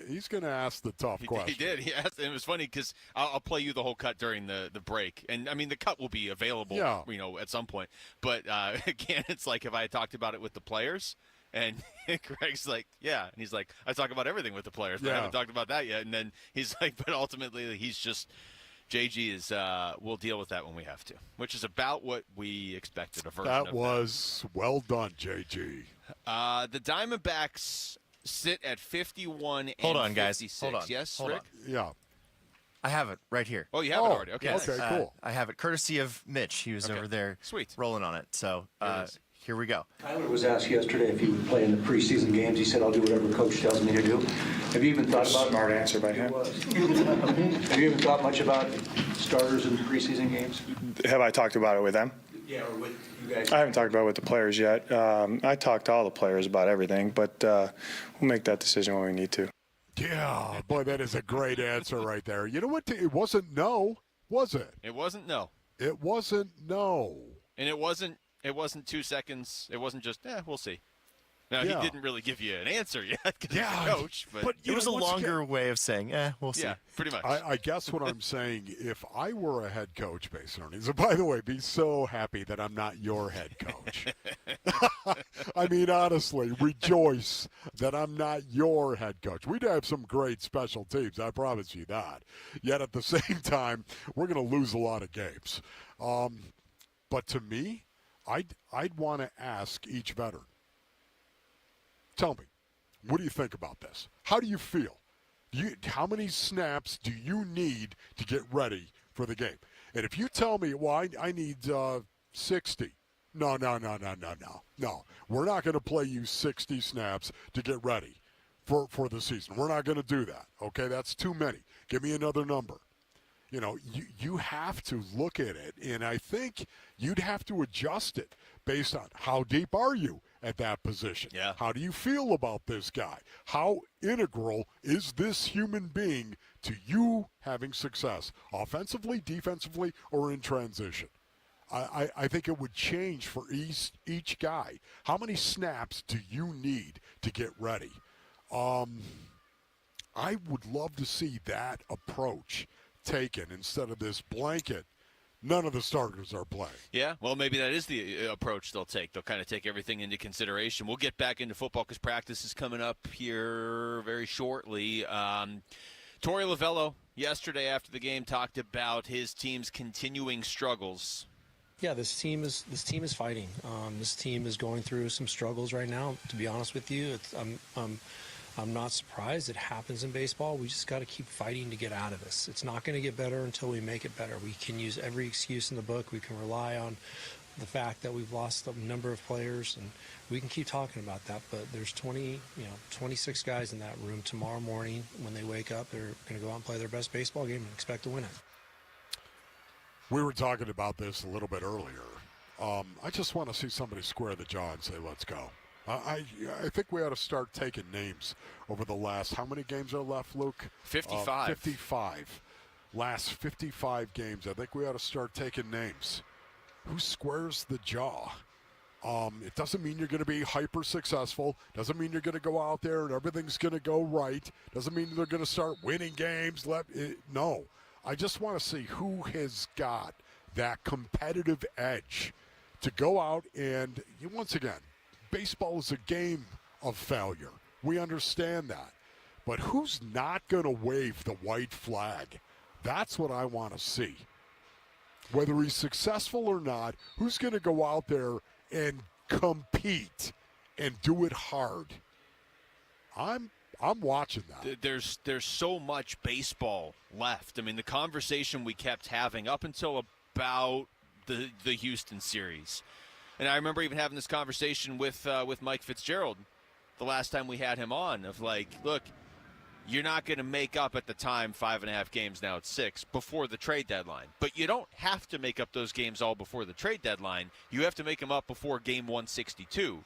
ask the tough question. He did. He asked, and it was funny because I'll play you the whole cut during the break, and I mean the cut will be available, at some point. But again, it's like if I had talked about it with the players, and Craig's like, yeah, and he's like, I talk about everything with the players, but I haven't talked about that yet. And then he's like, but ultimately he's just. JG is, we'll deal with that when we have to, which is about what we expected. That was well done, JG. The Diamondbacks sit at 51 Hold and on, guys. 56. Hold on. Yes, Hold Rick? on. Yeah. I have it right here. Oh, you have it already. Okay. Yes. Okay, cool. I have it courtesy of Mitch. He was over there rolling on it. So here we go. Tyler was asked yesterday if he would play in the preseason games. He said, I'll do whatever coach tells me to do. Have you even thought about... Smart answer by him. Have you even thought much about starters in preseason games? Have I talked about it with them? Yeah, or with you guys? I haven't talked about it with the players yet. I talked to all the players about everything, but we'll make that decision when we need to. Yeah, boy, that is a great answer right there. You know what? It wasn't no, was it? It wasn't no. It wasn't no. And it wasn't 2 seconds. It wasn't just, we'll see. Now, he didn't really give you an answer yet because he's a coach. But it was a longer way of saying, we'll see. Yeah, pretty much. I guess what I'm saying, if I were a head coach, Base Earnings, and by the way, be so happy that I'm not your head coach. I mean, honestly, rejoice that I'm not your head coach. We'd have some great special teams, I promise you that. Yet at the same time, we're going to lose a lot of games. But to me, I'd want to ask each veteran, tell me, what do you think about this? How do you feel? How many snaps do you need to get ready for the game? And if you tell me, well, I need 60. No. We're not going to play you 60 snaps to get ready for the season. We're not going to do that, okay? That's too many. Give me another number. You have to look at it, and I think you'd have to adjust it based on how deep are you at that position? Yeah. How do you feel about this guy? How integral is this human being to you having success, offensively, defensively, or in transition? I think it would change for each guy. How many snaps do you need to get ready? I would love to see that approach taken instead of this blanket. None of the starters are playing. Yeah, well, maybe that is the approach they'll take. They'll kind of take everything into consideration. We'll get back into football because practice is coming up here very shortly. Torey Lovello, yesterday after the game, talked about his team's continuing struggles. Yeah, this team is fighting. This team is going through some struggles right now. To be honest with you, I'm not surprised. It happens in baseball. We just got to keep fighting to get out of this. It's not going to get better until we make it better. We can use every excuse in the book. We can rely on the fact that we've lost a number of players, and we can keep talking about that. But there's 26 guys in that room. Tomorrow morning when they wake up, they're going to go out and play their best baseball game and expect to win it. We were talking about this a little bit earlier. I just want to see somebody square the jaw and say, let's go. I think we ought to start taking names over the last, how many games are left, Luke? 55. 55. Last 55 games. I think we ought to start taking names. Who squares the jaw? It doesn't mean you're going to be hyper successful. Doesn't mean you're going to go out there and everything's going to go right. Doesn't mean they're going to start winning games. No. I just want to see who has got that competitive edge to go out and, once again, baseball is a game of failure. We understand that. But who's not going to wave the white flag? That's what I want to see. Whether he's successful or not, who's going to go out there and compete and do it hard? I'm watching that. There's so much baseball left. I mean, the conversation we kept having up until about the Houston series. And I remember even having this conversation with Mike Fitzgerald the last time we had him on of like, look, you're not going to make up at the time 5.5 games, now it's 6, before the trade deadline. But you don't have to make up those games all before the trade deadline. You have to make them up before game 162.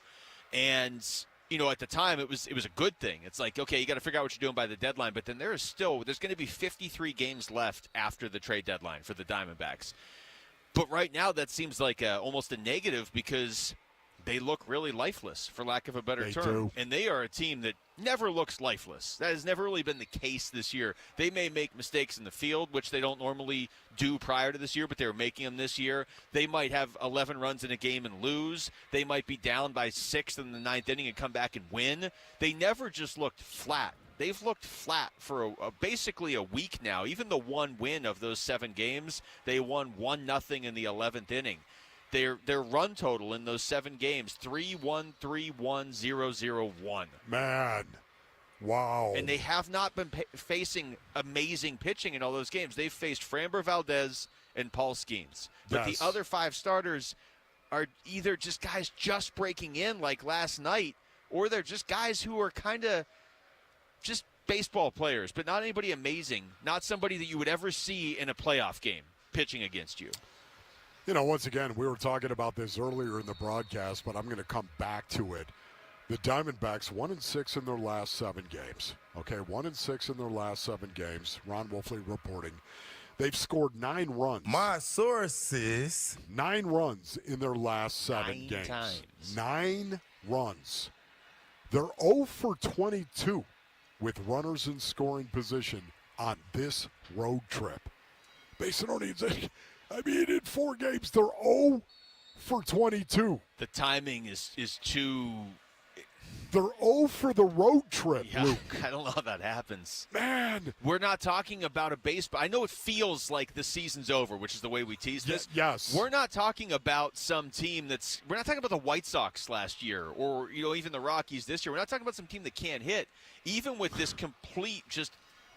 And, at the time it was a good thing. It's like, okay, you got to figure out what you're doing by the deadline. But then there's going to be 53 games left after the trade deadline for the Diamondbacks. But right now, that seems like almost a negative because they look really lifeless, for lack of a better term. Do. And they are a team that never looks lifeless. That has never really been the case this year. They may make mistakes in the field, which they don't normally do prior to this year, but they were making them this year. They might have 11 runs in a game and lose. They might be down by 6 in the 9th inning and come back and win. They never just looked flat. They've looked flat for basically a week now. Even the one win of those 7 games, they won 1-0 in the 11th inning. Their run total in those 7 games, 3-1, 3-1, 0-0-1. Man, wow. And they have not been facing amazing pitching in all those games. They've faced Framber Valdez and Paul Skeens. But Yes. the other 5 starters are either just guys just breaking in like last night, or they're just guys who are kind of just baseball players, but not anybody amazing, not somebody that you would ever see in a playoff game pitching against you. Once again, we were talking about this earlier in the broadcast, but I'm going to come back to it. The Diamondbacks 1-6 in their last 7 games. Okay, 1-6 in their last 7 games. Ron Wolfley reporting. They've scored 9 runs. My sources. 9 runs in their last 7 9 games. times. 9 runs. They're 0 for 22 with runners in scoring position on this road trip. Basin Orleans, in 4 games, they're 0 for 22. The timing is too... They're 0 for the road trip, Yeah, Luke. I don't know how that happens. Man. We're not talking about a baseball. I know it feels like the season's over, which is the way we tease this. Yes. We're not talking about some team we're not talking about the White Sox last year or, even the Rockies this year. We're not talking about some team that can't hit. Even with this complete just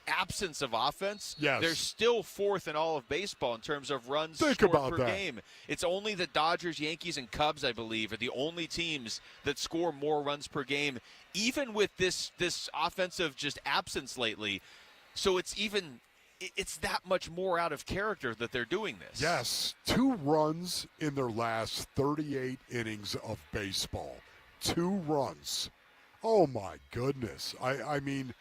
absence of offense, yes, they're still 4th in all of baseball in terms of runs Think scored about per that. game. It's only the Dodgers, Yankees, and Cubs, I believe, are the only teams that score more runs per game, even with this offensive just absence lately. So it's even it's that much more out of character that they're doing this. Yes, 2 runs in their last 38 innings of baseball. 2 runs. Oh, my goodness. I mean,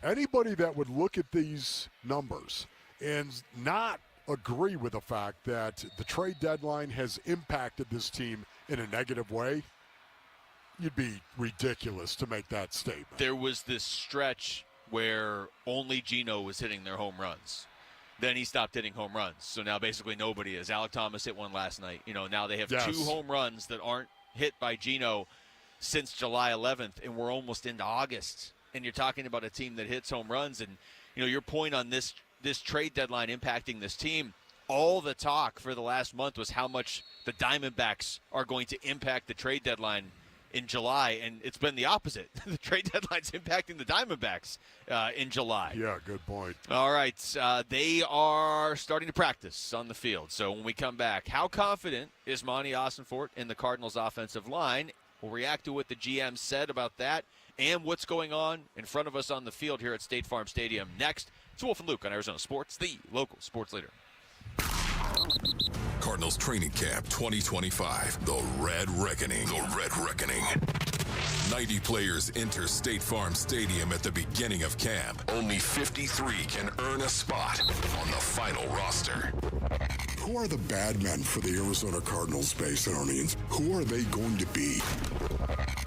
anybody that would look at these numbers and not agree with the fact that the trade deadline has impacted this team in a negative way, you'd be ridiculous to make that statement. There was this stretch where only Geno was hitting their home runs. Then he stopped hitting home runs. So now basically nobody is. Alek Thomas hit one last night. Now they have 2 home runs that aren't hit by Geno since July 11th, and we're almost into August. And you're talking about a team that hits home runs. And, your point on this trade deadline impacting this team, all the talk for the last month was how much the Diamondbacks are going to impact the trade deadline in July, and it's been the opposite. The trade deadline's impacting the Diamondbacks in July. Yeah, good point. All right, they are starting to practice on the field. So when we come back, how confident is Monty Austin Ford in the Cardinals offensive line? We'll react to what the GM said about that and what's going on in front of us on the field here at State Farm Stadium next. It's Wolf and Luke on Arizona Sports, the local sports leader. Cardinals Training Camp 2025. The Red Reckoning. The Red Reckoning. 90 players enter State Farm Stadium at the beginning of camp. Only 53 can earn a spot on the final roster. Who are the bad men for the Arizona Cardinals, Basinonians? Who are they going to be?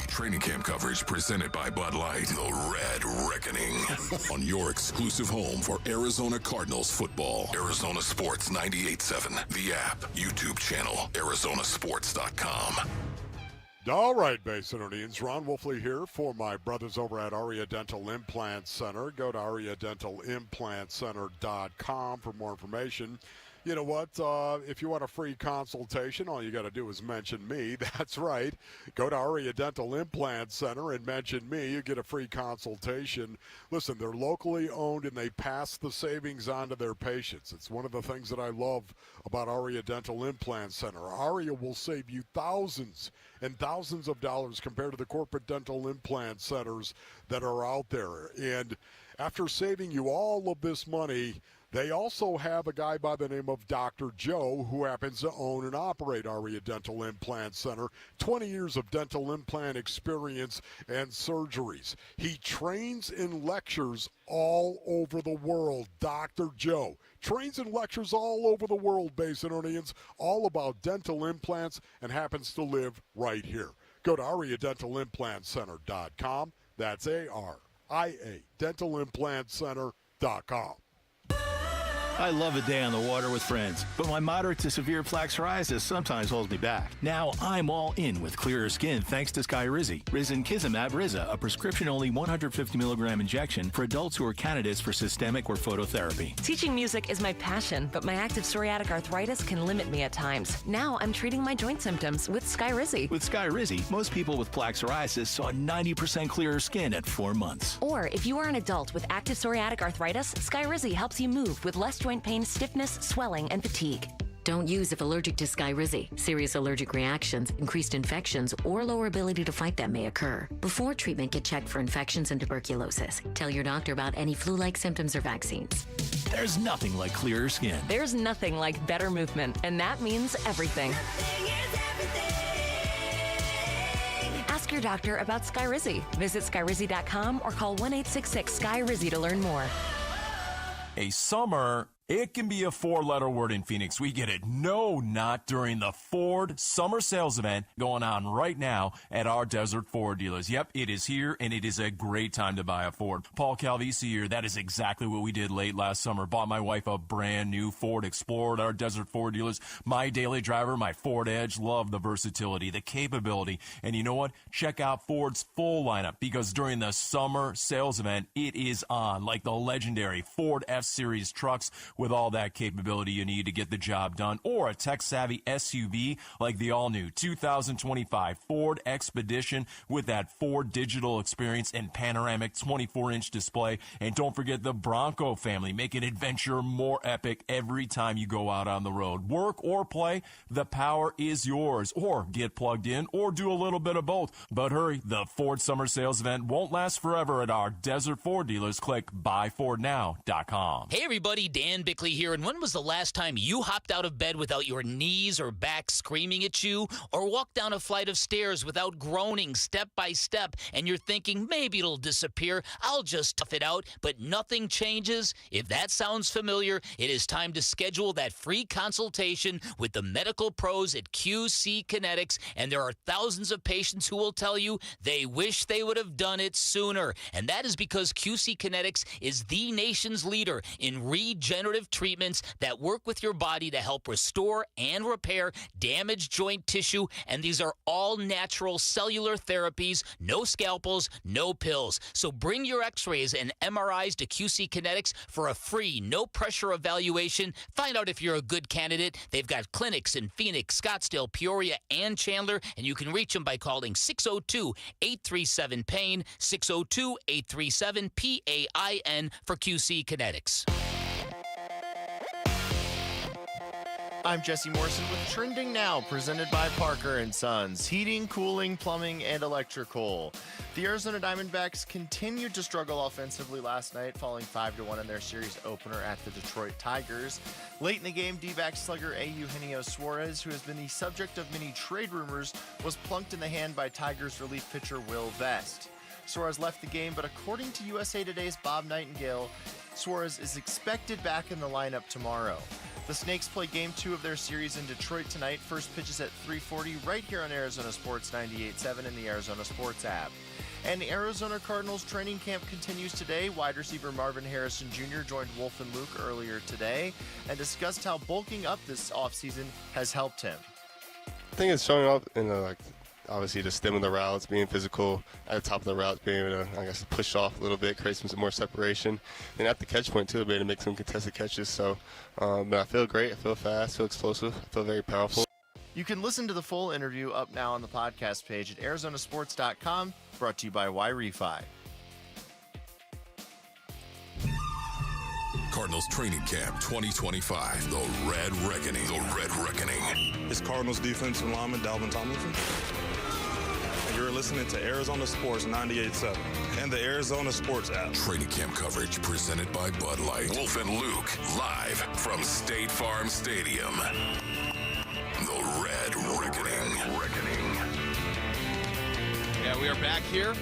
Training camp coverage presented by Bud Light. The Red Reckoning. On your exclusive home for Arizona Cardinals football. Arizona Sports 98.7. The app. YouTube channel. ArizonaSports.com. All right, Basinonians. Ron Wolfley here for my brothers over at Aria Dental Implant Center. Go to AriaDentalImplantCenter.com for more information. You know what? If you want a free consultation, all you got to do is mention me. That's right. Go to Aria Dental Implant Center and mention me. You get a free consultation. Listen, they're locally owned and they pass the savings on to their patients. It's one of the things that I love about Aria Dental Implant Center. Aria will save you thousands and thousands of dollars compared to the corporate dental implant centers that are out there. And after saving you all of this money, they also have a guy by the name of Dr. Joe who happens to own and operate Aria Dental Implant Center. 20 years of dental implant experience and surgeries. He trains and lectures all over the world. Dr. Joe trains and lectures all over the world, Basinonians, all about dental implants and happens to live right here. Go to AriaDentalImplantCenter.com. That's ARIA DentalImplantCenter.com. I love a day on the water with friends, but my moderate to severe plaque psoriasis sometimes holds me back. Now I'm all in with clearer skin thanks to Skyrizi. Risankizumab Riza, a prescription-only 150 milligram injection for adults who are candidates for systemic or phototherapy. Teaching music is my passion, but my active psoriatic arthritis can limit me at times. Now I'm treating my joint symptoms with Skyrizi. With Skyrizi, most people with plaque psoriasis saw 90% clearer skin at 4 months. Or if you are an adult with active psoriatic arthritis, Skyrizi helps you move with less joint pain, stiffness, swelling, and fatigue. Don't use if allergic to Skyrizi. Serious allergic reactions, increased infections, or lower ability to fight them may occur. Before treatment, get checked for infections and tuberculosis. Tell your doctor about any flu-like symptoms or vaccines. There's nothing like clearer skin. There's nothing like better movement, and that means everything. Ask your doctor about Skyrizi. Visit Skyrizi.com or call 1-866-SKY-RIZZI to learn more. A summer, it can be a 4-letter word in Phoenix. We get it. No, not during the Ford Summer Sales Event going on right now at our Desert Ford dealers. Yep, it is here, and it is a great time to buy a Ford. Paul Calvisi here. That is exactly what we did late last summer. Bought my wife a brand new Ford Explorer at our Desert Ford dealers. My daily driver, my Ford Edge, love the versatility, the capability. And you know what? Check out Ford's full lineup because during the Summer Sales Event, it is on, like the legendary Ford F-Series trucks with all that capability you need to get the job done, or a tech-savvy SUV like the all-new 2025 Ford Expedition with that Ford digital experience and panoramic 24-inch display. And don't forget the Bronco family, making adventure more epic every time you go out on the road. Work or play, the power is yours. Or get plugged in or do a little bit of both. But hurry, the Ford Summer Sales Event won't last forever at our Desert Ford dealers. Click buyfordnow.com. Hey everybody, Dan Bickley here. And when was the last time you hopped out of bed without your knees or back screaming at you, or walked down a flight of stairs without groaning step by step, and you're thinking maybe it'll disappear, I'll just tough it out, but nothing changes? If that sounds familiar, it is time to schedule that free consultation with the medical pros at QC Kinetics, and there are thousands of patients who will tell you they wish they would have done it sooner. And that is because QC Kinetics is the nation's leader in regenerative treatments that work with your body to help restore and repair damaged joint tissue, and these are all natural cellular therapies, no scalpels, no pills. So bring your x-rays and MRIs to QC Kinetics for a free, no-pressure evaluation. Find out if you're a good candidate. They've got clinics in Phoenix, Scottsdale, Peoria, and Chandler, and you can reach them by calling 602-837-PAIN, 602-837-PAIN for QC Kinetics. I'm Jesse Morrison with Trending Now, presented by Parker & Sons, heating, cooling, plumbing, and electrical. The Arizona Diamondbacks continued to struggle offensively last night, falling 5-1 in their series opener at the Detroit Tigers. Late in the game, D-backs slugger Eugenio Suarez, who has been the subject of many trade rumors, was plunked in the hand by Tigers relief pitcher Will Vest. Suarez left the game, but according to USA Today's Bob Nightingale, Suarez is expected back in the lineup tomorrow. The Snakes play Game 2 of their series in Detroit tonight. First pitch is at 3:40 right here on Arizona Sports 98.7 and the Arizona Sports app. And the Arizona Cardinals training camp continues today. Wide receiver Marvin Harrison Jr. joined Wolf and Luke earlier today and discussed how bulking up this offseason has helped him. I think it's showing up in obviously the stem of the routes, being physical at the top of the routes, being able to, push off a little bit, create some more separation. And at the catch point, too, being able to make some contested catches. So, but I feel great. I feel fast, I feel explosive, I feel very powerful. You can listen to the full interview up now on the podcast page at arizonasports.com, brought to you by Y-Refi. Cardinals Training Camp 2025, the Red Reckoning. The Red Reckoning. It's Cardinals defensive lineman Dalvin Tomlinson. You're listening to Arizona Sports 98.7 and the Arizona Sports app. Training camp coverage presented by Bud Light. Wolf and Luke, live from State Farm Stadium. The Red Reckoning. Yeah, we are back here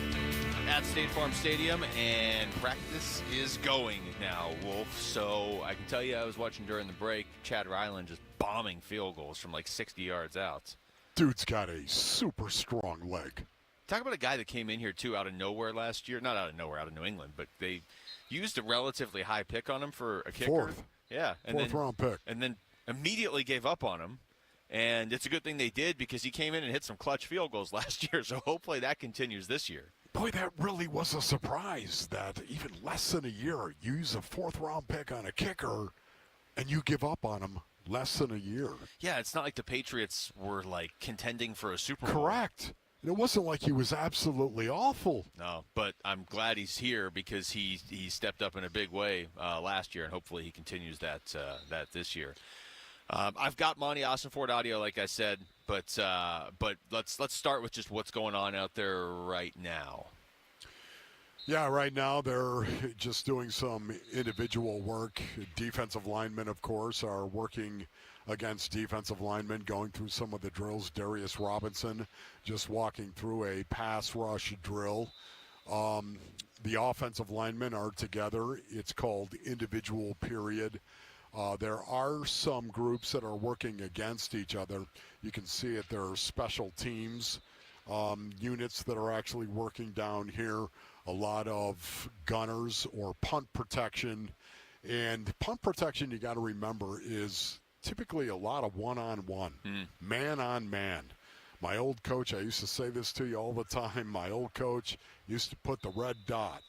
at State Farm Stadium, and practice is going now, Wolf. So I can tell you I was watching during the break, Chad Ryland just bombing field goals from 60 yards out. Dude's got a super strong leg. Talk about a guy that came in here, too, out of nowhere last year. Not out of nowhere, out of New England, but they used a relatively high pick on him for a kicker. Fourth. Yeah. Fourth round pick. And then immediately gave up on him. And it's a good thing they did because he came in and hit some clutch field goals last year. So hopefully that continues this year. Boy, that really was a surprise that even less than a year, you use a fourth-round pick on a kicker, and you give up on him less than a year. Yeah, it's not like the Patriots were, contending for a Super Bowl. Correct. And it wasn't like he was absolutely awful. No, but I'm glad he's here because he stepped up in a big way last year, and hopefully he continues that this year. I've got Monty Austin Ford audio, like I said, but let's start with just what's going on out there right now. Yeah, right now they're just doing some individual work. Defensive linemen, of course, are working against defensive linemen, going through some of the drills. Darius Robinson just walking through a pass rush drill. The offensive linemen are together. It's called individual period. There are some groups that are working against each other. You can see it. There are special teams units that are actually working down here. A lot of gunners or punt protection. And punt protection, you got to remember, is typically a lot of one-on-one, man-on-man. My old coach, I used to say this to you all the time, my old coach used to put the red dot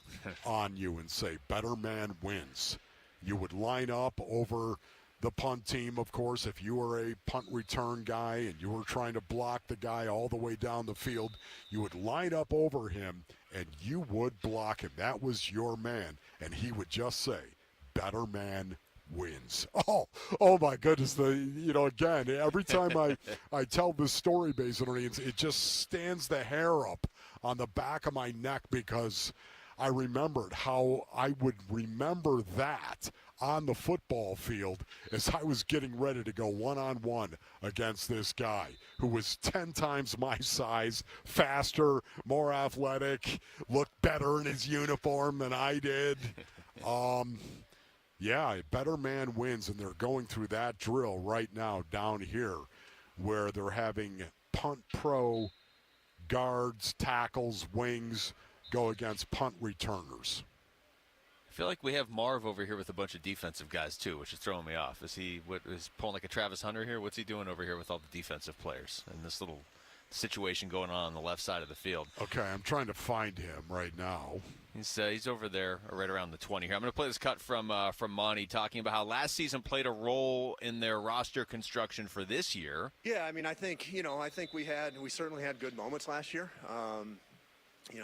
on you and say, better man wins. You would line up over the punt team, of course. If you were a punt return guy and you were trying to block the guy all the way down the field, you would line up over him and you would block him. That was your man. And he would just say, better man wins. Oh my goodness. Again, every time I tell this story, Basinonians, it just stands the hair up on the back of my neck because I remembered how I would remember that on the football field as I was getting ready to go one-on-one against this guy who was 10 times my size, faster, more athletic, looked better in his uniform than I did. Yeah, a better man wins, and they're going through that drill right now down here where they're having punt pro, guards, tackles, wings go against punt returners. I feel like we have Marv over here with a bunch of defensive guys, too, which is throwing me off. Is he pulling like a Travis Hunter here? What's he doing over here with all the defensive players and this little situation going on the left side of the field? Okay, I'm trying to find him right now. He's over there right around the 20 here. I'm going to play this cut from Monty talking about how last season played a role in their roster construction for this year. Yeah, I mean, I think we certainly had good moments last year.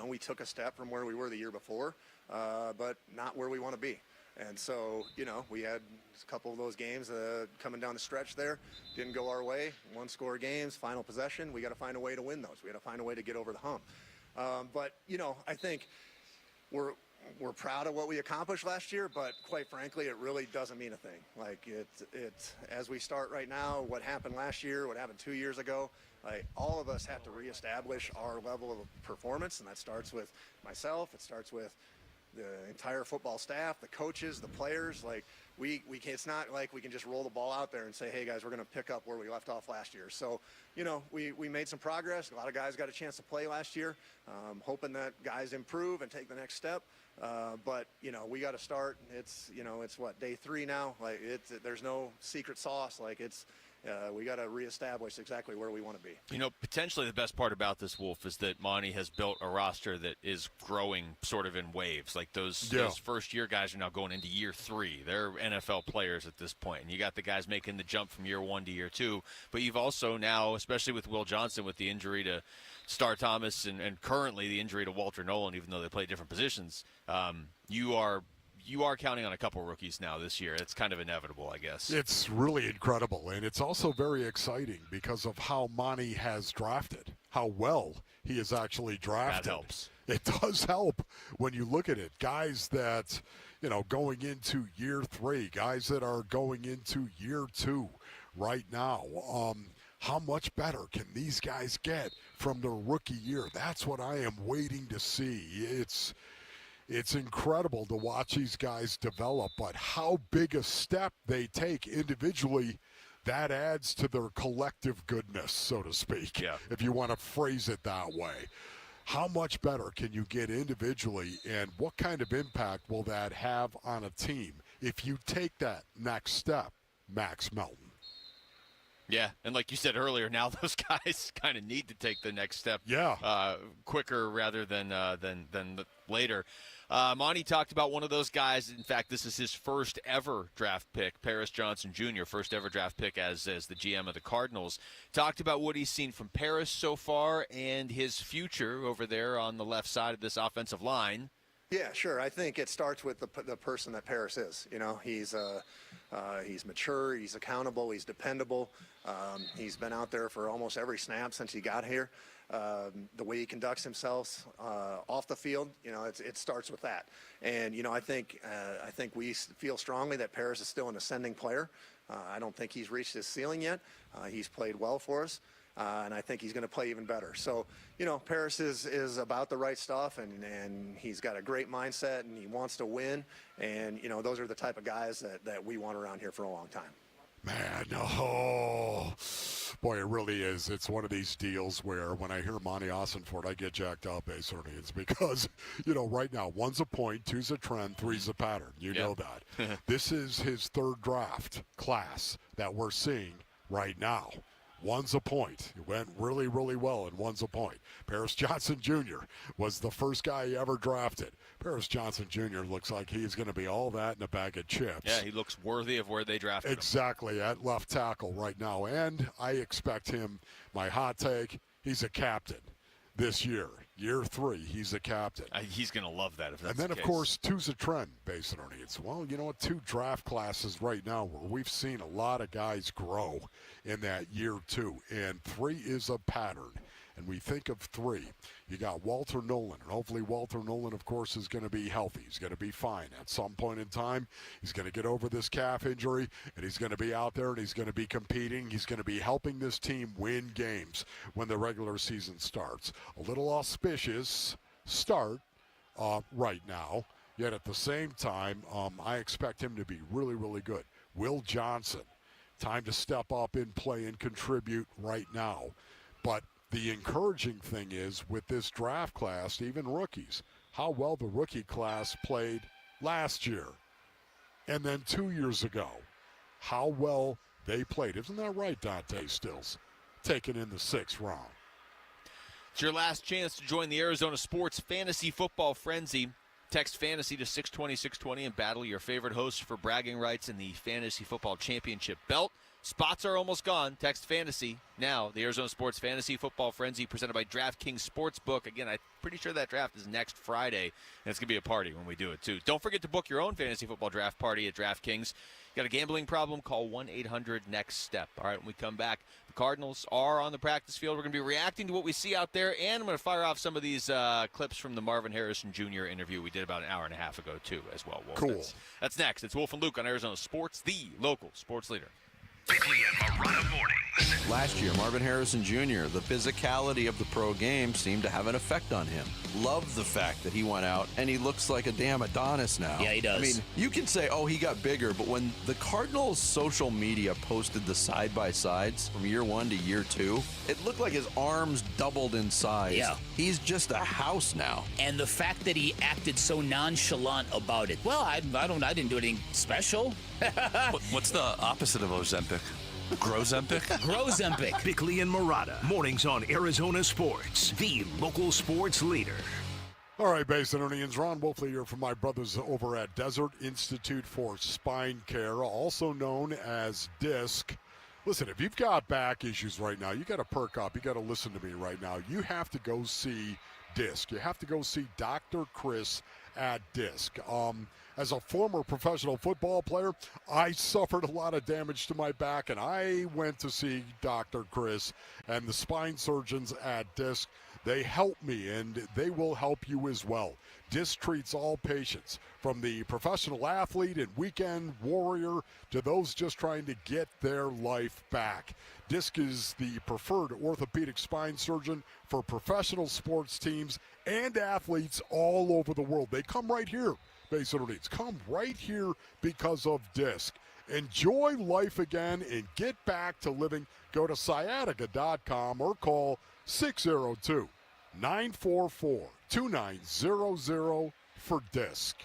We took a step from where we were the year before, but not where we want to be. And so, we had a couple of those games coming down the stretch there. Didn't go our way. One-score games, final possession. We got to find a way to win those. We got to find a way to get over the hump. But I think we're proud of what we accomplished last year, but quite frankly, it really doesn't mean a thing. Like it's as we start right now, what happened last year, what happened 2 years ago, like all of us have to reestablish our level of performance, and that starts with myself. It starts with the entire football staff, the coaches, the players. Like we can, it's not like we can just roll the ball out there and say, hey guys, we're going to pick up where we left off last year. So, we made some progress. A lot of guys got a chance to play last year. Hoping that guys improve and take the next step. But we got to start. It's what, day 3 now. Like there's no secret sauce. Like we got to reestablish exactly where we want to be. Potentially the best part about this, Wolf, is that Monty has built a roster that is growing sort of in waves. Like those first-year guys are now going into year 3. They're NFL players at this point. And you got the guys making the jump from year 1 to year 2. But you've also now, especially with Will Johnson, with the injury to Star Thomas and currently the injury to Walter Nolan, even though they play different positions, you are counting on a couple rookies now this year. It's kind of inevitable, I guess. It's really incredible, and it's also very exciting because of how Monty has drafted, how well he has actually drafted. That helps. It does help when you look at it. Guys that, going into year 3, guys that are going into year 2 right now. How much better can these guys get from their rookie year? That's what I am waiting to see. It's incredible to watch these guys develop, but how big a step they take individually, that adds to their collective goodness, so to speak, if you want to phrase it that way. How much better can you get individually, and what kind of impact will that have on a team if you take that next step, Max Melton? Yeah, and like you said earlier, now those guys kind of need to take the next step quicker rather than later. Monty talked about one of those guys. In fact, this is his first ever draft pick, Paris Johnson Jr., first ever draft pick as the GM of the Cardinals. Talked about what he's seen from Paris so far and his future over there on the left side of this offensive line. Yeah, sure. I think it starts with the person that Paris is. He's mature, he's accountable, he's dependable. He's been out there for almost every snap since he got here. The way he conducts himself off the field, it starts with that. And I think we feel strongly that Paris is still an ascending player. I don't think he's reached his ceiling yet. He's played well for us. And I think he's going to play even better. So, Paris is about the right stuff, and he's got a great mindset, and he wants to win. And, those are the type of guys that we want around here for a long time. Man, boy, it really is. It's one of these deals where when I hear Monty Austin Ford, I get jacked up, certainly. It's because, right now, 1's a point, 2's a trend, 3's a pattern. You know that. This is his 3rd draft class that we're seeing right now. one's a point. It went really, really well, and one's a point. Paris Johnson Jr. was the first guy he ever drafted. Paris Johnson Jr. looks like he's going to be all that in a bag of chips. Yeah, he looks worthy of where they drafted him. Exactly, at left tackle right now. And I expect him, my hot take, he's a captain this year. Year 3, he's a captain. He's going to love that if that's And then, the of case. course, 2's a trend based on our needs. Well, you know what? 2 draft classes right now where we've seen a lot of guys grow in that year 2. And 3 is a pattern. And we think of 3. You got Walter Nolan. And hopefully Walter Nolan, of course, is going to be healthy. He's going to be fine. At some point in time, he's going to get over this calf injury, and he's going to be out there, and he's going to be competing. He's going to be helping this team win games when the regular season starts. A little auspicious start right now, yet at the same time, I expect him to be really, really good. Will Johnson, time to step up and play and contribute right now. But the encouraging thing is with this draft class, even rookies, how well the rookie class played last year and then 2 years ago, how well they played. Isn't that right, Dante Stills? Taken in the 6th round. It's your last chance to join the Arizona Sports Fantasy Football Frenzy. Text fantasy to 620-620 and battle your favorite hosts for bragging rights in the Fantasy Football Championship belt. Spots are almost gone. Text fantasy now. The Arizona Sports Fantasy Football Frenzy presented by DraftKings Sportsbook. Again, I'm pretty sure that draft is next Friday, and it's going to be a party when we do it, too. Don't forget to book your own fantasy football draft party at DraftKings. Got a gambling problem? Call 1-800-NEXT-STEP. All right, when we come back, the Cardinals are on the practice field. We're going to be reacting to what we see out there, and I'm going to fire off some of these clips from the Marvin Harrison Jr. interview we did about an hour and a half ago, too, as well. Wolf. Cool. That's next. It's Wolf and Luke on Arizona Sports, the local sports leader. Bickley and Marotta mornings. Last year, Marvin Harrison Jr., the physicality of the pro game seemed to have an effect on him. Love the fact that he went out and he looks like a damn Adonis now. Yeah, he does. I mean, you can say, oh, he got bigger, but when the Cardinals social media posted the side-by-sides from year 1 to year 2, it looked like his arms doubled in size. Yeah. He's just a house now. And the fact that he acted so nonchalant about it. Well, I didn't do anything special. What's the opposite of Ozempic? Grozempic? Grozempic. Bickley and Marotta mornings on Arizona Sports, the local sports leader. All right, Basinonians, Ron Wolfley here from my brothers over at Desert Institute for Spine Care, also known as DISC. Listen, if you've got back issues right now, you got to perk up. You got to listen to me right now. You have to go see DISC. You have to go see Dr. Chris at DISC. As a former professional football player, I suffered a lot of damage to my back, and I went to see Dr. Chris and the spine surgeons at DISC. They help me, and they will help you as well. DISC treats all patients, from the professional athlete and weekend warrior to those just trying to get their life back. DISC is the preferred orthopedic spine surgeon for professional sports teams and athletes all over the world. They come right here. Basinonians, come right here because of DISC. Enjoy life again and get back to living. Go to sciatica.com or call 602-944-2900 for DISC.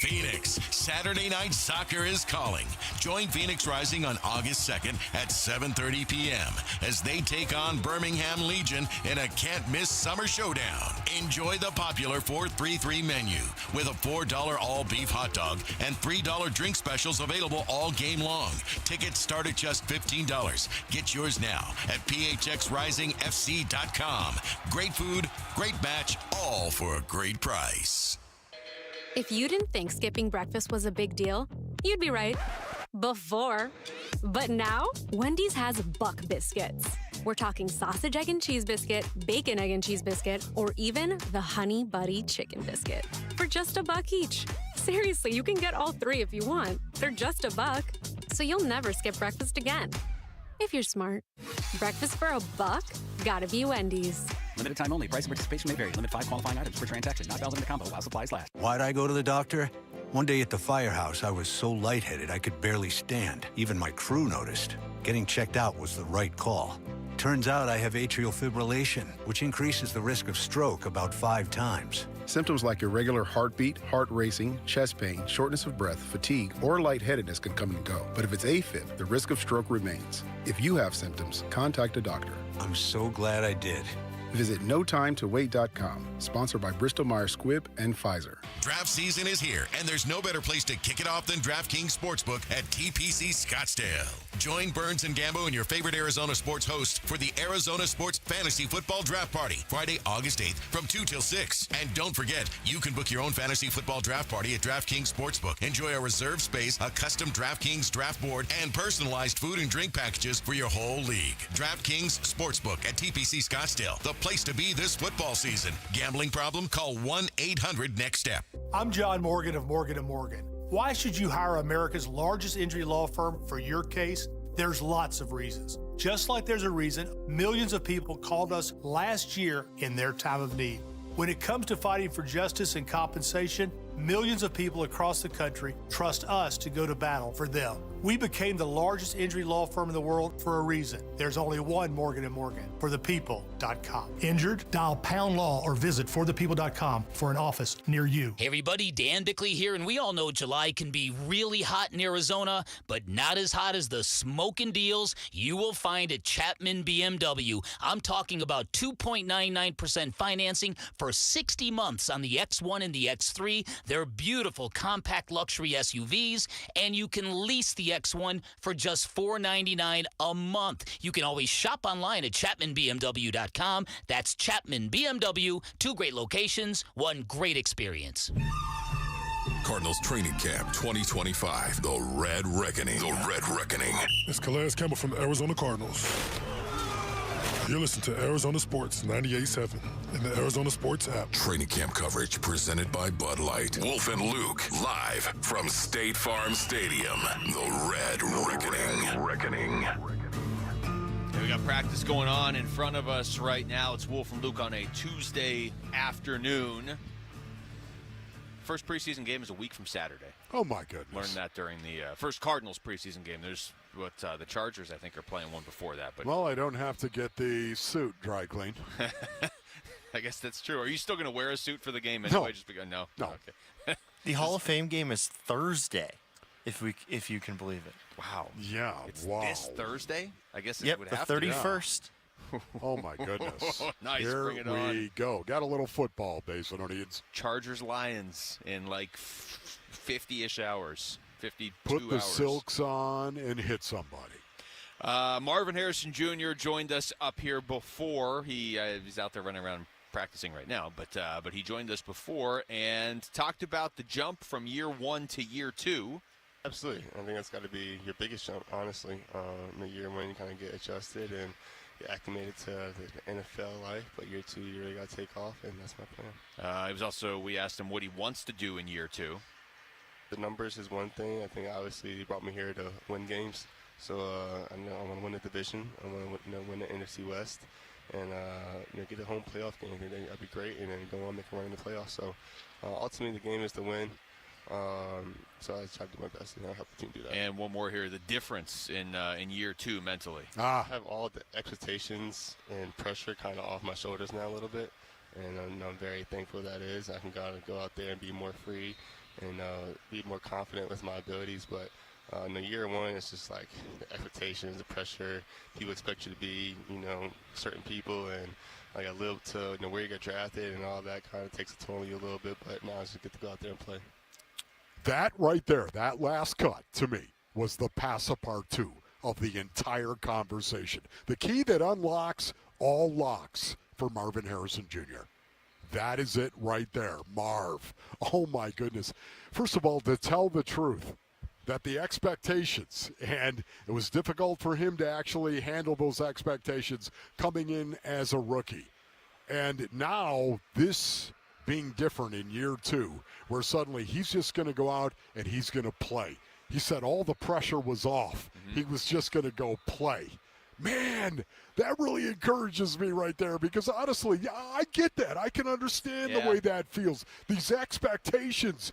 Phoenix, Saturday Night Soccer is calling. Join Phoenix Rising on August 2nd at 7:30 p.m. as they take on Birmingham Legion in a can't-miss summer showdown. Enjoy the popular 4-3-3 menu with a $4 all-beef hot dog and $3 drink specials available all game long. Tickets start at just $15. Get yours now at phxrisingfc.com. Great food, great match, all for a great price. If you didn't think skipping breakfast was a big deal, you'd be right. Before. But now, Wendy's has Buck Biscuits. We're talking sausage, egg, and cheese biscuit, bacon, egg, and cheese biscuit, or even the Honey Buddy Chicken Biscuit. For just $1 each. Seriously, you can get all 3 if you want. They're just $1, so you'll never skip breakfast again. If you're smart. Breakfast for $1? Gotta be Wendy's. Limited time only. Price and participation may vary. Limit 5 qualifying items per transaction. Not valid in the combo while supplies last. Why'd I go to the doctor? One day at the firehouse, I was so lightheaded I could barely stand. Even my crew noticed. Getting checked out was the right call. Turns out I have atrial fibrillation, which increases the risk of stroke about 5 times. Symptoms like irregular heartbeat, heart racing, chest pain, shortness of breath, fatigue, or lightheadedness can come and go. But if it's AFib, the risk of stroke remains. If you have symptoms, contact a doctor. I'm so glad I did. Visit NoTimeToWait.com, sponsored by Bristol-Myers Squibb and Pfizer. Draft season is here, and there's no better place to kick it off than DraftKings Sportsbook at TPC Scottsdale. Join Burns and Gambo and your favorite Arizona sports host for the Arizona Sports Fantasy Football Draft Party, Friday, August 8th from 2 till 6. And don't forget, you can book your own fantasy football draft party at DraftKings Sportsbook. Enjoy a reserved space, a custom DraftKings draft board, and personalized food and drink packages for your whole league. DraftKings Sportsbook at TPC Scottsdale, the place to be this football season. Gambling problem? Call 1-800-NEXT-STEP. I'm John Morgan of Morgan & Morgan. Why should you hire America's largest injury law firm for your case? There's lots of reasons. Just like there's a reason millions of people called us last year in their time of need. When it comes to fighting for justice and compensation, millions of people across the country trust us to go to battle for them. We became the largest injury law firm in the world for a reason. There's only one Morgan & Morgan, forthepeople.com. Injured? Dial pound law or visit forthepeople.com for an office near you. Hey everybody, Dan Bickley here, and we all know July can be really hot in Arizona, but not as hot as the smoking deals you will find at Chapman BMW. I'm talking about 2.99% financing for 60 months on the X1 and the X3. They're beautiful compact luxury SUVs, and you can lease the X1 for just $499 a month. You can always shop online at ChapmanBMW.com. That's Chapman BMW. 2 great locations, 1 great experience. Cardinals Training Camp 2025, The Red Reckoning. The Red Reckoning. It's Calais Campbell from the Arizona Cardinals. You're listening to Arizona Sports 98.7 in the Arizona Sports app. Training camp coverage presented by Bud Light. Wolf and Luke, live from State Farm Stadium. The Red Reckoning. We got practice going on in front of us right now. It's Wolf and Luke on a Tuesday afternoon. First preseason game is a week from Saturday. Oh, my goodness. Learned that during the first Cardinals preseason game. There's what the Chargers, I think, are playing one before that. But well, I don't have to get the suit dry cleaned. I guess that's true. Are you still going to wear a suit for the game anyway? No. Just because, no. Okay. The Hall of Fame game is Thursday, if you can believe it. Wow. Yeah, it's wow. This Thursday? I guess it yep, would the have 31st. To. Oh, my goodness. Nice. Here Bring it we on. go. Got a little football base on our needs. Chargers-Lions in like 50-ish hours. 52 Put the hours. silks on and hit somebody. Marvin Harrison Jr. joined us up here before. He's out there running around practicing right now, but he joined us before and talked about the jump from year 1 to year 2. Absolutely. I think that's got to be your biggest jump, honestly. The year 1, you kind of get adjusted and get acclimated to the NFL life, but year 2, you really got to take off, and that's my plan. It was also, we asked him what he wants to do in year 2. The numbers is one thing. I think obviously he brought me here to win games. So I know I want to win the division. I want to win the NFC West, and get a home playoff game. I think that'd be great, and then go on and make a run in the playoffs. So ultimately, the game is to win. So I try to do my best and help the team do that. And one more here: the difference in year 2 mentally. I have all the expectations and pressure kind of off my shoulders now a little bit, and I'm very thankful that is. I can go out there and be more free and be more confident with my abilities, but. In the year 1, it's just like the expectations, the pressure. People expect you to be, certain people, and like a little to where you get drafted and all that kind of takes a toll on you a little bit. But now I just get to go out there and play. That right there, that last cut to me was the pass apart 2 of the entire conversation. The key that unlocks all locks for Marvin Harrison Jr. That is it right there, Marv. Oh my goodness. First of all, to tell the truth. That the expectations, and it was difficult for him to actually handle those expectations coming in as a rookie. And now this being different in year 2, where suddenly he's just going to go out and he's going to play. He said all the pressure was off. He was just going to go play. Man, that really encourages me right there because honestly, I get that. I can understand the way that feels. These expectations.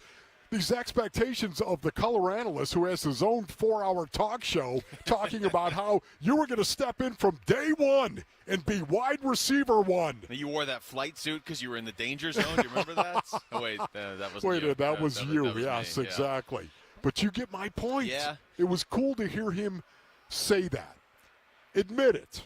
these expectations of the color analyst who has his own 4-hour talk show talking about how you were going to step in from day one and be wide receiver one. You wore that flight suit because you were in the danger zone. Do you remember that? Oh, wait, that was Wait, you. that was you. That was yes, me, yeah. exactly. But you get my point. Yeah. It was cool to hear him say that. Admit it.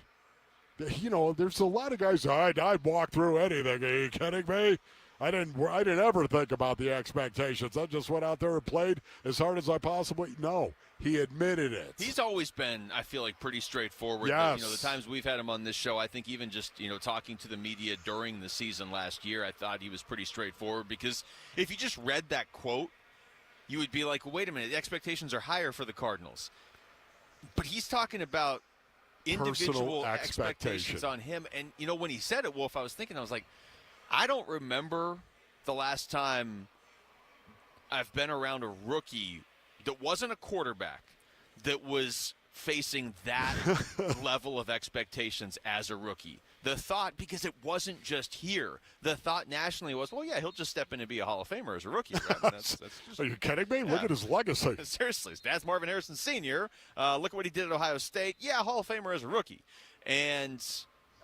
You know, there's a lot of guys, I'd walk through anything. Are you kidding me? I didn't ever think about the expectations. I just went out there and played as hard as I possibly. No, he admitted it. He's always been, I feel like, pretty straightforward. Yes. You know, the times we've had him on this show, I think even just, you know, talking to the media during the season last year, I thought he was pretty straightforward because if you just read that quote, you would be like, well, wait a minute, the expectations are higher for the Cardinals. But he's talking about individual expectations on him. And, you know, when he said it, Wolf, I was thinking, I was like, I don't remember the last time I've been around a rookie that wasn't a quarterback that was facing that level of expectations as a rookie. The thought, because it wasn't just here, the thought nationally was, well, yeah, he'll just step in and be a Hall of Famer as a rookie. Right? I mean, that's just, are you kidding me? Yeah. Look at his legacy. Seriously, his dad's Marvin Harrison Sr. Look at what he did at Ohio State. Yeah, Hall of Famer as a rookie. And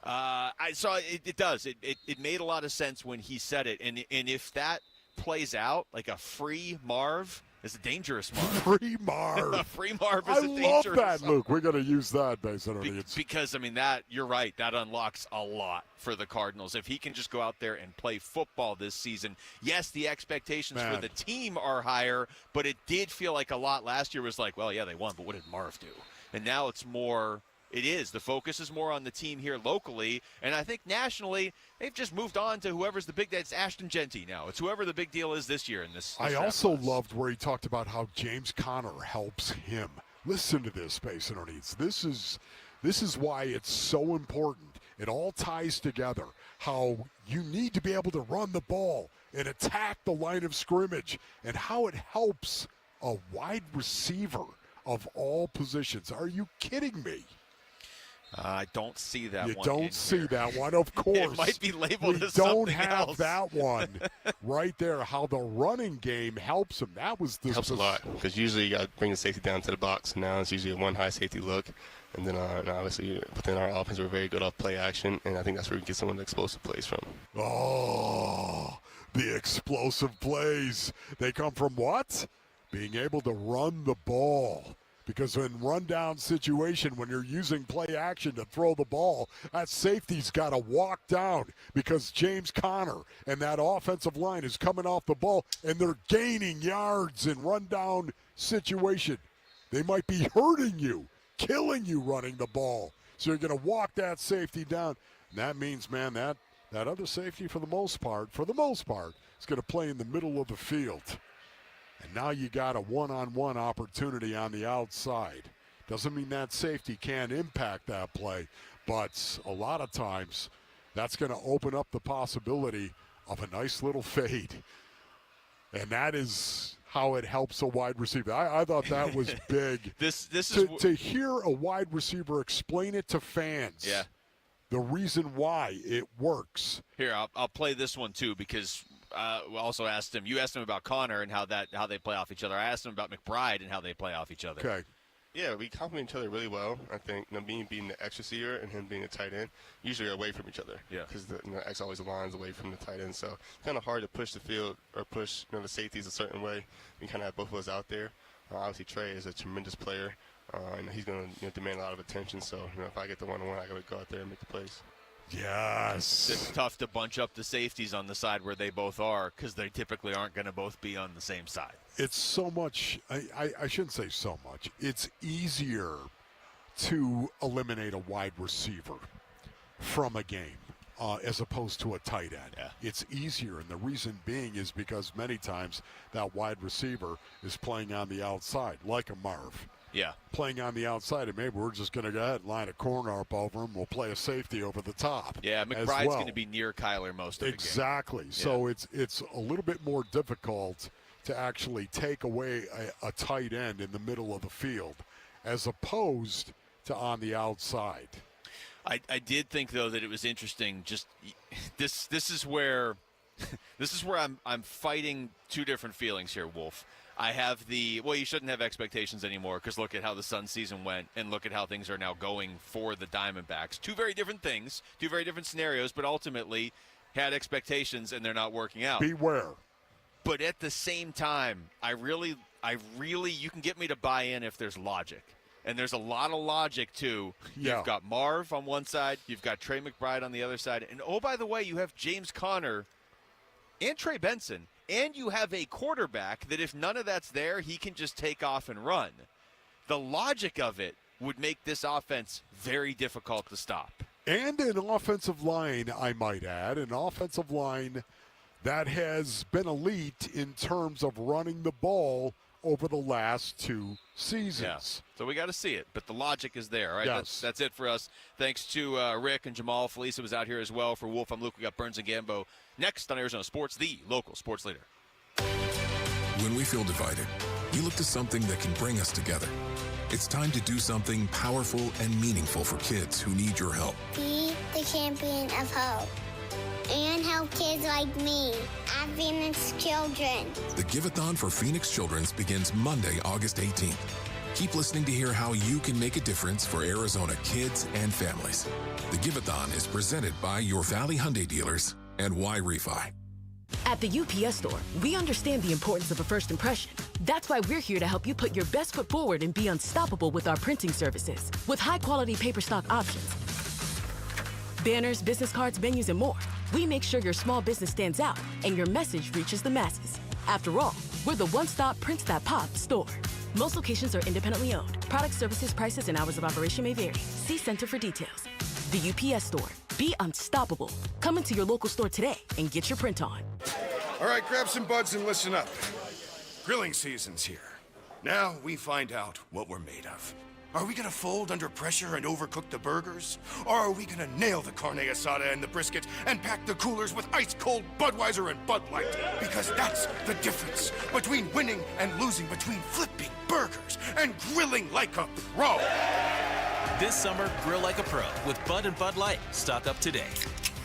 I saw it does. It made a lot of sense when he said it. And if that plays out, like a free Marv is a dangerous Marv. Free Marv. A free Marv is a dangerous I love that, Luke. We're going to use that based on because, I mean, that you're right. That unlocks a lot for the Cardinals. If he can just go out there and play football this season, yes, the expectations for the team are higher, but it did feel like a lot last year was like, well, yeah, they won, but what did Marv do? And now it's more – it is. The focus is more on the team here locally, and I think nationally they've just moved on to whoever's the big – it's Ashton Genty now. It's whoever the big deal is this year in this I also loved where he talked about how James Conner helps him. Listen to this, Space and Needs. This is why it's so important. It all ties together, how you need to be able to run the ball and attack the line of scrimmage, and how it helps a wide receiver of all positions. Are you kidding me? I don't see that one. You don't see that one, of course. It might be labeled as something something else. We don't have that one right there, how the running game helps him. That was the helps a lot because usually you got to bring the safety down to the box. And now it's usually a one high safety look. And then obviously within our offense, we're very good off play action. And I think that's where we get some of the explosive plays from. Oh, the explosive plays. They come from what? Being able to run the ball. Because in rundown situation, when you're using play action to throw the ball, that safety's got to walk down because James Conner and that offensive line is coming off the ball, and they're gaining yards in rundown situation. They might be hurting you, killing you running the ball. So you're going to walk that safety down. And that means, man, that other safety for the most part, is going to play in the middle of the field. And now you got a one-on-one opportunity on the outside. Doesn't mean that safety can't impact that play, but a lot of times that's going to open up the possibility of a nice little fade. And that is how it helps a wide receiver. I thought that was big. This is to hear a wide receiver explain it to fans. Yeah. The reason why it works. Here, I'll play this one too because we also asked him. You asked him about Connor and how they play off each other. I asked him about McBride and how they play off each other. Okay. Yeah, we complement each other really well. I think me being the X receiver and him being a tight end usually are away from each other. Yeah. Because the X always aligns away from the tight end, so it's kind of hard to push the field or push the safeties a certain way. We kind of have both of us out there. Obviously, Trey is a tremendous player, and he's going to demand a lot of attention. So if I get the one-on-one, I got to go out there and make the plays. Yes. It's tough to bunch up the safeties on the side where they both are because they typically aren't going to both be on the same side. It's so much, I shouldn't say so much. It's easier to eliminate a wide receiver from a game as opposed to a tight end. Yeah. It's easier, and the reason being is because many times that wide receiver is playing on the outside, like a Marv. Yeah. Playing on the outside, and maybe we're just going to go ahead and line a corner up over him. We'll play a safety over the top. Yeah, McBride's going to be near Kyler most of the game. Exactly. So it's a little bit more difficult to actually take away a tight end in the middle of the field as opposed to on the outside. I did think, though, that it was interesting. Just this is where This is where I'm fighting two different feelings here, Wolf. I have you shouldn't have expectations anymore because look at how the Sun season went and look at how things are now going for the Diamondbacks. Two very different things, two very different scenarios, but ultimately had expectations and they're not working out. Beware. But at the same time, I really, you can get me to buy in if there's logic. And there's a lot of logic, too. Yeah. You've got Marv on one side. You've got Trey McBride on the other side. And, oh, by the way, you have James Conner and Trey Benson. And you have a quarterback that if none of that's there, he can just take off and run. The logic of it would make this offense very difficult to stop. And an offensive line, I might add, an offensive line that has been elite in terms of running the ball over the last 2 seasons. Yeah. So we got to see it, but the logic is there. All right, yes. That's it for us. Thanks to Rick and Jamal. Felisa was out here as well. For Wolf, I'm Luke. We got Burns and Gambo next on Arizona Sports, the local sports leader. When we feel divided, you look to something that can bring us together. It's time to do something powerful and meaningful for kids who need your help. Be the champion of hope. And help kids like me at Phoenix Children. The Give-a-thon for Phoenix Children's begins Monday, August 18th. Keep listening to hear how you can make a difference for Arizona kids and families. The Give-a-thon is presented by your Valley Hyundai dealers and Y Refi. At the UPS Store, we understand the importance of a first impression. That's why we're here to help you put your best foot forward and be unstoppable with our printing services. With high-quality paper stock options, banners, business cards, menus, and more, we make sure your small business stands out and your message reaches the masses. After all, we're the one-stop prints that pop store. Most locations are independently owned. Product, services, prices, and hours of operation may vary. See Center for details. The UPS Store. Be unstoppable. Come into your local store today and get your print on. All right, grab some buds and listen up. Grilling season's here. Now we find out what we're made of. Are we gonna fold under pressure and overcook the burgers? Or are we gonna nail the carne asada and the brisket and pack the coolers with ice-cold Budweiser and Bud Light? Because that's the difference between winning and losing, between flipping burgers and grilling like a pro. This summer, grill like a pro with Bud and Bud Light. Stock up today.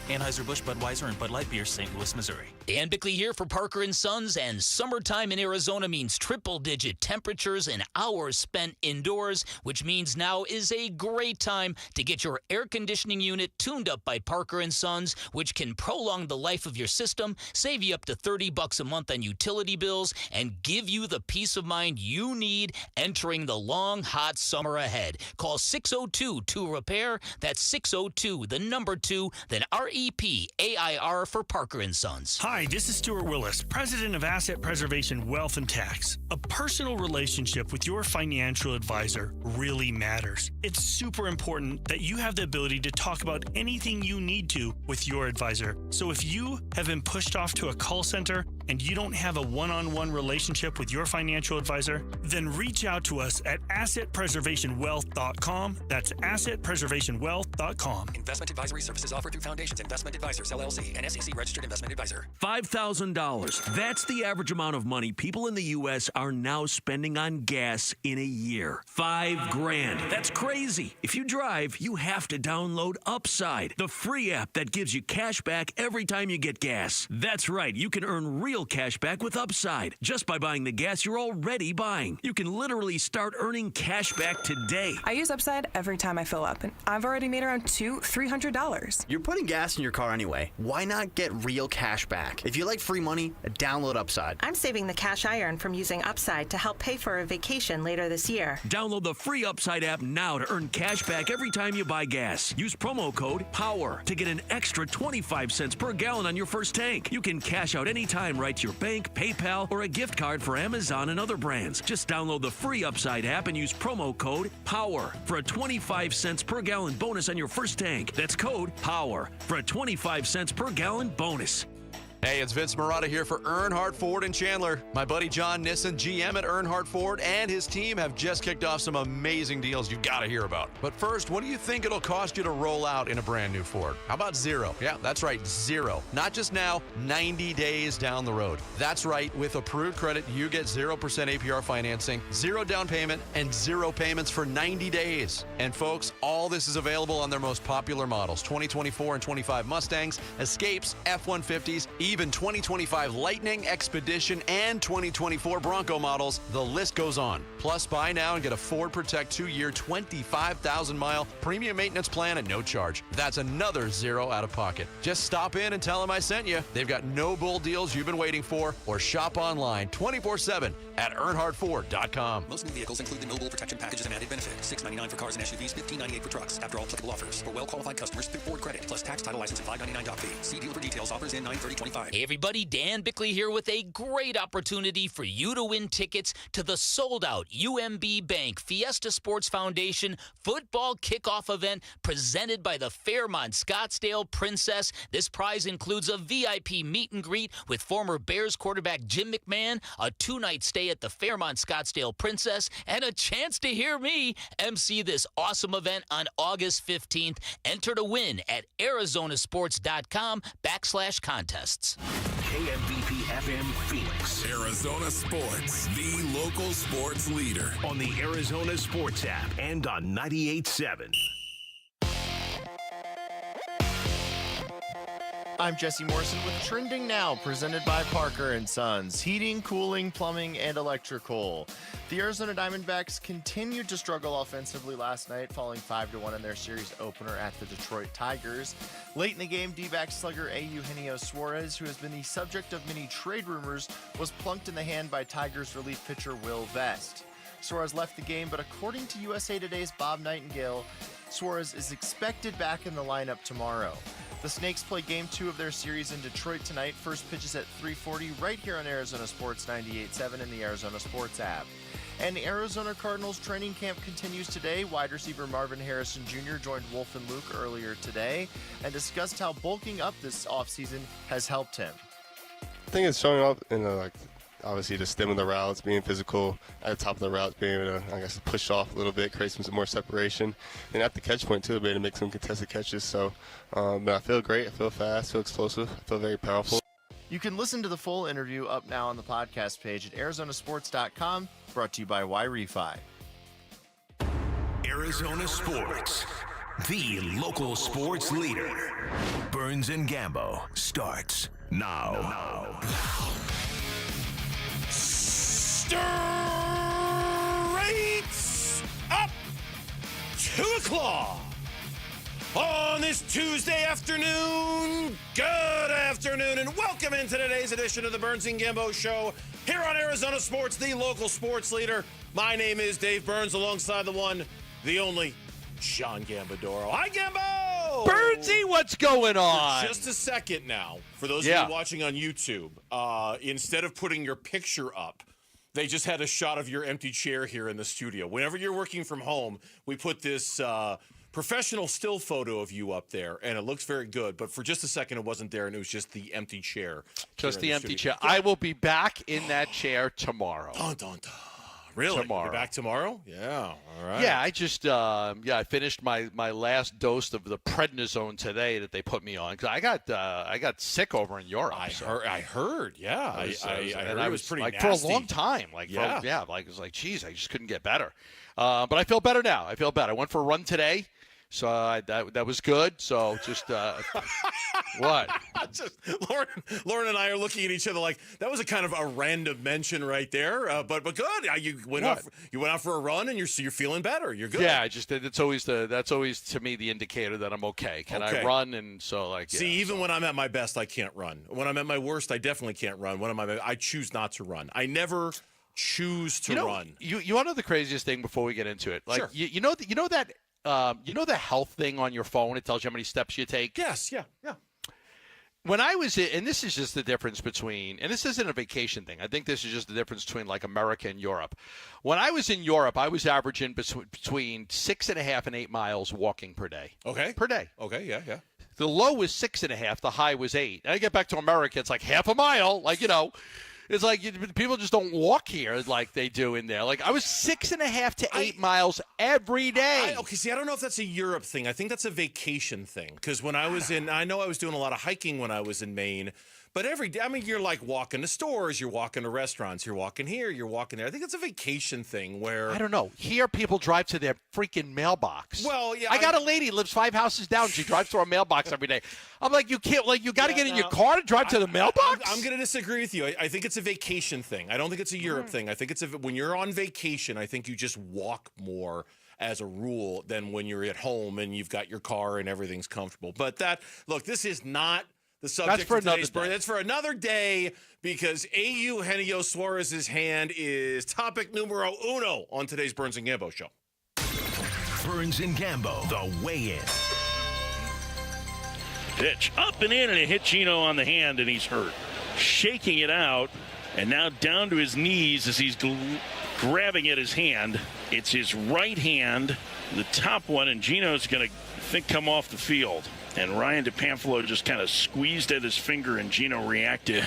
Anheuser-Busch, Budweiser, and Bud Light Beer, St. Louis, Missouri. Dan Bickley here for Parker & Sons, and summertime in Arizona means triple-digit temperatures and hours spent indoors, which means now is a great time to get your air conditioning unit tuned up by Parker & Sons, which can prolong the life of your system, save you up to $30 a month on utility bills, and give you the peace of mind you need entering the long, hot summer ahead. Call 602-2-REPAIR. That's 602, the number 2, then REPAIR for Parker & Sons. Hi, this is Stuart Willis, President of Asset Preservation Wealth and Tax. A personal relationship with your financial advisor really matters. It's super important that you have the ability to talk about anything you need to with your advisor. So if you have been pushed off to a call center and you don't have a one-on-one relationship with your financial advisor, then reach out to us at assetpreservationwealth.com. That's assetpreservationwealth.com. Investment advisory services offered through Foundations Investment Advisors, LLC, an SEC-registered investment advisor. $5,000. That's the average amount of money people in the U.S. are now spending on gas in a year. $5,000. That's crazy. If you drive, you have to download Upside, the free app that gives you cash back every time you get gas. That's right. You can earn real cash back with Upside just by buying the gas you're already buying. You can literally start earning cash back today. I use Upside every time I fill up, and I've already made around $200-$300. You're putting gas in your car anyway. Why not get real cash back? If you like free money, download Upside. I'm saving the cash I earn from using Upside to help pay for a vacation later this year. Download the free Upside app now to earn cash back every time you buy gas. Use promo code POWER to get an extra 25 cents per gallon on your first tank. You can cash out anytime right to your bank, PayPal, or a gift card for Amazon and other brands. Just download the free Upside app and use promo code POWER for a 25 cents per gallon bonus on your first tank. That's code POWER for a 25 cents per gallon bonus. Hey, it's Vince Marotta here for Earnhardt Ford in Chandler. My buddy John Nissen, GM at Earnhardt Ford, and his team have just kicked off some amazing deals you've got to hear about. But first, what do you think it'll cost you to roll out in a brand new Ford? How about zero? Yeah, that's right, zero. Not just now, 90 days down the road. That's right, with approved credit, you get 0% APR financing, zero down payment, and zero payments for 90 days. And folks, all this is available on their most popular models, 2024 and 25 Mustangs, Escapes, F-150s, even 2025 Lightning, Expedition, and 2024 Bronco models. The list goes on. Plus, buy now and get a Ford Protect 2-year, 25,000-mile premium maintenance plan at no charge. That's another zero out of pocket. Just stop in and tell them I sent you. They've got no bull deals you've been waiting for, or shop online 24/7 at EarnhardtFord.com. Most new vehicles include the mobile protection packages and added benefits. $699 for cars and SUVs, $1598 for trucks. After all applicable offers. For well-qualified customers through Ford Credit. Plus tax, title, license, and $599 fee. See dealer for details. Offers in 9/30/25. Hey everybody, Dan Bickley here with a great opportunity for you to win tickets to the sold-out UMB Bank Fiesta Sports Foundation football kickoff event presented by the Fairmont Scottsdale Princess. This prize includes a VIP meet and greet with former Bears quarterback Jim McMahon, a 2-night stay at the Fairmont Scottsdale Princess, and a chance to hear me MC this awesome event on August 15th. Enter to win at arizonasports.com/contests. KMVP FM Phoenix. Arizona Sports, the local sports leader. On the Arizona Sports app and on 98.7. I'm Jesse Morrison with Trending Now, presented by Parker & Sons. Heating, cooling, plumbing, and electrical. The Arizona Diamondbacks continued to struggle offensively last night, falling 5-1 in their series opener at the Detroit Tigers. Late in the game, D-backs slugger Eugenio Suarez, who has been the subject of many trade rumors, was plunked in the hand by Tigers relief pitcher Will Vest. Suarez left the game, but according to USA Today's Bob Nightingale, Suarez is expected back in the lineup tomorrow. The Snakes play Game 2 of their series in Detroit tonight. First pitch is at 3:40 right here on Arizona Sports 98.7 and the Arizona Sports app. And the Arizona Cardinals training camp continues today. Wide receiver Marvin Harrison Jr. joined Wolf and Luke earlier today and discussed how bulking up this offseason has helped him. I think it's showing up in obviously the stem of the routes, being physical at the top of the routes, being able to, push off a little bit, create some more separation. And at the catch point, too, being able to make some contested catches. So, but I feel great. I feel fast, I feel explosive, I feel very powerful. You can listen to the full interview up now on the podcast page at arizonasports.com, brought to you by Y-Refi. Arizona Sports, the local sports leader. Burns and Gambo starts now. Straight up 2 o'clock on this Tuesday afternoon. Good afternoon and welcome into today's edition of the Burns and Gambo Show here on Arizona Sports, the local sports leader. My name is Dave Burns, alongside the one, the only, John Gambadoro. Hi, Gambo! Burnsy, what's going on? For just a second now, for those of you watching on YouTube, instead of putting your picture up, they just had a shot of your empty chair here in the studio. Whenever you're working from home, we put this professional still photo of you up there, and it looks very good. But for just a second, it wasn't there, and it was just the empty chair. Just the empty chair. I will be back in that chair tomorrow. Dun, dun, dun. Really? Tomorrow. You're back tomorrow? Yeah. All right. Yeah, I just I finished my last dose of the prednisone today that they put me on, because I got sick over in Europe. I heard. Yeah. I heard it was pretty like nasty. for a long time. It was like, geez, I just couldn't get better. But I feel better now. I feel better. I went for a run today. So that was good. So just what? Just Lauren and I are looking at each other like that was a kind of a random mention right there. But good. You went out for a run and you're feeling better. You're good. Yeah. That's always to me the indicator that I'm okay. Can I run? And so even when I'm at my best, I can't run. When I'm at my worst, I definitely can't run. When I choose not to run. I never choose to run. You want to know the craziest thing before we get into it? Like sure. you know that. The health thing on your phone, it tells you how many steps you take? Yes, yeah. When I was and this is just the difference between, and this isn't a vacation thing, I think this is just the difference between like America and Europe. When I was in Europe, I was averaging between 6.5 and 8 miles walking per day. Okay. Per day. Okay, yeah. The low was 6.5, the high was 8. And I get back to America, it's like half a mile, It's like people just don't walk here like they do in there. Like I was 6.5 to 8 miles every day. I don't know if that's a Europe thing. I think that's a vacation thing. Because when I was I know I was doing a lot of hiking when I was in Maine, But every day, I mean, you're like walking to stores, you're walking to restaurants, you're walking here, you're walking there. I think it's a vacation thing where I don't know. Here, people drive to their freaking mailbox. Well, yeah, I got a lady who lives 5 houses down. She drives to our mailbox every day. I'm like, you can't. Like, you got to get in your car to drive to the mailbox. I'm going to disagree with you. I think it's a vacation thing. I don't think it's a Europe thing. I think it's when you're on vacation. I think you just walk more as a rule than when you're at home and you've got your car and everything's comfortable. But this is not the subject That's for of today's another day. That's for another day because Eugenio Suarez's hand is topic numero uno on today's Burns and Gambo show. Burns and Gambo, the weigh-in. Pitch up and in, and it hit Gino on the hand, and he's hurt. Shaking it out, and now down to his knees as he's grabbing at his hand. It's his right hand, the top one, and Gino's going to, I think, come off the field. And Ryan DePamphilo just kind of squeezed at his finger, and Gino reacted,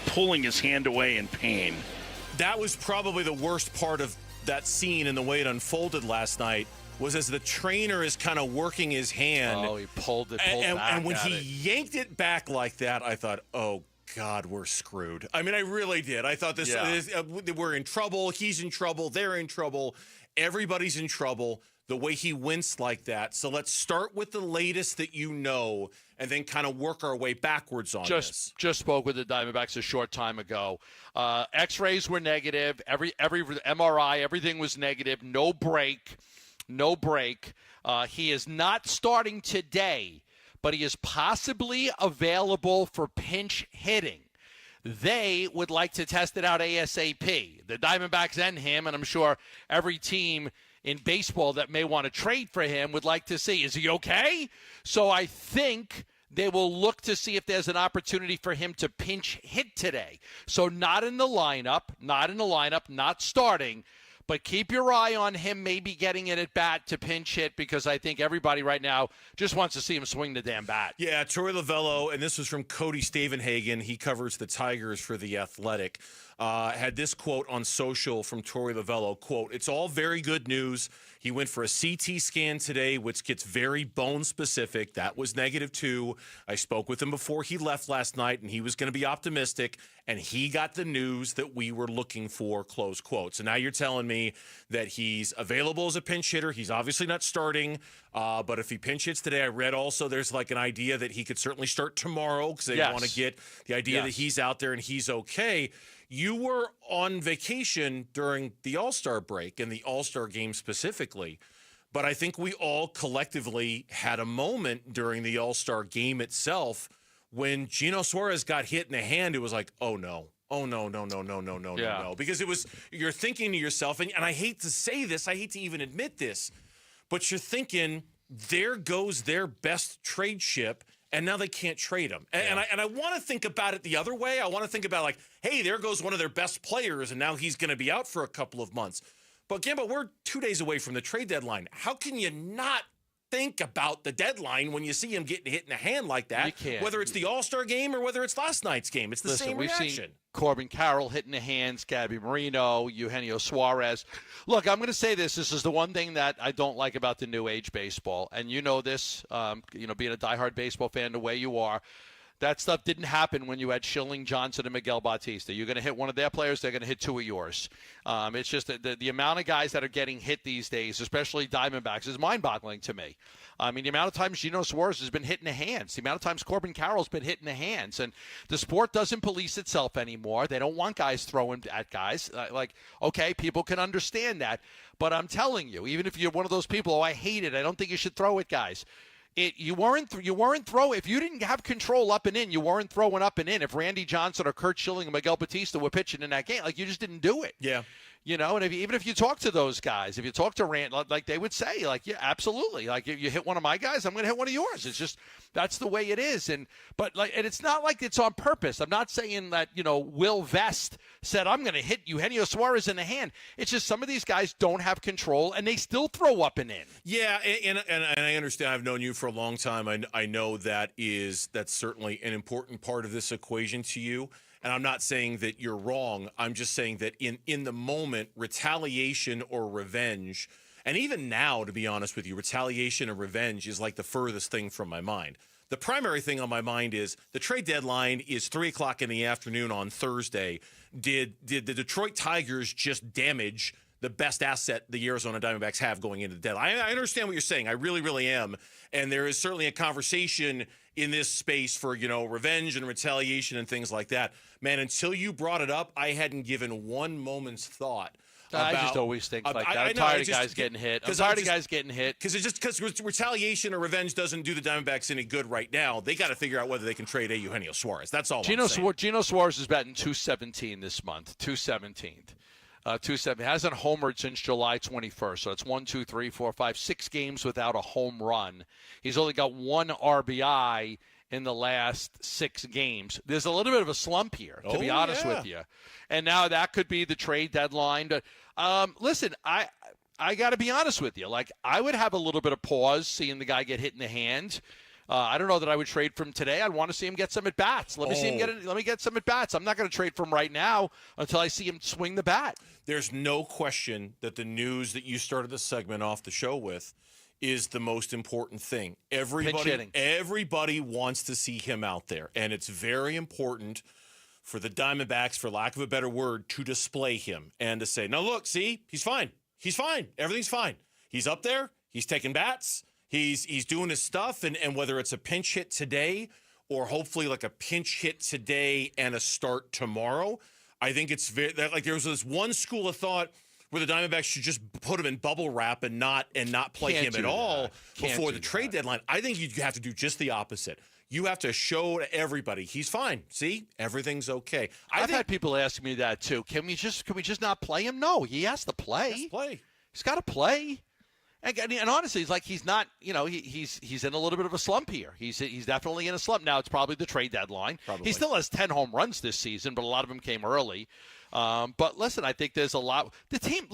pulling his hand away in pain. That was probably the worst part of that scene and the way it unfolded last night was as the trainer is kind of working his hand. Oh, he pulled back. And when he yanked it back like that, I thought, oh, God, we're screwed. I mean, I really did. I thought we're in trouble. He's in trouble. They're in trouble. Everybody's in trouble. The way he winced like that. So let's start with the latest that you know and then kind of work our way backwards on this. Just spoke with the Diamondbacks a short time ago. X-rays were negative. Every MRI, everything was negative. No break. He is not starting today, but he is possibly available for pinch hitting. They would like to test it out ASAP. The Diamondbacks and him, and I'm sure every team in baseball that may want to trade for him would like to see, is he okay? So I think they will look to see if there's an opportunity for him to pinch hit today. So not in the lineup, not starting, but keep your eye on him maybe getting it at bat to pinch hit because I think everybody right now just wants to see him swing the damn bat. Yeah, Troy Lavello, and this was from Cody Stavenhagen. He covers the Tigers for The Athletic. Had this quote on social from Troy Lavello, quote, "It's all very good news. He went for a CT scan today, which gets very bone specific. That was -2. I spoke with him before he left last night, and he was going to be optimistic, and he got the news that we were looking for," close quote. So now you're telling me that he's available as a pinch hitter. He's obviously not starting, but if he pinch hits today, I read also there's like an idea that he could certainly start tomorrow because they want to get the idea that he's out there and he's okay. You were on vacation during the All-Star break and the All-Star game specifically, but I think we all collectively had a moment during the All-Star game itself when Gino Suarez got hit in the hand. It was like, oh, no. Oh, no. Because it was, you're thinking to yourself, and I hate to say this, I hate to even admit this, but you're thinking, there goes their best trade chip, and now they can't trade him. And I want to think about it the other way. I want to think about like, hey, there goes one of their best players, and now he's going to be out for a couple of months. But Gambo, we're 2 days away from the trade deadline. How can you not think about the deadline when you see him getting hit in the hand like that? You can't. Whether it's the All-Star game or whether it's last night's game. It's the same reaction. We've seen Corbin Carroll hitting the hands, Gabby Marino, Eugenio Suarez. Look, I'm going to say this. This is the one thing that I don't like about the new age baseball. And you know this, being a diehard baseball fan the way you are. That stuff didn't happen when you had Schilling, Johnson, and Miguel Bautista. You're going to hit one of their players, they're going to hit two of yours. It's just the amount of guys that are getting hit these days, especially Diamondbacks, is mind-boggling to me. I mean, the amount of times Gino Suarez has been hit in the hands, the amount of times Corbin Carroll's been hit in the hands, and the sport doesn't police itself anymore. They don't want guys throwing at guys. Okay, people can understand that, but I'm telling you, even if you're one of those people, I hate it, I don't think you should throw at guys. You weren't throwing. If you didn't have control up and in, you weren't throwing up and in. If Randy Johnson or Kurt Schilling and Miguel Bautista were pitching in that game, you just didn't do it. Yeah. And even if you talk to those guys, if you talk to Rand, they would say, yeah, absolutely. You hit one of my guys, I'm going to hit one of yours. It's just that's the way it is. And it's not like it's on purpose. I'm not saying that Will Vest said I'm going to hit Eugenio Suarez in the hand. It's just some of these guys don't have control and they still throw up and in. Yeah, and I understand. I've known you for a long time. I know that's certainly an important part of this equation to you. And I'm not saying that you're wrong. I'm just saying that in the moment, retaliation or revenge, And even now, to be honest with you, retaliation and revenge is like the furthest thing from my mind. The primary thing on my mind is the trade deadline is 3 o'clock in the afternoon on Thursday. Did the Detroit Tigers just damage the best asset the Arizona Diamondbacks have going into the deadline? I understand what you're saying. I really, really am. And there is certainly a conversation in this space for, revenge and retaliation and things like that. Man, until you brought it up, I hadn't given one moment's thought. I just always think like that. I'm tired of guys getting hit. Because retaliation or revenge doesn't do the Diamondbacks any good right now. They got to figure out whether they can trade Eugenio Suarez. That's all I'm saying. Geno Suarez is batting .217 this month. .217. 270. Hasn't homered since July 21st. So it's 1, 2, 3, 4, 5, 6 games without a home run. He's only got 1 RBI in the last 6 games. There's a little bit of a slump here, to be honest with you. And now that could be the trade deadline. But listen, I got to be honest with you. Like, I would have a little bit of pause seeing the guy get hit in the hand. I don't know that I would trade from today. I'd want to see him get some at-bats. Let me get some at-bats. I'm not going to trade from right now until I see him swing the bat. There's no question that the news that you started the segment off the show with is the most important thing. Everybody wants to see him out there, and it's very important for the Diamondbacks, for lack of a better word, to display him and to say, no, look, see, he's fine. He's fine. Everything's fine. He's up there. He's taking bats. He's doing his stuff, and whether it's a pinch hit today or hopefully like a pinch hit today and a start tomorrow, I think it's very like there was this one school of thought where the Diamondbacks should just put him in bubble wrap and not play him at all before the trade deadline. I think you have to do just the opposite. You have to show to everybody he's fine. See, everything's okay. I've had people ask me that too. Can we just not play him? No, he has to play. He's got to play. And honestly, it's like he's not, he's in a little bit of a slump here. He's definitely in a slump. Now, it's probably the trade deadline. He still has 10 home runs this season, but a lot of them came early. But listen, I think there's a lot. The team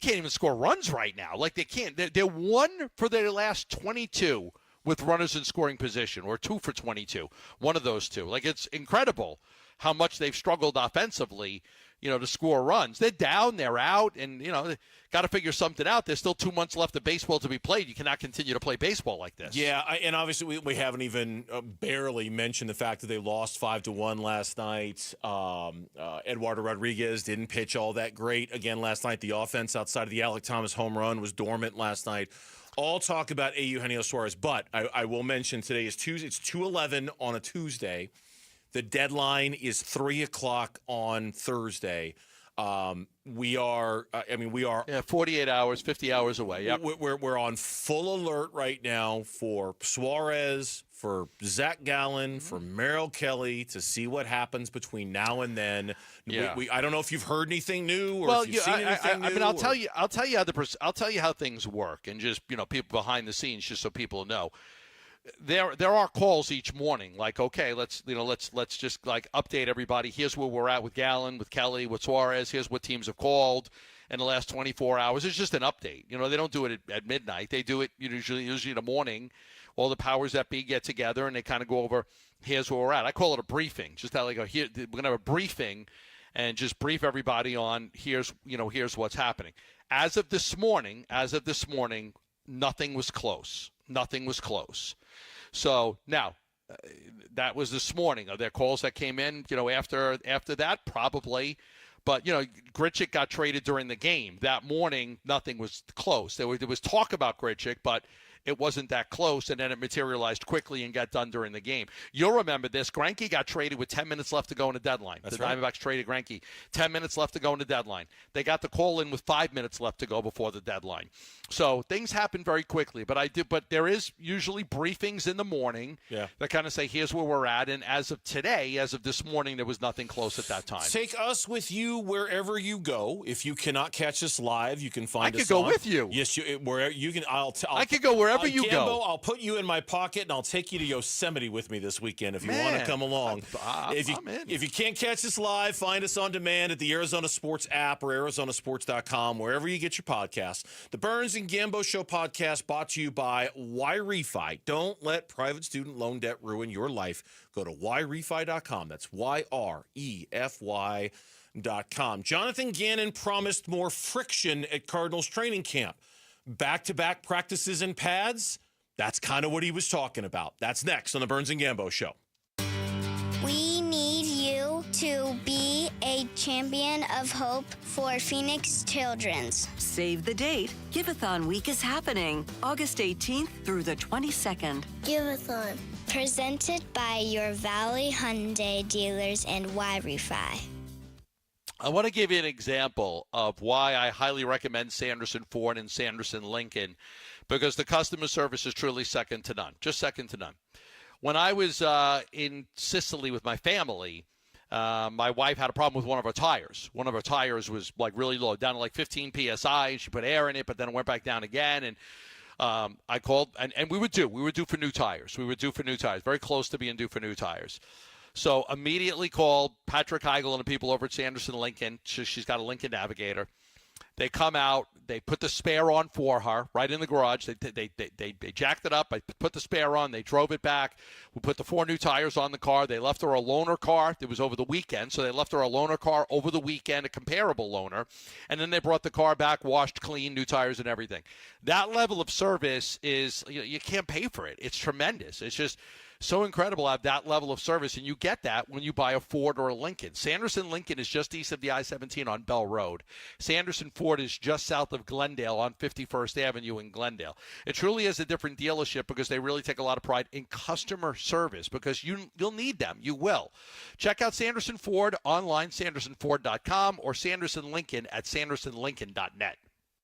can't even score runs right now. Like, they can't. They're 1 for their last 22 with runners in scoring position, or 2 for 22. One of those two. Like, it's incredible how much they've struggled offensively, to score runs. They're down, they're out, and, they got to figure something out. There's still 2 months left of baseball to be played. You cannot continue to play baseball like this. Yeah, and obviously we haven't even barely mentioned the fact that they lost 5-1 last night. Eduardo Rodriguez didn't pitch all that great again last night. The offense outside of the Alec Thomas home run was dormant last night. All talk about Eugenio Suarez, but I will mention today is Tuesday. It's 2:11 on a Tuesday. The deadline is 3 o'clock on Thursday. We are 48 hours, 50 hours away. Yep. We're on full alert right now for Suarez, for Zach Gallen, for Merrill Kelly to see what happens between now and then. Yeah. I don't know if you've heard anything new or if you've seen anything new. I mean, I'll tell you how things work, and just people behind the scenes, just so people know. There are calls each morning, like, okay, let's just like update everybody. Here's where we're at with Gallen, with Kelly, with Suarez. Here's what teams have called in the last 24 hours. It's just an update. They don't do it at midnight. They do it usually in the morning. All the powers that be get together and they kind of go over, here's where we're at. I call it a briefing. Just that, like, we're going to have a briefing and just brief everybody on here's what's happening. As of this morning, nothing was close. Nothing was close. So now, that was this morning. Are there calls that came in, after that? Probably. But, Grichuk got traded during the game. That morning, nothing was close. There was talk about Grichuk, but it wasn't that close, and then it materialized quickly and got done during the game. You'll remember this. Greinke got traded with 10 minutes left to go in the deadline. That's the right. Diamondbacks traded Greinke. 10 minutes left to go in the deadline. They got the call in with 5 minutes left to go before the deadline. So things happen very quickly. But there is usually briefings in the morning that kind of say, here's where we're at. And as of today, as of this morning, there was nothing close at that time. Take us with you wherever you go. If you cannot catch us live, you can find us. I could go with you. Yes, where you can. I could go wherever you go. I'll put you in my pocket, and I'll take you to Yosemite with me this weekend if you want to come along. I'm in. If you can't catch us live, find us on demand at the Arizona Sports app or ArizonaSports.com, wherever you get your podcasts. The Burns and Gambo Show podcast brought to you by YRefi. Don't let private student loan debt ruin your life. Go to YRefi.com. That's YREFY. CardinalsAQ.com. Jonathan Gannon promised more friction at Cardinals training camp. Back-to-back practices and pads? That's kind of what he was talking about. That's next on the Burns and Gambo Show. We need you to be a champion of hope for Phoenix Children's. Save the date. Giveathon week is happening August 18th through the 22nd. Giveathon. Presented by your Valley Hyundai dealers and Y-Refi. I want to give you an example of why I highly recommend Sanderson Ford and Sanderson Lincoln, because the customer service is truly second to none, just second to none. When I was in Sicily with my family, my wife had a problem with one of our tires. One of our tires was like really low, down to like 15 PSI, and she put air in it, but then it went back down again. And I called, and we were due for new tires. We were due for new tires, very close to being due for new tires. So immediately called Patrick Heigl and the people over at Sanderson Lincoln. She's got a Lincoln Navigator. They come out. They put the spare on for her right in the garage. They jacked it up. I put the spare on. They drove it back. We put the 4 new tires on the car. They left her a loaner car. It was over the weekend, so they left her a loaner car over the weekend, a comparable loaner. And then they brought the car back, washed, clean, new tires and everything. That level of service is, you can't pay for it. It's tremendous. It's just so incredible to have that level of service, and you get that when you buy a Ford or a Lincoln. Sanderson Lincoln is just east of the I-17 on Bell Road. Sanderson Ford is just south of Glendale on 51st Avenue in Glendale. It truly is a different dealership because they really take a lot of pride in customer service, because you'll need them. You will. Check out Sanderson Ford online, sandersonford.com, or Sanderson Lincoln at sandersonlincoln.net.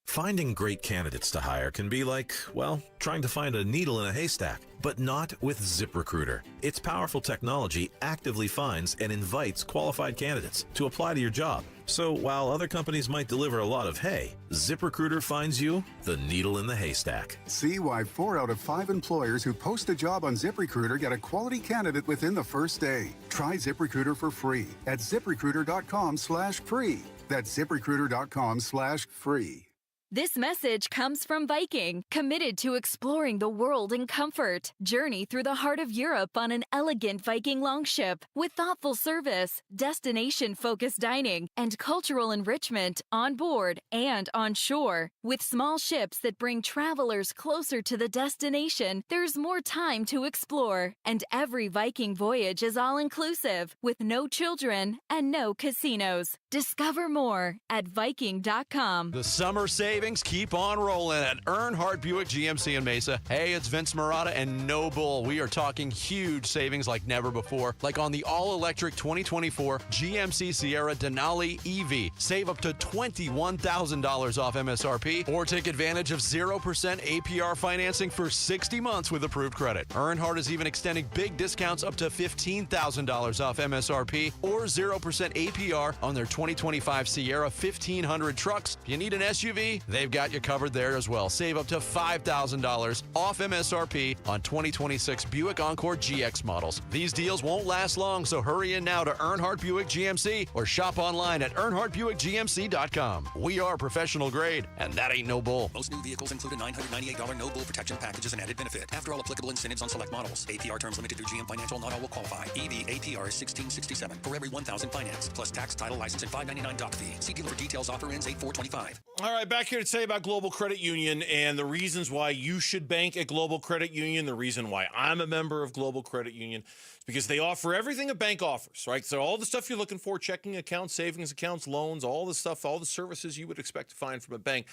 Finding great candidates to hire can be like, well, trying to find a needle in a haystack, but not with ZipRecruiter. Its powerful technology actively finds and invites qualified candidates to apply to your job. So while other companies might deliver a lot of hay, ZipRecruiter finds you the needle in the haystack. See why 4 out of 5 employers who post a job on ZipRecruiter get a quality candidate within the first day. Try ZipRecruiter for free at ZipRecruiter.com/free. That's ZipRecruiter.com/free. This message comes from Viking, committed to exploring the world in comfort. Journey through the heart of Europe on an elegant Viking longship with thoughtful service, destination-focused dining, and cultural enrichment on board and on shore. With small ships that bring travelers closer to the destination, there's more time to explore. And every Viking voyage is all-inclusive, with no children and no casinos. Discover more at Viking.com. The summer savings keep on rolling at Earnhardt Buick GMC in Mesa. Hey, it's Vince Marotta and No Bull. We are talking huge savings like never before, like on the all-electric 2024 GMC Sierra Denali EV. Save up to $21,000 off MSRP, or take advantage of 0% APR financing for 60 months with approved credit. Earnhardt is even extending big discounts up to $15,000 off MSRP or 0% APR on their 2025 Sierra 1500 trucks. If you need an SUV, they've got you covered there as well. Save up to $5,000 off MSRP on 2026 Buick Encore GX models. These deals won't last long, so hurry in now to Earnhardt Buick GMC or shop online at EarnhardtBuickGMC.com. We are professional grade, and that ain't no bull. Most new vehicles include a $998 no bull protection package as an added benefit. After all applicable incentives on select models. APR terms limited through GM Financial. Not all will qualify. EV APR is $1,667 for every $1,000 finance, plus tax, title, license, and $599 doc fee. See dealer for details. Offer ends 8/4/25. All right, back here to say about Global Credit Union and the reasons why you should bank at Global Credit Union. The reason why I'm a member of Global Credit Union is because they offer everything a bank offers, right? So all the stuff you're looking for, checking accounts, savings accounts, loans, all the stuff, all the services you would expect to find from a bank.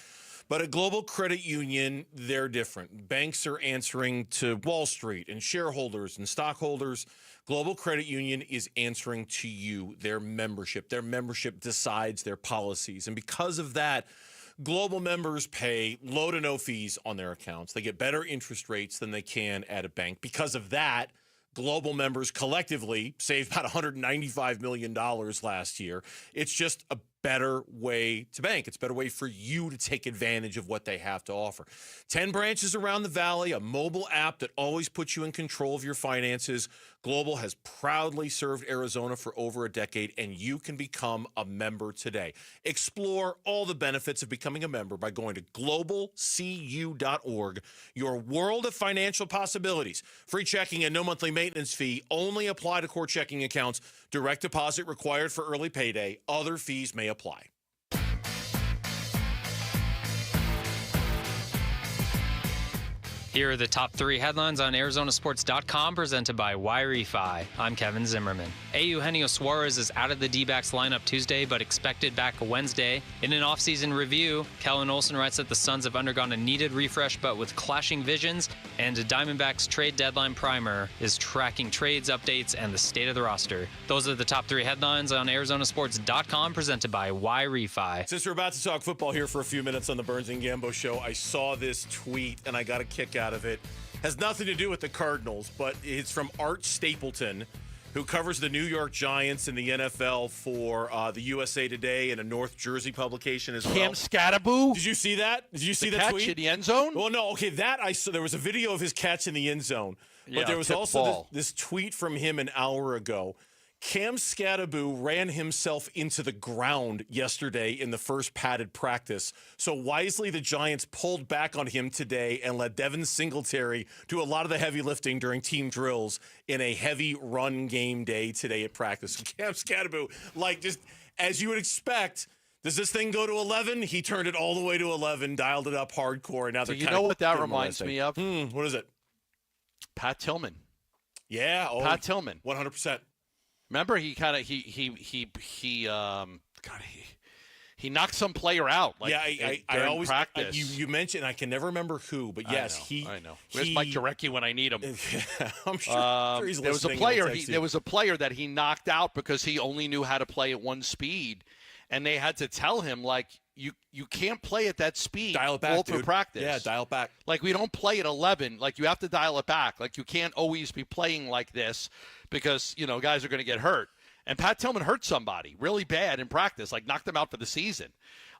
But at Global Credit Union, they're different. Banks are answering to Wall Street and shareholders and stockholders. Global Credit Union is answering to you, their membership. Their membership decides their policies. And because of that, Global members pay low to no fees on their accounts. They get better interest rates than they can at a bank. Because of that, Global members collectively saved about $195 million last year. It's just a better way to bank. It's a better way for you to take advantage of what they have to offer. 10 branches around the valley, a mobile app that always puts you in control of your finances. Global has proudly served Arizona for over a decade, and you can become a member today. Explore all the benefits of becoming a member by going to globalcu.org. Your world of financial possibilities. Free checking and no monthly maintenance fee only apply to core checking accounts. Direct deposit required for early payday. Other fees may apply. Here are the top 3 headlines on Arizonasports.com presented by Y-Refi. I'm Kevin Zimmerman. Eugenio Suarez is out of the D-backs lineup Tuesday, but expected back Wednesday. In an offseason review, Kellen Olson writes that the Suns have undergone a needed refresh, but with clashing visions, and a Diamondbacks trade deadline primer is tracking trades, updates, and the state of the roster. Those are the top 3 headlines on Arizonasports.com presented by Y-Refi. Since we're about to talk football here for a few minutes on the Burns and Gambo show, I saw this tweet, and I got a kick out of it. Has nothing to do with the Cardinals, but it's from Art Stapleton, who covers the New York Giants and the NFL for the USA Today and a North Jersey publication as well. Cam Scatterboo. Did you see that? Did you see the that catch tweet? in the end zone? Well, no. Okay, that I saw. There was a video of his catch in the end zone, but there was also this tweet from him an hour ago. Cam Scatterboo ran himself into the ground yesterday in the first padded practice. So wisely, the Giants pulled back on him today and let Devin Singletary do a lot of the heavy lifting during team drills in a heavy run game day today at practice. So Cam Scatterboo, like just as you would expect, does this thing go to 11? He turned it all the way to 11, dialed it up hardcore, and now they're you know what that reminds me of? What is it? Pat Tillman. Yeah, Pat Tillman. 100%. Remember, he knocked some player out. Like, I always practice. You mentioned I can never remember who, but yes, I know. Where's Mike Jarecki when I need him? I'm sure he's there was a player. There was a player that he knocked out because he only knew how to play at one speed, and they had to tell him like you can't play at that speed. Dial it back, all through practice. Yeah, dial it back. Like we don't play at 11. Like you have to dial it back. Like you can't always be playing like this because guys are going to get hurt. And Pat Tillman hurt somebody really bad in practice, like knocked him out for the season.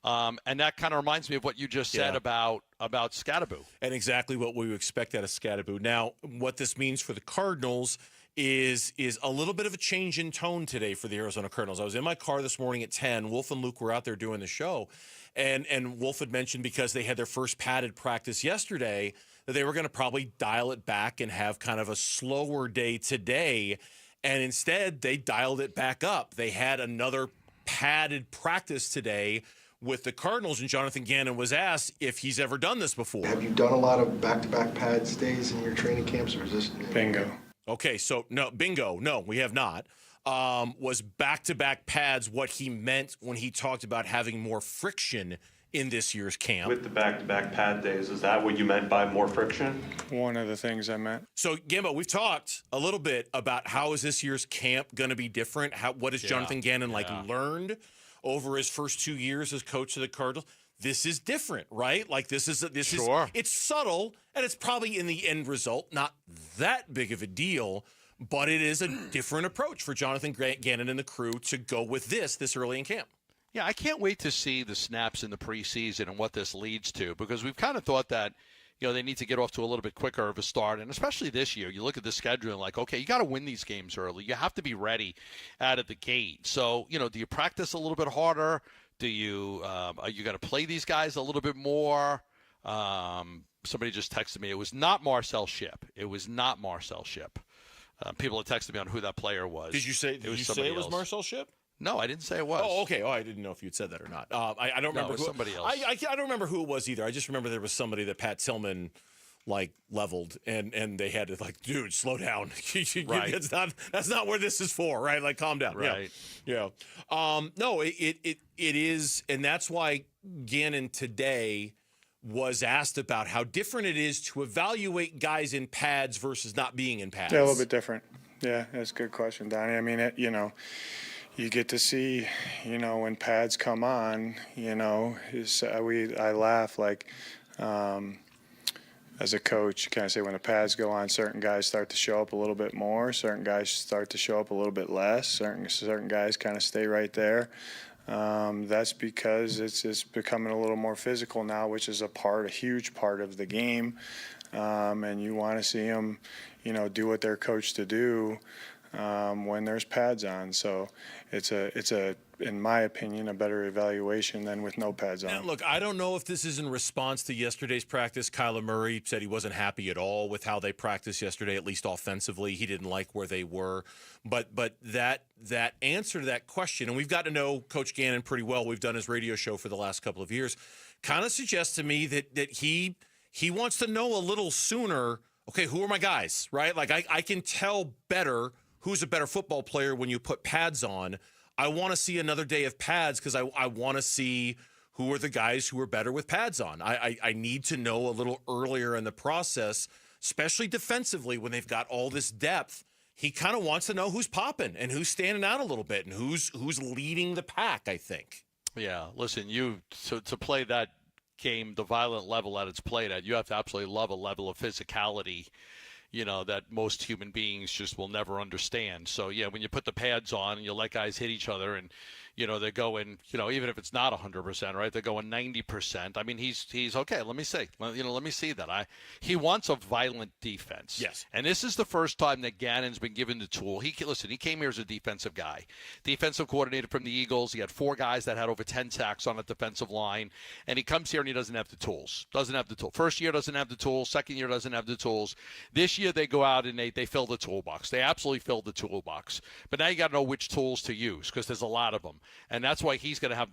And that kind of reminds me of what you just said about Scatterboo. And exactly what we would expect out of Scatterboo. Now, what this means for the Cardinals is a little bit of a change in tone today for the Arizona Cardinals. I was in my car this morning at 10. Wolf and Luke were out there doing the show. And Wolf had mentioned because they had their first padded practice yesterday that they were going to probably dial it back and have kind of a slower day today. And instead, they dialed it back up. They had another padded practice today with the Cardinals, and Jonathan Gannon was asked if he's ever done this before. Have you done a lot of back-to-back pads days in your training camps, or is this bingo? Okay, so no, bingo. No, we have not. Was back-to-back pads what he meant when he talked about having more friction in this year's camp? With the back-to-back pad days, is that what you meant by more friction? One of the things I meant. So, Gambo, we've talked a little bit about how is this year's camp going to be different? What has Jonathan Gannon learned over his first 2 years as coach of the Cardinals? This is different, right? Like this is it's subtle, and it's probably in the end result not that big of a deal, but it is a different approach for Jonathan Gannon and the crew to go with this early in camp. Yeah, I can't wait to see the snaps in the preseason and what this leads to, because we've kind of thought that, they need to get off to a little bit quicker of a start. And especially this year, you look at the schedule and like, okay, you got to win these games early. You have to be ready out of the gate. So, do you practice a little bit harder? Do you, are you going to play these guys a little bit more? Somebody just texted me. It was not Marcel Shipp. People have texted me on who that player was. Did you say it was Marcel Shipp? No, I didn't say it was. Oh, okay. Oh, I didn't know if you'd said that or not. I don't remember. No, it was somebody else. I don't remember who it was either. I just remember there was somebody that Pat Tillman leveled, and they had to dude, slow down. Right. That's not where this is for, right? Like, calm down. Right. Yeah. No, it is, and that's why Gannon today was asked about how different it is to evaluate guys in pads versus not being in pads. Yeah, a little bit different. Yeah, that's a good question, Donnie. I mean, you get to see, when pads come on, I laugh as a coach, you kind of say when the pads go on, certain guys start to show up a little bit more, certain guys start to show up a little bit less, certain guys kind of stay right there. That's because it's becoming a little more physical now, which is a huge part of the game. And you want to see them, do what they're coached to do when there's pads on. So it's in my opinion, a better evaluation than with no pads on. Now, look, I don't know if this is in response to yesterday's practice. Kyler Murray said he wasn't happy at all with how they practiced yesterday, at least offensively. He didn't like where they were. But that answer to that question, and we've got to know Coach Gannon pretty well. We've done his radio show for the last couple of years. Kind of suggests to me that he wants to know a little sooner, okay, who are my guys, right? Like I can tell better who's a better football player when you put pads on. I want to see another day of pads because I want to see who are the guys who are better with pads on. I need to know a little earlier in the process, especially defensively when they've got all this depth. He kind of wants to know who's popping and who's standing out a little bit and who's leading the pack, I think. Yeah, listen, to play that game, the violent level that it's played at, you have to absolutely love a level of physicality that most human beings just will never understand. So, yeah, when you put the pads on and you let guys hit each other and, they're going, even if it's not 100%, right, they're going 90%. I mean, he's okay, let me see. Let me see that. He wants a violent defense. Yes. And this is the first time that Gannon's been given the tool. He came here as a defensive guy. Defensive coordinator from the Eagles. He had 4 guys that had over 10 sacks on the defensive line. And he comes here and he doesn't have the tools. First year doesn't have the tools. Second year doesn't have the tools. This year they go out and they fill the toolbox. They absolutely fill the toolbox. But now you got to know which tools to use because there's a lot of them. And that's why he's going to have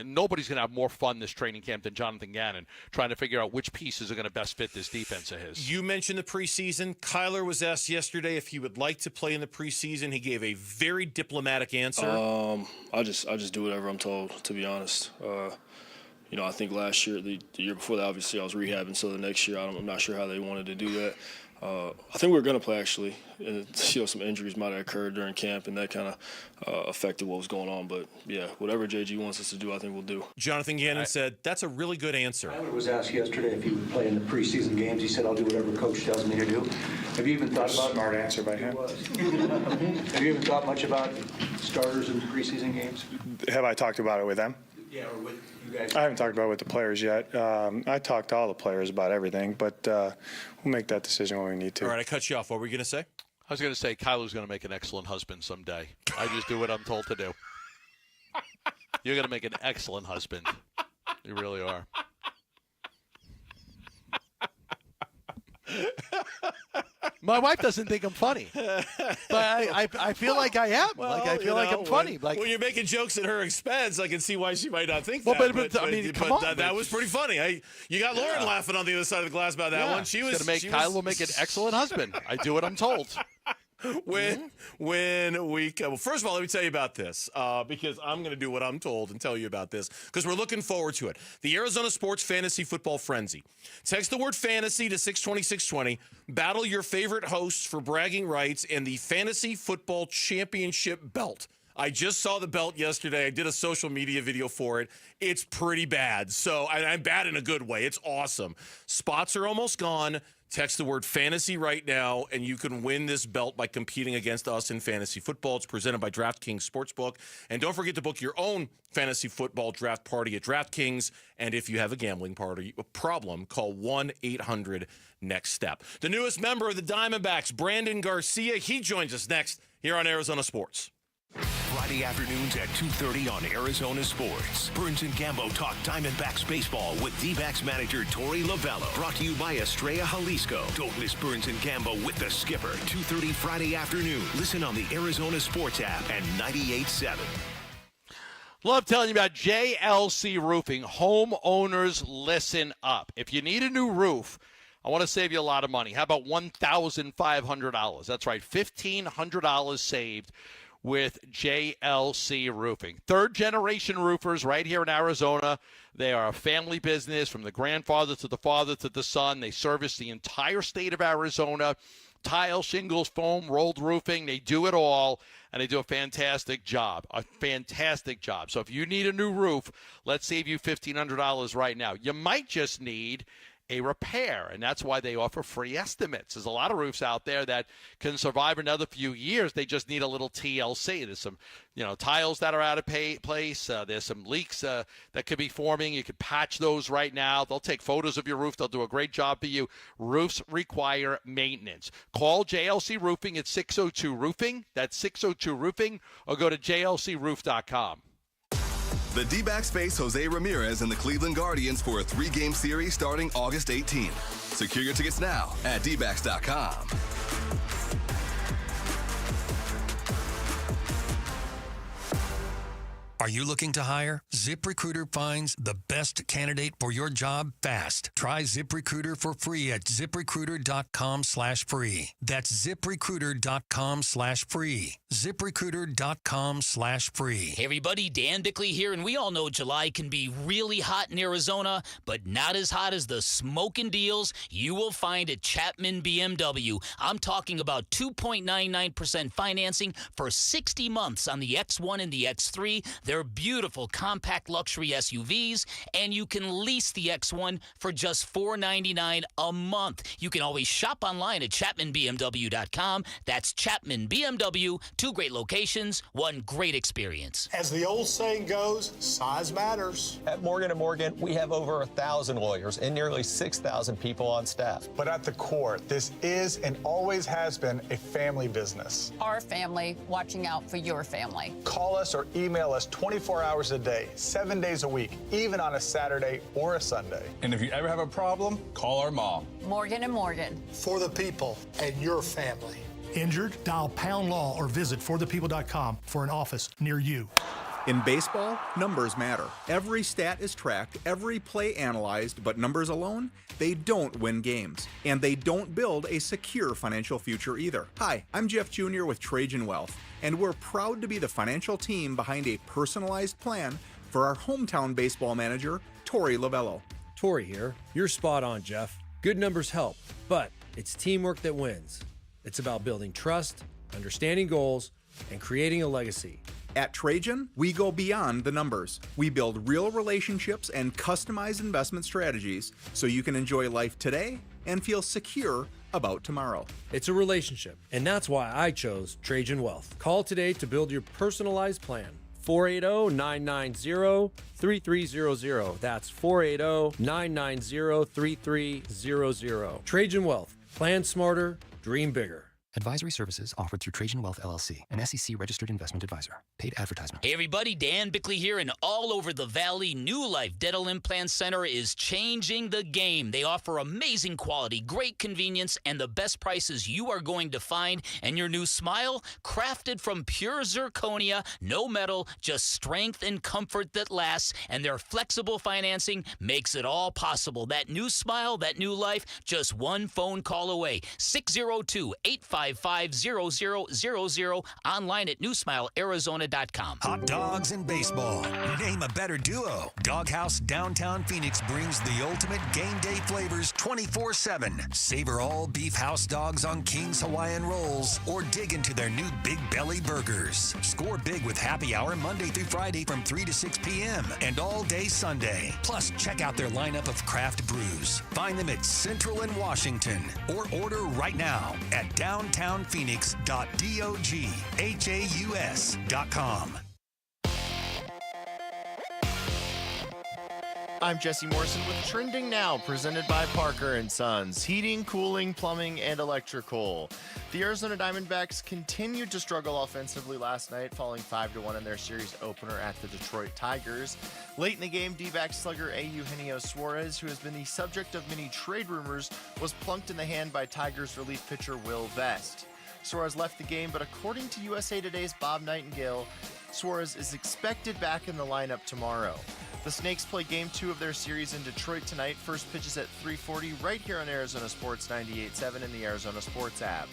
nobody's going to have more fun this training camp than Jonathan Gannon trying to figure out which pieces are going to best fit this defense of his. You mentioned the preseason. Kyler was asked yesterday if he would like to play in the preseason. He gave a very diplomatic answer. I just do whatever I'm told, to be honest. I think last year, the year before that, obviously I was rehabbing, so the next year I'm not sure how they wanted to do that. I think we were going to play, actually. And, some injuries might have occurred during camp, and that kind of affected what was going on. But, yeah, whatever JG wants us to do, I think we'll do. Jonathan Gannon said, that's a really good answer. Kyler was asked yesterday if he would play in the preseason games. He said, I'll do whatever coach tells me to do. Have you even thought about... Smart answer by him. Have you even thought much about starters in preseason games? Have I talked about it with them? Yeah, or with you guys? I haven't talked about it with the players yet. I talked to all the players about everything, but we'll make that decision when we need to. All right, I cut you off. What were you going to say? I was going to say Kyler's going to make an excellent husband someday. I just do what I'm told to do. You're going to make an excellent husband. You really are. My wife doesn't think I'm funny, but I feel like I am. Well, I feel like I'm funny. When you're making jokes at her expense, I can see why she might not think well, that. But That was pretty funny. You got Lauren laughing on the other side of the glass about that one. Kyle will make an excellent husband. I do what I'm told. When we well, first of all, let me tell you about this because I'm going to do what I'm told and tell you about this because we're looking forward to it. The Arizona Sports Fantasy Football Frenzy. Text the word fantasy to 620-620. Battle your favorite hosts for bragging rights and the Fantasy Football Championship belt. I just saw the belt yesterday. I did a social media video for it. It's pretty bad. So I'm bad in a good way. It's awesome. Spots are almost gone. Text the word fantasy right now, and you can win this belt by competing against us in fantasy football. It's presented by DraftKings Sportsbook. And don't forget to book your own fantasy football draft party at DraftKings. And if you have a gambling problem, call 1-800-NEXT-STEP. The newest member of the Diamondbacks, Brandon Garcia, he joins us next here on Arizona Sports. Friday afternoons at 2:30 on Arizona Sports. Burns and Gambo talk Diamondbacks baseball with D-backs manager Torey Lovello. Brought to you by Estrella Jalisco. Don't miss Burns and Gambo with the skipper. 2:30 Friday afternoon. Listen on the Arizona Sports app and 98.7. Love telling you about JLC Roofing. Homeowners, listen up. If you need a new roof, I want to save you a lot of money. How about $1,500? That's right, $1,500 saved with JLC Roofing. Third-generation roofers right here in Arizona. They are a family business from the grandfather to the father to the son. They service the entire state of Arizona. Tile, shingles, foam, rolled roofing. They do it all, and they do a fantastic job. So if you need a new roof, let's save you $1,500 right now. You might just need a repair, and that's why they offer free estimates. There's a lot of roofs out there that can survive another few years. They just need a little TLC. There's some, tiles that are out of place. There's some leaks that could be forming. You could patch those right now. They'll take photos of your roof. They'll do a great job for you. Roofs require maintenance. Call JLC Roofing at 602-ROOFING. That's 602-ROOFING, or go to jlcroof.com. The D-backs face Jose Ramirez and the Cleveland Guardians for a 3-game series starting August 18th. Secure your tickets now at dbacks.com. Are you looking to hire? ZipRecruiter finds the best candidate for your job fast. Try ZipRecruiter for free at ZipRecruiter.com/free. That's ZipRecruiter.com/free. ZipRecruiter.com/free. Hey everybody, Dan Bickley here, and we all know July can be really hot in Arizona, but not as hot as the smoking deals you will find at Chapman BMW. I'm talking about 2.99% financing for 60 months on the X1 and the X3. They're beautiful compact luxury SUVs, and you can lease the X1 for just $499 a month. You can always shop online at ChapmanBMW.com. That's Chapman BMW. 2 great locations, 1 great experience. As the old saying goes, size matters. At Morgan & Morgan, we have over 1,000 lawyers and nearly 6,000 people on staff. But at the core, this is and always has been a family business. Our family watching out for your family. Call us or email us 24 hours a day, 7 days a week, even on a Saturday or a Sunday. And if you ever have a problem, call our mom. Morgan & Morgan. For the people and your family. Injured? Dial Pound Law or visit forthepeople.com for an office near you. In baseball, numbers matter. Every stat is tracked, every play analyzed, but numbers alone, they don't win games. And they don't build a secure financial future either. Hi, I'm Jeff Jr. with Trajan Wealth, and we're proud to be the financial team behind a personalized plan for our hometown baseball manager, Torey Lovello. Torey here. You're spot on, Jeff. Good numbers help, but it's teamwork that wins. It's about building trust, understanding goals, and creating a legacy. At Trajan, we go beyond the numbers. We build real relationships and customize investment strategies so you can enjoy life today and feel secure about tomorrow. It's a relationship, and that's why I chose Trajan Wealth. Call today to build your personalized plan. 480-990-3300. That's 480-990-3300. Trajan Wealth. Plan smarter, dream bigger. Advisory services offered through Trajan Wealth LLC, an SEC-registered investment advisor. Paid advertisement. Hey everybody, Dan Bickley here, and all over the valley, New Life Dental Implant Center is changing the game. They offer amazing quality, great convenience, and the best prices you are going to find. And your new smile, crafted from pure zirconia, no metal, just strength and comfort that lasts. And their flexible financing makes it all possible. That new smile, that new life, just one phone call away. 602-855-0000, online at newsmilearizona.com. Hot dogs and baseball. Name a better duo. Doghouse Downtown Phoenix brings the ultimate game day flavors 24/7. Savor all beef house dogs on King's Hawaiian rolls or dig into their new Big Belly burgers. Score big with happy hour Monday through Friday from 3 to 6 p.m. and all day Sunday. Plus, check out their lineup of craft brews. Find them at Central and Washington or order right now at downtownphoenix.doghaus.com. I'm Jesse Morrison with Trending Now, presented by Parker & Sons. Heating, cooling, plumbing, and electrical. The Arizona Diamondbacks continued to struggle offensively last night, falling 5-1 in their series opener at the Detroit Tigers. Late in the game, D-backs slugger Eugenio Suarez, who has been the subject of many trade rumors, was plunked in the hand by Tigers relief pitcher Will Vest. Suarez left the game, but according to USA Today's Bob Nightingale, Suarez is expected back in the lineup tomorrow. The Snakes play Game 2 of their series in Detroit tonight. First pitch is at 3:40 right here on Arizona Sports 98.7 and the Arizona Sports app.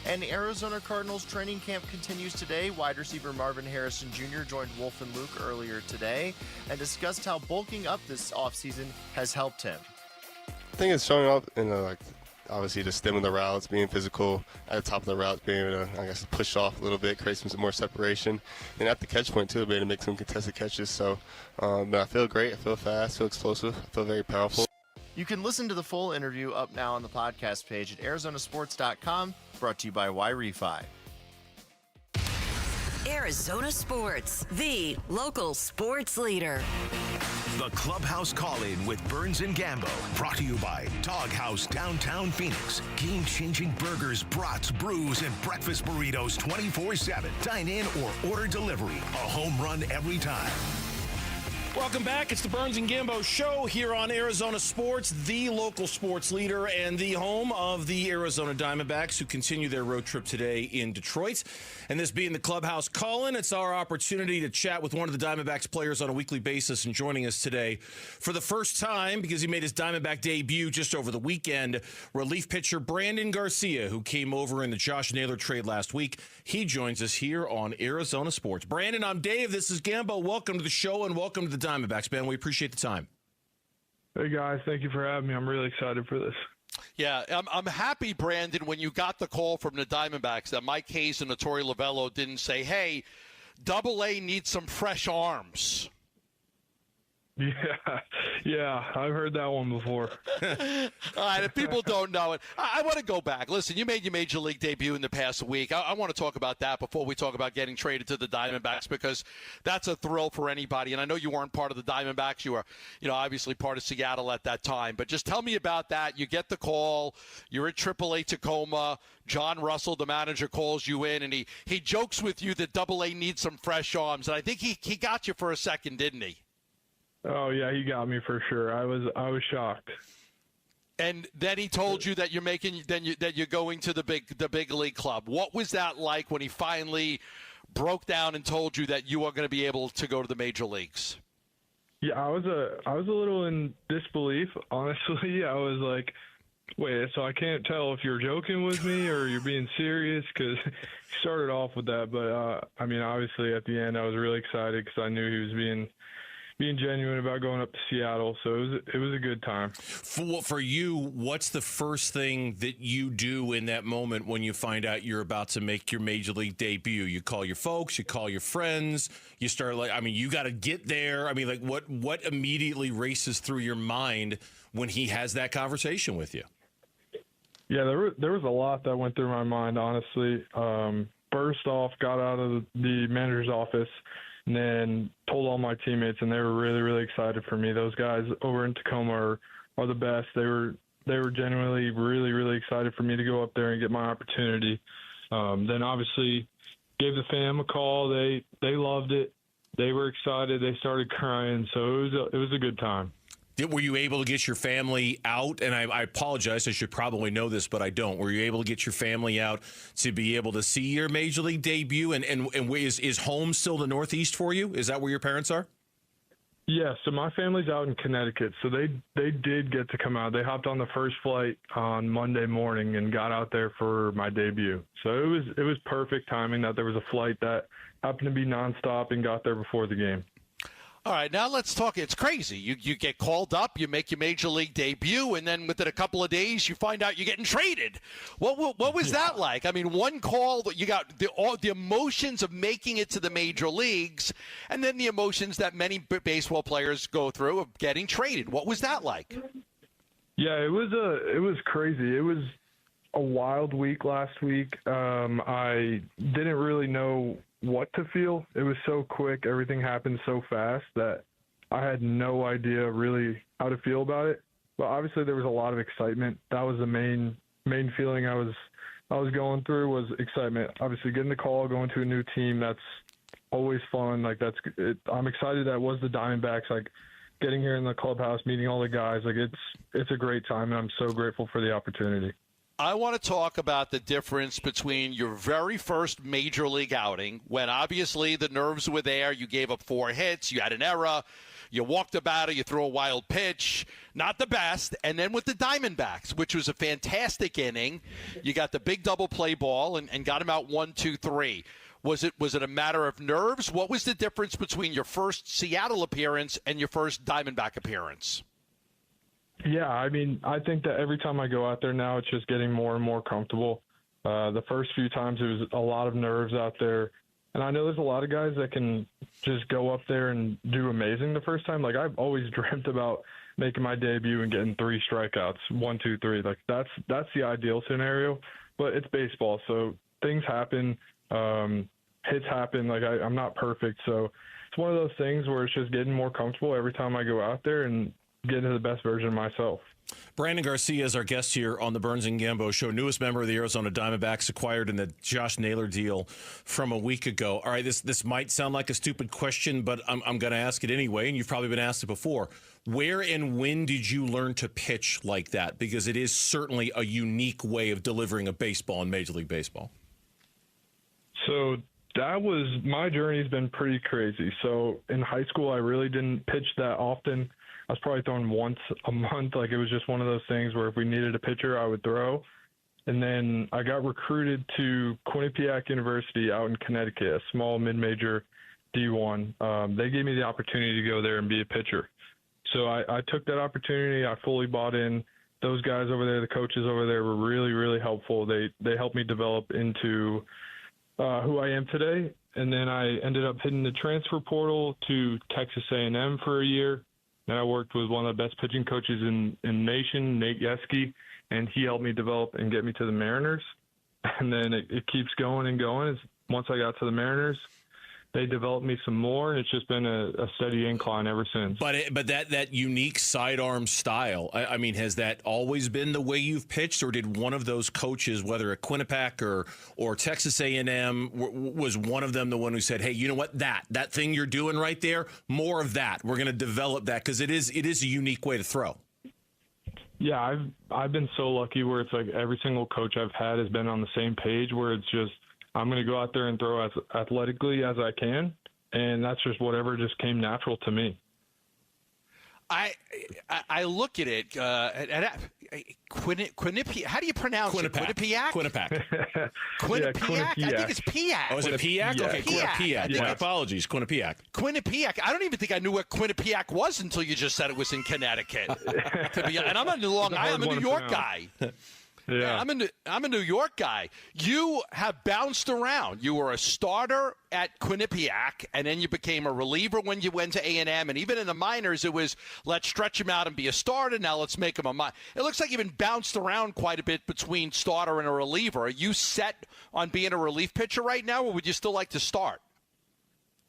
And the Arizona Cardinals training camp continues today. Wide receiver Marvin Harrison Jr. joined Wolf and Luke earlier today and discussed how bulking up this offseason has helped him. I think it's showing up in obviously the stem of the routes, being physical at the top of the routes, being able to, push off a little bit, create some more separation. And at the catch point, too, being able to make some contested catches. So, but I feel great. I feel fast, I feel explosive, I feel very powerful. You can listen to the full interview up now on the podcast page at arizonasports.com, brought to you by Y-Refi. Arizona Sports, the local sports leader. The Clubhouse Call-In with Burns and Gambo, brought to you by Doghouse Downtown Phoenix. Game-changing burgers, brats, brews, and breakfast burritos 24/7. Dine in or order delivery. A home run every time. Welcome back. It's the Burns and Gambo Show here on Arizona Sports, the local sports leader and the home of the Arizona Diamondbacks, who continue their road trip today in Detroit. And this being the Clubhouse Call-In, it's our opportunity to chat with one of the Diamondbacks players on a weekly basis. And joining us today for the first time, because he made his Diamondback debut just over the weekend, relief pitcher Brandon Garcia, who came over in the Josh Naylor trade last week. He joins us here on Arizona Sports. Brandon, I'm Dave. This is Gambo. Welcome to the show and welcome to the Diamondbacks, man. We appreciate the time. Hey, guys. Thank you for having me. I'm really excited for this. Yeah, I'm happy, Brandon, when you got the call from the Diamondbacks that Mike Hayes and Torey Lovello didn't say, hey, Double-A needs some fresh arms. Yeah, I've heard that one before. All right, if people don't know it, I want to go back. Listen, you made your major league debut in the past week. I want to talk about that before we talk about getting traded to the Diamondbacks, because that's a thrill for anybody. And I know you weren't part of the Diamondbacks. You were, obviously part of Seattle at that time. But just tell me about that. You get the call. You're at AAA Tacoma. John Russell, the manager, calls you in, and he jokes with you that Double-A needs some fresh arms. And I think he got you for a second, didn't he? Oh yeah, he got me for sure. I was shocked. And then he told you that you're going to the big league club. What was that like when he finally broke down and told you that you are going to be able to go to the major leagues? Yeah, I was a little in disbelief, honestly. I was like, wait, so I can't tell if you're joking with me or you're being serious, because he started off with that. But I mean, obviously at the end, I was really excited because I knew he was being genuine about going up to Seattle, so it was a good time. For you, what's the first thing that you do in that moment when you find out you're about to make your major league debut? You call your folks, you call your friends, you start you got to get there. I mean, like what immediately races through your mind when he has that conversation with you? Yeah, there was a lot that went through my mind, honestly. First off, got out of the manager's office, and then told all my teammates, and they were really, really excited for me. Those guys over in Tacoma are the best. They were genuinely really, really excited for me to go up there and get my opportunity. Then obviously gave the fam a call. They loved it. They were excited. They started crying. So it was a good time. Were you able to get your family out? And I apologize, I should probably know this, but I don't. Were you able to get your family out to be able to see your major league debut? And is home still the Northeast for you? Is that where your parents are? Yeah, so my family's out in Connecticut, so they did get to come out. They hopped on the first flight on Monday morning and got out there for my debut. So it was perfect timing that there was a flight that happened to be nonstop and got there before the game. All right, now let's talk. It's crazy. You get called up, you make your major league debut, and then within a couple of days, you find out you're getting traded. What was that like? I mean, one call, you got the emotions of making it to the major leagues, and then the emotions that many baseball players go through of getting traded. What was that like? Yeah, it was crazy. It was a wild week last week. I didn't really know what to feel. It was so quick. Everything happened so fast that I had no idea really how to feel about it. But obviously there was a lot of excitement. That was the main feeling I was going through, was excitement. Obviously getting the call, going to a new team, that's always fun. Like I'm excited that it was the Diamondbacks. Like getting here in the clubhouse, meeting all the guys, like it's a great time, and I'm so grateful for the opportunity. I want to talk about the difference between your very first major league outing, when obviously the nerves were there. You gave up 4 hits. You had an error. You walked the batter. You threw a wild pitch. Not the best. And then with the Diamondbacks, which was a fantastic inning, you got the big double play ball and got him out 1-2-3. Was it a matter of nerves? What was the difference between your first Seattle appearance and your first Diamondback appearance? Yeah, I mean, I think that every time I go out there now, it's just getting more and more comfortable. The first few times, it was a lot of nerves out there. And I know there's a lot of guys that can just go up there and do amazing the first time. Like, I've always dreamt about making my debut and getting 3 strikeouts, 1, 2, 3. Like that's the ideal scenario, but it's baseball, so things happen, hits happen. Like I'm not perfect, so it's one of those things where it's just getting more comfortable every time I go out there and getting the best version of myself. Brandon Garcia is our guest here on the Burns and Gambo Show, newest member of the Arizona Diamondbacks, acquired in the Josh Naylor deal from a week ago. All right, this might sound like a stupid question, but I'm going to ask it anyway, and you've probably been asked it before. Where and when did you learn to pitch like that? Because it is certainly a unique way of delivering a baseball in Major League Baseball. So my journey's been pretty crazy. So in high school, I really didn't pitch that often. I was probably throwing once a month. Like it was just one of those things where if we needed a pitcher, I would throw. And then I got recruited to Quinnipiac University out in Connecticut, a small mid-major D1. They gave me the opportunity to go there and be a pitcher. So I took that opportunity. I fully bought in. Those guys over there, the coaches over there were really, really helpful. They helped me develop into who I am today. And then I ended up hitting the transfer portal to Texas A&M for a year. And I worked with one of the best pitching coaches in the nation, Nate Yeske, and he helped me develop and get me to the Mariners. And then it keeps going and going. Once I got to the Mariners, they developed me some more, and it's just been a steady incline ever since. But that unique sidearm style, I mean, has that always been the way you've pitched, or did one of those coaches, whether at Quinnipiac or Texas A&M, was one of them the one who said, hey, you know what, that thing you're doing right there, more of that. We're going to develop that because it is a unique way to throw. Yeah, I've been so lucky where it's like every single coach I've had has been on the same page where it's just I'm going to go out there and throw as athletically as I can, and that's just whatever just came natural to me. I look at it. Quinnipiac. How do you pronounce it? Quinnipiac. Quinnipiac. Quinnipiac. I think it's Piac. Oh, is it Piac? Okay, Quinnipiac. Yeah. Apologies, Quinnipiac. Quinnipiac. I don't even think I knew what Quinnipiac was until you just said it was in Connecticut. And I'm a Long Island. I'm a New York guy. Yeah, I'm a New York guy. You have bounced around. You were a starter at Quinnipiac, and then you became a reliever when you went to A&M. And even in the minors, it was let's stretch him out and be a starter. Now let's make him a minor. It looks like you've been bounced around quite a bit between starter and a reliever. Are you set on being a relief pitcher right now, or would you still like to start?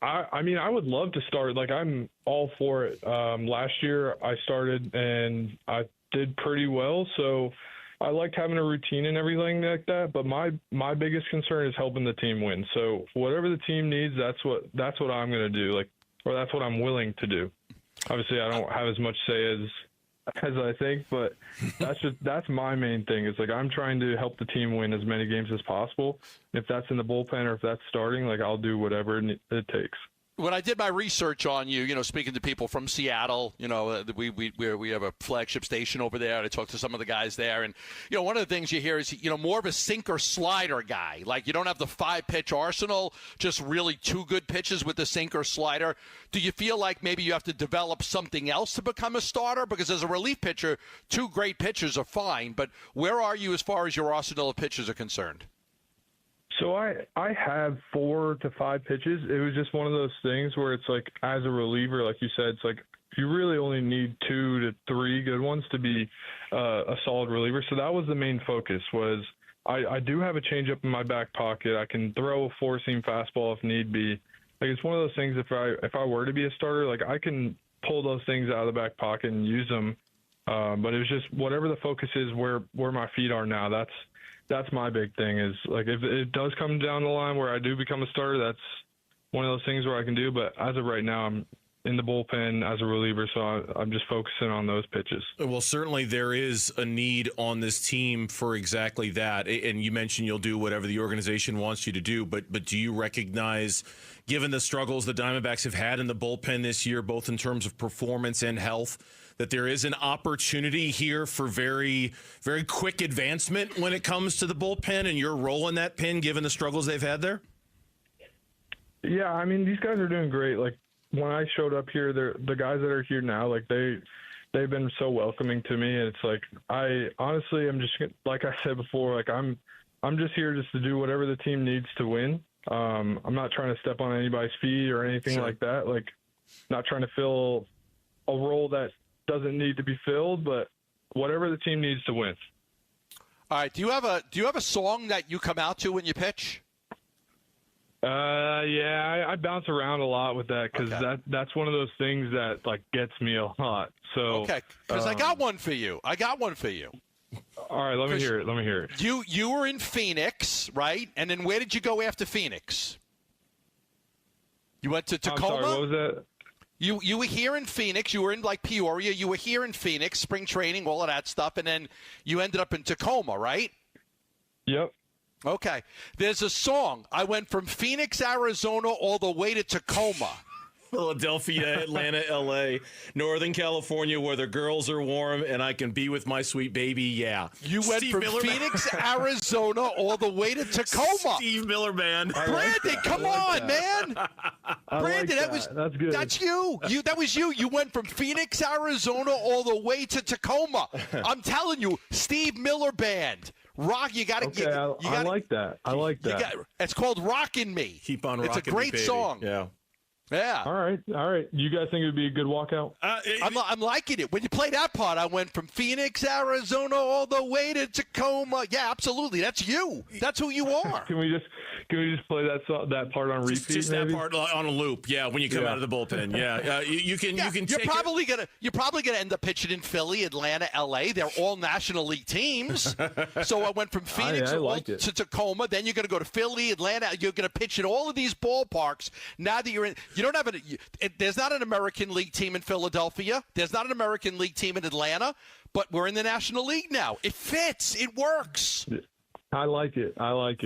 I mean, I would love to start. Like, I'm all for it. Last year, I started, and I did pretty well, so I liked having a routine and everything like that, but my biggest concern is helping the team win. So whatever the team needs, that's what I'm going to do, like, or that's what I'm willing to do. Obviously, I don't have as much say as I think, but that's my main thing. Is like I'm trying to help the team win as many games as possible. If that's in the bullpen or if that's starting, like I'll do whatever it takes. When I did my research on you, speaking to people from Seattle, we have a flagship station over there. I talked to some of the guys there, and one of the things you hear is more of a sinker slider guy. Like you don't have the 5-pitch arsenal, just really 2 good pitches with the sinker slider. Do you feel like maybe you have to develop something else to become a starter? Because as a relief pitcher, 2 great pitchers are fine, but where are you as far as your arsenal of pitchers are concerned? So I have 4 to 5 pitches. It was just one of those things where it's like, as a reliever, like you said, it's like you really only need 2 to 3 good ones to be a solid reliever. So that was the main focus. Was I do have a changeup in my back pocket. I can throw a 4-seam fastball if need be. Like it's one of those things. If I were to be a starter, like I can pull those things out of the back pocket and use them. But it was just whatever the focus is, where my feet are now. That's my big thing is like if it does come down the line where I do become a starter, that's one of those things where I can do. But as of right now, I'm in the bullpen as a reliever, so I'm just focusing on those pitches. Well, certainly there is a need on this team for exactly that. And you mentioned you'll do whatever the organization wants you to do, but do you recognize, given the struggles the Diamondbacks have had in the bullpen this year, both in terms of performance and health, that there is an opportunity here for very, very quick advancement when it comes to the bullpen and your role in that pen, given the struggles they've had there? Yeah, I mean, these guys are doing great. Like, when I showed up here, the guys that are here now, like, they've been so welcoming to me. And it's like, I honestly am just, like I said before, like, I'm just here just to do whatever the team needs to win. I'm not trying to step on anybody's feet or anything like that. Like, not trying to fill a role that doesn't need to be filled, but whatever the team needs to win. All right. Do you have a song that you come out to when you pitch? Yeah, I bounce around a lot with that because that's one of those things that like gets me a lot. So okay, because I got one for you. All right, let me hear it. You were in Phoenix, right? And then where did you go after Phoenix? You went to Tacoma. I'm sorry, what was that? You were here in Phoenix. You were in like Peoria. You were here in Phoenix, spring training, all of that stuff, and then you ended up in Tacoma, right? Yep. Okay. There's a song. I went from Phoenix, Arizona, all the way to Tacoma. Philadelphia, Atlanta, L.A., Northern California, where the girls are warm and I can be with my sweet baby. Yeah. You went from Phoenix, Arizona, all the way to Tacoma. Steve Miller Band. Brandon, come on, man. Brandon, that's good. That's you. That was you. You went from Phoenix, Arizona, all the way to Tacoma. I'm telling you, Steve Miller Band. Rock, you got to get. I like that. I like that. It's called "Rockin' Me." Keep on rocking. It's a great song. Yeah. Yeah. All right. You guys think it would be a good walkout? I'm liking it. When you play that part, I went from Phoenix, Arizona, all the way to Tacoma. Yeah, absolutely. That's you. That's who you are. Can we just play that part on repeat? Just maybe? that part on a loop. Yeah, when you come out of the bullpen. Yeah. You can. You're probably gonna end up pitching in Philly, Atlanta, L.A. They're all National League teams. So I went from Phoenix to Tacoma. Then you're gonna go to Philly, Atlanta. You're gonna pitch in all of these ballparks. Now that you're in. You don't have there's not an American League team in Philadelphia. There's not an American League team in Atlanta, but we're in the National League now. It fits. It works. I like it. All right.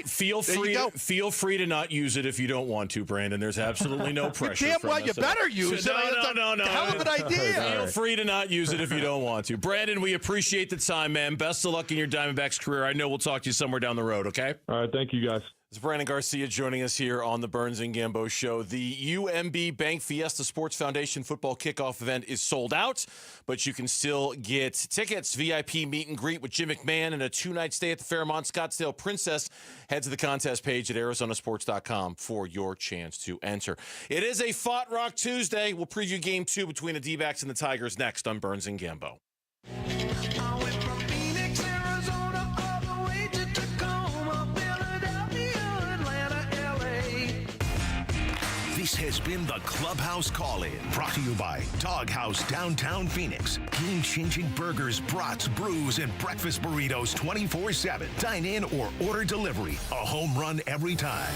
Feel free to not use it if you don't want to, Brandon. There's absolutely no pressure. Damn well, you better use it. No. Hell of an idea. Feel free to not use it if you don't want to. Brandon, we appreciate the time, man. Best of luck in your Diamondbacks career. I know we'll talk to you somewhere down the road, okay? All right. Thank you, guys. It's Brandon Garcia joining us here on the Burns and Gambo Show. The UMB Bank Fiesta Sports Foundation football kickoff event is sold out, but you can still get tickets, VIP meet and greet with Jim McMahon, and a 2-night stay at the Fairmont Scottsdale Princess. Head to the contest page at arizonasports.com for your chance to enter. It is a Fought Rock Tuesday. We'll preview Game 2 between the D-backs and the Tigers next on Burns and Gambo. This has been the Clubhouse Call-In, brought to you by Doghouse Downtown Phoenix. Game-changing burgers, brats, brews, and breakfast burritos 24/7. Dine in or order delivery. A home run every time.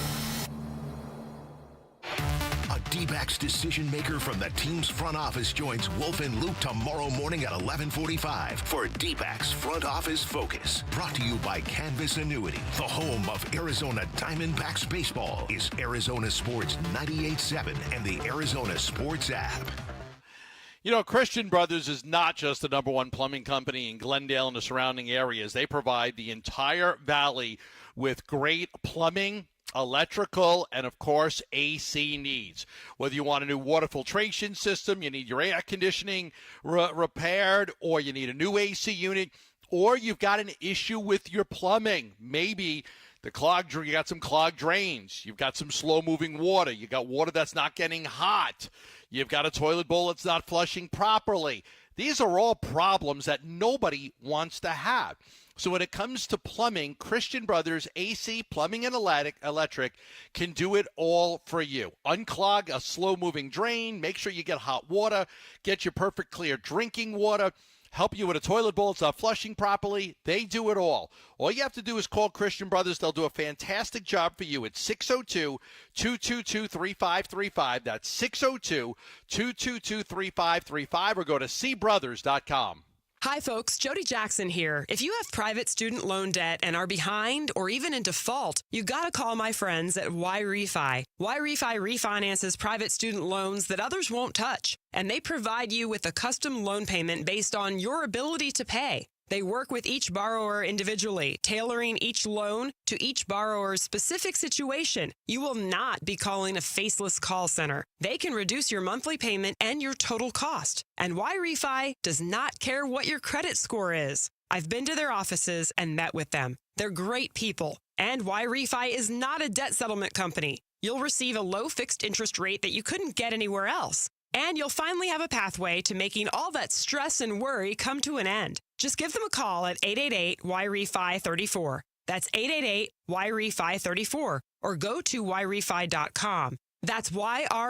A D-backs decision maker from the team's front office joins Wolf and Luke tomorrow morning at 11:45 for D-backs Front Office Focus. Brought to you by Canvas Annuity. The home of Arizona Diamondbacks baseball is Arizona Sports 98.7 and the Arizona Sports app. You know, Christian Brothers is not just the #1 plumbing company in Glendale and the surrounding areas. They provide the entire valley with great plumbing, electrical, and of course AC needs. Whether you want a new water filtration system, you need your air conditioning repaired, or you need a new AC unit, or you've got an issue with your plumbing. Maybe you got some clogged drains, you've got some slow moving water, you got water that's not getting hot, you've got a toilet bowl that's not flushing properly. These are all problems that nobody wants to have. So when it comes to plumbing, Christian Brothers AC Plumbing and Electric can do it all for you. Unclog a slow-moving drain, make sure you get hot water, get your perfect clear drinking water, help you with a toilet bowl that's not flushing properly. They do it all. All you have to do is call Christian Brothers. They'll do a fantastic job for you. It's 602-222-3535. That's 602-222-3535, or go to cbrothers.com. Hi, folks. Jody Jackson here. If you have private student loan debt and are behind or even in default, you got to call my friends at YRefi. YRefi refinances private student loans that others won't touch, and they provide you with a custom loan payment based on your ability to pay. They work with each borrower individually, tailoring each loan to each borrower's specific situation. You will not be calling a faceless call center. They can reduce your monthly payment and your total cost. And YRefi does not care what your credit score is. I've been to their offices and met with them. They're great people. And YRefi is not a debt settlement company. You'll receive a low fixed interest rate that you couldn't get anywhere else. And you'll finally have a pathway to making all that stress and worry come to an end. Just give them a call at 888-YREFI34. That's 888-YREFI34. Or go to YREFI.com. That's YREFY.com.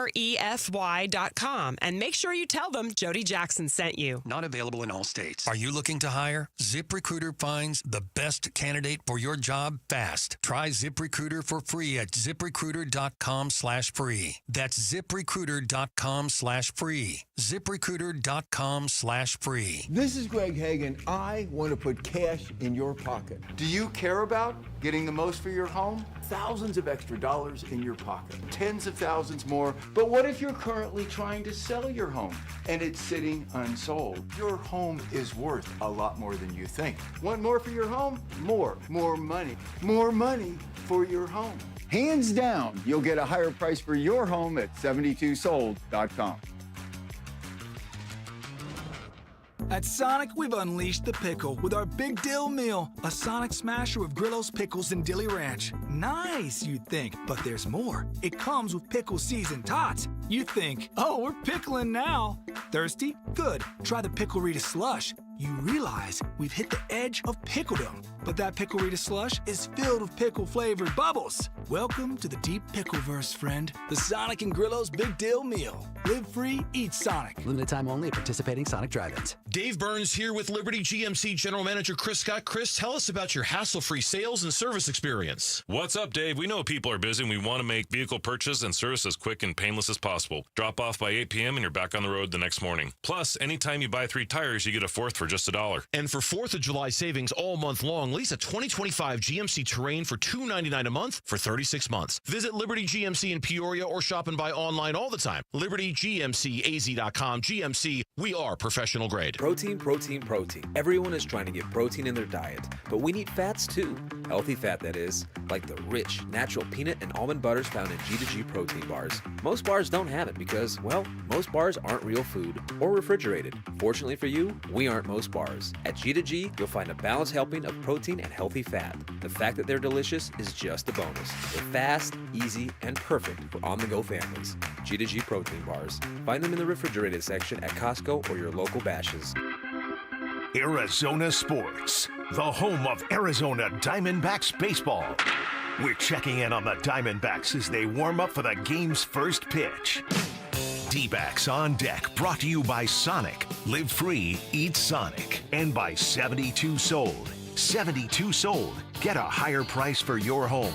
And make sure you tell them Jody Jackson sent you. Not available in all states. Are you looking to hire? ZipRecruiter finds the best candidate for your job fast. Try ZipRecruiter for free at ZipRecruiter.com/free. That's ZipRecruiter.com/free. ZipRecruiter.com/free. This is Greg Hagan. I want to put cash in your pocket. Do you care about getting the most for your home? Thousands of extra dollars in your pocket. Tens of thousands more. But what if you're currently trying to sell your home and it's sitting unsold? Your home is worth a lot more than you think. Want more for your home? More money. More money for your home. Hands down, you'll get a higher price for your home at 72sold.com. At Sonic, we've unleashed the pickle with our Big Dill Meal, a Sonic smasher with Grillo's pickles and Dilly Ranch. Nice, you'd think, but there's more. It comes with pickle seasoned tots. You think, oh, we're pickling now. Thirsty? Good. Try the Pickle-Rita Slush. You realize we've hit the edge of pickledom, but that Pickle-Rita Slush is filled with pickle-flavored bubbles. Welcome to the deep pickleverse, friend. The Sonic and Grillo's Big Deal Meal. Live free, eat Sonic. Limited time only at participating Sonic drive-ins. Dave Burns here with Liberty GMC General Manager Chris Scott. Chris, tell us about your hassle-free sales and service experience. What's up, Dave? We know people are busy and we want to make vehicle purchase and service as quick and painless as possible. Drop off by 8 p.m. and you're back on the road the next morning. Plus, anytime you buy 3 tires, you get a 4th for just $1. And for 4th of July savings all month long, lease a 2025 GMC Terrain for $299 a month for 36 months. Visit Liberty GMC in Peoria or shop and buy online all the time. LibertyGMCAZ.com. GMC, we are professional grade. Protein, protein, protein. Everyone is trying to get protein in their diet, but we need fats too. Healthy fat, that is, like the rich, natural peanut and almond butters found in G2G protein bars. Most bars don't have it because, well, most bars aren't real food or refrigerated. Fortunately for you, we aren't most bars. At G2G, you'll find a balanced helping of protein and healthy fat. The fact that they're delicious is just a bonus. They're fast, easy, and perfect for on-the-go families. G2G protein bars. Find them in the refrigerated section at Costco or your local Bashes. Arizona Sports, the home of Arizona Diamondbacks baseball. We're checking in on the Diamondbacks as they warm up for the game's first pitch. D-Backs on Deck, brought to you by Sonic. Live free, eat Sonic. And by 72 Sold. 72 Sold. Get a higher price for your home.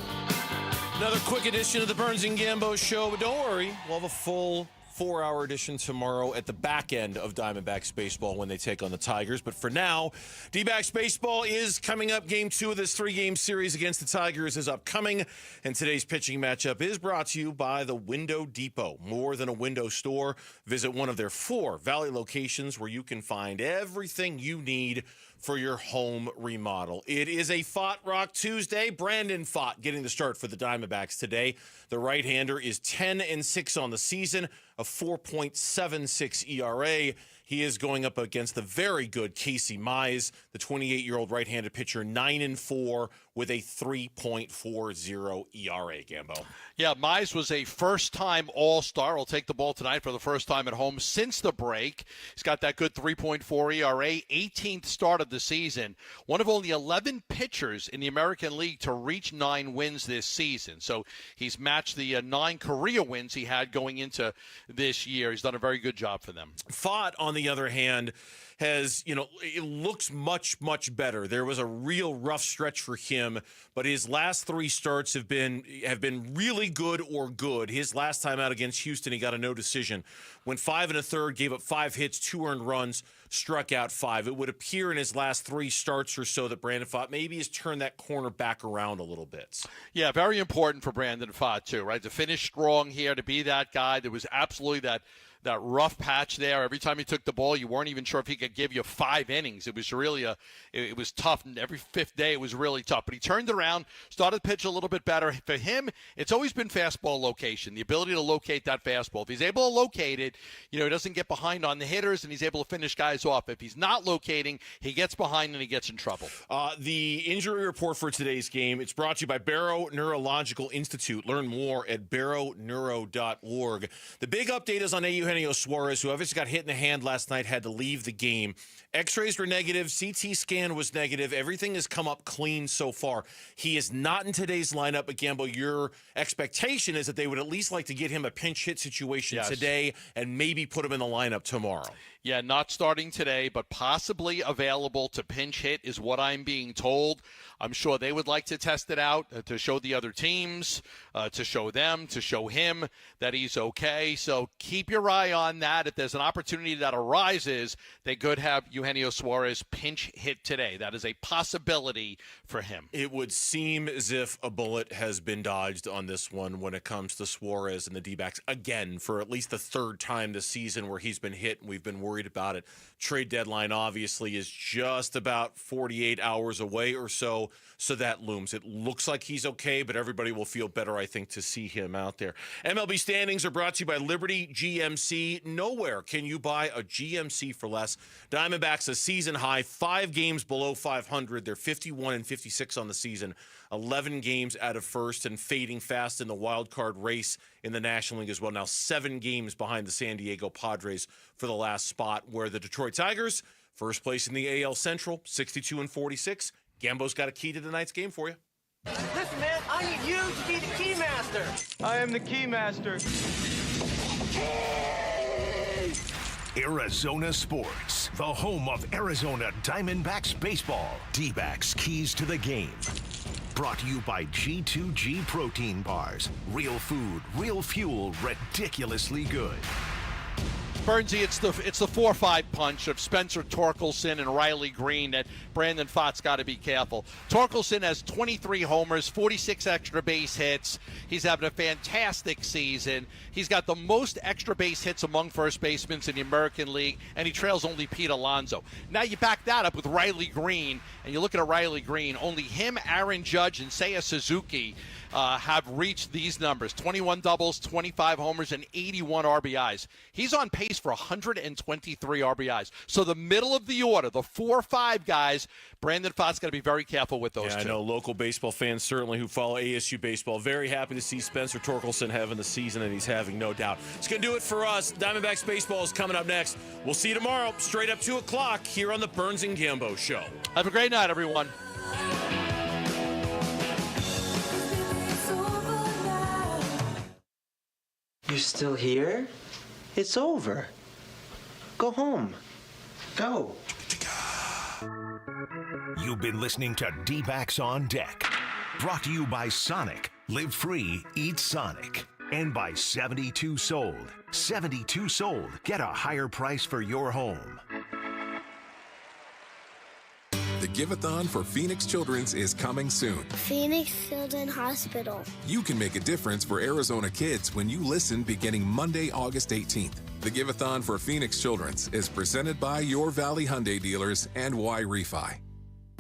Another quick edition of the Burns and Gambo Show, but don't worry, we'll have a full 4-hour edition tomorrow at the back end of Diamondbacks baseball when they take on the Tigers. But for now, D-Backs baseball is coming up. Game 2 of this 3-game series against the Tigers is upcoming. And today's pitching matchup is brought to you by the Window Depot. More than a window store. Visit one of their 4 Valley locations where you can find everything you need for your home remodel. It is a Fott Rock Tuesday. Brandon Fott getting the start for the Diamondbacks today. The right-hander is 10-6 on the season, a 4.76 ERA. He is going up against the very good Casey Mize, the 28-year-old right-handed pitcher, 9-4 with a 3.40 ERA, Gambo. Yeah, Mize was a first-time All-Star. Will take the ball tonight for the first time at home since the break. He's got that good 3.4 ERA, 18th start of the season. One of only 11 pitchers in the American League to reach 9 wins this season. So he's matched the 9 career wins he had going into this year. He's done a very good job for them. Fott, on the other hand, has, it looks much, much better. There was a real rough stretch for him, but his last 3 starts have been really good or good. His last time out against Houston, he got a no decision. Went 5 1/3, gave up 5 hits, 2 earned runs, struck out 5. It would appear in his last 3 starts or so that Brandon Fott maybe has turned that corner back around a little bit. Yeah, very important for Brandon Fott too, right? To finish strong here, to be that guy. There was absolutely that rough patch there. Every time he took the ball, you weren't even sure if he could give you 5 innings. It was really it was tough. And every 5th day, it was really tough. But he turned around, started to pitch a little bit better. For him, it's always been fastball location, the ability to locate that fastball. If he's able to locate it, he doesn't get behind on the hitters, and he's able to finish guys off. If he's not locating, he gets behind and he gets in trouble. The injury report for today's game, it's brought to you by Barrow Neurological Institute. Learn more at barrowneuro.org. The big update is on AU Eugenio Suarez, who obviously got hit in the hand last night, had to leave the game. X-rays were negative. CT scan was negative. Everything has come up clean so far. He is not in today's lineup. But, Gambo, your expectation is that they would at least like to get him a pinch hit situation today and maybe put him in the lineup tomorrow. Yeah, not starting today, but possibly available to pinch hit is what I'm being told. I'm sure they would like to test it out to show the other teams, to show them, to show him that he's okay. So keep your eye on that. If there's an opportunity that arises, they could have Eugenio Suarez pinch hit today. That is a possibility for him. It would seem as if a bullet has been dodged on this one when it comes to Suarez and the D-backs again for at least the third time this season where he's been hit and we've been worried about it. Trade deadline obviously is just about 48 hours away or so that looms. It looks like he's okay, but everybody will feel better, I think, to see him out there. MLB standings are brought to you by Liberty GMC. Nowhere can you buy a GMC for less. Diamondbacks a season high, 5 games below 500. They're 51-56 on the season, 11 games out of first and fading fast in the wild card race in the National League as well. Now 7 games behind the San Diego Padres for the last spot, where the Detroit Tigers, first place in the AL Central, 62-46. Gambo's got a key to tonight's game for you. Listen, man, I need you to be the key master. I am the key master. Arizona Sports, the home of Arizona Diamondbacks baseball. D-backs keys to the game. Brought to you by G2G protein bars. Real food, real fuel, ridiculously good. Bernsey, it's the 4-5 punch of Spencer Torkelson and Riley Green that Brandon Pfaadt's got to be careful. Torkelson has 23 homers, 46 extra base hits. He's having a fantastic season. He's got the most extra base hits among first basemen in the American League, and he trails only Pete Alonso. Now you back that up with Riley Green, and you look at Riley Green, only him, Aaron Judge, and Seiya Suzuki have reached these numbers: 21 doubles, 25 homers, and 81 RBIs. He's on pace for 123 RBIs. So the middle of the order, the 4-5 guys, Brandon Pfaadt's got to be very careful with those two. I know local baseball fans certainly who follow ASU baseball very happy to see Spencer Torkelson having the season that he's having, no doubt. It's going to do it for us. Diamondbacks baseball is coming up next. We'll see you tomorrow, straight up 2 o'clock here on the Burns and Gambo Show. Have a great night, everyone. You're still here? It's over. Go home. Go. You've been listening to D-backs on Deck. Brought to you by Sonic. Live free, eat Sonic. And by 72 Sold. 72 Sold. Get a higher price for your home. The Give-a-thon for Phoenix Children's is coming soon. Phoenix Children's Hospital. You can make a difference for Arizona kids when you listen beginning Monday, August 18th. The Give-a-thon for Phoenix Children's is presented by your Valley Hyundai dealers and Y Refi.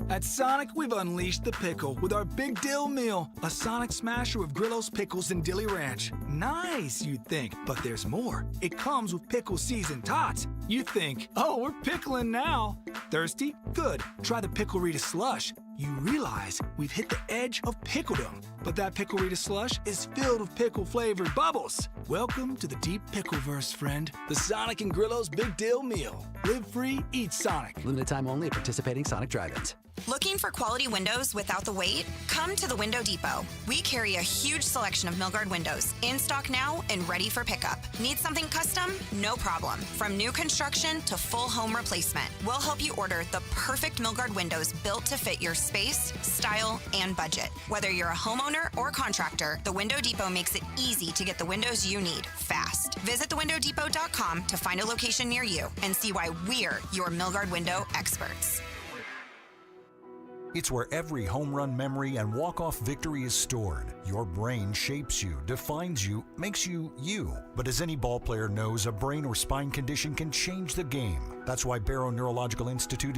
At Sonic, we've unleashed the pickle with our Big Dill Meal, a Sonic smasher with Grillo's pickles and Dilly Ranch. Nice, you'd think, but there's more. It comes with pickle seasoned tots. You think, oh, we're pickling now. Thirsty? Good. Try the Pickle Rita Slush. You realize we've hit the edge of pickledom, but that Pickle Rita Slush is filled with pickle-flavored bubbles. Welcome to the deep pickleverse, friend. The Sonic and Grillo's Big Dill Meal. Live free, eat Sonic. Limited time only at participating Sonic drive-ins. Looking for quality windows without the wait? Come to the Window Depot. We carry a huge selection of Milgard windows, in stock now and ready for pickup. Need something custom? No problem. From new construction to full home replacement, we'll help you order the perfect Milgard windows built to fit your space, style, and budget. Whether you're a homeowner or contractor, the Window Depot makes it easy to get the windows you need fast. Visit thewindowdepot.com to find a location near you and see why we're your Milgard window experts. It's where every home run memory and walk-off victory is stored. Your brain shapes you, defines you, makes you you. But as any ball player knows, a brain or spine condition can change the game. That's why Barrow Neurological Institute is